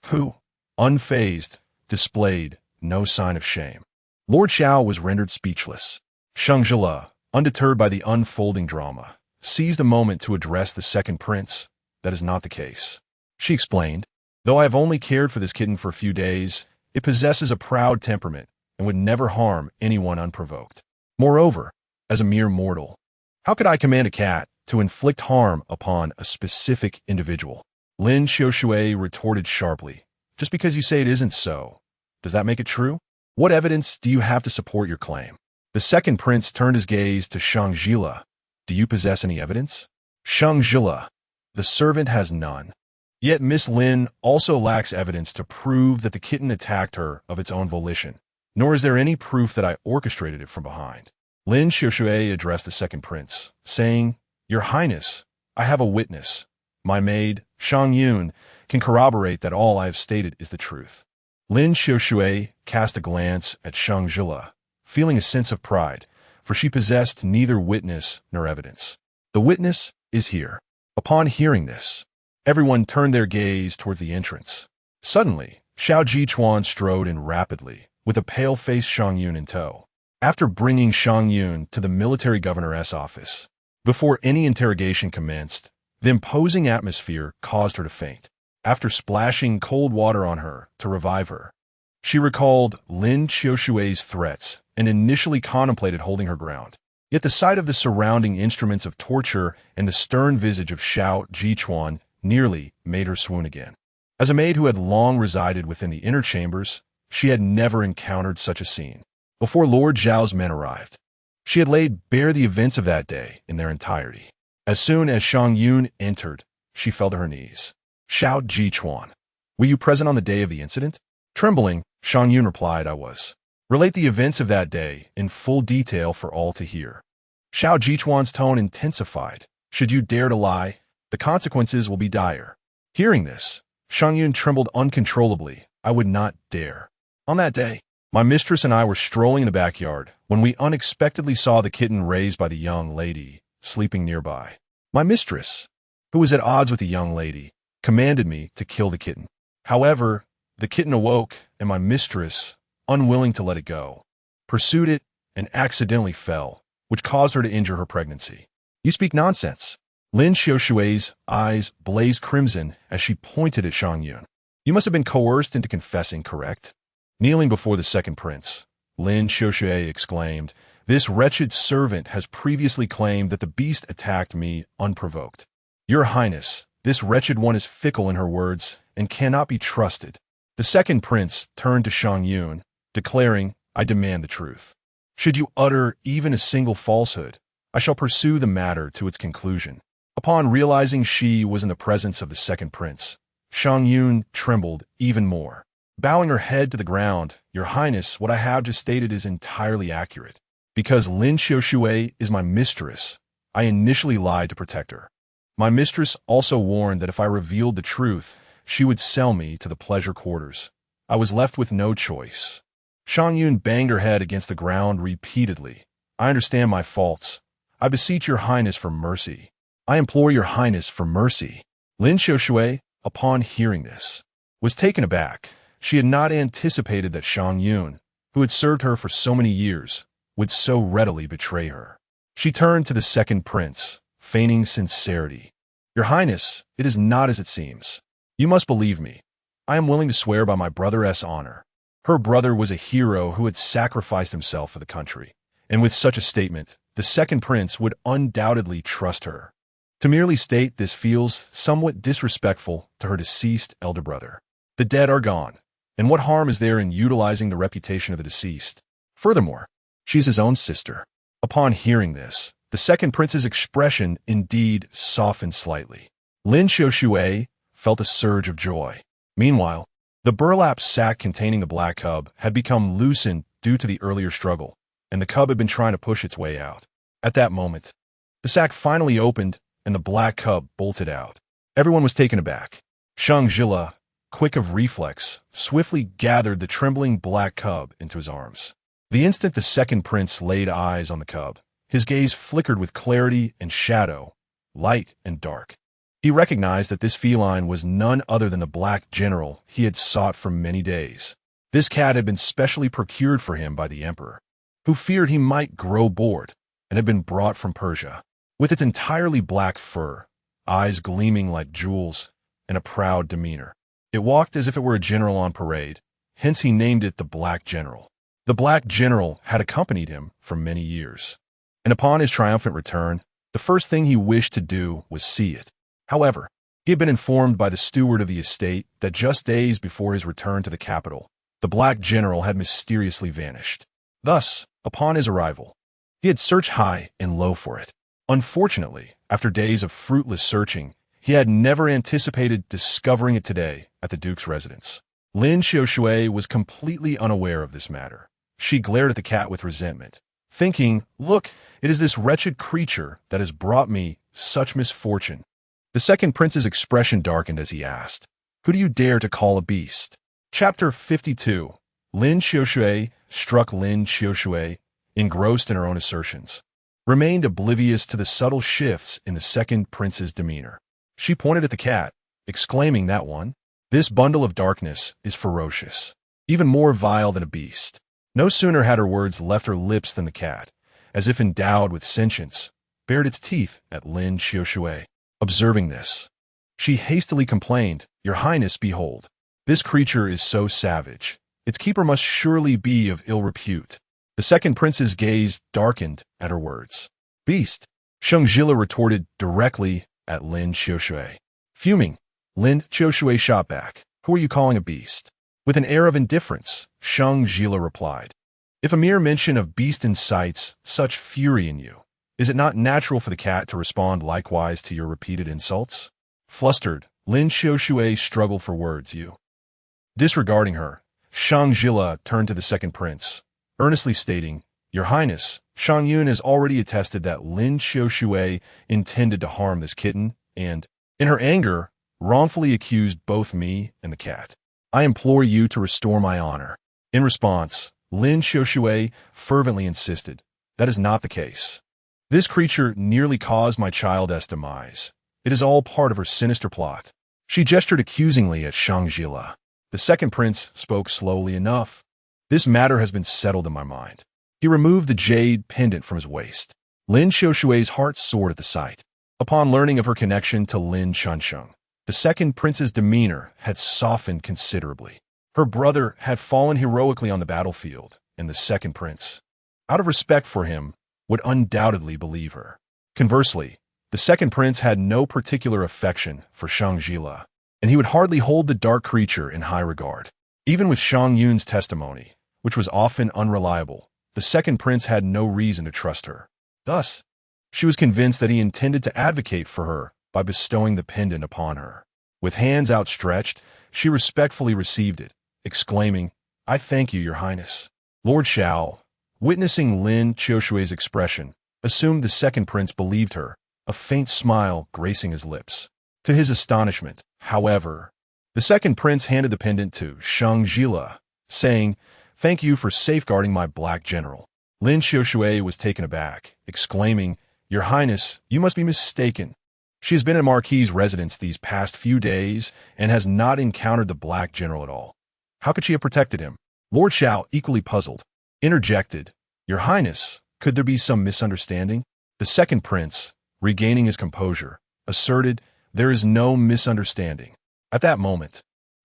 who, unfazed, displayed no sign of shame. Lord Xiao was rendered speechless. Sheng Zhile, undeterred by the unfolding drama, seized a moment to address the second prince. "That is not the case," she explained. "Though I have only cared for this kitten for a few days, it possesses a proud temperament and would never harm anyone unprovoked. Moreover, as a mere mortal, how could I command a cat to inflict harm upon a specific individual?" Lin Xiushui retorted sharply, "Just because you say it isn't so, does that make it true? What evidence do you have to support your claim?" The second prince turned his gaze to Sheng Zhile. "Do you possess any evidence?" Sheng Zhile, "The servant has none. Yet Miss Lin also lacks evidence to prove that the kitten attacked her of its own volition, nor is there any proof that I orchestrated it from behind." Lin Xiushui addressed the second prince, saying, "Your Highness, I have a witness. My maid, Shang Yun, can corroborate that all I have stated is the truth." Lin Xiushui cast a glance at Sheng Zhile, feeling a sense of pride, for she possessed neither witness nor evidence. "The witness is here." Upon hearing this, everyone turned their gaze towards the entrance. Suddenly, Xiao Jichuan strode in rapidly, with a pale-faced Shang Yun in tow. after bringing Shang Yun to the military governor's office. Before any interrogation commenced, the imposing atmosphere caused her to faint. After splashing cold water on her to revive her, she recalled Lin Qiushui's threats and initially contemplated holding her ground. Yet the sight of the surrounding instruments of torture and the stern visage of Shao Jichuan nearly made her swoon again. As a maid who had long resided within the inner chambers, she had never encountered such a scene. Before Lord Zhao's men arrived, she had laid bare the events of that day in their entirety. As soon as Shang Yun entered, she fell to her knees. Shao Jichuan, were you present on the day of the incident? Trembling, Shang Yun replied, I was. Relate the events of that day in full detail for all to hear. Shao Jichuan's tone intensified. Should you dare to lie, the consequences will be dire. Hearing this, Shang Yun trembled uncontrollably. I would not dare. On that day, my mistress and I were strolling in the backyard when we unexpectedly saw the kitten raised by the young lady sleeping nearby. My mistress, who was at odds with the young lady, commanded me to kill the kitten. However, the kitten awoke, and my mistress, unwilling to let it go, pursued it and accidentally fell, which caused her to injure her pregnancy. You speak nonsense. Lin Qiushui's eyes blazed crimson as she pointed at Shang Yun. You must have been coerced into confessing, correct? Kneeling before the second prince, Lin Qiushui exclaimed, This wretched servant has previously claimed that the beast attacked me unprovoked. Your Highness, this wretched one is fickle in her words and cannot be trusted. The second prince turned to Shang Yun, declaring, I demand the truth. Should you utter even a single falsehood, I shall pursue the matter to its conclusion. Upon realizing she was in the presence of the second prince, Shang Yun trembled even more. Bowing her head to the ground, Your Highness, what I have just stated is entirely accurate. Because Lin Qiushui is my mistress, I initially lied to protect her. My mistress also warned that if I revealed the truth, she would sell me to the pleasure quarters. I was left with no choice. Shang Yun banged her head against the ground repeatedly. I understand my faults. I beseech Your Highness for mercy. I implore Your Highness for mercy. Lin Qiushui, upon hearing this, was taken aback. She had not anticipated that Shang Yun, who had served her for so many years, would so readily betray her. She turned to the second prince, feigning sincerity. Your Highness, it is not as it seems. You must believe me. I am willing to swear by my brother's honor. Her brother was a hero who had sacrificed himself for the country, and with such a statement, the second prince would undoubtedly trust her. To merely state this feels somewhat disrespectful to her deceased elder brother. The dead are gone, and what harm is there in utilizing the reputation of the deceased? Furthermore, she is his own sister. Upon hearing this, the second prince's expression indeed softened slightly. Lin Qiushui felt a surge of joy. Meanwhile, the burlap sack containing the black cub had become loosened due to the earlier struggle, and the cub had been trying to push its way out. At that moment, the sack finally opened, and the black cub bolted out. Everyone was taken aback. Sheng Zhile, quick of reflex, swiftly gathered the trembling black cub into his arms. The instant the second prince laid eyes on the cub, his gaze flickered with clarity and shadow, light and dark. He recognized that this feline was none other than the black general he had sought for many days. This cat had been specially procured for him by the emperor, who feared he might grow bored, and had been brought from Persia. With its entirely black fur, eyes gleaming like jewels, and a proud demeanor, it walked as if it were a general on parade, hence he named it the Black General. The Black General had accompanied him for many years, and upon his triumphant return, the first thing he wished to do was see it. However, he had been informed by the steward of the estate that just days before his return to the capital, the Black General had mysteriously vanished. Thus, upon his arrival, he had searched high and low for it. Unfortunately, after days of fruitless searching, he had never anticipated discovering it today at the Duke's residence. Lin Qiushui was completely unaware of this matter. She glared at the cat with resentment, thinking, Look, it is this wretched creature that has brought me such misfortune. The second prince's expression darkened as he asked, Who do you dare to call a beast? Chapter 52. Lin Qiushui struck Lin Qiushui, engrossed in her own assertions, remained oblivious to the subtle shifts in the second prince's demeanor. She pointed at the cat, exclaiming that one, This bundle of darkness is ferocious, even more vile than a beast. No sooner had her words left her lips than the cat, as if endowed with sentience, bared its teeth at Lin Xiaoshui. Observing this, she hastily complained, "Your Highness, behold, this creature is so savage. Its keeper must surely be of ill repute." The second prince's gaze darkened at her words. "Beast," Sheng Zhile retorted directly at Lin Xiaoshui. Fuming, Lin Xiaoshui shot back, "Who are you calling a beast?" With an air of indifference, Sheng Zhile replied, "If a mere mention of beast incites such fury in you, is it not natural for the cat to respond likewise to your repeated insults?" Flustered, Lin Xiaoshui struggled for words. Disregarding her, Sheng Zhile turned to the second prince, earnestly stating, "Your Highness, Shang Yun has already attested that Lin Xiaoshui intended to harm this kitten and, in her anger, wrongfully accused both me and the cat. I implore you to restore my honor." In response, Lin Xiaoshui fervently insisted, "That is not the case. This creature nearly caused my child's demise. It is all part of her sinister plot." She gestured accusingly at Sheng Zhile. The second prince spoke slowly enough. "This matter has been settled in my mind." He removed the jade pendant from his waist. Lin Xiaoshui's heart soared at the sight. Upon learning of her connection to Lin Chansheng, the second prince's demeanor had softened considerably. Her brother had fallen heroically on the battlefield, and the second prince, out of respect for him, would undoubtedly believe her. Conversely, the second prince had no particular affection for Sheng Zhile, and he would hardly hold the dark creature in high regard. Even with Shang Yun's testimony, which was often unreliable, the second prince had no reason to trust her. Thus, she was convinced that he intended to advocate for her by bestowing the pendant upon her. With hands outstretched, she respectfully received it, exclaiming, "I thank you, Your Highness." Lord Xiao, witnessing Lin Xiaoshui's expression, assumed the second prince believed her, a faint smile gracing his lips. To his astonishment, however, the second prince handed the pendant to Sheng Zhile, saying, "Thank you for safeguarding my black general." Lin Xiaoshui was taken aback, exclaiming, "Your Highness, you must be mistaken. She has been in marquis's residence these past few days and has not encountered the black general at all. How could she have protected him?" Lord Xiao, equally puzzled, interjected, "Your Highness, could there be some misunderstanding?" The second prince, regaining his composure, asserted, "There is no misunderstanding." At that moment,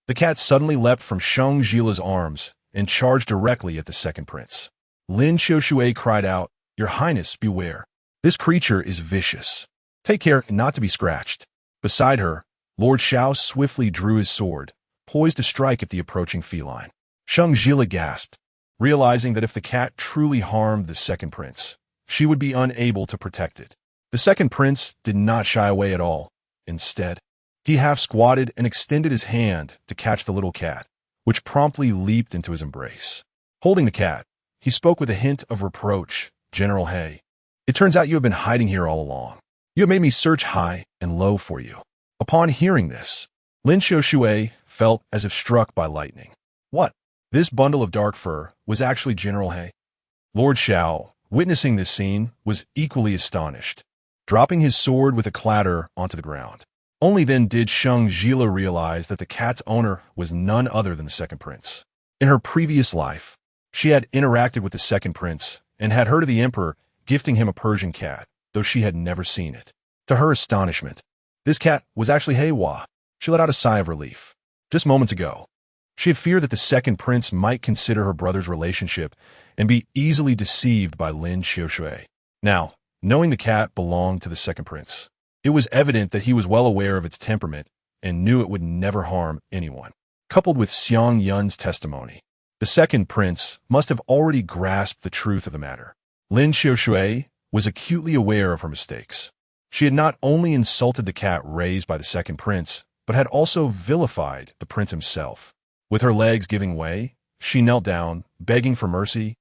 the cat suddenly leapt from Sheng Zhile's arms and charged directly at the second prince. Lin Xiaoshui cried out, "Your Highness, beware. This creature is vicious. Take care not to be scratched." Beside her, Lord Xiao swiftly drew his sword, poised to strike at the approaching feline. Sheng Zhile gasped, realizing that if the cat truly harmed the second prince, she would be unable to protect it. The second prince did not shy away at all. Instead, he half squatted and extended his hand to catch the little cat, which promptly leaped into his embrace. Holding the cat, he spoke with a hint of reproach, "General He, it turns out you have been hiding here all along. You have made me search high and low for you." Upon hearing this, Lin Xiaoshui felt as if struck by lightning. What? This bundle of dark fur was actually General He? Lord Xiao, witnessing this scene, was equally astonished, dropping his sword with a clatter onto the ground. Only then did Sheng Zhile realize that the cat's owner was none other than the second prince. In her previous life, she had interacted with the second prince and had heard of the emperor gifting him a Persian cat, though she had never seen it. To her astonishment, this cat was actually Heiwa. She let out a sigh of relief. Just moments ago, she had feared that the second prince might consider her brother's relationship and be easily deceived by Lin Xiaoshui. Now, knowing the cat belonged to the second prince, it was evident that he was well aware of its temperament and knew it would never harm anyone. Coupled with Xiang Yun's testimony, the second prince must have already grasped the truth of the matter. Lin Xiaoshui was acutely aware of her mistakes. She had not only insulted the cat raised by the second prince, but had also vilified the prince himself. With her legs giving way, she knelt down, begging for mercy.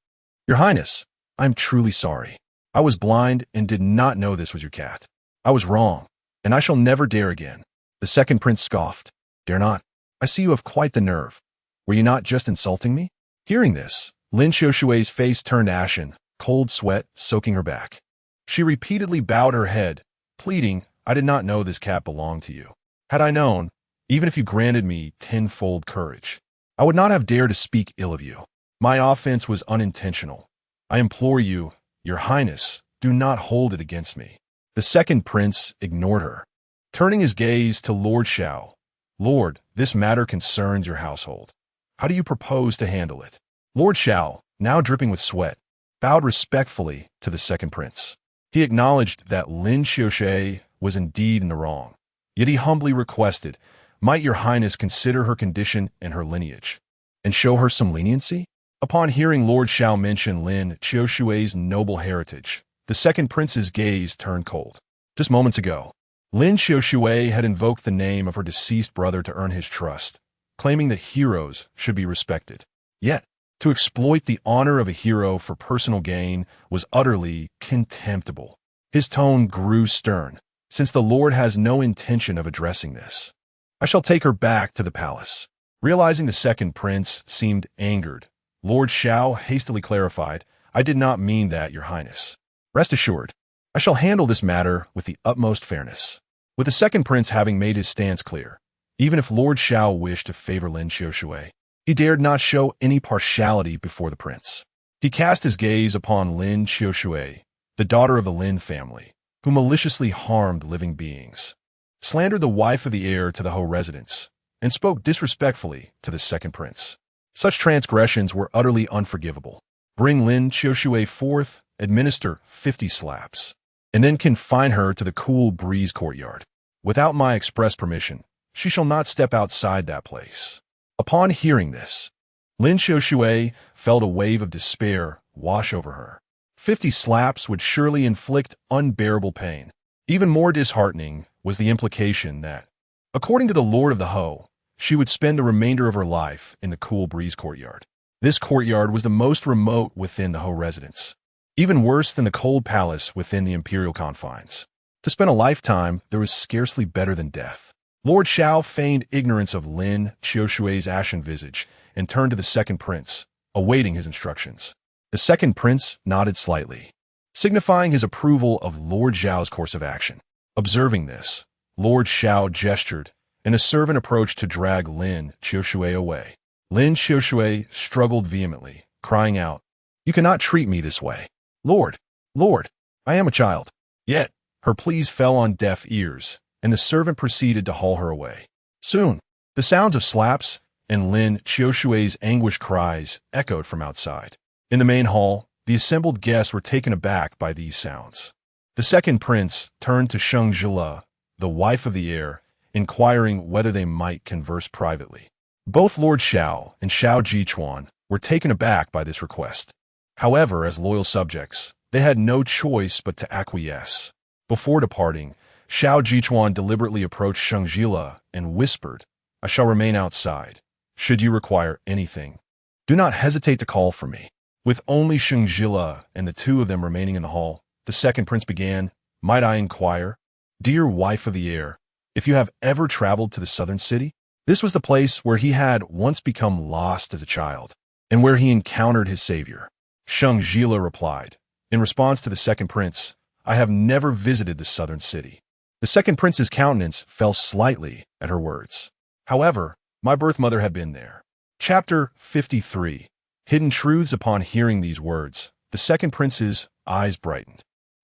"Your Highness, I am truly sorry. I was blind and did not know this was your cat. I was wrong, and I shall never dare again." The second prince scoffed. "Dare not? I see you have quite the nerve. Were you not just insulting me?" Hearing this, Lin Xiaoshui's face turned ashen, cold sweat soaking her back. She repeatedly bowed her head, pleading, "I did not know this cat belonged to you. Had I known, even if you granted me tenfold courage, I would not have dared to speak ill of you." My offense was unintentional. I implore you, your highness, do not hold it against me." The second prince ignored her, turning his gaze to Lord Shao. "Lord, this matter concerns your household. How do you propose to handle it?" Lord Shao, now dripping with sweat, bowed respectfully to the second prince. He acknowledged that Lin Xiaoshui was indeed in the wrong, yet he humbly requested, "Might your highness consider her condition and her lineage, and show her some leniency?" Upon hearing Lord Shao mention Lin Xiaoshui's noble heritage, the second prince's gaze turned cold. Just moments ago, Lin Xiaoshui had invoked the name of her deceased brother to earn his trust, claiming that heroes should be respected. Yet, to exploit the honor of a hero for personal gain was utterly contemptible. His tone grew stern, "Since the Lord has no intention of addressing this, I shall take her back to the palace." Realizing the second prince seemed angered, Lord Shao hastily clarified, "I did not mean that, your highness. Rest assured, I shall handle this matter with the utmost fairness." With the second prince having made his stance clear, even if Lord Shao wished to favor Lin Xiaoshui, he dared not show any partiality before the prince. He cast his gaze upon Lin Xiaoshui, the daughter of the Lin family, who maliciously harmed living beings, slandered the wife of the heir to the Ho residence, and spoke disrespectfully to the second prince. Such transgressions were utterly unforgivable. Bring Lin Xiaoshui forth, administer 50 slaps, and then confine her to the cool breeze courtyard. Without my express permission, she shall not step outside that place. Upon hearing this, Lin Xiaoshui felt a wave of despair wash over her. 50 slaps would surely inflict unbearable pain. Even more disheartening was the implication that, according to the Lord of the Ho, she would spend the remainder of her life in the cool breeze courtyard. This courtyard was the most remote within the Ho residence, even worse than the cold palace within the imperial confines. To spend a lifetime, there was scarcely better than death. Lord Shao feigned ignorance of Lin Xiaoshui's ashen visage and turned to the second prince, awaiting his instructions. The second prince nodded slightly, signifying his approval of Lord Zhao's course of action. Observing this, Lord Shao gestured, and a servant approached to drag Lin Xiaoshui away. Lin Xiaoshui struggled vehemently, crying out, "You cannot treat me this way. Lord, Lord, I am a child." Yet, her pleas fell on deaf ears, and the servant proceeded to haul her away. Soon, the sounds of slaps and Lin Xiaoshui's anguished cries echoed from outside. In the main hall, the assembled guests were taken aback by these sounds. The second prince turned to Sheng Zhile, the wife of the heir, inquiring whether they might converse privately. Both Lord Shao and Shao Jichuan were taken aback by this request. However, as loyal subjects, they had no choice but to acquiesce. Before departing, Shao Jichuan deliberately approached Sheng Zhile and whispered, "I shall remain outside. Should you require anything, do not hesitate to call for me." With only Sheng Zhile and the two of them remaining in the hall, the second prince began, "Might I inquire, dear wife of the heir, if you have ever traveled to the southern city?" This was the place where he had once become lost as a child, and where he encountered his savior. Sheng Zhile replied, in response to the second prince, "I have never visited the southern city." The second prince's countenance fell slightly at her words. "However, my birth mother had been there." Chapter 53. Hidden Truths. Upon hearing these words, the second prince's eyes brightened.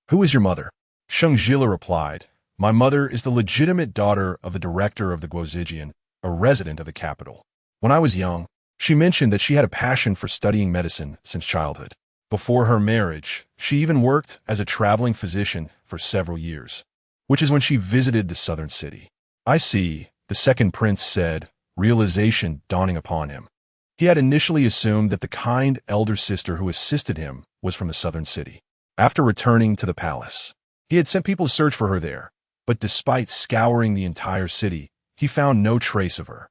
"Who is your mother?" Sheng Zhile replied, "My mother is the legitimate daughter of the director of the Guozijian, a resident of the capital. When I was young, she mentioned that she had a passion for studying medicine since childhood. Before her marriage, she even worked as a traveling physician for several years, which is when she visited the southern city." "I see," the second prince said, realization dawning upon him. He had initially assumed that the kind elder sister who assisted him was from the southern city. After returning to the palace, he had sent people to search for her there, but despite scouring the entire city, he found no trace of her.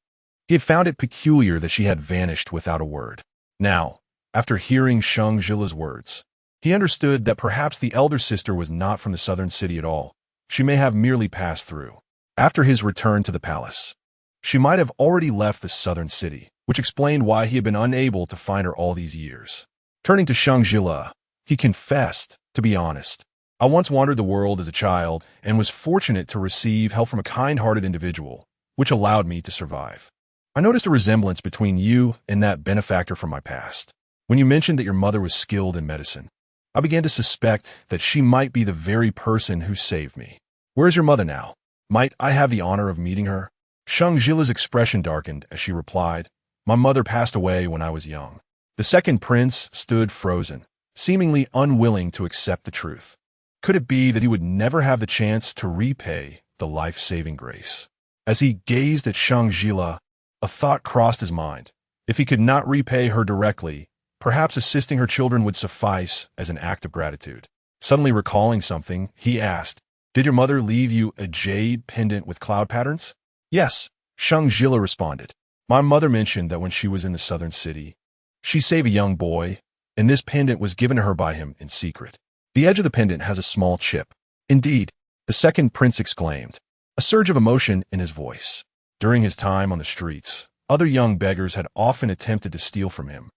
He had found it peculiar that she had vanished without a word. Now, after hearing Sheng Zhile's words, he understood that perhaps the elder sister was not from the southern city at all. She may have merely passed through. After his return to the palace, she might have already left the southern city, which explained why he had been unable to find her all these years. Turning to Sheng Zhile, he confessed, "To be honest, I once wandered the world as a child and was fortunate to receive help from a kind-hearted individual, which allowed me to survive. I noticed a resemblance between you and that benefactor from my past. When you mentioned that your mother was skilled in medicine, I began to suspect that she might be the very person who saved me. Where is your mother now? Might I have the honor of meeting her? Sheng Zhile's expression darkened as she replied, My mother passed away when I was young. The second prince stood frozen, seemingly unwilling to accept the truth. Could it be that he would never have the chance to repay the life-saving grace? As he gazed at Sheng Zhile, a thought crossed his mind. If he could not repay her directly, perhaps assisting her children would suffice as an act of gratitude. Suddenly recalling something, he asked, Did your mother leave you a jade pendant with cloud patterns? Yes, Sheng Zhile responded. My mother mentioned that when she was in the southern city, she saved a young boy, and this pendant was given to her by him in secret. The edge of the pendant has a small chip. Indeed, the second prince exclaimed, a surge of emotion in his voice. During his time on the streets, other young beggars had often attempted to steal from him,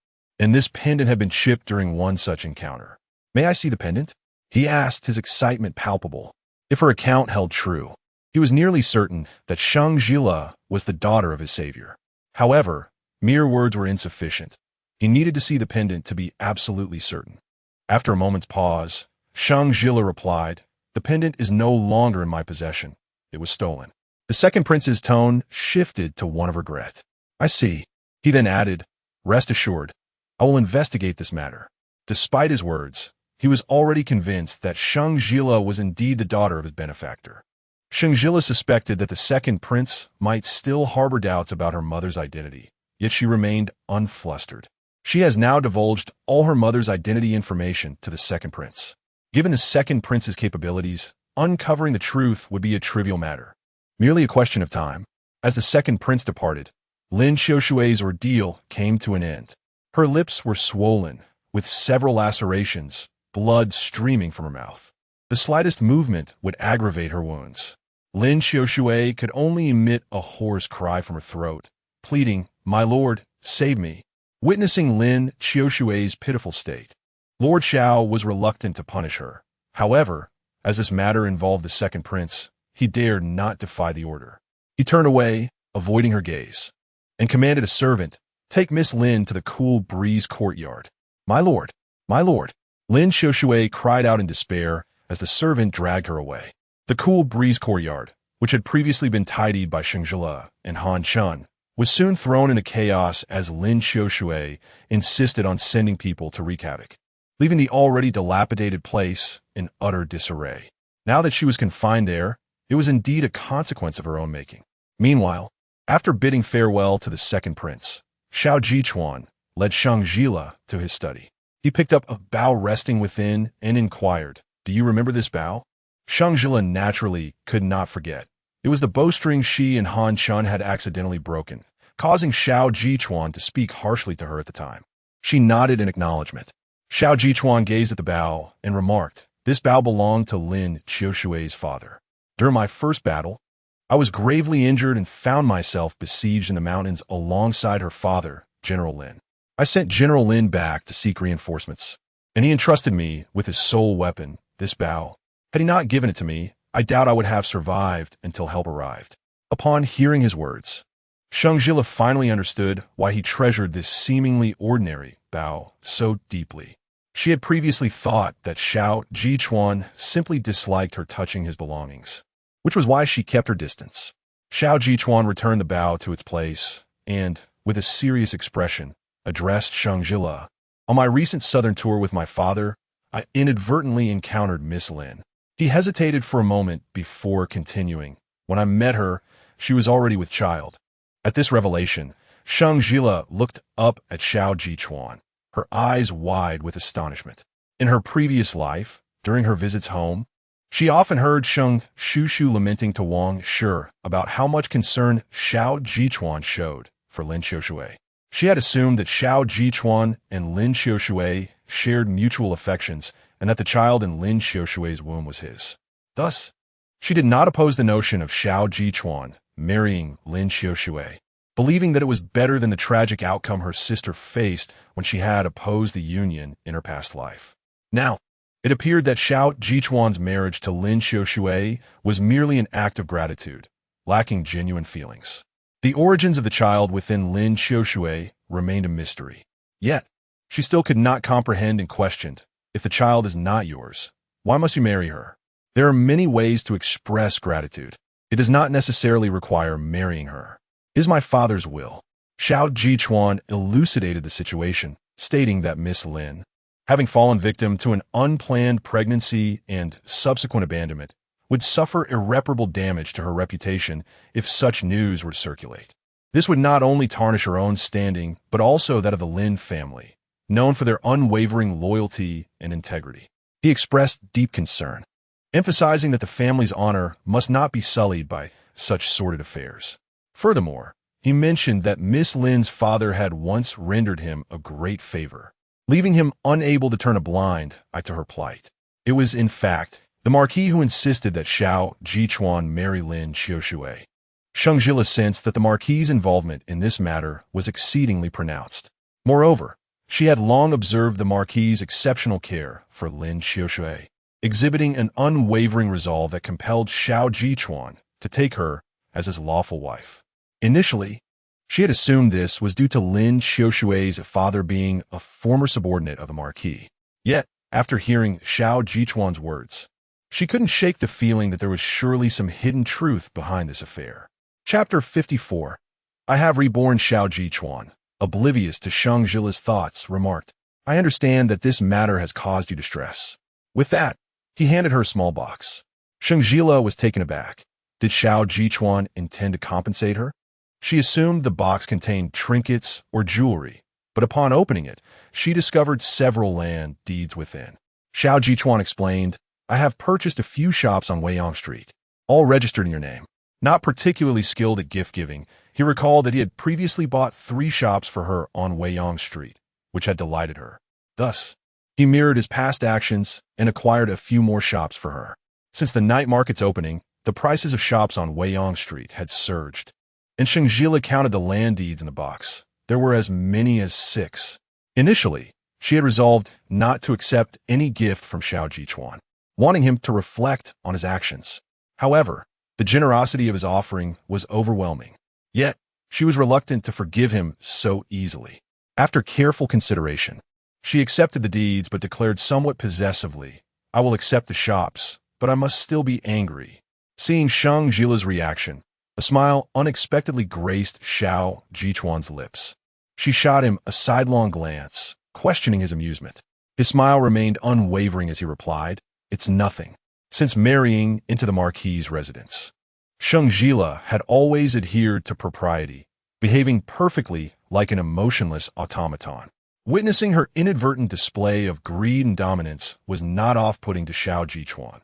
and this pendant had been chipped during one such encounter. May I see the pendant? He asked, his excitement palpable. If her account held true, he was nearly certain that Sheng Zhile was the daughter of his savior. However, mere words were insufficient. He needed to see the pendant to be absolutely certain. After a moment's pause, Sheng Zhile replied, The pendant is no longer in my possession. It was stolen. The second prince's tone shifted to one of regret. I see. He then added, Rest assured, I will investigate this matter. Despite his words, he was already convinced that Sheng Zhile was indeed the daughter of his benefactor. Sheng Zhile suspected that the second prince might still harbor doubts about her mother's identity, yet she remained unflustered. She has now divulged all her mother's identity information to the second prince. Given the second prince's capabilities, uncovering the truth would be a trivial matter, merely a question of time. As the second prince departed, Lin Xiushui's ordeal came to an end. Her lips were swollen, with several lacerations, blood streaming from her mouth. The slightest movement would aggravate her wounds. Lin Xiushui could only emit a hoarse cry from her throat, pleading, My lord, save me. Witnessing Lin Xiushui's pitiful state, Lord Xiao was reluctant to punish her. However, as this matter involved the second prince, he dared not defy the order. He turned away, avoiding her gaze, and commanded a servant, Take Miss Lin to the cool breeze courtyard. My lord, Lin Xiushui cried out in despair as the servant dragged her away. The cool breeze courtyard, which had previously been tidied by Sheng Zhile and Han Chun, was soon thrown into chaos as Lin Xiushui insisted on sending people to wreak havoc, leaving the already dilapidated place in utter disarray. Now that she was confined there, it was indeed a consequence of her own making. Meanwhile, after bidding farewell to the second prince, Xiao Jichuan led Sheng Zhile to his study. He picked up a bough resting within and inquired, Do you remember this bough? Sheng Zhile naturally could not forget. It was the bowstring she and Han Chun had accidentally broken, causing Xiao Jichuan to speak harshly to her at the time. She nodded in acknowledgement. Xiao Jichuan gazed at the bough and remarked, This bough belonged to Lin Xiushui's father. During my first battle, I was gravely injured and found myself besieged in the mountains alongside her father, General Lin. I sent General Lin back to seek reinforcements, and he entrusted me with his sole weapon, this bough. Had he not given it to me, I doubt I would have survived until help arrived. Upon hearing his words, Sheng Zhile finally understood why he treasured this seemingly ordinary bough so deeply. She had previously thought that Xiao Jichuan simply disliked her touching his belongings, which was why she kept her distance. Xiao Jichuan returned the bough to its place and, with a serious expression, addressed Sheng Zhile. On my recent southern tour with my father, I inadvertently encountered Miss Lin. He hesitated for a moment before continuing. When I met her, she was already with child. At this revelation, Sheng Zhile looked up at Xiao Jichuan, her eyes wide with astonishment. In her previous life, during her visits home, she often heard Sheng Shushu lamenting to Wang Shi about how much concern Xiao Jichuan showed for Lin Xiushui. She had assumed that Xiao Jichuan and Lin Xiushui shared mutual affections and that the child in Lin Xiushui's womb was his. Thus, she did not oppose the notion of Xiao Jichuan marrying Lin Xiushui, believing that it was better than the tragic outcome her sister faced when she had opposed the union in her past life. Now, it appeared that Xiao Jichuan's marriage to Lin Xiushui was merely an act of gratitude, lacking genuine feelings. The origins of the child within Lin Xiushui remained a mystery. Yet, She still could not comprehend and questioned, if the child is not yours, why must you marry her? There are many ways to express gratitude. It does not necessarily require marrying her. It is my father's will. Xiao Jichuan elucidated the situation, stating that Miss Lin, having fallen victim to an unplanned pregnancy and subsequent abandonment, would suffer irreparable damage to her reputation if such news were to circulate. This would not only tarnish her own standing, but also that of the Lin family, known for their unwavering loyalty and integrity. He expressed deep concern, emphasizing that the family's honor must not be sullied by such sordid affairs. Furthermore, he mentioned that Miss Lin's father had once rendered him a great favor, leaving him unable to turn a blind eye to her plight. It was, in fact, the marquis who insisted that Xiao Jichuan marry Lin Xiaoshui. Sheng Zhile sensed that the marquis's involvement in this matter was exceedingly pronounced. Moreover, she had long observed the marquis's exceptional care for Lin Xiaoshui, exhibiting an unwavering resolve that compelled Xiao Jichuan to take her as his lawful wife. Initially, she had assumed this was due to Lin Xiaoshui's father being a former subordinate of the marquis. Yet, after hearing Xiao Jichuan's words, she couldn't shake the feeling that there was surely some hidden truth behind this affair. Chapter 54. I have reborn. Xiao Jichuan, oblivious to Sheng Zhile's thoughts, remarked, I understand that this matter has caused you distress. With that, he handed her a small box. Sheng Zhile was taken aback. Did Xiao Jichuan intend to compensate her? She assumed the box contained trinkets or jewelry, but upon opening it, she discovered several land deeds within. Xiao Jichuan explained, I have purchased a few shops on Weiyang Street, all registered in your name. Not particularly skilled at gift-giving, he recalled that he had previously bought 3 shops for her on Weiyang Street, which had delighted her. Thus, he mirrored his past actions and acquired a few more shops for her. Since the night market's opening, the prices of shops on Weiyang Street had surged, and Sheng Zhile counted the land deeds in the box. There were as many as 6. Initially, she had resolved not to accept any gift from Xiao Jichuan, wanting him to reflect on his actions. However, the generosity of his offering was overwhelming. Yet, she was reluctant to forgive him so easily. After careful consideration, she accepted the deeds but declared somewhat possessively, I will accept the shops, but I must still be angry. Seeing Sheng Zhile's reaction, a smile unexpectedly graced Xiao Jichuan's lips. She shot him a sidelong glance, questioning his amusement. His smile remained unwavering as he replied, It's nothing. Since marrying into the marquis's residence, Sheng Zhile had always adhered to propriety, behaving perfectly like an emotionless automaton. Witnessing her inadvertent display of greed and dominance was not off-putting to Xiao Jichuan.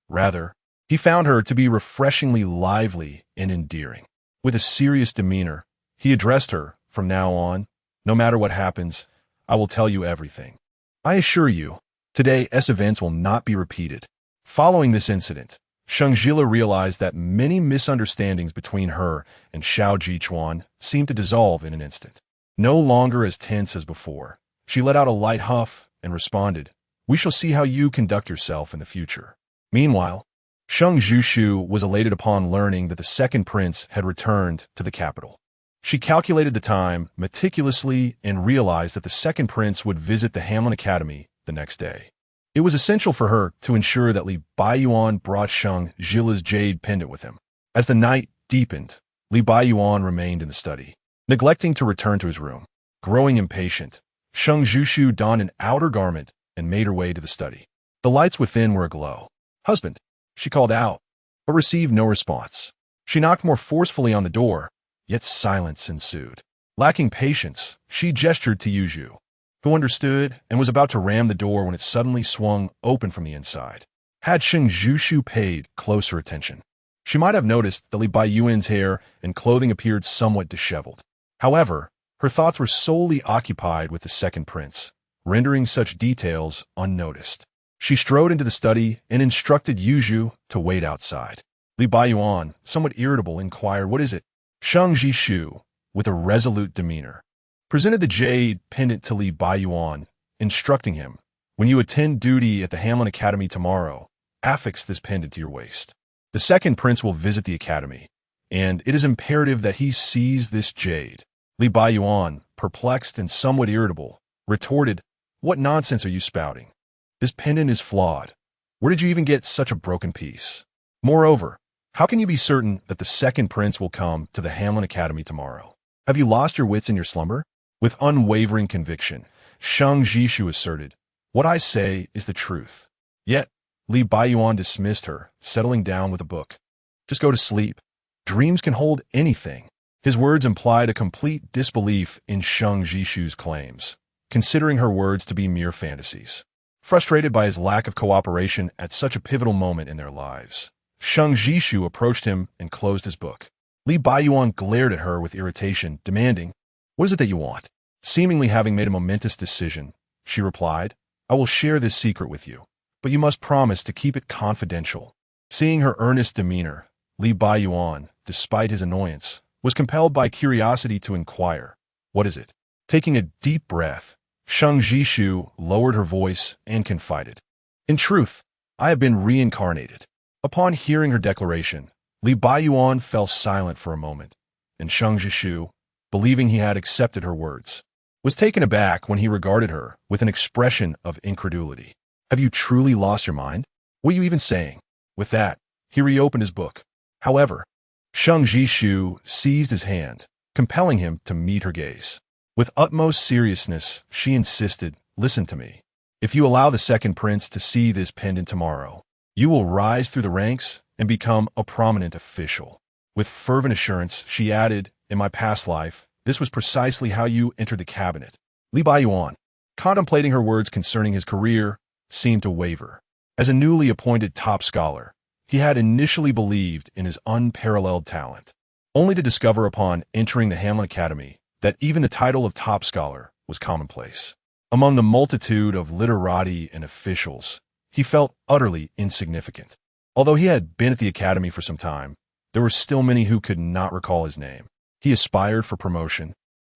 Rather, he found her to be refreshingly lively and endearing. With a serious demeanor, he addressed her, from now on, no matter what happens, I will tell you everything. I assure you, today's events will not be repeated. Following this incident, Sheng Zhile realized that many misunderstandings between her and Xiao Jichuan seemed to dissolve in an instant. No longer as tense as before, she let out a light huff and responded, We shall see how you conduct yourself in the future. Meanwhile, Sheng Zhushu was elated upon learning that the second prince had returned to the capital. She calculated the time meticulously and realized that the second prince would visit the Hamlin Academy the next day. It was essential for her to ensure that Li Baiyuan brought Sheng Zhile's jade pendant with him. As the night deepened, Li Baiyuan remained in the study, neglecting to return to his room. Growing impatient, Sheng Zhushu donned an outer garment and made her way to the study. The lights within were aglow. Husband, she called out, but received no response. She knocked more forcefully on the door, yet silence ensued. Lacking patience, she gestured to Yuju, who understood and was about to ram the door when it suddenly swung open from the inside. Had Sheng Zhushu paid closer attention, she might have noticed that Li Baiyuan's hair and clothing appeared somewhat disheveled. However, her thoughts were solely occupied with the second prince, rendering such details unnoticed. She strode into the study and instructed Yuju to wait outside. Li Baiyuan, somewhat irritable, inquired, What is it? Sheng Zhushu, with a resolute demeanor, presented the jade pendant to Li Baiyuan, instructing him, When you attend duty at the Hamlin Academy tomorrow, affix this pendant to your waist. The second prince will visit the academy, and it is imperative that he seize this jade. Li Baiyuan, perplexed and somewhat irritable, retorted, "What nonsense are you spouting? This pendant is flawed. Where did you even get such a broken piece? Moreover, how can you be certain that the second prince will come to the Hamlin Academy tomorrow? Have you lost your wits in your slumber?" With unwavering conviction, Sheng Zhile asserted, "What I say is the truth." Yet, Li Baiyuan dismissed her, settling down with a book. "Just go to sleep. Dreams can hold anything." His words implied a complete disbelief in Sheng Zhile's claims, considering her words to be mere fantasies. Frustrated by his lack of cooperation at such a pivotal moment in their lives, Sheng Zhile approached him and closed his book. Li Baiyuan glared at her with irritation, demanding, "What is it that you want?" Seemingly having made a momentous decision, she replied, "I will share this secret with you, but you must promise to keep it confidential." Seeing her earnest demeanor, Li Baiyuan, despite his annoyance, was compelled by curiosity to inquire, "What is it?" Taking a deep breath, Sheng Zhile lowered her voice and confided, "In truth, I have been reincarnated." Upon hearing her declaration, Li Baiyuan fell silent for a moment, and Sheng Zhile, believing he had accepted her words, was taken aback when he regarded her with an expression of incredulity. "Have you truly lost your mind? What are you even saying?" With that, he reopened his book. However, Sheng Zhile seized his hand, compelling him to meet her gaze. With utmost seriousness, she insisted, "Listen to me. If you allow the second prince to see this pendant tomorrow, you will rise through the ranks and become a prominent official." With fervent assurance, she added, "In my past life, this was precisely how you entered the cabinet." Li Baiyuan, contemplating her words concerning his career, seemed to waver. As a newly appointed top scholar, he had initially believed in his unparalleled talent, only to discover upon entering the Hamlin Academy that even the title of top scholar was commonplace. Among the multitude of literati and officials, he felt utterly insignificant. Although he had been at the academy for some time, there were still many who could not recall his name. He aspired for promotion,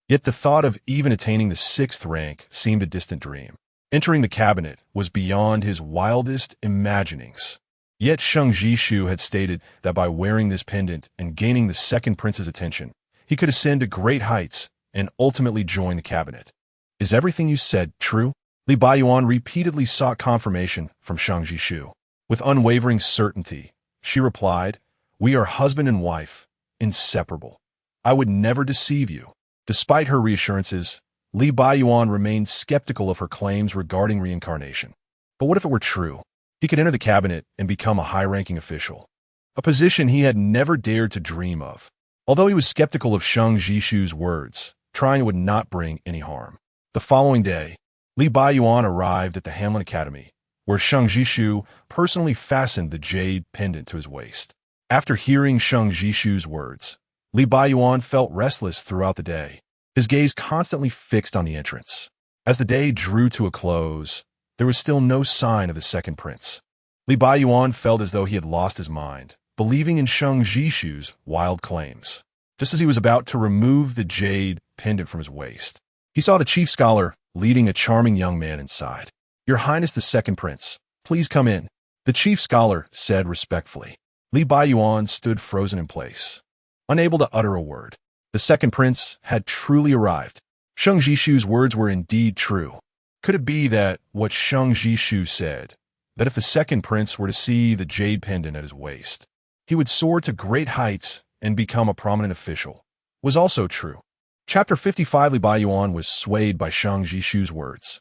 yet the thought of even attaining the 6th rank seemed a distant dream. Entering the cabinet was beyond his wildest imaginings. Yet Sheng Zhile had stated that by wearing this pendant and gaining the second prince's attention, he could ascend to great heights and ultimately join the cabinet. "Is everything you said true?" Li Baiyuan repeatedly sought confirmation from Sheng Zhile. With unwavering certainty, she replied, "We are husband and wife, inseparable. I would never deceive you." Despite her reassurances, Li Baiyuan remained skeptical of her claims regarding reincarnation. But what if it were true? He could enter the cabinet and become a high-ranking official, a position he had never dared to dream of. Although he was skeptical of Sheng Zhile's words, trying would not bring any harm. The following day, Li Baiyuan arrived at the Hamlin Academy, where Sheng Zhile personally fastened the jade pendant to his waist. After hearing Sheng Zhile's words, Li Baiyuan felt restless throughout the day, his gaze constantly fixed on the entrance. As the day drew to a close, there was still no sign of the second prince. Li Baiyuan felt as though he had lost his mind, believing in Sheng Zhile's wild claims. Just as he was about to remove the jade pendant from his waist, he saw the chief scholar leading a charming young man inside. "Your Highness the second prince, please come in," the chief scholar said respectfully. Li Baiyuan stood frozen in place, unable to utter a word. The second prince had truly arrived. Sheng Zhile's words were indeed true. Could it be that what Sheng Zhile said, that if the second prince were to see the jade pendant at his waist, he would soar to great heights and become a prominent official, was also true? Chapter 55. Li Baiyuan was swayed by Sheng Zhile's words.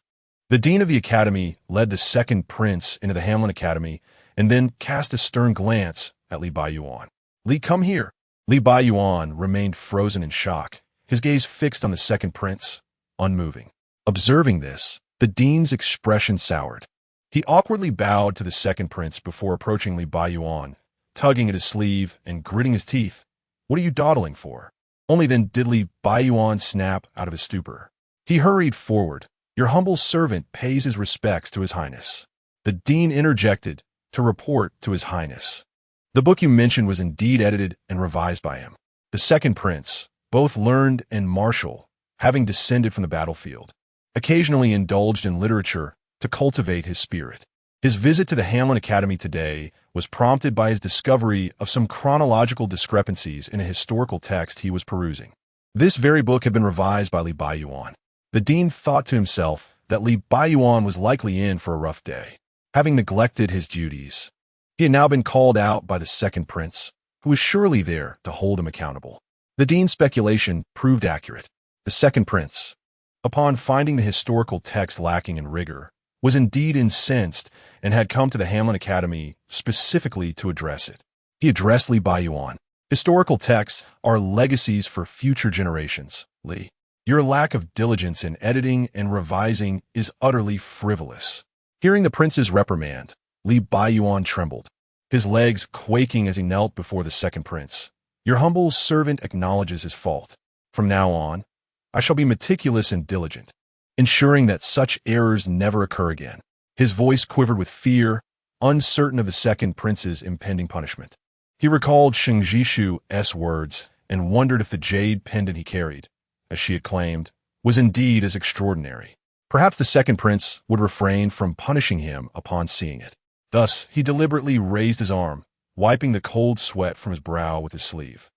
The dean of the academy led the second prince into the Hamlin Academy and then cast a stern glance at Li Baiyuan. "Li, come here." Li Baiyuan remained frozen in shock, his gaze fixed on the second prince, unmoving. Observing this, the dean's expression soured. He awkwardly bowed to the second prince before approaching Li Baiyuan, tugging at his sleeve and gritting his teeth. "What are you dawdling for?" Only then did Li Baiyuan snap out of his stupor. He hurried forward. "Your humble servant pays his respects to His Highness." The dean interjected, "To report to His Highness. The book you mentioned was indeed edited and revised by him." The second prince, both learned and martial, having descended from the battlefield, occasionally indulged in literature to cultivate his spirit. His visit to the Hamlin Academy today was prompted by his discovery of some chronological discrepancies in a historical text he was perusing. This very book had been revised by Li Baiyuan. The dean thought to himself that Li Baiyuan was likely in for a rough day, having neglected his duties. He had now been called out by the second prince, who was surely there to hold him accountable. The dean's speculation proved accurate. The second prince, upon finding the historical text lacking in rigor, was indeed incensed and had come to the Hamlin Academy specifically to address it. He addressed Li Baiyuan. Historical texts are legacies for future generations, Li. Your lack of diligence in editing and revising is utterly frivolous. Hearing the prince's reprimand, Li Baiyuan trembled, his legs quaking as he knelt before the second prince. Your humble servant acknowledges his fault. From now on, I shall be meticulous and diligent, ensuring that such errors never occur again. His voice quivered with fear, uncertain of the second prince's impending punishment. He recalled Sheng Zhile's words and wondered if the jade pendant he carried, as she had claimed, was indeed as extraordinary. Perhaps the second prince would refrain from punishing him upon seeing it. Thus, he deliberately raised his arm, wiping the cold sweat from his brow with his sleeve.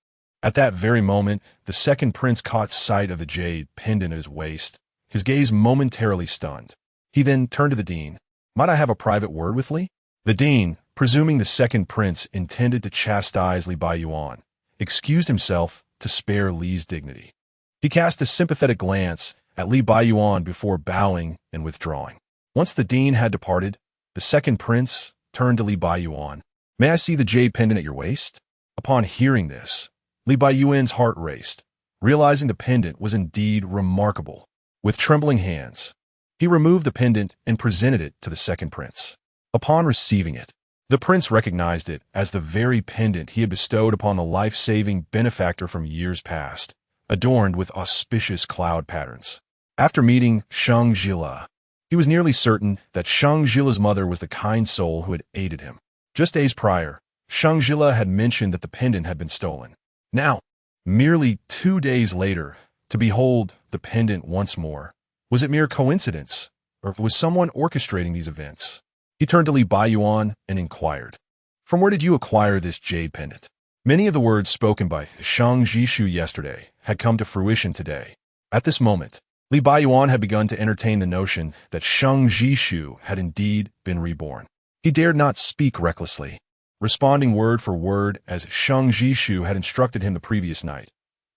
At that very moment, the second prince caught sight of the jade pendant at his waist, his gaze momentarily stunned. He then turned to the dean. Might I have a private word with Li? The dean, presuming the second prince intended to chastise Li Baiyuan, excused himself to spare Li's dignity. He cast a sympathetic glance at Li Baiyuan before bowing and withdrawing. Once the dean had departed, the second prince turned to Li Baiyuan. May I see the jade pendant at your waist? Upon hearing this, Li Baiyuan's heart raced, realizing the pendant was indeed remarkable. With trembling hands, he removed the pendant and presented it to the second prince. Upon receiving it, the prince recognized it as the very pendant he had bestowed upon the life-saving benefactor from years past, adorned with auspicious cloud patterns. After meeting Sheng Zhile, he was nearly certain that Sheng Zhile's mother was the kind soul who had aided him. Just days prior, Sheng Zhile had mentioned that the pendant had been stolen. Now, merely 2 days later, to behold the pendant once more. Was it mere coincidence, or was someone orchestrating these events? He turned to Li Baiyuan and inquired, "From where did you acquire this jade pendant?" Many of the words spoken by Sheng Zhile yesterday had come to fruition today. At this moment, Li Baiyuan had begun to entertain the notion that Sheng Zhile had indeed been reborn. He dared not speak recklessly, responding word for word as Sheng Zhile had instructed him the previous night.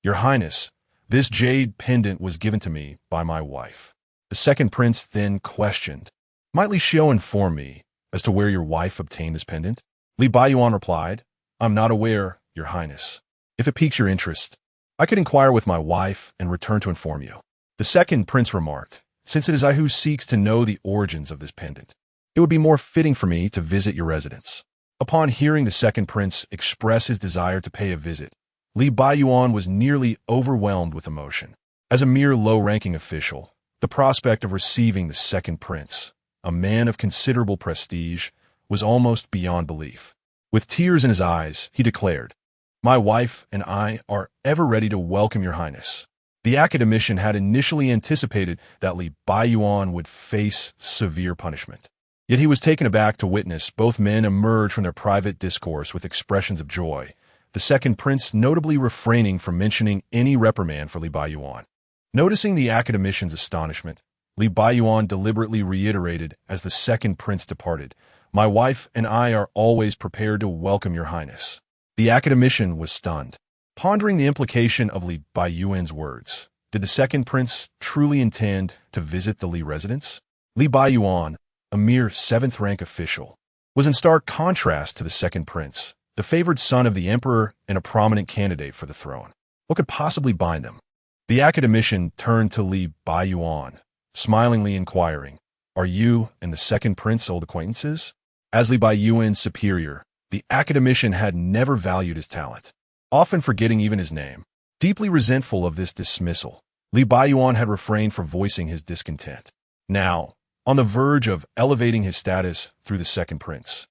"Your Highness, this jade pendant was given to me by my wife." The second prince then questioned, "Might Li Xiao inform me as to where your wife obtained this pendant?" Li Baiyuan replied, "I'm not aware, Your Highness. If it piques your interest, I could inquire with my wife and return to inform you." The second prince remarked, "Since it is I who seeks to know the origins of this pendant, it would be more fitting for me to visit your residence." Upon hearing the second prince express his desire to pay a visit, Li Baiyuan was nearly overwhelmed with emotion. As a mere low-ranking official, the prospect of receiving the second prince, a man of considerable prestige, was almost beyond belief. With tears in his eyes, he declared, "My wife and I are ever ready to welcome your Highness." The academician had initially anticipated that Li Baiyuan would face severe punishment. Yet he was taken aback to witness both men emerge from their private discourse with expressions of joy, the second prince notably refraining from mentioning any reprimand for Li Baiyuan. Noticing the academician's astonishment, Li Baiyuan deliberately reiterated as the second prince departed, "My wife and I are always prepared to welcome your Highness." The academician was stunned, pondering the implication of Li Baiyuan's words. Did the second prince truly intend to visit the Li residence? Li Baiyuan, a mere 7th-rank official, was in stark contrast to the second prince, the favored son of the emperor and a prominent candidate for the throne. What could possibly bind them? The academician turned to Li Baiyuan, smilingly inquiring, "Are you and the second prince old acquaintances?" As Li Baiyuan's superior, the academician had never valued his talent, often forgetting even his name. Deeply resentful of this dismissal, Li Baiyuan had refrained from voicing his discontent. Now, on the verge of elevating his status through the second prince,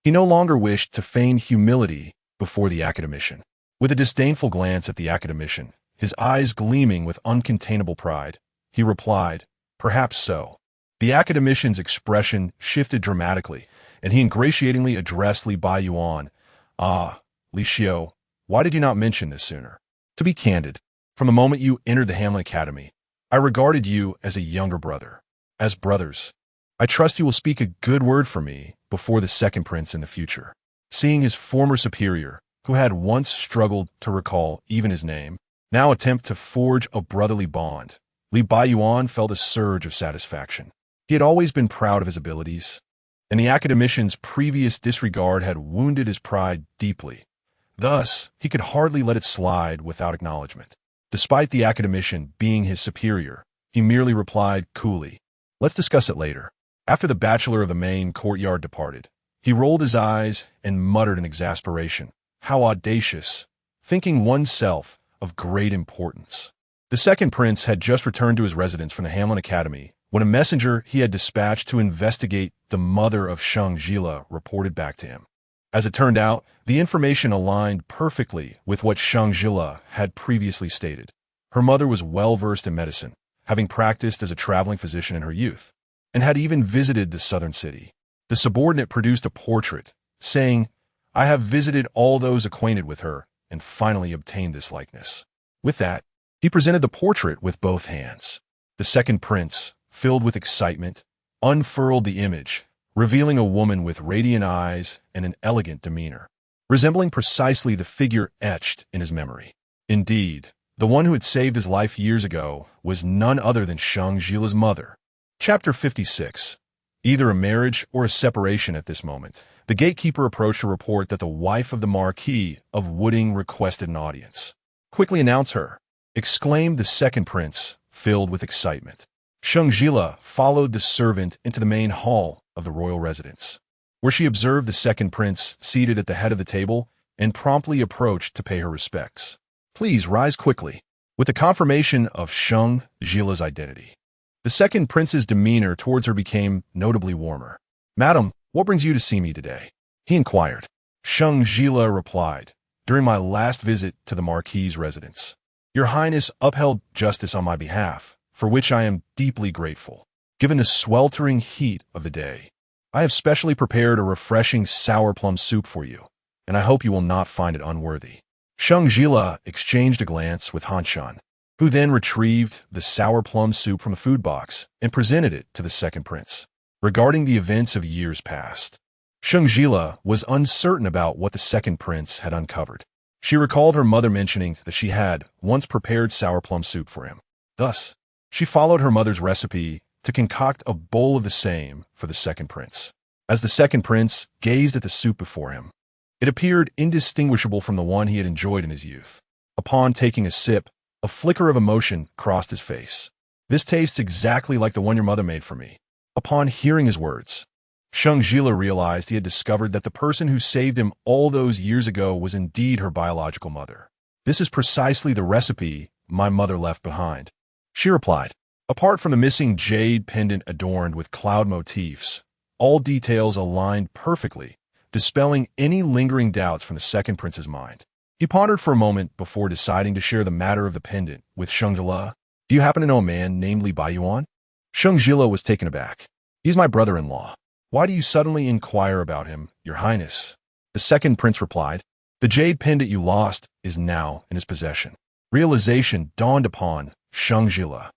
he no longer wished to feign humility before the academician. With a disdainful glance at the academician, his eyes gleaming with uncontainable pride, he replied, "Perhaps so." The academician's expression shifted dramatically, and he ingratiatingly addressed Li Baiyuan. "Ah, Li Xiao, why did you not mention this sooner? To be candid, from the moment you entered the Hamlin Academy, I regarded you as a younger brother. As brothers, I trust you will speak a good word for me before the second prince in the future." Seeing his former superior, who had once struggled to recall even his name, now attempt to forge a brotherly bond, Li Baiyuan felt a surge of satisfaction. He had always been proud of his abilities, and the academician's previous disregard had wounded his pride deeply. Thus, he could hardly let it slide without acknowledgement. Despite the academician being his superior, he merely replied coolly, "Let's discuss it later." After the bachelor of the main courtyard departed, he rolled his eyes and muttered in exasperation, "How audacious, thinking oneself of great importance." The second prince had just returned to his residence from the Hamlin Academy when a messenger he had dispatched to investigate the mother of Sheng Zhile reported back to him. As it turned out, the information aligned perfectly with what Sheng Zhile had previously stated. Her mother was well-versed in medicine, having practiced as a traveling physician in her youth, and had even visited the southern city. The subordinate produced a portrait, saying, "I have visited all those acquainted with her, and finally obtained this likeness." With that, he presented the portrait with both hands. The second prince, filled with excitement, unfurled the image, revealing a woman with radiant eyes and an elegant demeanor, resembling precisely the figure etched in his memory. Indeed, the one who had saved his life years ago was none other than Sheng Zhile's mother. Chapter 56. Either a marriage or a separation at this moment. The gatekeeper approached to report that the wife of the Marquis of Wooding requested an audience. "Quickly announce her," exclaimed the second prince, filled with excitement. Sheng Zhile followed the servant into the main hall of the royal residence, where she observed the second prince seated at the head of the table and promptly approached to pay her respects. "Please rise quickly." With the confirmation of Sheng Zhile's identity, the second prince's demeanor towards her became notably warmer. "Madam, what brings you to see me today?" he inquired. Sheng Zhile replied, "During my last visit to the marquis's residence, Your Highness upheld justice on my behalf, for which I am deeply grateful. Given the sweltering heat of the day, I have specially prepared a refreshing sour plum soup for you, and I hope you will not find it unworthy." Sheng Zhile exchanged a glance with Han Shan, who then retrieved the sour plum soup from a food box and presented it to the second prince. Regarding the events of years past, Sheng Zhile was uncertain about what the second prince had uncovered. She recalled her mother mentioning that she had once prepared sour plum soup for him. Thus, she followed her mother's recipe to concoct a bowl of the same for the second prince. As the second prince gazed at the soup before him, it appeared indistinguishable from the one he had enjoyed in his youth. Upon taking a sip, a flicker of emotion crossed his face. "This tastes exactly like the one your mother made for me." Upon hearing his words, Sheng Zhile realized he had discovered that the person who saved him all those years ago was indeed her biological mother. "This is precisely the recipe my mother left behind," she replied. Apart from the missing jade pendant adorned with cloud motifs, all details aligned perfectly, dispelling any lingering doubts from the second prince's mind. He pondered for a moment before deciding to share the matter of the pendant with Sheng Zhile. "Do you happen to know a man named Li Baiyuan?" Sheng Zhile was taken aback. "He's my brother-in-law. Why do you suddenly inquire about him, Your Highness?" The second prince replied, "The jade pendant you lost is now in his possession." Realization dawned upon Sheng Zhile.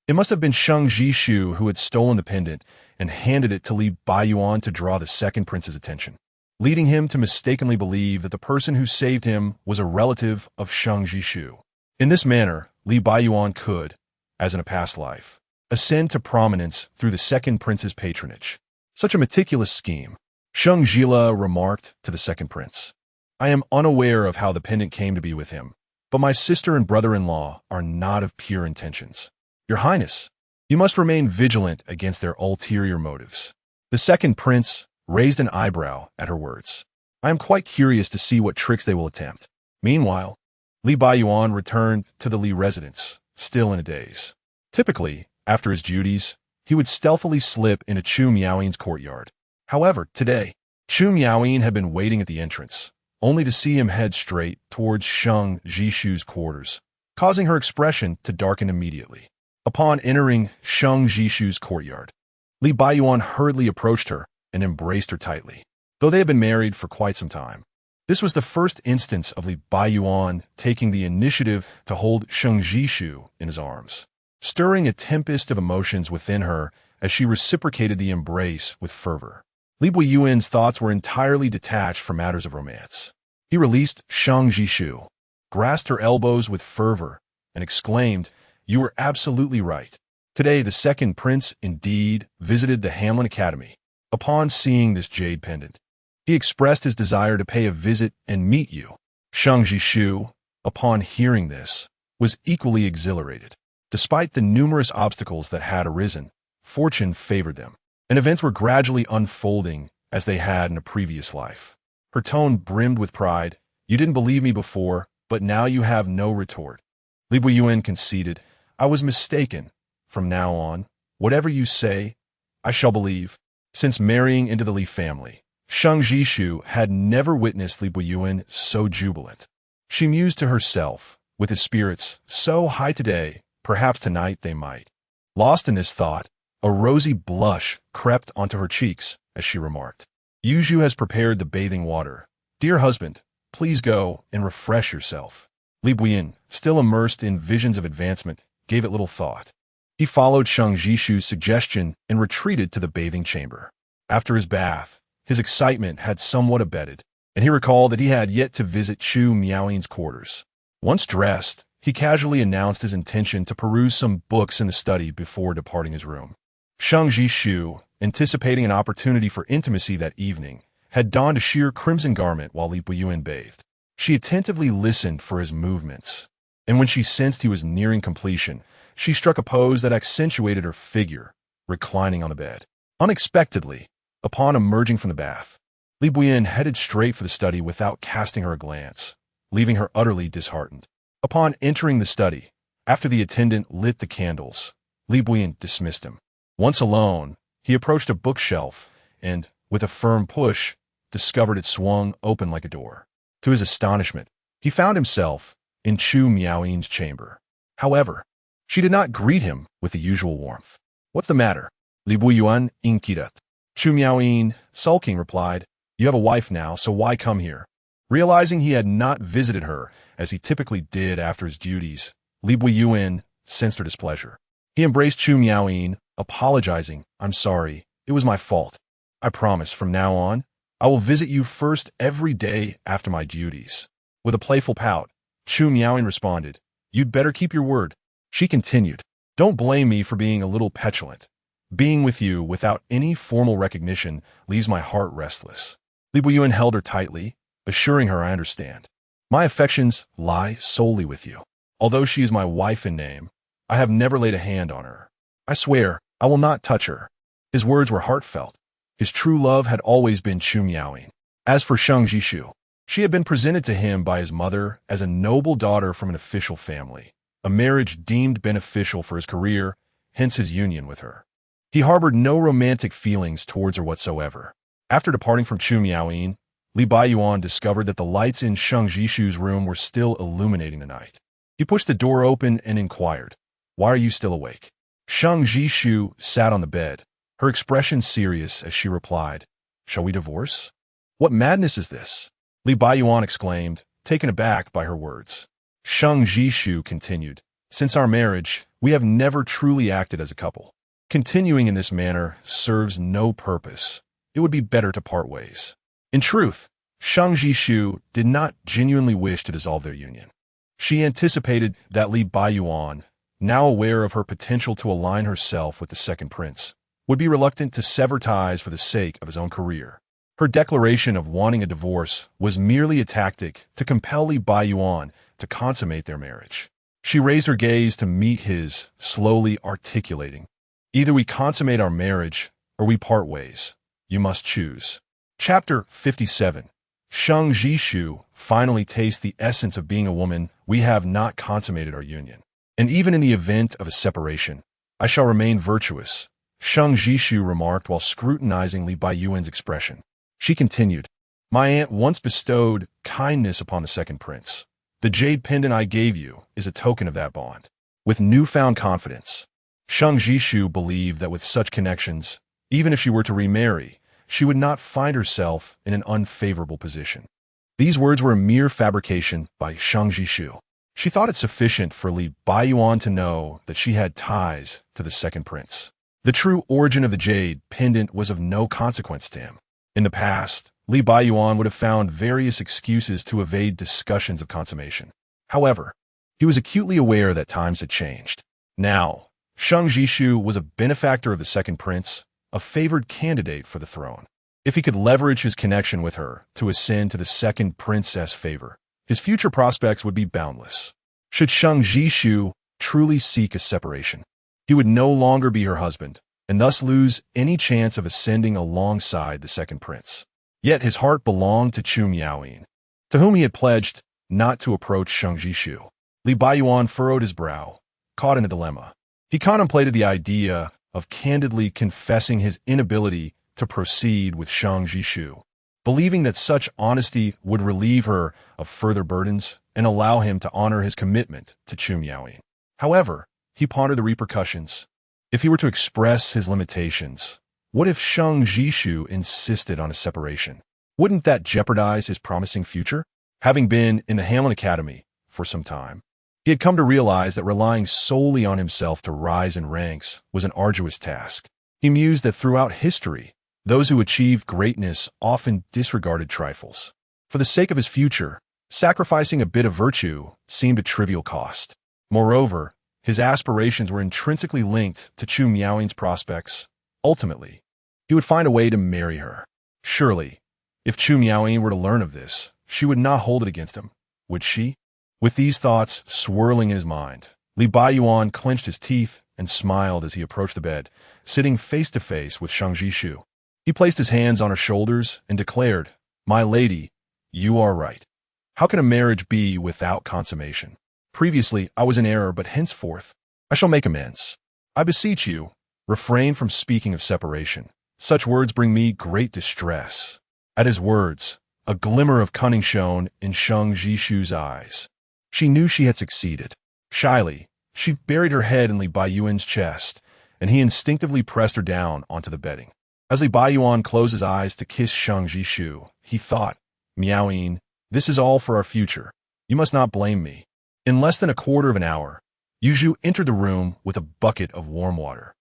It must have been Sheng Zhishu who had stolen the pendant and handed it to Li Baiyuan to draw the second prince's attention, leading him to mistakenly believe that the person who saved him was a relative of Sheng Zhishu. In this manner, Li Baiyuan could, as in a past life, ascend to prominence through the second prince's patronage. Such a meticulous scheme. Sheng Zhile remarked to the second prince, "I am unaware of how the pendant came to be with him, but my sister and brother-in-law are not of pure intentions. Your Highness, you must remain vigilant against their ulterior motives." The second prince raised an eyebrow at her words. "I am quite curious to see what tricks they will attempt." Meanwhile, Li Baiyuan returned to the Li residence, still in a daze. Typically, after his duties, he would stealthily slip into Chu Miaoyin's courtyard. However, today, Chu Miaoyin had been waiting at the entrance, only to see him head straight towards Sheng Zhishu's quarters, causing her expression to darken immediately. Upon entering Sheng Zhishu's courtyard, Li Baiyuan hurriedly approached her and embraced her tightly. Though they had been married for quite some time, this was the first instance of Li Baiyuan taking the initiative to hold Sheng Zhishu in his arms. stirring a tempest of emotions within her as she reciprocated the embrace with fervor. Li Buiyuan's thoughts were entirely detached from matters of romance. He released Sheng Zhile, grasped her elbows with fervor, and exclaimed, "You were absolutely right. Today the second prince indeed visited the Hamlin Academy. Upon seeing this jade pendant, he expressed his desire to pay a visit and meet you." Sheng Zhile, upon hearing this, was equally exhilarated. Despite the numerous obstacles that had arisen, fortune favored them, and events were gradually unfolding as they had in a previous life. Her tone brimmed with pride. "You didn't believe me before, but now you have no retort." Li Buiyuan conceded, "I was mistaken. From now on, whatever you say, I shall believe." Since marrying into the Li family, Sheng Zhile had never witnessed Li Buiyuan so jubilant. She mused to herself, "With his spirits so high today, perhaps tonight they might." Lost in this thought, a rosy blush crept onto her cheeks as she remarked, "Yuju has prepared the bathing water. Dear husband, please go and refresh yourself." Li Buiyuan, still immersed in visions of advancement, gave it little thought. He followed Sheng Zhile's suggestion and retreated to the bathing chamber. After his bath, his excitement had somewhat abated, and he recalled that he had yet to visit Chu Miaoying's quarters. Once dressed, he casually announced his intention to peruse some books in the study before departing his room. Sheng Zhile, anticipating an opportunity for intimacy that evening, had donned a sheer crimson garment while Li Buiyuan bathed. She attentively listened for his movements, and when she sensed he was nearing completion, she struck a pose that accentuated her figure, reclining on the bed. Unexpectedly, upon emerging from the bath, Li Buiyuan headed straight for the study without casting her a glance, leaving her utterly disheartened. Upon entering the study, after the attendant lit the candles, Li Buiyuan dismissed him. Once alone, he approached a bookshelf and, with a firm push, discovered it swung open like a door. To his astonishment, he found himself in Chu Miaoying's chamber. However, she did not greet him with the usual warmth. "What's the matter?" Li Buiyuan inquired. Chu Miaoying, sulking, replied, "You have a wife now, so why come here?" Realizing he had not visited her, as he typically did after his duties, Li Buiyuan sensed her displeasure. He embraced Chu Miaoying, apologizing, "I'm sorry, it was my fault. I promise, from now on, I will visit you first every day after my duties." With a playful pout, Chu Miaoying responded, "You'd better keep your word." She continued, "Don't blame me for being a little petulant. Being with you without any formal recognition leaves my heart restless." Li Buiyuan held her tightly, assuring her, "I understand. My affections lie solely with you. Although she is my wife in name, I have never laid a hand on her. I swear I will not touch her." His words were heartfelt. His true love had always been Chu Miaoying. As for Sheng Zhile, she had been presented to him by his mother as a noble daughter from an official family, a marriage deemed beneficial for his career, hence his union with her. He harbored no romantic feelings towards her whatsoever. After departing from Chu Miaoying, Li Buiyuan discovered that the lights in Sheng Zhile's room were still illuminating the night. He pushed the door open and inquired, "Why are you still awake?" Sheng Zhile sat on the bed, her expression serious as she replied, "Shall we divorce?" "What madness is this?" Li Buiyuan exclaimed, taken aback by her words. Sheng Zhile continued, "Since our marriage, we have never truly acted as a couple. Continuing in this manner serves no purpose. It would be better to part ways." In truth, Sheng Zhile did not genuinely wish to dissolve their union. She anticipated that Li Buiyuan, now aware of her potential to align herself with the second prince, would be reluctant to sever ties for the sake of his own career. Her declaration of wanting a divorce was merely a tactic to compel Li Buiyuan to consummate their marriage. She raised her gaze to meet his, slowly articulating, "Either we consummate our marriage, or we part ways. You must choose." Chapter 57. Sheng Zhile finally tastes the essence of being a woman. "We have not consummated our union, and even in the event of a separation, I shall remain virtuous," Sheng Zhile remarked while scrutinizing Li Buiyuan's expression. She continued, "My aunt once bestowed kindness upon the second prince. The jade pendant I gave you is a token of that bond." With newfound confidence, Sheng Zhile believed that with such connections, even if she were to remarry, she would not find herself in an unfavorable position. These words were a mere fabrication by Sheng Zhile. She thought it sufficient for Li Baiyuan to know that she had ties to the second prince. The true origin of the jade pendant was of no consequence to him. In the past, Li Baiyuan would have found various excuses to evade discussions of consummation. However, he was acutely aware that times had changed. Now, Sheng Zhile was a benefactor of the second prince, a favored candidate for the throne. If he could leverage his connection with her to ascend to the second princess favor, his future prospects would be boundless. Should Sheng Zhile truly seek a separation, he would no longer be her husband, and thus lose any chance of ascending alongside the second prince. Yet his heart belonged to Chu Miaoyin, to whom he had pledged not to approach Sheng Zhile. Li Baiyuan furrowed his brow, caught in a dilemma. He contemplated the idea of candidly confessing his inability to proceed with Sheng Zhile, believing that such honesty would relieve her of further burdens and allow him to honor his commitment to Chu Miaoyin. However, he pondered the repercussions. If he were to express his limitations, what if Sheng Zhile insisted on a separation? Wouldn't that jeopardize his promising future? Having been in the Hamlin Academy for some time, he had come to realize that relying solely on himself to rise in ranks was an arduous task. He mused that throughout history, those who achieved greatness often disregarded trifles. For the sake of his future, sacrificing a bit of virtue seemed a trivial cost. Moreover, his aspirations were intrinsically linked to Chu Miaoyin's prospects. Ultimately, he would find a way to marry her. Surely, if Chu Miaoyin were to learn of this, she would not hold it against him, would she? With these thoughts swirling in his mind, Li Baiyuan clenched his teeth and smiled as he approached the bed, sitting face to face with Sheng Zhile. He placed his hands on her shoulders and declared, "My lady, you are right. How can a marriage be without consummation? Previously, I was in error, but henceforth, I shall make amends. I beseech you, refrain from speaking of separation. Such words bring me great distress." At his words, a glimmer of cunning shone in Sheng Zhile's eyes. She knew she had succeeded. Shyly, she buried her head in Li Baiyuan's chest, and he instinctively pressed her down onto the bedding. As Li Baiyuan closed his eyes to kiss Sheng Zhile, he thought, "Miaoyin, this is all for our future. You must not blame me." In less than a quarter of an hour, Yuzhu entered the room with a bucket of warm water.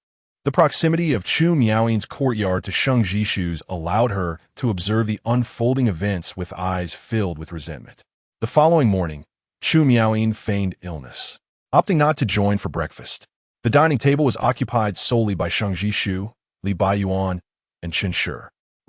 The proximity of Chu Miaoyin's courtyard to Sheng Zhile's allowed her to observe the unfolding events with eyes filled with resentment. The following morning, Chu Miaoyin feigned illness, opting not to join for breakfast. The dining table was occupied solely by Sheng Zhile, Li Baiyuan, and Chen Shi.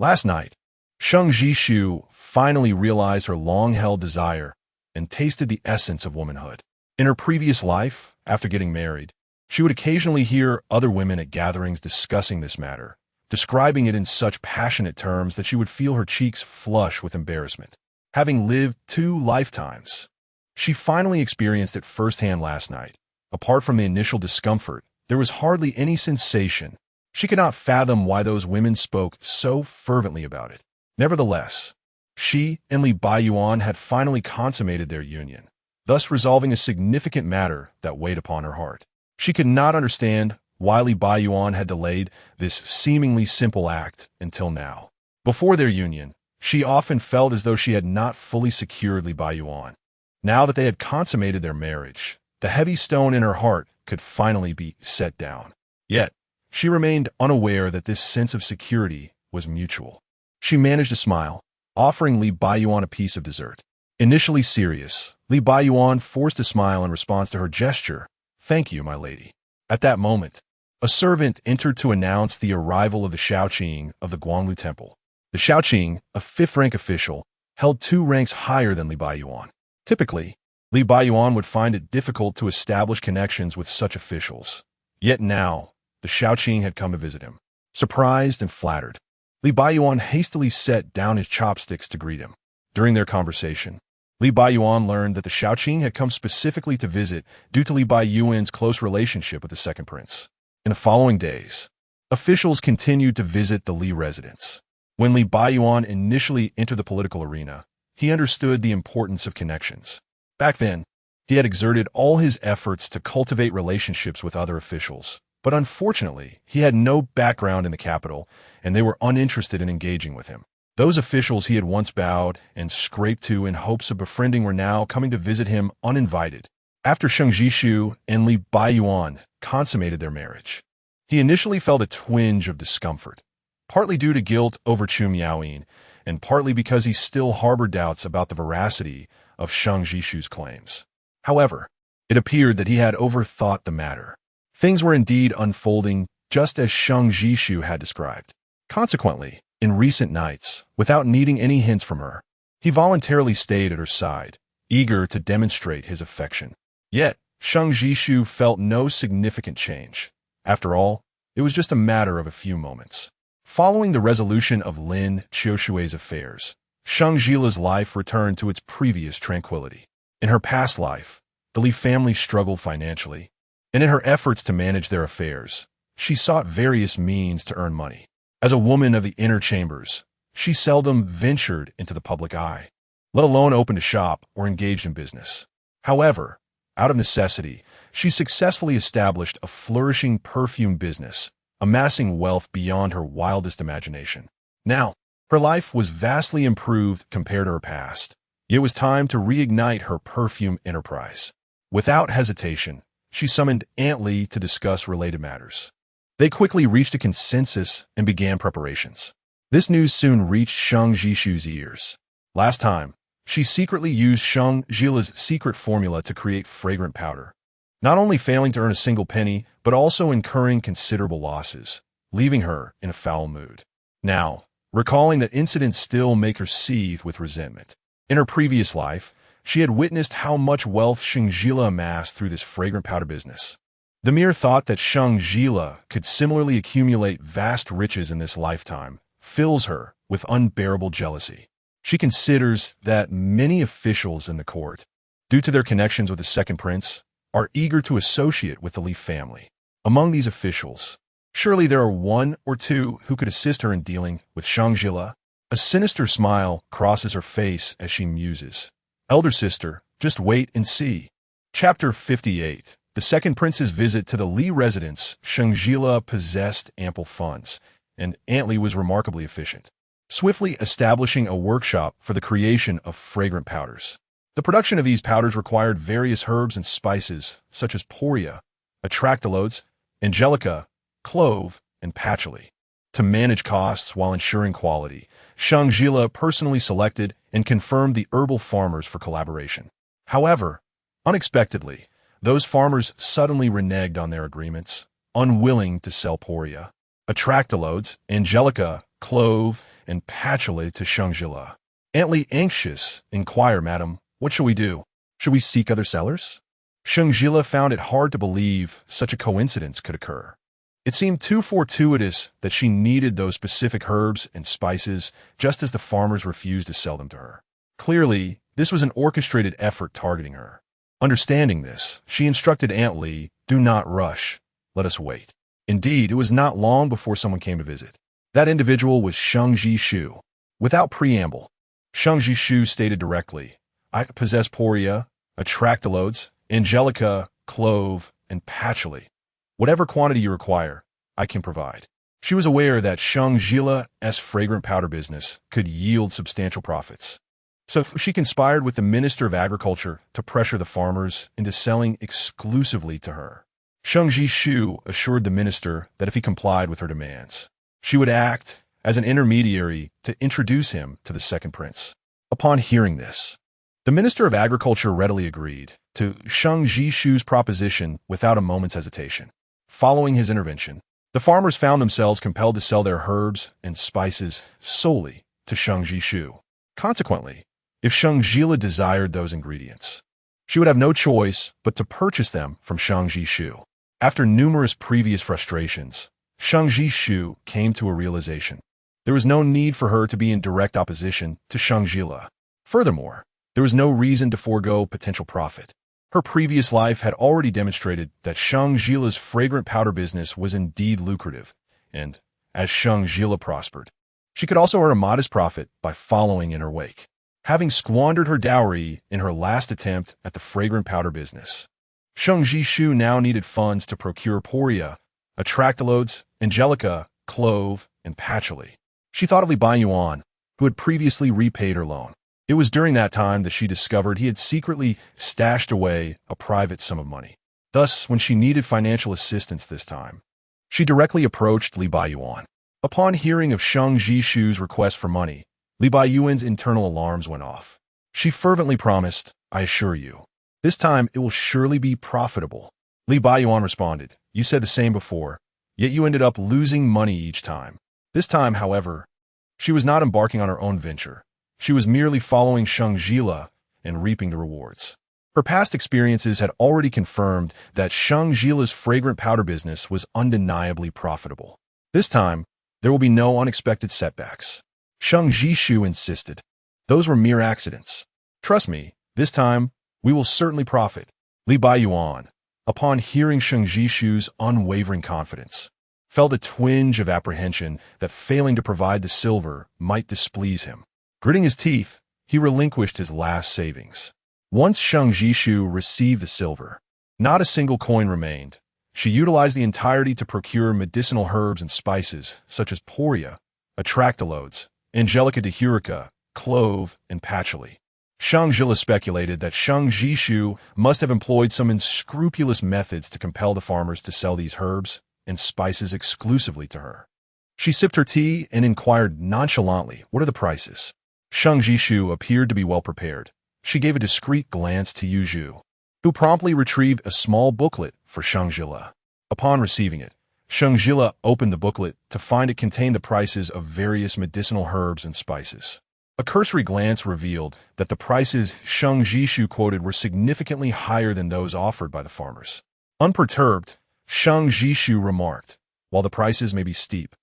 Last night, Sheng Zhile finally realized her long-held desire and tasted the essence of womanhood. In her previous life, after getting married, she would occasionally hear other women at gatherings discussing this matter, describing it in such passionate terms that she would feel her cheeks flush with embarrassment. Having lived 2 lifetimes, she finally experienced it firsthand last night. Apart from the initial discomfort, there was hardly any sensation. She could not fathom why those women spoke so fervently about it. Nevertheless, she and Li Baiyuan had finally consummated their union, thus resolving a significant matter that weighed upon her heart. She could not understand why Li Baiyuan had delayed this seemingly simple act until now. Before their union, she often felt as though she had not fully secured Li Baiyuan. Now that they had consummated their marriage, the heavy stone in her heart could finally be set down. Yet, she remained unaware that this sense of security was mutual. She managed to smile, offering Li Baiyuan a piece of dessert. Initially serious, Li Baiyuan forced a smile in response to her gesture. "Thank you, my lady." At that moment, a servant entered to announce the arrival of the Shaoqing of the Guanglu Temple. The Shaoqing, a 5th-rank official, held 2 ranks higher than Li Baiyuan. Typically, Li Baiyuan would find it difficult to establish connections with such officials. Yet now, the Shaoqing had come to visit him. Surprised and flattered, Li Baiyuan hastily set down his chopsticks to greet him. During their conversation, Li Baiyuan learned that the Shaoqing had come specifically to visit due to Li Baiyuan's close relationship with the second prince. In the following days, officials continued to visit the Li residence. When Li Baiyuan initially entered the political arena, he understood the importance of connections. Back then, he had exerted all his efforts to cultivate relationships with other officials, but unfortunately, he had no background in the capital, and they were uninterested in engaging with him. Those officials he had once bowed and scraped to in hopes of befriending were now coming to visit him uninvited. After Sheng Zhile and Li Baiyuan consummated their marriage, he initially felt a twinge of discomfort, partly due to guilt over Chu Miaoyin, and partly because he still harbored doubts about the veracity of Sheng Zhile's claims. However, it appeared that he had overthought the matter. Things were indeed unfolding just as Sheng Zhile had described. Consequently, in recent nights, without needing any hints from her, he voluntarily stayed at her side, eager to demonstrate his affection. Yet, Sheng Zhile felt no significant change. After all, it was just a matter of a few moments. Following the resolution of Lin Qiushui's affairs, Sheng Zhile's life returned to its previous tranquility. In her past life, the Li family struggled financially, and in her efforts to manage their affairs, she sought various means to earn money. As a woman of the inner chambers, she seldom ventured into the public eye, let alone opened a shop or engaged in business. However, out of necessity, she successfully established a flourishing perfume business, amassing wealth beyond her wildest imagination. Now, her life was vastly improved compared to her past. It was time to reignite her perfume enterprise. Without hesitation, she summoned Aunt Li to discuss related matters. They quickly reached a consensus and began preparations. This news soon reached Sheng Zhile's ears. Last time, she secretly used Sheng Zhile's secret formula to create fragrant powder, not only failing to earn a single penny, but also incurring considerable losses, leaving her in a foul mood. Now, recalling that incident still make her seethe with resentment. In her previous life, she had witnessed how much wealth Sheng Zhile amassed through this fragrant powder business. The mere thought that Sheng Zhile could similarly accumulate vast riches in this lifetime fills her with unbearable jealousy. She considers that many officials in the court, due to their connections with the second prince, are eager to associate with the Li family. Among these officials, surely there are one or two who could assist her in dealing with Sheng Zhile. A sinister smile crosses her face as she muses. Elder sister, just wait and see. Chapter 58. The second prince's visit to the Li residence. Sheng Zhile possessed ample funds, and Aunt Li was remarkably efficient, swiftly establishing a workshop for the creation of fragrant powders. The production of these powders required various herbs and spices, such as poria, atractalodes, angelica, clove, and patchouli. To manage costs while ensuring quality, Sheng Zhile personally selected and confirmed the herbal farmers for collaboration. However, unexpectedly, those farmers suddenly reneged on their agreements, unwilling to sell poria, atractalodes, angelica, clove, and patchouli to Sheng Zhile. Aunt Li, anxious, inquired, "Madam, what shall we do? Should we seek other sellers?" Sheng Zhile found it hard to believe such a coincidence could occur. It seemed too fortuitous that she needed those specific herbs and spices just as the farmers refused to sell them to her. Clearly, this was an orchestrated effort targeting her. Understanding this, she instructed Aunt Li, "Do not rush. Let us wait." Indeed, it was not long before someone came to visit. That individual was Sheng Zhile. Without preamble, Sheng Zhile stated directly, "I possess poria, atractalodes, angelica, clove, and patchouli. Whatever quantity you require, I can provide." She was aware that Sheng Zhile's fragrant powder business could yield substantial profits. So she conspired with the Minister of Agriculture to pressure the farmers into selling exclusively to her. Sheng Zhile assured the minister that if he complied with her demands, she would act as an intermediary to introduce him to the second prince. Upon hearing this, the Minister of Agriculture readily agreed to Sheng Zhile's proposition without a moment's hesitation. Following his intervention, the farmers found themselves compelled to sell their herbs and spices solely to Sheng Zhile. Consequently, if Sheng Zhile desired those ingredients, she would have no choice but to purchase them from Sheng Zhile. After numerous previous frustrations, Sheng Zhile came to a realization. There was no need for her to be in direct opposition to Sheng Zhile. Furthermore, there was no reason to forego potential profit. Her previous life had already demonstrated that Sheng Zhile's fragrant powder business was indeed lucrative, and, as Sheng Zhile prospered, she could also earn a modest profit by following in her wake. Having squandered her dowry in her last attempt at the fragrant powder business, Sheng Zhile now needed funds to procure poria, atractalodes, angelica, clove, and patchouli. She thought of Li Baiyuan, who had previously repaid her loan. It was during that time that she discovered he had secretly stashed away a private sum of money. Thus, when she needed financial assistance this time, she directly approached Li Baiyuan. Upon hearing of Sheng Zhishu's request for money, Li Baiyuan's internal alarms went off. She fervently promised, "I assure you, this time it will surely be profitable." Li Baiyuan responded, "You said the same before, yet you ended up losing money each time." This time, however, she was not embarking on her own venture. She was merely following Sheng Zhile and reaping the rewards. Her past experiences had already confirmed that Sheng Zhile's fragrant powder business was undeniably profitable. This time, there will be no unexpected setbacks. Sheng Zhishu insisted. Those were mere accidents. Trust me, this time, we will certainly profit. Li Baiyuan, upon hearing Sheng Zhishu's unwavering confidence, felt a twinge of apprehension that failing to provide the silver might displease him. Gritting his teeth, he relinquished his last savings. Once Sheng Zhishu received the silver, not a single coin remained. She utilized the entirety to procure medicinal herbs and spices, such as poria, atractylodes, angelica dihurica, clove, and patchouli. Sheng Zhile speculated that Sheng Zhishu must have employed some unscrupulous methods to compel the farmers to sell these herbs and spices exclusively to her. She sipped her tea and inquired nonchalantly, "What are the prices?" Sheng Zhishu appeared to be well prepared. She gave a discreet glance to Yu Zhu, who promptly retrieved a small booklet for Sheng Zhile. Upon receiving it, Sheng Zhile opened the booklet to find it contained the prices of various medicinal herbs and spices. A cursory glance revealed that the prices Sheng Zhishu quoted were significantly higher than those offered by the farmers. Unperturbed, Sheng Zhishu remarked, "While the prices may be steep,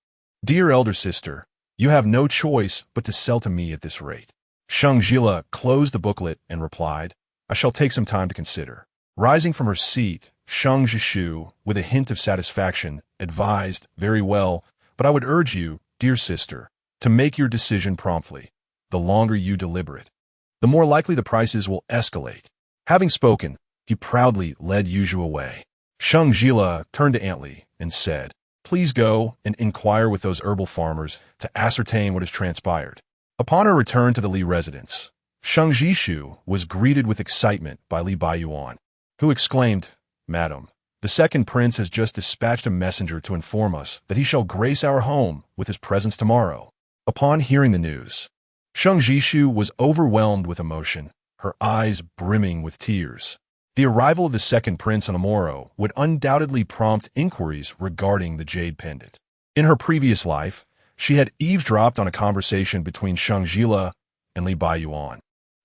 dear elder sister, you have no choice but to sell to me at this rate." Sheng Zhile closed the booklet and replied, "I shall take some time to consider." Rising from her seat, Sheng Zhishu, with a hint of satisfaction, advised, "Very well, but I would urge you, dear sister, to make your decision promptly. The longer you deliberate, the more likely the prices will escalate." Having spoken, he proudly led Yu Zhu away. Sheng Zhile turned to Aunt Li and said, "Please go and inquire with those herbal farmers to ascertain what has transpired." Upon her return to the Li residence, Sheng Zhishu was greeted with excitement by Li Baiyuan, who exclaimed, "Madam, the second prince has just dispatched a messenger to inform us that he shall grace our home with his presence tomorrow." Upon hearing the news, Sheng Zhishu was overwhelmed with emotion, her eyes brimming with tears. The arrival of the second prince on the morrow would undoubtedly prompt inquiries regarding the jade pendant. In her previous life, she had eavesdropped on a conversation between Sheng Zhile and Li Baiyuan,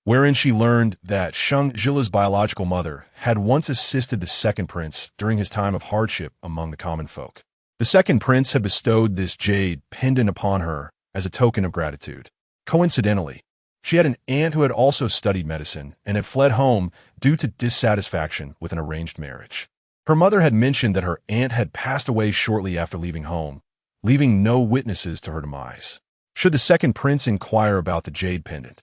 wherein she learned that Sheng Zhile's biological mother had once assisted the second prince during his time of hardship among the common folk. The second prince had bestowed this jade pendant upon her as a token of gratitude. Coincidentally, she had an aunt who had also studied medicine and had fled home due to dissatisfaction with an arranged marriage. Her mother had mentioned that her aunt had passed away shortly after leaving home, leaving no witnesses to her demise. Should the second prince inquire about the jade pendant,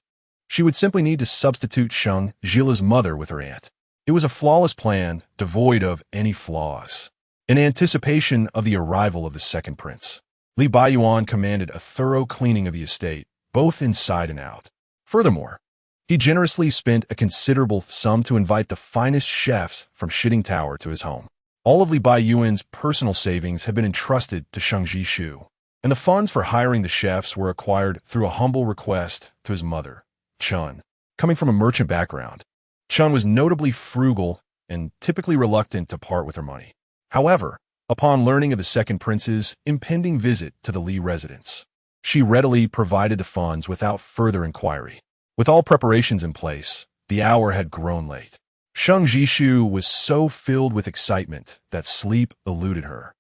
she would simply need to substitute Sheng Zhile's mother with her aunt. It was a flawless plan, devoid of any flaws. In anticipation of the arrival of the second prince, Li Baiyuan commanded a thorough cleaning of the estate, both inside and out. Furthermore, he generously spent a considerable sum to invite the finest chefs from Shitting Tower to his home. All of Li Baiyuan's personal savings had been entrusted to Sheng Zhishu, and the funds for hiring the chefs were acquired through a humble request to his mother, Chun. Coming from a merchant background, Chun was notably frugal and typically reluctant to part with her money. However, upon learning of the second prince's impending visit to the Li residence, she readily provided the funds without further inquiry. With all preparations in place, the hour had grown late. Sheng Zhishu was so filled with excitement that sleep eluded her.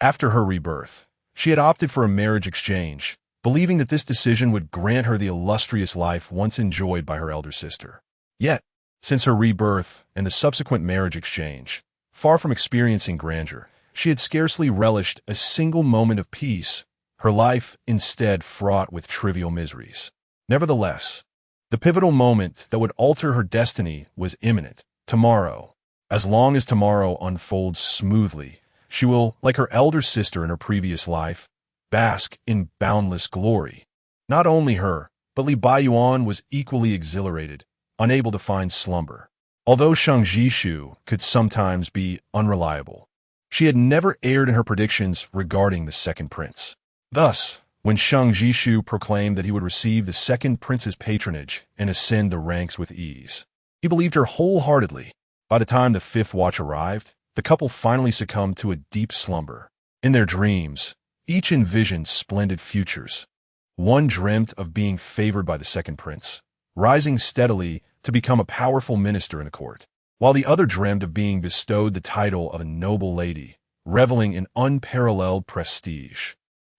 After her rebirth, she had opted for a marriage exchange, believing that this decision would grant her the illustrious life once enjoyed by her elder sister. Yet, since her rebirth and the subsequent marriage exchange, far from experiencing grandeur, she had scarcely relished a single moment of peace, her life instead fraught with trivial miseries. Nevertheless, the pivotal moment that would alter her destiny was imminent. Tomorrow. As long as tomorrow unfolds smoothly, she will, like her elder sister in her previous life, bask in boundless glory. Not only her, but Li Baiyuan was equally exhilarated, unable to find slumber. Although Sheng Zhile could sometimes be unreliable, she had never erred in her predictions regarding the second prince. Thus, when Sheng Zhile proclaimed that he would receive the second prince's patronage and ascend the ranks with ease, he believed her wholeheartedly. By the time the fifth watch arrived, the couple finally succumbed to a deep slumber. In their dreams, each envisioned splendid futures. One dreamt of being favored by the second prince, rising steadily to become a powerful minister in the court, while the other dreamed of being bestowed the title of a noble lady, reveling in unparalleled prestige.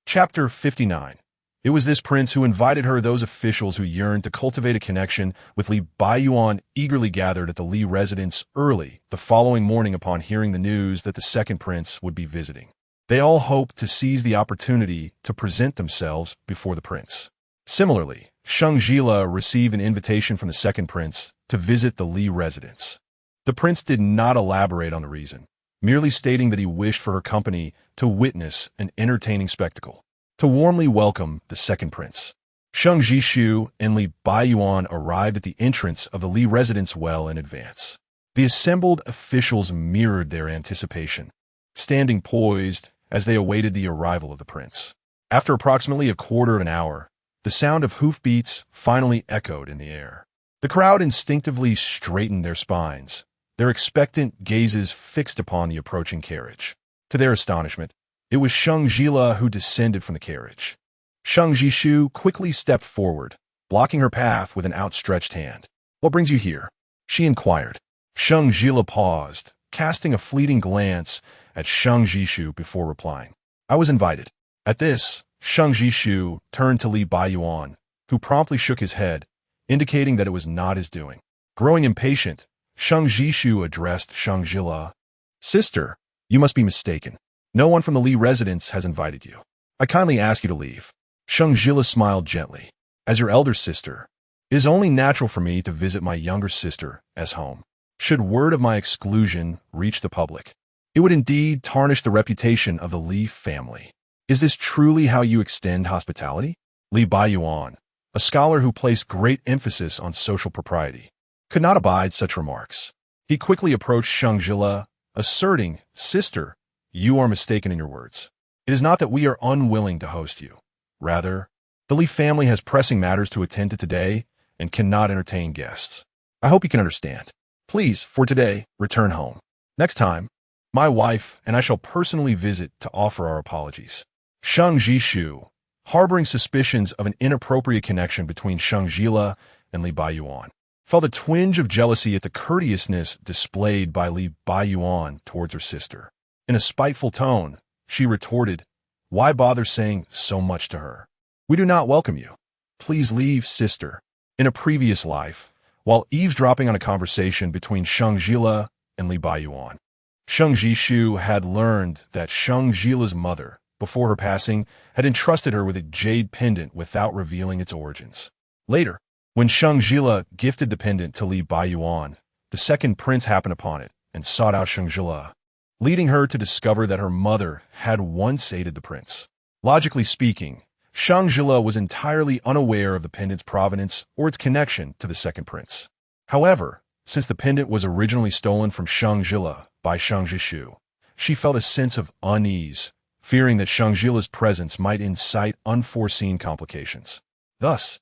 Chapter 59. It was this prince who invited her. Those officials who yearned to cultivate a connection with Li Baiyuan eagerly gathered at the Li residence early the following morning upon hearing the news that the second prince would be visiting. They all hoped to seize the opportunity to present themselves before the prince. Similarly, Sheng Zhile received an invitation from the second prince to visit the Li residence. The prince did not elaborate on the reason, merely stating that he wished for her company to witness an entertaining spectacle. To warmly welcome the second prince, Sheng Zhile and Li Baiyuan arrived at the entrance of the Li residence well in advance. The assembled officials mirrored their anticipation, standing poised as they awaited the arrival of the prince. After approximately a quarter of an hour, the sound of hoofbeats finally echoed in the air. The crowd instinctively straightened their spines, their expectant gazes fixed upon the approaching carriage. To their astonishment, it was Sheng Zhile who descended from the carriage. Sheng Zhile quickly stepped forward, blocking her path with an outstretched hand. "What brings you here?" she inquired. Sheng Zhile paused, casting a fleeting glance at Sheng Zhile before replying. "I was invited." At this, Sheng Zhile turned to Li Baiyuan, who promptly shook his head, indicating that it was not his doing. Growing impatient, Sheng Zhile addressed Sheng Zhile. "Sister, you must be mistaken. No one from the Li residence has invited you. I kindly ask you to leave." Sheng Zhile smiled gently. "As your elder sister, it is only natural for me to visit my younger sister as home. Should word of my exclusion reach the public, it would indeed tarnish the reputation of the Li family. Is this truly how you extend hospitality?" Li Baiyuan, a scholar who placed great emphasis on social propriety, could not abide such remarks. He quickly approached Sheng Zhile, asserting, "Sister, you are mistaken in your words. It is not that we are unwilling to host you. Rather, the Li family has pressing matters to attend to today and cannot entertain guests. I hope you can understand. Please, for today, return home. Next time, my wife and I shall personally visit to offer our apologies." Sheng Zhile, harboring suspicions of an inappropriate connection between Sheng Zhile and Li Baiyuan, felt a twinge of jealousy at the courteousness displayed by Li Baiyuan towards her sister. In a spiteful tone, she retorted, "Why bother saying so much to her? We do not welcome you. Please leave, sister." In a previous life, while eavesdropping on a conversation between Sheng Zhile and Li Baiyuan, Sheng Zhile had learned that Sheng Zhile's mother, before her passing, had entrusted her with a jade pendant without revealing its origins. Later, when Sheng Zhile gifted the pendant to Li Baiyuan, the second prince happened upon it and sought out Sheng Zhile, leading her to discover that her mother had once aided the prince. Logically speaking, Sheng Zhile was entirely unaware of the pendant's provenance or its connection to the second prince. However, since the pendant was originally stolen from Sheng Zhile by Sheng Zhile, she felt a sense of unease, fearing that Sheng Zhile's presence might incite unforeseen complications. Thus,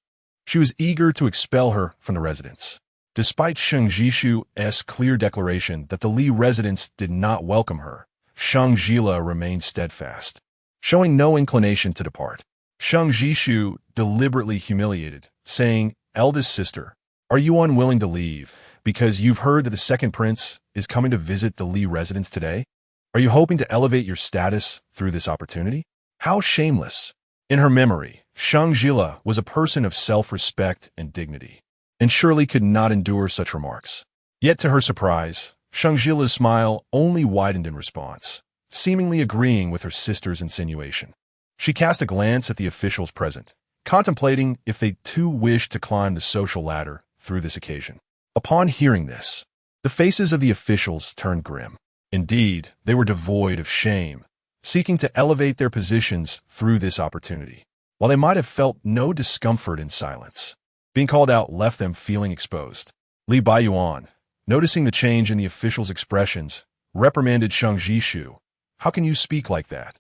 she was eager to expel her from the residence. Despite Sheng Zhile's clear declaration that the Li residence did not welcome her, Sheng Zhile remained steadfast, showing no inclination to depart. Sheng Zhile deliberately humiliated, saying, "Eldest sister, are you unwilling to leave because you've heard that the second prince is coming to visit the Li residence today? Are you hoping to elevate your status through this opportunity? How shameless!" In her memory, Sheng Zhile was a person of self-respect and dignity, and surely could not endure such remarks. Yet to her surprise, Sheng Zhile's smile only widened in response, seemingly agreeing with her sister's insinuation. She cast a glance at the officials present, contemplating if they too wished to climb the social ladder through this occasion. Upon hearing this, the faces of the officials turned grim. Indeed, they were devoid of shame, seeking to elevate their positions through this opportunity. while they might have felt no discomfort in silence. Being called out left them feeling exposed. Li Baiyuan, noticing the change in the official's expressions, reprimanded Sheng Zhile. "How can you speak like that?"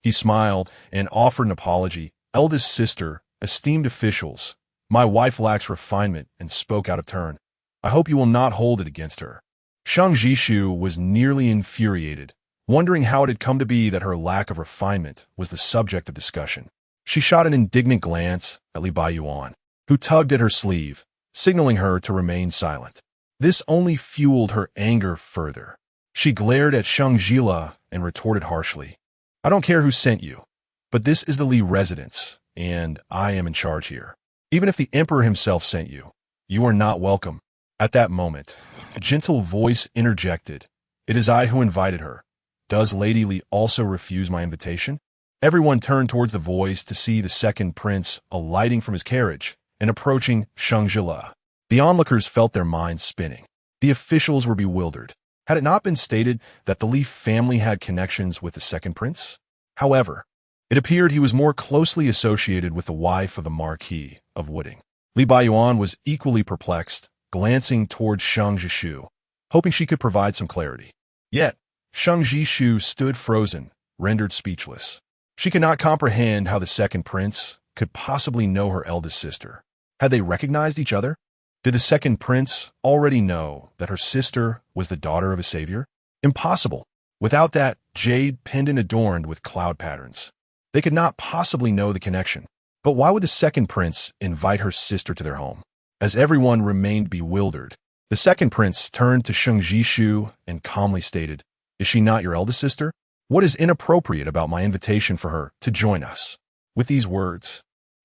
He smiled and offered an apology. "Eldest sister, esteemed officials, my wife lacks refinement and spoke out of turn. I hope you will not hold it against her." Sheng Zhile was nearly infuriated, wondering how it had come to be that her lack of refinement was the subject of discussion. She shot an indignant glance at Li Baiyuan, who tugged at her sleeve, signaling her to remain silent. This only fueled her anger further. She glared at Sheng Zhile and retorted harshly, "I don't care who sent you, but this is the Li residence, and I am in charge here. Even if the emperor himself sent you, you are not welcome." At that moment, a gentle voice interjected, "It is I who invited her. Does Lady Li also refuse my invitation?" Everyone turned towards the voice to see the second prince alighting from his carriage and approaching Sheng Zhile. The onlookers felt their minds spinning. The officials were bewildered. Had it not been stated that the Li family had connections with the second prince? However, it appeared he was more closely associated with the wife of the Marquis of Wooding. Li Baiyuan was equally perplexed, glancing towards Sheng Zhile, hoping she could provide some clarity. Yet, Sheng Zhile stood frozen, rendered speechless. She could not comprehend how the second prince could possibly know her eldest sister. Had they recognized each other? Did the second prince already know that her sister was the daughter of a savior? Impossible. Without that jade pendant adorned with cloud patterns, they could not possibly know the connection. But why would the second prince invite her sister to their home? As everyone remained bewildered, the second prince turned to Sheng Zhile and calmly stated, "Is she not your eldest sister? What is inappropriate about my invitation for her to join us?" With these words,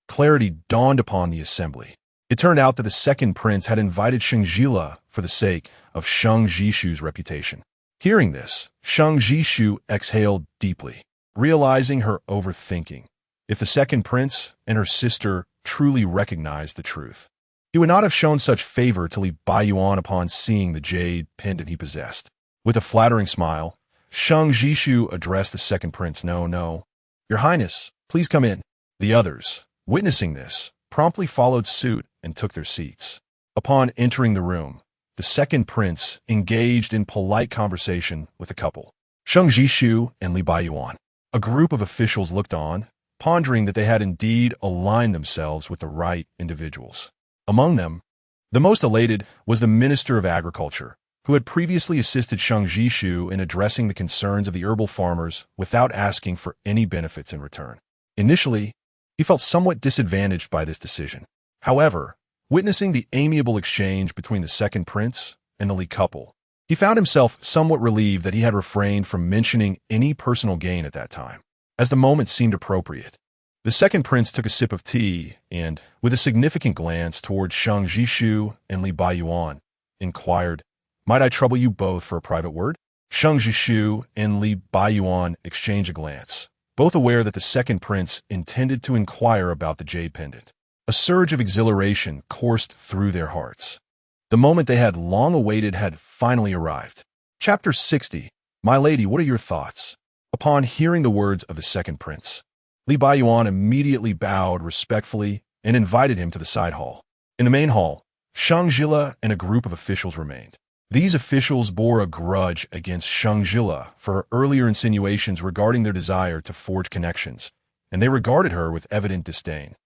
clarity dawned upon the assembly. It turned out that the second prince had invited Sheng Zhile for the sake of Sheng Zhile's reputation. Hearing this, Sheng Zhile exhaled deeply, realizing her overthinking. If the second prince and her sister truly recognized the truth, he would not have shown such favor to Li Baiyuan upon seeing the jade pendant he possessed. With a flattering smile, Sheng Zhile addressed the second prince. No, Your Highness, please come in." The others, witnessing this, promptly followed suit and took their seats. Upon entering the room, the second prince engaged in polite conversation with the couple, Sheng Zhile and Li Baiyuan. A group of officials looked on, pondering that they had indeed aligned themselves with the right individuals. Among them, the most elated was the Minister of Agriculture, who had previously assisted Sheng Zhile in addressing the concerns of the herbal farmers without asking for any benefits in return. Initially, he felt somewhat disadvantaged by this decision. However, witnessing the amiable exchange between the second prince and the Li couple, he found himself somewhat relieved that he had refrained from mentioning any personal gain at that time, as the moment seemed appropriate. The second prince took a sip of tea and, with a significant glance towards Sheng Zhile and Li Baiyuan, inquired, "Might I trouble you both for a private word?" Sheng Zhile and Li Baiyuan exchanged a glance, both aware that the second prince intended to inquire about the jade pendant. A surge of exhilaration coursed through their hearts. The moment they had long awaited had finally arrived. Chapter 60. My lady, what are your thoughts? Upon hearing the words of the second prince, Li Baiyuan immediately bowed respectfully and invited him to the side hall. In the main hall, Sheng Zhile and a group of officials remained. These officials bore a grudge against Sheng Zhile for her earlier insinuations regarding their desire to forge connections, and they regarded her with evident disdain,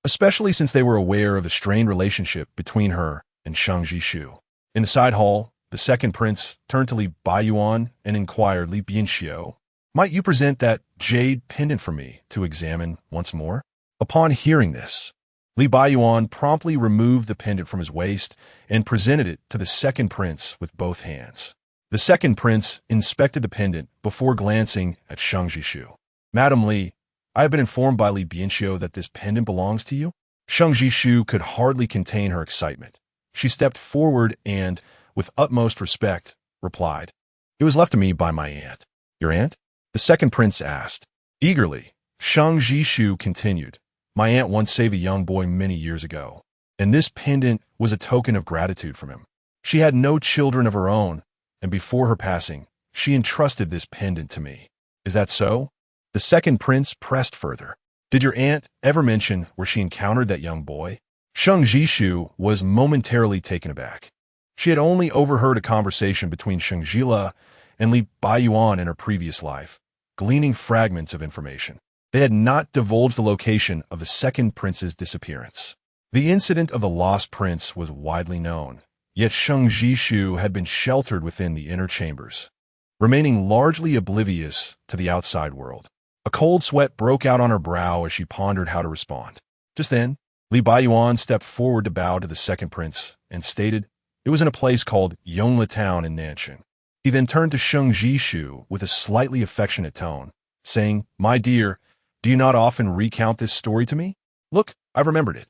especially since they were aware of the strained relationship between her and Sheng Zhile. In the side hall, the second prince turned to Li Baiyuan and inquired, "Li Bianxiu, might you present that jade pendant for me to examine once more?" Upon hearing this, Li Baiyuan promptly removed the pendant from his waist and presented it to the second prince with both hands. The second prince inspected the pendant before glancing at Sheng Zhile. "Madam Li, I have been informed by Li Bianxiu that this pendant belongs to you." Sheng Zhile could hardly contain her excitement. She stepped forward and, with utmost respect, replied, "It was left to me by my aunt." "Your aunt?" the second prince asked. Eagerly, Sheng Zhile continued, "My aunt once saved a young boy many years ago, and this pendant was a token of gratitude from him. She had no children of her own, and before her passing, she entrusted this pendant to me." "Is that so?" the second prince pressed further. Did your aunt ever mention where she encountered that young boy? Sheng Zhile was momentarily taken aback. She had only overheard a conversation between Sheng Zhile and Li Baiyuan in her previous life, gleaning fragments of information. They had not divulged the location of the second prince's disappearance. The incident of the lost prince was widely known, yet Sheng Zhile had been sheltered within the inner chambers, remaining largely oblivious to the outside world. A cold sweat broke out on her brow as she pondered how to respond. Just then, Li Baiyuan stepped forward to bow to the second prince and stated it was in a place called Yongle Town in Nanxing. He then turned to Sheng Zhile with a slightly affectionate tone, saying, "My dear, do you not often recount this story to me? Look, I've remembered it.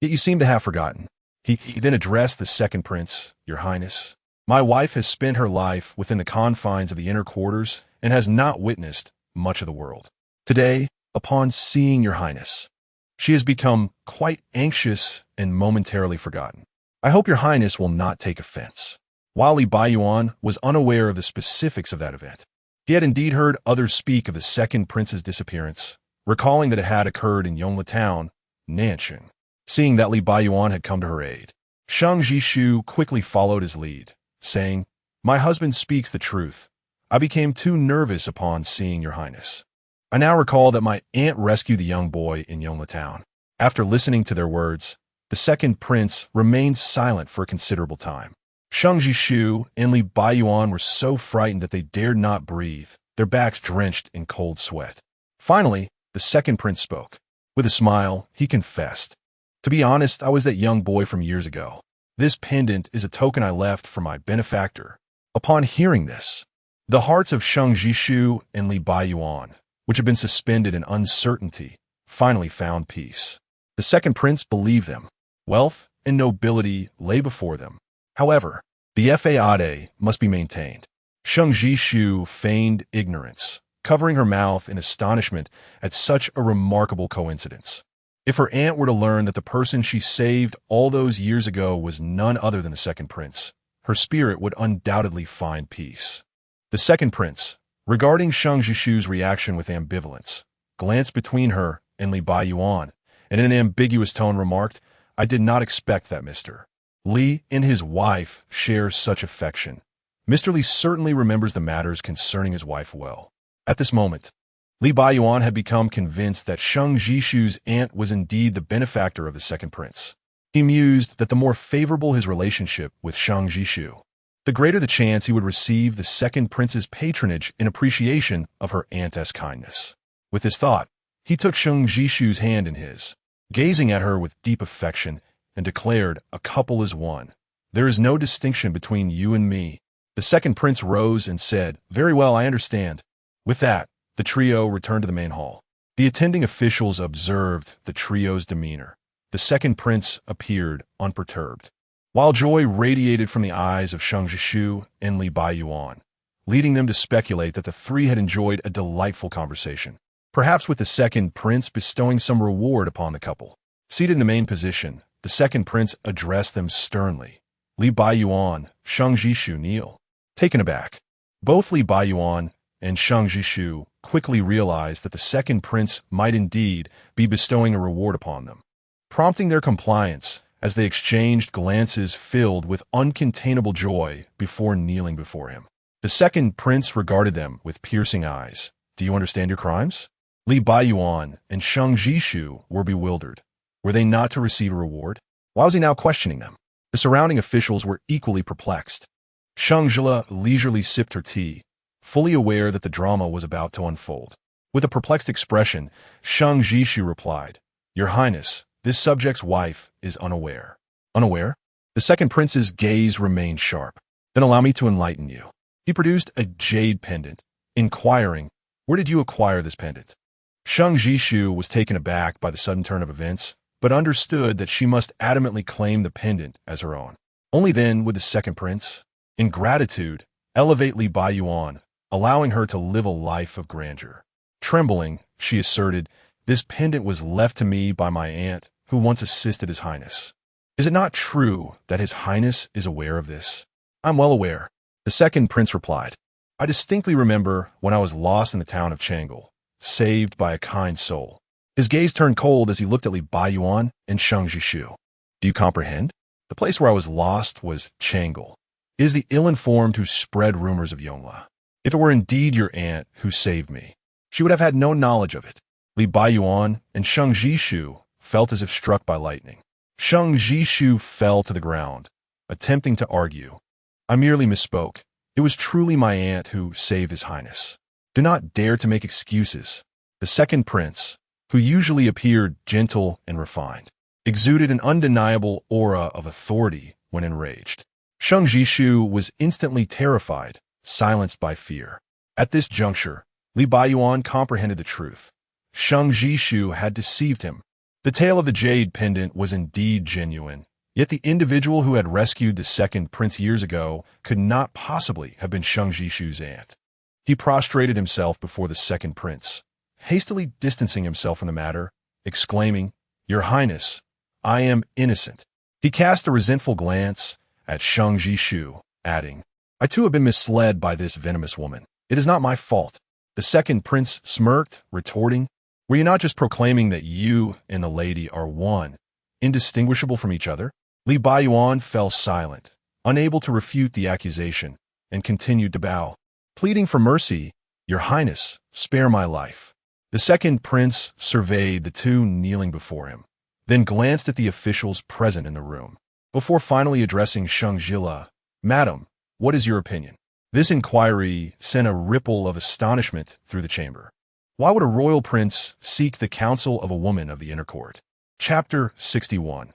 Yet you seem to have forgotten." He then addressed the second prince, "Your Highness, my wife has spent her life within the confines of the inner quarters and has not witnessed much of the world. Today, upon seeing your Highness, she has become quite anxious and momentarily forgotten. I hope your Highness will not take offense." While Li Baiyuan was unaware of the specifics of that event, he had indeed heard others speak of the second prince's disappearance, recalling that it had occurred in Yongle Town, Nanxing. Seeing that Li Baiyuan had come to her aid, Sheng Zhile quickly followed his lead, saying, "My husband speaks the truth. I became too nervous upon seeing your Highness. I now recall that my aunt rescued the young boy in Yongle Town." After listening to their words, the second prince remained silent for a considerable time. Sheng Zhile and Li Baiyuan were so frightened that they dared not breathe, their backs drenched in cold sweat. Finally, the second prince spoke. With a smile, he confessed, "To be honest, I was that young boy from years ago. This pendant is a token I left for my benefactor." Upon hearing this, the hearts of Sheng Zhile and Li Baiyuan, which had been suspended in uncertainty, finally found peace. The second prince believed them. Wealth and nobility lay before them. However, the faade must be maintained. Sheng Zhile feigned ignorance, covering her mouth in astonishment at such a remarkable coincidence. If her aunt were to learn that the person she saved all those years ago was none other than the second prince, her spirit would undoubtedly find peace. The second prince, regarding Sheng Zhile's reaction with ambivalence, glanced between her and Li Baiyuan, and in an ambiguous tone remarked, "I did not expect that, Mr. Li and his wife share such affection. Mr. Li certainly remembers the matters concerning his wife well." At this moment, Li Baiyuan had become convinced that Sheng Zhile's aunt was indeed the benefactor of the second prince. He mused that the more favorable his relationship with Sheng Zhile, the greater the chance he would receive the second prince's patronage in appreciation of her aunt's kindness. With this thought, he took Sheng Zhile's hand in his, gazing at her with deep affection, and declared, "A couple is one. There is no distinction between you and me." The second prince rose and said, "Very well, I understand." With that, the trio returned to the main hall. The attending officials observed the trio's demeanor. The second prince appeared unperturbed, while joy radiated from the eyes of Sheng Zhile and Li Baiyuan, leading them to speculate that the three had enjoyed a delightful conversation, perhaps with the second prince bestowing some reward upon the couple. Seated in the main position, the second prince addressed them sternly. "Li Baiyuan, Sheng Zhile, kneel." Taken aback, both Li Baiyuan and Sheng Zhile quickly realized that the second prince might indeed be bestowing a reward upon them, prompting their compliance as they exchanged glances filled with uncontainable joy before kneeling before him. The second prince regarded them with piercing eyes. "Do you understand your crimes?" Li Baiyuan and Sheng Zhile were bewildered. Were they not to receive a reward? Why was he now questioning them? The surrounding officials were equally perplexed. Sheng Zhile leisurely sipped her tea, fully aware that the drama was about to unfold. With a perplexed expression, Sheng Zhile replied, "Your Highness, this subject's wife is unaware." "Unaware?" The second prince's gaze remained sharp. "Then allow me to enlighten you." He produced a jade pendant, inquiring, "Where did you acquire this pendant?" Sheng Zhile was taken aback by the sudden turn of events, but understood that she must adamantly claim the pendant as her own. Only then would the second prince, in gratitude, elevate Li Baiyuan, allowing her to live a life of grandeur. Trembling, she asserted, "This pendant was left to me by my aunt, who once assisted His Highness. Is it not true that His Highness is aware of this?" "I'm well aware." The second prince replied, "I distinctly remember when I was lost in the town of Changle, saved by a kind soul. His gaze turned cold as he looked at Li Baiyuan and Sheng Zhile. Do you comprehend? The place where I was lost was Chang'e. It is the ill-informed who spread rumors of Yongla. If it were indeed your aunt who saved me, she would have had no knowledge of it. Li Baiyuan and Sheng Zhile felt as if struck by lightning. Sheng Zhile fell to the ground, attempting to argue. I merely misspoke. It was truly my aunt who saved His Highness. Do not dare to make excuses. The second prince, who usually appeared gentle and refined, exuded an undeniable aura of authority when enraged. Sheng Zhile was instantly terrified, silenced by fear. At this juncture, Li Baiyuan comprehended the truth. Sheng Zhile had deceived him. The tale of the jade pendant was indeed genuine, yet the individual who had rescued the second prince years ago could not possibly have been Sheng Zhile's aunt. He prostrated himself before the second prince, hastily distancing himself from the matter, exclaiming, "Your Highness, I am innocent." He cast a resentful glance at Sheng Zhile, adding, "I too have been misled by this venomous woman. It is not my fault." The second prince smirked, retorting, "Were you not just proclaiming that you and the lady are one, indistinguishable from each other?" Li Baiyuan fell silent, unable to refute the accusation, and continued to bow, pleading for mercy. "Your Highness, spare my life." The second prince surveyed the two kneeling before him, then glanced at the officials present in the room, before finally addressing Sheng Zhile. "Madam, what is your opinion?" This inquiry sent a ripple of astonishment through the chamber. Why would a royal prince seek the counsel of a woman of the inner court? Chapter 61.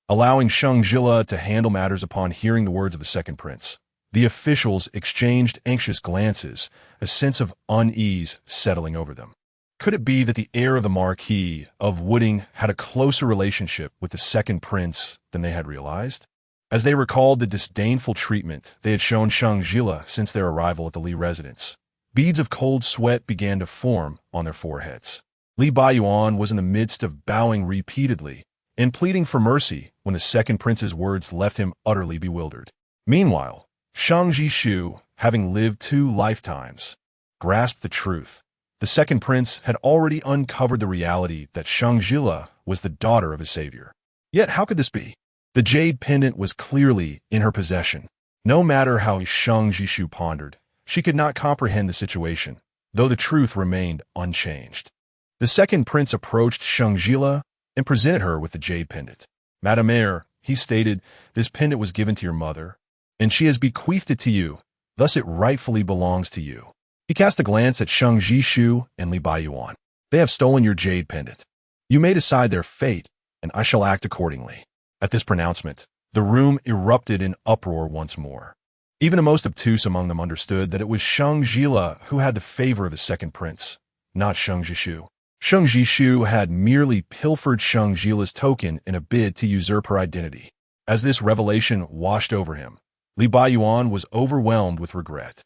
Allowing Sheng Zhile to handle matters upon hearing the words of the second prince, the officials exchanged anxious glances, a sense of unease settling over them. Could it be that the heir of the Marquis of Wooding had a closer relationship with the second prince than they had realized? As they recalled the disdainful treatment they had shown Sheng Zhile since their arrival at the Li residence, beads of cold sweat began to form on their foreheads. Li Baiyuan was in the midst of bowing repeatedly and pleading for mercy when the second prince's words left him utterly bewildered. Meanwhile, Sheng Zhile, having lived 2 lifetimes, grasped the truth. The second prince had already uncovered the reality that Sheng Zhile was the daughter of his savior. Yet how could this be? The jade pendant was clearly in her possession. No matter how Sheng Zhile pondered, she could not comprehend the situation, though the truth remained unchanged. The second prince approached Sheng Zhile and presented her with the jade pendant. "Madame heir," he stated, "this pendant was given to your mother, and she has bequeathed it to you, thus it rightfully belongs to you." He cast a glance at Sheng Zhile and Li Baiyuan. "They have stolen your jade pendant. You may decide their fate, and I shall act accordingly." At this pronouncement, the room erupted in uproar once more. Even the most obtuse among them understood that it was Sheng Zhile who had the favor of the second prince, not Sheng Zhile. Sheng Zhile had merely pilfered Sheng Zhile's token in a bid to usurp her identity. As this revelation washed over him, Li Baiyuan was overwhelmed with regret.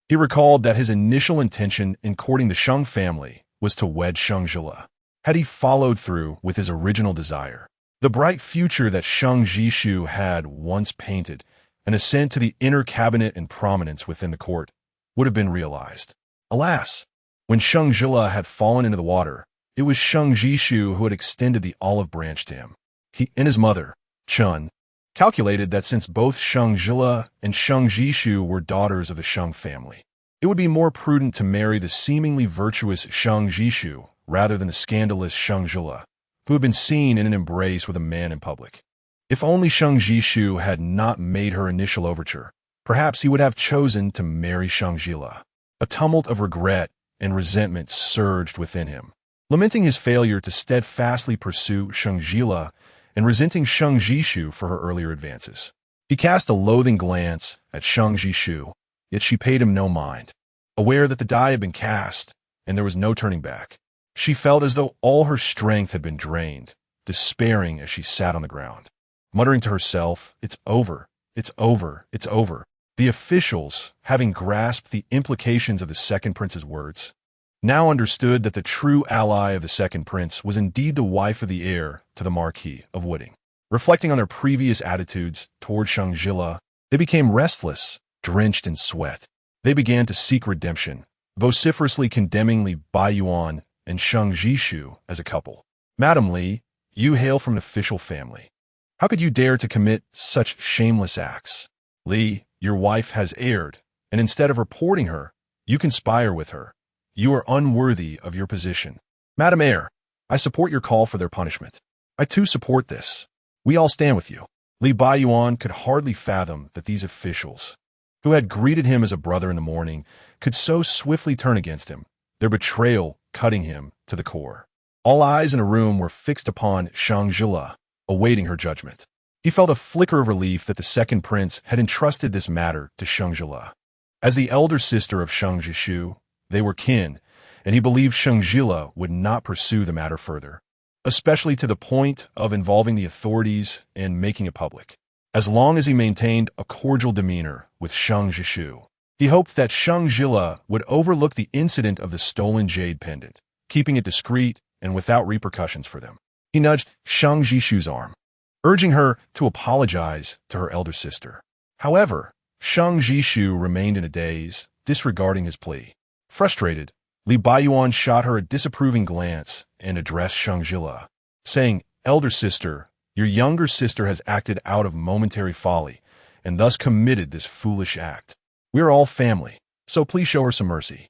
He recalled that his initial intention in courting the Sheng family was to wed Sheng Zhile. Had he followed through with his original desire, the bright future that Sheng Zhile had once painted, an ascent to the inner cabinet and prominence within the court, would have been realized. Alas, when Sheng Zhile had fallen into the water, it was Sheng Zhile who had extended the olive branch to him. He and his mother, Chun, calculated that since both Sheng Zhile and Sheng Zhile were daughters of the Sheng family, it would be more prudent to marry the seemingly virtuous Sheng Zhile rather than the scandalous Sheng Zhile, who had been seen in an embrace with a man in public. If only Sheng Zhile had not made her initial overture, perhaps he would have chosen to marry Sheng Zhile. A tumult of regret and resentment surged within him. Lamenting his failure to steadfastly pursue Sheng Zhile and resenting Sheng Zhile for her earlier advances, he cast a loathing glance at Sheng Zhile, yet she paid him no mind. Aware that the die had been cast and there was no turning back, she felt as though all her strength had been drained, despairing as she sat on the ground, muttering to herself, "It's over, it's over, it's over." The officials, having grasped the implications of the second prince's words, now understood that the true ally of the second prince was indeed the wife of the heir to the Marquis of Wooding. Reflecting on their previous attitudes toward Sheng Zhile, they became restless, drenched in sweat. They began to seek redemption, vociferously condemning Li Baiyuan and Sheng Zhile as a couple. Madam Li, you hail from an official family. How could you dare to commit such shameless acts? Li, your wife has erred, and instead of reporting her, you conspire with her. You are unworthy of your position. Madam Heir, I support your call for their punishment. I too support this. We all stand with you. Li Baiyuan could hardly fathom that these officials, who had greeted him as a brother in the morning, could so swiftly turn against him, their betrayal cutting him to the core. All eyes in a room were fixed upon Sheng Zhile, awaiting her judgment. He felt a flicker of relief that the second prince had entrusted this matter to Sheng Zhile. As the elder sister of Sheng Zhile, they were kin, and he believed Sheng Zhile would not pursue the matter further, especially to the point of involving the authorities and making it public. As long as he maintained a cordial demeanor with Sheng Zhile, he hoped that Sheng Zhile would overlook the incident of the stolen jade pendant, keeping it discreet and without repercussions for them. He nudged Sheng Zhile's arm, urging her to apologize to her elder sister. However, Sheng Zhile remained in a daze, disregarding his plea. Frustrated, Li Baiyuan shot her a disapproving glance and addressed Sheng Zhile, saying, "Elder sister, your younger sister has acted out of momentary folly and thus committed this foolish act. We are all family, so please show her some mercy."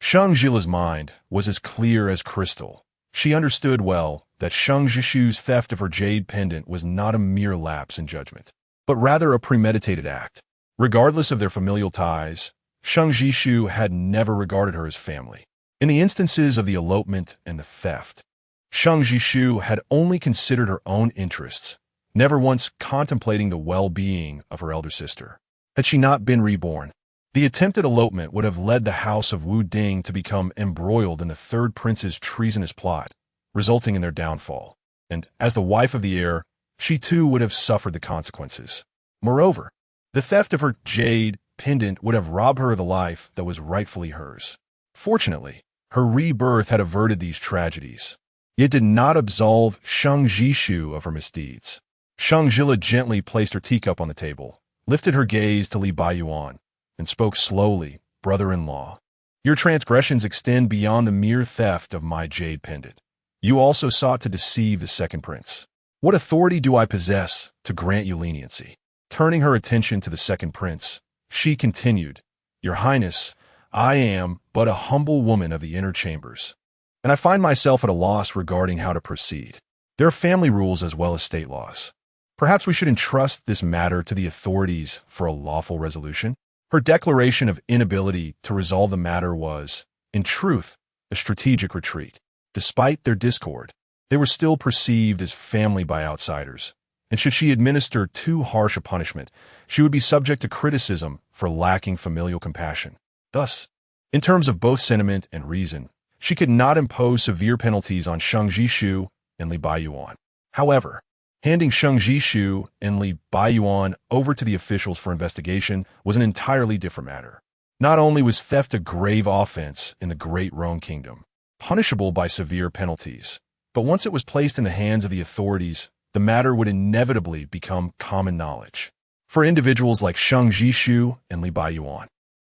Sheng Zhile's mind was as clear as crystal. She understood well that Sheng Zhile's theft of her jade pendant was not a mere lapse in judgment, but rather a premeditated act. Regardless of their familial ties, Sheng Zhile had never regarded her as family. In the instances of the elopement and the theft, Sheng Zhile had only considered her own interests, never once contemplating the well-being of her elder sister. Had she not been reborn, the attempted elopement would have led the house of Wu Ding to become embroiled in the third prince's treasonous plot, resulting in their downfall. And as the wife of the heir, she too would have suffered the consequences. Moreover, the theft of her jade pendant would have robbed her of the life that was rightfully hers. Fortunately, her rebirth had averted these tragedies. It did not absolve Sheng Zhile of her misdeeds. Sheng Zhile gently placed her teacup on the table, lifted her gaze to Li Baiyuan, and spoke slowly, "Brother-in-law, your transgressions extend beyond the mere theft of my jade pendant. You also sought to deceive the second prince. What authority do I possess to grant you leniency?" Turning her attention to the second prince, she continued, "Your Highness, I am but a humble woman of the inner chambers, and I find myself at a loss regarding how to proceed. There are family rules as well as state laws. Perhaps we should entrust this matter to the authorities for a lawful resolution." Her declaration of inability to resolve the matter was, in truth, a strategic retreat. Despite their discord, they were still perceived as family by outsiders, and should she administer too harsh a punishment, she would be subject to criticism for lacking familial compassion. Thus, in terms of both sentiment and reason, she could not impose severe penalties on Sheng Zhile and Li Baiyuan. However, handing Sheng Zhile and Li Baiyuan over to the officials for investigation was an entirely different matter. Not only was theft a grave offense in the Great Rome Kingdom, punishable by severe penalties, but once it was placed in the hands of the authorities, the matter would inevitably become common knowledge. For individuals like Sheng Zhile and Li Baiyuan,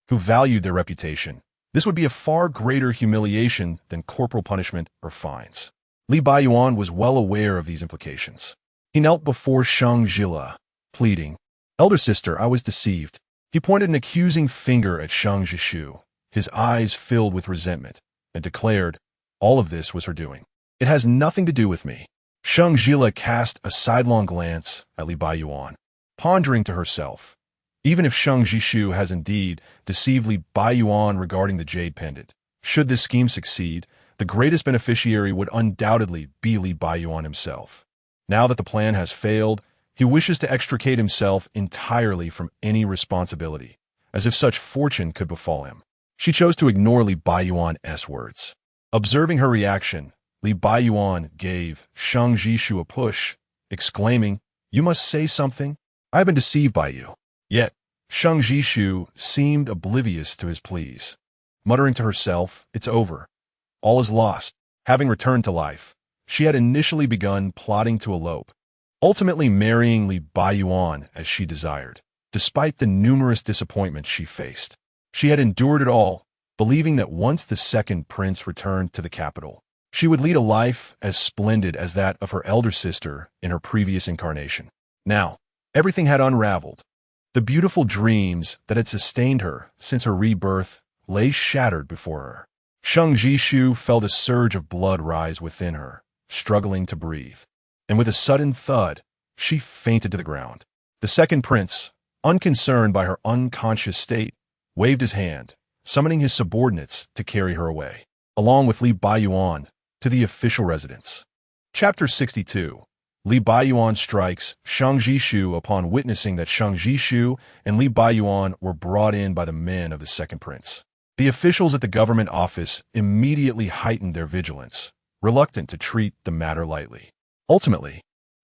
who valued their reputation, this would be a far greater humiliation than corporal punishment or fines. Li Baiyuan was well aware of these implications. He knelt before Sheng Zhile, pleading, "Elder sister, I was deceived." He pointed an accusing finger at Sheng Zhile, his eyes filled with resentment, and declared, "All of this was her doing. It has nothing to do with me." Sheng Zhile cast a sidelong glance at Li Baiyuan, pondering to herself, even if Sheng Zhile has indeed deceived Li Baiyuan regarding the jade pendant, should this scheme succeed, the greatest beneficiary would undoubtedly be Li Baiyuan himself. Now that the plan has failed, he wishes to extricate himself entirely from any responsibility, as if such fortune could befall him. She chose to ignore Li Baiyuan's words. Observing her reaction, Li Baiyuan gave Sheng Zhile a push, exclaiming, "You must say something. I have been deceived by you." Yet, Sheng Zhile seemed oblivious to his pleas. Muttering to herself, "It's over. All is lost." Having returned to life, she had initially begun plotting to elope, ultimately marrying Li Baiyuan as she desired. Despite the numerous disappointments she faced, she had endured it all, believing that once the second prince returned to the capital, She would lead a life as splendid as that of her elder sister in her previous incarnation. Now, everything had unraveled. The beautiful dreams that had sustained her since her rebirth lay shattered before her. Sheng Zhile felt a surge of blood rise within her, struggling to breathe. And with a sudden thud, she fainted to the ground. The second prince, unconcerned by her unconscious state, waved his hand, summoning his subordinates to carry her away, along with Li Baiyuan, to the official residence. Chapter 62. Li Baiyuan strikes Sheng Zhile upon witnessing that Sheng Zhile and Li Baiyuan were brought in by the men of the second prince. The officials at the government office immediately heightened their vigilance, reluctant to treat the matter lightly. Ultimately,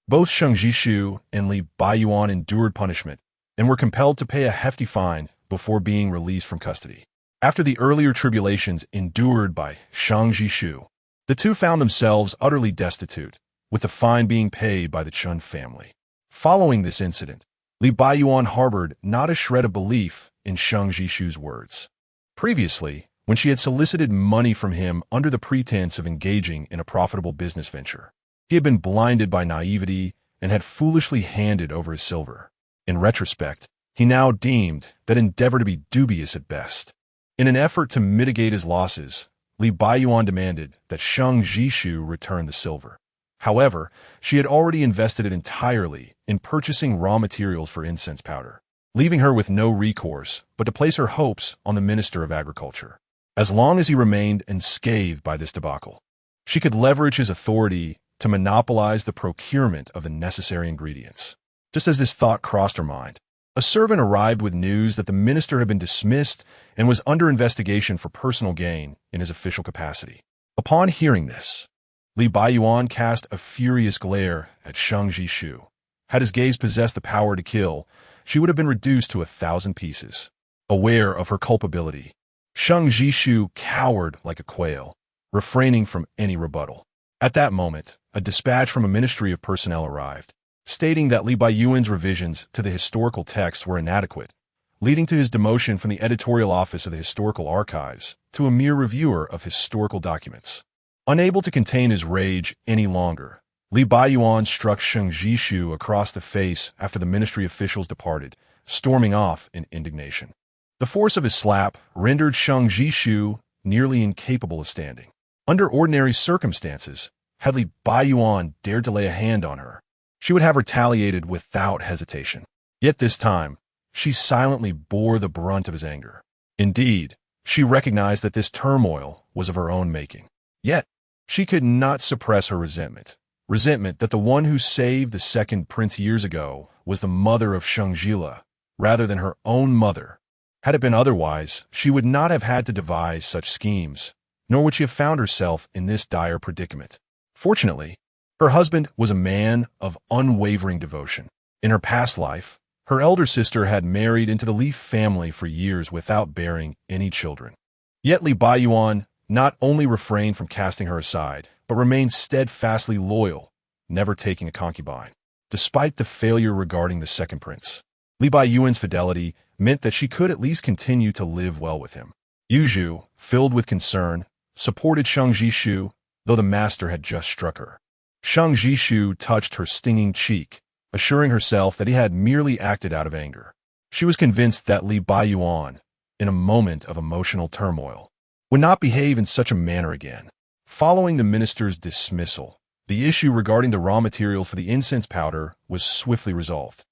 both Sheng Zhile and Li Baiyuan endured punishment and were compelled to pay a hefty fine before being released from custody. After the earlier tribulations endured by Sheng Zhile, the two found themselves utterly destitute, with the fine being paid by the Chun family. Following this incident, Li Baiyuan harbored not a shred of belief in Sheng Zhile's words. Previously, when she had solicited money from him under the pretense of engaging in a profitable business venture, he had been blinded by naivety and had foolishly handed over his silver. In retrospect, he now deemed that endeavor to be dubious at best. In an effort to mitigate his losses, Li Baiyuan demanded that Sheng Zhile return the silver. However, she had already invested it entirely in purchasing raw materials for incense powder, leaving her with no recourse but to place her hopes on the Minister of Agriculture. As long as he remained unscathed by this debacle, she could leverage his authority to monopolize the procurement of the necessary ingredients. Just as this thought crossed her mind, a servant arrived with news that the minister had been dismissed and was under investigation for personal gain in his official capacity. Upon hearing this, Li Baiyuan cast a furious glare at Sheng Zhile. Had his gaze possessed the power to kill, she would have been reduced to 1,000 pieces. Aware of her culpability, Sheng Zhile cowered like a quail, refraining from any rebuttal. At that moment, a dispatch from a Ministry of Personnel arrived, stating that Li Baiyuan's revisions to the historical text were inadequate, leading to his demotion from the editorial office of the Historical Archives to a mere reviewer of historical documents. Unable to contain his rage any longer, Li Baiyuan struck Sheng Zhile across the face after the ministry officials departed, storming off in indignation. The force of his slap rendered Sheng Zhile nearly incapable of standing. Under ordinary circumstances, had Li Baiyuan dared to lay a hand on her, she would have retaliated without hesitation. Yet this time, she silently bore the brunt of his anger. Indeed, she recognized that this turmoil was of her own making. Yet, she could not suppress her resentment. Resentment that the one who saved the second prince years ago was the mother of Sheng Zhile, rather than her own mother. Had it been otherwise, she would not have had to devise such schemes, nor would she have found herself in this dire predicament. Fortunately, her husband was a man of unwavering devotion. In her past life, her elder sister had married into the Li family for years without bearing any children. Yet Li Baiyuan not only refrained from casting her aside, but remained steadfastly loyal, never taking a concubine. Despite the failure regarding the second prince, Li Baiyuan's fidelity meant that she could at least continue to live well with him. Yuzhu, filled with concern, supported Sheng Zhile, though the master had just struck her. Sheng Zhile touched her stinging cheek, assuring herself that he had merely acted out of anger. She was convinced that Li Baiyuan, in a moment of emotional turmoil, would not behave in such a manner again. Following the minister's dismissal, the issue regarding the raw material for the incense powder was swiftly resolved.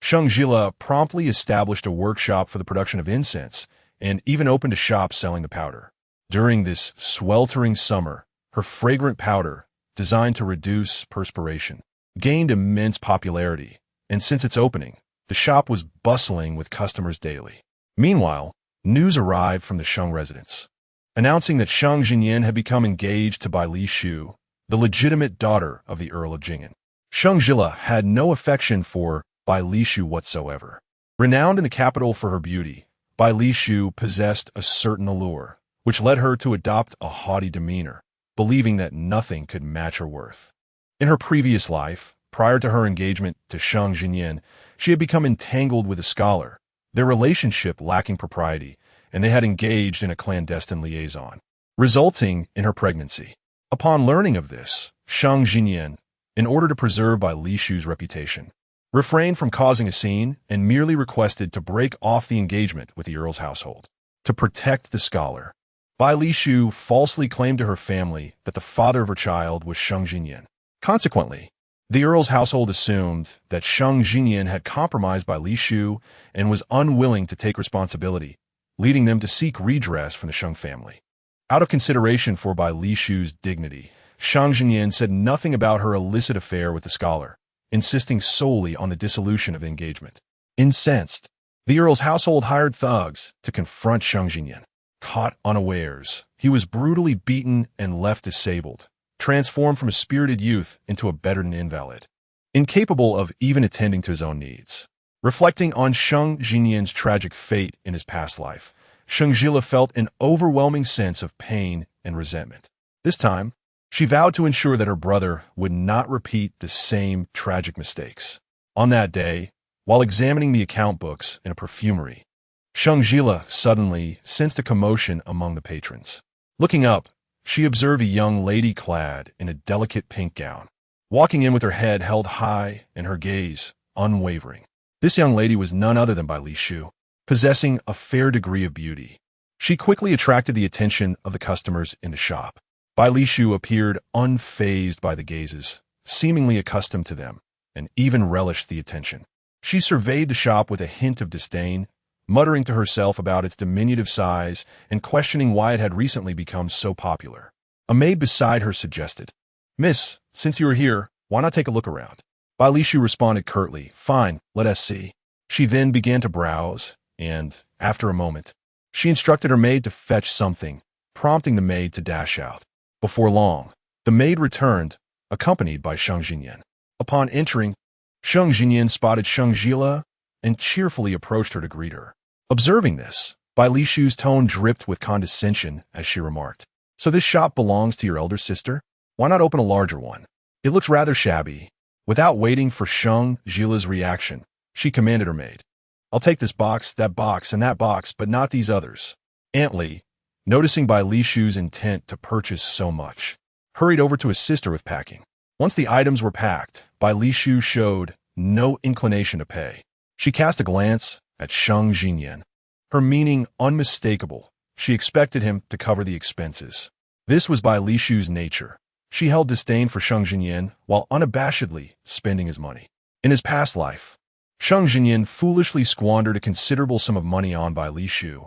Sheng Zhile promptly established a workshop for the production of incense and even opened a shop selling the powder. During this sweltering summer, her fragrant powder, designed to reduce perspiration, gained immense popularity, and since its opening, the shop was bustling with customers daily. Meanwhile, news arrived from the Sheng residence, announcing that Sheng Zhile had become engaged to Bai Li Shu, the legitimate daughter of the Earl of Jingen. Sheng Zhile had no affection for Bai Li Shu whatsoever. Renowned in the capital for her beauty, Bai Li Shu possessed a certain allure, which led her to adopt a haughty demeanor, believing that nothing could match her worth. In her previous life, prior to her engagement to Sheng Zhile, she had become entangled with a scholar, their relationship lacking propriety, and they had engaged in a clandestine liaison, resulting in her pregnancy. Upon learning of this, Sheng Zhile, in order to preserve Bai Li Shu's reputation, refrained from causing a scene and merely requested to break off the engagement with the Earl's household. To protect the scholar, Bai Li Shu falsely claimed to her family that the father of her child was Sheng Zhile. Consequently, the Earl's household assumed that Sheng Zhile had compromised Bai Li Shu and was unwilling to take responsibility, leading them to seek redress from the Sheng family. Out of consideration for Bai Li Shu's dignity, Sheng Zhile said nothing about her illicit affair with the scholar, insisting solely on the dissolution of the engagement. Incensed, the Earl's household hired thugs to confront Sheng Zhile. Caught unawares, he was brutally beaten and left disabled, transformed from a spirited youth into a bedridden invalid, incapable of even attending to his own needs. Reflecting on Sheng Zhile's tragic fate in his past life, Sheng Zhile felt an overwhelming sense of pain and resentment. This time, she vowed to ensure that her brother would not repeat the same tragic mistakes. On that day, while examining the account books in a perfumery, Sheng Zhile suddenly sensed a commotion among the patrons. Looking up, she observed a young lady clad in a delicate pink gown, walking in with her head held high and her gaze unwavering. This young lady was none other than Bai Li Shu, possessing a fair degree of beauty. She quickly attracted the attention of the customers in the shop. Bai Li Shu appeared unfazed by the gazes, seemingly accustomed to them, and even relished the attention. She surveyed the shop with a hint of disdain, muttering to herself about its diminutive size and questioning why it had recently become so popular. A maid beside her suggested, "Miss, since you are here, why not take a look around?" Bai Li Shu responded curtly, "Fine, let us see." She then began to browse, and, after a moment, she instructed her maid to fetch something, prompting the maid to dash out. Before long, the maid returned, accompanied by Sheng Zhile. Upon entering, Sheng Zhile spotted Sheng Zhile and cheerfully approached her to greet her. Observing this, Bai Li Shu's tone dripped with condescension as she remarked, "So this shop belongs to your elder sister? Why not open a larger one? It looks rather shabby." Without waiting for Sheng Zhile's reaction, she commanded her maid, "I'll take this box, and that box, but not these others." Aunt Li, noticing Bai Li Shu's intent to purchase so much, hurried over to his sister with packing. Once the items were packed, Bai Li Shu showed no inclination to pay. She cast a glance at Sheng Zhile, her meaning unmistakable. She expected him to cover the expenses. This was Bai Li Shu's nature. She held disdain for Sheng Zhile while unabashedly spending his money. In his past life, Sheng Zhile foolishly squandered a considerable sum of money on Bai Li Shu,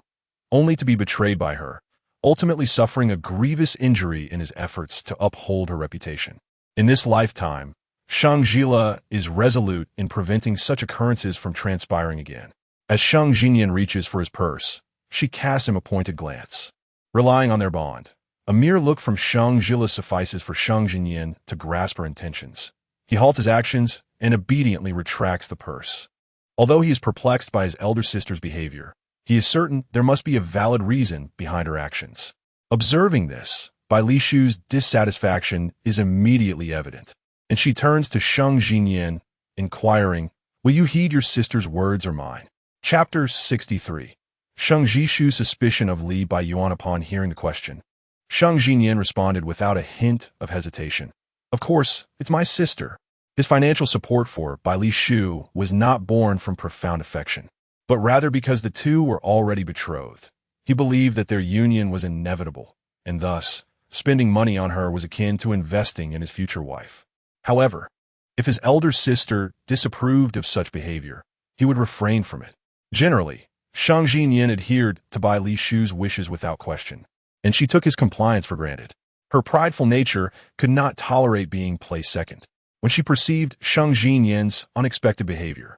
only to be betrayed by her, ultimately suffering a grievous injury in his efforts to uphold her reputation. In this lifetime, Sheng Zhile is resolute in preventing such occurrences from transpiring again. As Sheng Zhile reaches for his purse, she casts him a pointed glance. Relying on their bond, a mere look from Sheng Zhile suffices for Sheng Zhile to grasp her intentions. He halts his actions and obediently retracts the purse. Although he is perplexed by his elder sister's behavior, he is certain there must be a valid reason behind her actions. Observing this, Bai Li Shu's dissatisfaction is immediately evident, and she turns to Sheng Zhile, inquiring, "Will you heed your sister's words or mine?" Chapter 63. Sheng Zhishu's suspicion of Li Baiyuan. Upon hearing the question, Sheng Zhile responded without a hint of hesitation, "Of course, it's my sister." His financial support for Bai Li Shu was not born from profound affection, but rather because the two were already betrothed. He believed that their union was inevitable, and thus, spending money on her was akin to investing in his future wife. However, if his elder sister disapproved of such behavior, he would refrain from it. Generally, Sheng Zhile adhered to Bai Li Shu's wishes without question, and she took his compliance for granted. Her prideful nature could not tolerate being placed second. When she perceived Sheng Zhile's unexpected behavior,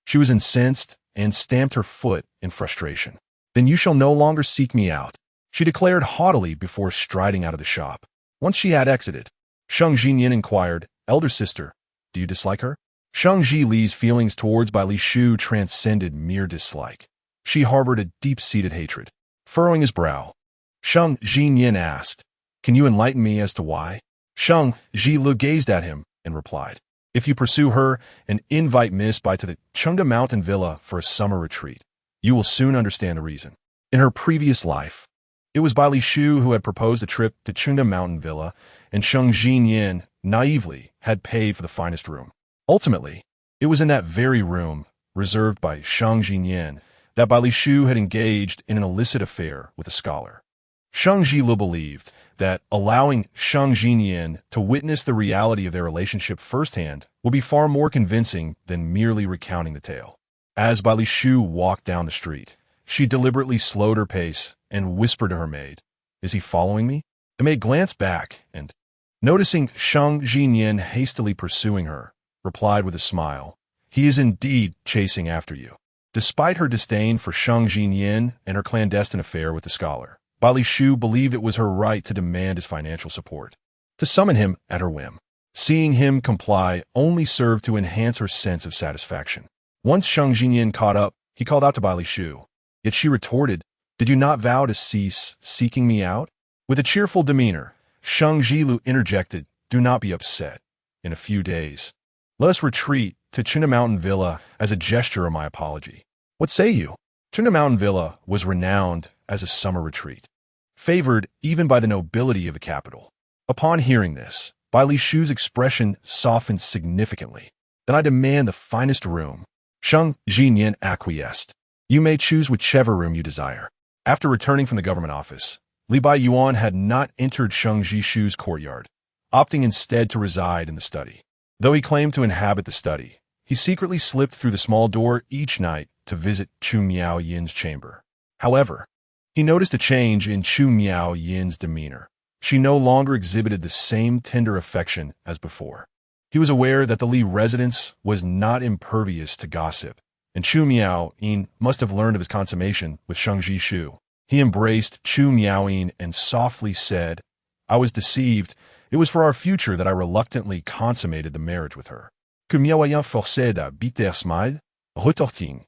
she was incensed and stamped her foot in frustration. "Then you shall no longer seek me out," she declared haughtily before striding out of the shop. Once she had exited, Sheng Zhile inquired, "Elder sister, do you dislike her?" Sheng Zhile's feelings towards Bai Li Shu transcended mere dislike. She harbored a deep-seated hatred. Furrowing his brow, Sheng Zhile asked, "Can you enlighten me as to why?" Sheng Zhile gazed at him and replied, "If you pursue her and invite Miss Bai to the Chengda Mountain Villa for a summer retreat, you will soon understand the reason. In her previous life, It was Bai Li Shu who had proposed a trip to Chengda Mountain Villa, and Sheng Zhile, naively, had paid for the finest room. Ultimately, it was in that very room, reserved by Sheng Zhile, that Bai Li Shu had engaged in an illicit affair with a scholar. Sheng Zhile believed that allowing Sheng Zhile to witness the reality of their relationship firsthand would be far more convincing than merely recounting the tale. As Bai Li Shu walked down the street, she deliberately slowed her pace and whispered to her maid, "Is he following me?" The maid glanced back and, noticing Sheng Zhile hastily pursuing her, replied with a smile, "He is indeed chasing after you." Despite her disdain for Sheng Zhile and her clandestine affair with the scholar, Bai Li Shu believed it was her right to demand his financial support, to summon him at her whim. Seeing him comply only served to enhance her sense of satisfaction. Once Sheng Zhile caught up, he called out to Bai Li Shu. Yet she retorted, "Did you not vow to cease seeking me out?" With a cheerful demeanor, Sheng Zhile interjected, "Do not be upset. In a few days, let us retreat to Chengda Mountain Villa as a gesture of my apology. What say you?" Chengda Mountain Villa was renowned as a summer retreat, favored even by the nobility of the capital. Upon hearing this, Bai Li Shu's expression softened significantly. "Then I demand the finest room." Sheng Zhile acquiesced. "You may choose whichever room you desire." After returning from the government office, Li Baiyuan had not entered Sheng Zhishu's courtyard, opting instead to reside in the study. Though he claimed to inhabit the study, he secretly slipped through the small door each night to visit Chu Miao Yin's chamber. However, he noticed a change in Chu Miao Yin's demeanor. She no longer exhibited the same tender affection as before. He was aware that the Li residence was not impervious to gossip, and Chu Miao Yin must have learned of his consummation with Sheng Zhishu. He embraced Chu Miao Yin and softly said, "I was deceived. It was for our future that I reluctantly consummated the marriage with her." Que Miao Yin forcé d'habiter smile, retorting.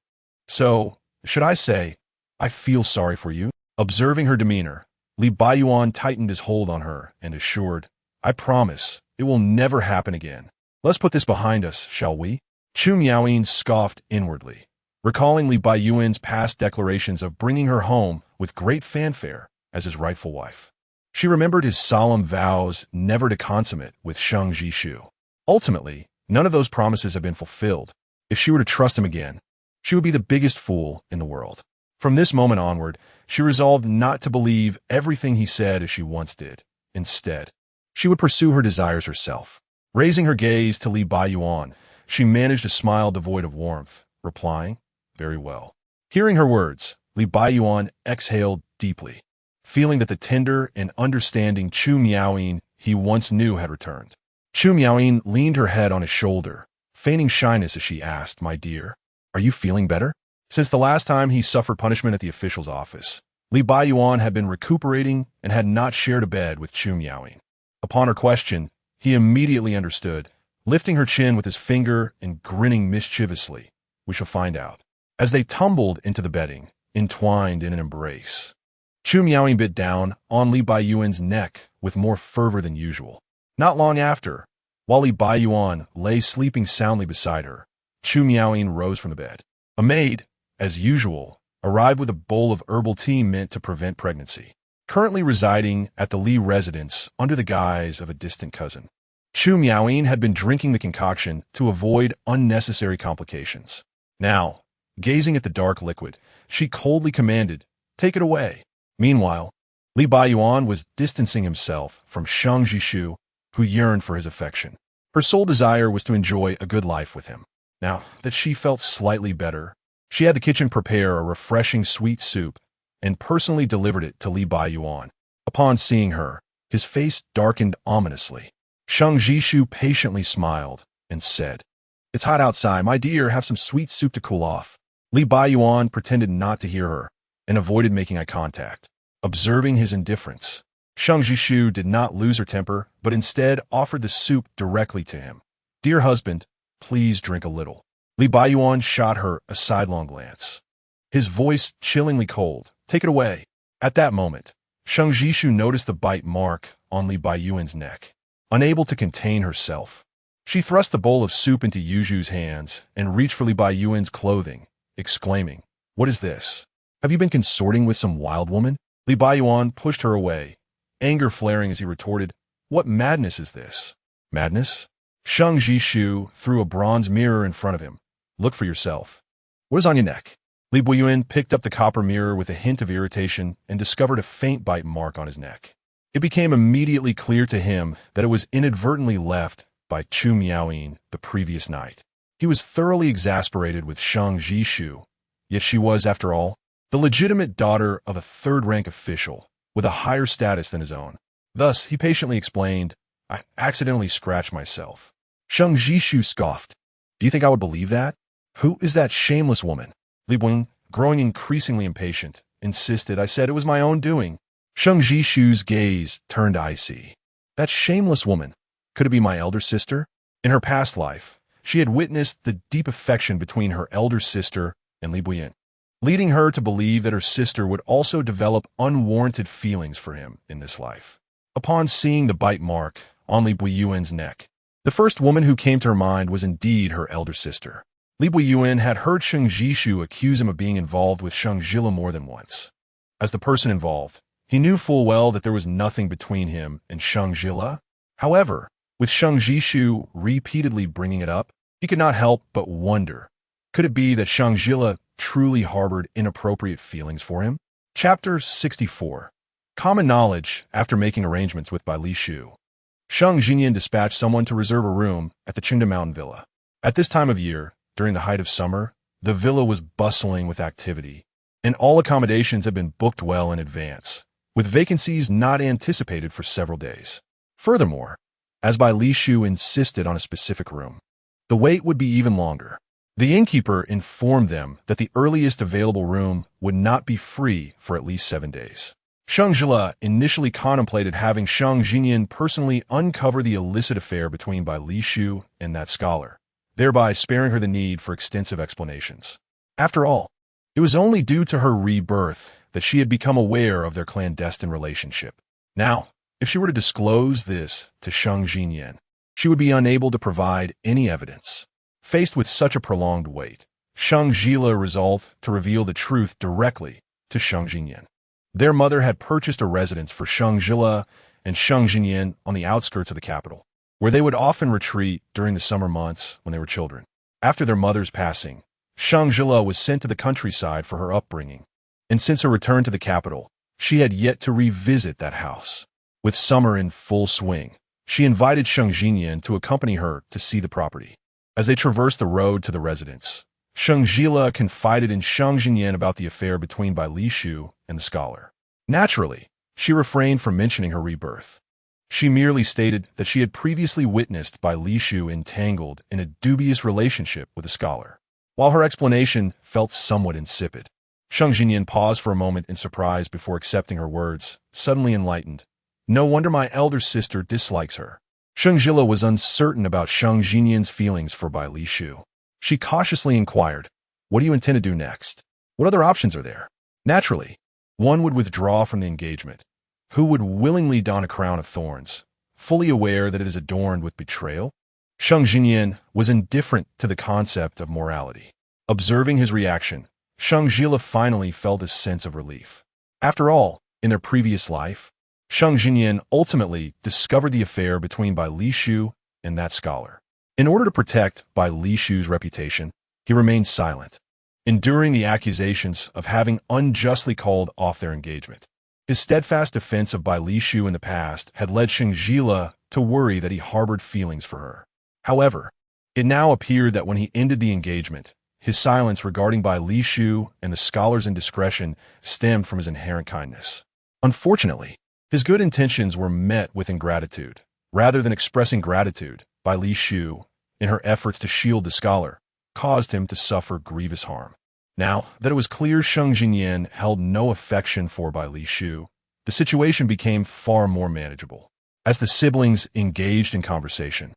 "So, should I say, I feel sorry for you?" Observing her demeanor, Li Baiyuan tightened his hold on her and assured, "I promise, it will never happen again. Let's put this behind us, shall we?" Chu Miaoyin scoffed inwardly, recalling Li Baiyuan's past declarations of bringing her home with great fanfare as his rightful wife. She remembered his solemn vows never to consummate with Sheng Zhishu. Ultimately, none of those promises had been fulfilled. If she were to trust him again, she would be the biggest fool in the world. From this moment onward, she resolved not to believe everything he said as she once did. Instead, she would pursue her desires herself. Raising her gaze to Li Baiyuan, she managed a smile devoid of warmth, replying, "Very well." Hearing her words, Li Baiyuan exhaled deeply, feeling that the tender and understanding Chu Miaoyin he once knew had returned. Chu Miaoyin leaned her head on his shoulder, feigning shyness as she asked, "My dear, are you feeling better?" Since the last time he suffered punishment at the official's office, Li Baiyuan had been recuperating and had not shared a bed with Chu Miaoyin. Upon her question, he immediately understood, lifting her chin with his finger and grinning mischievously. "We shall find out." As they tumbled into the bedding, entwined in an embrace, Chu Miaoyin bit down on Li Baiyuan's neck with more fervor than usual. Not long after, while Li Baiyuan lay sleeping soundly beside her, Chu Miaoyin rose from the bed. A maid, as usual, arrived with a bowl of herbal tea meant to prevent pregnancy. Currently residing at the Li residence under the guise of a distant cousin, Chu Miaoyin had been drinking the concoction to avoid unnecessary complications. Now, gazing at the dark liquid, she coldly commanded, "Take it away." Meanwhile, Li Baiyuan was distancing himself from Sheng Zhishu, who yearned for his affection. Her sole desire was to enjoy a good life with him. Now that she felt slightly better, she had the kitchen prepare a refreshing sweet soup and personally delivered it to Li Baiyuan. Upon seeing her, his face darkened ominously. Sheng Zhishu patiently smiled and said, "It's hot outside. My dear, have some sweet soup to cool off." Li Baiyuan pretended not to hear her and avoided making eye contact. Observing his indifference, Sheng Zhishu did not lose her temper, but instead offered the soup directly to him. "Dear husband, please drink a little." Li Baiyuan shot her a sidelong glance, his voice chillingly cold. "Take it away." At that moment, Sheng Zhishu noticed the bite mark on Li Baiyuan's neck. Unable to contain herself, she thrust the bowl of soup into Yuzhu's hands and reached for Li Baiyuan's clothing, exclaiming, "What is this? Have you been consorting with some wild woman?" Li Baiyuan pushed her away, anger flaring as he retorted, "What madness is this?" "Madness?" Sheng Zhile threw a bronze mirror in front of him. "Look for yourself. What is on your neck?" Li Baiyuan picked up the copper mirror with a hint of irritation and discovered a faint bite mark on his neck. It became immediately clear to him that it was inadvertently left by Chu Miaoyin the previous night. He was thoroughly exasperated with Sheng Zhile, yet she was, after all, the legitimate daughter of a third-rank official with a higher status than his own. Thus, he patiently explained, "I accidentally scratched myself." Sheng Zhile scoffed. "Do you think I would believe that? Who is that shameless woman?" Li Baiyuan, growing increasingly impatient, insisted, "I said it was my own doing." Sheng Zhile's gaze turned icy. "That shameless woman, could it be my elder sister?" In her past life, she had witnessed the deep affection between her elder sister and Li Baiyuan, leading her to believe that her sister would also develop unwarranted feelings for him in this life. Upon seeing the bite mark on Li Baiyuan's neck, the first woman who came to her mind was indeed her elder sister. Li Baiyuan had heard Sheng Zhile accuse him of being involved with Sheng Zhile more than once. As the person involved, he knew full well that there was nothing between him and Sheng Zhile. However, with Sheng Zhile repeatedly bringing it up, he could not help but wonder, could it be that Sheng Zhile truly harbored inappropriate feelings for him? Chapter 64. Common knowledge after making arrangements with Bai Li Shu. Sheng Zhile dispatched someone to reserve a room at the Qingda Mountain Villa. At this time of year, during the height of summer, the villa was bustling with activity, and all accommodations had been booked well in advance, with vacancies not anticipated for several days. Furthermore, as Bai Li Shu insisted on a specific room, the wait would be even longer. The innkeeper informed them that the earliest available room would not be free for at least 7 days. Sheng Zhile initially contemplated having Sheng Zhile personally uncover the illicit affair between Bai Li Shu and that scholar, thereby sparing her the need for extensive explanations. After all, it was only due to her rebirth that she had become aware of their clandestine relationship. Now, if she were to disclose this to Sheng Zhile, she would be unable to provide any evidence. Faced with such a prolonged wait, Sheng Zhile resolved to reveal the truth directly to Sheng Zhile. Their mother had purchased a residence for Sheng Zhile and Sheng Zhile on the outskirts of the capital, where they would often retreat during the summer months when they were children. After their mother's passing, Sheng Zhile was sent to the countryside for her upbringing, and since her return to the capital, she had yet to revisit that house. With summer in full swing, she invited Sheng Zhile to accompany her to see the property. As they traversed the road to the residence, Sheng Zhile confided in Sheng Zhile about the affair between Bai Li Shu and the scholar. Naturally, she refrained from mentioning her rebirth. She merely stated that she had previously witnessed Bai Li Shu entangled in a dubious relationship with a scholar. While her explanation felt somewhat insipid, Sheng Zhile paused for a moment in surprise before accepting her words, suddenly enlightened. "No wonder my elder sister dislikes her." Sheng Zhile was uncertain about Sheng Zhile's feelings for Bai Li Shu. She cautiously inquired, "What do you intend to do next? What other options are there?" Naturally, one would withdraw from the engagement. Who would willingly don a crown of thorns, fully aware that it is adorned with betrayal? Sheng Zhile was indifferent to the concept of morality. Observing his reaction, Sheng Zhile finally felt a sense of relief. After all, in their previous life, Sheng Zhile ultimately discovered the affair between Bai Li Shu and that scholar. In order to protect Bai Li Shu's reputation, he remained silent, enduring the accusations of having unjustly called off their engagement. His steadfast defense of Bai Li Shu in the past had led Sheng Zhile to worry that he harbored feelings for her. However, it now appeared that when he ended the engagement, his silence regarding Bai Li Shu and the scholar's indiscretion stemmed from his inherent kindness. Unfortunately, his good intentions were met with ingratitude. Rather than expressing gratitude, Bai Li Shu, in her efforts to shield the scholar, caused him to suffer grievous harm. Now that it was clear Sheng Zhile held no affection for Bai Li Shu, the situation became far more manageable. As the siblings engaged in conversation,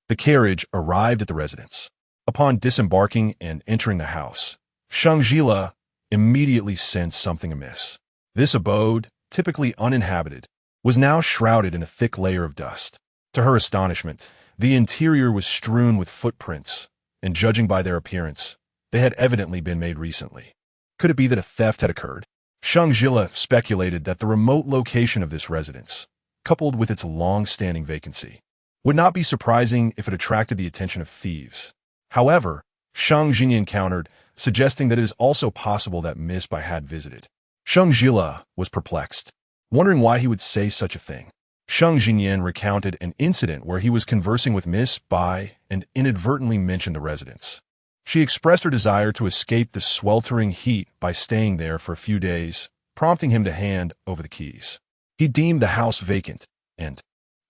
the carriage arrived at the residence. Upon disembarking and entering the house, Sheng Zhile immediately sensed something amiss. This abode, typically uninhabited, was now shrouded in a thick layer of dust. To her astonishment, the interior was strewn with footprints, and judging by their appearance, they had evidently been made recently. Could it be that a theft had occurred? Sheng Zhile speculated that the remote location of this residence, coupled with its long-standing vacancy, would not be surprising if it attracted the attention of thieves. However, Sheng Zhile countered, suggesting that it is also possible that Miss Bai had visited. Sheng Zhile was perplexed, wondering why he would say such a thing. Sheng Zhile recounted an incident where he was conversing with Miss Bai and inadvertently mentioned the residence. She expressed her desire to escape the sweltering heat by staying there for a few days, prompting him to hand over the keys. He deemed the house vacant and,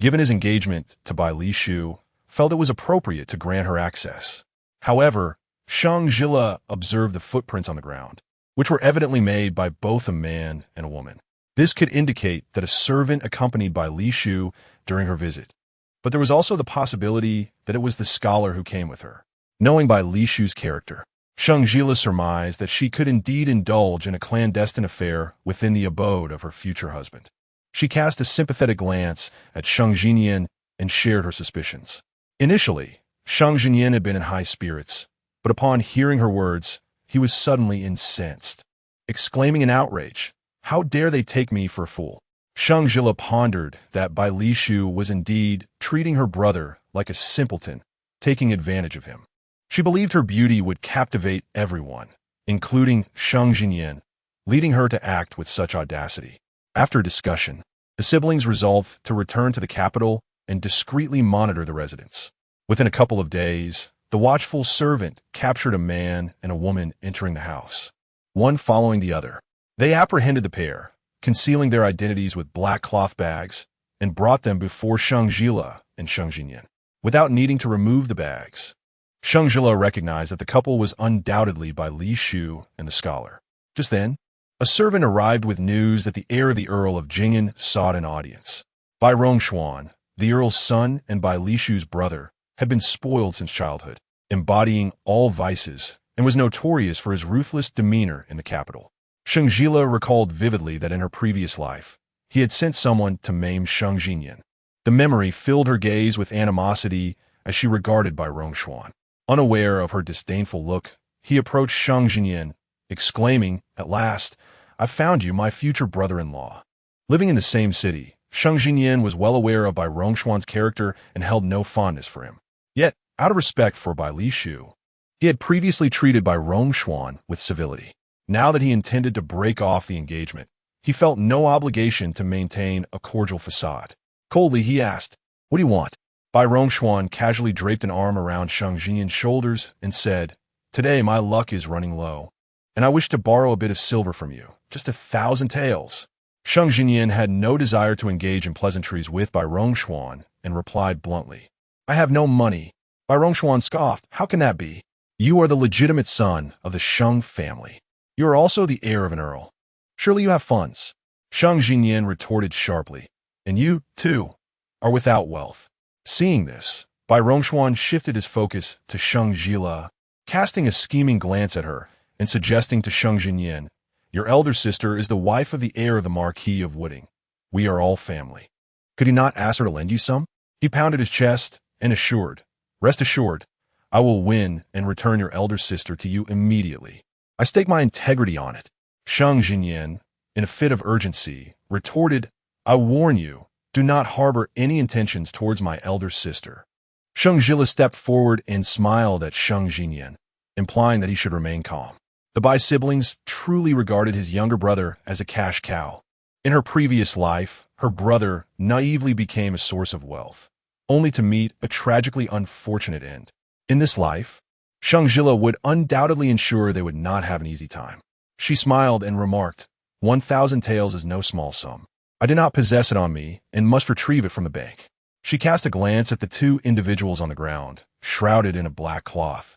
given his engagement to Bai Li Shu, felt it was appropriate to grant her access. However, Sheng Zhile observed the footprints on the ground, which were evidently made by both a man and a woman. This could indicate that a servant accompanied Bai Li Shu during her visit, but there was also the possibility that it was the scholar who came with her. Knowing Bai Li Shu's character, Sheng Zhile surmised that she could indeed indulge in a clandestine affair within the abode of her future husband. She cast a sympathetic glance at Sheng Zhile and shared her suspicions. Initially, Sheng Zhile had been in high spirits, but upon hearing her words, he was suddenly incensed. Exclaiming in outrage, "How dare they take me for a fool?" Sheng Zhile pondered that Bai Li Shu was indeed treating her brother like a simpleton, taking advantage of him. She believed her beauty would captivate everyone, including Sheng Zhile, leading her to act with such audacity. After discussion, the siblings resolved to return to the capital and discreetly monitor the residence. Within a couple of days, the watchful servant captured a man and a woman entering the house, one following the other. They apprehended the pair, concealing their identities with black cloth bags, and brought them before Sheng Zhile and Sheng Zhile. Without needing to remove the bags, Sheng Zhile recognized that the couple was undoubtedly Bai Li Shu and the scholar. Just then, a servant arrived with news that the heir of the Earl of Jingen sought an audience. Bai Rongshuan, the Earl's son and Bai Li Shu's brother, had been spoiled since childhood, embodying all vices, and was notorious for his ruthless demeanor in the capital. Sheng Zhile recalled vividly that in her previous life, he had sent someone to maim Sheng Zhile. The memory filled her gaze with animosity as she regarded Bai Rongshuan. Unaware of her disdainful look, he approached Sheng Zhile, exclaiming, "At last, I've found you, my future brother-in-law." Living in the same city, Sheng Zhile was well aware of Bai Rongshuan's character and held no fondness for him. Yet, out of respect for Bai Li Shu, he had previously treated Bai Rongshuan with civility. Now that he intended to break off the engagement, he felt no obligation to maintain a cordial facade. Coldly, he asked, "What do you want?" Bai Rongshuan casually draped an arm around Sheng Zhile's shoulders and said, "Today my luck is running low, and I wish to borrow a bit of silver from you, just 1,000 taels." Sheng Zhile had no desire to engage in pleasantries with Bai Rongshuan and replied bluntly, "I have no money." Bai Rongshuan scoffed, "How can that be? You are the legitimate son of the Sheng family. You are also the heir of an earl. Surely you have funds." Sheng Zhile retorted sharply, "And you, too, are without wealth." Seeing this, Bai Rongshuan shifted his focus to Sheng Zhile, casting a scheming glance at her and suggesting to Sheng Zhile, "Your elder sister is the wife of the heir of the Marquis of Wooding. We are all family. Could he not ask her to lend you some?" He pounded his chest and assured, "Rest assured, I will win and return your elder sister to you immediately. I stake my integrity on it." Sheng Zhile, in a fit of urgency, retorted, "I warn you, do not harbor any intentions towards my elder sister." Sheng Zhile stepped forward and smiled at Sheng Zhile, implying that he should remain calm. The Bai siblings truly regarded his younger brother as a cash cow. In her previous life, her brother naively became a source of wealth, only to meet a tragically unfortunate end. In this life, Sheng Zhile would undoubtedly ensure they would not have an easy time. She smiled and remarked, 1,000 taels is no small sum. I do not possess it on me and must retrieve it from the bank." She cast a glance at the two individuals on the ground, shrouded in a black cloth.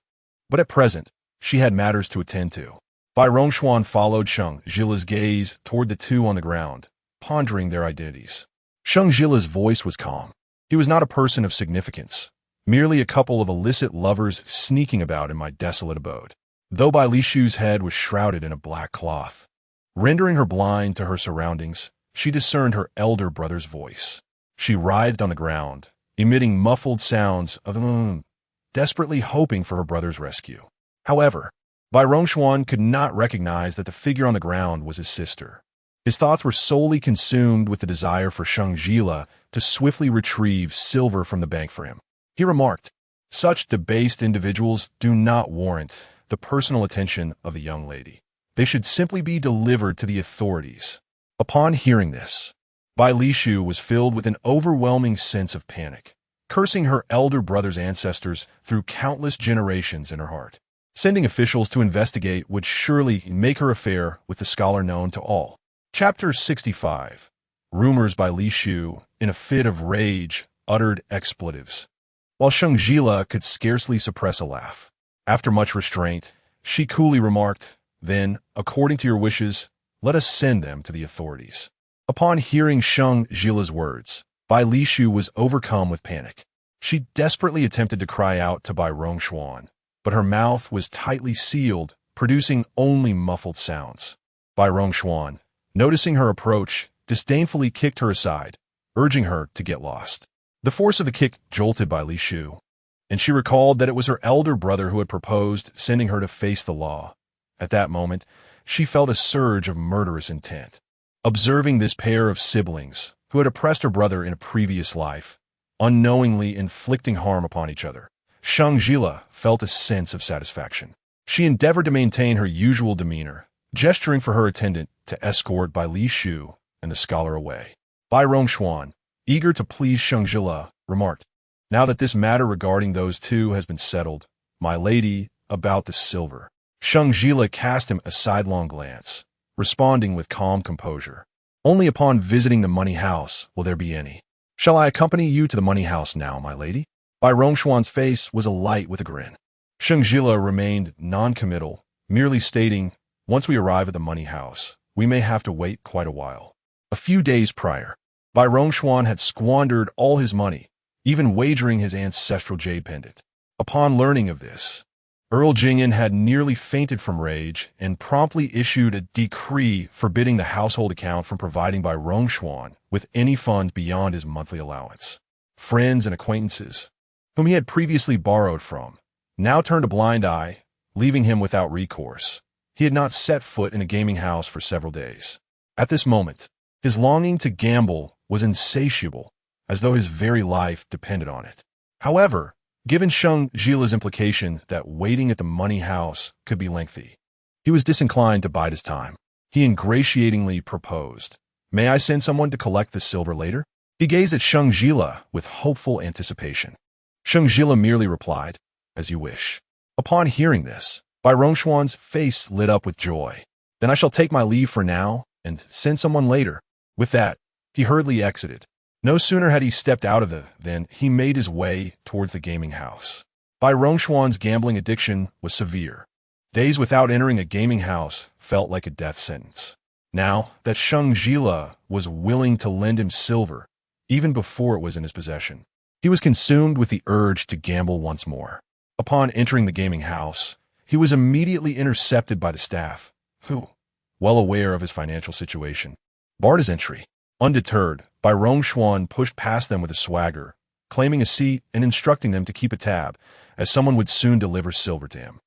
But at present, she had matters to attend to. Bai Rongshuan followed Sheng Zhile's gaze toward the two on the ground, pondering their identities. Sheng Zhile's voice was calm. He was not a person of significance, merely a couple of illicit lovers sneaking about in my desolate abode. Though Bai Li Shu's head was shrouded in a black cloth, rendering her blind to her surroundings, she discerned her elder brother's voice. She writhed on the ground, emitting muffled sounds of desperately hoping for her brother's rescue. However, Bai Rongxuan could not recognize that the figure on the ground was his sister. His thoughts were solely consumed with the desire for Sheng Zhile to swiftly retrieve silver from the bank for him. He remarked, "Such debased individuals do not warrant the personal attention of the young lady. They should simply be delivered to the authorities." Upon hearing this, Bai Lishu was filled with an overwhelming sense of panic, cursing her elder brother's ancestors through countless generations in her heart. Sending officials to investigate would surely make her affair with the scholar known to all. Chapter 65. Rumors by Li Shu, in a fit of rage, uttered expletives, while Sheng Zhile could scarcely suppress a laugh. After much restraint, she coolly remarked, "Then, according to your wishes, let us send them to the authorities." Upon hearing Sheng Zhile's words, Bai Lishu was overcome with panic. She desperately attempted to cry out to Bai Rongxuan, but her mouth was tightly sealed, producing only muffled sounds. Bai Rongxuan, noticing her approach, disdainfully kicked her aside, urging her to get lost. The force of the kick jolted Bai Lishu, and she recalled that it was her elder brother who had proposed sending her to face the law. At that moment, she felt a surge of murderous intent. Observing this pair of siblings, who had oppressed her brother in a previous life, unknowingly inflicting harm upon each other, Sheng Zhile felt a sense of satisfaction. She endeavored to maintain her usual demeanor, gesturing for her attendant to escort Bai Lishu and the scholar away. Bai Rongxuan, eager to please Sheng Zhile, remarked, "Now that this matter regarding those two has been settled, my lady, about the silver." Sheng Zhile cast him a sidelong glance, responding with calm composure, "Only upon visiting the money house will there be any. Shall I accompany you to the money house now, my lady?" Bai Rongxuan's face was alight with a grin. Sheng Zhile remained non-committal, merely stating, "Once we arrive at the money house, we may have to wait quite a while." A few days prior, Bai Rongxuan had squandered all his money, even wagering his ancestral jade pendant. Upon learning of this, Earl Jingyan had nearly fainted from rage and promptly issued a decree forbidding the household account from providing Bai Rongxuan with any funds beyond his monthly allowance. Friends and acquaintances, whom he had previously borrowed from, now turned a blind eye, leaving him without recourse. He had not set foot in a gaming house for several days. At this moment, his longing to gamble was insatiable, as though his very life depended on it. However, given Sheng Zhile's implication that waiting at the money house could be lengthy, he was disinclined to bide his time. He ingratiatingly proposed, "May I send someone to collect the silver later?" He gazed at Sheng Zhile with hopeful anticipation. Sheng Zhile merely replied, "As you wish." Upon hearing this, Bai Rongxuan's face lit up with joy. "Then I shall take my leave for now and send someone later." With that, he hurriedly exited. No sooner had he stepped out of than he made his way towards the gaming house. Bai Rongxuan's gambling addiction was severe. Days without entering a gaming house felt like a death sentence. Now that Sheng Zhile was willing to lend him silver, even before it was in his possession, he was consumed with the urge to gamble once more. Upon entering the gaming house, he was immediately intercepted by the staff, who, well aware of his financial situation, barred his entry. Undeterred, Bai Rongxuan pushed past them with a swagger, claiming a seat and instructing them to keep a tab, as someone would soon deliver silver to him.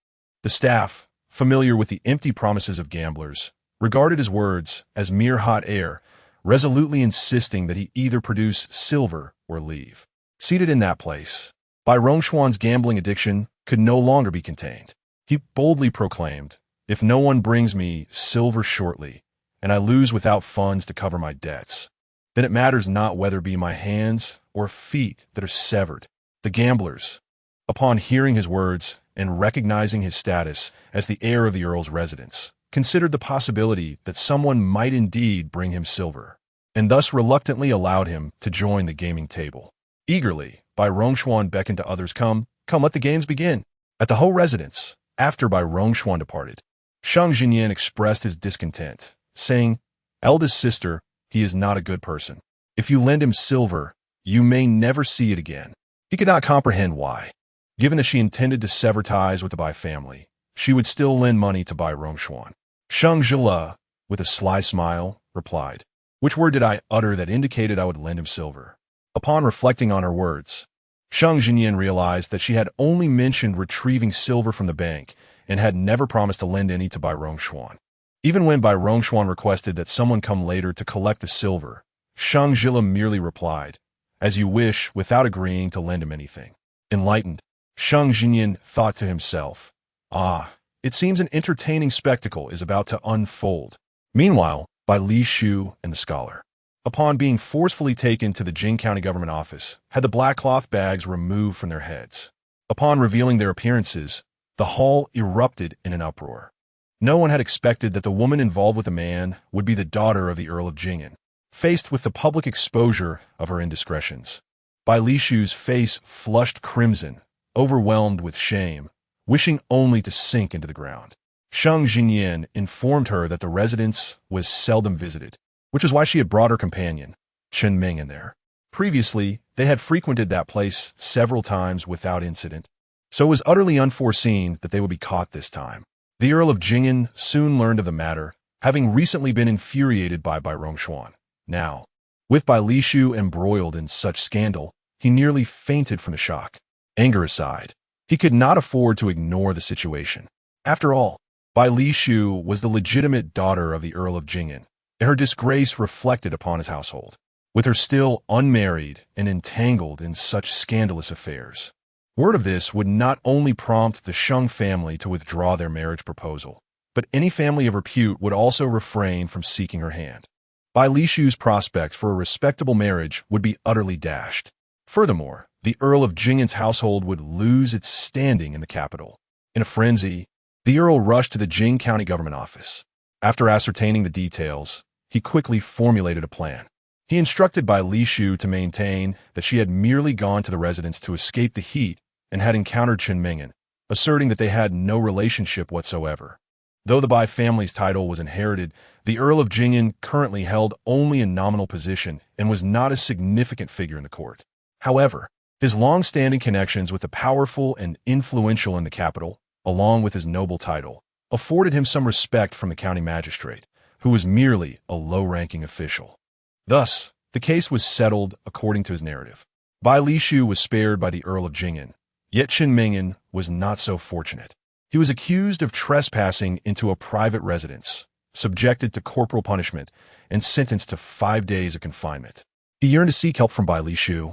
The staff, familiar with the empty promises of gamblers, regarded his words as mere hot air, resolutely insisting that he either produce silver or leave. Seated in that place, Bai Rongxuan's gambling addiction could no longer be contained. He boldly proclaimed, "If no one brings me silver shortly, and I lose without funds to cover my debts, then it matters not whether it be my hands or feet that are severed." The gamblers, upon hearing his words and recognizing his status as the heir of the Earl's residence, considered the possibility that someone might indeed bring him silver, and thus reluctantly allowed him to join the gaming table. Eagerly, Bai Rongxuan beckoned to others, Come, let the games begin." At the whole residence, after Bai Rongxuan departed, Sheng Zhile expressed his discontent, saying, "Eldest sister, he is not a good person. If you lend him silver, you may never see it again." He could not comprehend why. Given that she intended to sever ties with the Bai family, she would still lend money to Bai Rongxuan. Sheng Zhile, with a sly smile, replied, "Which word did I utter that indicated I would lend him silver?" Upon reflecting on her words, Sheng Zhile realized that she had only mentioned retrieving silver from the bank and had never promised to lend any to Bai Rongshuan. Even when Bai Rongshuan requested that someone come later to collect the silver, Sheng Zhile merely replied, "As you wish," without agreeing to lend him anything. Enlightened, Sheng Zhile thought to himself, "Ah, it seems an entertaining spectacle is about to unfold." Meanwhile, Bai Li Shu and the scholar, upon being forcefully taken to the Jing County government office, had the black cloth bags removed from their heads. Upon revealing their appearances, the hall erupted in an uproar. No one had expected that the woman involved with the man would be the daughter of the Earl of Jingen. Faced with the public exposure of her indiscretions, Bai Li Shu's face flushed crimson, overwhelmed with shame, wishing only to sink into the ground. Sheng Zhile informed her that the residence was seldom visited, which is why she had brought her companion, Chen Ming, in there. Previously, they had frequented that place several times without incident, so it was utterly unforeseen that they would be caught this time. The Earl of Jingen soon learned of the matter, having recently been infuriated by Bai Rongshuan. Now, with Bai Li Shu embroiled in such scandal, he nearly fainted from the shock. Anger aside, he could not afford to ignore the situation. After all, Bai Li Shu was the legitimate daughter of the Earl of Jingen, and her disgrace reflected upon his household, with her still unmarried and entangled in such scandalous affairs. Word of this would not only prompt the Sheng family to withdraw their marriage proposal, but any family of repute would also refrain from seeking her hand. Bai Li Shu's prospects for a respectable marriage would be utterly dashed. Furthermore, the Earl of Jingen's household would lose its standing in the capital. In a frenzy, the Earl rushed to the Jing County government office. After ascertaining the details, he quickly formulated a plan. He instructed Bai Li Shu to maintain that she had merely gone to the residence to escape the heat and had encountered Chen Mingen, asserting that they had no relationship whatsoever. Though the Bai family's title was inherited, the Earl of Jingen currently held only a nominal position and was not a significant figure in the court. However, his long-standing connections with the powerful and influential in the capital, along with his noble title, afforded him some respect from the county magistrate, who was merely a low-ranking official. Thus, the case was settled according to his narrative. Bai Li Shu was spared by the Earl of Jingen, yet Chen Mingen was not so fortunate. He was accused of trespassing into a private residence, subjected to corporal punishment, and sentenced to 5 days of confinement. He yearned to seek help from Bai Li Shu,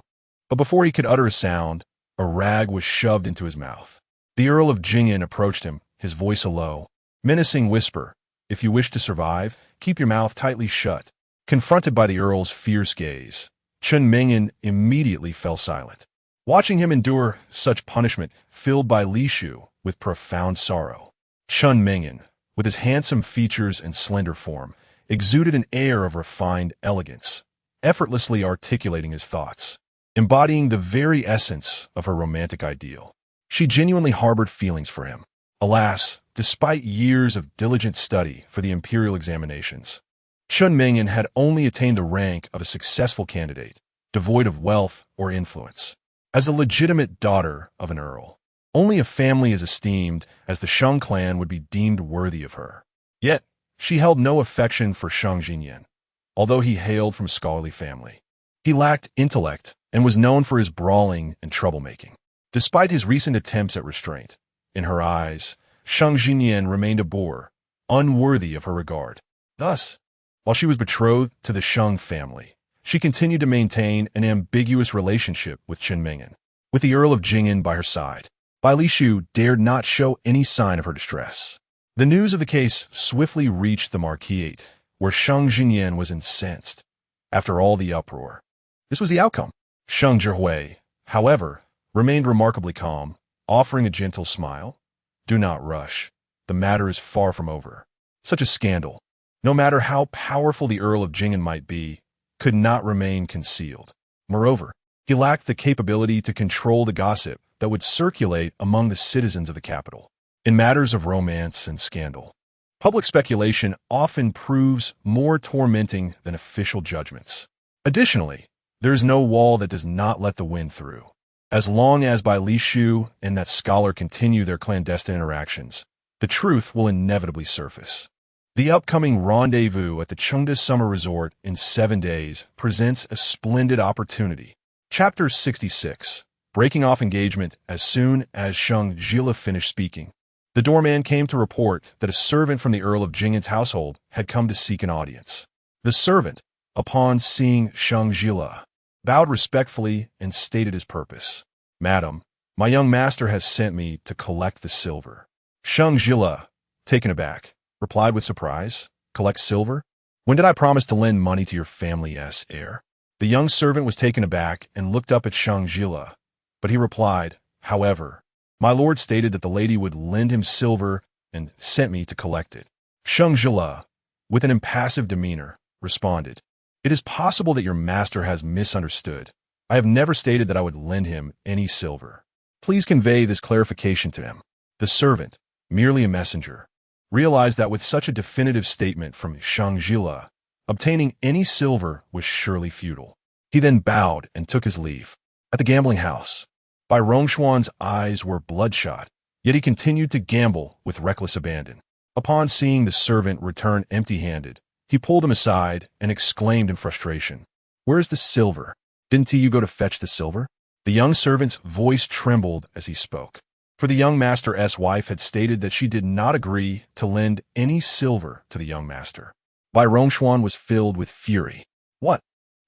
but before he could utter a sound, a rag was shoved into his mouth. The Earl of Jingen approached him, his voice a low, menacing whisper, "If you wish to survive, keep your mouth tightly shut." Confronted by the Earl's fierce gaze, Chen Mingen immediately fell silent. Watching him endure such punishment filled Bai Li Shu with profound sorrow. Chen Mingen, with his handsome features and slender form, exuded an air of refined elegance, effortlessly articulating his thoughts, embodying the very essence of her romantic ideal. She genuinely harbored feelings for him. Alas, despite years of diligent study for the imperial examinations, Chen Mingen had only attained the rank of a successful candidate, devoid of wealth or influence. As the legitimate daughter of an earl, only a family as esteemed as the Sheng clan would be deemed worthy of her. Yet, she held no affection for Sheng Zhile, although he hailed from a scholarly family. He lacked intellect and was known for his brawling and troublemaking. Despite his recent attempts at restraint, in her eyes, Sheng Zhile remained a boor, unworthy of her regard. Thus, while she was betrothed to the Sheng family, she continued to maintain an ambiguous relationship with Chen Mingen. With the Earl of Jingen by her side, Bai Li Shu dared not show any sign of her distress. The news of the case swiftly reached the marquis, where Sheng Zhile was incensed. After all the uproar, this was the outcome. Sheng Zhile, however, remained remarkably calm, offering a gentle smile. "Do not rush. The matter is far from over. Such a scandal, no matter how powerful the Earl of Jingen might be, could not remain concealed. Moreover, he lacked the capability to control the gossip that would circulate among the citizens of the capital. In matters of romance and scandal, public speculation often proves more tormenting than official judgments. Additionally, there is no wall that does not let the wind through. As long as Bai Li Shu and that scholar continue their clandestine interactions, the truth will inevitably surface. The upcoming rendezvous at the Chengda Summer Resort in 7 days presents a splendid opportunity. Chapter 66. Breaking off engagement as soon as Sheng Zhile finished speaking. The doorman came to report that a servant from the Earl of Jingen's household had come to seek an audience. The servant, upon seeing Sheng Zhile, bowed respectfully and stated his purpose. "Madam, my young master has sent me to collect the silver." Sheng Zhile, taken aback, replied with surprise, "Collect silver? When did I promise to lend money to your family's heir?" The young servant was taken aback and looked up at Sheng Zhile, but he replied, "However, my lord stated that the lady would lend him silver and sent me to collect it." Sheng Zhile, with an impassive demeanor, responded, "It is possible that your master has misunderstood. I have never stated that I would lend him any silver. Please convey this clarification to him." The servant, merely a messenger, realized that with such a definitive statement from Sheng Zhile, obtaining any silver was surely futile. He then bowed and took his leave. At the gambling house, Bai Rongxuan's eyes were bloodshot, yet he continued to gamble with reckless abandon. Upon seeing the servant return empty-handed, he pulled him aside and exclaimed in frustration, "Where is the silver? Didn't you go to fetch the silver?" The young servant's voice trembled as he spoke, for the young master's wife had stated that she did not agree to lend any silver to the young master. Bai Rongxuan was filled with fury. What?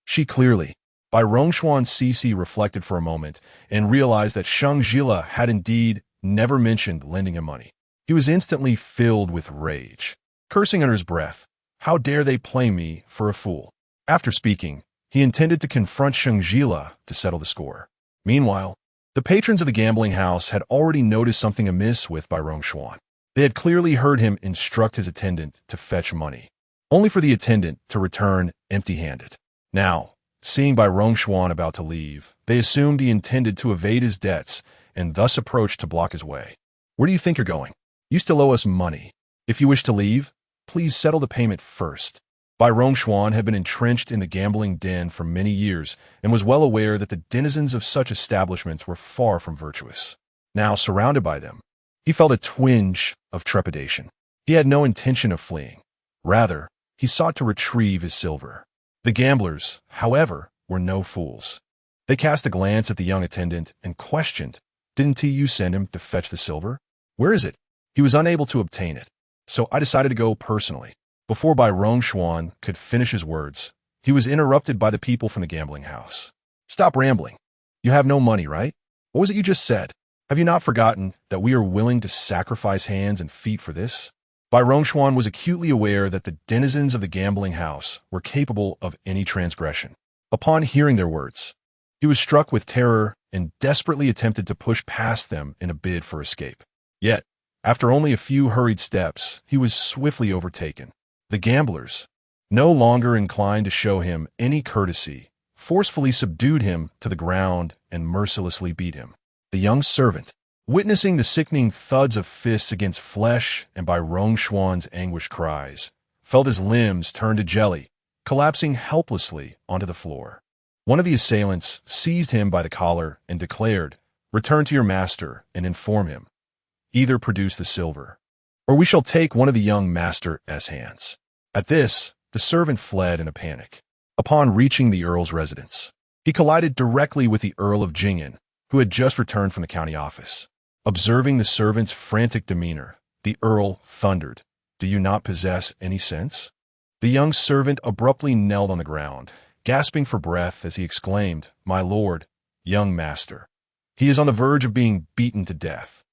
She clearly. Bai Rongxuan CC reflected for a moment and realized that Sheng Zhile had indeed never mentioned lending him money. He was instantly filled with rage, cursing under his breath, "How dare they play me for a fool?" After speaking, he intended to confront Sheng Zhile to settle the score. Meanwhile, the patrons of the gambling house had already noticed something amiss with Bai Rongxuan. They had clearly heard him instruct his attendant to fetch money, only for the attendant to return empty-handed. Now, seeing Bai Rongxuan about to leave, they assumed he intended to evade his debts and thus approached to block his way. "Where do you think you're going? You still owe us money. If you wish to leave, please settle the payment first." Bai Rongxuan had been entrenched in the gambling den for many years and was well aware that the denizens of such establishments were far from virtuous. Now, surrounded by them, he felt a twinge of trepidation. He had no intention of fleeing. Rather, he sought to retrieve his silver. The gamblers, however, were no fools. They cast a glance at the young attendant and questioned, "Didn't you send him to fetch the silver? Where is it?" He was unable to obtain it, so I decided to go personally. Before Bai Rongxuan could finish his words, he was interrupted by the people from the gambling house. "Stop rambling. You have no money, right? What was it you just said? Have you not forgotten that we are willing to sacrifice hands and feet for this?" Bai Rongxuan was acutely aware that the denizens of the gambling house were capable of any transgression. Upon hearing their words, he was struck with terror and desperately attempted to push past them in a bid for escape. Yet, after only a few hurried steps, he was swiftly overtaken. The gamblers, no longer inclined to show him any courtesy, forcefully subdued him to the ground and mercilessly beat him. The young servant, witnessing the sickening thuds of fists against flesh and Bai Rongxuan's anguished cries, felt his limbs turn to jelly, collapsing helplessly onto the floor. One of the assailants seized him by the collar and declared, "Return to your master and inform him. Either produce the silver, or we shall take one of the young master's hands." At this, the servant fled in a panic. Upon reaching the Earl's residence, he collided directly with the Earl of Jingen, who had just returned from the county office. Observing the servant's frantic demeanor, the Earl thundered, "Do you not possess any sense?" The young servant abruptly knelt on the ground, gasping for breath as he exclaimed, "My lord, young master, he is on the verge of being beaten to death."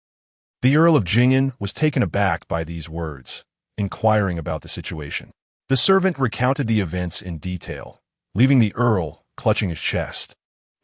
The Earl of Jingen was taken aback by these words, inquiring about the situation. The servant recounted the events in detail, leaving the Earl clutching his chest,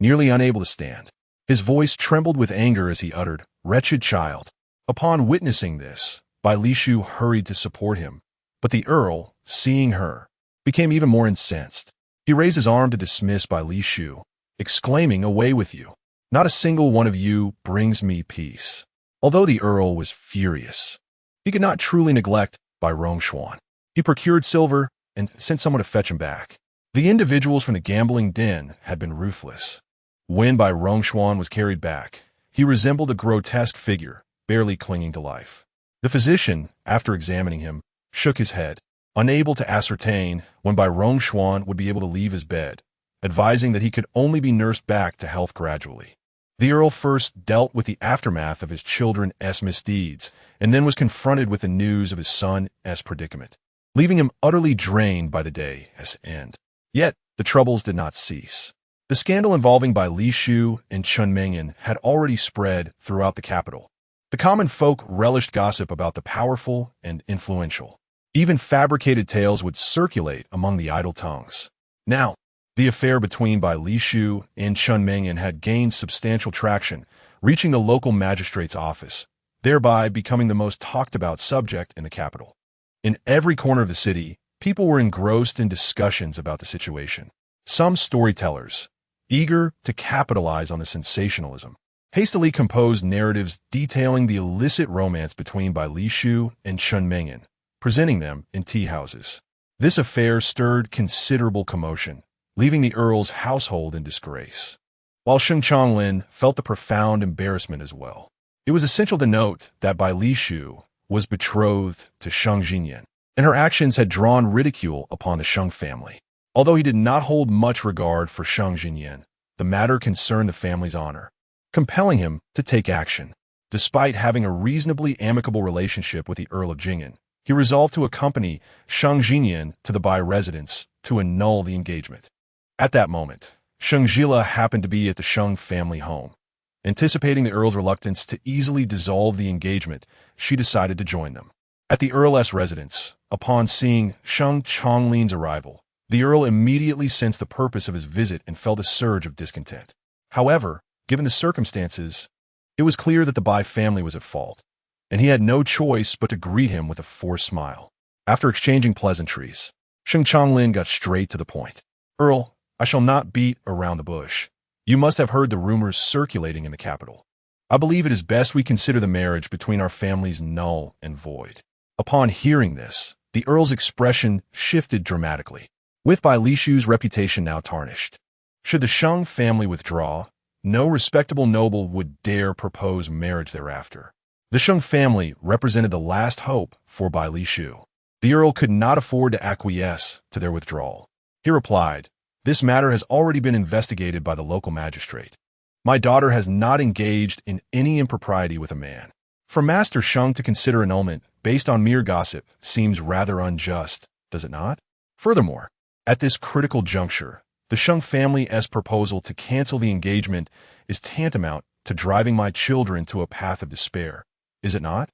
nearly unable to stand. His voice trembled with anger as he uttered, "Wretched child." Upon witnessing this, Bai Lishu hurried to support him, but the Earl, seeing her, became even more incensed. He raised his arm to dismiss Bai Lishu, exclaiming, "Away with you. Not a single one of you brings me peace." Although the Earl was furious, he could not truly neglect Bai Rongxuan. He procured silver and sent someone to fetch him back. The individuals from the gambling den had been ruthless. When Bai Rongxuan was carried back, he resembled a grotesque figure, barely clinging to life. The physician, after examining him, shook his head, unable to ascertain when Bai Rongxuan would be able to leave his bed, advising that he could only be nursed back to health gradually. The Earl first dealt with the aftermath of his children's misdeeds, and then was confronted with the news of his son's predicament, leaving him utterly drained by the day's end. Yet, the troubles did not cease. The scandal involving Bai Li Shu and Chen Mengyan had already spread throughout the capital. The common folk relished gossip about the powerful and influential. Even fabricated tales would circulate among the idle tongues. Now, the affair between Bai Li Shu and Chen Mengyan had gained substantial traction, reaching the local magistrate's office, thereby becoming the most talked-about subject in the capital. In every corner of the city, people were engrossed in discussions about the situation. Some storytellers, eager to capitalize on the sensationalism, hastily composed narratives detailing the illicit romance between Bai Li Shu and Chen Mengyan, presenting them in tea houses. This affair stirred considerable commotion, leaving the Earl's household in disgrace, while Sheng Zhile felt the profound embarrassment as well. It was essential to note that Bai Li Shu was betrothed to Sheng Zhile, and her actions had drawn ridicule upon the Sheng family. Although he did not hold much regard for Sheng Zhile, the matter concerned the family's honor, compelling him to take action. Despite having a reasonably amicable relationship with the Earl of Jingen, he resolved to accompany Sheng Zhile to the Bai residence to annul the engagement. At that moment, Sheng Zhile happened to be at the Sheng family home. Anticipating the Earl's reluctance to easily dissolve the engagement, she decided to join them. At the Earl's residence, upon seeing Sheng Zhile's arrival, the Earl immediately sensed the purpose of his visit and felt a surge of discontent. However, given the circumstances, it was clear that the Bai family was at fault, and he had no choice but to greet him with a forced smile. After exchanging pleasantries, Sheng Zhile got straight to the point. "Earl, I shall not beat around the bush. You must have heard the rumors circulating in the capital. I believe it is best we consider the marriage between our families null and void." Upon hearing this, the Earl's expression shifted dramatically. With Bai Li Shu's reputation now tarnished, should the Sheng family withdraw, no respectable noble would dare propose marriage thereafter. The Sheng family represented the last hope for Bai Li Shu. The Earl could not afford to acquiesce to their withdrawal. He replied, "This matter has already been investigated by the local magistrate. My daughter has not engaged in any impropriety with a man. For Master Sheng to consider annulment based on mere gossip seems rather unjust, does it not? Furthermore, at this critical juncture, the Sheng family's proposal to cancel the engagement is tantamount to driving my children to a path of despair, is it not?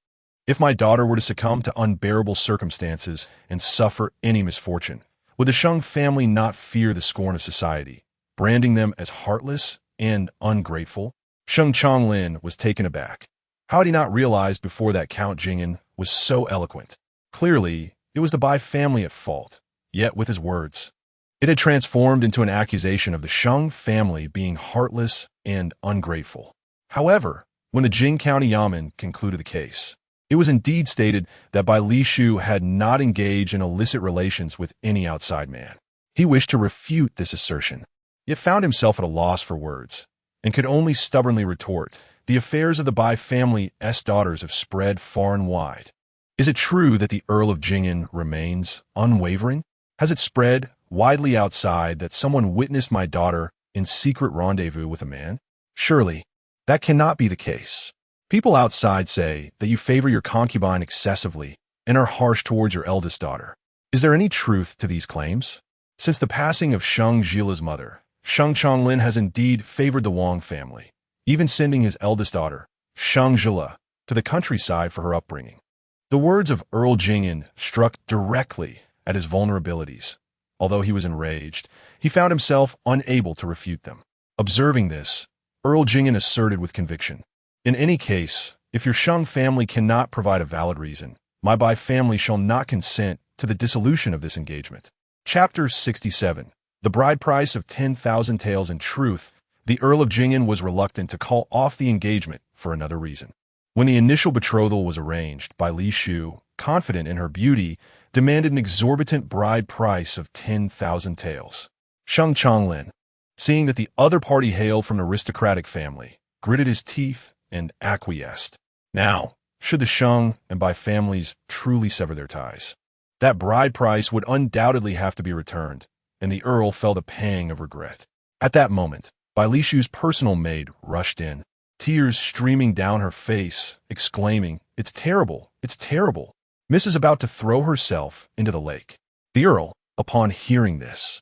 If my daughter were to succumb to unbearable circumstances and suffer any misfortune, would the Sheng family not fear the scorn of society, branding them as heartless and ungrateful?" Sheng Zhile was taken aback. How had he not realized before that Count Jingen was so eloquent? Clearly, it was the Bai family at fault. Yet with his words, it had transformed into an accusation of the Sheng family being heartless and ungrateful. However, when the Jing County Yamen concluded the case, it was indeed stated that Bai Li Shu had not engaged in illicit relations with any outside man. He wished to refute this assertion, yet found himself at a loss for words, and could only stubbornly retort, "The affairs of the Bai family's daughters have spread far and wide. Is it true that the Earl of Jingen remains unwavering? Has it spread widely outside that someone witnessed my daughter in secret rendezvous with a man? Surely, that cannot be the case. People outside say that you favor your concubine excessively and are harsh towards your eldest daughter. Is there any truth to these claims? Since the passing of Sheng Zhile's mother, Sheng Zhile has indeed favored the Wang family, even sending his eldest daughter, Sheng Zhile, to the countryside for her upbringing." The words of Earl Jingen struck directly at his vulnerabilities. Although he was enraged, he found himself unable to refute them. Observing this, Earl Jingen asserted with conviction, "In any case, if your Sheng family cannot provide a valid reason, my Bai family shall not consent to the dissolution of this engagement." Chapter 67. The bride price of 10,000 taels. In truth, the Earl of Jingen was reluctant to call off the engagement for another reason. When the initial betrothal was arranged, Bai Li Shu, confident in her beauty, demanded an exorbitant bride price of 10,000 taels. Sheng Zhile, seeing that the other party hailed from an aristocratic family, gritted his teeth and acquiesced. Now, should the Sheng and Bai families truly sever their ties, that bride price would undoubtedly have to be returned, and the Earl felt a pang of regret. At that moment, Bai Li Shu's personal maid rushed in, tears streaming down her face, exclaiming, "It's terrible! It's terrible!" Miss is about to throw herself into the lake. The Earl, upon hearing this,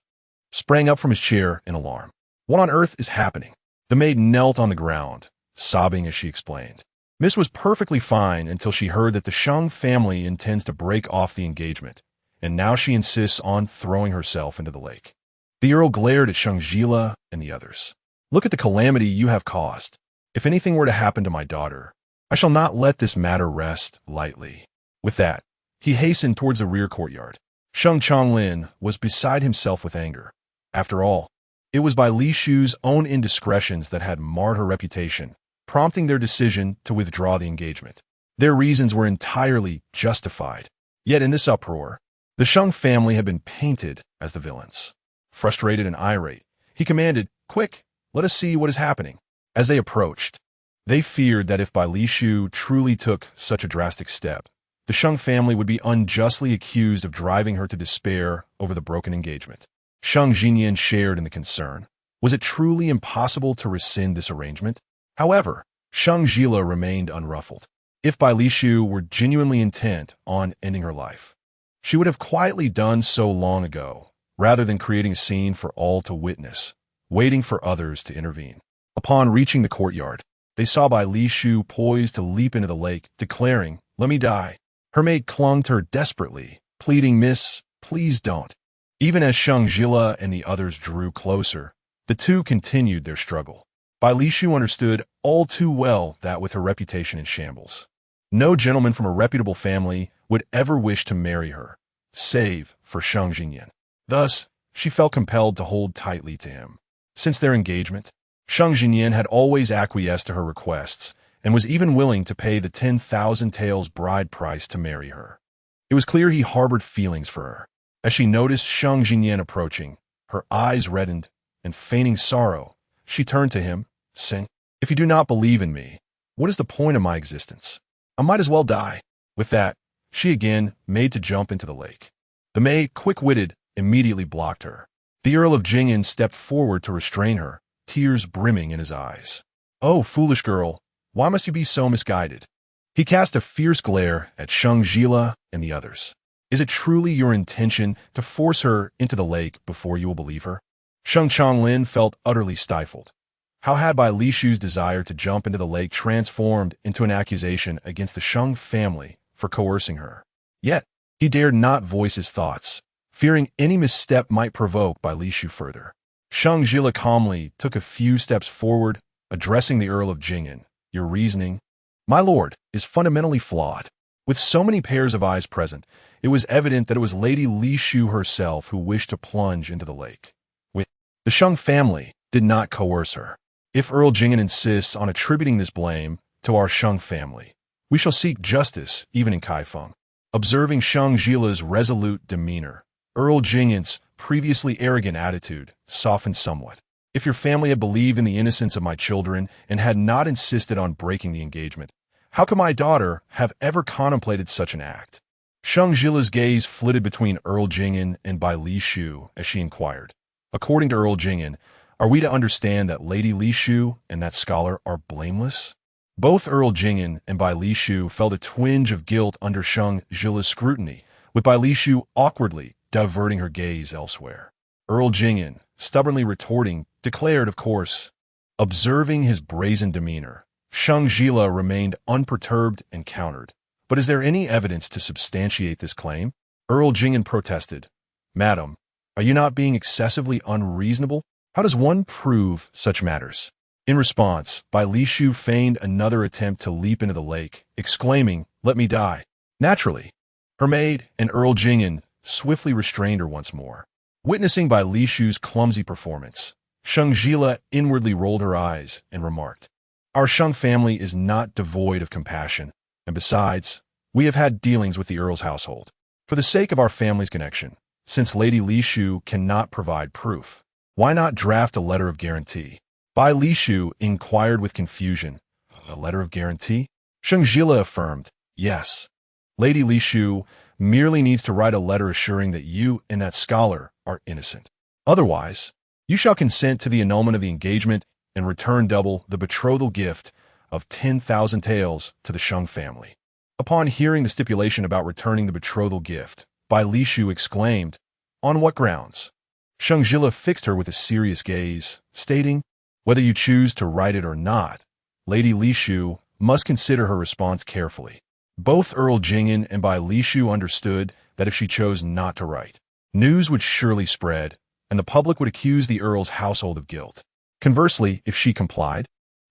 sprang up from his chair in alarm. What on earth is happening? The maid knelt on the ground, sobbing as she explained. Miss was perfectly fine until she heard that the Sheng family intends to break off the engagement, and now she insists on throwing herself into the lake. The Earl glared at Sheng Zhile and the others. "Look at the calamity you have caused. If anything were to happen to my daughter, I shall not let this matter rest lightly." With that, he hastened towards the rear courtyard. Sheng Changlin was beside himself with anger. After all, it was Bai Li Shu's own indiscretions that had marred her reputation, prompting their decision to withdraw the engagement. Their reasons were entirely justified. Yet in this uproar, the Sheng family had been painted as the villains. Frustrated and irate, he commanded, "Quick, let us see what is happening." As they approached, they feared that if Bai Li Shu truly took such a drastic step, the Sheng family would be unjustly accused of driving her to despair over the broken engagement. Sheng Zhile shared in the concern. Was it truly impossible to rescind this arrangement? However, Sheng Zhile remained unruffled. If Bai Li Shu were genuinely intent on ending her life, she would have quietly done so long ago, rather than creating a scene for all to witness, waiting for others to intervene. Upon reaching the courtyard, they saw Bai Li Shu poised to leap into the lake, declaring, "Let me die." Her maid clung to her desperately, pleading, "Miss, please don't." Even as Sheng Zhile and the others drew closer, the two continued their struggle. Bai Li Shu understood all too well that with her reputation in shambles, no gentleman from a reputable family would ever wish to marry her, save for Sheng Zhile. Thus, she felt compelled to hold tightly to him. Since their engagement, Sheng Zhile had always acquiesced to her requests and was even willing to pay the 10,000 taels bride price to marry her. It was clear he harbored feelings for her. As she noticed Sheng Zhile approaching, her eyes reddened, and feigning sorrow, she turned to him, saying, "If you do not believe in me, what is the point of my existence? I might as well die." With that, she again made to jump into the lake. The maid, quick-witted, immediately blocked her. The Earl of Jing'an stepped forward to restrain her, tears brimming in his eyes. "Oh, foolish girl, why must you be so misguided?" He cast a fierce glare at Sheng Zhile and the others. "Is it truly your intention to force her into the lake before you will believe her?" Sheng Changlin felt utterly stifled. How had Bai Li Shu's desire to jump into the lake transformed into an accusation against the Sheng family for coercing her? Yet, he dared not voice his thoughts, fearing any misstep might provoke Bai Li Shu further. Sheng Zhile calmly took a few steps forward, addressing the Earl of Jing'an. "Your reasoning, my lord, is fundamentally flawed." With so many pairs of eyes present, it was evident that it was Lady Li Shu herself who wished to plunge into the lake. The Sheng family did not coerce her. If Earl Jing'an insists on attributing this blame to our Sheng family, we shall seek justice even in Kaifeng. Observing Sheng Zhile's resolute demeanor, Earl Jing'an's previously arrogant attitude softened somewhat. "If your family had believed in the innocence of my children and had not insisted on breaking the engagement, how could my daughter have ever contemplated such an act?" Sheng Zhile's gaze flitted between Earl Jing'an and Bai Li Shu as she inquired. "According to Earl Jing'an, are we to understand that Lady Li Shu and that scholar are blameless?" Both Earl Jing'an and Bai Li Shu felt a twinge of guilt under Sheng Zhile's scrutiny, with Bai Li Shu awkwardly diverting her gaze elsewhere. Earl Jing'an, stubbornly retorting, declared, of course. Observing his brazen demeanor, Sheng Zhile remained unperturbed and countered. "But is there any evidence to substantiate this claim?" Earl Jing'an protested. "Madam, are you not being excessively unreasonable? How does one prove such matters?" In response, Bai Li Shu feigned another attempt to leap into the lake, exclaiming, "Let me die." Naturally, her maid and Earl Jing'an swiftly restrained her once more. Witnessing Bai Li Shu's clumsy performance, Sheng Zhile inwardly rolled her eyes and remarked, "Our Sheng family is not devoid of compassion, and besides, we have had dealings with the Earl's household. For the sake of our family's connection, since Lady Li Shu cannot provide proof, why not draft a letter of guarantee?" Bai Li Shu inquired with confusion. "A letter of guarantee?" Sheng Zhile affirmed, "Yes. Lady Li Shu merely needs to write a letter assuring that you and that scholar are innocent. Otherwise, You shall consent to the annulment of the engagement and return double the betrothal gift of 10,000 taels to the Sheng family. Upon hearing the stipulation about returning the betrothal gift, Bai Lishu exclaimed, "On what grounds?" Sheng Zhile fixed her with a serious gaze, stating, "Whether you choose to write it or not, Lady Lishu must consider her response carefully." Both Earl Jing'an and Bai Lishu understood that if she chose not to write, news would surely spread, and the public would accuse the Earl's household of guilt. Conversely, if she complied,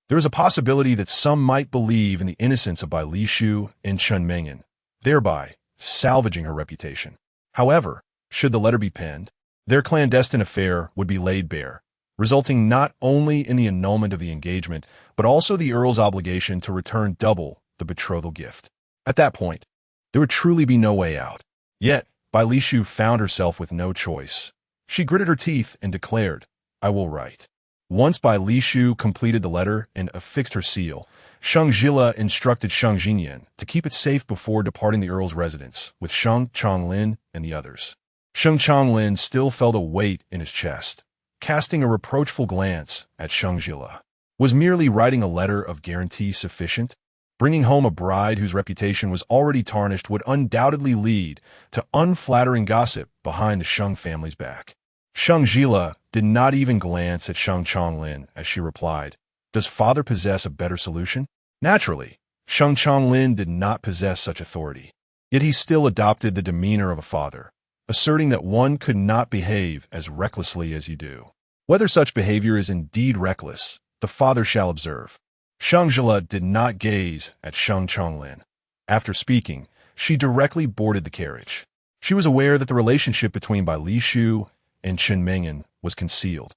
there was a possibility that some might believe in the innocence of Bai Lishu and Chen Meng'an, thereby salvaging her reputation. However, should the letter be penned, their clandestine affair would be laid bare, resulting not only in the annulment of the engagement, but also the Earl's obligation to return double the betrothal gift. At that point, there would truly be no way out. Yet, Bai Lishu found herself with no choice. She gritted her teeth and declared, "I will write." Once Bai Lishu completed the letter and affixed her seal, Sheng Zhile instructed Sheng Zhile to keep it safe before departing the Earl's residence with Sheng Chonglin and the others. Sheng Chonglin still felt a weight in his chest, casting a reproachful glance at Sheng Zhile. Was merely writing a letter of guarantee sufficient? Bringing home a bride whose reputation was already tarnished would undoubtedly lead to unflattering gossip behind the Sheng family's back. Sheng Zhile did not even glance at Sheng Chonglin as she replied, "Does father possess a better solution?" Naturally, Sheng Chonglin did not possess such authority, yet he still adopted the demeanor of a father, asserting that one could not behave as recklessly as you do. Whether such behavior is indeed reckless, the father shall observe. Sheng Zhile did not gaze at Sheng Chonglin. After speaking, she directly boarded the carriage. She was aware that the relationship between Bai Lishu and Chen Meng'an was concealed.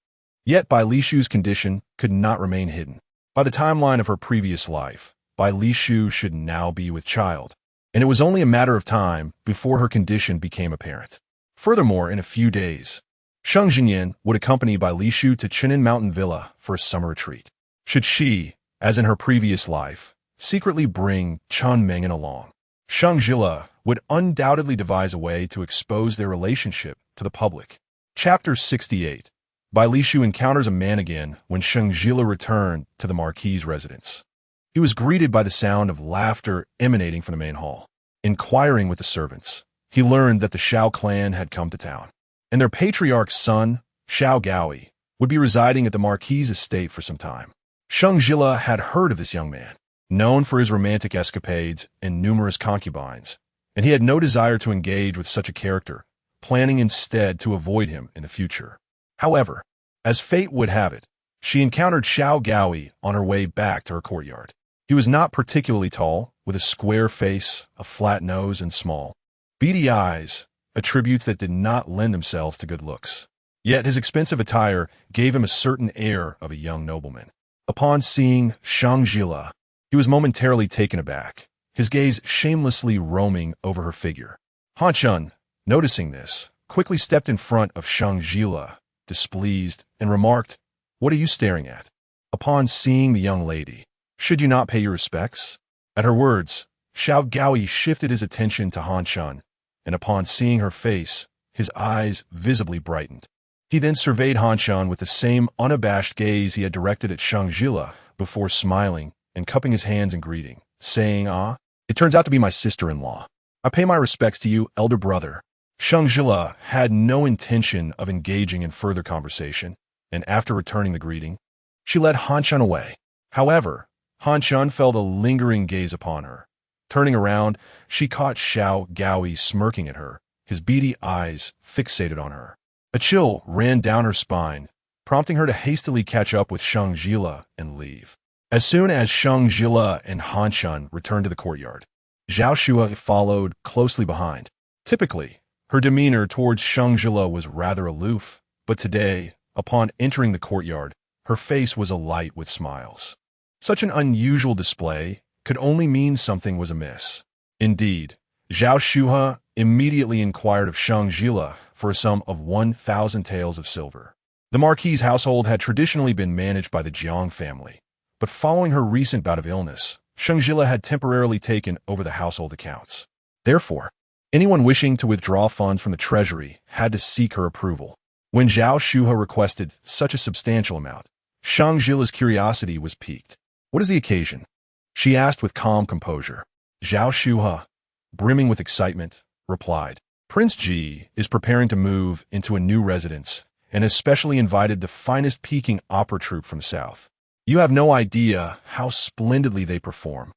Yet Bai Lishu's condition could not remain hidden. By the timeline of her previous life, Bai Lishu should now be with child, and it was only a matter of time before her condition became apparent. Furthermore, in a few days, Sheng Zhile would accompany Bai Lishu to Chenin Mountain Villa for a summer retreat. Should she, as in her previous life, secretly bring Chen Meng'an along, Sheng Zhile would undoubtedly devise a way to expose their relationship to the public. Chapter 68. Bai Lishu encounters a man again when Sheng Zhile returned to the marquis' residence. He was greeted by the sound of laughter emanating from the main hall. Inquiring with the servants, he learned that the Shao clan had come to town, and their patriarch's son, Shao Gaoi, would be residing at the marquis' estate for some time. Sheng Zhile had heard of this young man, known for his romantic escapades and numerous concubines, and he had no desire to engage with such a character, planning instead to avoid him in the future. However, as fate would have it, she encountered Shao Gaoi on her way back to her courtyard. He was not particularly tall, with a square face, a flat nose, and small, beady eyes, attributes that did not lend themselves to good looks. Yet his expensive attire gave him a certain air of a young nobleman. Upon seeing Sheng Zhile, he was momentarily taken aback, his gaze shamelessly roaming over her figure. Han Chun, noticing this, quickly stepped in front of Sheng Zhile, displeased, and remarked, "What are you staring at?" Upon seeing the young lady, "Should you not pay your respects?" At her words, Shao Gaoi shifted his attention to Han Chun, and upon seeing her face, his eyes visibly brightened. He then surveyed Han Chun with the same unabashed gaze he had directed at Sheng Zhile before smiling and cupping his hands in greeting, saying, "Ah, it turns out to be my sister-in-law. I pay my respects to you, elder brother." Sheng Zhile had no intention of engaging in further conversation, and after returning the greeting, she led Han Chun away. However, Han Chun felt a lingering gaze upon her. Turning around, she caught Shao Gaoi smirking at her, his beady eyes fixated on her. A chill ran down her spine, prompting her to hastily catch up with Sheng Zhile and leave. As soon as Sheng Zhile and Han Chun returned to the courtyard, Zhao Shua followed closely behind. Typically, her demeanor towards Sheng Zhile was rather aloof, but today, upon entering the courtyard, her face was alight with smiles. Such an unusual display could only mean something was amiss. Indeed, Zhao Shua immediately inquired of Sheng Zhile for a sum of 1,000 taels of silver. The marquis' household had traditionally been managed by the Jiang family, but following her recent bout of illness, Sheng Zhile had temporarily taken over the household accounts. Therefore, anyone wishing to withdraw funds from the treasury had to seek her approval. When Zhao Shuhe requested such a substantial amount, Sheng Zhile's curiosity was piqued. "What is the occasion?" she asked with calm composure. Zhao Shuhe, brimming with excitement, replied, "Prince Ji is preparing to move into a new residence and has specially invited the finest Peking opera troupe from the south. You have no idea how splendidly they perform.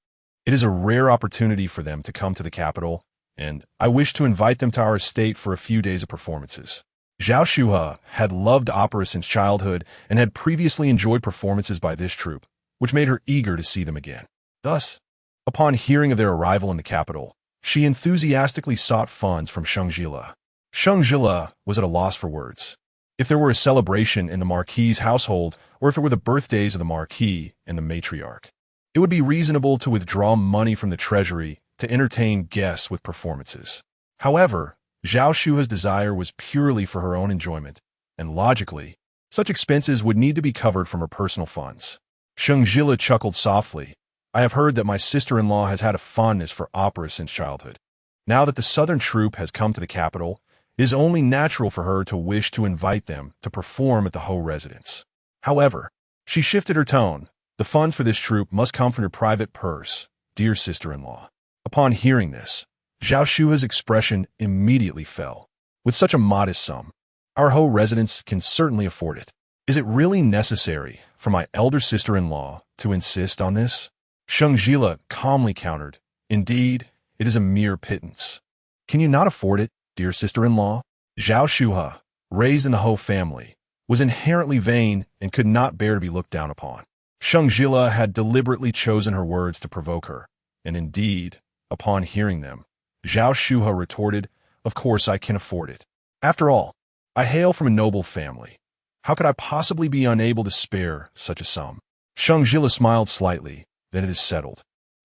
It is a rare opportunity for them to come to the capital, and I wish to invite them to our estate for a few days of performances." Zhao Shuhe had loved opera since childhood and had previously enjoyed performances by this troupe, which made her eager to see them again. Thus, upon hearing of their arrival in the capital, she enthusiastically sought funds from Sheng Zhile. Sheng Zhile was at a loss for words. If there were a celebration in the marquis's household, or if it were the birthdays of the marquis and the matriarch, it would be reasonable to withdraw money from the treasury to entertain guests with performances. However, Zhao Shuhe's desire was purely for her own enjoyment, and logically, such expenses would need to be covered from her personal funds. Sheng Zhile chuckled softly. "I have heard that my sister-in-law has had a fondness for opera since childhood. Now that the southern troupe has come to the capital, it is only natural for her to wish to invite them to perform at the Ho residence. However," she shifted her tone, "the funds for this troupe must come from your private purse, dear sister-in-law." Upon hearing this, Zhao Shuhe's expression immediately fell. "With such a modest sum, our Ho residence can certainly afford it. Is it really necessary for my elder sister-in-law to insist on this?" Sheng Zhile calmly countered, "Indeed, it is a mere pittance. Can you not afford it, dear sister-in-law?" Zhao Shuhe, raised in the Ho family, was inherently vain and could not bear to be looked down upon. Sheng Zhile had deliberately chosen her words to provoke her, and indeed, upon hearing them, Zhao Shuhe retorted, "Of course I can afford it. After all, I hail from a noble family. How could I possibly be unable to spare such a sum?" Sheng Zhile smiled slightly. "Then it is settled.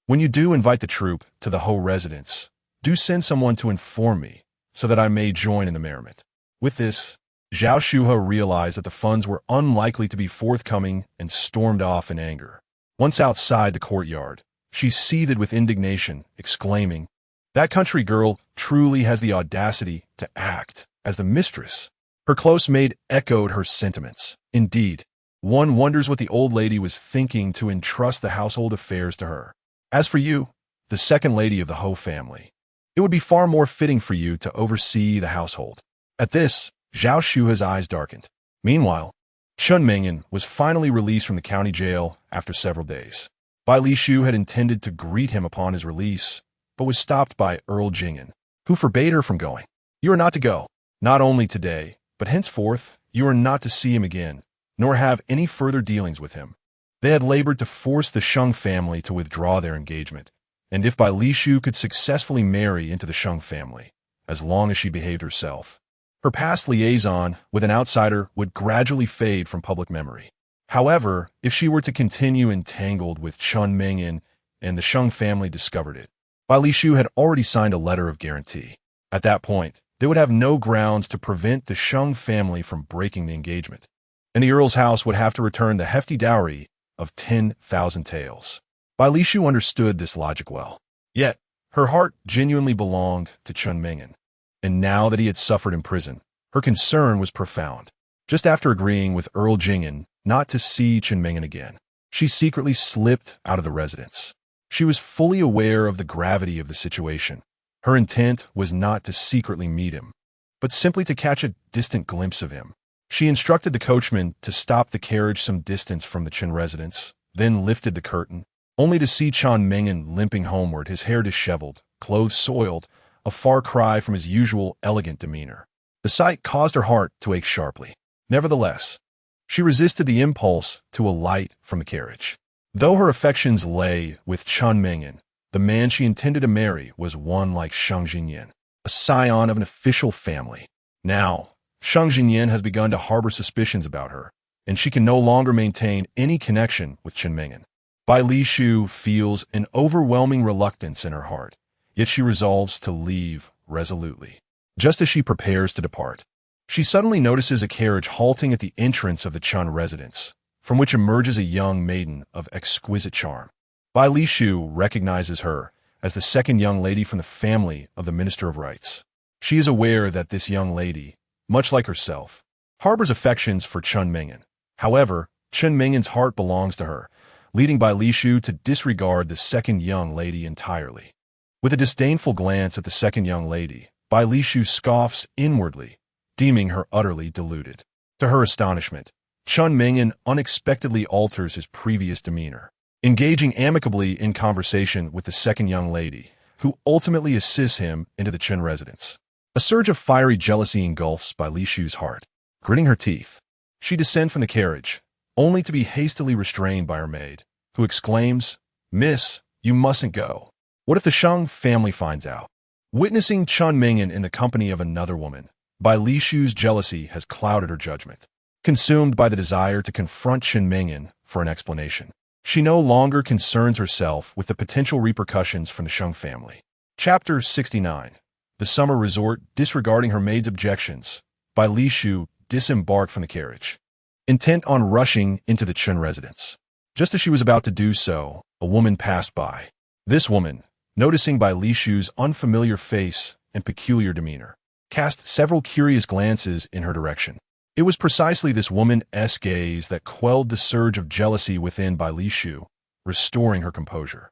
When you do invite the troupe to the Ho residence, do send someone to inform me, so that I may join in the merriment." With this, Zhao Shuhe realized that the funds were unlikely to be forthcoming and stormed off in anger. Once outside the courtyard, she seethed with indignation, exclaiming, "That country girl truly has the audacity to act as the mistress." Her close maid echoed her sentiments. Indeed, one wonders what the old lady was thinking to entrust the household affairs to her. As for you, the second lady of the Ho family, it would be far more fitting for you to oversee the household. At this, Zhao Shuhe's eyes darkened. Meanwhile, Chun Mingyan was finally released from the county jail after several days. Bai Li Shu had intended to greet him upon his release, but was stopped by Earl Jingyan, who forbade her from going. "You are not to go, not only today, but henceforth you are not to see him again, nor have any further dealings with him." They had labored to force the Sheng family to withdraw their engagement, and if Bai Li Shu could successfully marry into the Sheng family, as long as she behaved herself, her past liaison with an outsider would gradually fade from public memory. However, if she were to continue entangled with Chun Mingyan and the Sheng family discovered it, Bai Li Shu had already signed a letter of guarantee. At that point, they would have no grounds to prevent the Sheng family from breaking the engagement, and the Earl's house would have to return the hefty dowry of 10,000 taels. Bai Li Shu understood this logic well. Yet, her heart genuinely belonged to Chun Mingyan, and now that he had suffered in prison, her concern was profound. Just after agreeing with Earl Jingyan not to see Chun Mingyan again, she secretly slipped out of the residence. She was fully aware of the gravity of the situation. Her intent was not to secretly meet him, but simply to catch a distant glimpse of him. She instructed the coachman to stop the carriage some distance from the Chen residence, then lifted the curtain, only to see Chun Mingyan limping homeward, his hair disheveled, clothes soiled, a far cry from his usual elegant demeanor. The sight caused her heart to ache sharply. Nevertheless, she resisted the impulse to alight from the carriage. Though her affections lay with Chun Mingyan, the man she intended to marry was one like Sheng Zhile, a scion of an official family. Now, Sheng Zhile has begun to harbor suspicions about her, and she can no longer maintain any connection with Chun Mingyan. Bai Li Shu feels an overwhelming reluctance in her heart, yet she resolves to leave resolutely. Just as she prepares to depart, she suddenly notices a carriage halting at the entrance of the Chun residence, from which emerges a young maiden of exquisite charm. Bai Li Shu recognizes her as the second young lady from the family of the Minister of Rights. She is aware that this young lady, much like herself, harbors affections for Chen Mingyan. However, Chen Mingyan's heart belongs to her, leading Bai Lishu to disregard the second young lady entirely. With a disdainful glance at the second young lady, Bai Lishu scoffs inwardly, deeming her utterly deluded. To her astonishment, Chen Mingyan unexpectedly alters his previous demeanor, engaging amicably in conversation with the second young lady, who ultimately assists him into the Chen residence. A surge of fiery jealousy engulfs Bai Lishu's heart. Gritting her teeth, she descends from the carriage, only to be hastily restrained by her maid, who exclaims, "Miss, you mustn't go. What if the Sheng family finds out?" Witnessing Chen Mingyan in the company of another woman, Bai Lishu's jealousy has clouded her judgment. Consumed by the desire to confront Chen Mingyan for an explanation, she no longer concerns herself with the potential repercussions from the Sheng family. Chapter 69. The Summer Resort. Disregarding her maid's objections, Bai Lishu disembarked from the carriage, intent on rushing into the Chen residence. Just as she was about to do so, a woman passed by. This woman, noticing Bai Lishu's unfamiliar face and peculiar demeanor, cast several curious glances in her direction. It was precisely this woman's gaze that quelled the surge of jealousy within Bai Lishu, restoring her composure.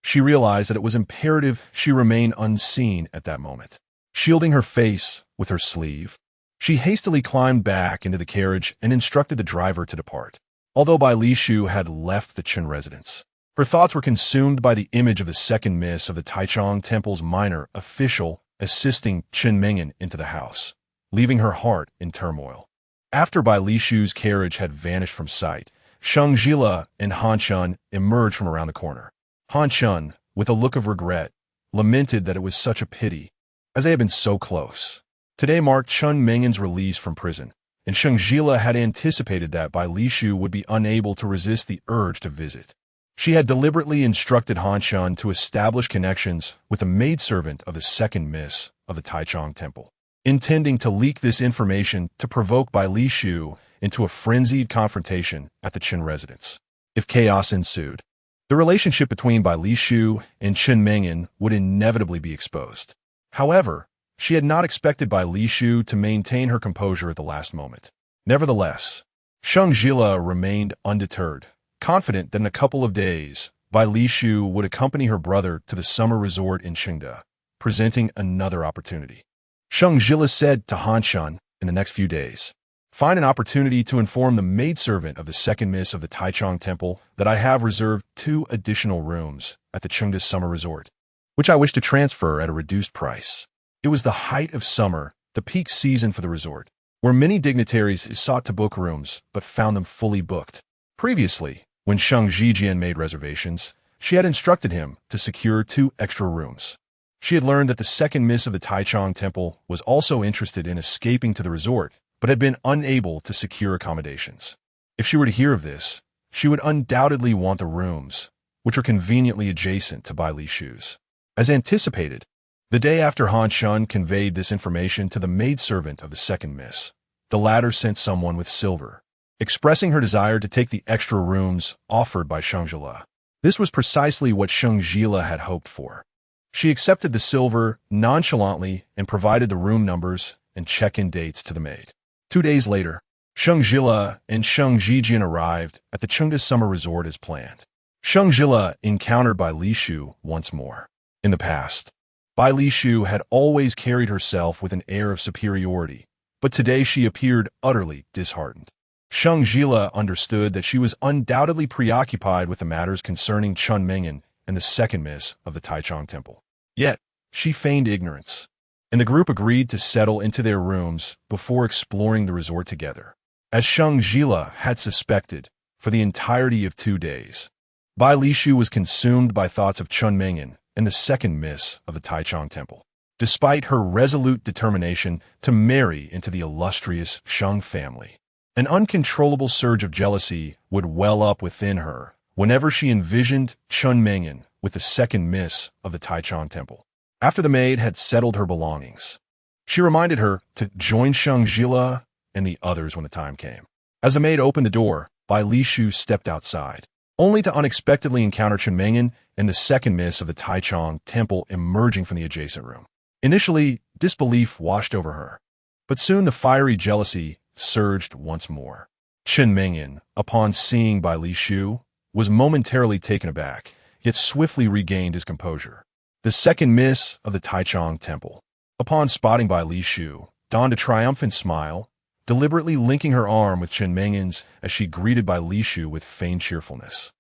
She realized that it was imperative she remain unseen at that moment. Shielding her face with her sleeve, she hastily climbed back into the carriage and instructed the driver to depart. Although Bai Lishu had left the Chen residence, her thoughts were consumed by the image of the second miss of the Taichung Temple's minor official assisting Chen Mingyan into the house, leaving her heart in turmoil. After Bai Lishu's carriage had vanished from sight, Sheng Zhile and Han Chun emerged from around the corner. Han Chun, with a look of regret, lamented that it was such a pity, as they had been so close. Today marked Chen Mingyan's release from prison, and Sheng Zhile had anticipated that Bai Lishu would be unable to resist the urge to visit. She had deliberately instructed Han Chun to establish connections with a maidservant of the second miss of the Taichung Temple, intending to leak this information to provoke Bai Lishu into a frenzied confrontation at the Chen residence. If chaos ensued, the relationship between Bai Lishu and Chen Mingyan would inevitably be exposed. However, she had not expected Bai Lishu to maintain her composure at the last moment. Nevertheless, Sheng Zhile remained undeterred, confident that in a couple of days, Bai Lishu would accompany her brother to the summer resort in Chengde, presenting another opportunity. Sheng Zhile said to Han Chun in the next few days, "Find an opportunity to inform the maidservant of the second miss of the Taichung Temple that I have reserved 2 additional rooms at the Chengde summer resort, which I wish to transfer at a reduced price." It was the height of summer, the peak season for the resort, where many dignitaries sought to book rooms but found them fully booked. Previously, when Sheng Zhijian made reservations, she had instructed him to secure 2 extra rooms. She had learned that the second miss of the Taichung Temple was also interested in escaping to the resort, but had been unable to secure accommodations. If she were to hear of this, she would undoubtedly want the rooms, which are conveniently adjacent to Bai Lishu's. As anticipated, the day after Han Chun conveyed this information to the maidservant of the second miss, the latter sent someone with silver, expressing her desire to take the extra rooms offered by Sheng Zhile. This was precisely what Sheng Zhile had hoped for. She accepted the silver nonchalantly and provided the room numbers and check-in dates to the maid. 2 days later, Sheng Zhile and Sheng Zhijian arrived at the Chengde summer resort as planned. Sheng Zhile encountered Bai Lishu once more. In the past, Bai Lishu had always carried herself with an air of superiority, but today she appeared utterly disheartened. Sheng Zhile understood that she was undoubtedly preoccupied with the matters concerning Chen Mingyan and the second miss of the Taichung Temple. Yet, she feigned ignorance, and the group agreed to settle into their rooms before exploring the resort together. As Sheng Zhile had suspected, for the entirety of 2 days, Bai Lishu was consumed by thoughts of Chen Mingyan and the second miss of the Taichung Temple. Despite her resolute determination to marry into the illustrious Sheng family, an uncontrollable surge of jealousy would well up within her whenever she envisioned Chen Mingyan with the second miss of the Taichung Temple. After the maid had settled her belongings, she reminded her to join Sheng Zhile and the others when the time came. As the maid opened the door, Bai Lishu stepped outside, only to unexpectedly encounter Chen Mingyan and the second miss of the Taichung Temple emerging from the adjacent room. Initially, disbelief washed over her, but soon the fiery jealousy surged once more. Chen Mingyan, upon seeing Bai Li Shu, was momentarily taken aback, yet swiftly regained his composure. The second miss of the Taichung Temple, upon spotting Bai Li Shu, donned a triumphant smile, deliberately linking her arm with Chen Mingyan's as she greeted Bai Li Shu with feigned cheerfulness.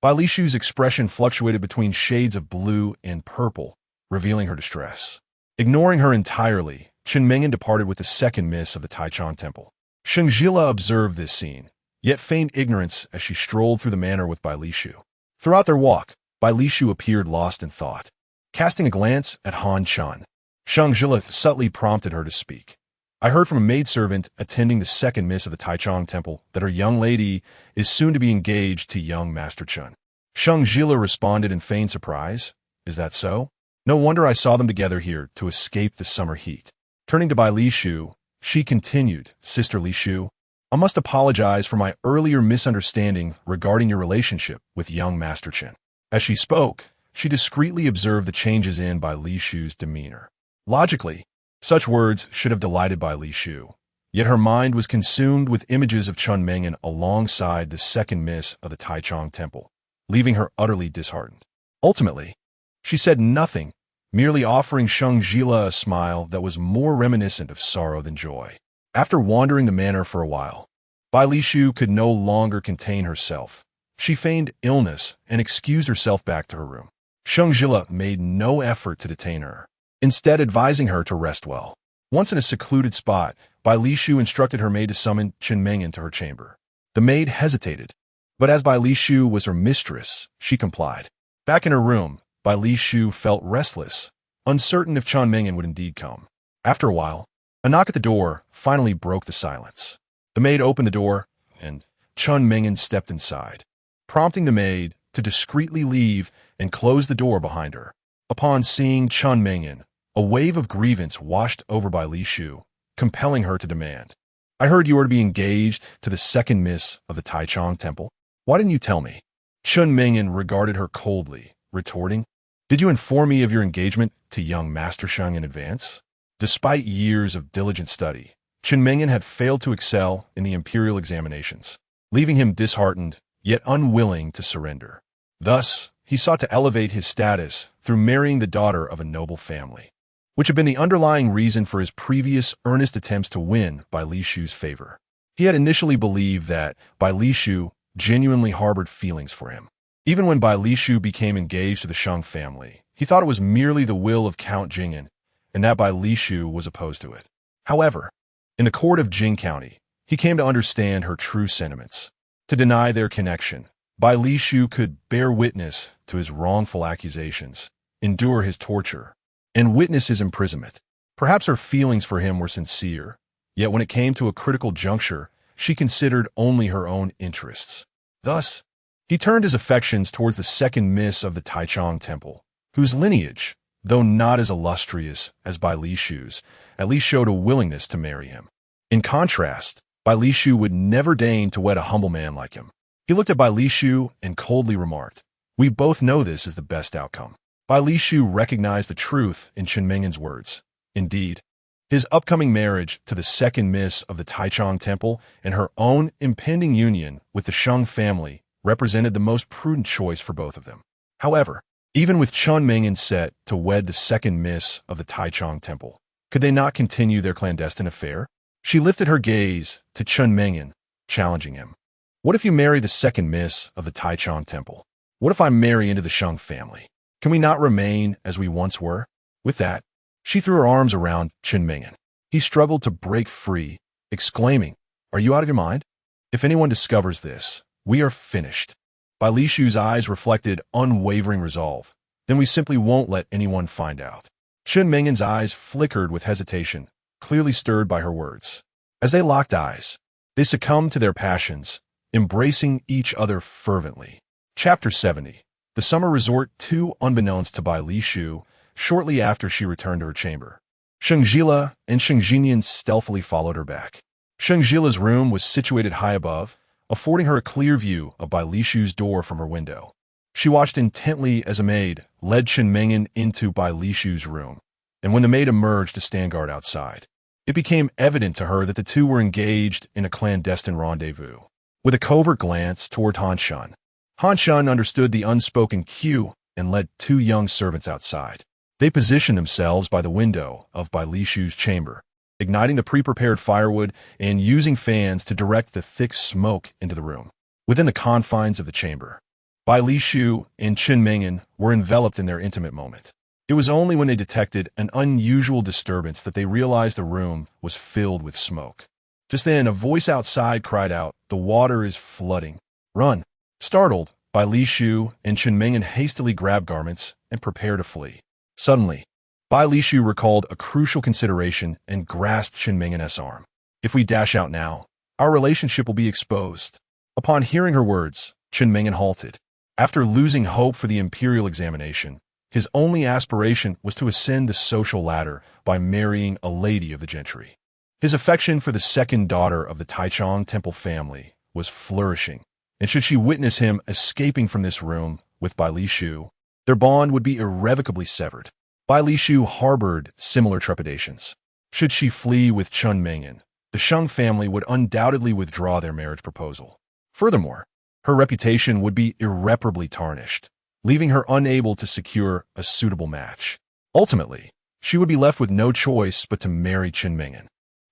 Bai Li Shu's expression fluctuated between shades of blue and purple, revealing her distress. Ignoring her entirely, Chen Mingyan departed with the second miss of the Taichung Temple. Sheng Zhile observed this scene, yet feigned ignorance as she strolled through the manor with Bai Li Shu. Throughout their walk, Bai Li Shu appeared lost in thought. Casting a glance at Han Chun, Sheng Zhile subtly prompted her to speak. I heard from a maidservant attending the second miss of the Taichung Temple that her young lady is soon to be engaged to young Master Chun. Sheng Zhile responded in feigned surprise. Is that so? No wonder I saw them together here to escape the summer heat. Turning to Bai Li Shu, she continued, Sister Li Shu, I must apologize for my earlier misunderstanding regarding your relationship with young Master Chen. As she spoke, she discreetly observed the changes in Bai Li Shu's demeanor. Logically, such words should have delighted Bai Li Shu, yet her mind was consumed with images of Chen Mingyan alongside the second miss of the Taichung Temple, leaving her utterly disheartened. Ultimately, she said nothing, merely offering Sheng Zhile a smile that was more reminiscent of sorrow than joy. After wandering the manor for a while, Bai Li Shu could no longer contain herself. She feigned illness and excused herself back to her room. Sheng Zhile made no effort to detain her, instead advising her to rest well. Once in a secluded spot, Bai Li Shu instructed her maid to summon Chen Mingyan to her chamber. The maid hesitated, but as Bai Li Shu was her mistress, she complied. Back in her room, Bai Li Shu felt restless, uncertain if Chen Mingyan would indeed come. After a while, a knock at the door finally broke the silence. The maid opened the door, and Chen Mingyan stepped inside, prompting the maid to discreetly leave and close the door behind her. Upon seeing Chen Mingyan, a wave of grievance washed over Bai Li Shu, compelling her to demand, I heard you are to be engaged to the second miss of the Taichung Temple. Why didn't you tell me? Chen Mingyan regarded her coldly, retorting, Did you inform me of your engagement to young Master Sheng in advance? Despite years of diligent study, Chen Mingyan had failed to excel in the imperial examinations, leaving him disheartened, yet unwilling to surrender. Thus, he sought to elevate his status through marrying the daughter of a noble family, which had been the underlying reason for his previous earnest attempts to win Bai Li Shu's favor. He had initially believed that Bai Li Shu genuinely harbored feelings for him. Even when Bai Li Shu became engaged to the Sheng family, he thought it was merely the will of Count Jing'an, and that Bai Li Shu was opposed to it. However, in the court of Jing County, he came to understand her true sentiments. To deny their connection, Bai Li Shu could bear witness to his wrongful accusations, endure his torture, and witness his imprisonment. Perhaps her feelings for him were sincere, yet when it came to a critical juncture, she considered only her own interests. Thus, he turned his affections towards the second miss of the Taichung Temple, whose lineage, though not as illustrious as Bai Li Shu's, at least showed a willingness to marry him. In contrast, Bai Li Shu would never deign to wed a humble man like him. He looked at Bai Li Shu and coldly remarked, We both know this is the best outcome. Bai Li Shu recognized the truth in Chen Mingyan's words. Indeed, his upcoming marriage to the second miss of the Taichung Temple and her own impending union with the Sheng family represented the most prudent choice for both of them. However, even with Chen Mingyan set to wed the second miss of the Taichung Temple, could they not continue their clandestine affair? She lifted her gaze to Chen Mingyan, challenging him. What if you marry the second miss of the Taichung Temple? What if I marry into the Sheng family? Can we not remain as we once were? With that, she threw her arms around Chen Mingyan. He struggled to break free, exclaiming, Are you out of your mind? If anyone discovers this, we are finished. Bai Li Shu's eyes reflected unwavering resolve. Then we simply won't let anyone find out. Chen Mingyan's eyes flickered with hesitation, clearly stirred by her words. As they locked eyes, they succumbed to their passions, embracing each other fervently. Chapter 70. The Summer Resort 2. Unbeknownst to Bai Li Shu, shortly after she returned to her chamber, Sheng Zhile and Sheng Zhinian stealthily followed her back. Sheng Zhile's room was situated high above, affording her a clear view of Bai Li Shu's door from her window. She watched intently as a maid led Chen Mingyan into Bai Li Shu's room, and when the maid emerged to stand guard outside, It became evident to her that the two were engaged in a clandestine rendezvous. With a covert glance toward Han Shun, Han Shun understood the unspoken cue and led two young servants outside. They positioned themselves by the window of Bai Li Shu's chamber, igniting the pre-prepared firewood and using fans to direct the thick smoke into the room. Within the confines of the chamber, Bai Li Shu and Qin Mingyan were enveloped in their intimate moment. It was only when they detected an unusual disturbance that they realized the room was filled with smoke. Just then, a voice outside cried out, "The water is flooding. Run!" Startled, Bai Li Shu and Qin Mingyan hastily grabbed garments and prepared to flee. Suddenly, Bai Li Shu recalled a crucial consideration and grasped Qin Mingyan's arm. "If we dash out now, our relationship will be exposed." Upon hearing her words, Qin Mingyan halted. After losing hope for the imperial examination, his only aspiration was to ascend the social ladder by marrying a lady of the gentry. His affection for the second daughter of the Taichung temple family was flourishing, and should she witness him escaping from this room with Bai Li Shu, their bond would be irrevocably severed. Bai Li Shu harbored similar trepidations. Should she flee with Qin Mingyan, the Sheng family would undoubtedly withdraw their marriage proposal. Furthermore, her reputation would be irreparably tarnished, leaving her unable to secure a suitable match. Ultimately, she would be left with no choice but to marry Qin Mingyan.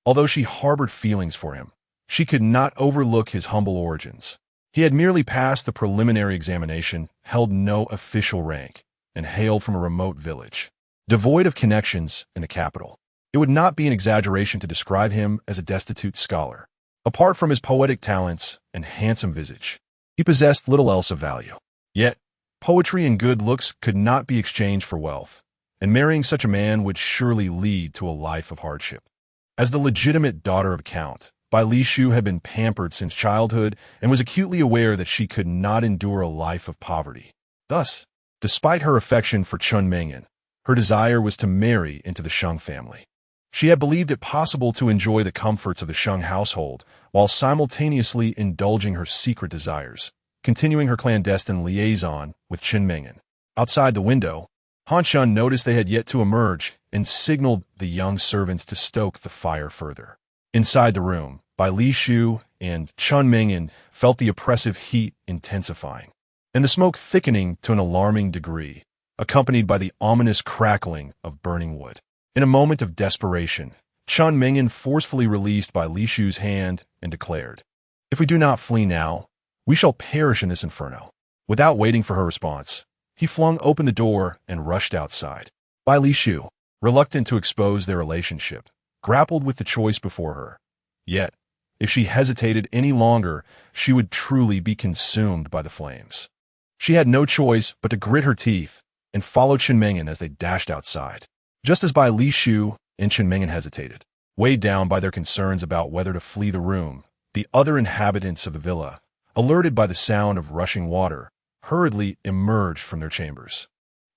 Although she harbored feelings for him, she could not overlook his humble origins. He had merely passed the preliminary examination, held no official rank, and hailed from a remote village, devoid of connections in the capital. It would not be an exaggeration to describe him as a destitute scholar. Apart from his poetic talents and handsome visage, he possessed little else of value. Yet, poetry and good looks could not be exchanged for wealth, and marrying such a man would surely lead to a life of hardship. As the legitimate daughter of a count, Bai Li Shu had been pampered since childhood and was acutely aware that she could not endure a life of poverty. Thus, despite her affection for Qin Mingyan, her desire was to marry into the Sheng family. She had believed it possible to enjoy the comforts of the Sheng household while simultaneously indulging her secret desires, continuing her clandestine liaison with Qin Mingyan. Outside the window, Han Shun noticed they had yet to emerge and signaled the young servants to stoke the fire further. Inside the room, Bai Li Shu and Qin Mingyan felt the oppressive heat intensifying, and the smoke thickening to an alarming degree, accompanied by the ominous crackling of burning wood. In a moment of desperation, Qin Mingyan forcefully released Bai Li Shu's hand and declared, "If we do not flee now, we shall perish in this inferno." Without waiting for her response, he flung open the door and rushed outside. Bai Li Shu, reluctant to expose their relationship, grappled with the choice before her. Yet, if she hesitated any longer, she would truly be consumed by the flames. She had no choice but to grit her teeth and follow Qin Mingyan as they dashed outside. Just as Bai Li Shu and Qin Mingyan hesitated, weighed down by their concerns about whether to flee the room, the other inhabitants of the villa, alerted by the sound of rushing water, hurriedly emerged from their chambers.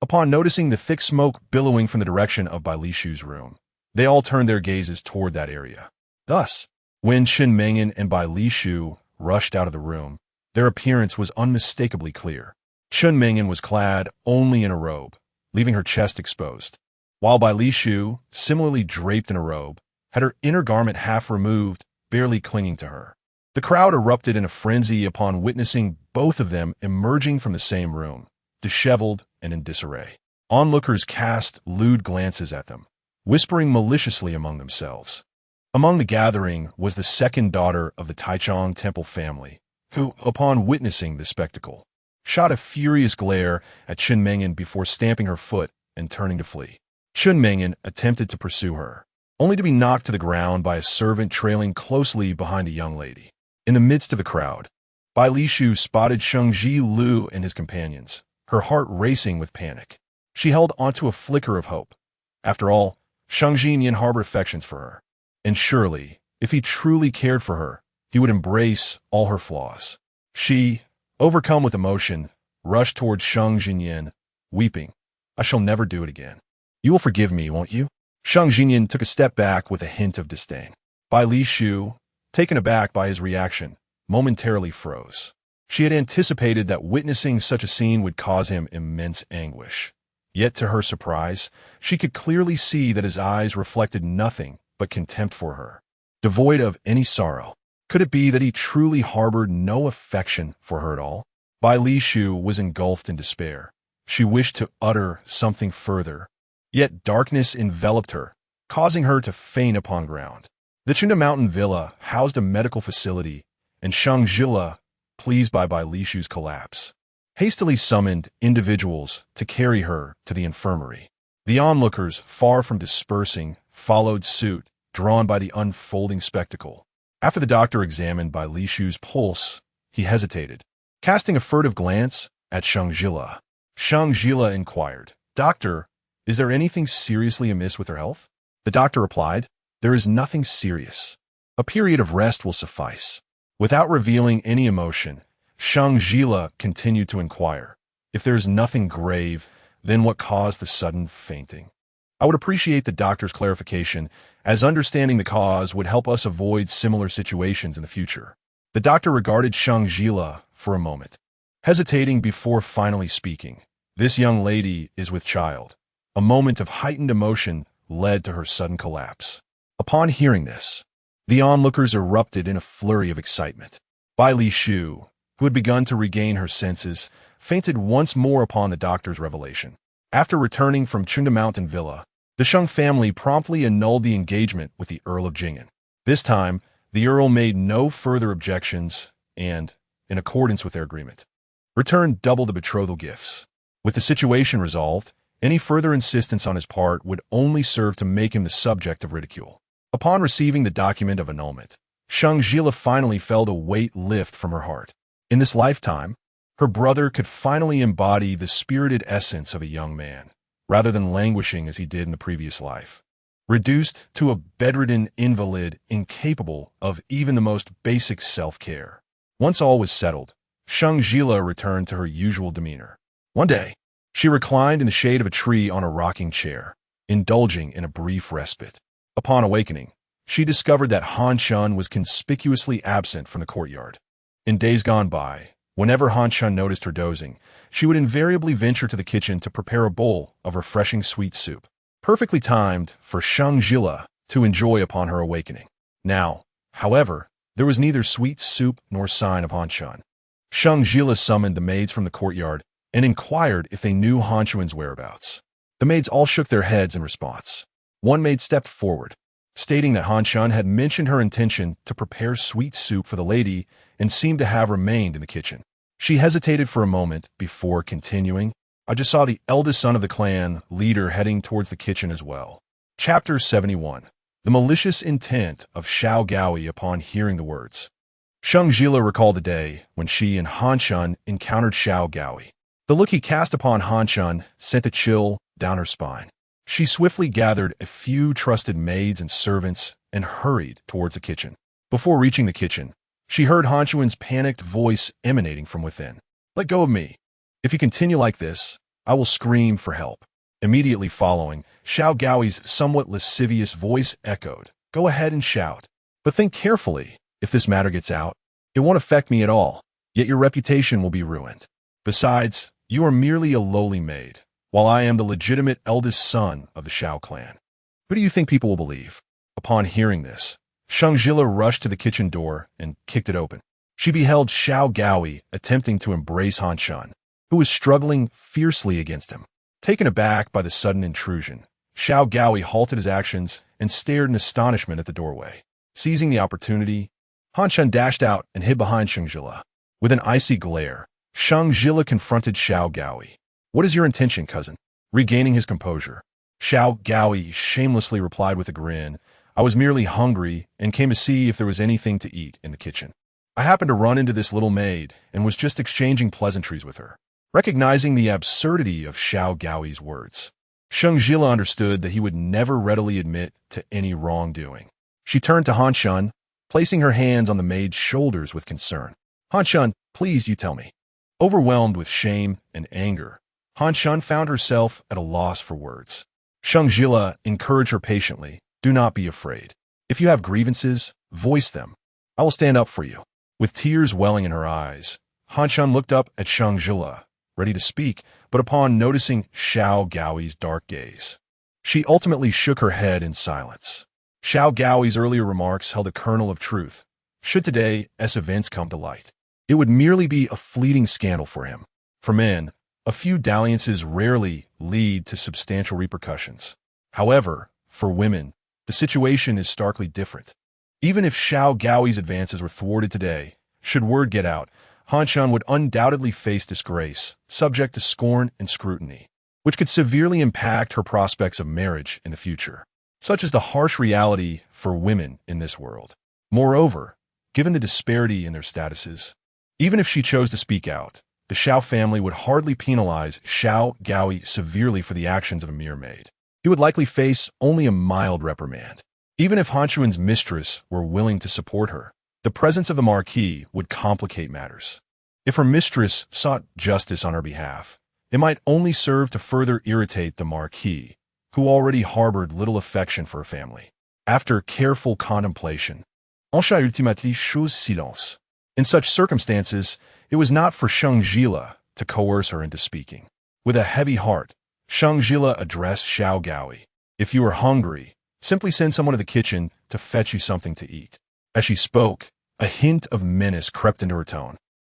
Upon noticing the thick smoke billowing from the direction of Bai Li Shu's room, they all turned their gazes toward that area. Thus, when Qin Mingyan and Bai Li Shu rushed out of the room, their appearance was unmistakably clear. Qin Mingyan was clad only in a robe, leaving her chest exposed, while Bai Li Shu, similarly draped in a robe, had her inner garment half removed, barely clinging to her. The crowd erupted in a frenzy upon witnessing both of them emerging from the same room, disheveled and in disarray. Onlookers cast lewd glances at them, whispering maliciously among themselves. Among the gathering was the second daughter of the Taichung temple family, who, upon witnessing the spectacle, shot a furious glare at Qin Mingyan before stamping her foot and turning to flee. Qin Mingyan attempted to pursue her, only to be knocked to the ground by a servant trailing closely behind the young lady. In the midst of the crowd, Bai Li Shu spotted Sheng Zhile and his companions, her heart racing with panic. She held onto a flicker of hope. After all, Sheng Zhile harbored affections for her, and surely, if he truly cared for her, he would embrace all her flaws. She, overcome with emotion, rushed towards Sheng Zhile, weeping, "I shall never do it again. You will forgive me, won't you?" Sheng Zhile took a step back with a hint of disdain. Bai Li Shu, taken aback by his reaction, momentarily froze. She had anticipated that witnessing such a scene would cause him immense anguish. Yet to her surprise, she could clearly see that his eyes reflected nothing but contempt for her, devoid of any sorrow. Could it be that he truly harbored no affection for her at all? Bai Li Shu was engulfed in despair. She wished to utter something further, yet darkness enveloped her, causing her to faint upon ground. The Chunda Mountain Villa housed a medical facility, and Sheng Zhile, pleased by Bai Li Shu's collapse, hastily summoned individuals to carry her to the infirmary. The onlookers, far from dispersing, followed suit, drawn by the unfolding spectacle. After the doctor examined Bai Li Shu's pulse, he hesitated, casting a furtive glance at Sheng Zhile. Sheng Zhile inquired, "Doctor, is there anything seriously amiss with her health?" The doctor replied, "There is nothing serious. A period of rest will suffice." Without revealing any emotion, Sheng Zhile continued to inquire, "If there is nothing grave, then what caused the sudden fainting? I would appreciate the doctor's clarification, as understanding the cause would help us avoid similar situations in the future." The doctor regarded Sheng Zhile for a moment, hesitating before finally speaking. "This young lady is with child." A moment of heightened emotion led to her sudden collapse. Upon hearing this, the onlookers erupted in a flurry of excitement. Bai Li Shu, who had begun to regain her senses, fainted once more upon the doctor's revelation. After returning from Chunda Mountain Villa, the Sheng family promptly annulled the engagement with the Earl of Jingen. This time, the Earl made no further objections and, in accordance with their agreement, returned double the betrothal gifts. With the situation resolved, any further insistence on his part would only serve to make him the subject of ridicule. Upon receiving the document of annulment, Sheng Zhile finally felt a weight lift from her heart. In this lifetime, her brother could finally embody the spirited essence of a young man, rather than languishing as he did in the previous life. Reduced to a bedridden invalid incapable of even the most basic self-care. Once all was settled, Sheng Zhile returned to her usual demeanor. One day, she reclined in the shade of a tree on a rocking chair, indulging in a brief respite. Upon awakening, she discovered that Han Shun was conspicuously absent from the courtyard. In days gone by, whenever Han Shun noticed her dozing, she would invariably venture to the kitchen to prepare a bowl of refreshing sweet soup, perfectly timed for Sheng Zhile to enjoy upon her awakening. Now, however, there was neither sweet soup nor sign of Han Shun. Sheng Zhile summoned the maids from the courtyard and inquired if they knew Han Shun's whereabouts. The maids all shook their heads in response. One maid stepped forward, stating that Han Shun had mentioned her intention to prepare sweet soup for the lady and seemed to have remained in the kitchen. She hesitated for a moment before continuing, "I just saw the eldest son of the clan leader heading towards the kitchen as well." Chapter 71. The malicious intent of Xiao Gaoi upon hearing the words. Sheng Zhile recalled the day when she and Han Shun encountered Xiao Gaoi. The look he cast upon Han Shun sent a chill down her spine. She swiftly gathered a few trusted maids and servants and hurried towards the kitchen. Before reaching the kitchen, she heard Han Shun's panicked voice emanating from within. "Let go of me. If you continue like this, I will scream for help." Immediately following, Xiao Gaoi's somewhat lascivious voice echoed, "Go ahead and shout. But think carefully. If this matter gets out, it won't affect me at all, yet your reputation will be ruined. Besides, you are merely a lowly maid, while I am the legitimate eldest son of the Xiao clan. Who do you think people will believe?" Upon hearing this, Sheng Zhile rushed to the kitchen door and kicked it open. She beheld Xiao Gaoi attempting to embrace Han Shun, who was struggling fiercely against him. Taken aback by the sudden intrusion, Xiao Gaoi halted his actions and stared in astonishment at the doorway. Seizing the opportunity, Han Shun dashed out and hid behind Sheng Zhile. With an icy glare, Sheng Zhile confronted Xiao Gaoi. "What is your intention, cousin?" Regaining his composure, Xiao Gaoi shamelessly replied with a grin, "I was merely hungry and came to see if there was anything to eat in the kitchen. I happened to run into this little maid and was just exchanging pleasantries with her." Recognizing the absurdity of Xiao Gaoi's words, Sheng Zhile understood that he would never readily admit to any wrongdoing. She turned to Han Shun, placing her hands on the maid's shoulders with concern. "Han Shun, please you tell me." Overwhelmed with shame and anger, Han Shun found herself at a loss for words. Sheng Zhile encouraged her patiently, "Do not be afraid. If you have grievances, voice them. I will stand up for you." With tears welling in her eyes, Han Shun looked up at Sheng Zhile, ready to speak, but upon noticing Xiao Gaoi's dark gaze, she ultimately shook her head in silence. Xiao Gaoi's earlier remarks held a kernel of truth. Should today's events come to light, it would merely be a fleeting scandal for him. For men, a few dalliances rarely lead to substantial repercussions. However, for women, the situation is starkly different. Even if Xiao Gaoi's advances were thwarted today, should word get out, Han Shun would undoubtedly face disgrace, subject to scorn and scrutiny, which could severely impact her prospects of marriage in the future. Such is the harsh reality for women in this world. Moreover, given the disparity in their statuses, even if she chose to speak out, the Xiao family would hardly penalize Xiao Gaoi severely for the actions of a mere maid. He would likely face only a mild reprimand. Even if Han Shun's mistress were willing to support her, the presence of the marquis would complicate matters. If her mistress sought justice on her behalf, it might only serve to further irritate the marquis, who already harbored little affection for her family. After careful contemplation, on chat ultimately chose silence. In such circumstances, it was not for Sheng Zhile to coerce her into speaking. With a heavy heart, Sheng Zhile addressed Xiao Gaoi. If you are hungry, simply send someone to the kitchen to fetch you something to eat. As she spoke, a hint of menace crept into her tone.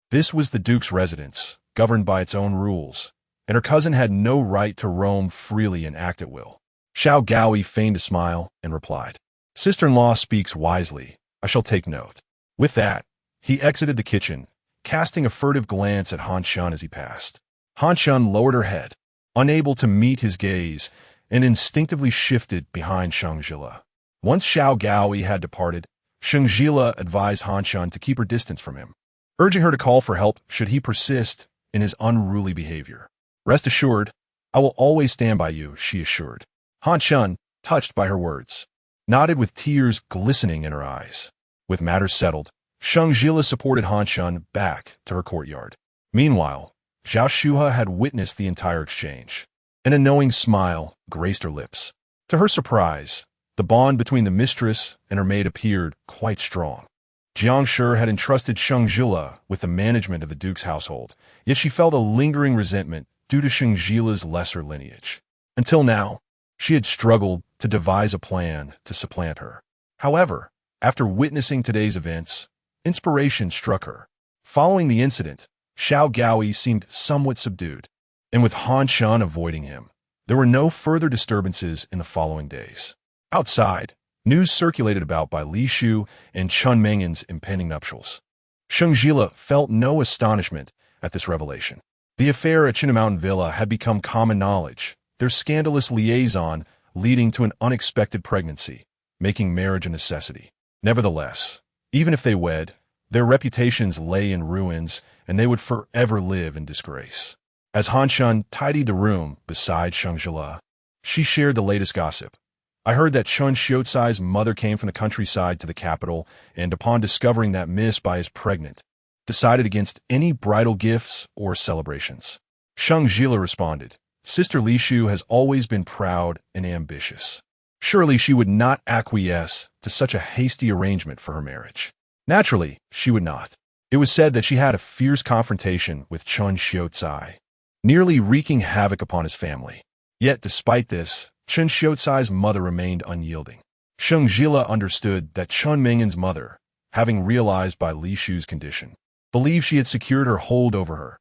This was the Duke's residence, governed by its own rules, and her cousin had no right to roam freely and act at will. Xiao Gaoi feigned a smile and replied, "Sister-in-law speaks wisely. I shall take note." With that, he exited the kitchen, casting a furtive glance at Han Shun as he passed. Han Shun lowered her head, unable to meet his gaze, and instinctively shifted behind Sheng Zhile. Once Xiao Gaoi had departed, Sheng Zhile advised Han Shun to keep her distance from him, urging her to call for help should he persist in his unruly behavior. "Rest assured, I will always stand by you," she assured. Han Shun, touched by her words, nodded with tears glistening in her eyes. With matters settled, Sheng Zhile supported Han Shun back to her courtyard. Meanwhile, Zhao Shuhe had witnessed the entire exchange. An knowing smile graced her lips. To her surprise, the bond between the mistress and her maid appeared quite strong. Jiang Shi had entrusted Sheng Zhile with the management of the Duke's household, yet she felt a lingering resentment due to Sheng Zhile's lesser lineage. Until now, she had struggled to devise a plan to supplant her. However, after witnessing today's events, inspiration struck her. Following the incident, Xiao Gaoi seemed somewhat subdued, and with Han Shun avoiding him, there were no further disturbances in the following days. Outside, news circulated about by Li Shu and Chun Mengen's impending nuptials. Sheng Zhile felt no astonishment at this revelation. The affair at China Mountain Villa had become common knowledge, their scandalous liaison leading to an unexpected pregnancy, making marriage a necessity. Nevertheless, even if they wed, their reputations lay in ruins, and they would forever live in disgrace. As Han Shun tidied the room beside Sheng Zhile, she shared the latest gossip. "I heard that Chun Xiaocai's mother came from the countryside to the capital, and upon discovering that Miss Bai is pregnant, decided against any bridal gifts or celebrations." Sheng Zhile responded, "Sister Li Shu has always been proud and ambitious. Surely she would not acquiesce to such a hasty arrangement for her marriage." Naturally, she would not. It was said that she had a fierce confrontation with Chun Xiaocai, nearly wreaking havoc upon his family. Yet, despite this, Chun Xiaocai's mother remained unyielding. Sheng Zhile understood that Chun Mengen's mother, having realized by Li Shu's condition, believed she had secured her hold over her.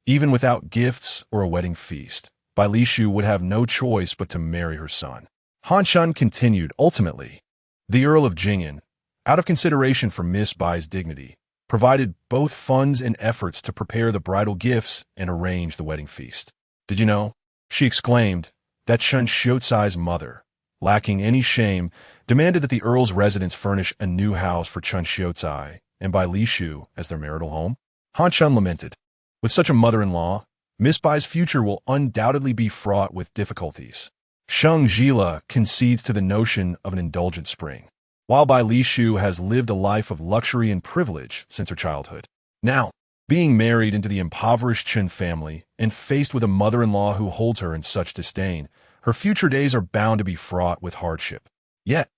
Even without gifts or a wedding feast, Bai Li Shu would have no choice but to marry her son. Han Shun continued, ultimately, the Earl of Jing'an, out of consideration for Miss Bai's dignity, provided both funds and efforts to prepare the bridal gifts and arrange the wedding feast. "Did you know?" she exclaimed, that Chun Xiaocai's mother, lacking any shame, demanded that the Earl's residence furnish a new house for Chun Xiaocai and Bai Li Shu as their marital home. Han Shun lamented, "With such a mother-in-law, Miss Bai's future will undoubtedly be fraught with difficulties." Sheng Zhile concedes to the notion of an indulgent spring, while Bai Li Shu has lived a life of luxury and privilege since her childhood. Now, being married into the impoverished Chen family and faced with a mother-in-law who holds her in such disdain, her future days are bound to be fraught with hardship. Yet,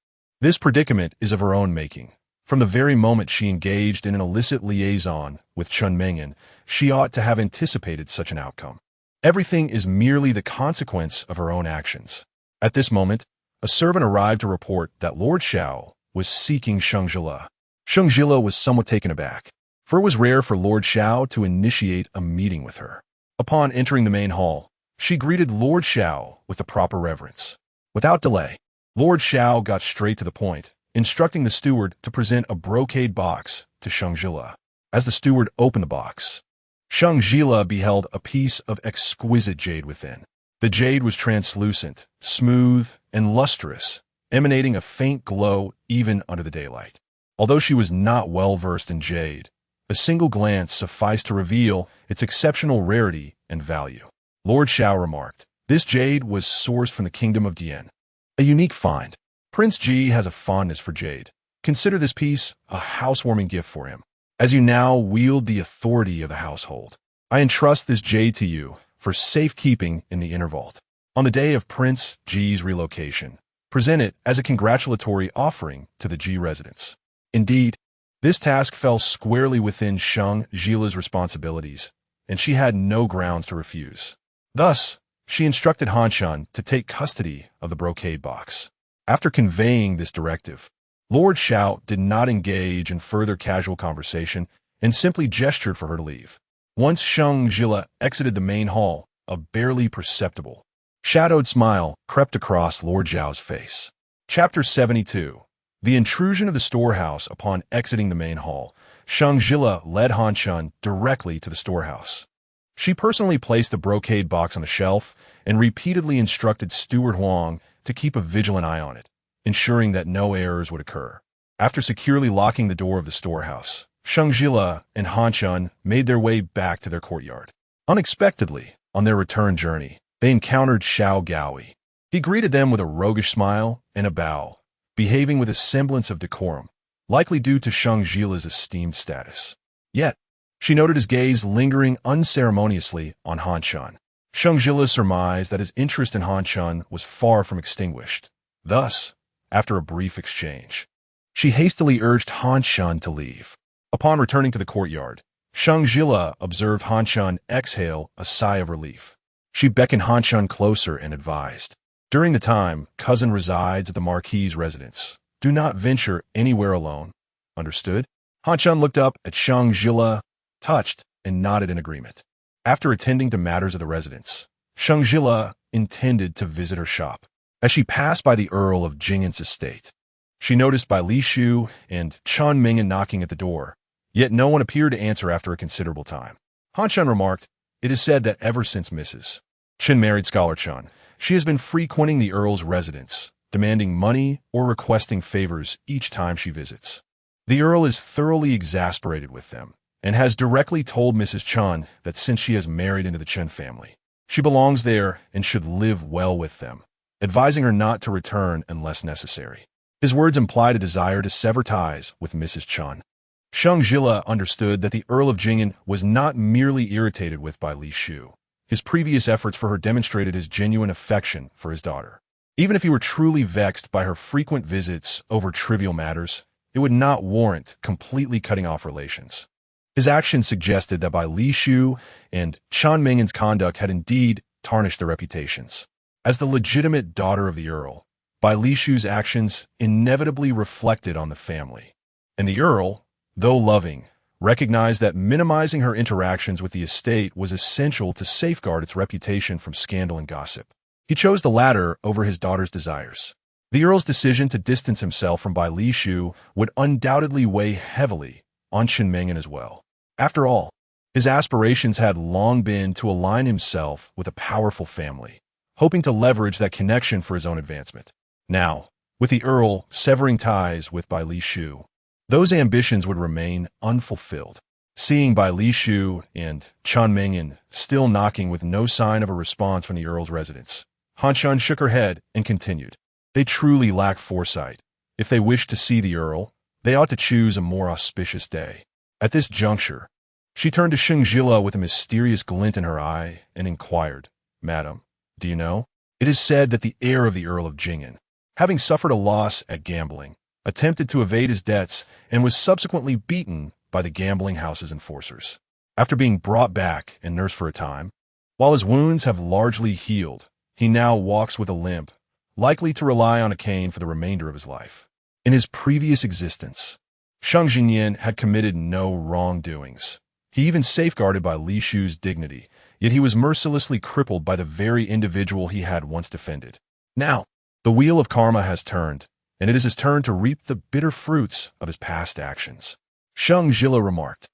this predicament is of her own making. From the very moment she engaged in an illicit liaison with Chun Mengen, she ought to have anticipated such an outcome. Everything is merely the consequence of her own actions. At this moment, a servant arrived to report that Lord Shao was seeking Sheng Zhile. Sheng Zhile was somewhat taken aback, for it was rare for Lord Shao to initiate a meeting with her. Upon entering the main hall, she greeted Lord Shao with the proper reverence. Without delay, Lord Shao got straight to the point, instructing the steward to present a brocade box to Sheng Zhile. As the steward opened the box, Sheng Zhile beheld a piece of exquisite jade within. The jade was translucent, smooth, and lustrous, emanating a faint glow even under the daylight. Although she was not well versed in jade, a single glance sufficed to reveal its exceptional rarity and value. Lord Shao remarked, "This jade was sourced from the kingdom of Dian. A unique find. Prince Ji has a fondness for jade. Consider this piece a housewarming gift for him. As you now wield the authority of the household, I entrust this jade to you for safekeeping in the inner vault. On the day of Prince Ji's relocation, present it as a congratulatory offering to the Ji residents." Indeed, this task fell squarely within Sheng Zhile's responsibilities, and she had no grounds to refuse. Thus, she instructed Han Shan to take custody of the brocade box. After conveying this directive, Lord Shao did not engage in further casual conversation and simply gestured for her to leave. Once Sheng Zhile exited the main hall, a barely perceptible, shadowed smile crept across Lord Zhao's face. Chapter 72. The intrusion of the storehouse. Upon exiting the main hall, Sheng Zhile led Han Shan directly to the storehouse. She personally placed the brocade box on the shelf and repeatedly instructed Steward Huang to keep a vigilant eye on it, ensuring that no errors would occur. After securely locking the door of the storehouse, Sheng Zhile and Han Shan made their way back to their courtyard. Unexpectedly, on their return journey, they encountered Xiao Gaoi. He greeted them with a roguish smile and a bow, behaving with a semblance of decorum, likely due to Sheng Zhile's esteemed status. Yet, she noted his gaze lingering unceremoniously on Han Shan. Sheng Zhile surmised that his interest in Han Shan was far from extinguished. Thus, after a brief exchange, she hastily urged Han Shan to leave. Upon returning to the courtyard, Sheng Zhile observed Han Shan exhale a sigh of relief. She beckoned Han Shan closer and advised, "During the time cousin resides at the marquis' residence, do not venture anywhere alone. Understood?" Han Shan looked up at Sheng Zhile, touched, and nodded in agreement. After attending to matters of the residence, Sheng Zhile intended to visit her shop. As she passed by the Earl of Jingen's estate, she noticed Bai Li Shu and Chen Mingen knocking at the door, yet no one appeared to answer after a considerable time. Han Shan remarked, "It is said that ever since Mrs. Chen married Scholar Chen, she has been frequenting the Earl's residence, demanding money or requesting favors each time she visits. The Earl is thoroughly exasperated with them, and has directly told Mrs. Chen that since she has married into the Chen family, she belongs there and should live well with them, advising her not to return unless necessary." His words implied a desire to sever ties with Mrs. Chen. Sheng Zhile understood that the Earl of Jingen was not merely irritated with Bai Li Shu. His previous efforts for her demonstrated his genuine affection for his daughter. Even if he were truly vexed by her frequent visits over trivial matters, it would not warrant completely cutting off relations. His actions suggested that Bai Li Shu and Chen Mingen's conduct had indeed tarnished their reputations. As the legitimate daughter of the Earl, Bai Li Shu's actions inevitably reflected on the family. And the Earl, though loving, recognized that minimizing her interactions with the estate was essential to safeguard its reputation from scandal and gossip. He chose the latter over his daughter's desires. The Earl's decision to distance himself from Bai Li Shu would undoubtedly weigh heavily on Chen Mingen as well. After all, his aspirations had long been to align himself with a powerful family, hoping to leverage that connection for his own advancement. Now, with the Earl severing ties with Bai Li Shu, those ambitions would remain unfulfilled. Seeing Bai Li Shu and Chen Mingen still knocking with no sign of a response from the Earl's residence, Han Shan shook her head and continued, "They truly lack foresight. If they wish to see the Earl, they ought to choose a more auspicious day." At this juncture, she turned to Sheng Zhile with a mysterious glint in her eye and inquired, "Madam, do you know? It is said that the heir of the Earl of Jingen, having suffered a loss at gambling, attempted to evade his debts and was subsequently beaten by the gambling house's enforcers. After being brought back and nursed for a time, while his wounds have largely healed, he now walks with a limp, likely to rely on a cane for the remainder of his life. In his previous existence, Sheng Zhile had committed no wrongdoings. He even safeguarded by Li Shu's dignity, yet he was mercilessly crippled by the very individual he had once defended. Now, the wheel of karma has turned, and it is his turn to reap the bitter fruits of his past actions. Sheng Zhile remarked,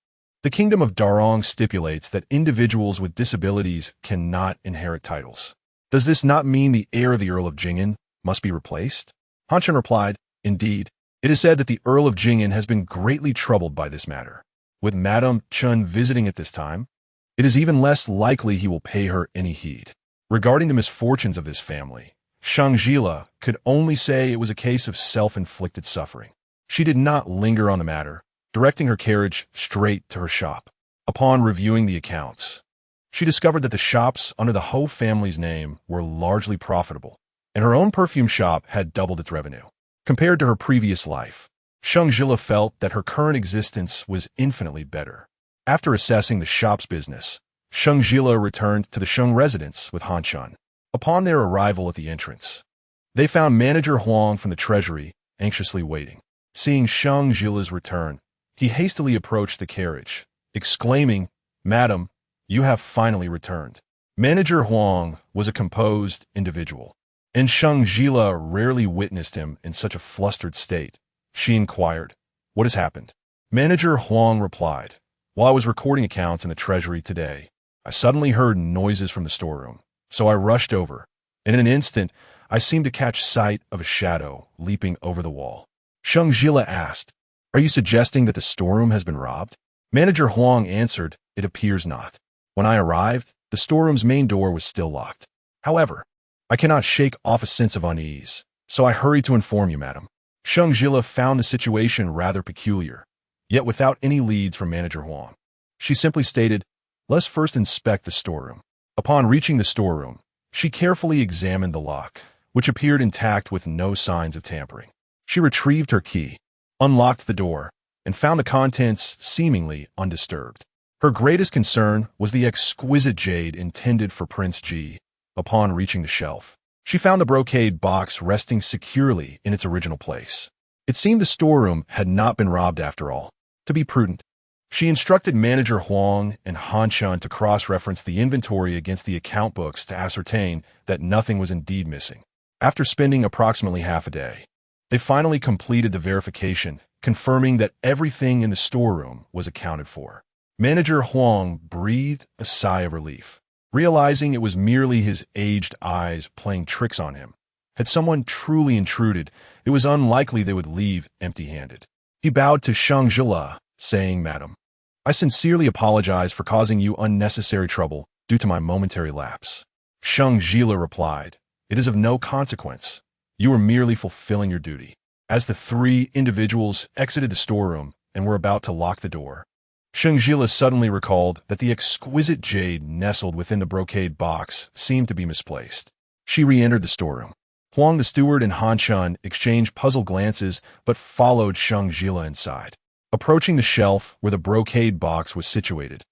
"The kingdom of Darong stipulates that individuals with disabilities cannot inherit titles. Does this not mean the heir of the Earl of Jing'an must be replaced?" Han Chen replied, "Indeed, it is said that the Earl of Jing'an has been greatly troubled by this matter. With Madame Chen visiting at this time, it is even less likely he will pay her any heed. Regarding the misfortunes of this family, Sheng Zhile could only say it was a case of self-inflicted suffering. She did not linger on the matter, directing her carriage straight to her shop. Upon reviewing the accounts, she discovered that the shops under the Ho family's name were largely profitable, and her own perfume shop had doubled its revenue. Compared to her previous life, Sheng Zhile felt that her current existence was infinitely better. After assessing the shop's business, Sheng Zhile returned to the Sheng residence with Han Chen. Upon their arrival at the entrance, they found Manager Huang from the treasury anxiously waiting. Seeing Sheng Zhile's return, he hastily approached the carriage, exclaiming, "Madam, you have finally returned." Manager Huang was a composed individual, and Sheng Zhile rarely witnessed him in such a flustered state. She inquired, "What has happened?" Manager Huang replied, "While I was recording accounts in the treasury today, I suddenly heard noises from the storeroom. So I rushed over, and in an instant, I seemed to catch sight of a shadow leaping over the wall." Sheng Zhile asked, "Are you suggesting that the storeroom has been robbed?" Manager Huang answered, "It appears not. When I arrived, the storeroom's main door was still locked. However, I cannot shake off a sense of unease, so I hurried to inform you, madam." Sheng Zhile found the situation rather peculiar, yet without any leads from Manager Huang. She simply stated, "Let's first inspect the storeroom." Upon reaching the storeroom, she carefully examined the lock, which appeared intact with no signs of tampering. She retrieved her key, unlocked the door, and found the contents seemingly undisturbed. Her greatest concern was the exquisite jade intended for Prince Ji. Upon reaching the shelf, she found the brocade box resting securely in its original place. It seemed the storeroom had not been robbed after all. To be prudent, she instructed Manager Huang and Han Chen to cross-reference the inventory against the account books to ascertain that nothing was indeed missing. After spending approximately half a day, they finally completed the verification, confirming that everything in the storeroom was accounted for. Manager Huang breathed a sigh of relief, realizing it was merely his aged eyes playing tricks on him. Had someone truly intruded, it was unlikely they would leave empty-handed. He bowed to Sheng Zhile, saying, "Madam, I sincerely apologize for causing you unnecessary trouble due to my momentary lapse." Sheng Zhile replied, "It is of no consequence. You were merely fulfilling your duty." As the three individuals exited the storeroom and were about to lock the door, Sheng Zhile suddenly recalled that the exquisite jade nestled within the brocade box seemed to be misplaced. She re-entered the storeroom. Huang the steward and Han Chen exchanged puzzled glances but followed Sheng Zhile inside. Approaching the shelf where the brocade box was situated,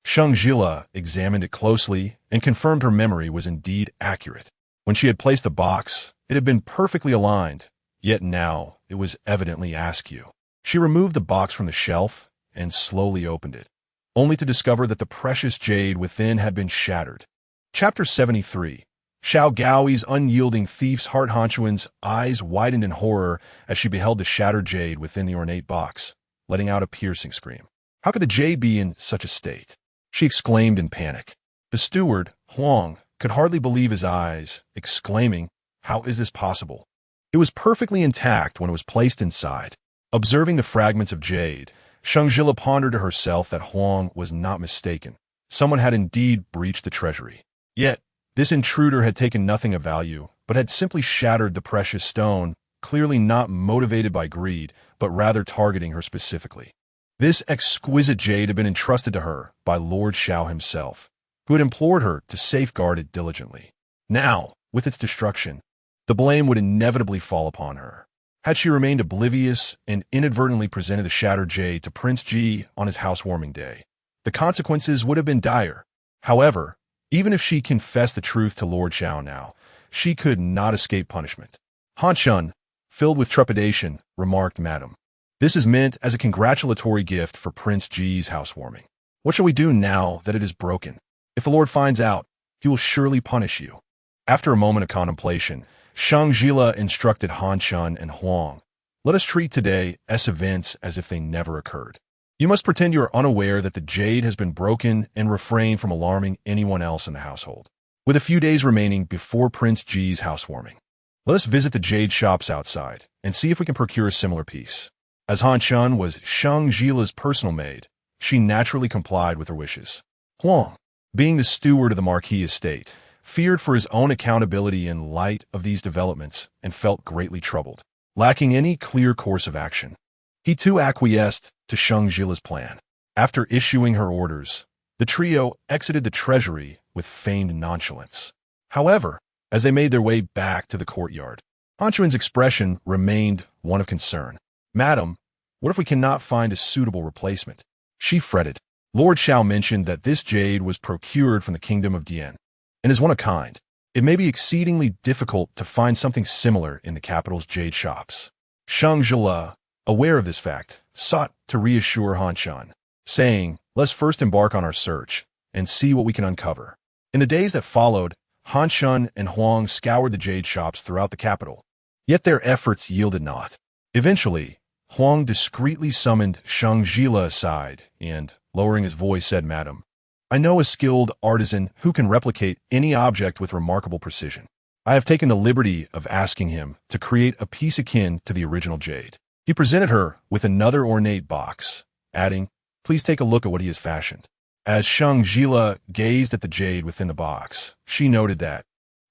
Sheng Zhile examined it closely and confirmed her memory was indeed accurate. When she had placed the box, it had been perfectly aligned, yet now it was evidently askew. She removed the box from the shelf and slowly opened it, only to discover that the precious jade within had been shattered. Chapter 73. Xiao Gaoi's unyielding thief's heart. Han Chuan's eyes widened in horror as she beheld the shattered jade within the ornate box, letting out a piercing scream. How could the jade be in such a state? She exclaimed in panic. The steward, Huang, could hardly believe his eyes, exclaiming, "How is this possible?" It was perfectly intact when it was placed inside. Observing the fragments of jade, Sheng Zhile pondered to herself that Huang was not mistaken. Someone had indeed breached the treasury. Yet, this intruder had taken nothing of value, but had simply shattered the precious stone, clearly not motivated by greed, but rather targeting her specifically. This exquisite jade had been entrusted to her by Lord Xiao himself, who had implored her to safeguard it diligently. Now, with its destruction, the blame would inevitably fall upon her. Had she remained oblivious and inadvertently presented the shattered jade to Prince Ji on his housewarming day, the consequences would have been dire. However, even if she confessed the truth to Lord Xiao now, she could not escape punishment. Han Shun, filled with trepidation, remarked, "Madam, this is meant as a congratulatory gift for Prince Ji's housewarming. What shall we do now that it is broken? If the Lord finds out, he will surely punish you." After a moment of contemplation, Sheng Zhile instructed Han Shun and Huang, "Let us treat today's events as if they never occurred. You must pretend you are unaware that the jade has been broken and refrain from alarming anyone else in the household. With a few days remaining before Prince Ji's housewarming, let us visit the jade shops outside and see if we can procure a similar piece." As Han Shun was Sheng Zhile's personal maid, she naturally complied with her wishes. Huang, being the steward of the marquis estate, feared for his own accountability in light of these developments and felt greatly troubled. Lacking any clear course of action, he too acquiesced to Sheng Zhile's plan. After issuing her orders, the trio exited the treasury with feigned nonchalance. However, as they made their way back to the courtyard, Han Shun's expression remained one of concern. "Madam, what if we cannot find a suitable replacement?" She fretted. Lord Shao mentioned that this jade was procured from the kingdom of Dian and is one of a kind. It may be exceedingly difficult to find something similar in the capital's jade shops. Sheng Zhile, aware of this fact, sought to reassure Han Shun, saying, "Let's first embark on our search and see what we can uncover." In the days that followed, Han Shun and Huang scoured the jade shops throughout the capital, yet their efforts yielded naught. Eventually, Huang discreetly summoned Sheng Zhile aside and, lowering his voice, said, "Madam, I know a skilled artisan who can replicate any object with remarkable precision. I have taken the liberty of asking him to create a piece akin to the original jade." He presented her with another ornate box, adding, "Please take a look at what he has fashioned." As Sheng Zhile gazed at the jade within the box, she noted that,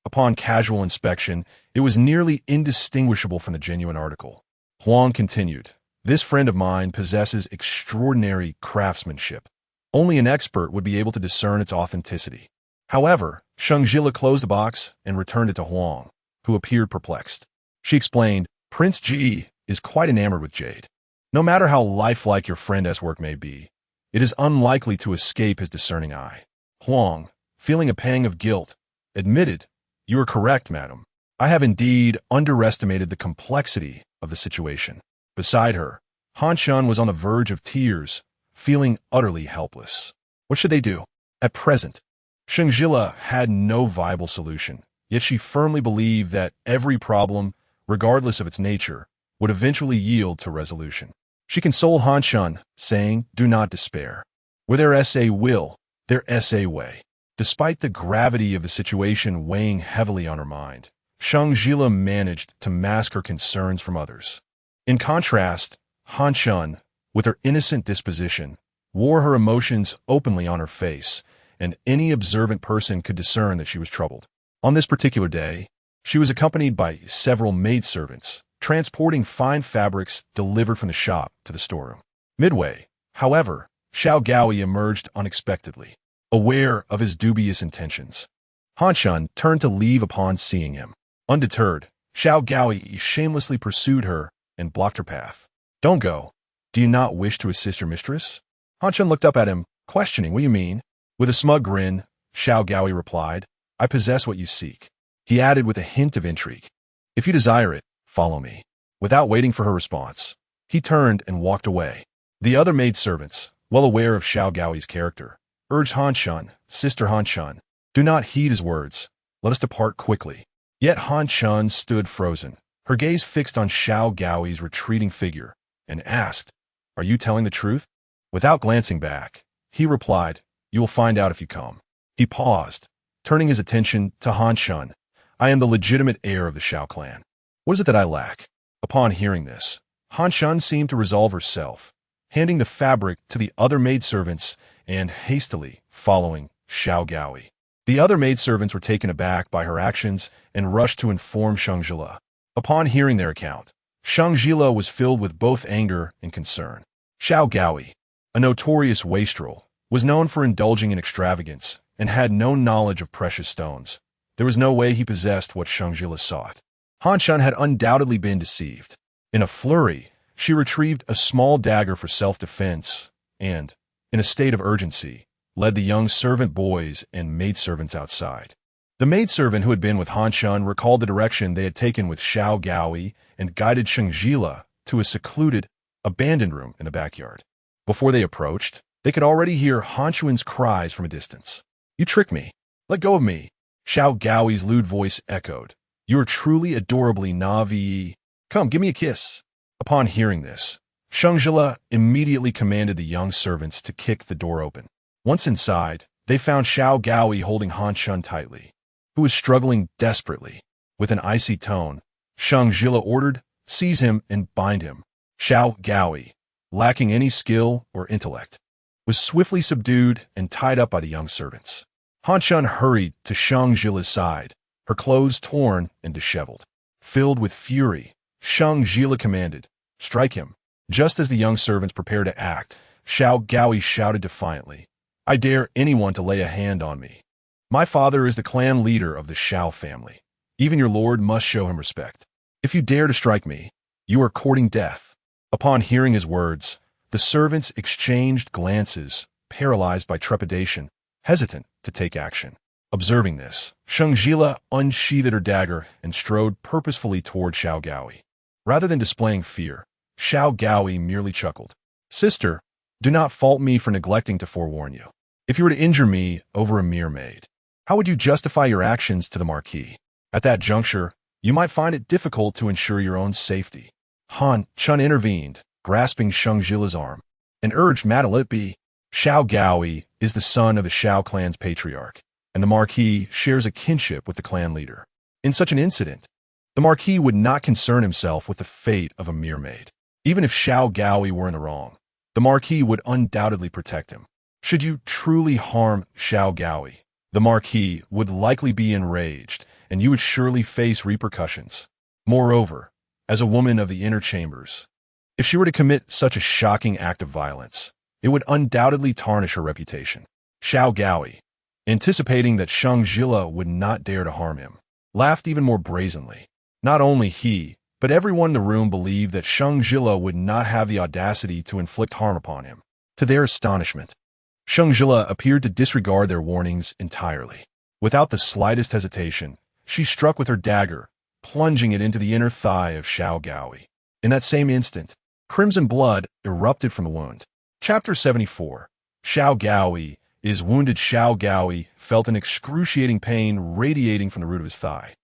upon casual inspection, it was nearly indistinguishable from the genuine article. Huang continued, "This friend of mine possesses extraordinary craftsmanship. Only an expert would be able to discern its authenticity." However, Sheng Zhile closed the box and returned it to Huang, who appeared perplexed. She explained, "Prince Ji is quite enamored with jade. No matter how lifelike your friend's work may be, it is unlikely to escape his discerning eye." Huang, feeling a pang of guilt, admitted, "You are correct, madam. I have indeed underestimated the complexity of the situation." Beside her, Han Shun was on the verge of tears, feeling utterly helpless. What should they do? At present, Sheng Zhile had no viable solution, yet she firmly believed that every problem, regardless of its nature, would eventually yield to resolution. She consoled Han Shun, saying, "Do not despair. Where there's a will, there's a way." Despite the gravity of the situation weighing heavily on her mind, Sheng Zhile managed to mask her concerns from others. In contrast, Han Shun, with her innocent disposition, wore her emotions openly on her face, and any observant person could discern that she was troubled. On this particular day, she was accompanied by several maidservants, transporting fine fabrics delivered from the shop to the storeroom. Midway, however, Xiao Gaoi emerged unexpectedly, aware of his dubious intentions. Han Shun turned to leave upon seeing him. Undeterred, Xiao Gaoi shamelessly pursued her and blocked her path. "Don't go. Do you not wish to assist your mistress?" Han Shun looked up at him, questioning, "What do you mean?" With a smug grin, Xiao Gaoi replied, "I possess what you seek." He added with a hint of intrigue, "If you desire it, follow me." Without waiting for her response, he turned and walked away. The other maidservants, well aware of Xiao Gaoi's character, urged Han Shun, "Sister Han Shun, do not heed his words. Let us depart quickly." Yet Han Shun stood frozen, her gaze fixed on Xiao Gaoi's retreating figure, and asked, "Are you telling the truth?" Without glancing back, he replied, "You will find out if you come." He paused, turning his attention to Han Shun. "I am the legitimate heir of the Xiao clan. What is it that I lack?" Upon hearing this, Han Shun seemed to resolve herself, handing the fabric to the other maidservants and hastily following Xiao Gaoi. The other maidservants were taken aback by her actions and rushed to inform Sheng Zhile. Upon hearing their account, Sheng Zhile was filled with both anger and concern. Xiao Gaoi, a notorious wastrel, was known for indulging in extravagance and had no knowledge of precious stones. There was no way he possessed what Sheng Zhile sought. Han Shun had undoubtedly been deceived. In a flurry, she retrieved a small dagger for self-defense and, in a state of urgency, led the young servant boys and maidservants outside. The maidservant who had been with Han Shun recalled the direction they had taken with Xiao Gaoi and guided Sheng Zhile to a secluded, abandoned room in the backyard. Before they approached, they could already hear Han Shuan's cries from a distance. "You tricked me. Let go of me." Xiao Gaoi's lewd voice echoed. "You are truly adorably Navi. Come, give me a kiss." Upon hearing this, Sheng Zhile immediately commanded the young servants to kick the door open. Once inside, they found Xiao Gaoi holding Han Shun tightly, who was struggling desperately. With an icy tone, Sheng Zhile ordered, "Seize him and bind him." Xiao Gaoi, lacking any skill or intellect, was swiftly subdued and tied up by the young servants. Han Shun hurried to Sheng Zhile's side, her clothes torn and disheveled. Filled with fury, Sheng Zhile commanded, "Strike him." Just as the young servants prepared to act, Xiao Gaoi shouted defiantly, "I dare anyone to lay a hand on me. My father is the clan leader of the Xiao family. Even your lord must show him respect. If you dare to strike me, you are courting death." Upon hearing his words, the servants exchanged glances, paralyzed by trepidation, hesitant to take action. Observing this, Sheng Zhile unsheathed her dagger and strode purposefully toward Xiao Gaoi. Rather than displaying fear, Xiao Gaoi merely chuckled. "Sister, do not fault me for neglecting to forewarn you. If you were to injure me over a mere maid, how would you justify your actions to the marquis? At that juncture, you might find it difficult to ensure your own safety." Han Shun intervened, grasping Sheng Zhile's arm, and urged, "Madam, let it be. Xiao Gaoi is the son of the Xiao clan's patriarch, and the marquis shares a kinship with the clan leader. In such an incident, the marquis would not concern himself with the fate of a mere maid. Even if Xiao Gaoi were in the wrong, the marquis would undoubtedly protect him. Should you truly harm Xiao Gaoi, the marquis would likely be enraged, and you would surely face repercussions. Moreover, as a woman of the inner chambers, if she were to commit such a shocking act of violence, it would undoubtedly tarnish her reputation." Xiao Gaoi, anticipating that Sheng Zhile would not dare to harm him, laughed even more brazenly. Not only he, but everyone in the room believed that Sheng Zhile would not have the audacity to inflict harm upon him. To their astonishment, Sheng Zhile appeared to disregard their warnings entirely. Without the slightest hesitation, she struck with her dagger, plunging it into the inner thigh of Xiao Gaoi. In that same instant, crimson blood erupted from the wound. Chapter 74. Xiao Gaoi is wounded. Xiao Gaoi felt an excruciating pain radiating from the root of his thigh,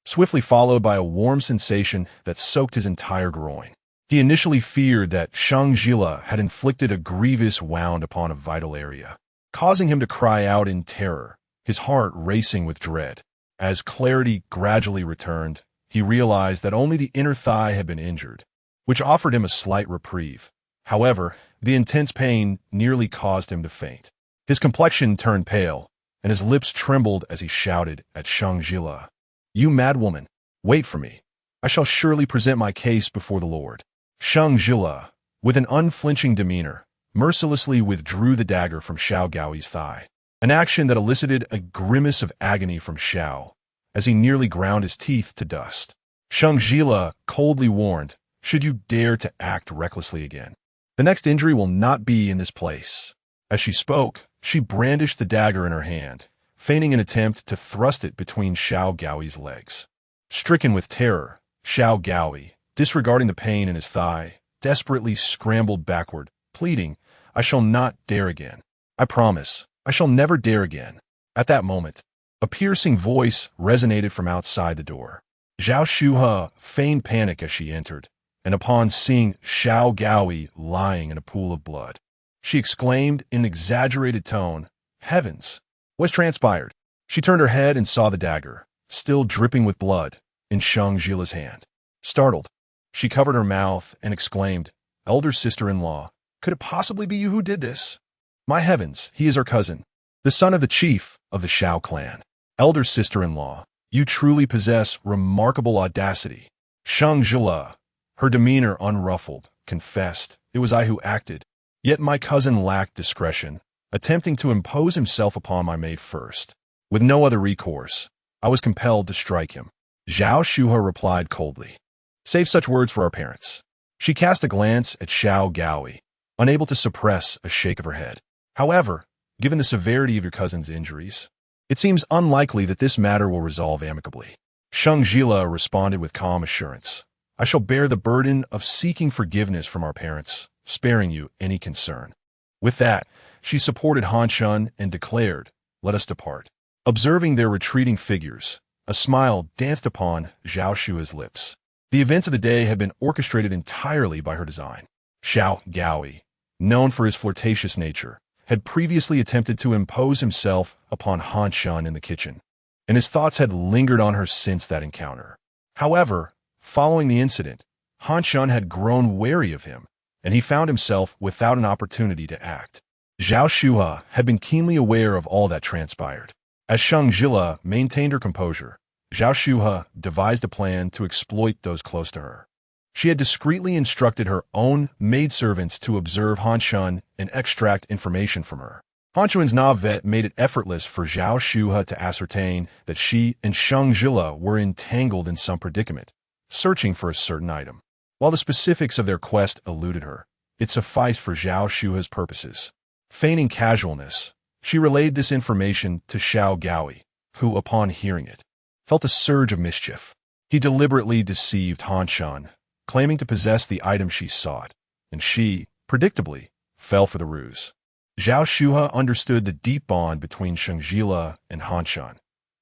swiftly followed by a warm sensation that soaked his entire groin. He initially feared that Sheng Zhile had inflicted a grievous wound upon a vital area, causing him to cry out in terror, his heart racing with dread. As clarity gradually returned, he realized that only the inner thigh had been injured, which offered him a slight reprieve. However, the intense pain nearly caused him to faint. His complexion turned pale, and his lips trembled as he shouted at Sheng Zhile, "You mad woman, wait for me. I shall surely present my case before the Lord." Sheng Zhile, with an unflinching demeanor, mercilessly withdrew the dagger from Xiao Gaoi's thigh, an action that elicited a grimace of agony from Xiao, as he nearly ground his teeth to dust. Sheng Zhile coldly warned, "Should you dare to act recklessly again, the next injury will not be in this place." As she spoke, she brandished the dagger in her hand, feigning an attempt to thrust it between Xiao Gaoi's legs. Stricken with terror, Xiao Gaoi, disregarding the pain in his thigh, desperately scrambled backward, pleading, "I shall not dare again. I promise, I shall never dare again." At that moment, a piercing voice resonated from outside the door. Zhao Shuhe feigned panic as she entered, and upon seeing Xiao Gaoi lying in a pool of blood, she exclaimed in an exaggerated tone, "Heavens! What's transpired?" She turned her head and saw the dagger, still dripping with blood, in Sheng Zhile's hand. Startled, she covered her mouth and exclaimed, "Elder sister-in-law, could it possibly be you who did this?" "My heavens, he is our cousin, the son of the chief of the Xiao clan." "Elder sister-in-law, you truly possess remarkable audacity." Sheng Zhile, her demeanor unruffled, confessed, "It was I who acted. Yet my cousin lacked discretion, attempting to impose himself upon my maid first. With no other recourse, I was compelled to strike him." Zhao Shuhe replied coldly, "Save such words for our parents." She cast a glance at Xiao Gaoi, unable to suppress a shake of her head. "However, given the severity of your cousin's injuries, It seems unlikely that this matter will resolve amicably. Sheng Zhile responded with calm assurance. I shall bear the burden of seeking forgiveness from our parents, sparing you any concern. With that, she supported Han Shun and declared, let us depart. Observing their retreating figures, a smile danced upon Zhao Shua's lips. The events of the day had been orchestrated entirely by her design. Xiao Gaoi, known for his flirtatious nature, had previously attempted to impose himself upon Han Shun in the kitchen, and his thoughts had lingered on her since that encounter. However, following the incident, Han Shun had grown wary of him, and he found himself without an opportunity to act. Zhao Shua had been keenly aware of all that transpired. As Sheng Zhile maintained her composure, Zhao Shua devised a plan to exploit those close to her. She had discreetly instructed her own maidservants to observe Han Shun and extract information from her. Han Shun's vet made it effortless for Zhao Shua to ascertain that she and Sheng Zhile were entangled in some predicament, searching for a certain item. While the specifics of their quest eluded her, it sufficed for Zhao Shua's purposes. Feigning casualness, she relayed this information to Xiao Gaoi, who, upon hearing it, felt a surge of mischief. He deliberately deceived Han Shun, claiming to possess the item she sought, and she, predictably, fell for the ruse. Zhao Shua understood the deep bond between Sheng Zhile and Han Shun.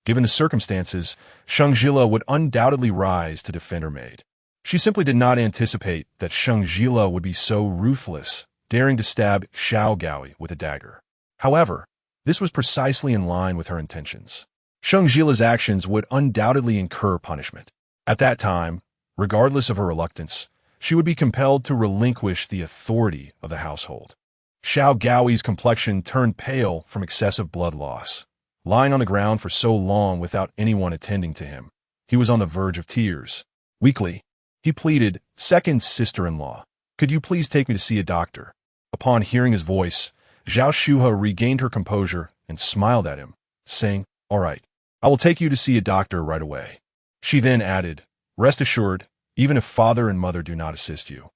Given the circumstances, Sheng Zhile would undoubtedly rise to defend her maid. She simply did not anticipate that Sheng Zhile would be so ruthless, daring to stab Xiao Gaoi with a dagger. However, this was precisely in line with her intentions. Sheng Zhile's actions would undoubtedly incur punishment. At that time, regardless of her reluctance, she would be compelled to relinquish the authority of the household. Xiao Gaoi's complexion turned pale from excessive blood loss. Lying on the ground for so long without anyone attending to him, he was on the verge of tears. Weakly, he pleaded, second sister-in-law, could you please take me to see a doctor? Upon hearing his voice, Zhao Shua regained her composure and smiled at him, saying, all right, I will take you to see a doctor right away. She then added, rest assured, even if father and mother do not assist you,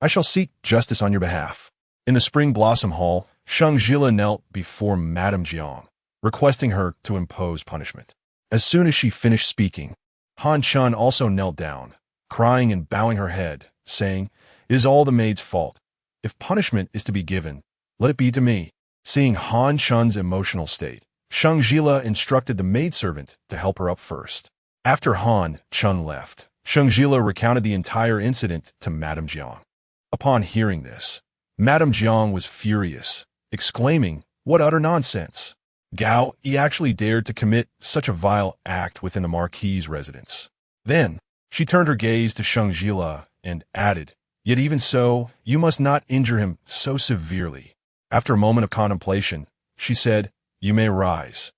I shall seek justice on your behalf. In the Spring Blossom Hall, Sheng Zhile knelt before Madame Jiang, requesting her to impose punishment. As soon as she finished speaking, Han Shun also knelt down, crying and bowing her head, saying, it is all the maid's fault. If punishment is to be given, let it be to me. Seeing Han Shun's emotional state, Sheng Zhile instructed the maidservant to help her up first. After Han Shun left, Sheng Zhile recounted the entire incident to Madame Jiang. Upon hearing this, Madame Jiang was furious, exclaiming, what utter nonsense! Gao, he actually dared to commit such a vile act within the marquis' residence. Then, she turned her gaze to Sheng Zhile and added, yet even so, you must not injure him so severely. After a moment of contemplation, she said, you may rise.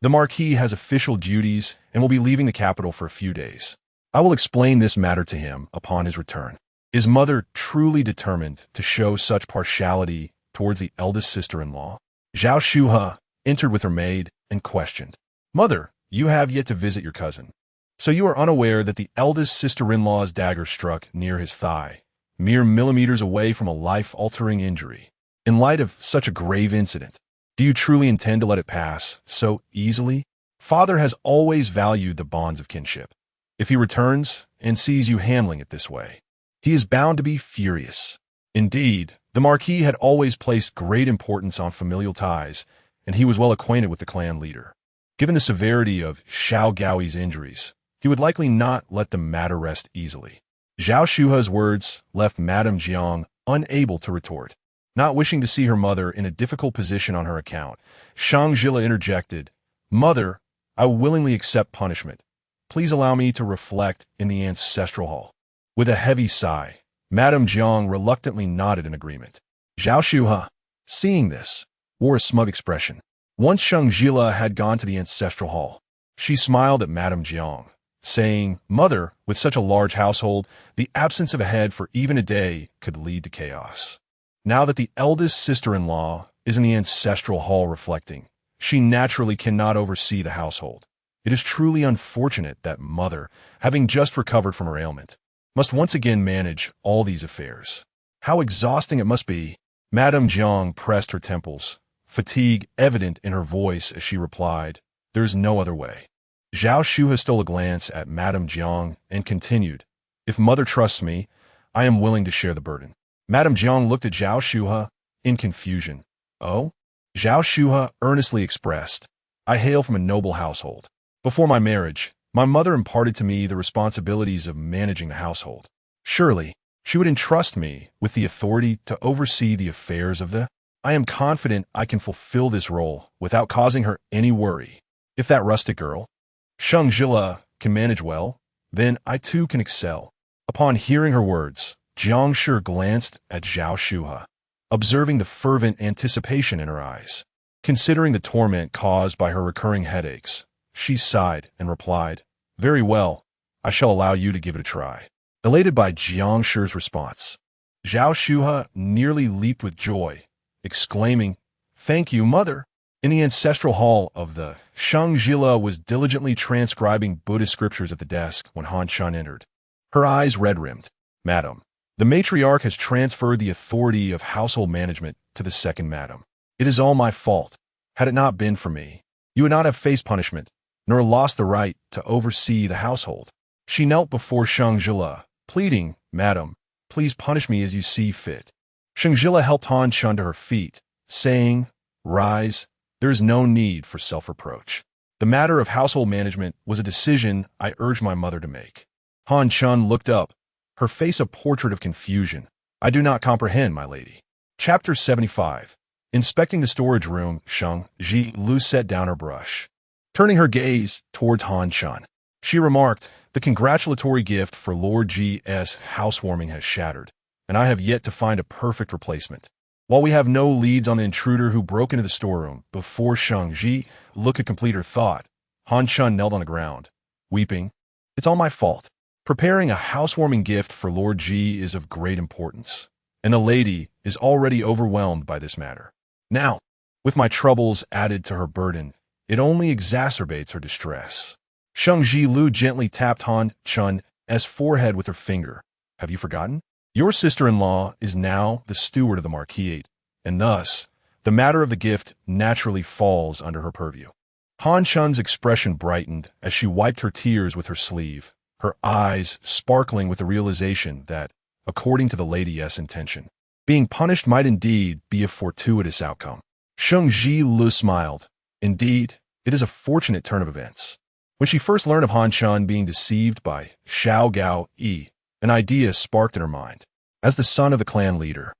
The marquis has official duties and will be leaving the capital for a few days. I will explain this matter to him upon his return. Is mother truly determined to show such partiality towards the eldest sister-in-law? Zhao Shua entered with her maid and questioned, mother, you have yet to visit your cousin, so you are unaware that the eldest sister-in-law's dagger struck near his thigh, mere millimeters away from a life-altering injury. In light of such a grave incident, do you truly intend to let it pass so easily? Father has always valued the bonds of kinship. If he returns and sees you handling it this way, he is bound to be furious. Indeed, the marquis had always placed great importance on familial ties, and he was well acquainted with the clan leader. Given the severity of Xiao Gaoi's injuries, he would likely not let the matter rest easily. Zhao Shua's words left Madame Jiang unable to retort. Not wishing to see her mother in a difficult position on her account, Sheng Zhile interjected, mother, I willingly accept punishment. Please allow me to reflect in the ancestral hall. With a heavy sigh, Madame Jiang reluctantly nodded in agreement. Zhao Shua, seeing this, wore a smug expression. Once Sheng Zhile had gone to the ancestral hall, she smiled at Madame Jiang, saying, mother, with such a large household, the absence of a head for even a day could lead to chaos. Now that the eldest sister-in-law is in the ancestral hall reflecting, she naturally cannot oversee the household. It is truly unfortunate that mother, having just recovered from her ailment, must once again manage all these affairs. How exhausting it must be. Madame Jiang pressed her temples, fatigue evident in her voice as she replied, There is no other way. Zhao Shuhe stole a glance at Madame Jiang and continued, "If mother trusts me, I am willing to share the burden." Madame Jiang looked at Zhao Shuhe in confusion. "Oh?" Zhao Shuhe earnestly expressed, "I hail from a noble household. Before my marriage, my mother imparted to me the responsibilities of managing the household. Surely, she would entrust me with the authority to oversee the affairs of the... I am confident I can fulfill this role without causing her any worry. If that rustic girl, Sheng Zhile, can manage well, then I too can excel." Upon hearing her words, Jiang Shi glanced at Zhao Shuhe, observing the fervent anticipation in her eyes. Considering the torment caused by her recurring headaches, she sighed and replied, "Very well, I shall allow you to give it a try." Elated by Jiang Shi's response, Zhao Shuhe nearly leaped with joy, exclaiming, "Thank you, mother." In the ancestral hall of the Sheng Zhile was diligently transcribing Buddhist scriptures at the desk when Han Chun entered. Her eyes red-rimmed. "Madam, the matriarch has transferred the authority of household management to the second madam. It is all my fault. Had it not been for me, you would not have faced punishment, nor lost the right to oversee the household." She knelt before Sheng Zhile, pleading, "Madam, please punish me as you see fit." Sheng Zhile helped Han Chun to her feet, saying, "Rise, there is no need for self-reproach. The matter of household management was a decision I urged my mother to make." Han Chun looked up, her face a portrait of confusion. "I do not comprehend, my lady." Chapter 75. Inspecting the storage room, Sheng Zhile set down her brush. Turning her gaze towards Han Chun, she remarked, "The congratulatory gift for Lord G's housewarming has shattered, and I have yet to find a perfect replacement." While we have no leads on the intruder who broke into the storeroom before Sheng Zhile could complete her thought, Han Chun knelt on the ground, weeping. "It's all my fault. Preparing a housewarming gift for Lord G is of great importance, and the lady is already overwhelmed by this matter. Now, with my troubles added to her burden, it only exacerbates her distress." Sheng Zhile gently tapped Han Chun's forehead with her finger. "Have you forgotten? Your sister-in-law is now the steward of the marquis, and thus, the matter of the gift naturally falls under her purview." Han Chun's expression brightened as she wiped her tears with her sleeve, her eyes sparkling with the realization that, according to the lady's intention, being punished might indeed be a fortuitous outcome. Sheng Zhile smiled. Indeed, it is a fortunate turn of events. When she first learned of Han Chun being deceived by Xiao Gao Yi, an idea sparked in her mind. As the son of the clan leader,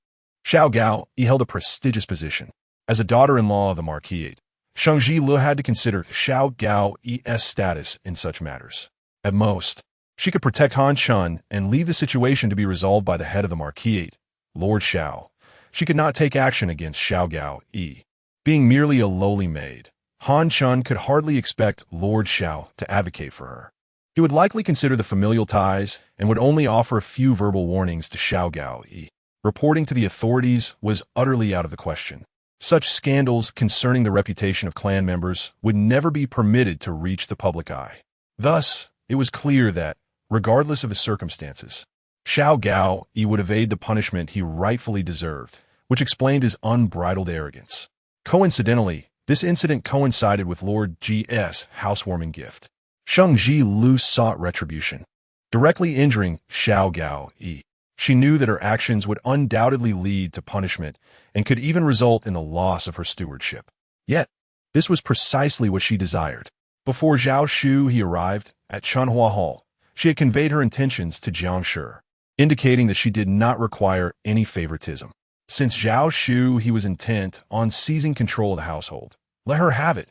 Xiao Gao Yi held a prestigious position. As a daughter-in-law of the marquis, Sheng Zhile had to consider Xiao Gao Yi's status in such matters. At most, she could protect Han Chun and leave the situation to be resolved by the head of the marquis, Lord Xiao. She could not take action against Xiao Gao Yi. Being merely a lowly maid, Han Chun could hardly expect Lord Xiao to advocate for her. He would likely consider the familial ties and would only offer a few verbal warnings to Xiao Gao Yi. Reporting to the authorities was utterly out of the question. Such scandals concerning the reputation of clan members would never be permitted to reach the public eye. Thus, it was clear that, regardless of the circumstances, Xiao Gao Yi would evade the punishment he rightfully deserved, which explained his unbridled arrogance. Coincidentally, this incident coincided with Lord G's housewarming gift. Sheng Zhile sought retribution, directly injuring Xiao Gao Yi. She knew that her actions would undoubtedly lead to punishment and could even result in the loss of her stewardship. Yet, this was precisely what she desired. Before Zhao Shu arrived at Chunhua Hall, she had conveyed her intentions to Jiang Shi, indicating that she did not require any favoritism. Since Zhao Shu was intent on seizing control of the household, let her have it.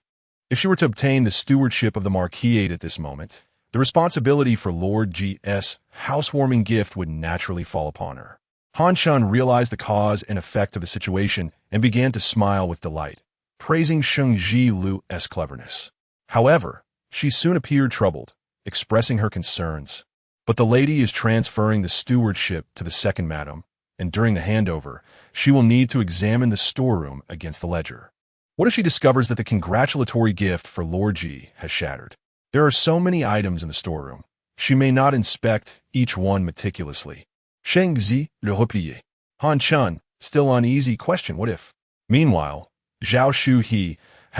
If she were to obtain the stewardship of the marquis at this moment, the responsibility for Lord G's housewarming gift would naturally fall upon her. Han Chun realized the cause and effect of the situation and began to smile with delight, praising Sheng Zhile's cleverness. However, she soon appeared troubled, expressing her concerns. But the lady is transferring the stewardship to the second madam, and during the handover, she will need to examine the storeroom against the ledger. What if she discovers that the congratulatory gift for Lord G has shattered? There are so many items in the storeroom, she may not inspect each one meticulously. Sheng Zhile replied. Han Chun, still uneasy, questioned what if. Meanwhile, Zhao Shu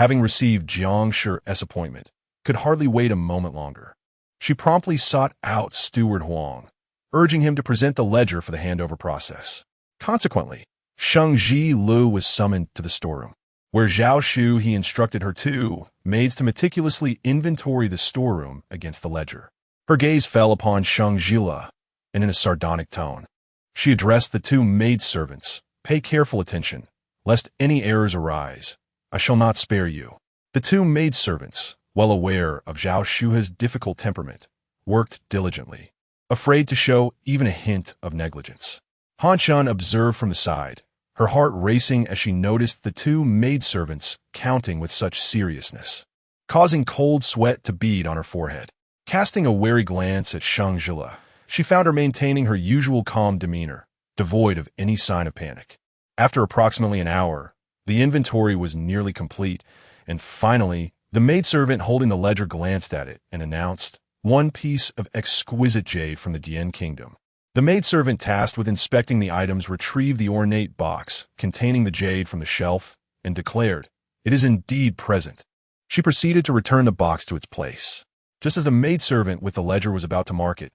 having received Jiang Shi's appointment, could hardly wait a moment longer. She promptly sought out Steward Huang, urging him to present the ledger for the handover process. Consequently, Sheng Zhile was summoned to the storeroom, where Zhao Shu he instructed her two maids to meticulously inventory the storeroom against the ledger. Her gaze fell upon Sheng Zhile, and in a sardonic tone, she addressed the two maidservants. Pay careful attention, lest any errors arise. I shall not spare you. The two maidservants, well aware of Zhao Shu's difficult temperament, worked diligently, afraid to show even a hint of negligence. Han Shun observed from the side, her heart racing as she noticed the two maidservants counting with such seriousness, causing cold sweat to bead on her forehead. Casting a wary glance at Sheng Zhile, she found her maintaining her usual calm demeanor, devoid of any sign of panic. After approximately an hour, the inventory was nearly complete, and finally, the maidservant holding the ledger glanced at it and announced, "One piece of exquisite jade from the Dian Kingdom." The maidservant tasked with inspecting the items retrieved the ornate box containing the jade from the shelf and declared, "It is indeed present." She proceeded to return the box to its place. Just as the maidservant with the ledger was about to mark it,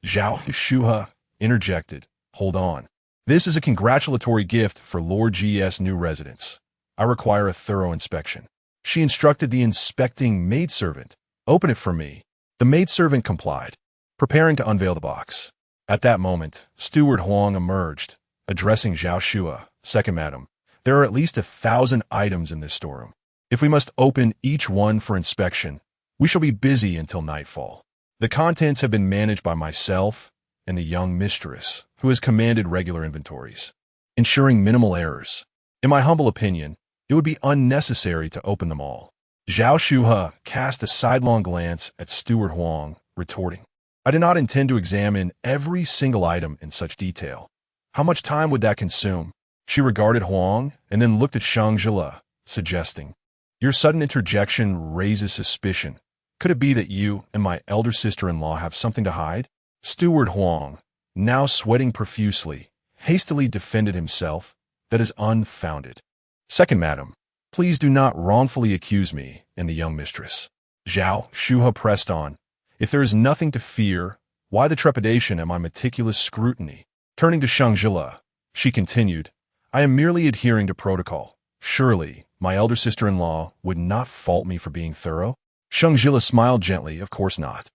Zhao Shu interjected, "Hold on. This is a congratulatory gift for Lord G's new residence. I require a thorough inspection." She instructed the inspecting maidservant, "Open it for me." The maidservant complied, preparing to unveil the box. At that moment, Steward Huang emerged, addressing Zhao Shu, "Second madam, there are at least 1,000 items in this storeroom. If we must open each one for inspection, we shall be busy until nightfall. The contents have been managed by myself and the young mistress, who has commanded regular inventories, ensuring minimal errors. In my humble opinion, it would be unnecessary to open them all." Zhao Shu cast a sidelong glance at Steward Huang, retorting, "I did not intend to examine every single item in such detail. How much time would that consume?" She regarded Huang and then looked at Sheng Zhile, suggesting, "Your sudden interjection raises suspicion. Could it be that you and my elder sister-in-law have something to hide?" Steward Huang, now sweating profusely, hastily defended himself. "That is unfounded. Second madam, please do not wrongfully accuse me and the young mistress." Zhao Shu pressed on, "If there is nothing to fear, why the trepidation at my meticulous scrutiny?" Turning to Sheng Zhile, she continued, "I am merely adhering to protocol. Surely, my elder sister-in-law would not fault me for being thorough?" Sheng Zhile smiled gently, "Of course not.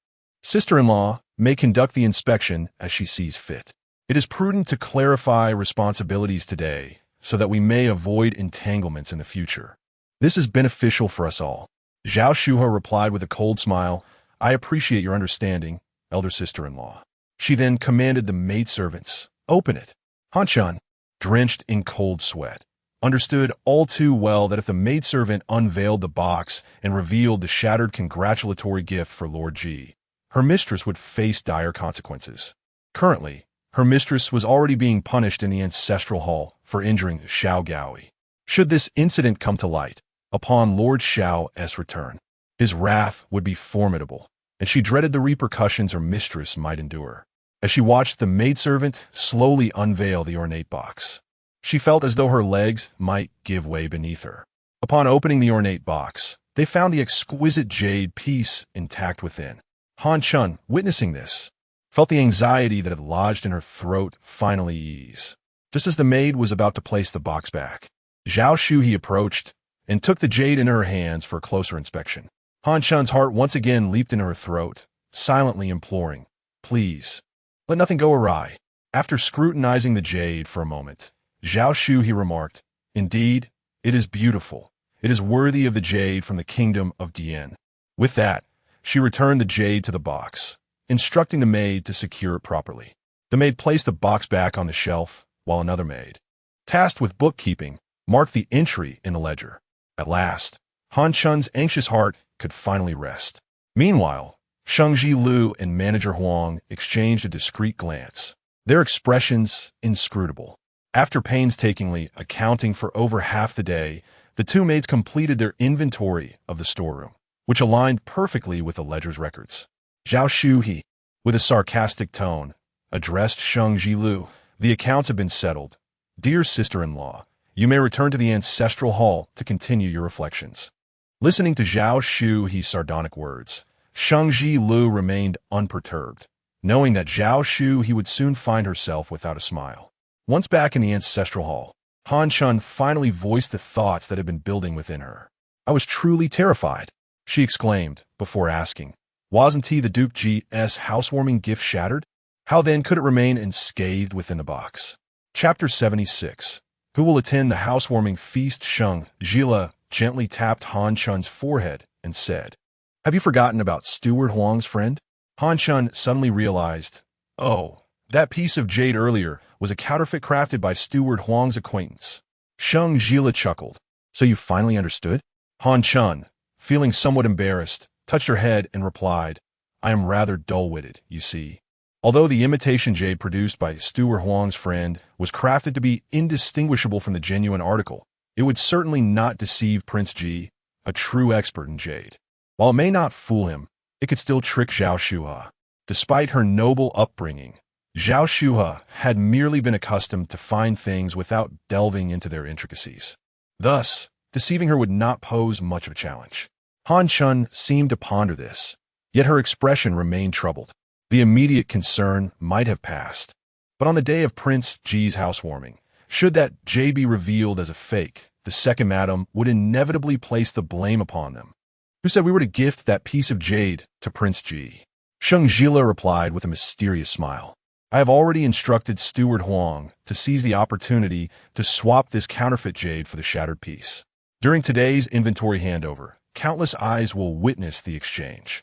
Sister-in-law may conduct the inspection as she sees fit. It is prudent to clarify responsibilities today so that we may avoid entanglements in the future. This is beneficial for us all." Zhao Shu replied with a cold smile, "I appreciate your understanding, elder sister-in-law." She then commanded the maidservants, "Open it." Han Shun, drenched in cold sweat, understood all too well that if the maidservant unveiled the box and revealed the shattered congratulatory gift for Lord G, her mistress would face dire consequences. Currently, her mistress was already being punished in the ancestral hall for injuring Xiao Gaoi. Should this incident come to light, upon Lord Xiao's return, his wrath would be formidable, and she dreaded the repercussions her mistress might endure. As she watched the maidservant slowly unveil the ornate box, she felt as though her legs might give way beneath her. Upon opening the ornate box, they found the exquisite jade piece intact within. Han Shun, witnessing this, felt the anxiety that had lodged in her throat finally ease. Just as the maid was about to place the box back, Zhao Shu approached and took the jade in her hands for a closer inspection. Han Shun's heart once again leaped in her throat, silently imploring, "Please, let nothing go awry." After scrutinizing the jade for a moment, Zhao Shu remarked, "Indeed, it is beautiful. It is worthy of the jade from the kingdom of Dian." With that, she returned the jade to the box, instructing the maid to secure it properly. The maid placed the box back on the shelf, while another maid, tasked with bookkeeping, marked the entry in the ledger. At last, Han Shun's anxious heart could finally rest. Meanwhile, Sheng Zhile and manager Huang exchanged a discreet glance, their expressions inscrutable. After painstakingly accounting for over half the day, the two maids completed their inventory of the storeroom, which aligned perfectly with the ledger's records. Zhao Shu, with a sarcastic tone, addressed Sheng Zhile, "The accounts have been settled. Dear sister-in-law, you may return to the ancestral hall to continue your reflections." Listening to Zhao Shu's sardonic words, Sheng Zhile remained unperturbed, knowing that Zhao Shu he would soon find herself without a smile. Once back in the ancestral hall, Han Chun finally voiced the thoughts that had been building within her. "I was truly terrified," she exclaimed, before asking, "Wasn't he the Duke G's housewarming gift shattered? How then could it remain unscathed within the box?" Chapter 76. Who will attend the housewarming feast? Sheng Zhile gently tapped Han Chun's forehead and said, "Have you forgotten about Steward Huang's friend?" Han Chun suddenly realized, oh, that piece of jade earlier was a counterfeit crafted by Steward Huang's acquaintance. Sheng Zhile chuckled. "So you finally understood?" Han Chun, feeling somewhat embarrassed, touched her head and replied, "I am rather dull-witted, you see. Although the imitation jade produced by Steward Huang's friend was crafted to be indistinguishable from the genuine article, it would certainly not deceive Prince Ji, a true expert in jade. While it may not fool him, it could still trick Zhao Shuha. Despite her noble upbringing, Zhao Shuha had merely been accustomed to find things without delving into their intricacies. Thus, deceiving her would not pose much of a challenge. Han Chun seemed to ponder this, yet her expression remained troubled. The immediate concern might have passed, but on the day of Prince Ji's housewarming, should that jade be revealed as a fake, the second madam would inevitably place the blame upon them. "Who said we were to gift that piece of jade to Prince Ji?" Sheng Zhile replied with a mysterious smile. "I have already instructed Steward Huang to seize the opportunity to swap this counterfeit jade for the shattered piece. During today's inventory handover, countless eyes will witness the exchange.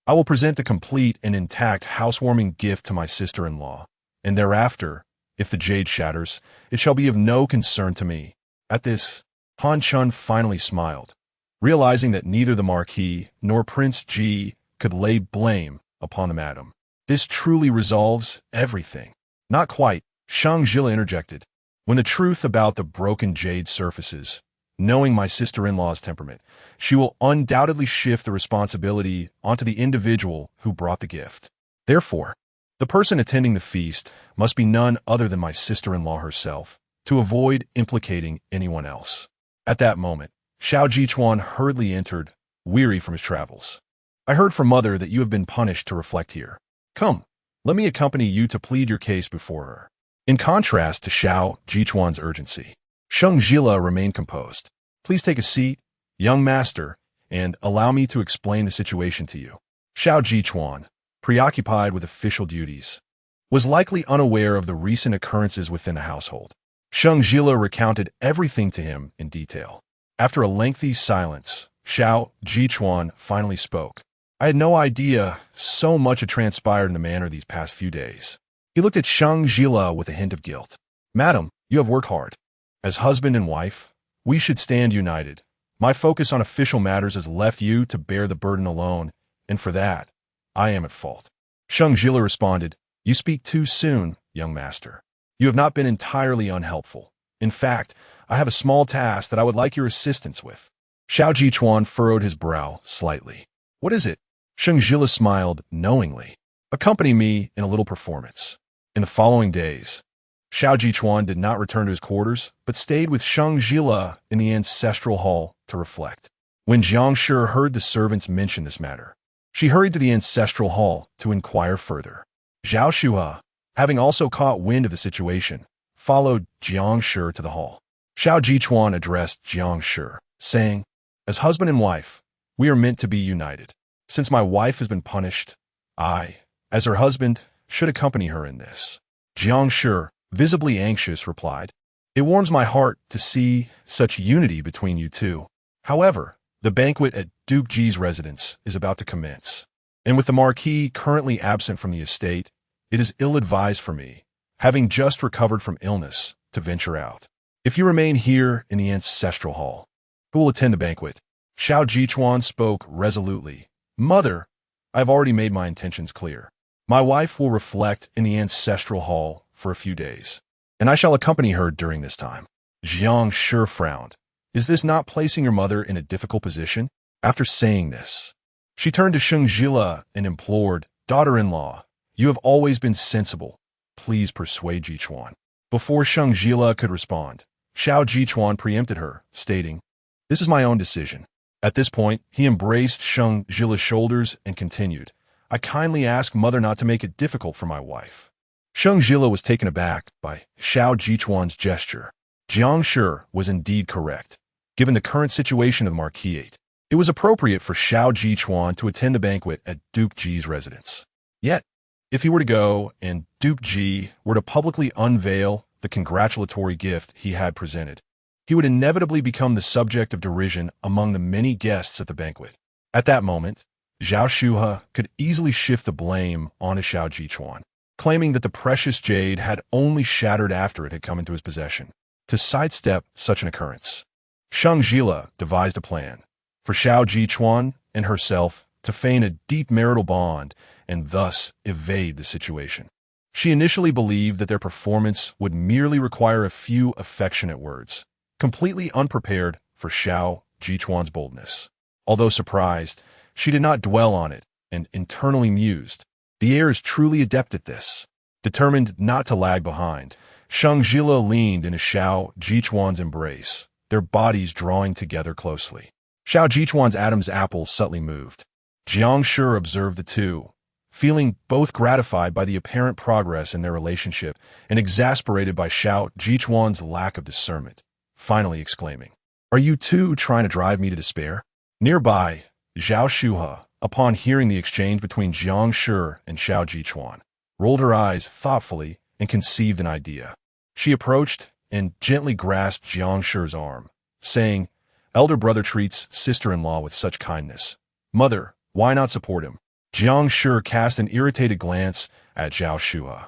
I will present the complete and intact housewarming gift to my sister-in-law, and thereafter, if the jade shatters, it shall be of no concern to me." At this, Han Chun finally smiled, realizing that neither the marquis nor Prince Ji could lay blame upon the madam. "This truly resolves everything." "Not quite," Sheng Zhile interjected. "When the truth about the broken jade surfaces, knowing my sister-in-law's temperament, she will undoubtedly shift the responsibility onto the individual who brought the gift. Therefore, the person attending the feast must be none other than my sister-in-law herself, to avoid implicating anyone else." At that moment, Xiao Jichuan hurriedly entered, weary from his travels. "I heard from Mother that you have been punished to reflect here. Come, let me accompany you to plead your case before her." In contrast to Xiao Jichuan's urgency, Sheng Zhile remained composed. "Please take a seat, young master, and allow me to explain the situation to you." Xiao Jichuan, preoccupied with official duties, was likely unaware of the recent occurrences within the household. Sheng Zhile recounted everything to him in detail. After a lengthy silence, Xiao Jichuan finally spoke. "I had no idea so much had transpired in the manner these past few days." He looked at Sheng Zhile with a hint of guilt. "Madam, you have worked hard. As husband and wife, we should stand united. My focus on official matters has left you to bear the burden alone, and for that, I am at fault." Sheng Zhile responded, "You speak too soon, young master. You have not been entirely unhelpful. In fact, I have a small task that I would like your assistance with." Xiao Jichuan furrowed his brow slightly. "What is it?" Sheng Zhile smiled knowingly. "Accompany me in a little performance." In the following days, Xiao Jichuan did not return to his quarters, but stayed with Sheng Zhile in the ancestral hall to reflect. When Jiang Shi heard the servants mention this matter, she hurried to the ancestral hall to inquire further. Zhao Shuha, having also caught wind of the situation, followed Jiang Shi to the hall. Xiao Jichuan addressed Jiang Shi, saying, "As husband and wife, we are meant to be united. Since my wife has been punished, I, as her husband, should accompany her in this." Jiang Shi, visibly anxious, replied, "It warms my heart to see such unity between you two. However, the banquet at Duke Ji's residence is about to commence, and with the marquis currently absent from the estate, it is ill-advised for me, having just recovered from illness, to venture out. If you remain here in the ancestral hall, who will attend the banquet?" Xiao Jichuan spoke resolutely. "Mother, I have already made my intentions clear. My wife will reflect in the ancestral hall for a few days, and I shall accompany her during this time." Jiang Shi frowned. "Is this not placing your mother in a difficult position?" After saying this, she turned to Sheng Zhile and implored, "Daughter-in-law, you have always been sensible. Please persuade Jichuan." Before Sheng Zhile could respond, Xiao Jichuan preempted her, stating, "This is my own decision. At this point, he embraced Sheng Zhile's shoulders and continued, "I kindly ask mother not to make it difficult for my wife." Sheng Zhile was taken aback by Xiao Jichuan's gesture. Jiang Shi was indeed correct. Given the current situation of the marquis, it was appropriate for Xiao Jichuan to attend the banquet at Duke Ji's residence. Yet, if he were to go and Duke Ji were to publicly unveil the congratulatory gift he had presented, he would inevitably become the subject of derision among the many guests at the banquet. At that moment, Zhao Shuhe could easily shift the blame onto Xiao Jichuan, claiming that the precious jade had only shattered after it had come into his possession. To sidestep such an occurrence, Sheng Zhile devised a plan for Xiao Jichuan and herself to feign a deep marital bond and thus evade the situation. She initially believed that their performance would merely require a few affectionate words, completely unprepared for Xiao Jichuan's boldness. Although surprised, she did not dwell on it and internally mused, "The heir is truly adept at this." Determined not to lag behind, Sheng Zhile leaned into Xiao Jichuan's embrace, their bodies drawing together closely. Xiao Jichuan's Adam's apple subtly moved. Jiang Shi observed the two, feeling both gratified by the apparent progress in their relationship and exasperated by Xiao Jichuan's lack of discernment, finally exclaiming, "Are you two trying to drive me to despair?" Nearby, Zhao Shuhe, upon hearing the exchange between Jiang Shi and Xiao Jichuan, rolled her eyes thoughtfully and conceived an idea. She approached and gently grasped Jiang Shi's arm, saying, "Elder brother treats sister-in-law with such kindness. Mother, why not support him?" Jiang Shi cast an irritated glance at Zhao Shuhe,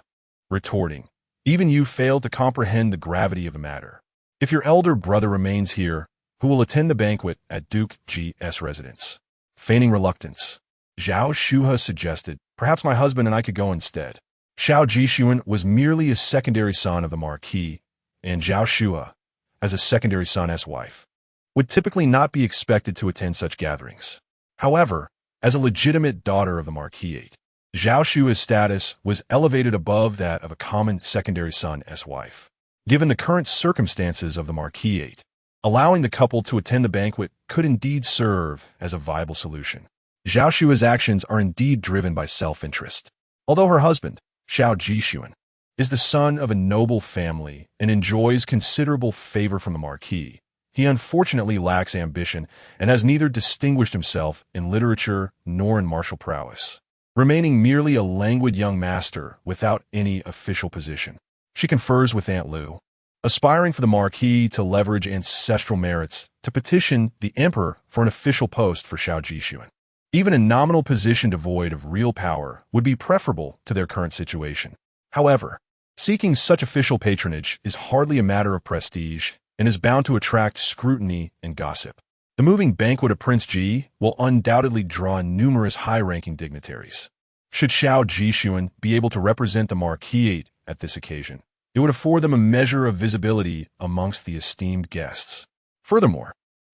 retorting, "Even you failed to comprehend the gravity of the matter. If your elder brother remains here, who will attend the banquet at Duke Ji's residence?" Feigning reluctance, Zhao Shuhe suggested, "Perhaps my husband and I could go instead." Xiao Jixuan was merely a secondary son of the marquis, and Zhao Shuhe, as a secondary son's wife, would typically not be expected to attend such gatherings. However, as a legitimate daughter of the marquis, Zhao Shuhe's status was elevated above that of a common secondary son's wife. Given the current circumstances of the marquis, allowing the couple to attend the banquet could indeed serve as a viable solution. Zhao Shuhe's actions are indeed driven by self-interest. Although her husband, Xiao Jixuan, is the son of a noble family and enjoys considerable favor from the marquis, he unfortunately lacks ambition and has neither distinguished himself in literature nor in martial prowess, remaining merely a languid young master without any official position. She confers with Aunt Lu, aspiring for the marquis to leverage ancestral merits to petition the emperor for an official post for Xiao Jixuan. Even a nominal position devoid of real power would be preferable to their current situation. However, seeking such official patronage is hardly a matter of prestige and is bound to attract scrutiny and gossip. The moving banquet of Prince Ji will undoubtedly draw in numerous high-ranking dignitaries. Should Xiao Jixuan be able to represent the marquis at this occasion, it would afford them a measure of visibility amongst the esteemed guests. Furthermore,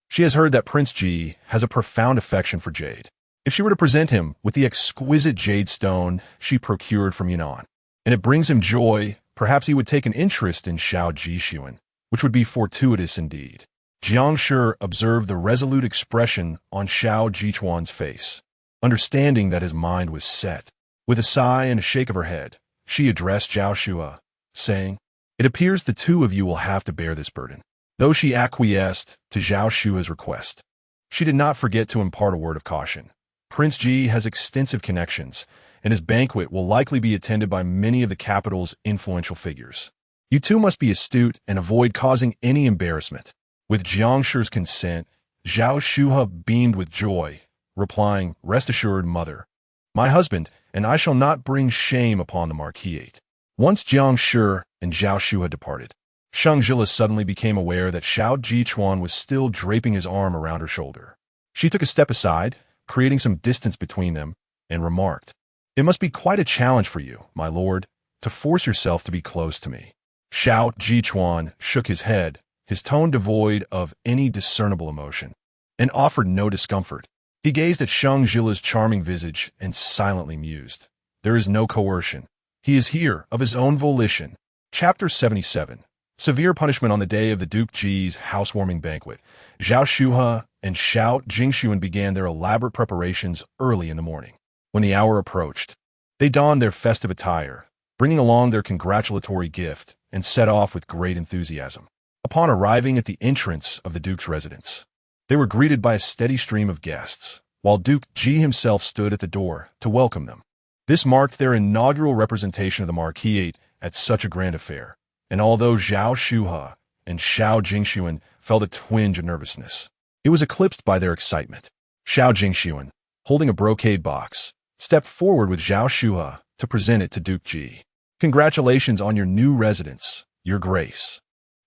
she has heard that Prince Ji has a profound affection for jade. If she were to present him with the exquisite jade stone she procured from Yunnan, and it brings him joy, perhaps he would take an interest in Xiao Jixuan, which would be fortuitous indeed. Jiang Shi observed the resolute expression on Xiao Jichuan's face, understanding that his mind was set. With a sigh and a shake of her head, she addressed Zhao Shuhe, saying, "It appears the two of you will have to bear this burden." Though she acquiesced to Zhao Shuhe's request, she did not forget to impart a word of caution. Prince Ji has extensive connections, and his banquet will likely be attended by many of the capital's influential figures. You two must be astute and avoid causing any embarrassment. With Jiang Shi's consent, Zhao Shuhe beamed with joy, replying, "Rest assured, mother. My husband and I shall not bring shame upon the marquis." Once Jiang Shi and Zhao Shuhe departed, Sheng Zhile suddenly became aware that Xiao Jichuan was still draping his arm around her shoulder. She took a step aside, creating some distance between them, and remarked, "It must be quite a challenge for you, my lord, to force yourself to be close to me." Xiao Jichuan shook his head, his tone devoid of any discernible emotion, and offered no discomfort. He gazed at Sheng Zhile's charming visage and silently mused. There is no coercion. He is here of his own volition. Chapter 77. Severe punishment on the day of the Duke Ji's housewarming banquet. Zhao Shuhe and Xiao Jingxuan began their elaborate preparations early in the morning. When the hour approached, they donned their festive attire, bringing along their congratulatory gift, and set off with great enthusiasm. Upon arriving at the entrance of the Duke's residence, they were greeted by a steady stream of guests, while Duke Ji himself stood at the door to welcome them. This marked their inaugural representation of the marquis at such a grand affair, and although Zhao Shuhe and Xiao Jingxuan felt a twinge of nervousness, it was eclipsed by their excitement. Xiao Jingxuan, holding a brocade box, stepped forward with Zhao Shuhe to present it to Duke Ji. "Congratulations on your new residence, Your Grace.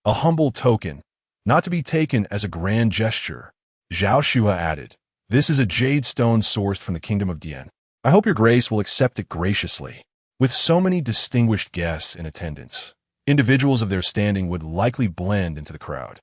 A humble token, not to be taken as a grand gesture," Zhao Shuhe added. "This is a jade stone sourced from the Kingdom of Dian. I hope Your Grace will accept it graciously." With so many distinguished guests in attendance, individuals of their standing would likely blend into the crowd.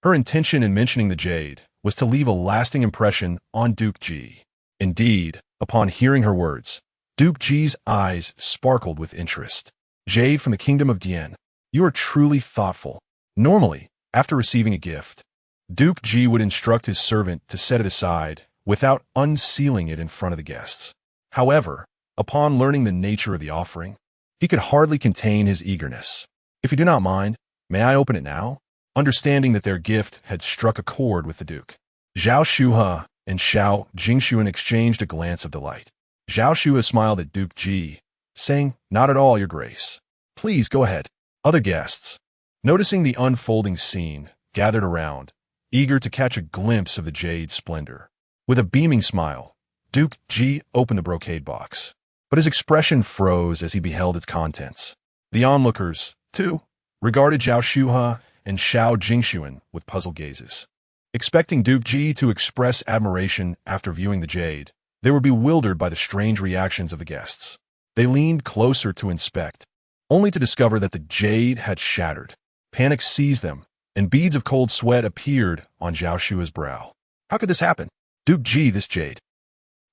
Her intention in mentioning the jade was to leave a lasting impression on Duke Ji. Indeed, upon hearing her words, Duke Ji's eyes sparkled with interest. "Jade from the Kingdom of Dian. You are truly thoughtful." Normally, after receiving a gift, Duke Ji would instruct his servant to set it aside without unsealing it in front of the guests. However, upon learning the nature of the offering, he could hardly contain his eagerness. "If you do not mind, may I open it now?" Understanding that their gift had struck a chord with the Duke, Zhao Shuhe and Xiao Jingxuan exchanged a glance of delight. Zhao Shuhe smiled at Duke Ji, saying, "Not at all, Your Grace. Please go ahead." Other guests, noticing the unfolding scene, gathered around, eager to catch a glimpse of the jade splendor. With a beaming smile, Duke Ji opened the brocade box, but his expression froze as he beheld its contents. The onlookers, too, regarded Zhao Shuhe and Xiao Jingxuan with puzzled gazes. Expecting Duke Ji to express admiration after viewing the jade, they were bewildered by the strange reactions of the guests. They leaned closer to inspect, only to discover that the jade had shattered. Panic seized them, and beads of cold sweat appeared on Zhao Shuhe's brow. "How could this happen? Duke Ji, this jade."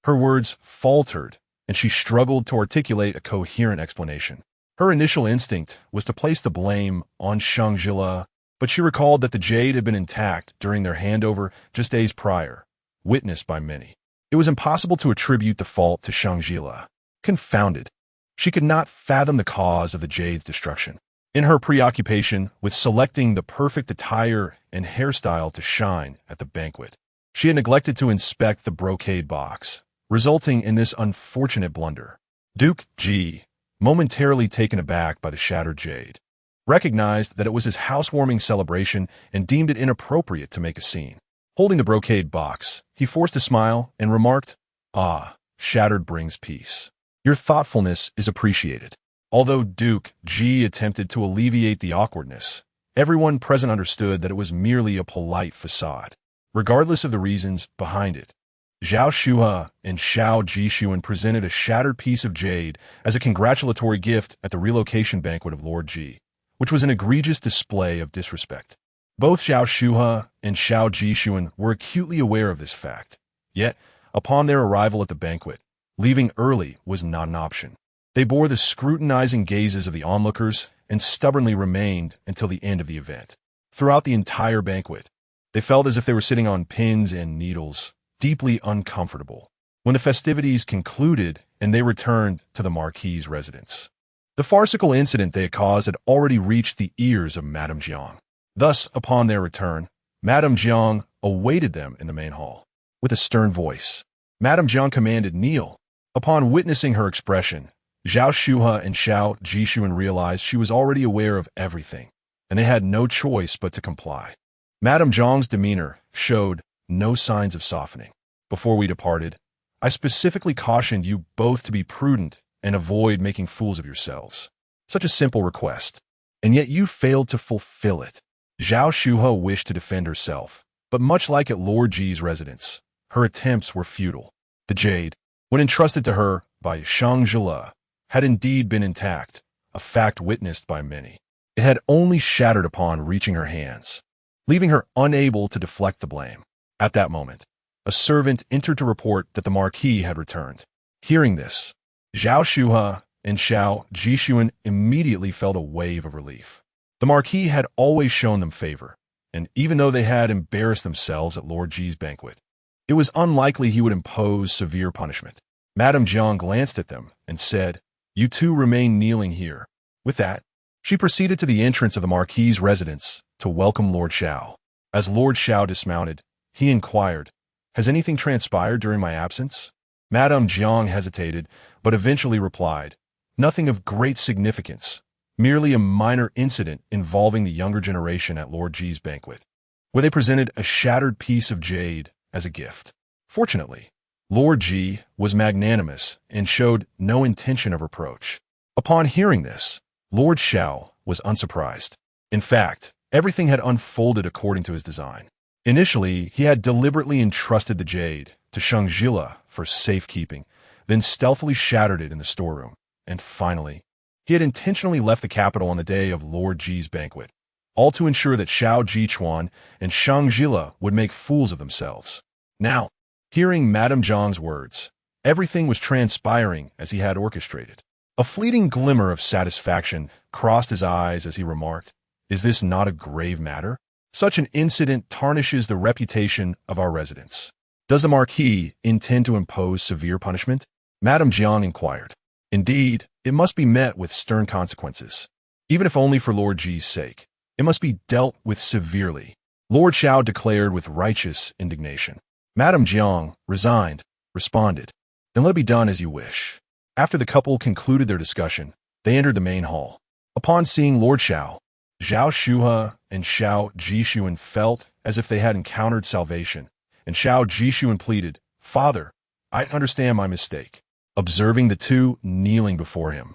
Her words faltered, and she struggled to articulate a coherent explanation. Her initial instinct was to place the blame on Sheng Zhile, but she recalled that the jade had been intact during their handover just days prior, witnessed by many. It was impossible to attribute the fault to Sheng Zhile. Confounded, she could not fathom the cause of the jade's destruction. In her preoccupation with selecting the perfect attire and hairstyle to shine at the banquet, she had neglected to inspect the brocade box, resulting in this unfortunate blunder. Duke Ji, momentarily taken aback by the shattered jade, recognized that it was his housewarming celebration and deemed it inappropriate to make a scene. Holding the brocade box, he forced a smile and remarked, "Ah, shattered brings peace. Your thoughtfulness is appreciated." Although Duke Ji attempted to alleviate the awkwardness, everyone present understood that it was merely a polite facade. Regardless of the reasons behind it, Zhao Shuhe and Xiao Jingxuan presented a shattered piece of jade as a congratulatory gift at the relocation banquet of Lord Ji, which was an egregious display of disrespect. Both Zhao Shuhe and Xiao Jingxuan were acutely aware of this fact. Yet, upon their arrival at the banquet, leaving early was not an option. They bore the scrutinizing gazes of the onlookers and stubbornly remained until the end of the event. Throughout the entire banquet, they felt as if they were sitting on pins and needles, deeply uncomfortable. When the festivities concluded and they returned to the marquis's residence, the farcical incident they had caused had already reached the ears of Madame Jiang. Thus, upon their return, Madame Jiang awaited them in the main hall. With a stern voice, Madame Jiang commanded, "Kneel." Upon witnessing her expression, Zhao Shuhe and Xiao Jingxuan realized she was already aware of everything, and they had no choice but to comply. Madame Jiang's demeanor showed no signs of softening. "Before we departed, I specifically cautioned you both to be prudent and avoid making fools of yourselves. Such a simple request, and yet you failed to fulfill it." Zhao Shuhe wished to defend herself, but much like at Lord Ji's residence, her attempts were futile. The jade, when entrusted to her by Sheng Zhile, had indeed been intact, a fact witnessed by many. It had only shattered upon reaching her hands, leaving her unable to deflect the blame. At that moment, a servant entered to report that the marquis had returned. Hearing this, Zhao Shuhe and Xiao Jingxuan immediately felt a wave of relief. The marquis had always shown them favor, and even though they had embarrassed themselves at Lord Ji's banquet, it was unlikely he would impose severe punishment. Madame Jiang glanced at them and said, "You two remain kneeling here." With that, she proceeded to the entrance of the marquis's residence to welcome Lord Shao. As Lord Shao dismounted, he inquired, "Has anything transpired during my absence?" Madame Jiang hesitated, but eventually replied, "Nothing of great significance, merely a minor incident involving the younger generation at Lord Ji's banquet, where they presented a shattered piece of jade as a gift. Fortunately, Lord Ji was magnanimous and showed no intention of reproach." Upon hearing this, Lord Shao was unsurprised. In fact, everything had unfolded according to his design. Initially, he had deliberately entrusted the jade to Sheng Zhile for safekeeping, then stealthily shattered it in the storeroom. And finally, he had intentionally left the capital on the day of Lord Ji's banquet, all to ensure that Xiao Jichuan and Sheng Zhile would make fools of themselves. Now, hearing Madame Jiang's words, everything was transpiring as he had orchestrated. A fleeting glimmer of satisfaction crossed his eyes as he remarked, "Is this not a grave matter? Such an incident tarnishes the reputation of our residence. Does the marquis intend to impose severe punishment?" Madame Jiang inquired. "Indeed, it must be met with stern consequences. Even if only for Lord Ji's sake, it must be dealt with severely," Lord Shao declared with righteous indignation. Madame Jiang, resigned, responded, "Then let it be done as you wish." After the couple concluded their discussion, they entered the main hall. Upon seeing Lord Shao, Zhao Shuhe and Xiao Jishuan felt as if they had encountered salvation, and Xiao Jishuan pleaded, "Father, I understand my mistake." Observing the two kneeling before him,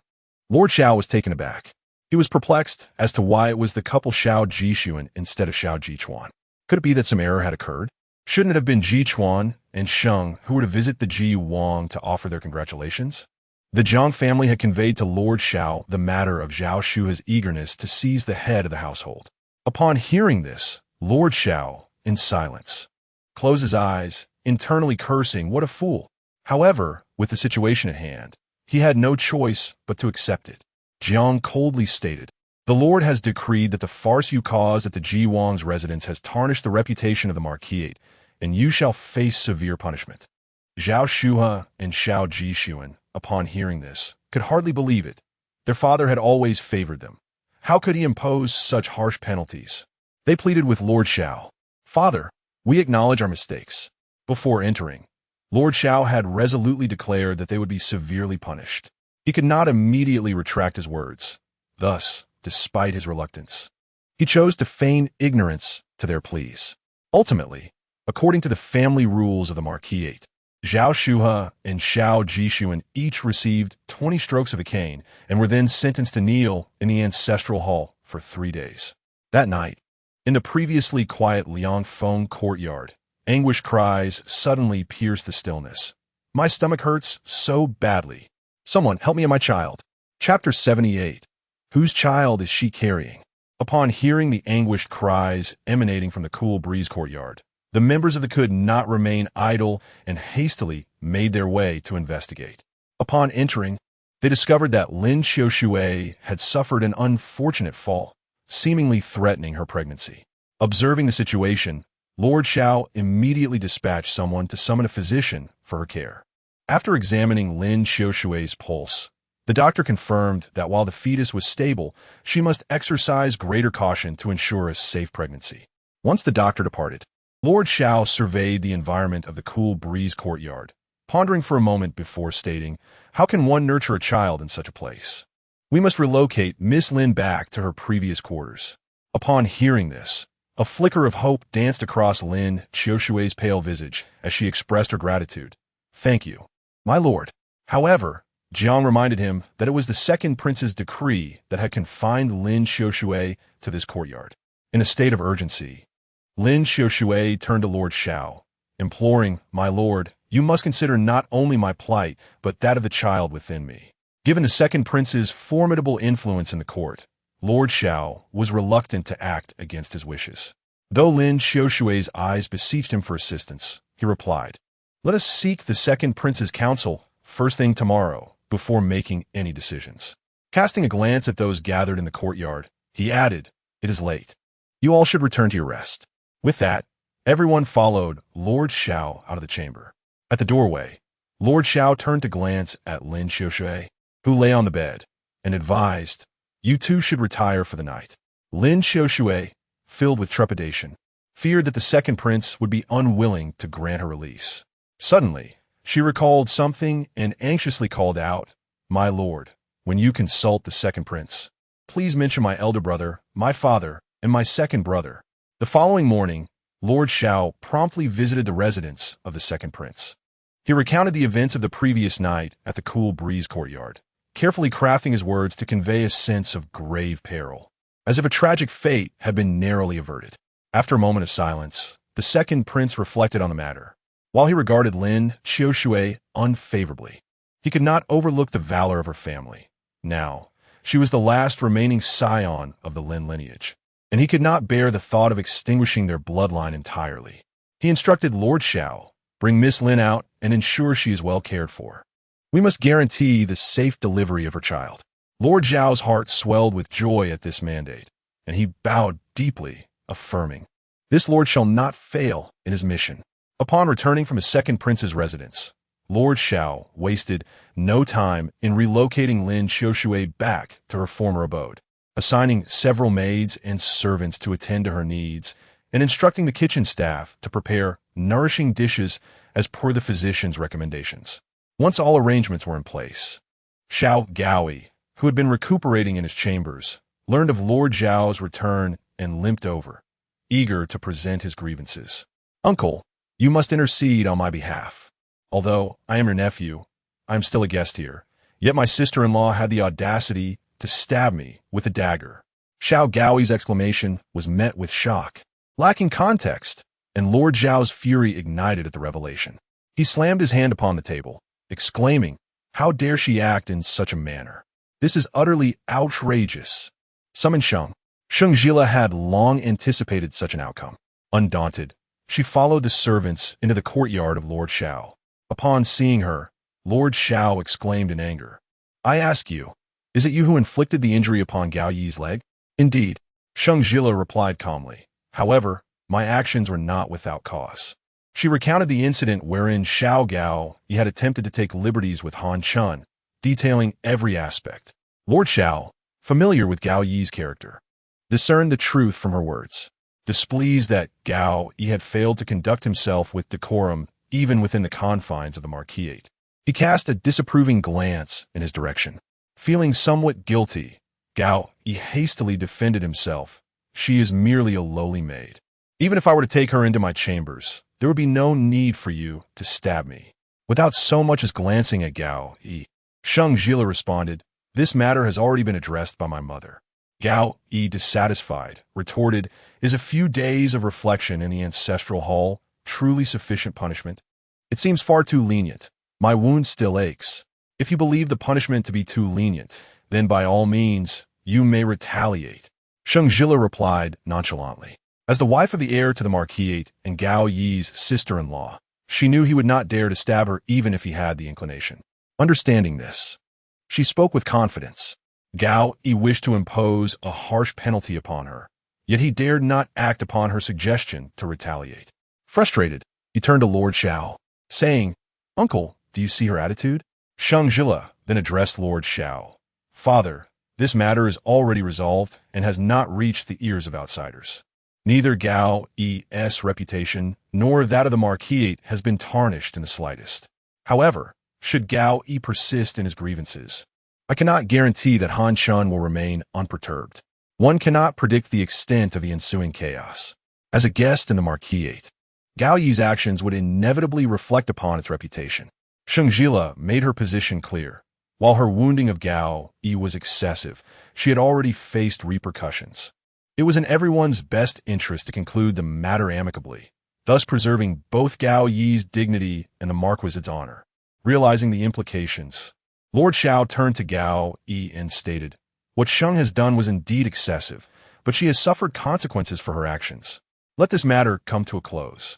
Lord Shao was taken aback. He was perplexed as to why it was the couple Xiao Jishuan instead of Xiao Jichuan. Could it be that some error had occurred? Shouldn't it have been Jichuan and Sheng who were to visit the Ji Wang to offer their congratulations? The Jiang family had conveyed to Lord Shao the matter of Zhao Shuhe's eagerness to seize the head of the household. Upon hearing this, Lord Shao, in silence, closed his eyes, internally cursing, "What a fool!" However, with the situation at hand, he had no choice but to accept it. Jiang coldly stated, "The Lord has decreed that the farce you caused at the Ji Wang's residence has tarnished the reputation of the marquis, and you shall face severe punishment." Zhao Shuhe and Xiao Jishuan, upon hearing this, could hardly believe it. Their father had always favored them. How could he impose such harsh penalties? They pleaded with Lord Shao, "Father, we acknowledge our mistakes." Before entering, Lord Shao had resolutely declared that they would be severely punished. He could not immediately retract his words. Thus, despite his reluctance, he chose to feign ignorance to their pleas. Ultimately, according to the family rules of the marquis, Zhao Shuhe and Xiao Jishuan each received 20 strokes of the cane and were then sentenced to kneel in the ancestral hall for 3 days. That night, in the previously quiet Liangfeng courtyard, anguished cries suddenly pierced the stillness. "My stomach hurts so badly. Someone help me and my child." Chapter 78. Whose child is she carrying? Upon hearing the anguished cries emanating from the cool breeze courtyard, the members of the could not remain idle and hastily made their way to investigate. Upon entering, they discovered that Lin Xiaoshui had suffered an unfortunate fall, seemingly threatening her pregnancy. Observing the situation, Lord Shao immediately dispatched someone to summon a physician for her care. After examining Lin Xiaoshui's pulse, the doctor confirmed that while the fetus was stable, she must exercise greater caution to ensure a safe pregnancy. Once the doctor departed, Lord Shao surveyed the environment of the cool breeze courtyard, pondering for a moment before stating, "How can one nurture a child in such a place? We must relocate Miss Lin back to her previous quarters." Upon hearing this, a flicker of hope danced across Lin Xiaoshui's pale visage as she expressed her gratitude. "Thank you, my lord." However, Jiang reminded him that it was the second prince's decree that had confined Lin Xiaoshui to this courtyard. In a state of urgency, Lin Xiaoshui turned to Lord Shao, imploring, "My lord, you must consider not only my plight, but that of the child within me." Given the second prince's formidable influence in the court, Lord Shao was reluctant to act against his wishes. Though Lin Xiaoshui's eyes beseeched him for assistance, he replied, "Let us seek the second prince's counsel first thing tomorrow before making any decisions." Casting a glance at those gathered in the courtyard, he added, it is late. You all should return to your rest." With that, everyone followed Lord Shao out of the chamber. At the doorway, Lord Shao turned to glance at Lin Xiushui, who lay on the bed, and advised, "You two should retire for the night." Lin Xiushui, filled with trepidation, feared that the second prince would be unwilling to grant her release. Suddenly, she recalled something and anxiously called out, "My lord, when you consult the second prince, please mention my elder brother, my father, and my second brother." The following morning, Lord Shao promptly visited the residence of the second prince. He recounted the events of the previous night at the Cool Breeze courtyard, carefully crafting his words to convey a sense of grave peril, as if a tragic fate had been narrowly averted. After a moment of silence, the second prince reflected on the matter. While he regarded Lin Xiushui unfavorably, he could not overlook the valor of her family. Now, she was the last remaining scion of the Lin lineage, and he could not bear the thought of extinguishing their bloodline entirely. He instructed Lord Shao, "Bring Miss Lin out and ensure she is well cared for. We must guarantee the safe delivery of her child." Lord Zhao's heart swelled with joy at this mandate, and he bowed deeply, affirming, "This lord shall not fail in his mission." Upon returning from his second prince's residence, Lord Shao wasted no time in relocating Lin Xiushui back to her former abode, assigning several maids and servants to attend to her needs, and instructing the kitchen staff to prepare nourishing dishes as per the physician's recommendations. Once all arrangements were in place, Xiao Gaoyi, who had been recuperating in his chambers, learned of Lord Zhao's return and limped over, eager to present his grievances. "Uncle, you must intercede on my behalf. Although I am your nephew, I am still a guest here, yet my sister-in-law had the audacity to stab me with a dagger." Xiao Gaoyi's exclamation was met with shock, lacking context, and Lord Zhao's fury ignited at the revelation. He slammed his hand upon the table, exclaiming, "How dare she act in such a manner? This is utterly outrageous." Summon Sheng Zhile had long anticipated such an outcome. Undaunted, she followed the servants into the courtyard of Lord Shao. Upon seeing her, Lord Shao exclaimed in anger, "I ask you, is it you who inflicted the injury upon Gao Yi's leg?" "Indeed," Sheng Zhile replied calmly. "However, my actions were not without cause." She recounted the incident wherein Xiao Gao Yi had attempted to take liberties with Han Chun, detailing every aspect. Lord Shao, familiar with Gao Yi's character, discerned the truth from her words. Displeased that Gao Yi had failed to conduct himself with decorum even within the confines of the marquis, he cast a disapproving glance in his direction. Feeling somewhat guilty, Gao Yi hastily defended himself. "She is merely a lowly maid. Even if I were to take her into my chambers, there would be no need for you to stab me." Without so much as glancing at Gao Yi, Sheng Zhile responded, "This matter has already been addressed by my mother." Gao Yi, dissatisfied, retorted, "Is a few days of reflection in the ancestral hall truly sufficient punishment? It seems far too lenient. My wound still aches. If you believe the punishment to be too lenient, then by all means, you may retaliate." Sheng Zhile replied nonchalantly. As the wife of the heir to the marquis and Gao Yi's sister-in-law, she knew he would not dare to stab her even if he had the inclination. Understanding this, she spoke with confidence. Gao Yi wished to impose a harsh penalty upon her, yet he dared not act upon her suggestion to retaliate. Frustrated, he turned to Lord Shao, saying, "Uncle, do you see her attitude?" Sheng Zhile then addressed Lord Shao. "Father, this matter is already resolved and has not reached the ears of outsiders. Neither Gao Yi's reputation nor that of the marquis has been tarnished in the slightest. However, should Gao Yi persist in his grievances, I cannot guarantee that Han Chun will remain unperturbed. One cannot predict the extent of the ensuing chaos. As a guest in the marquis, Gao Yi's actions would inevitably reflect upon its reputation." Sheng Zhile made her position clear. While her wounding of Gao Yi was excessive, she had already faced repercussions. It was in everyone's best interest to conclude the matter amicably, thus preserving both Gao Yi's dignity and the marquis's honor. Realizing the implications, Lord Shao turned to Gao Yi and stated, "What Sheng has done was indeed excessive, but she has suffered consequences for her actions. Let this matter come to a close."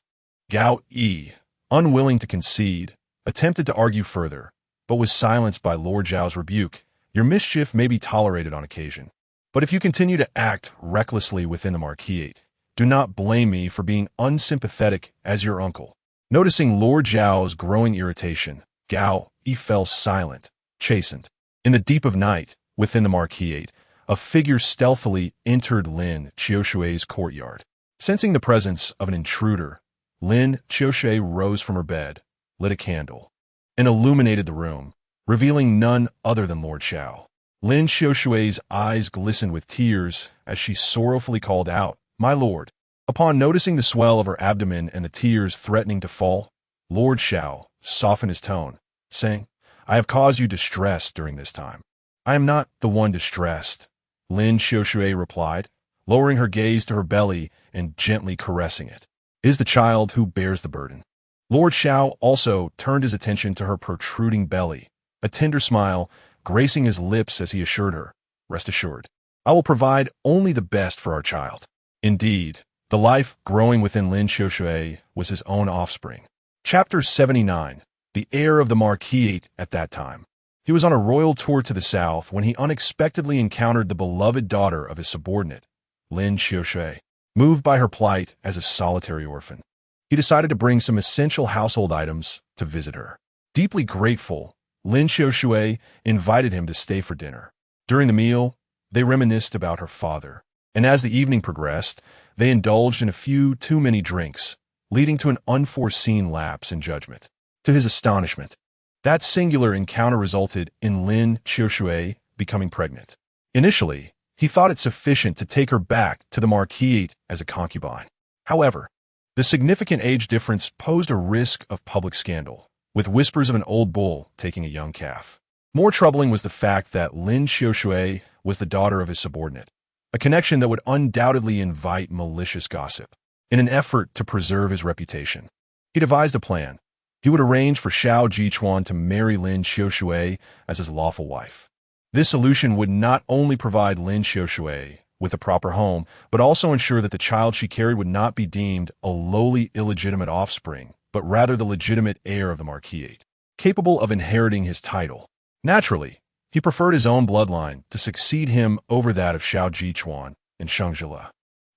Gao Yi, unwilling to concede, attempted to argue further, but was silenced by Lord Zhao's rebuke. "Your mischief may be tolerated on occasion, But if you continue to act recklessly within the marquis, do not blame me for being unsympathetic as your uncle." Noticing Lord Zhao's growing irritation, Gao Yi fell silent, chastened. In the deep of night, within the marquis, a figure stealthily entered Lin Qiushui's courtyard. Sensing the presence of an intruder, Lin Qiushui rose from her bed, lit a candle, and illuminated the room, revealing none other than Lord Zhao. Lin Qiushui's eyes glistened with tears as she sorrowfully called out, "My lord." Upon noticing the swell of her abdomen and the tears threatening to fall, Lord Zhao softened his tone, saying, "I have caused you distress during this time." "I am not the one distressed," Lin Qiushui replied, lowering her gaze to her belly and gently caressing it. "It is the child who bears the burden." Lord Zhao also turned his attention to her protruding belly, a tender smile gracing his lips as he assured her, "Rest assured, I will provide only the best for our child." Indeed, the life growing within Lin Qiushui was his own offspring. Chapter 79. The heir of the marquis at that time. He was on a royal tour to the south when he unexpectedly encountered the beloved daughter of his subordinate, Lin Qiushui. Moved by her plight as a solitary orphan, he decided to bring some essential household items to visit her. Deeply grateful, Lin Qiushui invited him to stay for dinner. During the meal, they reminisced about her father, and as the evening progressed, they indulged in a few too many drinks, leading to an unforeseen lapse in judgment. To his astonishment, that singular encounter resulted in Lin Qiushui becoming pregnant. Initially, he thought it sufficient to take her back to the marquis as a concubine. However, the significant age difference posed a risk of public scandal, with whispers of an old bull taking a young calf. More troubling was the fact that Lin Qiushui was the daughter of his subordinate, a connection that would undoubtedly invite malicious gossip. In an effort to preserve his reputation, he devised a plan. He would arrange for Shao Jichuan to marry Lin Qiushui as his lawful wife. This solution would not only provide Lin Qiushui with a proper home, but also ensure that the child she carried would not be deemed a lowly illegitimate offspring, but rather the legitimate heir of the marquis, capable of inheriting his title. Naturally, he preferred his own bloodline to succeed him over that of Shao Jichuan and Sheng Zhile.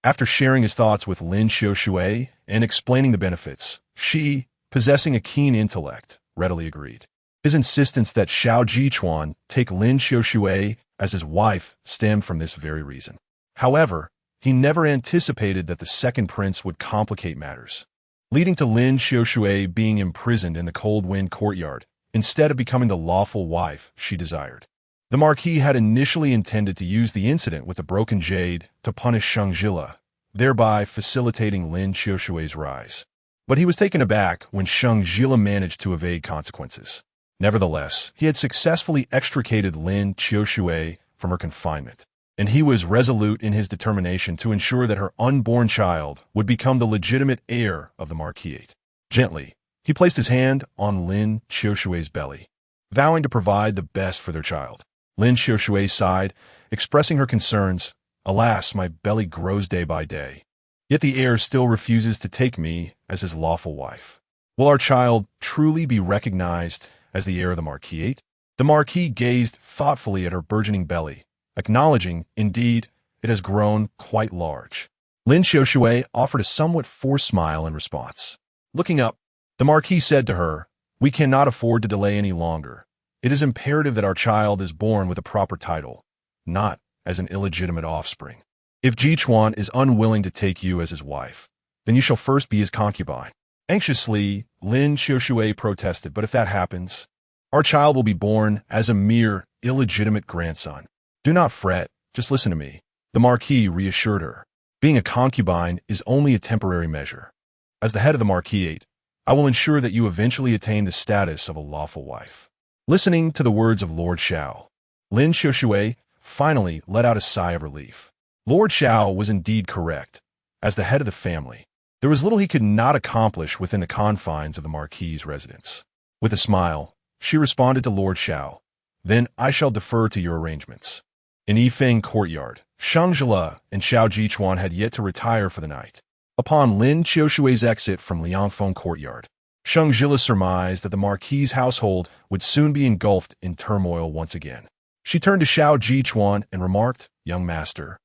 After sharing his thoughts with Lin Qiushui and explaining the benefits, she, possessing a keen intellect, readily agreed. His insistence that Shao Jichuan take Lin Qiushui as his wife stemmed from this very reason. However, he never anticipated that the second prince would complicate matters, leading to Lin Qiushui being imprisoned in the Cold Wind courtyard instead of becoming the lawful wife she desired. The marquis had initially intended to use the incident with the broken jade to punish Sheng Zhile, thereby facilitating Lin Qiushui's rise. But he was taken aback when Sheng Zhile managed to evade consequences. Nevertheless, he had successfully extricated Lin Qiushui from her confinement, and he was resolute in his determination to ensure that her unborn child would become the legitimate heir of the marquis. Gently, he placed his hand on Lin Qiushui's belly, vowing to provide the best for their child. Lin Qiushui sighed, expressing her concerns. "Alas, my belly grows day by day. Yet the heir still refuses to take me as his lawful wife. Will our child truly be recognized as the heir of the marquis?" The marquis gazed thoughtfully at her burgeoning belly, acknowledging, indeed, it has grown quite large. Lin Qiushui offered a somewhat forced smile in response. Looking up, the marquis said to her, "We cannot afford to delay any longer. It is imperative that our child is born with a proper title, not as an illegitimate offspring. If Jichuan is unwilling to take you as his wife, then you shall first be his concubine." Anxiously, Lin Qiushui protested, "But if that happens, our child will be born as a mere illegitimate grandson." "Do not fret, just listen to me," the marquis reassured her. "Being a concubine is only a temporary measure. As the head of the marquis, I will ensure that you eventually attain the status of a lawful wife." Listening to the words of Lord Zhao, Lin Qiushui finally let out a sigh of relief. Lord Zhao was indeed correct. As the head of the family, there was little he could not accomplish within the confines of the marquis's residence. With a smile, she responded to Lord Zhao, "Then I shall defer to your arrangements." In Yifeng courtyard, Sheng Zhile and Shao Jichuan had yet to retire for the night. Upon Lin Qiushui's exit from Liangfeng courtyard, Sheng Zhile surmised that the marquis's household would soon be engulfed in turmoil once again. She turned to Shao Jichuan and remarked, young master,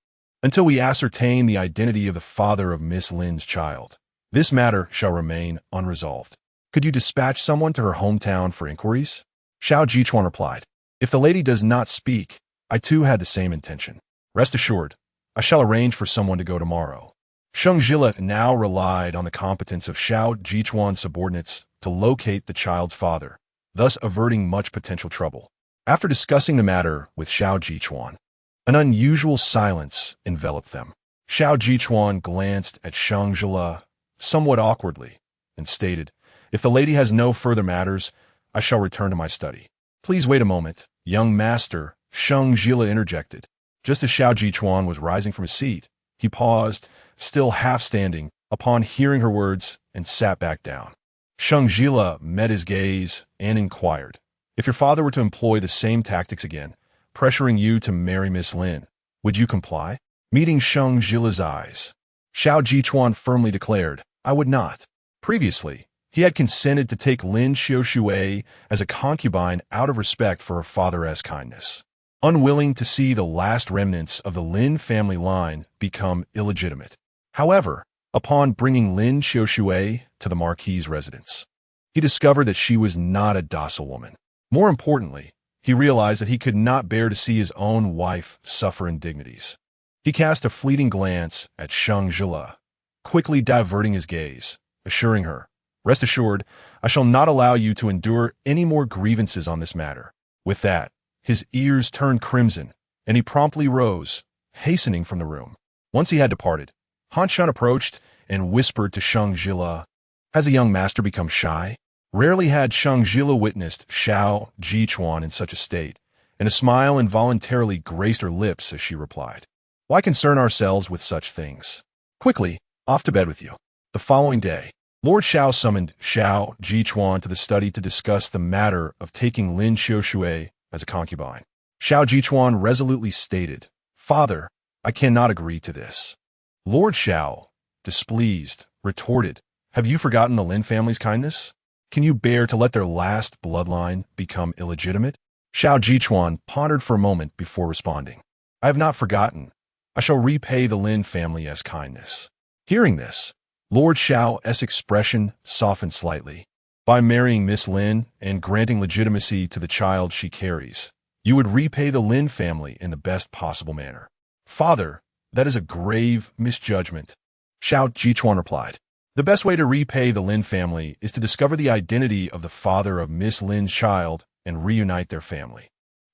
until we ascertain the identity of the father of Miss Lin's child. This matter shall remain unresolved. Could you dispatch someone to her hometown for inquiries? Shao Jichuan replied. If the lady does not speak, I too had the same intention. Rest assured, I shall arrange for someone to go tomorrow. Sheng Zhile now relied on the competence of Shao Jichuan's subordinates to locate the child's father, thus averting much potential trouble. After discussing the matter with Shao Jichuan, an unusual silence enveloped them. Shao Jichuan glanced at Sheng Zhile somewhat awkwardly and stated, If the lady has no further matters, I shall return to my study. Please wait a moment, young master, Sheng Zhile interjected. Just as Shao Jichuan was rising from his seat, he paused, still half standing, upon hearing her words, and sat back down. Sheng Zhile met his gaze and inquired, If your father were to employ the same tactics again, pressuring you to marry Miss Lin, would you comply? Meeting Sheng Zhile's eyes, Shao Jichuan firmly declared, I would not. Previously, he had consented to take Lin Xiaoshui as a concubine out of respect for her father's kindness, unwilling to see the last remnants of the Lin family line become illegitimate. However, upon bringing Lin Xiaoshui to the marquis' residence, he discovered that she was not a docile woman. More importantly, he realized that he could not bear to see his own wife suffer indignities. He cast a fleeting glance at Sheng Zhile, quickly diverting his gaze, assuring her, Rest assured, I shall not allow you to endure any more grievances on this matter. With that, his ears turned crimson, and he promptly rose, hastening from the room. Once he had departed, Han Shan approached and whispered to Sheng Zhile, Has the young master become shy? Rarely had Sheng Zhile witnessed Shao Jichuan in such a state, and a smile involuntarily graced her lips as she replied, Why concern ourselves with such things? Quickly, off to bed with you. The following day, Lord Shao summoned Shao Jichuan to the study to discuss the matter of taking Lin Xiaoshui as a concubine. Shao Jichuan resolutely stated, Father, I cannot agree to this. Lord Shao, displeased, retorted, Have you forgotten the Lin family's kindness? Can you bear to let their last bloodline become illegitimate? Shao Jichuan pondered for a moment before responding, I have not forgotten. I shall repay the Lin family as kindness. Hearing this, Lord Shao's expression softened slightly. By marrying Miss Lin and granting legitimacy to the child she carries, you would repay the Lin family in the best possible manner. Father, that is a grave misjudgment. Shao Jichuan replied, The best way to repay the Lin family is to discover the identity of the father of Miss Lin's child and reunite their family.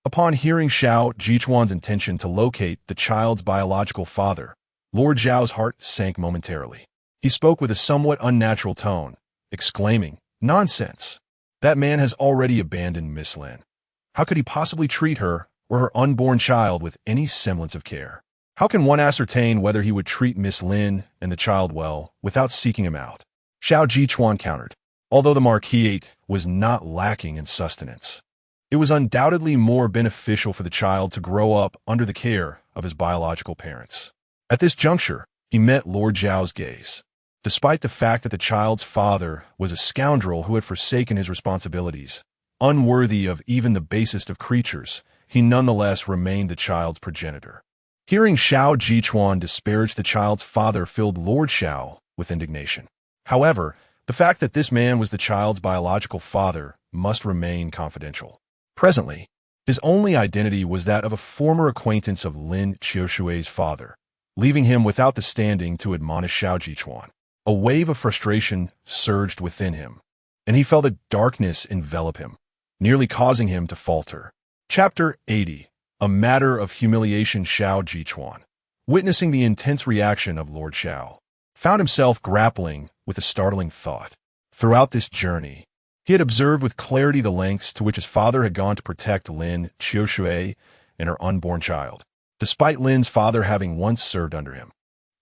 Upon hearing Shao Jichuan's intention to locate the child's biological father, Lord Zhao's heart sank momentarily. He spoke with a somewhat unnatural tone, exclaiming, Nonsense! That man has already abandoned Miss Lin. How could he possibly treat her or her unborn child with any semblance of care? How can one ascertain whether he would treat Miss Lin and the child well without seeking him out? Shao Jichuan countered, although the marquis was not lacking in sustenance. It was undoubtedly more beneficial for the child to grow up under the care of his biological parents. At this juncture, he met Lord Zhao's gaze. Despite the fact that the child's father was a scoundrel who had forsaken his responsibilities, unworthy of even the basest of creatures, he nonetheless remained the child's progenitor. Hearing Shao Jichuan disparage the child's father filled Lord Shao with indignation. However, the fact that this man was the child's biological father must remain confidential. Presently, his only identity was that of a former acquaintance of Lin Xiaoshui's father, leaving him without the standing to admonish Shao Jichuan. A wave of frustration surged within him, and he felt a darkness envelop him, nearly causing him to falter. Chapter 80. A Matter of Humiliation. Shao Jichuan, witnessing the intense reaction of Lord Shao, found himself grappling with a startling thought. Throughout this journey, he had observed with clarity the lengths to which his father had gone to protect Lin Xiaoshui and her unborn child, despite Lin's father having once served under him.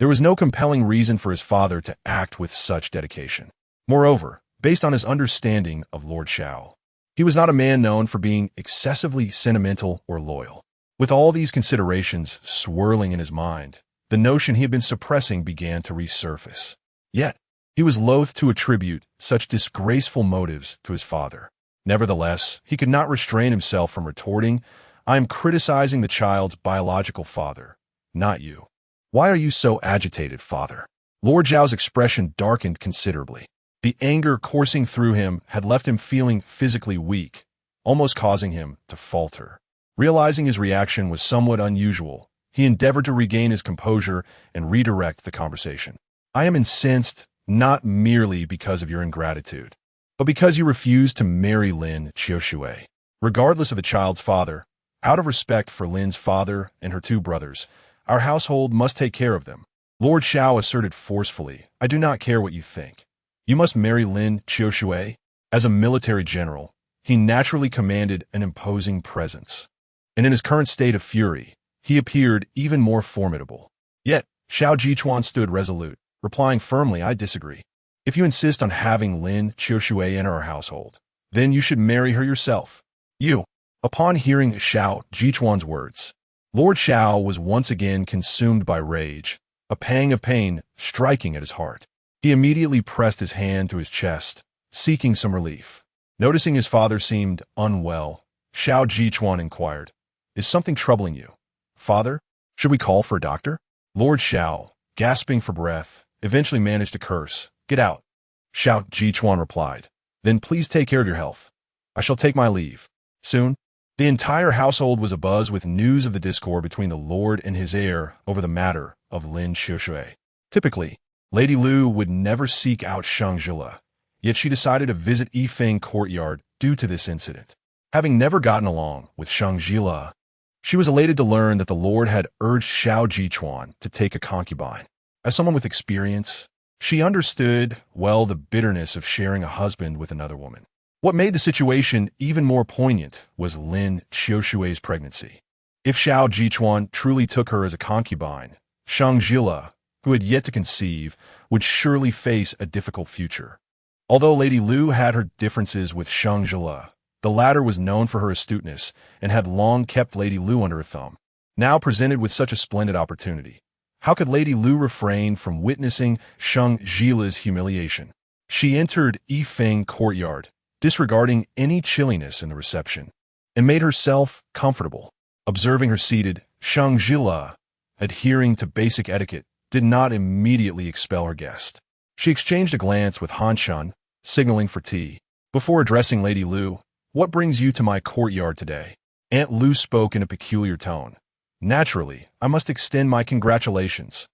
There was no compelling reason for his father to act with such dedication. Moreover, based on his understanding of Lord Shao, he was not a man known for being excessively sentimental or loyal. With all these considerations swirling in his mind, the notion he had been suppressing began to resurface. Yet, he was loath to attribute such disgraceful motives to his father. Nevertheless, he could not restrain himself from retorting, I am criticizing the child's biological father, not you. Why are you so agitated, father? Lord Zhao's expression darkened considerably. The anger coursing through him had left him feeling physically weak, almost causing him to falter. Realizing his reaction was somewhat unusual, he endeavored to regain his composure and redirect the conversation. I am incensed not merely because of your ingratitude, but because you refused to marry Lin Qiushui. Regardless of the child's father, out of respect for Lin's father and her two brothers, our household must take care of them. Lord Xiao asserted forcefully, I do not care what you think. You must marry Lin Qiushui. As a military general, he naturally commanded an imposing presence. And in his current state of fury, he appeared even more formidable. Yet, Xiao Jichuan stood resolute, replying firmly, I disagree. If you insist on having Lin Qiushui enter our household, then you should marry her yourself. You. Upon hearing Xiao Jichuan's words, Lord Xiao was once again consumed by rage, a pang of pain striking at his heart. He immediately pressed his hand to his chest, seeking some relief. Noticing his father seemed unwell, Xiao Jichuan inquired, Is something troubling you? Father, should we call for a doctor? Lord Xiao, gasping for breath, eventually managed to curse, Get out. Xiao Jichuan replied, Then please take care of your health. I shall take my leave. Soon, the entire household was abuzz with news of the discord between the Lord and his heir over the matter of Lin Qiushui. Typically, Lady Lu would never seek out Sheng Zhile, yet she decided to visit Yifeng courtyard due to this incident. Having never gotten along with Sheng Zhile, she was elated to learn that the Lord had urged Xiao Jichuan to take a concubine. As someone with experience, she understood well the bitterness of sharing a husband with another woman. What made the situation even more poignant was Lin Qiushui's pregnancy. If Xiao Jichuan truly took her as a concubine, Sheng Zhile, who had yet to conceive, would surely face a difficult future. Although Lady Lu had her differences with Sheng Zhile, the latter was known for her astuteness and had long kept Lady Lu under her thumb. Now presented with such a splendid opportunity, how could Lady Lu refrain from witnessing Sheng Zhile's humiliation? She entered Yifeng courtyard, disregarding any chilliness in the reception, and made herself comfortable. Observing her seated, Sheng Zhile, adhering to basic etiquette, did not immediately expel her guest. She exchanged a glance with Han Shan, signaling for tea. Before addressing Lady Lu, What brings you to my courtyard today? Aunt Lu spoke in a peculiar tone. Naturally, I must extend my congratulations.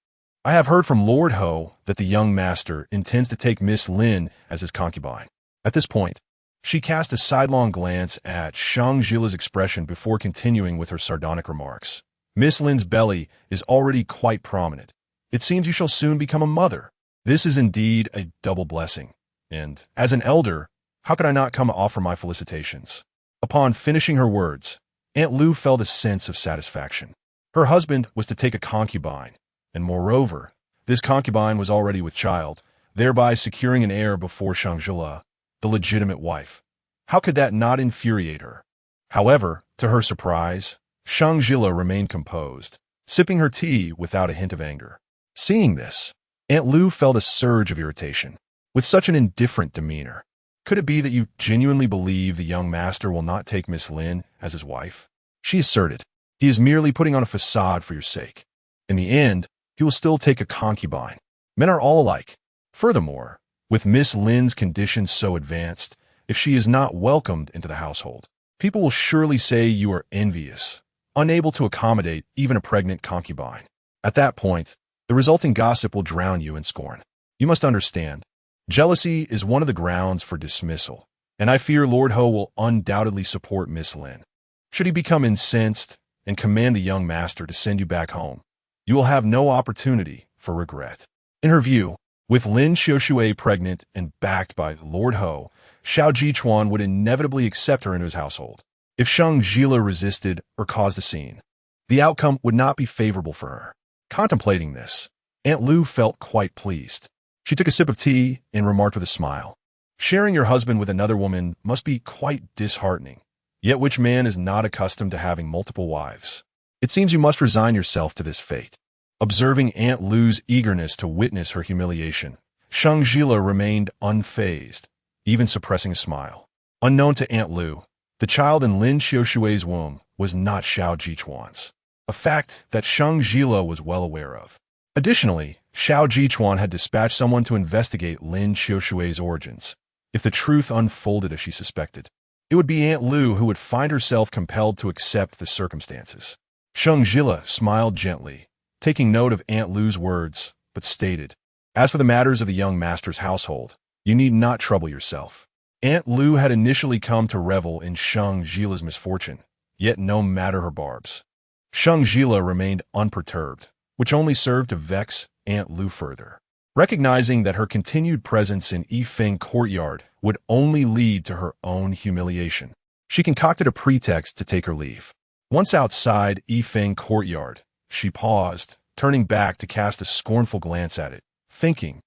I have heard from Lord Ho that the young master intends to take Miss Lin as his concubine. At this point, she cast a sidelong glance at Sheng Zhile's expression before continuing with her sardonic remarks. Miss Lin's belly is already quite prominent. It seems you shall soon become a mother. This is indeed a double blessing. And, as an elder, how could I not come offer my felicitations? Upon finishing her words, Aunt Lu felt a sense of satisfaction. Her husband was to take a concubine, and moreover, this concubine was already with child, thereby securing an heir before Sheng Zhile, the legitimate wife. How could that not infuriate her? However, to her surprise, Sheng Zhile remained composed, sipping her tea without a hint of anger. Seeing this, Aunt Lu felt a surge of irritation. With such an indifferent demeanor, could it be that you genuinely believe the young master will not take Miss Lin as his wife? She asserted, He is merely putting on a facade for your sake. In the end, he will still take a concubine. Men are all alike. Furthermore, with Miss Lin's conditions so advanced, if she is not welcomed into the household, people will surely say you are envious, unable to accommodate even a pregnant concubine. At that point, the resulting gossip will drown you in scorn. You must understand, jealousy is one of the grounds for dismissal, and I fear Lord Ho will undoubtedly support Miss Lin. Should he become incensed and command the young master to send you back home, you will have no opportunity for regret. In her view, with Lin Qiushui pregnant and backed by Lord Ho, Xiao Jichuan would inevitably accept her into his household. If Sheng Zhile resisted or caused a scene, the outcome would not be favorable for her. Contemplating this, Aunt Lu felt quite pleased. She took a sip of tea and remarked with a smile, Sharing your husband with another woman must be quite disheartening. Yet which man is not accustomed to having multiple wives? It seems you must resign yourself to this fate. Observing Aunt Lu's eagerness to witness her humiliation, Sheng Zhile remained unfazed, even suppressing a smile. Unknown to Aunt Lu, the child in Lin Qiushui's womb was not Shao Jichuan's, a fact that Sheng Zhile was well aware of. Additionally, Shao Jichuan had dispatched someone to investigate Lin Qiushui's origins. If the truth unfolded as she suspected, it would be Aunt Lu who would find herself compelled to accept the circumstances. Sheng Zhile smiled gently, taking note of Aunt Lu's words, but stated, "As for the matters of the young master's household, you need not trouble yourself." Aunt Lu had initially come to revel in Sheng Zhile's misfortune, yet no matter her barbs, Sheng Zhile remained unperturbed, which only served to vex Aunt Lu further. Recognizing that her continued presence in Yifeng courtyard would only lead to her own humiliation, she concocted a pretext to take her leave. Once outside Yifeng courtyard, she paused, turning back to cast a scornful glance at it, thinking,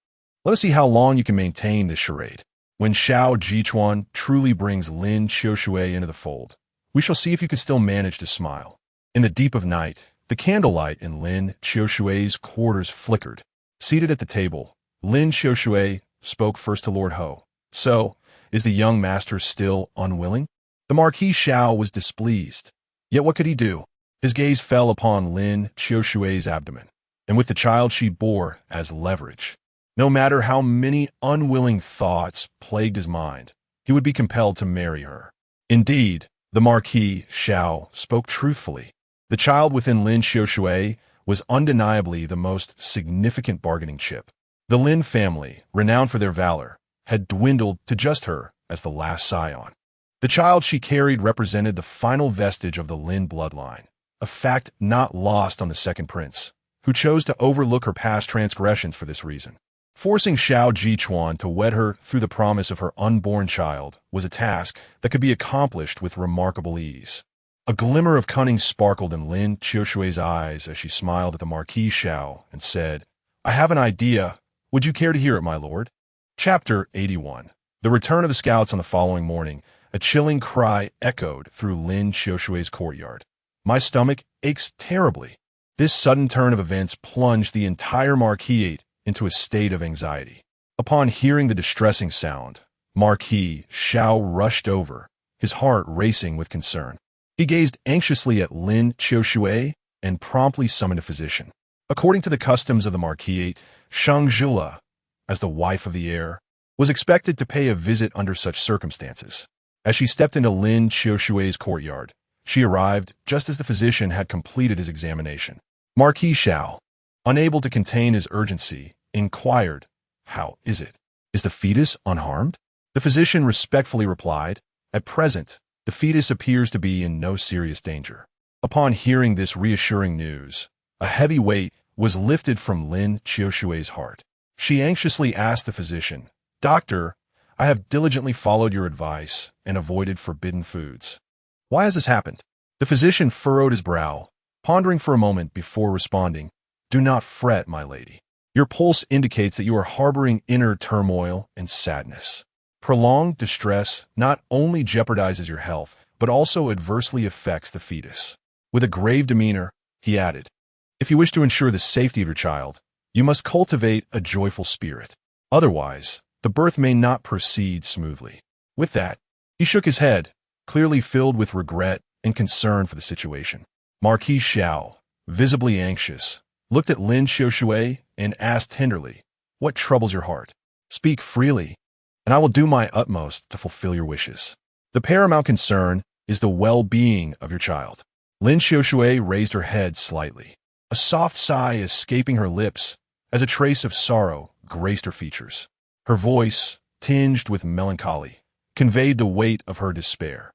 "Let us see how long you can maintain this charade. When Shao Jichuan truly brings Lin Qiushui into the fold, we shall see if you can still manage to smile." In the deep of night, the candlelight in Lin Qiushui's quarters flickered. Seated at the table, Lin Qiushui spoke first to Lord Ho. "So, is the young master still unwilling?" The Marquis Shao was displeased. Yet what could he do? His gaze fell upon Lin Qiushui's abdomen, and with the child she bore as leverage. No matter how many unwilling thoughts plagued his mind, he would be compelled to marry her. Indeed, the Marquis Shao spoke truthfully. The child within Lin Qiushui was undeniably the most significant bargaining chip. The Lin family, renowned for their valor, had dwindled to just her as the last scion. The child she carried represented the final vestige of the Lin bloodline, a fact not lost on the second prince, who chose to overlook her past transgressions for this reason. Forcing Shao Jichuan to wed her through the promise of her unborn child was a task that could be accomplished with remarkable ease. A glimmer of cunning sparkled in Lin Qiushui's eyes as she smiled at the Marquis Shao and said, "I have an idea. Would you care to hear it, my lord?" Chapter 81. The return of the scouts on the following morning, a chilling cry echoed through Lin Qiushui's courtyard. "My stomach aches terribly." This sudden turn of events plunged the entire marquisate into a state of anxiety. Upon hearing the distressing sound, Marquis Shao rushed over, his heart racing with concern. He gazed anxiously at Lin Qiushui and promptly summoned a physician. According to the customs of the marquisate, Sheng Zhile, as the wife of the heir, was expected to pay a visit under such circumstances. As she stepped into Lin Qiushui's courtyard, she arrived just as the physician had completed his examination. Marquis Shao, unable to contain his urgency, inquired, "How is it? Is the fetus unharmed?" The physician respectfully replied, "At present, the fetus appears to be in no serious danger." Upon hearing this reassuring news, a heavy weight was lifted from Lin Qiushui's heart. She anxiously asked the physician, "Doctor, I have diligently followed your advice and avoided forbidden foods. Why has this happened?" The physician furrowed his brow, pondering for a moment before responding, "Do not fret, my lady. Your pulse indicates that you are harboring inner turmoil and sadness. Prolonged distress not only jeopardizes your health, but also adversely affects the fetus." With a grave demeanor, he added, "If you wish to ensure the safety of your child, you must cultivate a joyful spirit. Otherwise, the birth may not proceed smoothly." With that, he shook his head, clearly filled with regret and concern for the situation. Marquis Shao, visibly anxious, looked at Lin Qiushui and asked tenderly, "What troubles your heart? Speak freely, and I will do my utmost to fulfill your wishes. The paramount concern is the well-being of your child." Lin Qiushui raised her head slightly, a soft sigh escaping her lips as a trace of sorrow graced her features. Her voice, tinged with melancholy, conveyed the weight of her despair.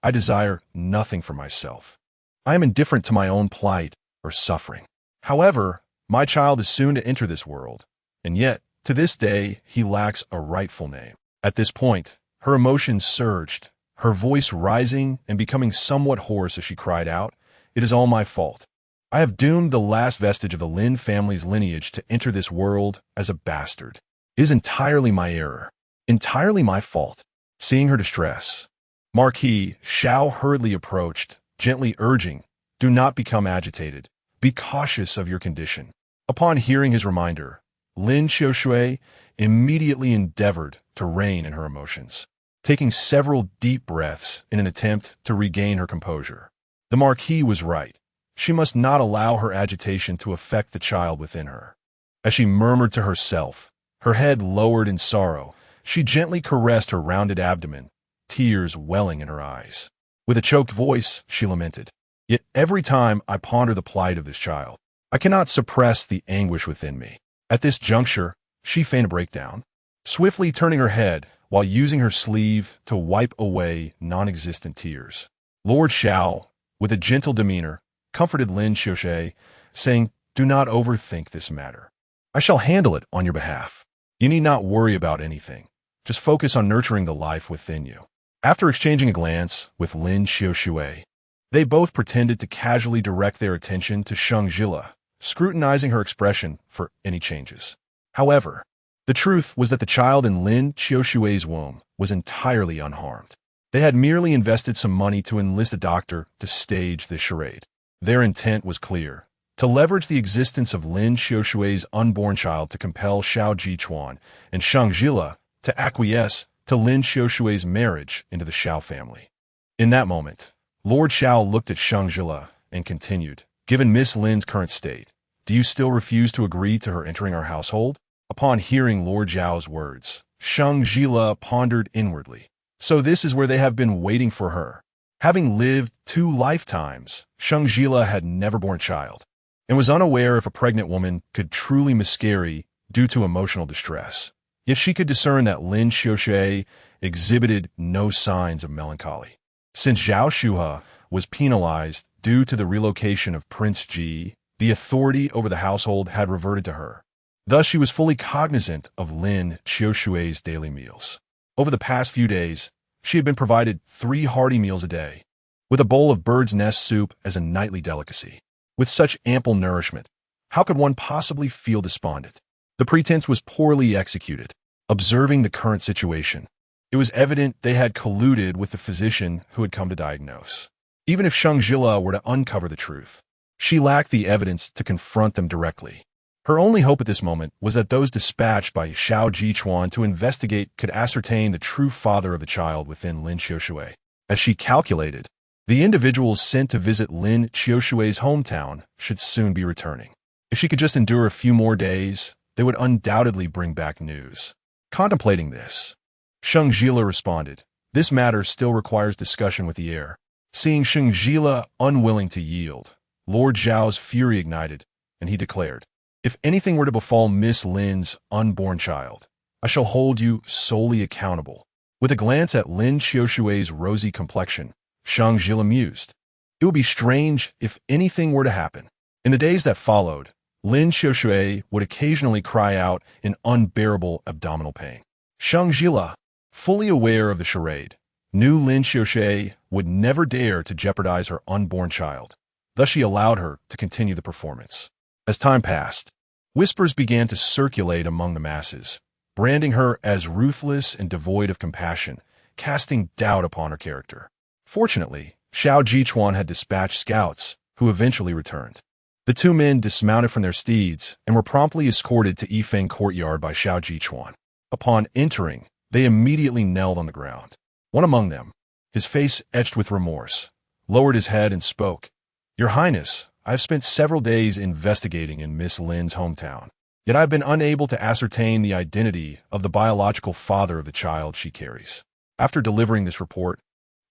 "I desire nothing for myself. I am indifferent to my own plight or suffering. However, my child is soon to enter this world, and yet, to this day, he lacks a rightful name." At this point, her emotions surged, her voice rising and becoming somewhat hoarse as she cried out, "It is all my fault. I have doomed the last vestige of the Lin family's lineage to enter this world as a bastard. It is entirely my error, entirely my fault." Seeing her distress, Marquis Shao hurriedly approached, gently urging, "Do not become agitated. Be cautious of your condition." Upon hearing his reminder, Lin Qiushui immediately endeavored to rein in her emotions, taking several deep breaths in an attempt to regain her composure. The marquis was right. She must not allow her agitation to affect the child within her. As she murmured to herself, her head lowered in sorrow, she gently caressed her rounded abdomen, tears welling in her eyes. With a choked voice, she lamented, "Yet every time I ponder the plight of this child, I cannot suppress the anguish within me." At this juncture, she feigned a breakdown, swiftly turning her head while using her sleeve to wipe away non-existent tears. Lord Zhile, with a gentle demeanor, comforted Lin Xiaoxue, saying, "Do not overthink this matter. I shall handle it on your behalf. You need not worry about anything. Just focus on nurturing the life within you." After exchanging a glance with Lin Xiaoxue, they both pretended to casually direct their attention to Sheng Zhile, scrutinizing her expression for any changes. However, the truth was that the child in Lin Xiaoxue's womb was entirely unharmed. They had merely invested some money to enlist a doctor to stage this charade. Their intent was clear: to leverage the existence of Lin Xiaoxue's unborn child to compel Xiao Jichuan and Sheng Zhile to acquiesce to Lin Xiaoxue's marriage into the Xiao family. In that moment, Lord Zhile looked at Sheng Zhile and continued, "Given Miss Lin's current state, do you still refuse to agree to her entering our household?" Upon hearing Lord Zhao's words, Sheng Zhile pondered inwardly. So this is where they have been waiting for her. Having lived 2 lifetimes, Sheng Zhile had never borne a child, and was unaware if a pregnant woman could truly miscarry due to emotional distress. Yet she could discern that Lin Xiaoxue exhibited no signs of melancholy. Since Zhao Shuhe was penalized due to the relocation of Prince Ji, the authority over the household had reverted to her. Thus she was fully cognizant of Lin Xiaoxue's daily meals. Over the past few days, she had been provided 3 hearty meals a day, with a bowl of bird's nest soup as a nightly delicacy. With such ample nourishment, how could one possibly feel despondent? The pretense was poorly executed. Observing the current situation, it was evident they had colluded with the physician who had come to diagnose. Even if Sheng Zhile were to uncover the truth, she lacked the evidence to confront them directly. Her only hope at this moment was that those dispatched by Xiao Jichuan to investigate could ascertain the true father of the child within Lin Xiaoxue. As she calculated, the individuals sent to visit Lin Xiaoxue's hometown should soon be returning. If she could just endure a few more days, they would undoubtedly bring back news. Contemplating this, Sheng Zhile responded, "This matter still requires discussion with the heir." Seeing Sheng Zhile unwilling to yield, Lord Zhao's fury ignited, and he declared, "If anything were to befall Miss Lin's unborn child, I shall hold you solely accountable." With a glance at Lin Xiaoxue's rosy complexion, Sheng Zhile mused, "It would be strange if anything were to happen." In the days that followed, Lin Xiaoxue would occasionally cry out in unbearable abdominal pain. Sheng Zhile, fully aware of the charade, knew Lin Xiaoxue would never dare to jeopardize her unborn child. Thus she allowed her to continue the performance. As time passed, whispers began to circulate among the masses, branding her as ruthless and devoid of compassion, casting doubt upon her character. Fortunately, Xiao Jichuan had dispatched scouts, who eventually returned. The 2 men dismounted from their steeds and were promptly escorted to Yifeng courtyard by Xiao Jichuan. Upon entering, they immediately knelt on the ground. One among them, his face etched with remorse, lowered his head and spoke, "Your Highness, I have spent several days investigating in Miss Lin's hometown, yet I have been unable to ascertain the identity of the biological father of the child she carries." After delivering this report,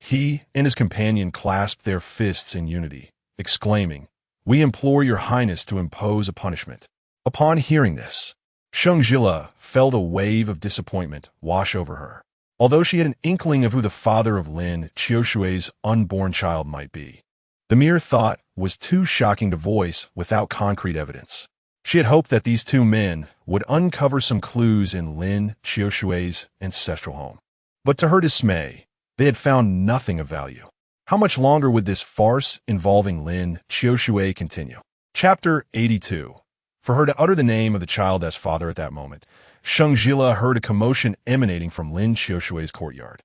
he and his companion clasped their fists in unity, exclaiming, "We implore your Highness to impose a punishment." Upon hearing this, Sheng Zhile felt a wave of disappointment wash over her. Although she had an inkling of who the father of Lin Xiaoxue's unborn child might be, the mere thought was too shocking to voice without concrete evidence. She had hoped that these 2 men would uncover some clues in Lin Xiaoxue's ancestral home. But to her dismay, they had found nothing of value. How much longer would this farce involving Lin Xiaoxue continue? Chapter 82. For her to utter the name of the child as father at that moment, Sheng Zhile heard a commotion emanating from Lin Xiaoxue's courtyard.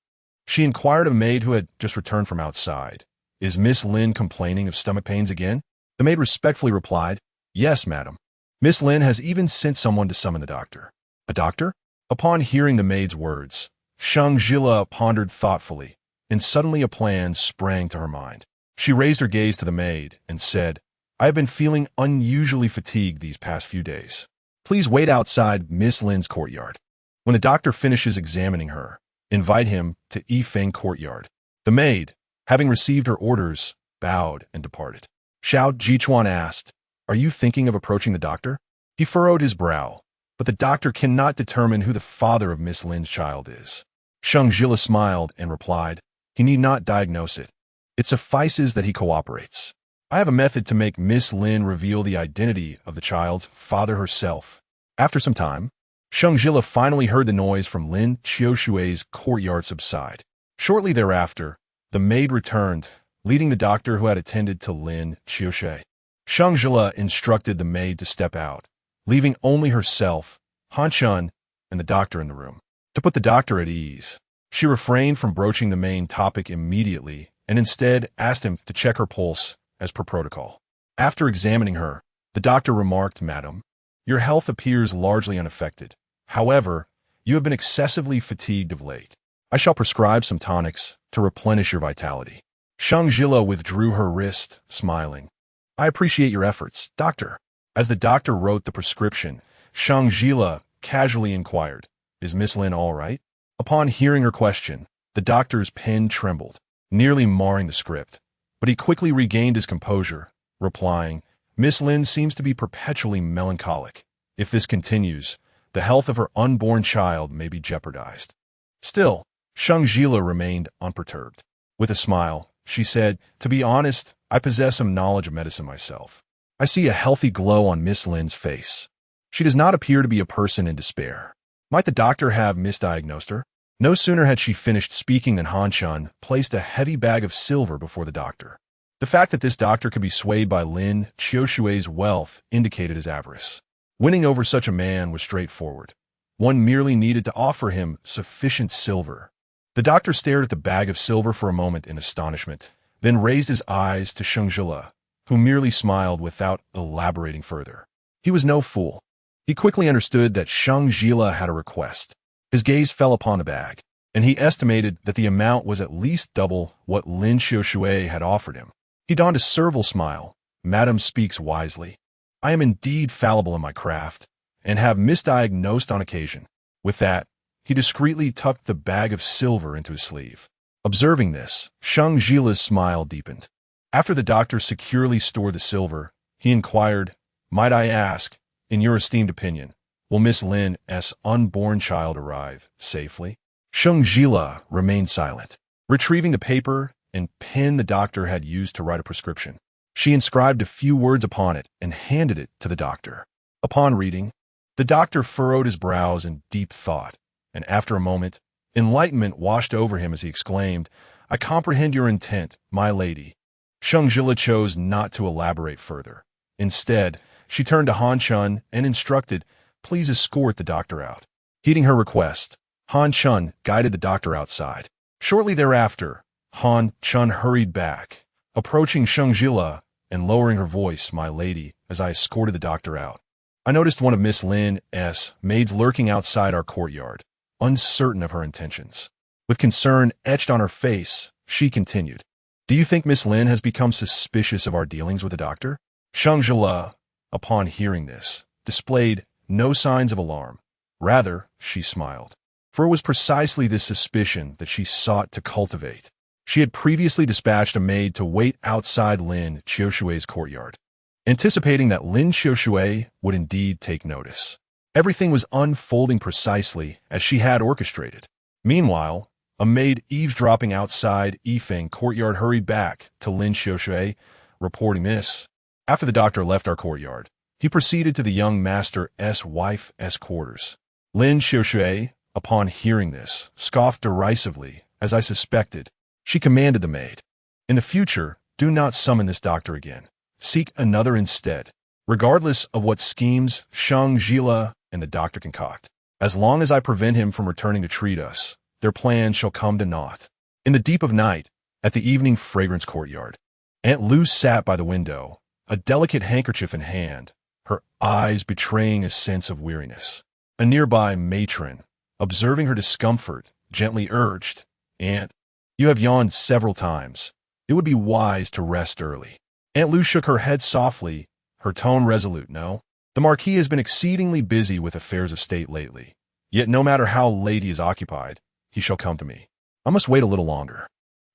She inquired of a maid who had just returned from outside, "Is Miss Lin complaining of stomach pains again?" The maid respectfully replied, "Yes, madam. Miss Lin has even sent someone to summon the doctor." "A doctor?" Upon hearing the maid's words, Sheng Zhile pondered thoughtfully, and suddenly a plan sprang to her mind. She raised her gaze to the maid and said, I have been feeling unusually fatigued these past few days. Please wait outside Miss Lin's courtyard. When the doctor finishes examining her, invite him to Yifeng courtyard. The maid, having received her orders, bowed and departed. Xiao Jichuan asked, Are you thinking of approaching the doctor? He furrowed his brow, but the doctor cannot determine who the father of Miss Lin's child is. Sheng Zhile smiled and replied, He need not diagnose it. It suffices that he cooperates. I have a method to make Miss Lin reveal the identity of the child's father herself. After some time, Sheng Zhile finally heard the noise from Lin Qiushui's courtyard subside. Shortly thereafter, the maid returned, leading the doctor who had attended to Lin Qiushui. Sheng Zhile instructed the maid to step out, leaving only herself, Han Chun, and the doctor in the room. To put the doctor at ease, she refrained from broaching the main topic immediately and instead asked him to check her pulse as per protocol. After examining her, the doctor remarked, Madam, your health appears largely unaffected. However, you have been excessively fatigued of late. I shall prescribe some tonics to replenish your vitality. Sheng Zhile withdrew her wrist, smiling. I appreciate your efforts, doctor. As the doctor wrote the prescription, Sheng Zhile casually inquired, Is Miss Lin all right? Upon hearing her question, the doctor's pen trembled, nearly marring the script, but he quickly regained his composure, replying, Miss Lin seems to be perpetually melancholic. If this continues, the health of her unborn child may be jeopardized. Still, Sheng Zhile remained unperturbed. With a smile, she said, To be honest, I possess some knowledge of medicine myself. I see a healthy glow on Miss Lin's face. She does not appear to be a person in despair. Might the doctor have misdiagnosed her? No sooner had she finished speaking than Han Chun placed a heavy bag of silver before the doctor. The fact that this doctor could be swayed by Lin Qiushui's wealth indicated his avarice. Winning over such a man was straightforward. One merely needed to offer him sufficient silver. The doctor stared at the bag of silver for a moment in astonishment, then raised his eyes to Sheng Zhile, who merely smiled without elaborating further. He was no fool. He quickly understood that Sheng Zhile had a request. His gaze fell upon the bag, and he estimated that the amount was at least double what Lin Qiushui had offered him. He donned a servile smile. Madam speaks wisely. I am indeed fallible in my craft, and have misdiagnosed on occasion. With that, he discreetly tucked the bag of silver into his sleeve. Observing this, Sheng Zhile's smile deepened. After the doctor securely stored the silver, he inquired, Might I ask, in your esteemed opinion, will Miss Lin's unborn child arrive safely? Sheng Zhile remained silent. Retrieving the paper and pen the doctor had used to write a prescription, she inscribed a few words upon it and handed it to the doctor. Upon reading, the doctor furrowed his brows in deep thought, and after a moment, enlightenment washed over him as he exclaimed, I comprehend your intent, my lady. Sheng Zhile chose not to elaborate further. Instead, she turned to Han Chun and instructed, Please escort the doctor out. Heeding her request, Han Chun guided the doctor outside. Shortly thereafter, Han Chun hurried back, approaching Sheng Zhile and lowering her voice, My lady, as I escorted the doctor out. I noticed one of Miss Lin's maids lurking outside our courtyard, uncertain of her intentions. With concern etched on her face, she continued, Do you think Miss Lin has become suspicious of our dealings with the doctor? Sheng Zhile, upon hearing this, displayed no signs of alarm. Rather, she smiled. For it was precisely this suspicion that she sought to cultivate. She had previously dispatched a maid to wait outside Lin Qiushui's courtyard, anticipating that Lin Qiushui would indeed take notice. Everything was unfolding precisely as she had orchestrated. Meanwhile, a maid eavesdropping outside Yifeng courtyard hurried back to Lin Qiushui, reporting this. After the doctor left our courtyard, he proceeded to the young master's wife's quarters. Lin Qiushui, upon hearing this, scoffed derisively, as I suspected. She commanded the maid, In the future, do not summon this doctor again. Seek another instead. Regardless of what schemes Sheng Zhile and the doctor concoct, as long as I prevent him from returning to treat us, their plans shall come to naught. In the deep of night, at the evening fragrance courtyard, Aunt Lou sat by the window, a delicate handkerchief in hand, her eyes betraying a sense of weariness. A nearby matron, observing her discomfort, gently urged, Aunt, you have yawned several times. it would be wise to rest early. Aunt Lou shook her head softly, her tone resolute. No. The marquis has been exceedingly busy with affairs of state lately. Yet no matter how late he is occupied, he shall come to me. I must wait a little longer.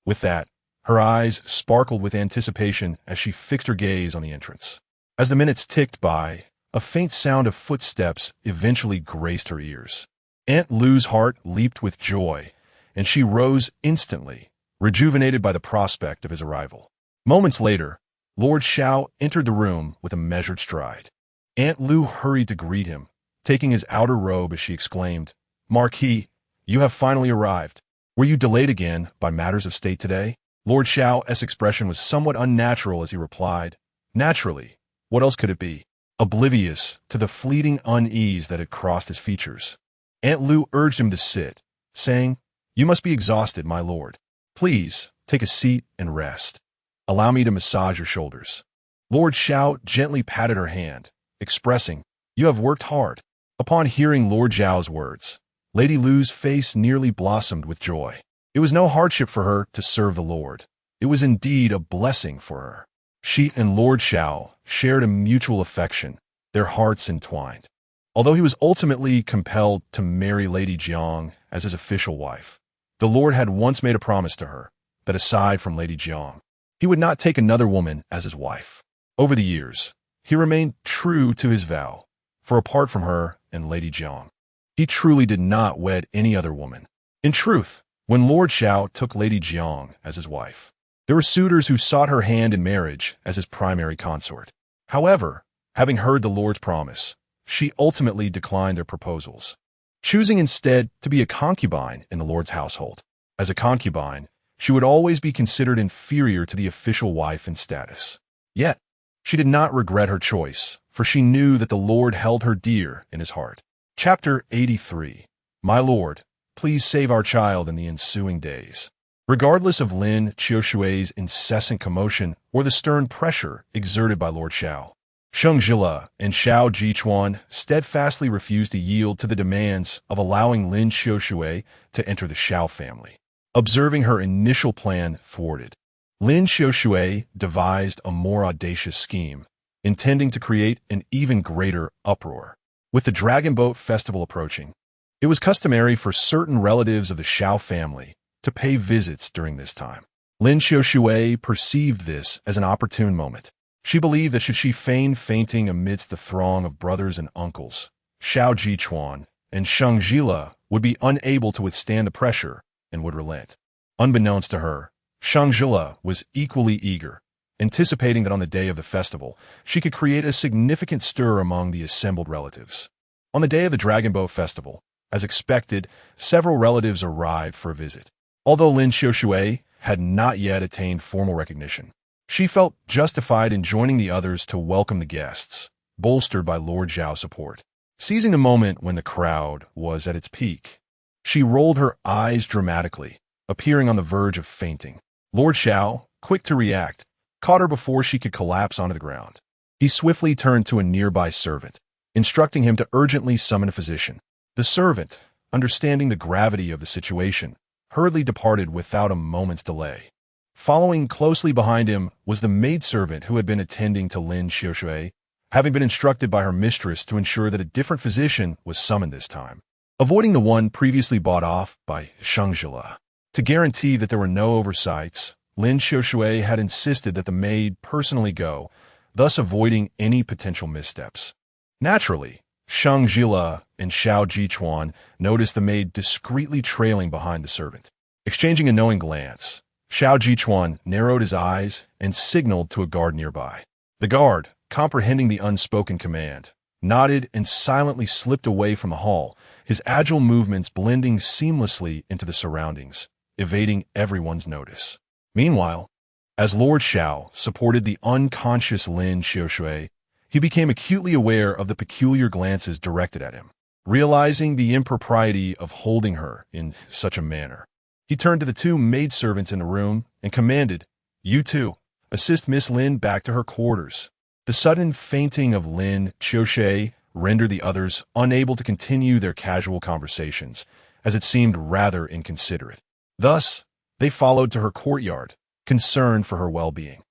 With that, her eyes sparkled with anticipation as she fixed her gaze on the entrance. As the minutes ticked by, a faint sound of footsteps eventually graced her ears. Aunt Lou's heart leaped with joy, and she rose instantly, rejuvenated by the prospect of his arrival. Moments later, Lord Zhile entered the room with a measured stride. Aunt Lou hurried to greet him, taking his outer robe as she exclaimed, "Marquis, you have finally arrived. Were you delayed again by matters of state today?" Lord Zhile's expression was somewhat unnatural as he replied, "Naturally. What else could it be?" Oblivious to the fleeting unease that had crossed his features. Aunt Lou urged him to sit, saying, "You must be exhausted, my lord. Please, take a seat and rest. Allow me to massage your shoulders." Lord Zhile gently patted her hand, expressing, "You have worked hard." Upon hearing Lord Zhile's words, Lady Lu's face nearly blossomed with joy. It was no hardship for her to serve the Lord. It was indeed a blessing for her. She and Lord Zhile shared a mutual affection, their hearts entwined. Although he was ultimately compelled to marry Lady Jiang as his official wife, the Lord had once made a promise to her that aside from Lady Jiang, he would not take another woman as his wife. Over the years, he remained true to his vow, for apart from her and Lady Jiang, he truly did not wed any other woman. In truth, when Lord Zhile took Lady Jiang as his wife, there were suitors who sought her hand in marriage as his primary consort. However, having heard the Lord's promise, she ultimately declined their proposals, choosing instead to be a concubine in the Lord's household. As a concubine, she would always be considered inferior to the official wife in status. Yet, she did not regret her choice, for she knew that the Lord held her dear in his heart. Chapter 83. My Lord, please save our child in the ensuing days. Regardless of Lin Qiushui's incessant commotion or the stern pressure exerted by Lord Zhile, Sheng Zhile and Xiao Jichuan steadfastly refused to yield to the demands of allowing Lin Qiushui to enter the Xiao family. Observing her initial plan thwarted, Lin Qiushui devised a more audacious scheme, intending to create an even greater uproar. With the Dragon Boat Festival approaching, it was customary for certain relatives of the Xiao family to pay visits during this time. Lin Qiushui perceived this as an opportune moment. She believed that should she feign fainting amidst the throng of brothers and uncles, Xiao Jichuan and Sheng Zhile would be unable to withstand the pressure and would relent. Unbeknownst to her, Sheng Zhile was equally eager, anticipating that on the day of the festival, she could create a significant stir among the assembled relatives. On the day of the Dragon Boat Festival, as expected, several relatives arrived for a visit. Although Lin Qiushui had not yet attained formal recognition, she felt justified in joining the others to welcome the guests, bolstered by Lord Zhiao's support. Seizing the moment when the crowd was at its peak, she rolled her eyes dramatically, appearing on the verge of fainting. Lord Zhile, quick to react, caught her before she could collapse onto the ground. He swiftly turned to a nearby servant, instructing him to urgently summon a physician. The servant, understanding the gravity of the situation, hurriedly departed without a moment's delay. Following closely behind him was the maidservant who had been attending to Lin Qiushui, having been instructed by her mistress to ensure that a different physician was summoned this time, avoiding the one previously bought off by Sheng Zhile. To guarantee that there were no oversights, Lin Qiushui had insisted that the maid personally go, thus avoiding any potential missteps. Naturally, Sheng Zhile and Xiao Jichuan noticed the maid discreetly trailing behind the servant. Exchanging a knowing glance, Xiao Jichuan narrowed his eyes and signaled to a guard nearby. The guard, comprehending the unspoken command, nodded and silently slipped away from the hall, his agile movements blending seamlessly into the surroundings, evading everyone's notice. Meanwhile, as Lord Zhile supported the unconscious Lin Qiushui, he became acutely aware of the peculiar glances directed at him. Realizing the impropriety of holding her in such a manner, he turned to the two maidservants in the room and commanded, "You two, assist Miss Lin back to her quarters." The sudden fainting of Lin Qiushui rendered the others unable to continue their casual conversations, as it seemed rather inconsiderate. Thus, they followed to her courtyard, concerned for her well-being.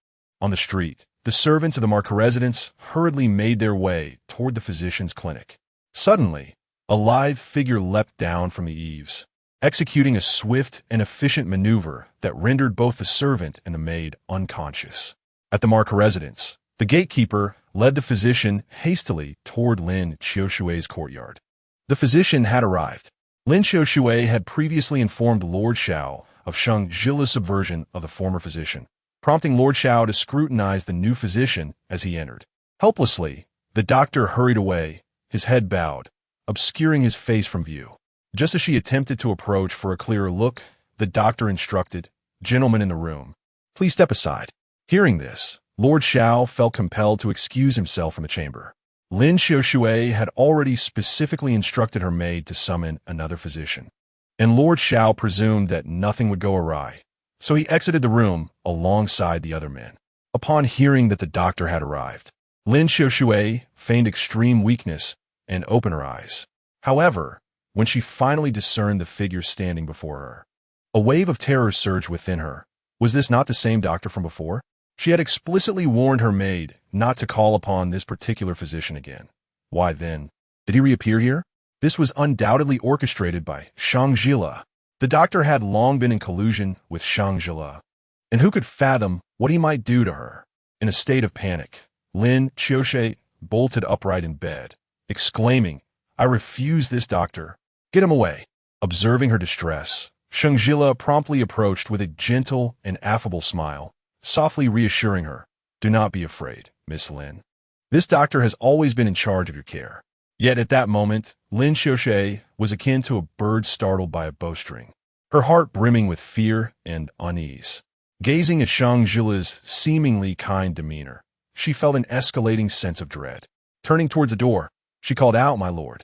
On the street, the servants of the marquis residence hurriedly made their way toward the physician's clinic. Suddenly, a lithe figure leapt down from the eaves, executing a swift and efficient maneuver that rendered both the servant and the maid unconscious. At the marquis residence, the gatekeeper led the physician hastily toward Lin Qiushui's courtyard. The physician had arrived. Lin Qiushui had previously informed Lord Xiao of Sheng Zhile's subversion of the former physician, prompting Lord Xiao to scrutinize the new physician as he entered. Helplessly, the doctor hurried away, his head bowed, obscuring his face from view. Just as she attempted to approach for a clearer look, the doctor instructed, "Gentlemen in the room, please step aside." Hearing this, Lord Xiao felt compelled to excuse himself from the chamber. Lin Qiushui had already specifically instructed her maid to summon another physician, and Lord Xiao presumed that nothing would go awry, so he exited the room alongside the other men. Upon hearing that the doctor had arrived, Lin Qiushui feigned extreme weakness and opened her eyes. However, when she finally discerned the figure standing before her, a wave of terror surged within her. Was this not the same doctor from before? She had explicitly warned her maid not to call upon this particular physician again. Why then did he reappear here? This was undoubtedly orchestrated by Sheng Zhile. The doctor had long been in collusion with Sheng Zhile, and who could fathom what he might do to her? In a state of panic, Lin Qiushui bolted upright in bed, exclaiming, "I refuse this doctor. Get him away." Observing her distress, Sheng Zhile promptly approached with a gentle and affable smile, softly reassuring her, "Do not be afraid, Miss Lin. This doctor has always been in charge of your care." Yet at that moment, Lin Qiushui was akin to a bird startled by a bowstring, her heart brimming with fear and unease. Gazing at Sheng Zhile's seemingly kind demeanor, she felt an escalating sense of dread. Turning towards the door, she called out, "My lord."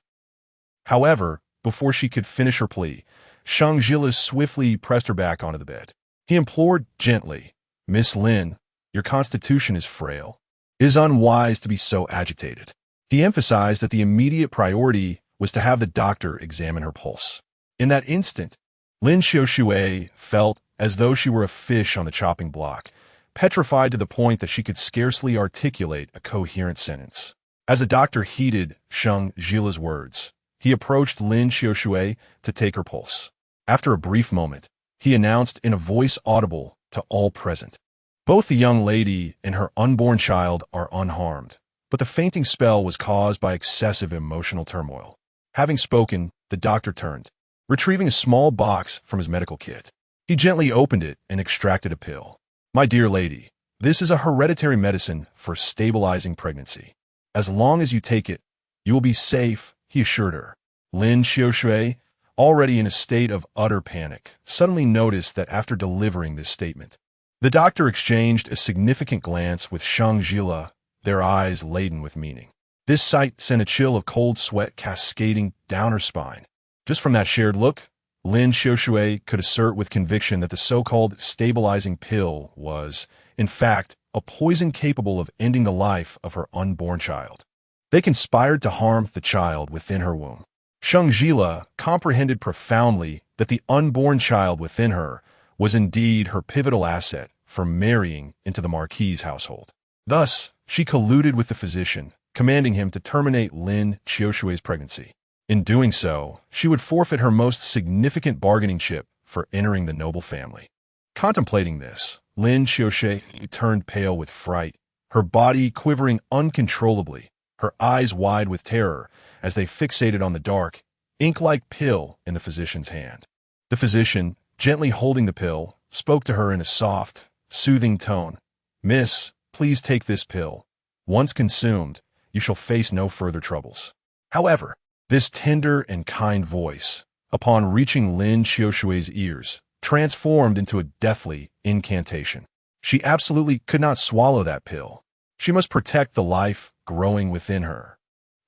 However, before she could finish her plea, Sheng Zhile swiftly pressed her back onto the bed. He implored gently, "Miss Lin, your constitution is frail. It is unwise to be so agitated." He emphasized that the immediate priority was to have the doctor examine her pulse. In that instant, Lin Qiushui felt as though she were a fish on the chopping block, petrified to the point that she could scarcely articulate a coherent sentence. As the doctor heeded Sheng Zhile's words, he approached Lin Qiushui to take her pulse. After a brief moment, he announced in a voice audible to all present, "Both the young lady and her unborn child are unharmed, but the fainting spell was caused by excessive emotional turmoil." Having spoken, the doctor turned, retrieving a small box from his medical kit. He gently opened it and extracted a pill. "My dear lady, this is a hereditary medicine for stabilizing pregnancy. As long as you take it, you will be safe," he assured her. Lin Qiushui, already in a state of utter panic, suddenly noticed that after delivering this statement, the doctor exchanged a significant glance with Sheng Zhile, their eyes laden with meaning. This sight sent a chill of cold sweat cascading down her spine. Just from that shared look, Lin Qiushui could assert with conviction that the so-called stabilizing pill was, in fact, a poison capable of ending the life of her unborn child. They conspired to harm the child within her womb. Sheng Zhile comprehended profoundly that the unborn child within her was indeed her pivotal asset for marrying into the marquis' household. Thus, she colluded with the physician, commanding him to terminate Lin Qiushui's pregnancy. In doing so, she would forfeit her most significant bargaining chip for entering the noble family. Contemplating this, Lin Qiushui turned pale with fright, her body quivering uncontrollably, her eyes wide with terror as they fixated on the dark, ink-like pill in the physician's hand. The physician, gently holding the pill, spoke to her in a soft, soothing tone. "Miss, please take this pill. Once consumed, you shall face no further troubles." However, this tender and kind voice, upon reaching Lin Qiushui's ears, transformed into a deathly incantation. She absolutely could not swallow that pill. She must protect the life growing within her.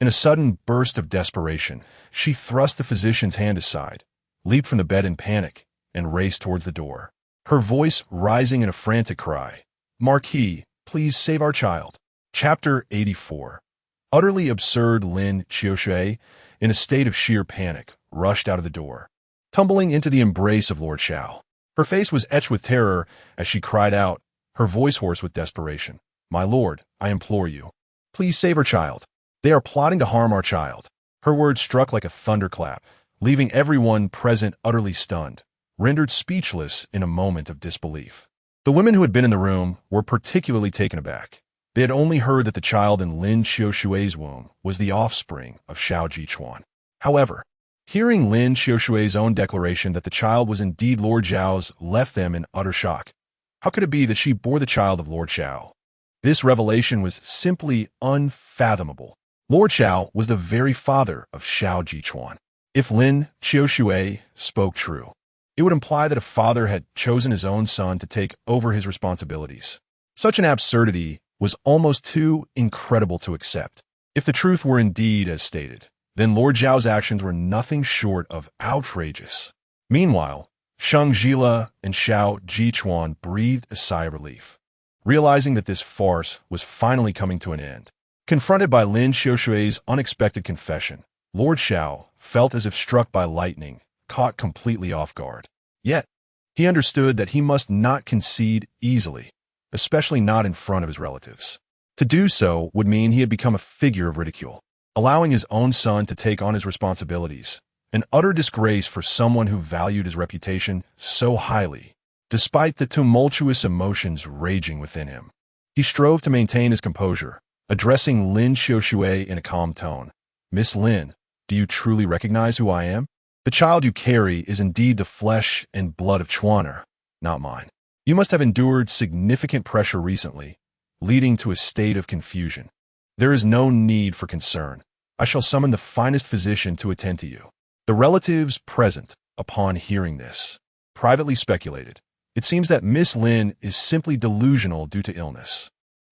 In a sudden burst of desperation, she thrust the physician's hand aside, leaped from the bed in panic, and raced towards the door. Her voice rising in a frantic cry, "Marquis, please save our child." Chapter 84. Utterly absurd Lin Qiushui, in a state of sheer panic, rushed out of the door, tumbling into the embrace of Lord Xiao. Her face was etched with terror as she cried out, her voice hoarse with desperation. "My lord, I implore you. Please save our child. They are plotting to harm our child." Her words struck like a thunderclap, leaving everyone present utterly stunned, rendered speechless in a moment of disbelief. The women who had been in the room were particularly taken aback. They had only heard that the child in Lin Xiushui's womb was the offspring of Shao Jichuan. However, hearing Lin Xiushui's own declaration that the child was indeed Lord Zhao's left them in utter shock. How could it be that she bore the child of Lord Xiao? This revelation was simply unfathomable. Lord Xiao was the very father of Shao Jichuan. If Lin Xiushui spoke true, it would imply that a father had chosen his own son to take over his responsibilities. Such an absurdity was almost too incredible to accept. If the truth were indeed as stated, then Lord Zhao's actions were nothing short of outrageous. Meanwhile, Sheng Zhile and Shao Jichuan breathed a sigh of relief, realizing that this farce was finally coming to an end. Confronted by Lin Xiushui's unexpected confession, Lord Xiao felt as if struck by lightning, caught completely off guard. Yet, he understood that he must not concede easily, especially not in front of his relatives. To do so would mean he had become a figure of ridicule, allowing his own son to take on his responsibilities, an utter disgrace for someone who valued his reputation so highly. Despite the tumultuous emotions raging within him, he strove to maintain his composure, addressing Lin Xiushui in a calm tone. "Miss Lin, do you truly recognize who I am? The child you carry is indeed the flesh and blood of Chuaner, not mine. You must have endured significant pressure recently, leading to a state of confusion. There is no need for concern. I shall summon the finest physician to attend to you." The relatives present, upon hearing this, privately speculated. It seems that Miss Lin is simply delusional due to illness.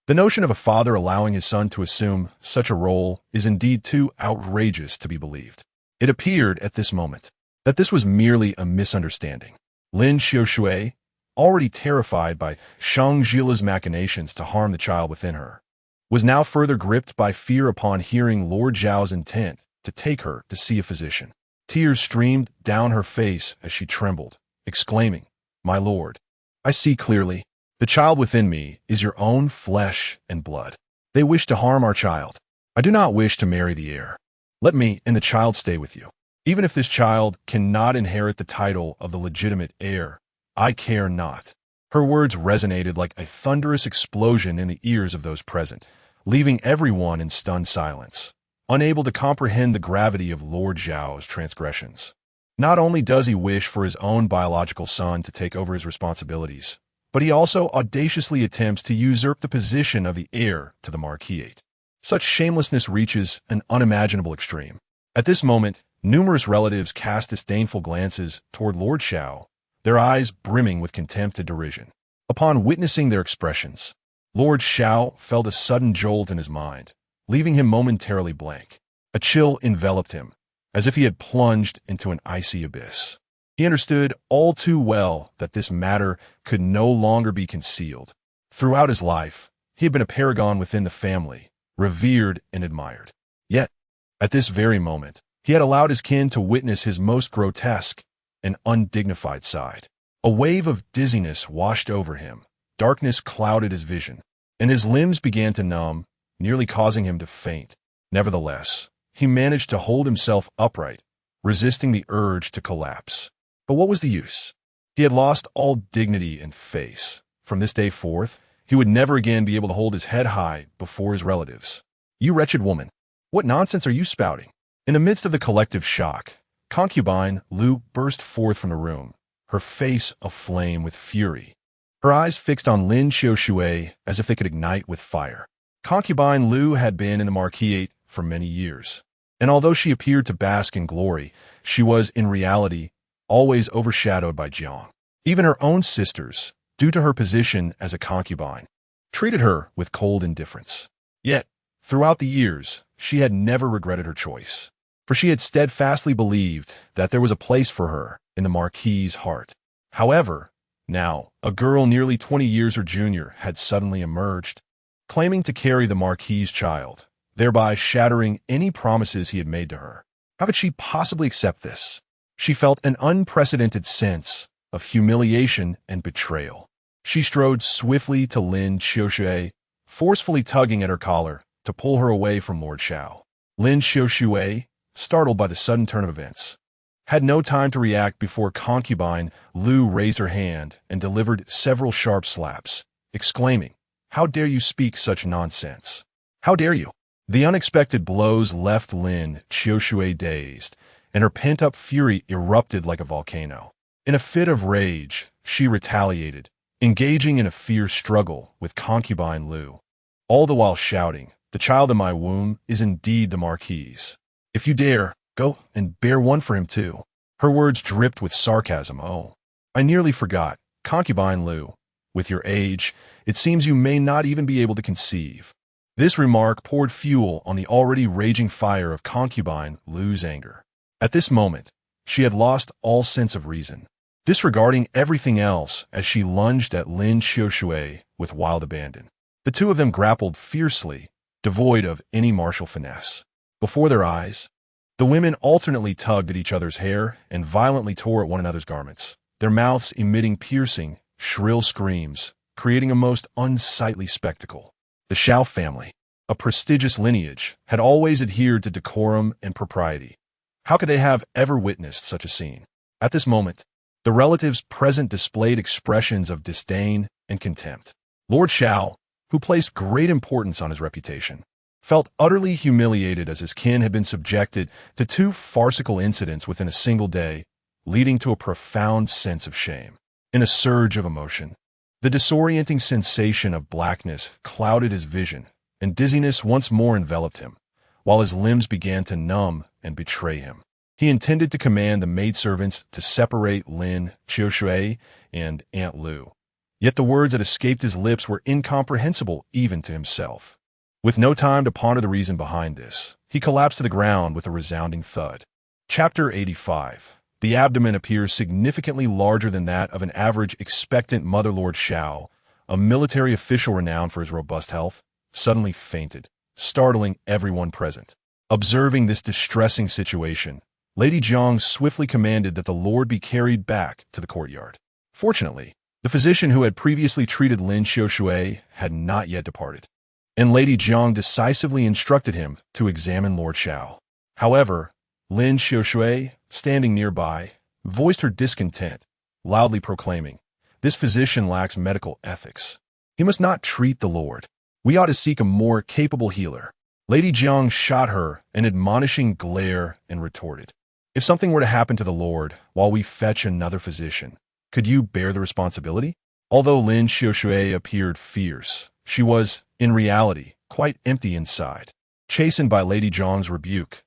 The notion of a father allowing his son to assume such a role is indeed too outrageous to be believed. It appeared at this moment that this was merely a misunderstanding. Lin Xiushui, already terrified by Sheng Zhile's machinations to harm the child within her, was now further gripped by fear upon hearing Lord Zhao's intent to take her to see a physician. Tears streamed down her face as she trembled, exclaiming, "My lord, I see clearly. The child within me is your own flesh and blood. They wish to harm our child. I do not wish to marry the heir. Let me and the child stay with you. Even if this child cannot inherit the title of the legitimate heir, I care not." Her words resonated like a thunderous explosion in the ears of those present, leaving everyone in stunned silence, unable to comprehend the gravity of Lord Zhao's transgressions. Not only does he wish for his own biological son to take over his responsibilities, but he also audaciously attempts to usurp the position of the heir to the marquis. Such shamelessness reaches an unimaginable extreme. At this moment, numerous relatives cast disdainful glances toward Lord Xiao, their eyes brimming with contempt and derision. Upon witnessing their expressions, Lord Xiao felt a sudden jolt in his mind, leaving him momentarily blank. A chill enveloped him, as if he had plunged into an icy abyss. He understood all too well that this matter could no longer be concealed. Throughout his life, he had been a paragon within the family, revered and admired. Yet, at this very moment, he had allowed his kin to witness his most grotesque and undignified side. A wave of dizziness washed over him, darkness clouded his vision, and his limbs began to numb, nearly causing him to faint. Nevertheless, he managed to hold himself upright, resisting the urge to collapse. But what was the use? He had lost all dignity and face. From this day forth, he would never again be able to hold his head high before his relatives. "You wretched woman, what nonsense are you spouting?" In the midst of the collective shock, concubine Lu burst forth from the room, her face aflame with fury, her eyes fixed on Lin Xiushui as if they could ignite with fire. Concubine Lu had been in the marquis for many years, and although she appeared to bask in glory, she was, in reality, always overshadowed by Jiang. Even her own sisters, due to her position as a concubine, treated her with cold indifference. Yet, throughout the years, she had never regretted her choice, for she had steadfastly believed that there was a place for her in the marquis's heart. However, now, a girl nearly 20 years her junior had suddenly emerged, claiming to carry the marquis's child, thereby shattering any promises he had made to her. How could she possibly accept this? She felt an unprecedented sense of humiliation and betrayal. She strode swiftly to Lin Xiaoshui, forcefully tugging at her collar to pull her away from Lord Xiao. Lin Xiaoshui, startled by the sudden turn of events, had no time to react before concubine Lu raised her hand and delivered several sharp slaps, exclaiming, "How dare you speak such nonsense? How dare you?" The unexpected blows left Lin Xiaoshui dazed, and her pent-up fury erupted like a volcano. In a fit of rage, she retaliated, engaging in a fierce struggle with concubine Lu, all the while shouting, "The child in my womb is indeed the marquis. If you dare, go and bear one for him too." Her words dripped with sarcasm. "Oh, I nearly forgot, concubine Lu. With your age, it seems you may not even be able to conceive." This remark poured fuel on the already raging fire of concubine Lu's anger. At this moment, she had lost all sense of reason, disregarding everything else as she lunged at Lin Xiaoshui with wild abandon. The two of them grappled fiercely, devoid of any martial finesse. Before their eyes, the women alternately tugged at each other's hair and violently tore at one another's garments, their mouths emitting piercing, shrill screams, creating a most unsightly spectacle. The Xiao family, a prestigious lineage, had always adhered to decorum and propriety. How could they have ever witnessed such a scene? At this moment, the relatives present displayed expressions of disdain and contempt. Lord Xiao, who placed great importance on his reputation, felt utterly humiliated as his kin had been subjected to two farcical incidents within a single day, leading to a profound sense of shame. In a surge of emotion, the disorienting sensation of blackness clouded his vision, and dizziness once more enveloped him, while his limbs began to numb and betray him. He intended to command the maidservants to separate Lin Xiaoshui and Aunt Lu. Yet the words that escaped his lips were incomprehensible even to himself. With no time to ponder the reason behind this, he collapsed to the ground with a resounding thud. Chapter 85. The abdomen appears significantly larger than that of an average expectant mother. Lord Xiao, a military official renowned for his robust health, suddenly fainted, startling everyone present. Observing this distressing situation, Lady Jiang swiftly commanded that the lord be carried back to the courtyard. Fortunately, the physician who had previously treated Lin Xiaoshui had not yet departed, and Lady Jiang decisively instructed him to examine Lord Xiao. However, Lin Xiaoshui, standing nearby, voiced her discontent, loudly proclaiming, "This physician lacks medical ethics. He must not treat the lord. We ought to seek a more capable healer." Lady Jiang shot her an admonishing glare and retorted, "If something were to happen to the lord while we fetch another physician, could you bear the responsibility?" Although Lin Xiaoshui appeared fierce, she was, in reality, quite empty inside. Chastened by Lady Jiang's rebuke,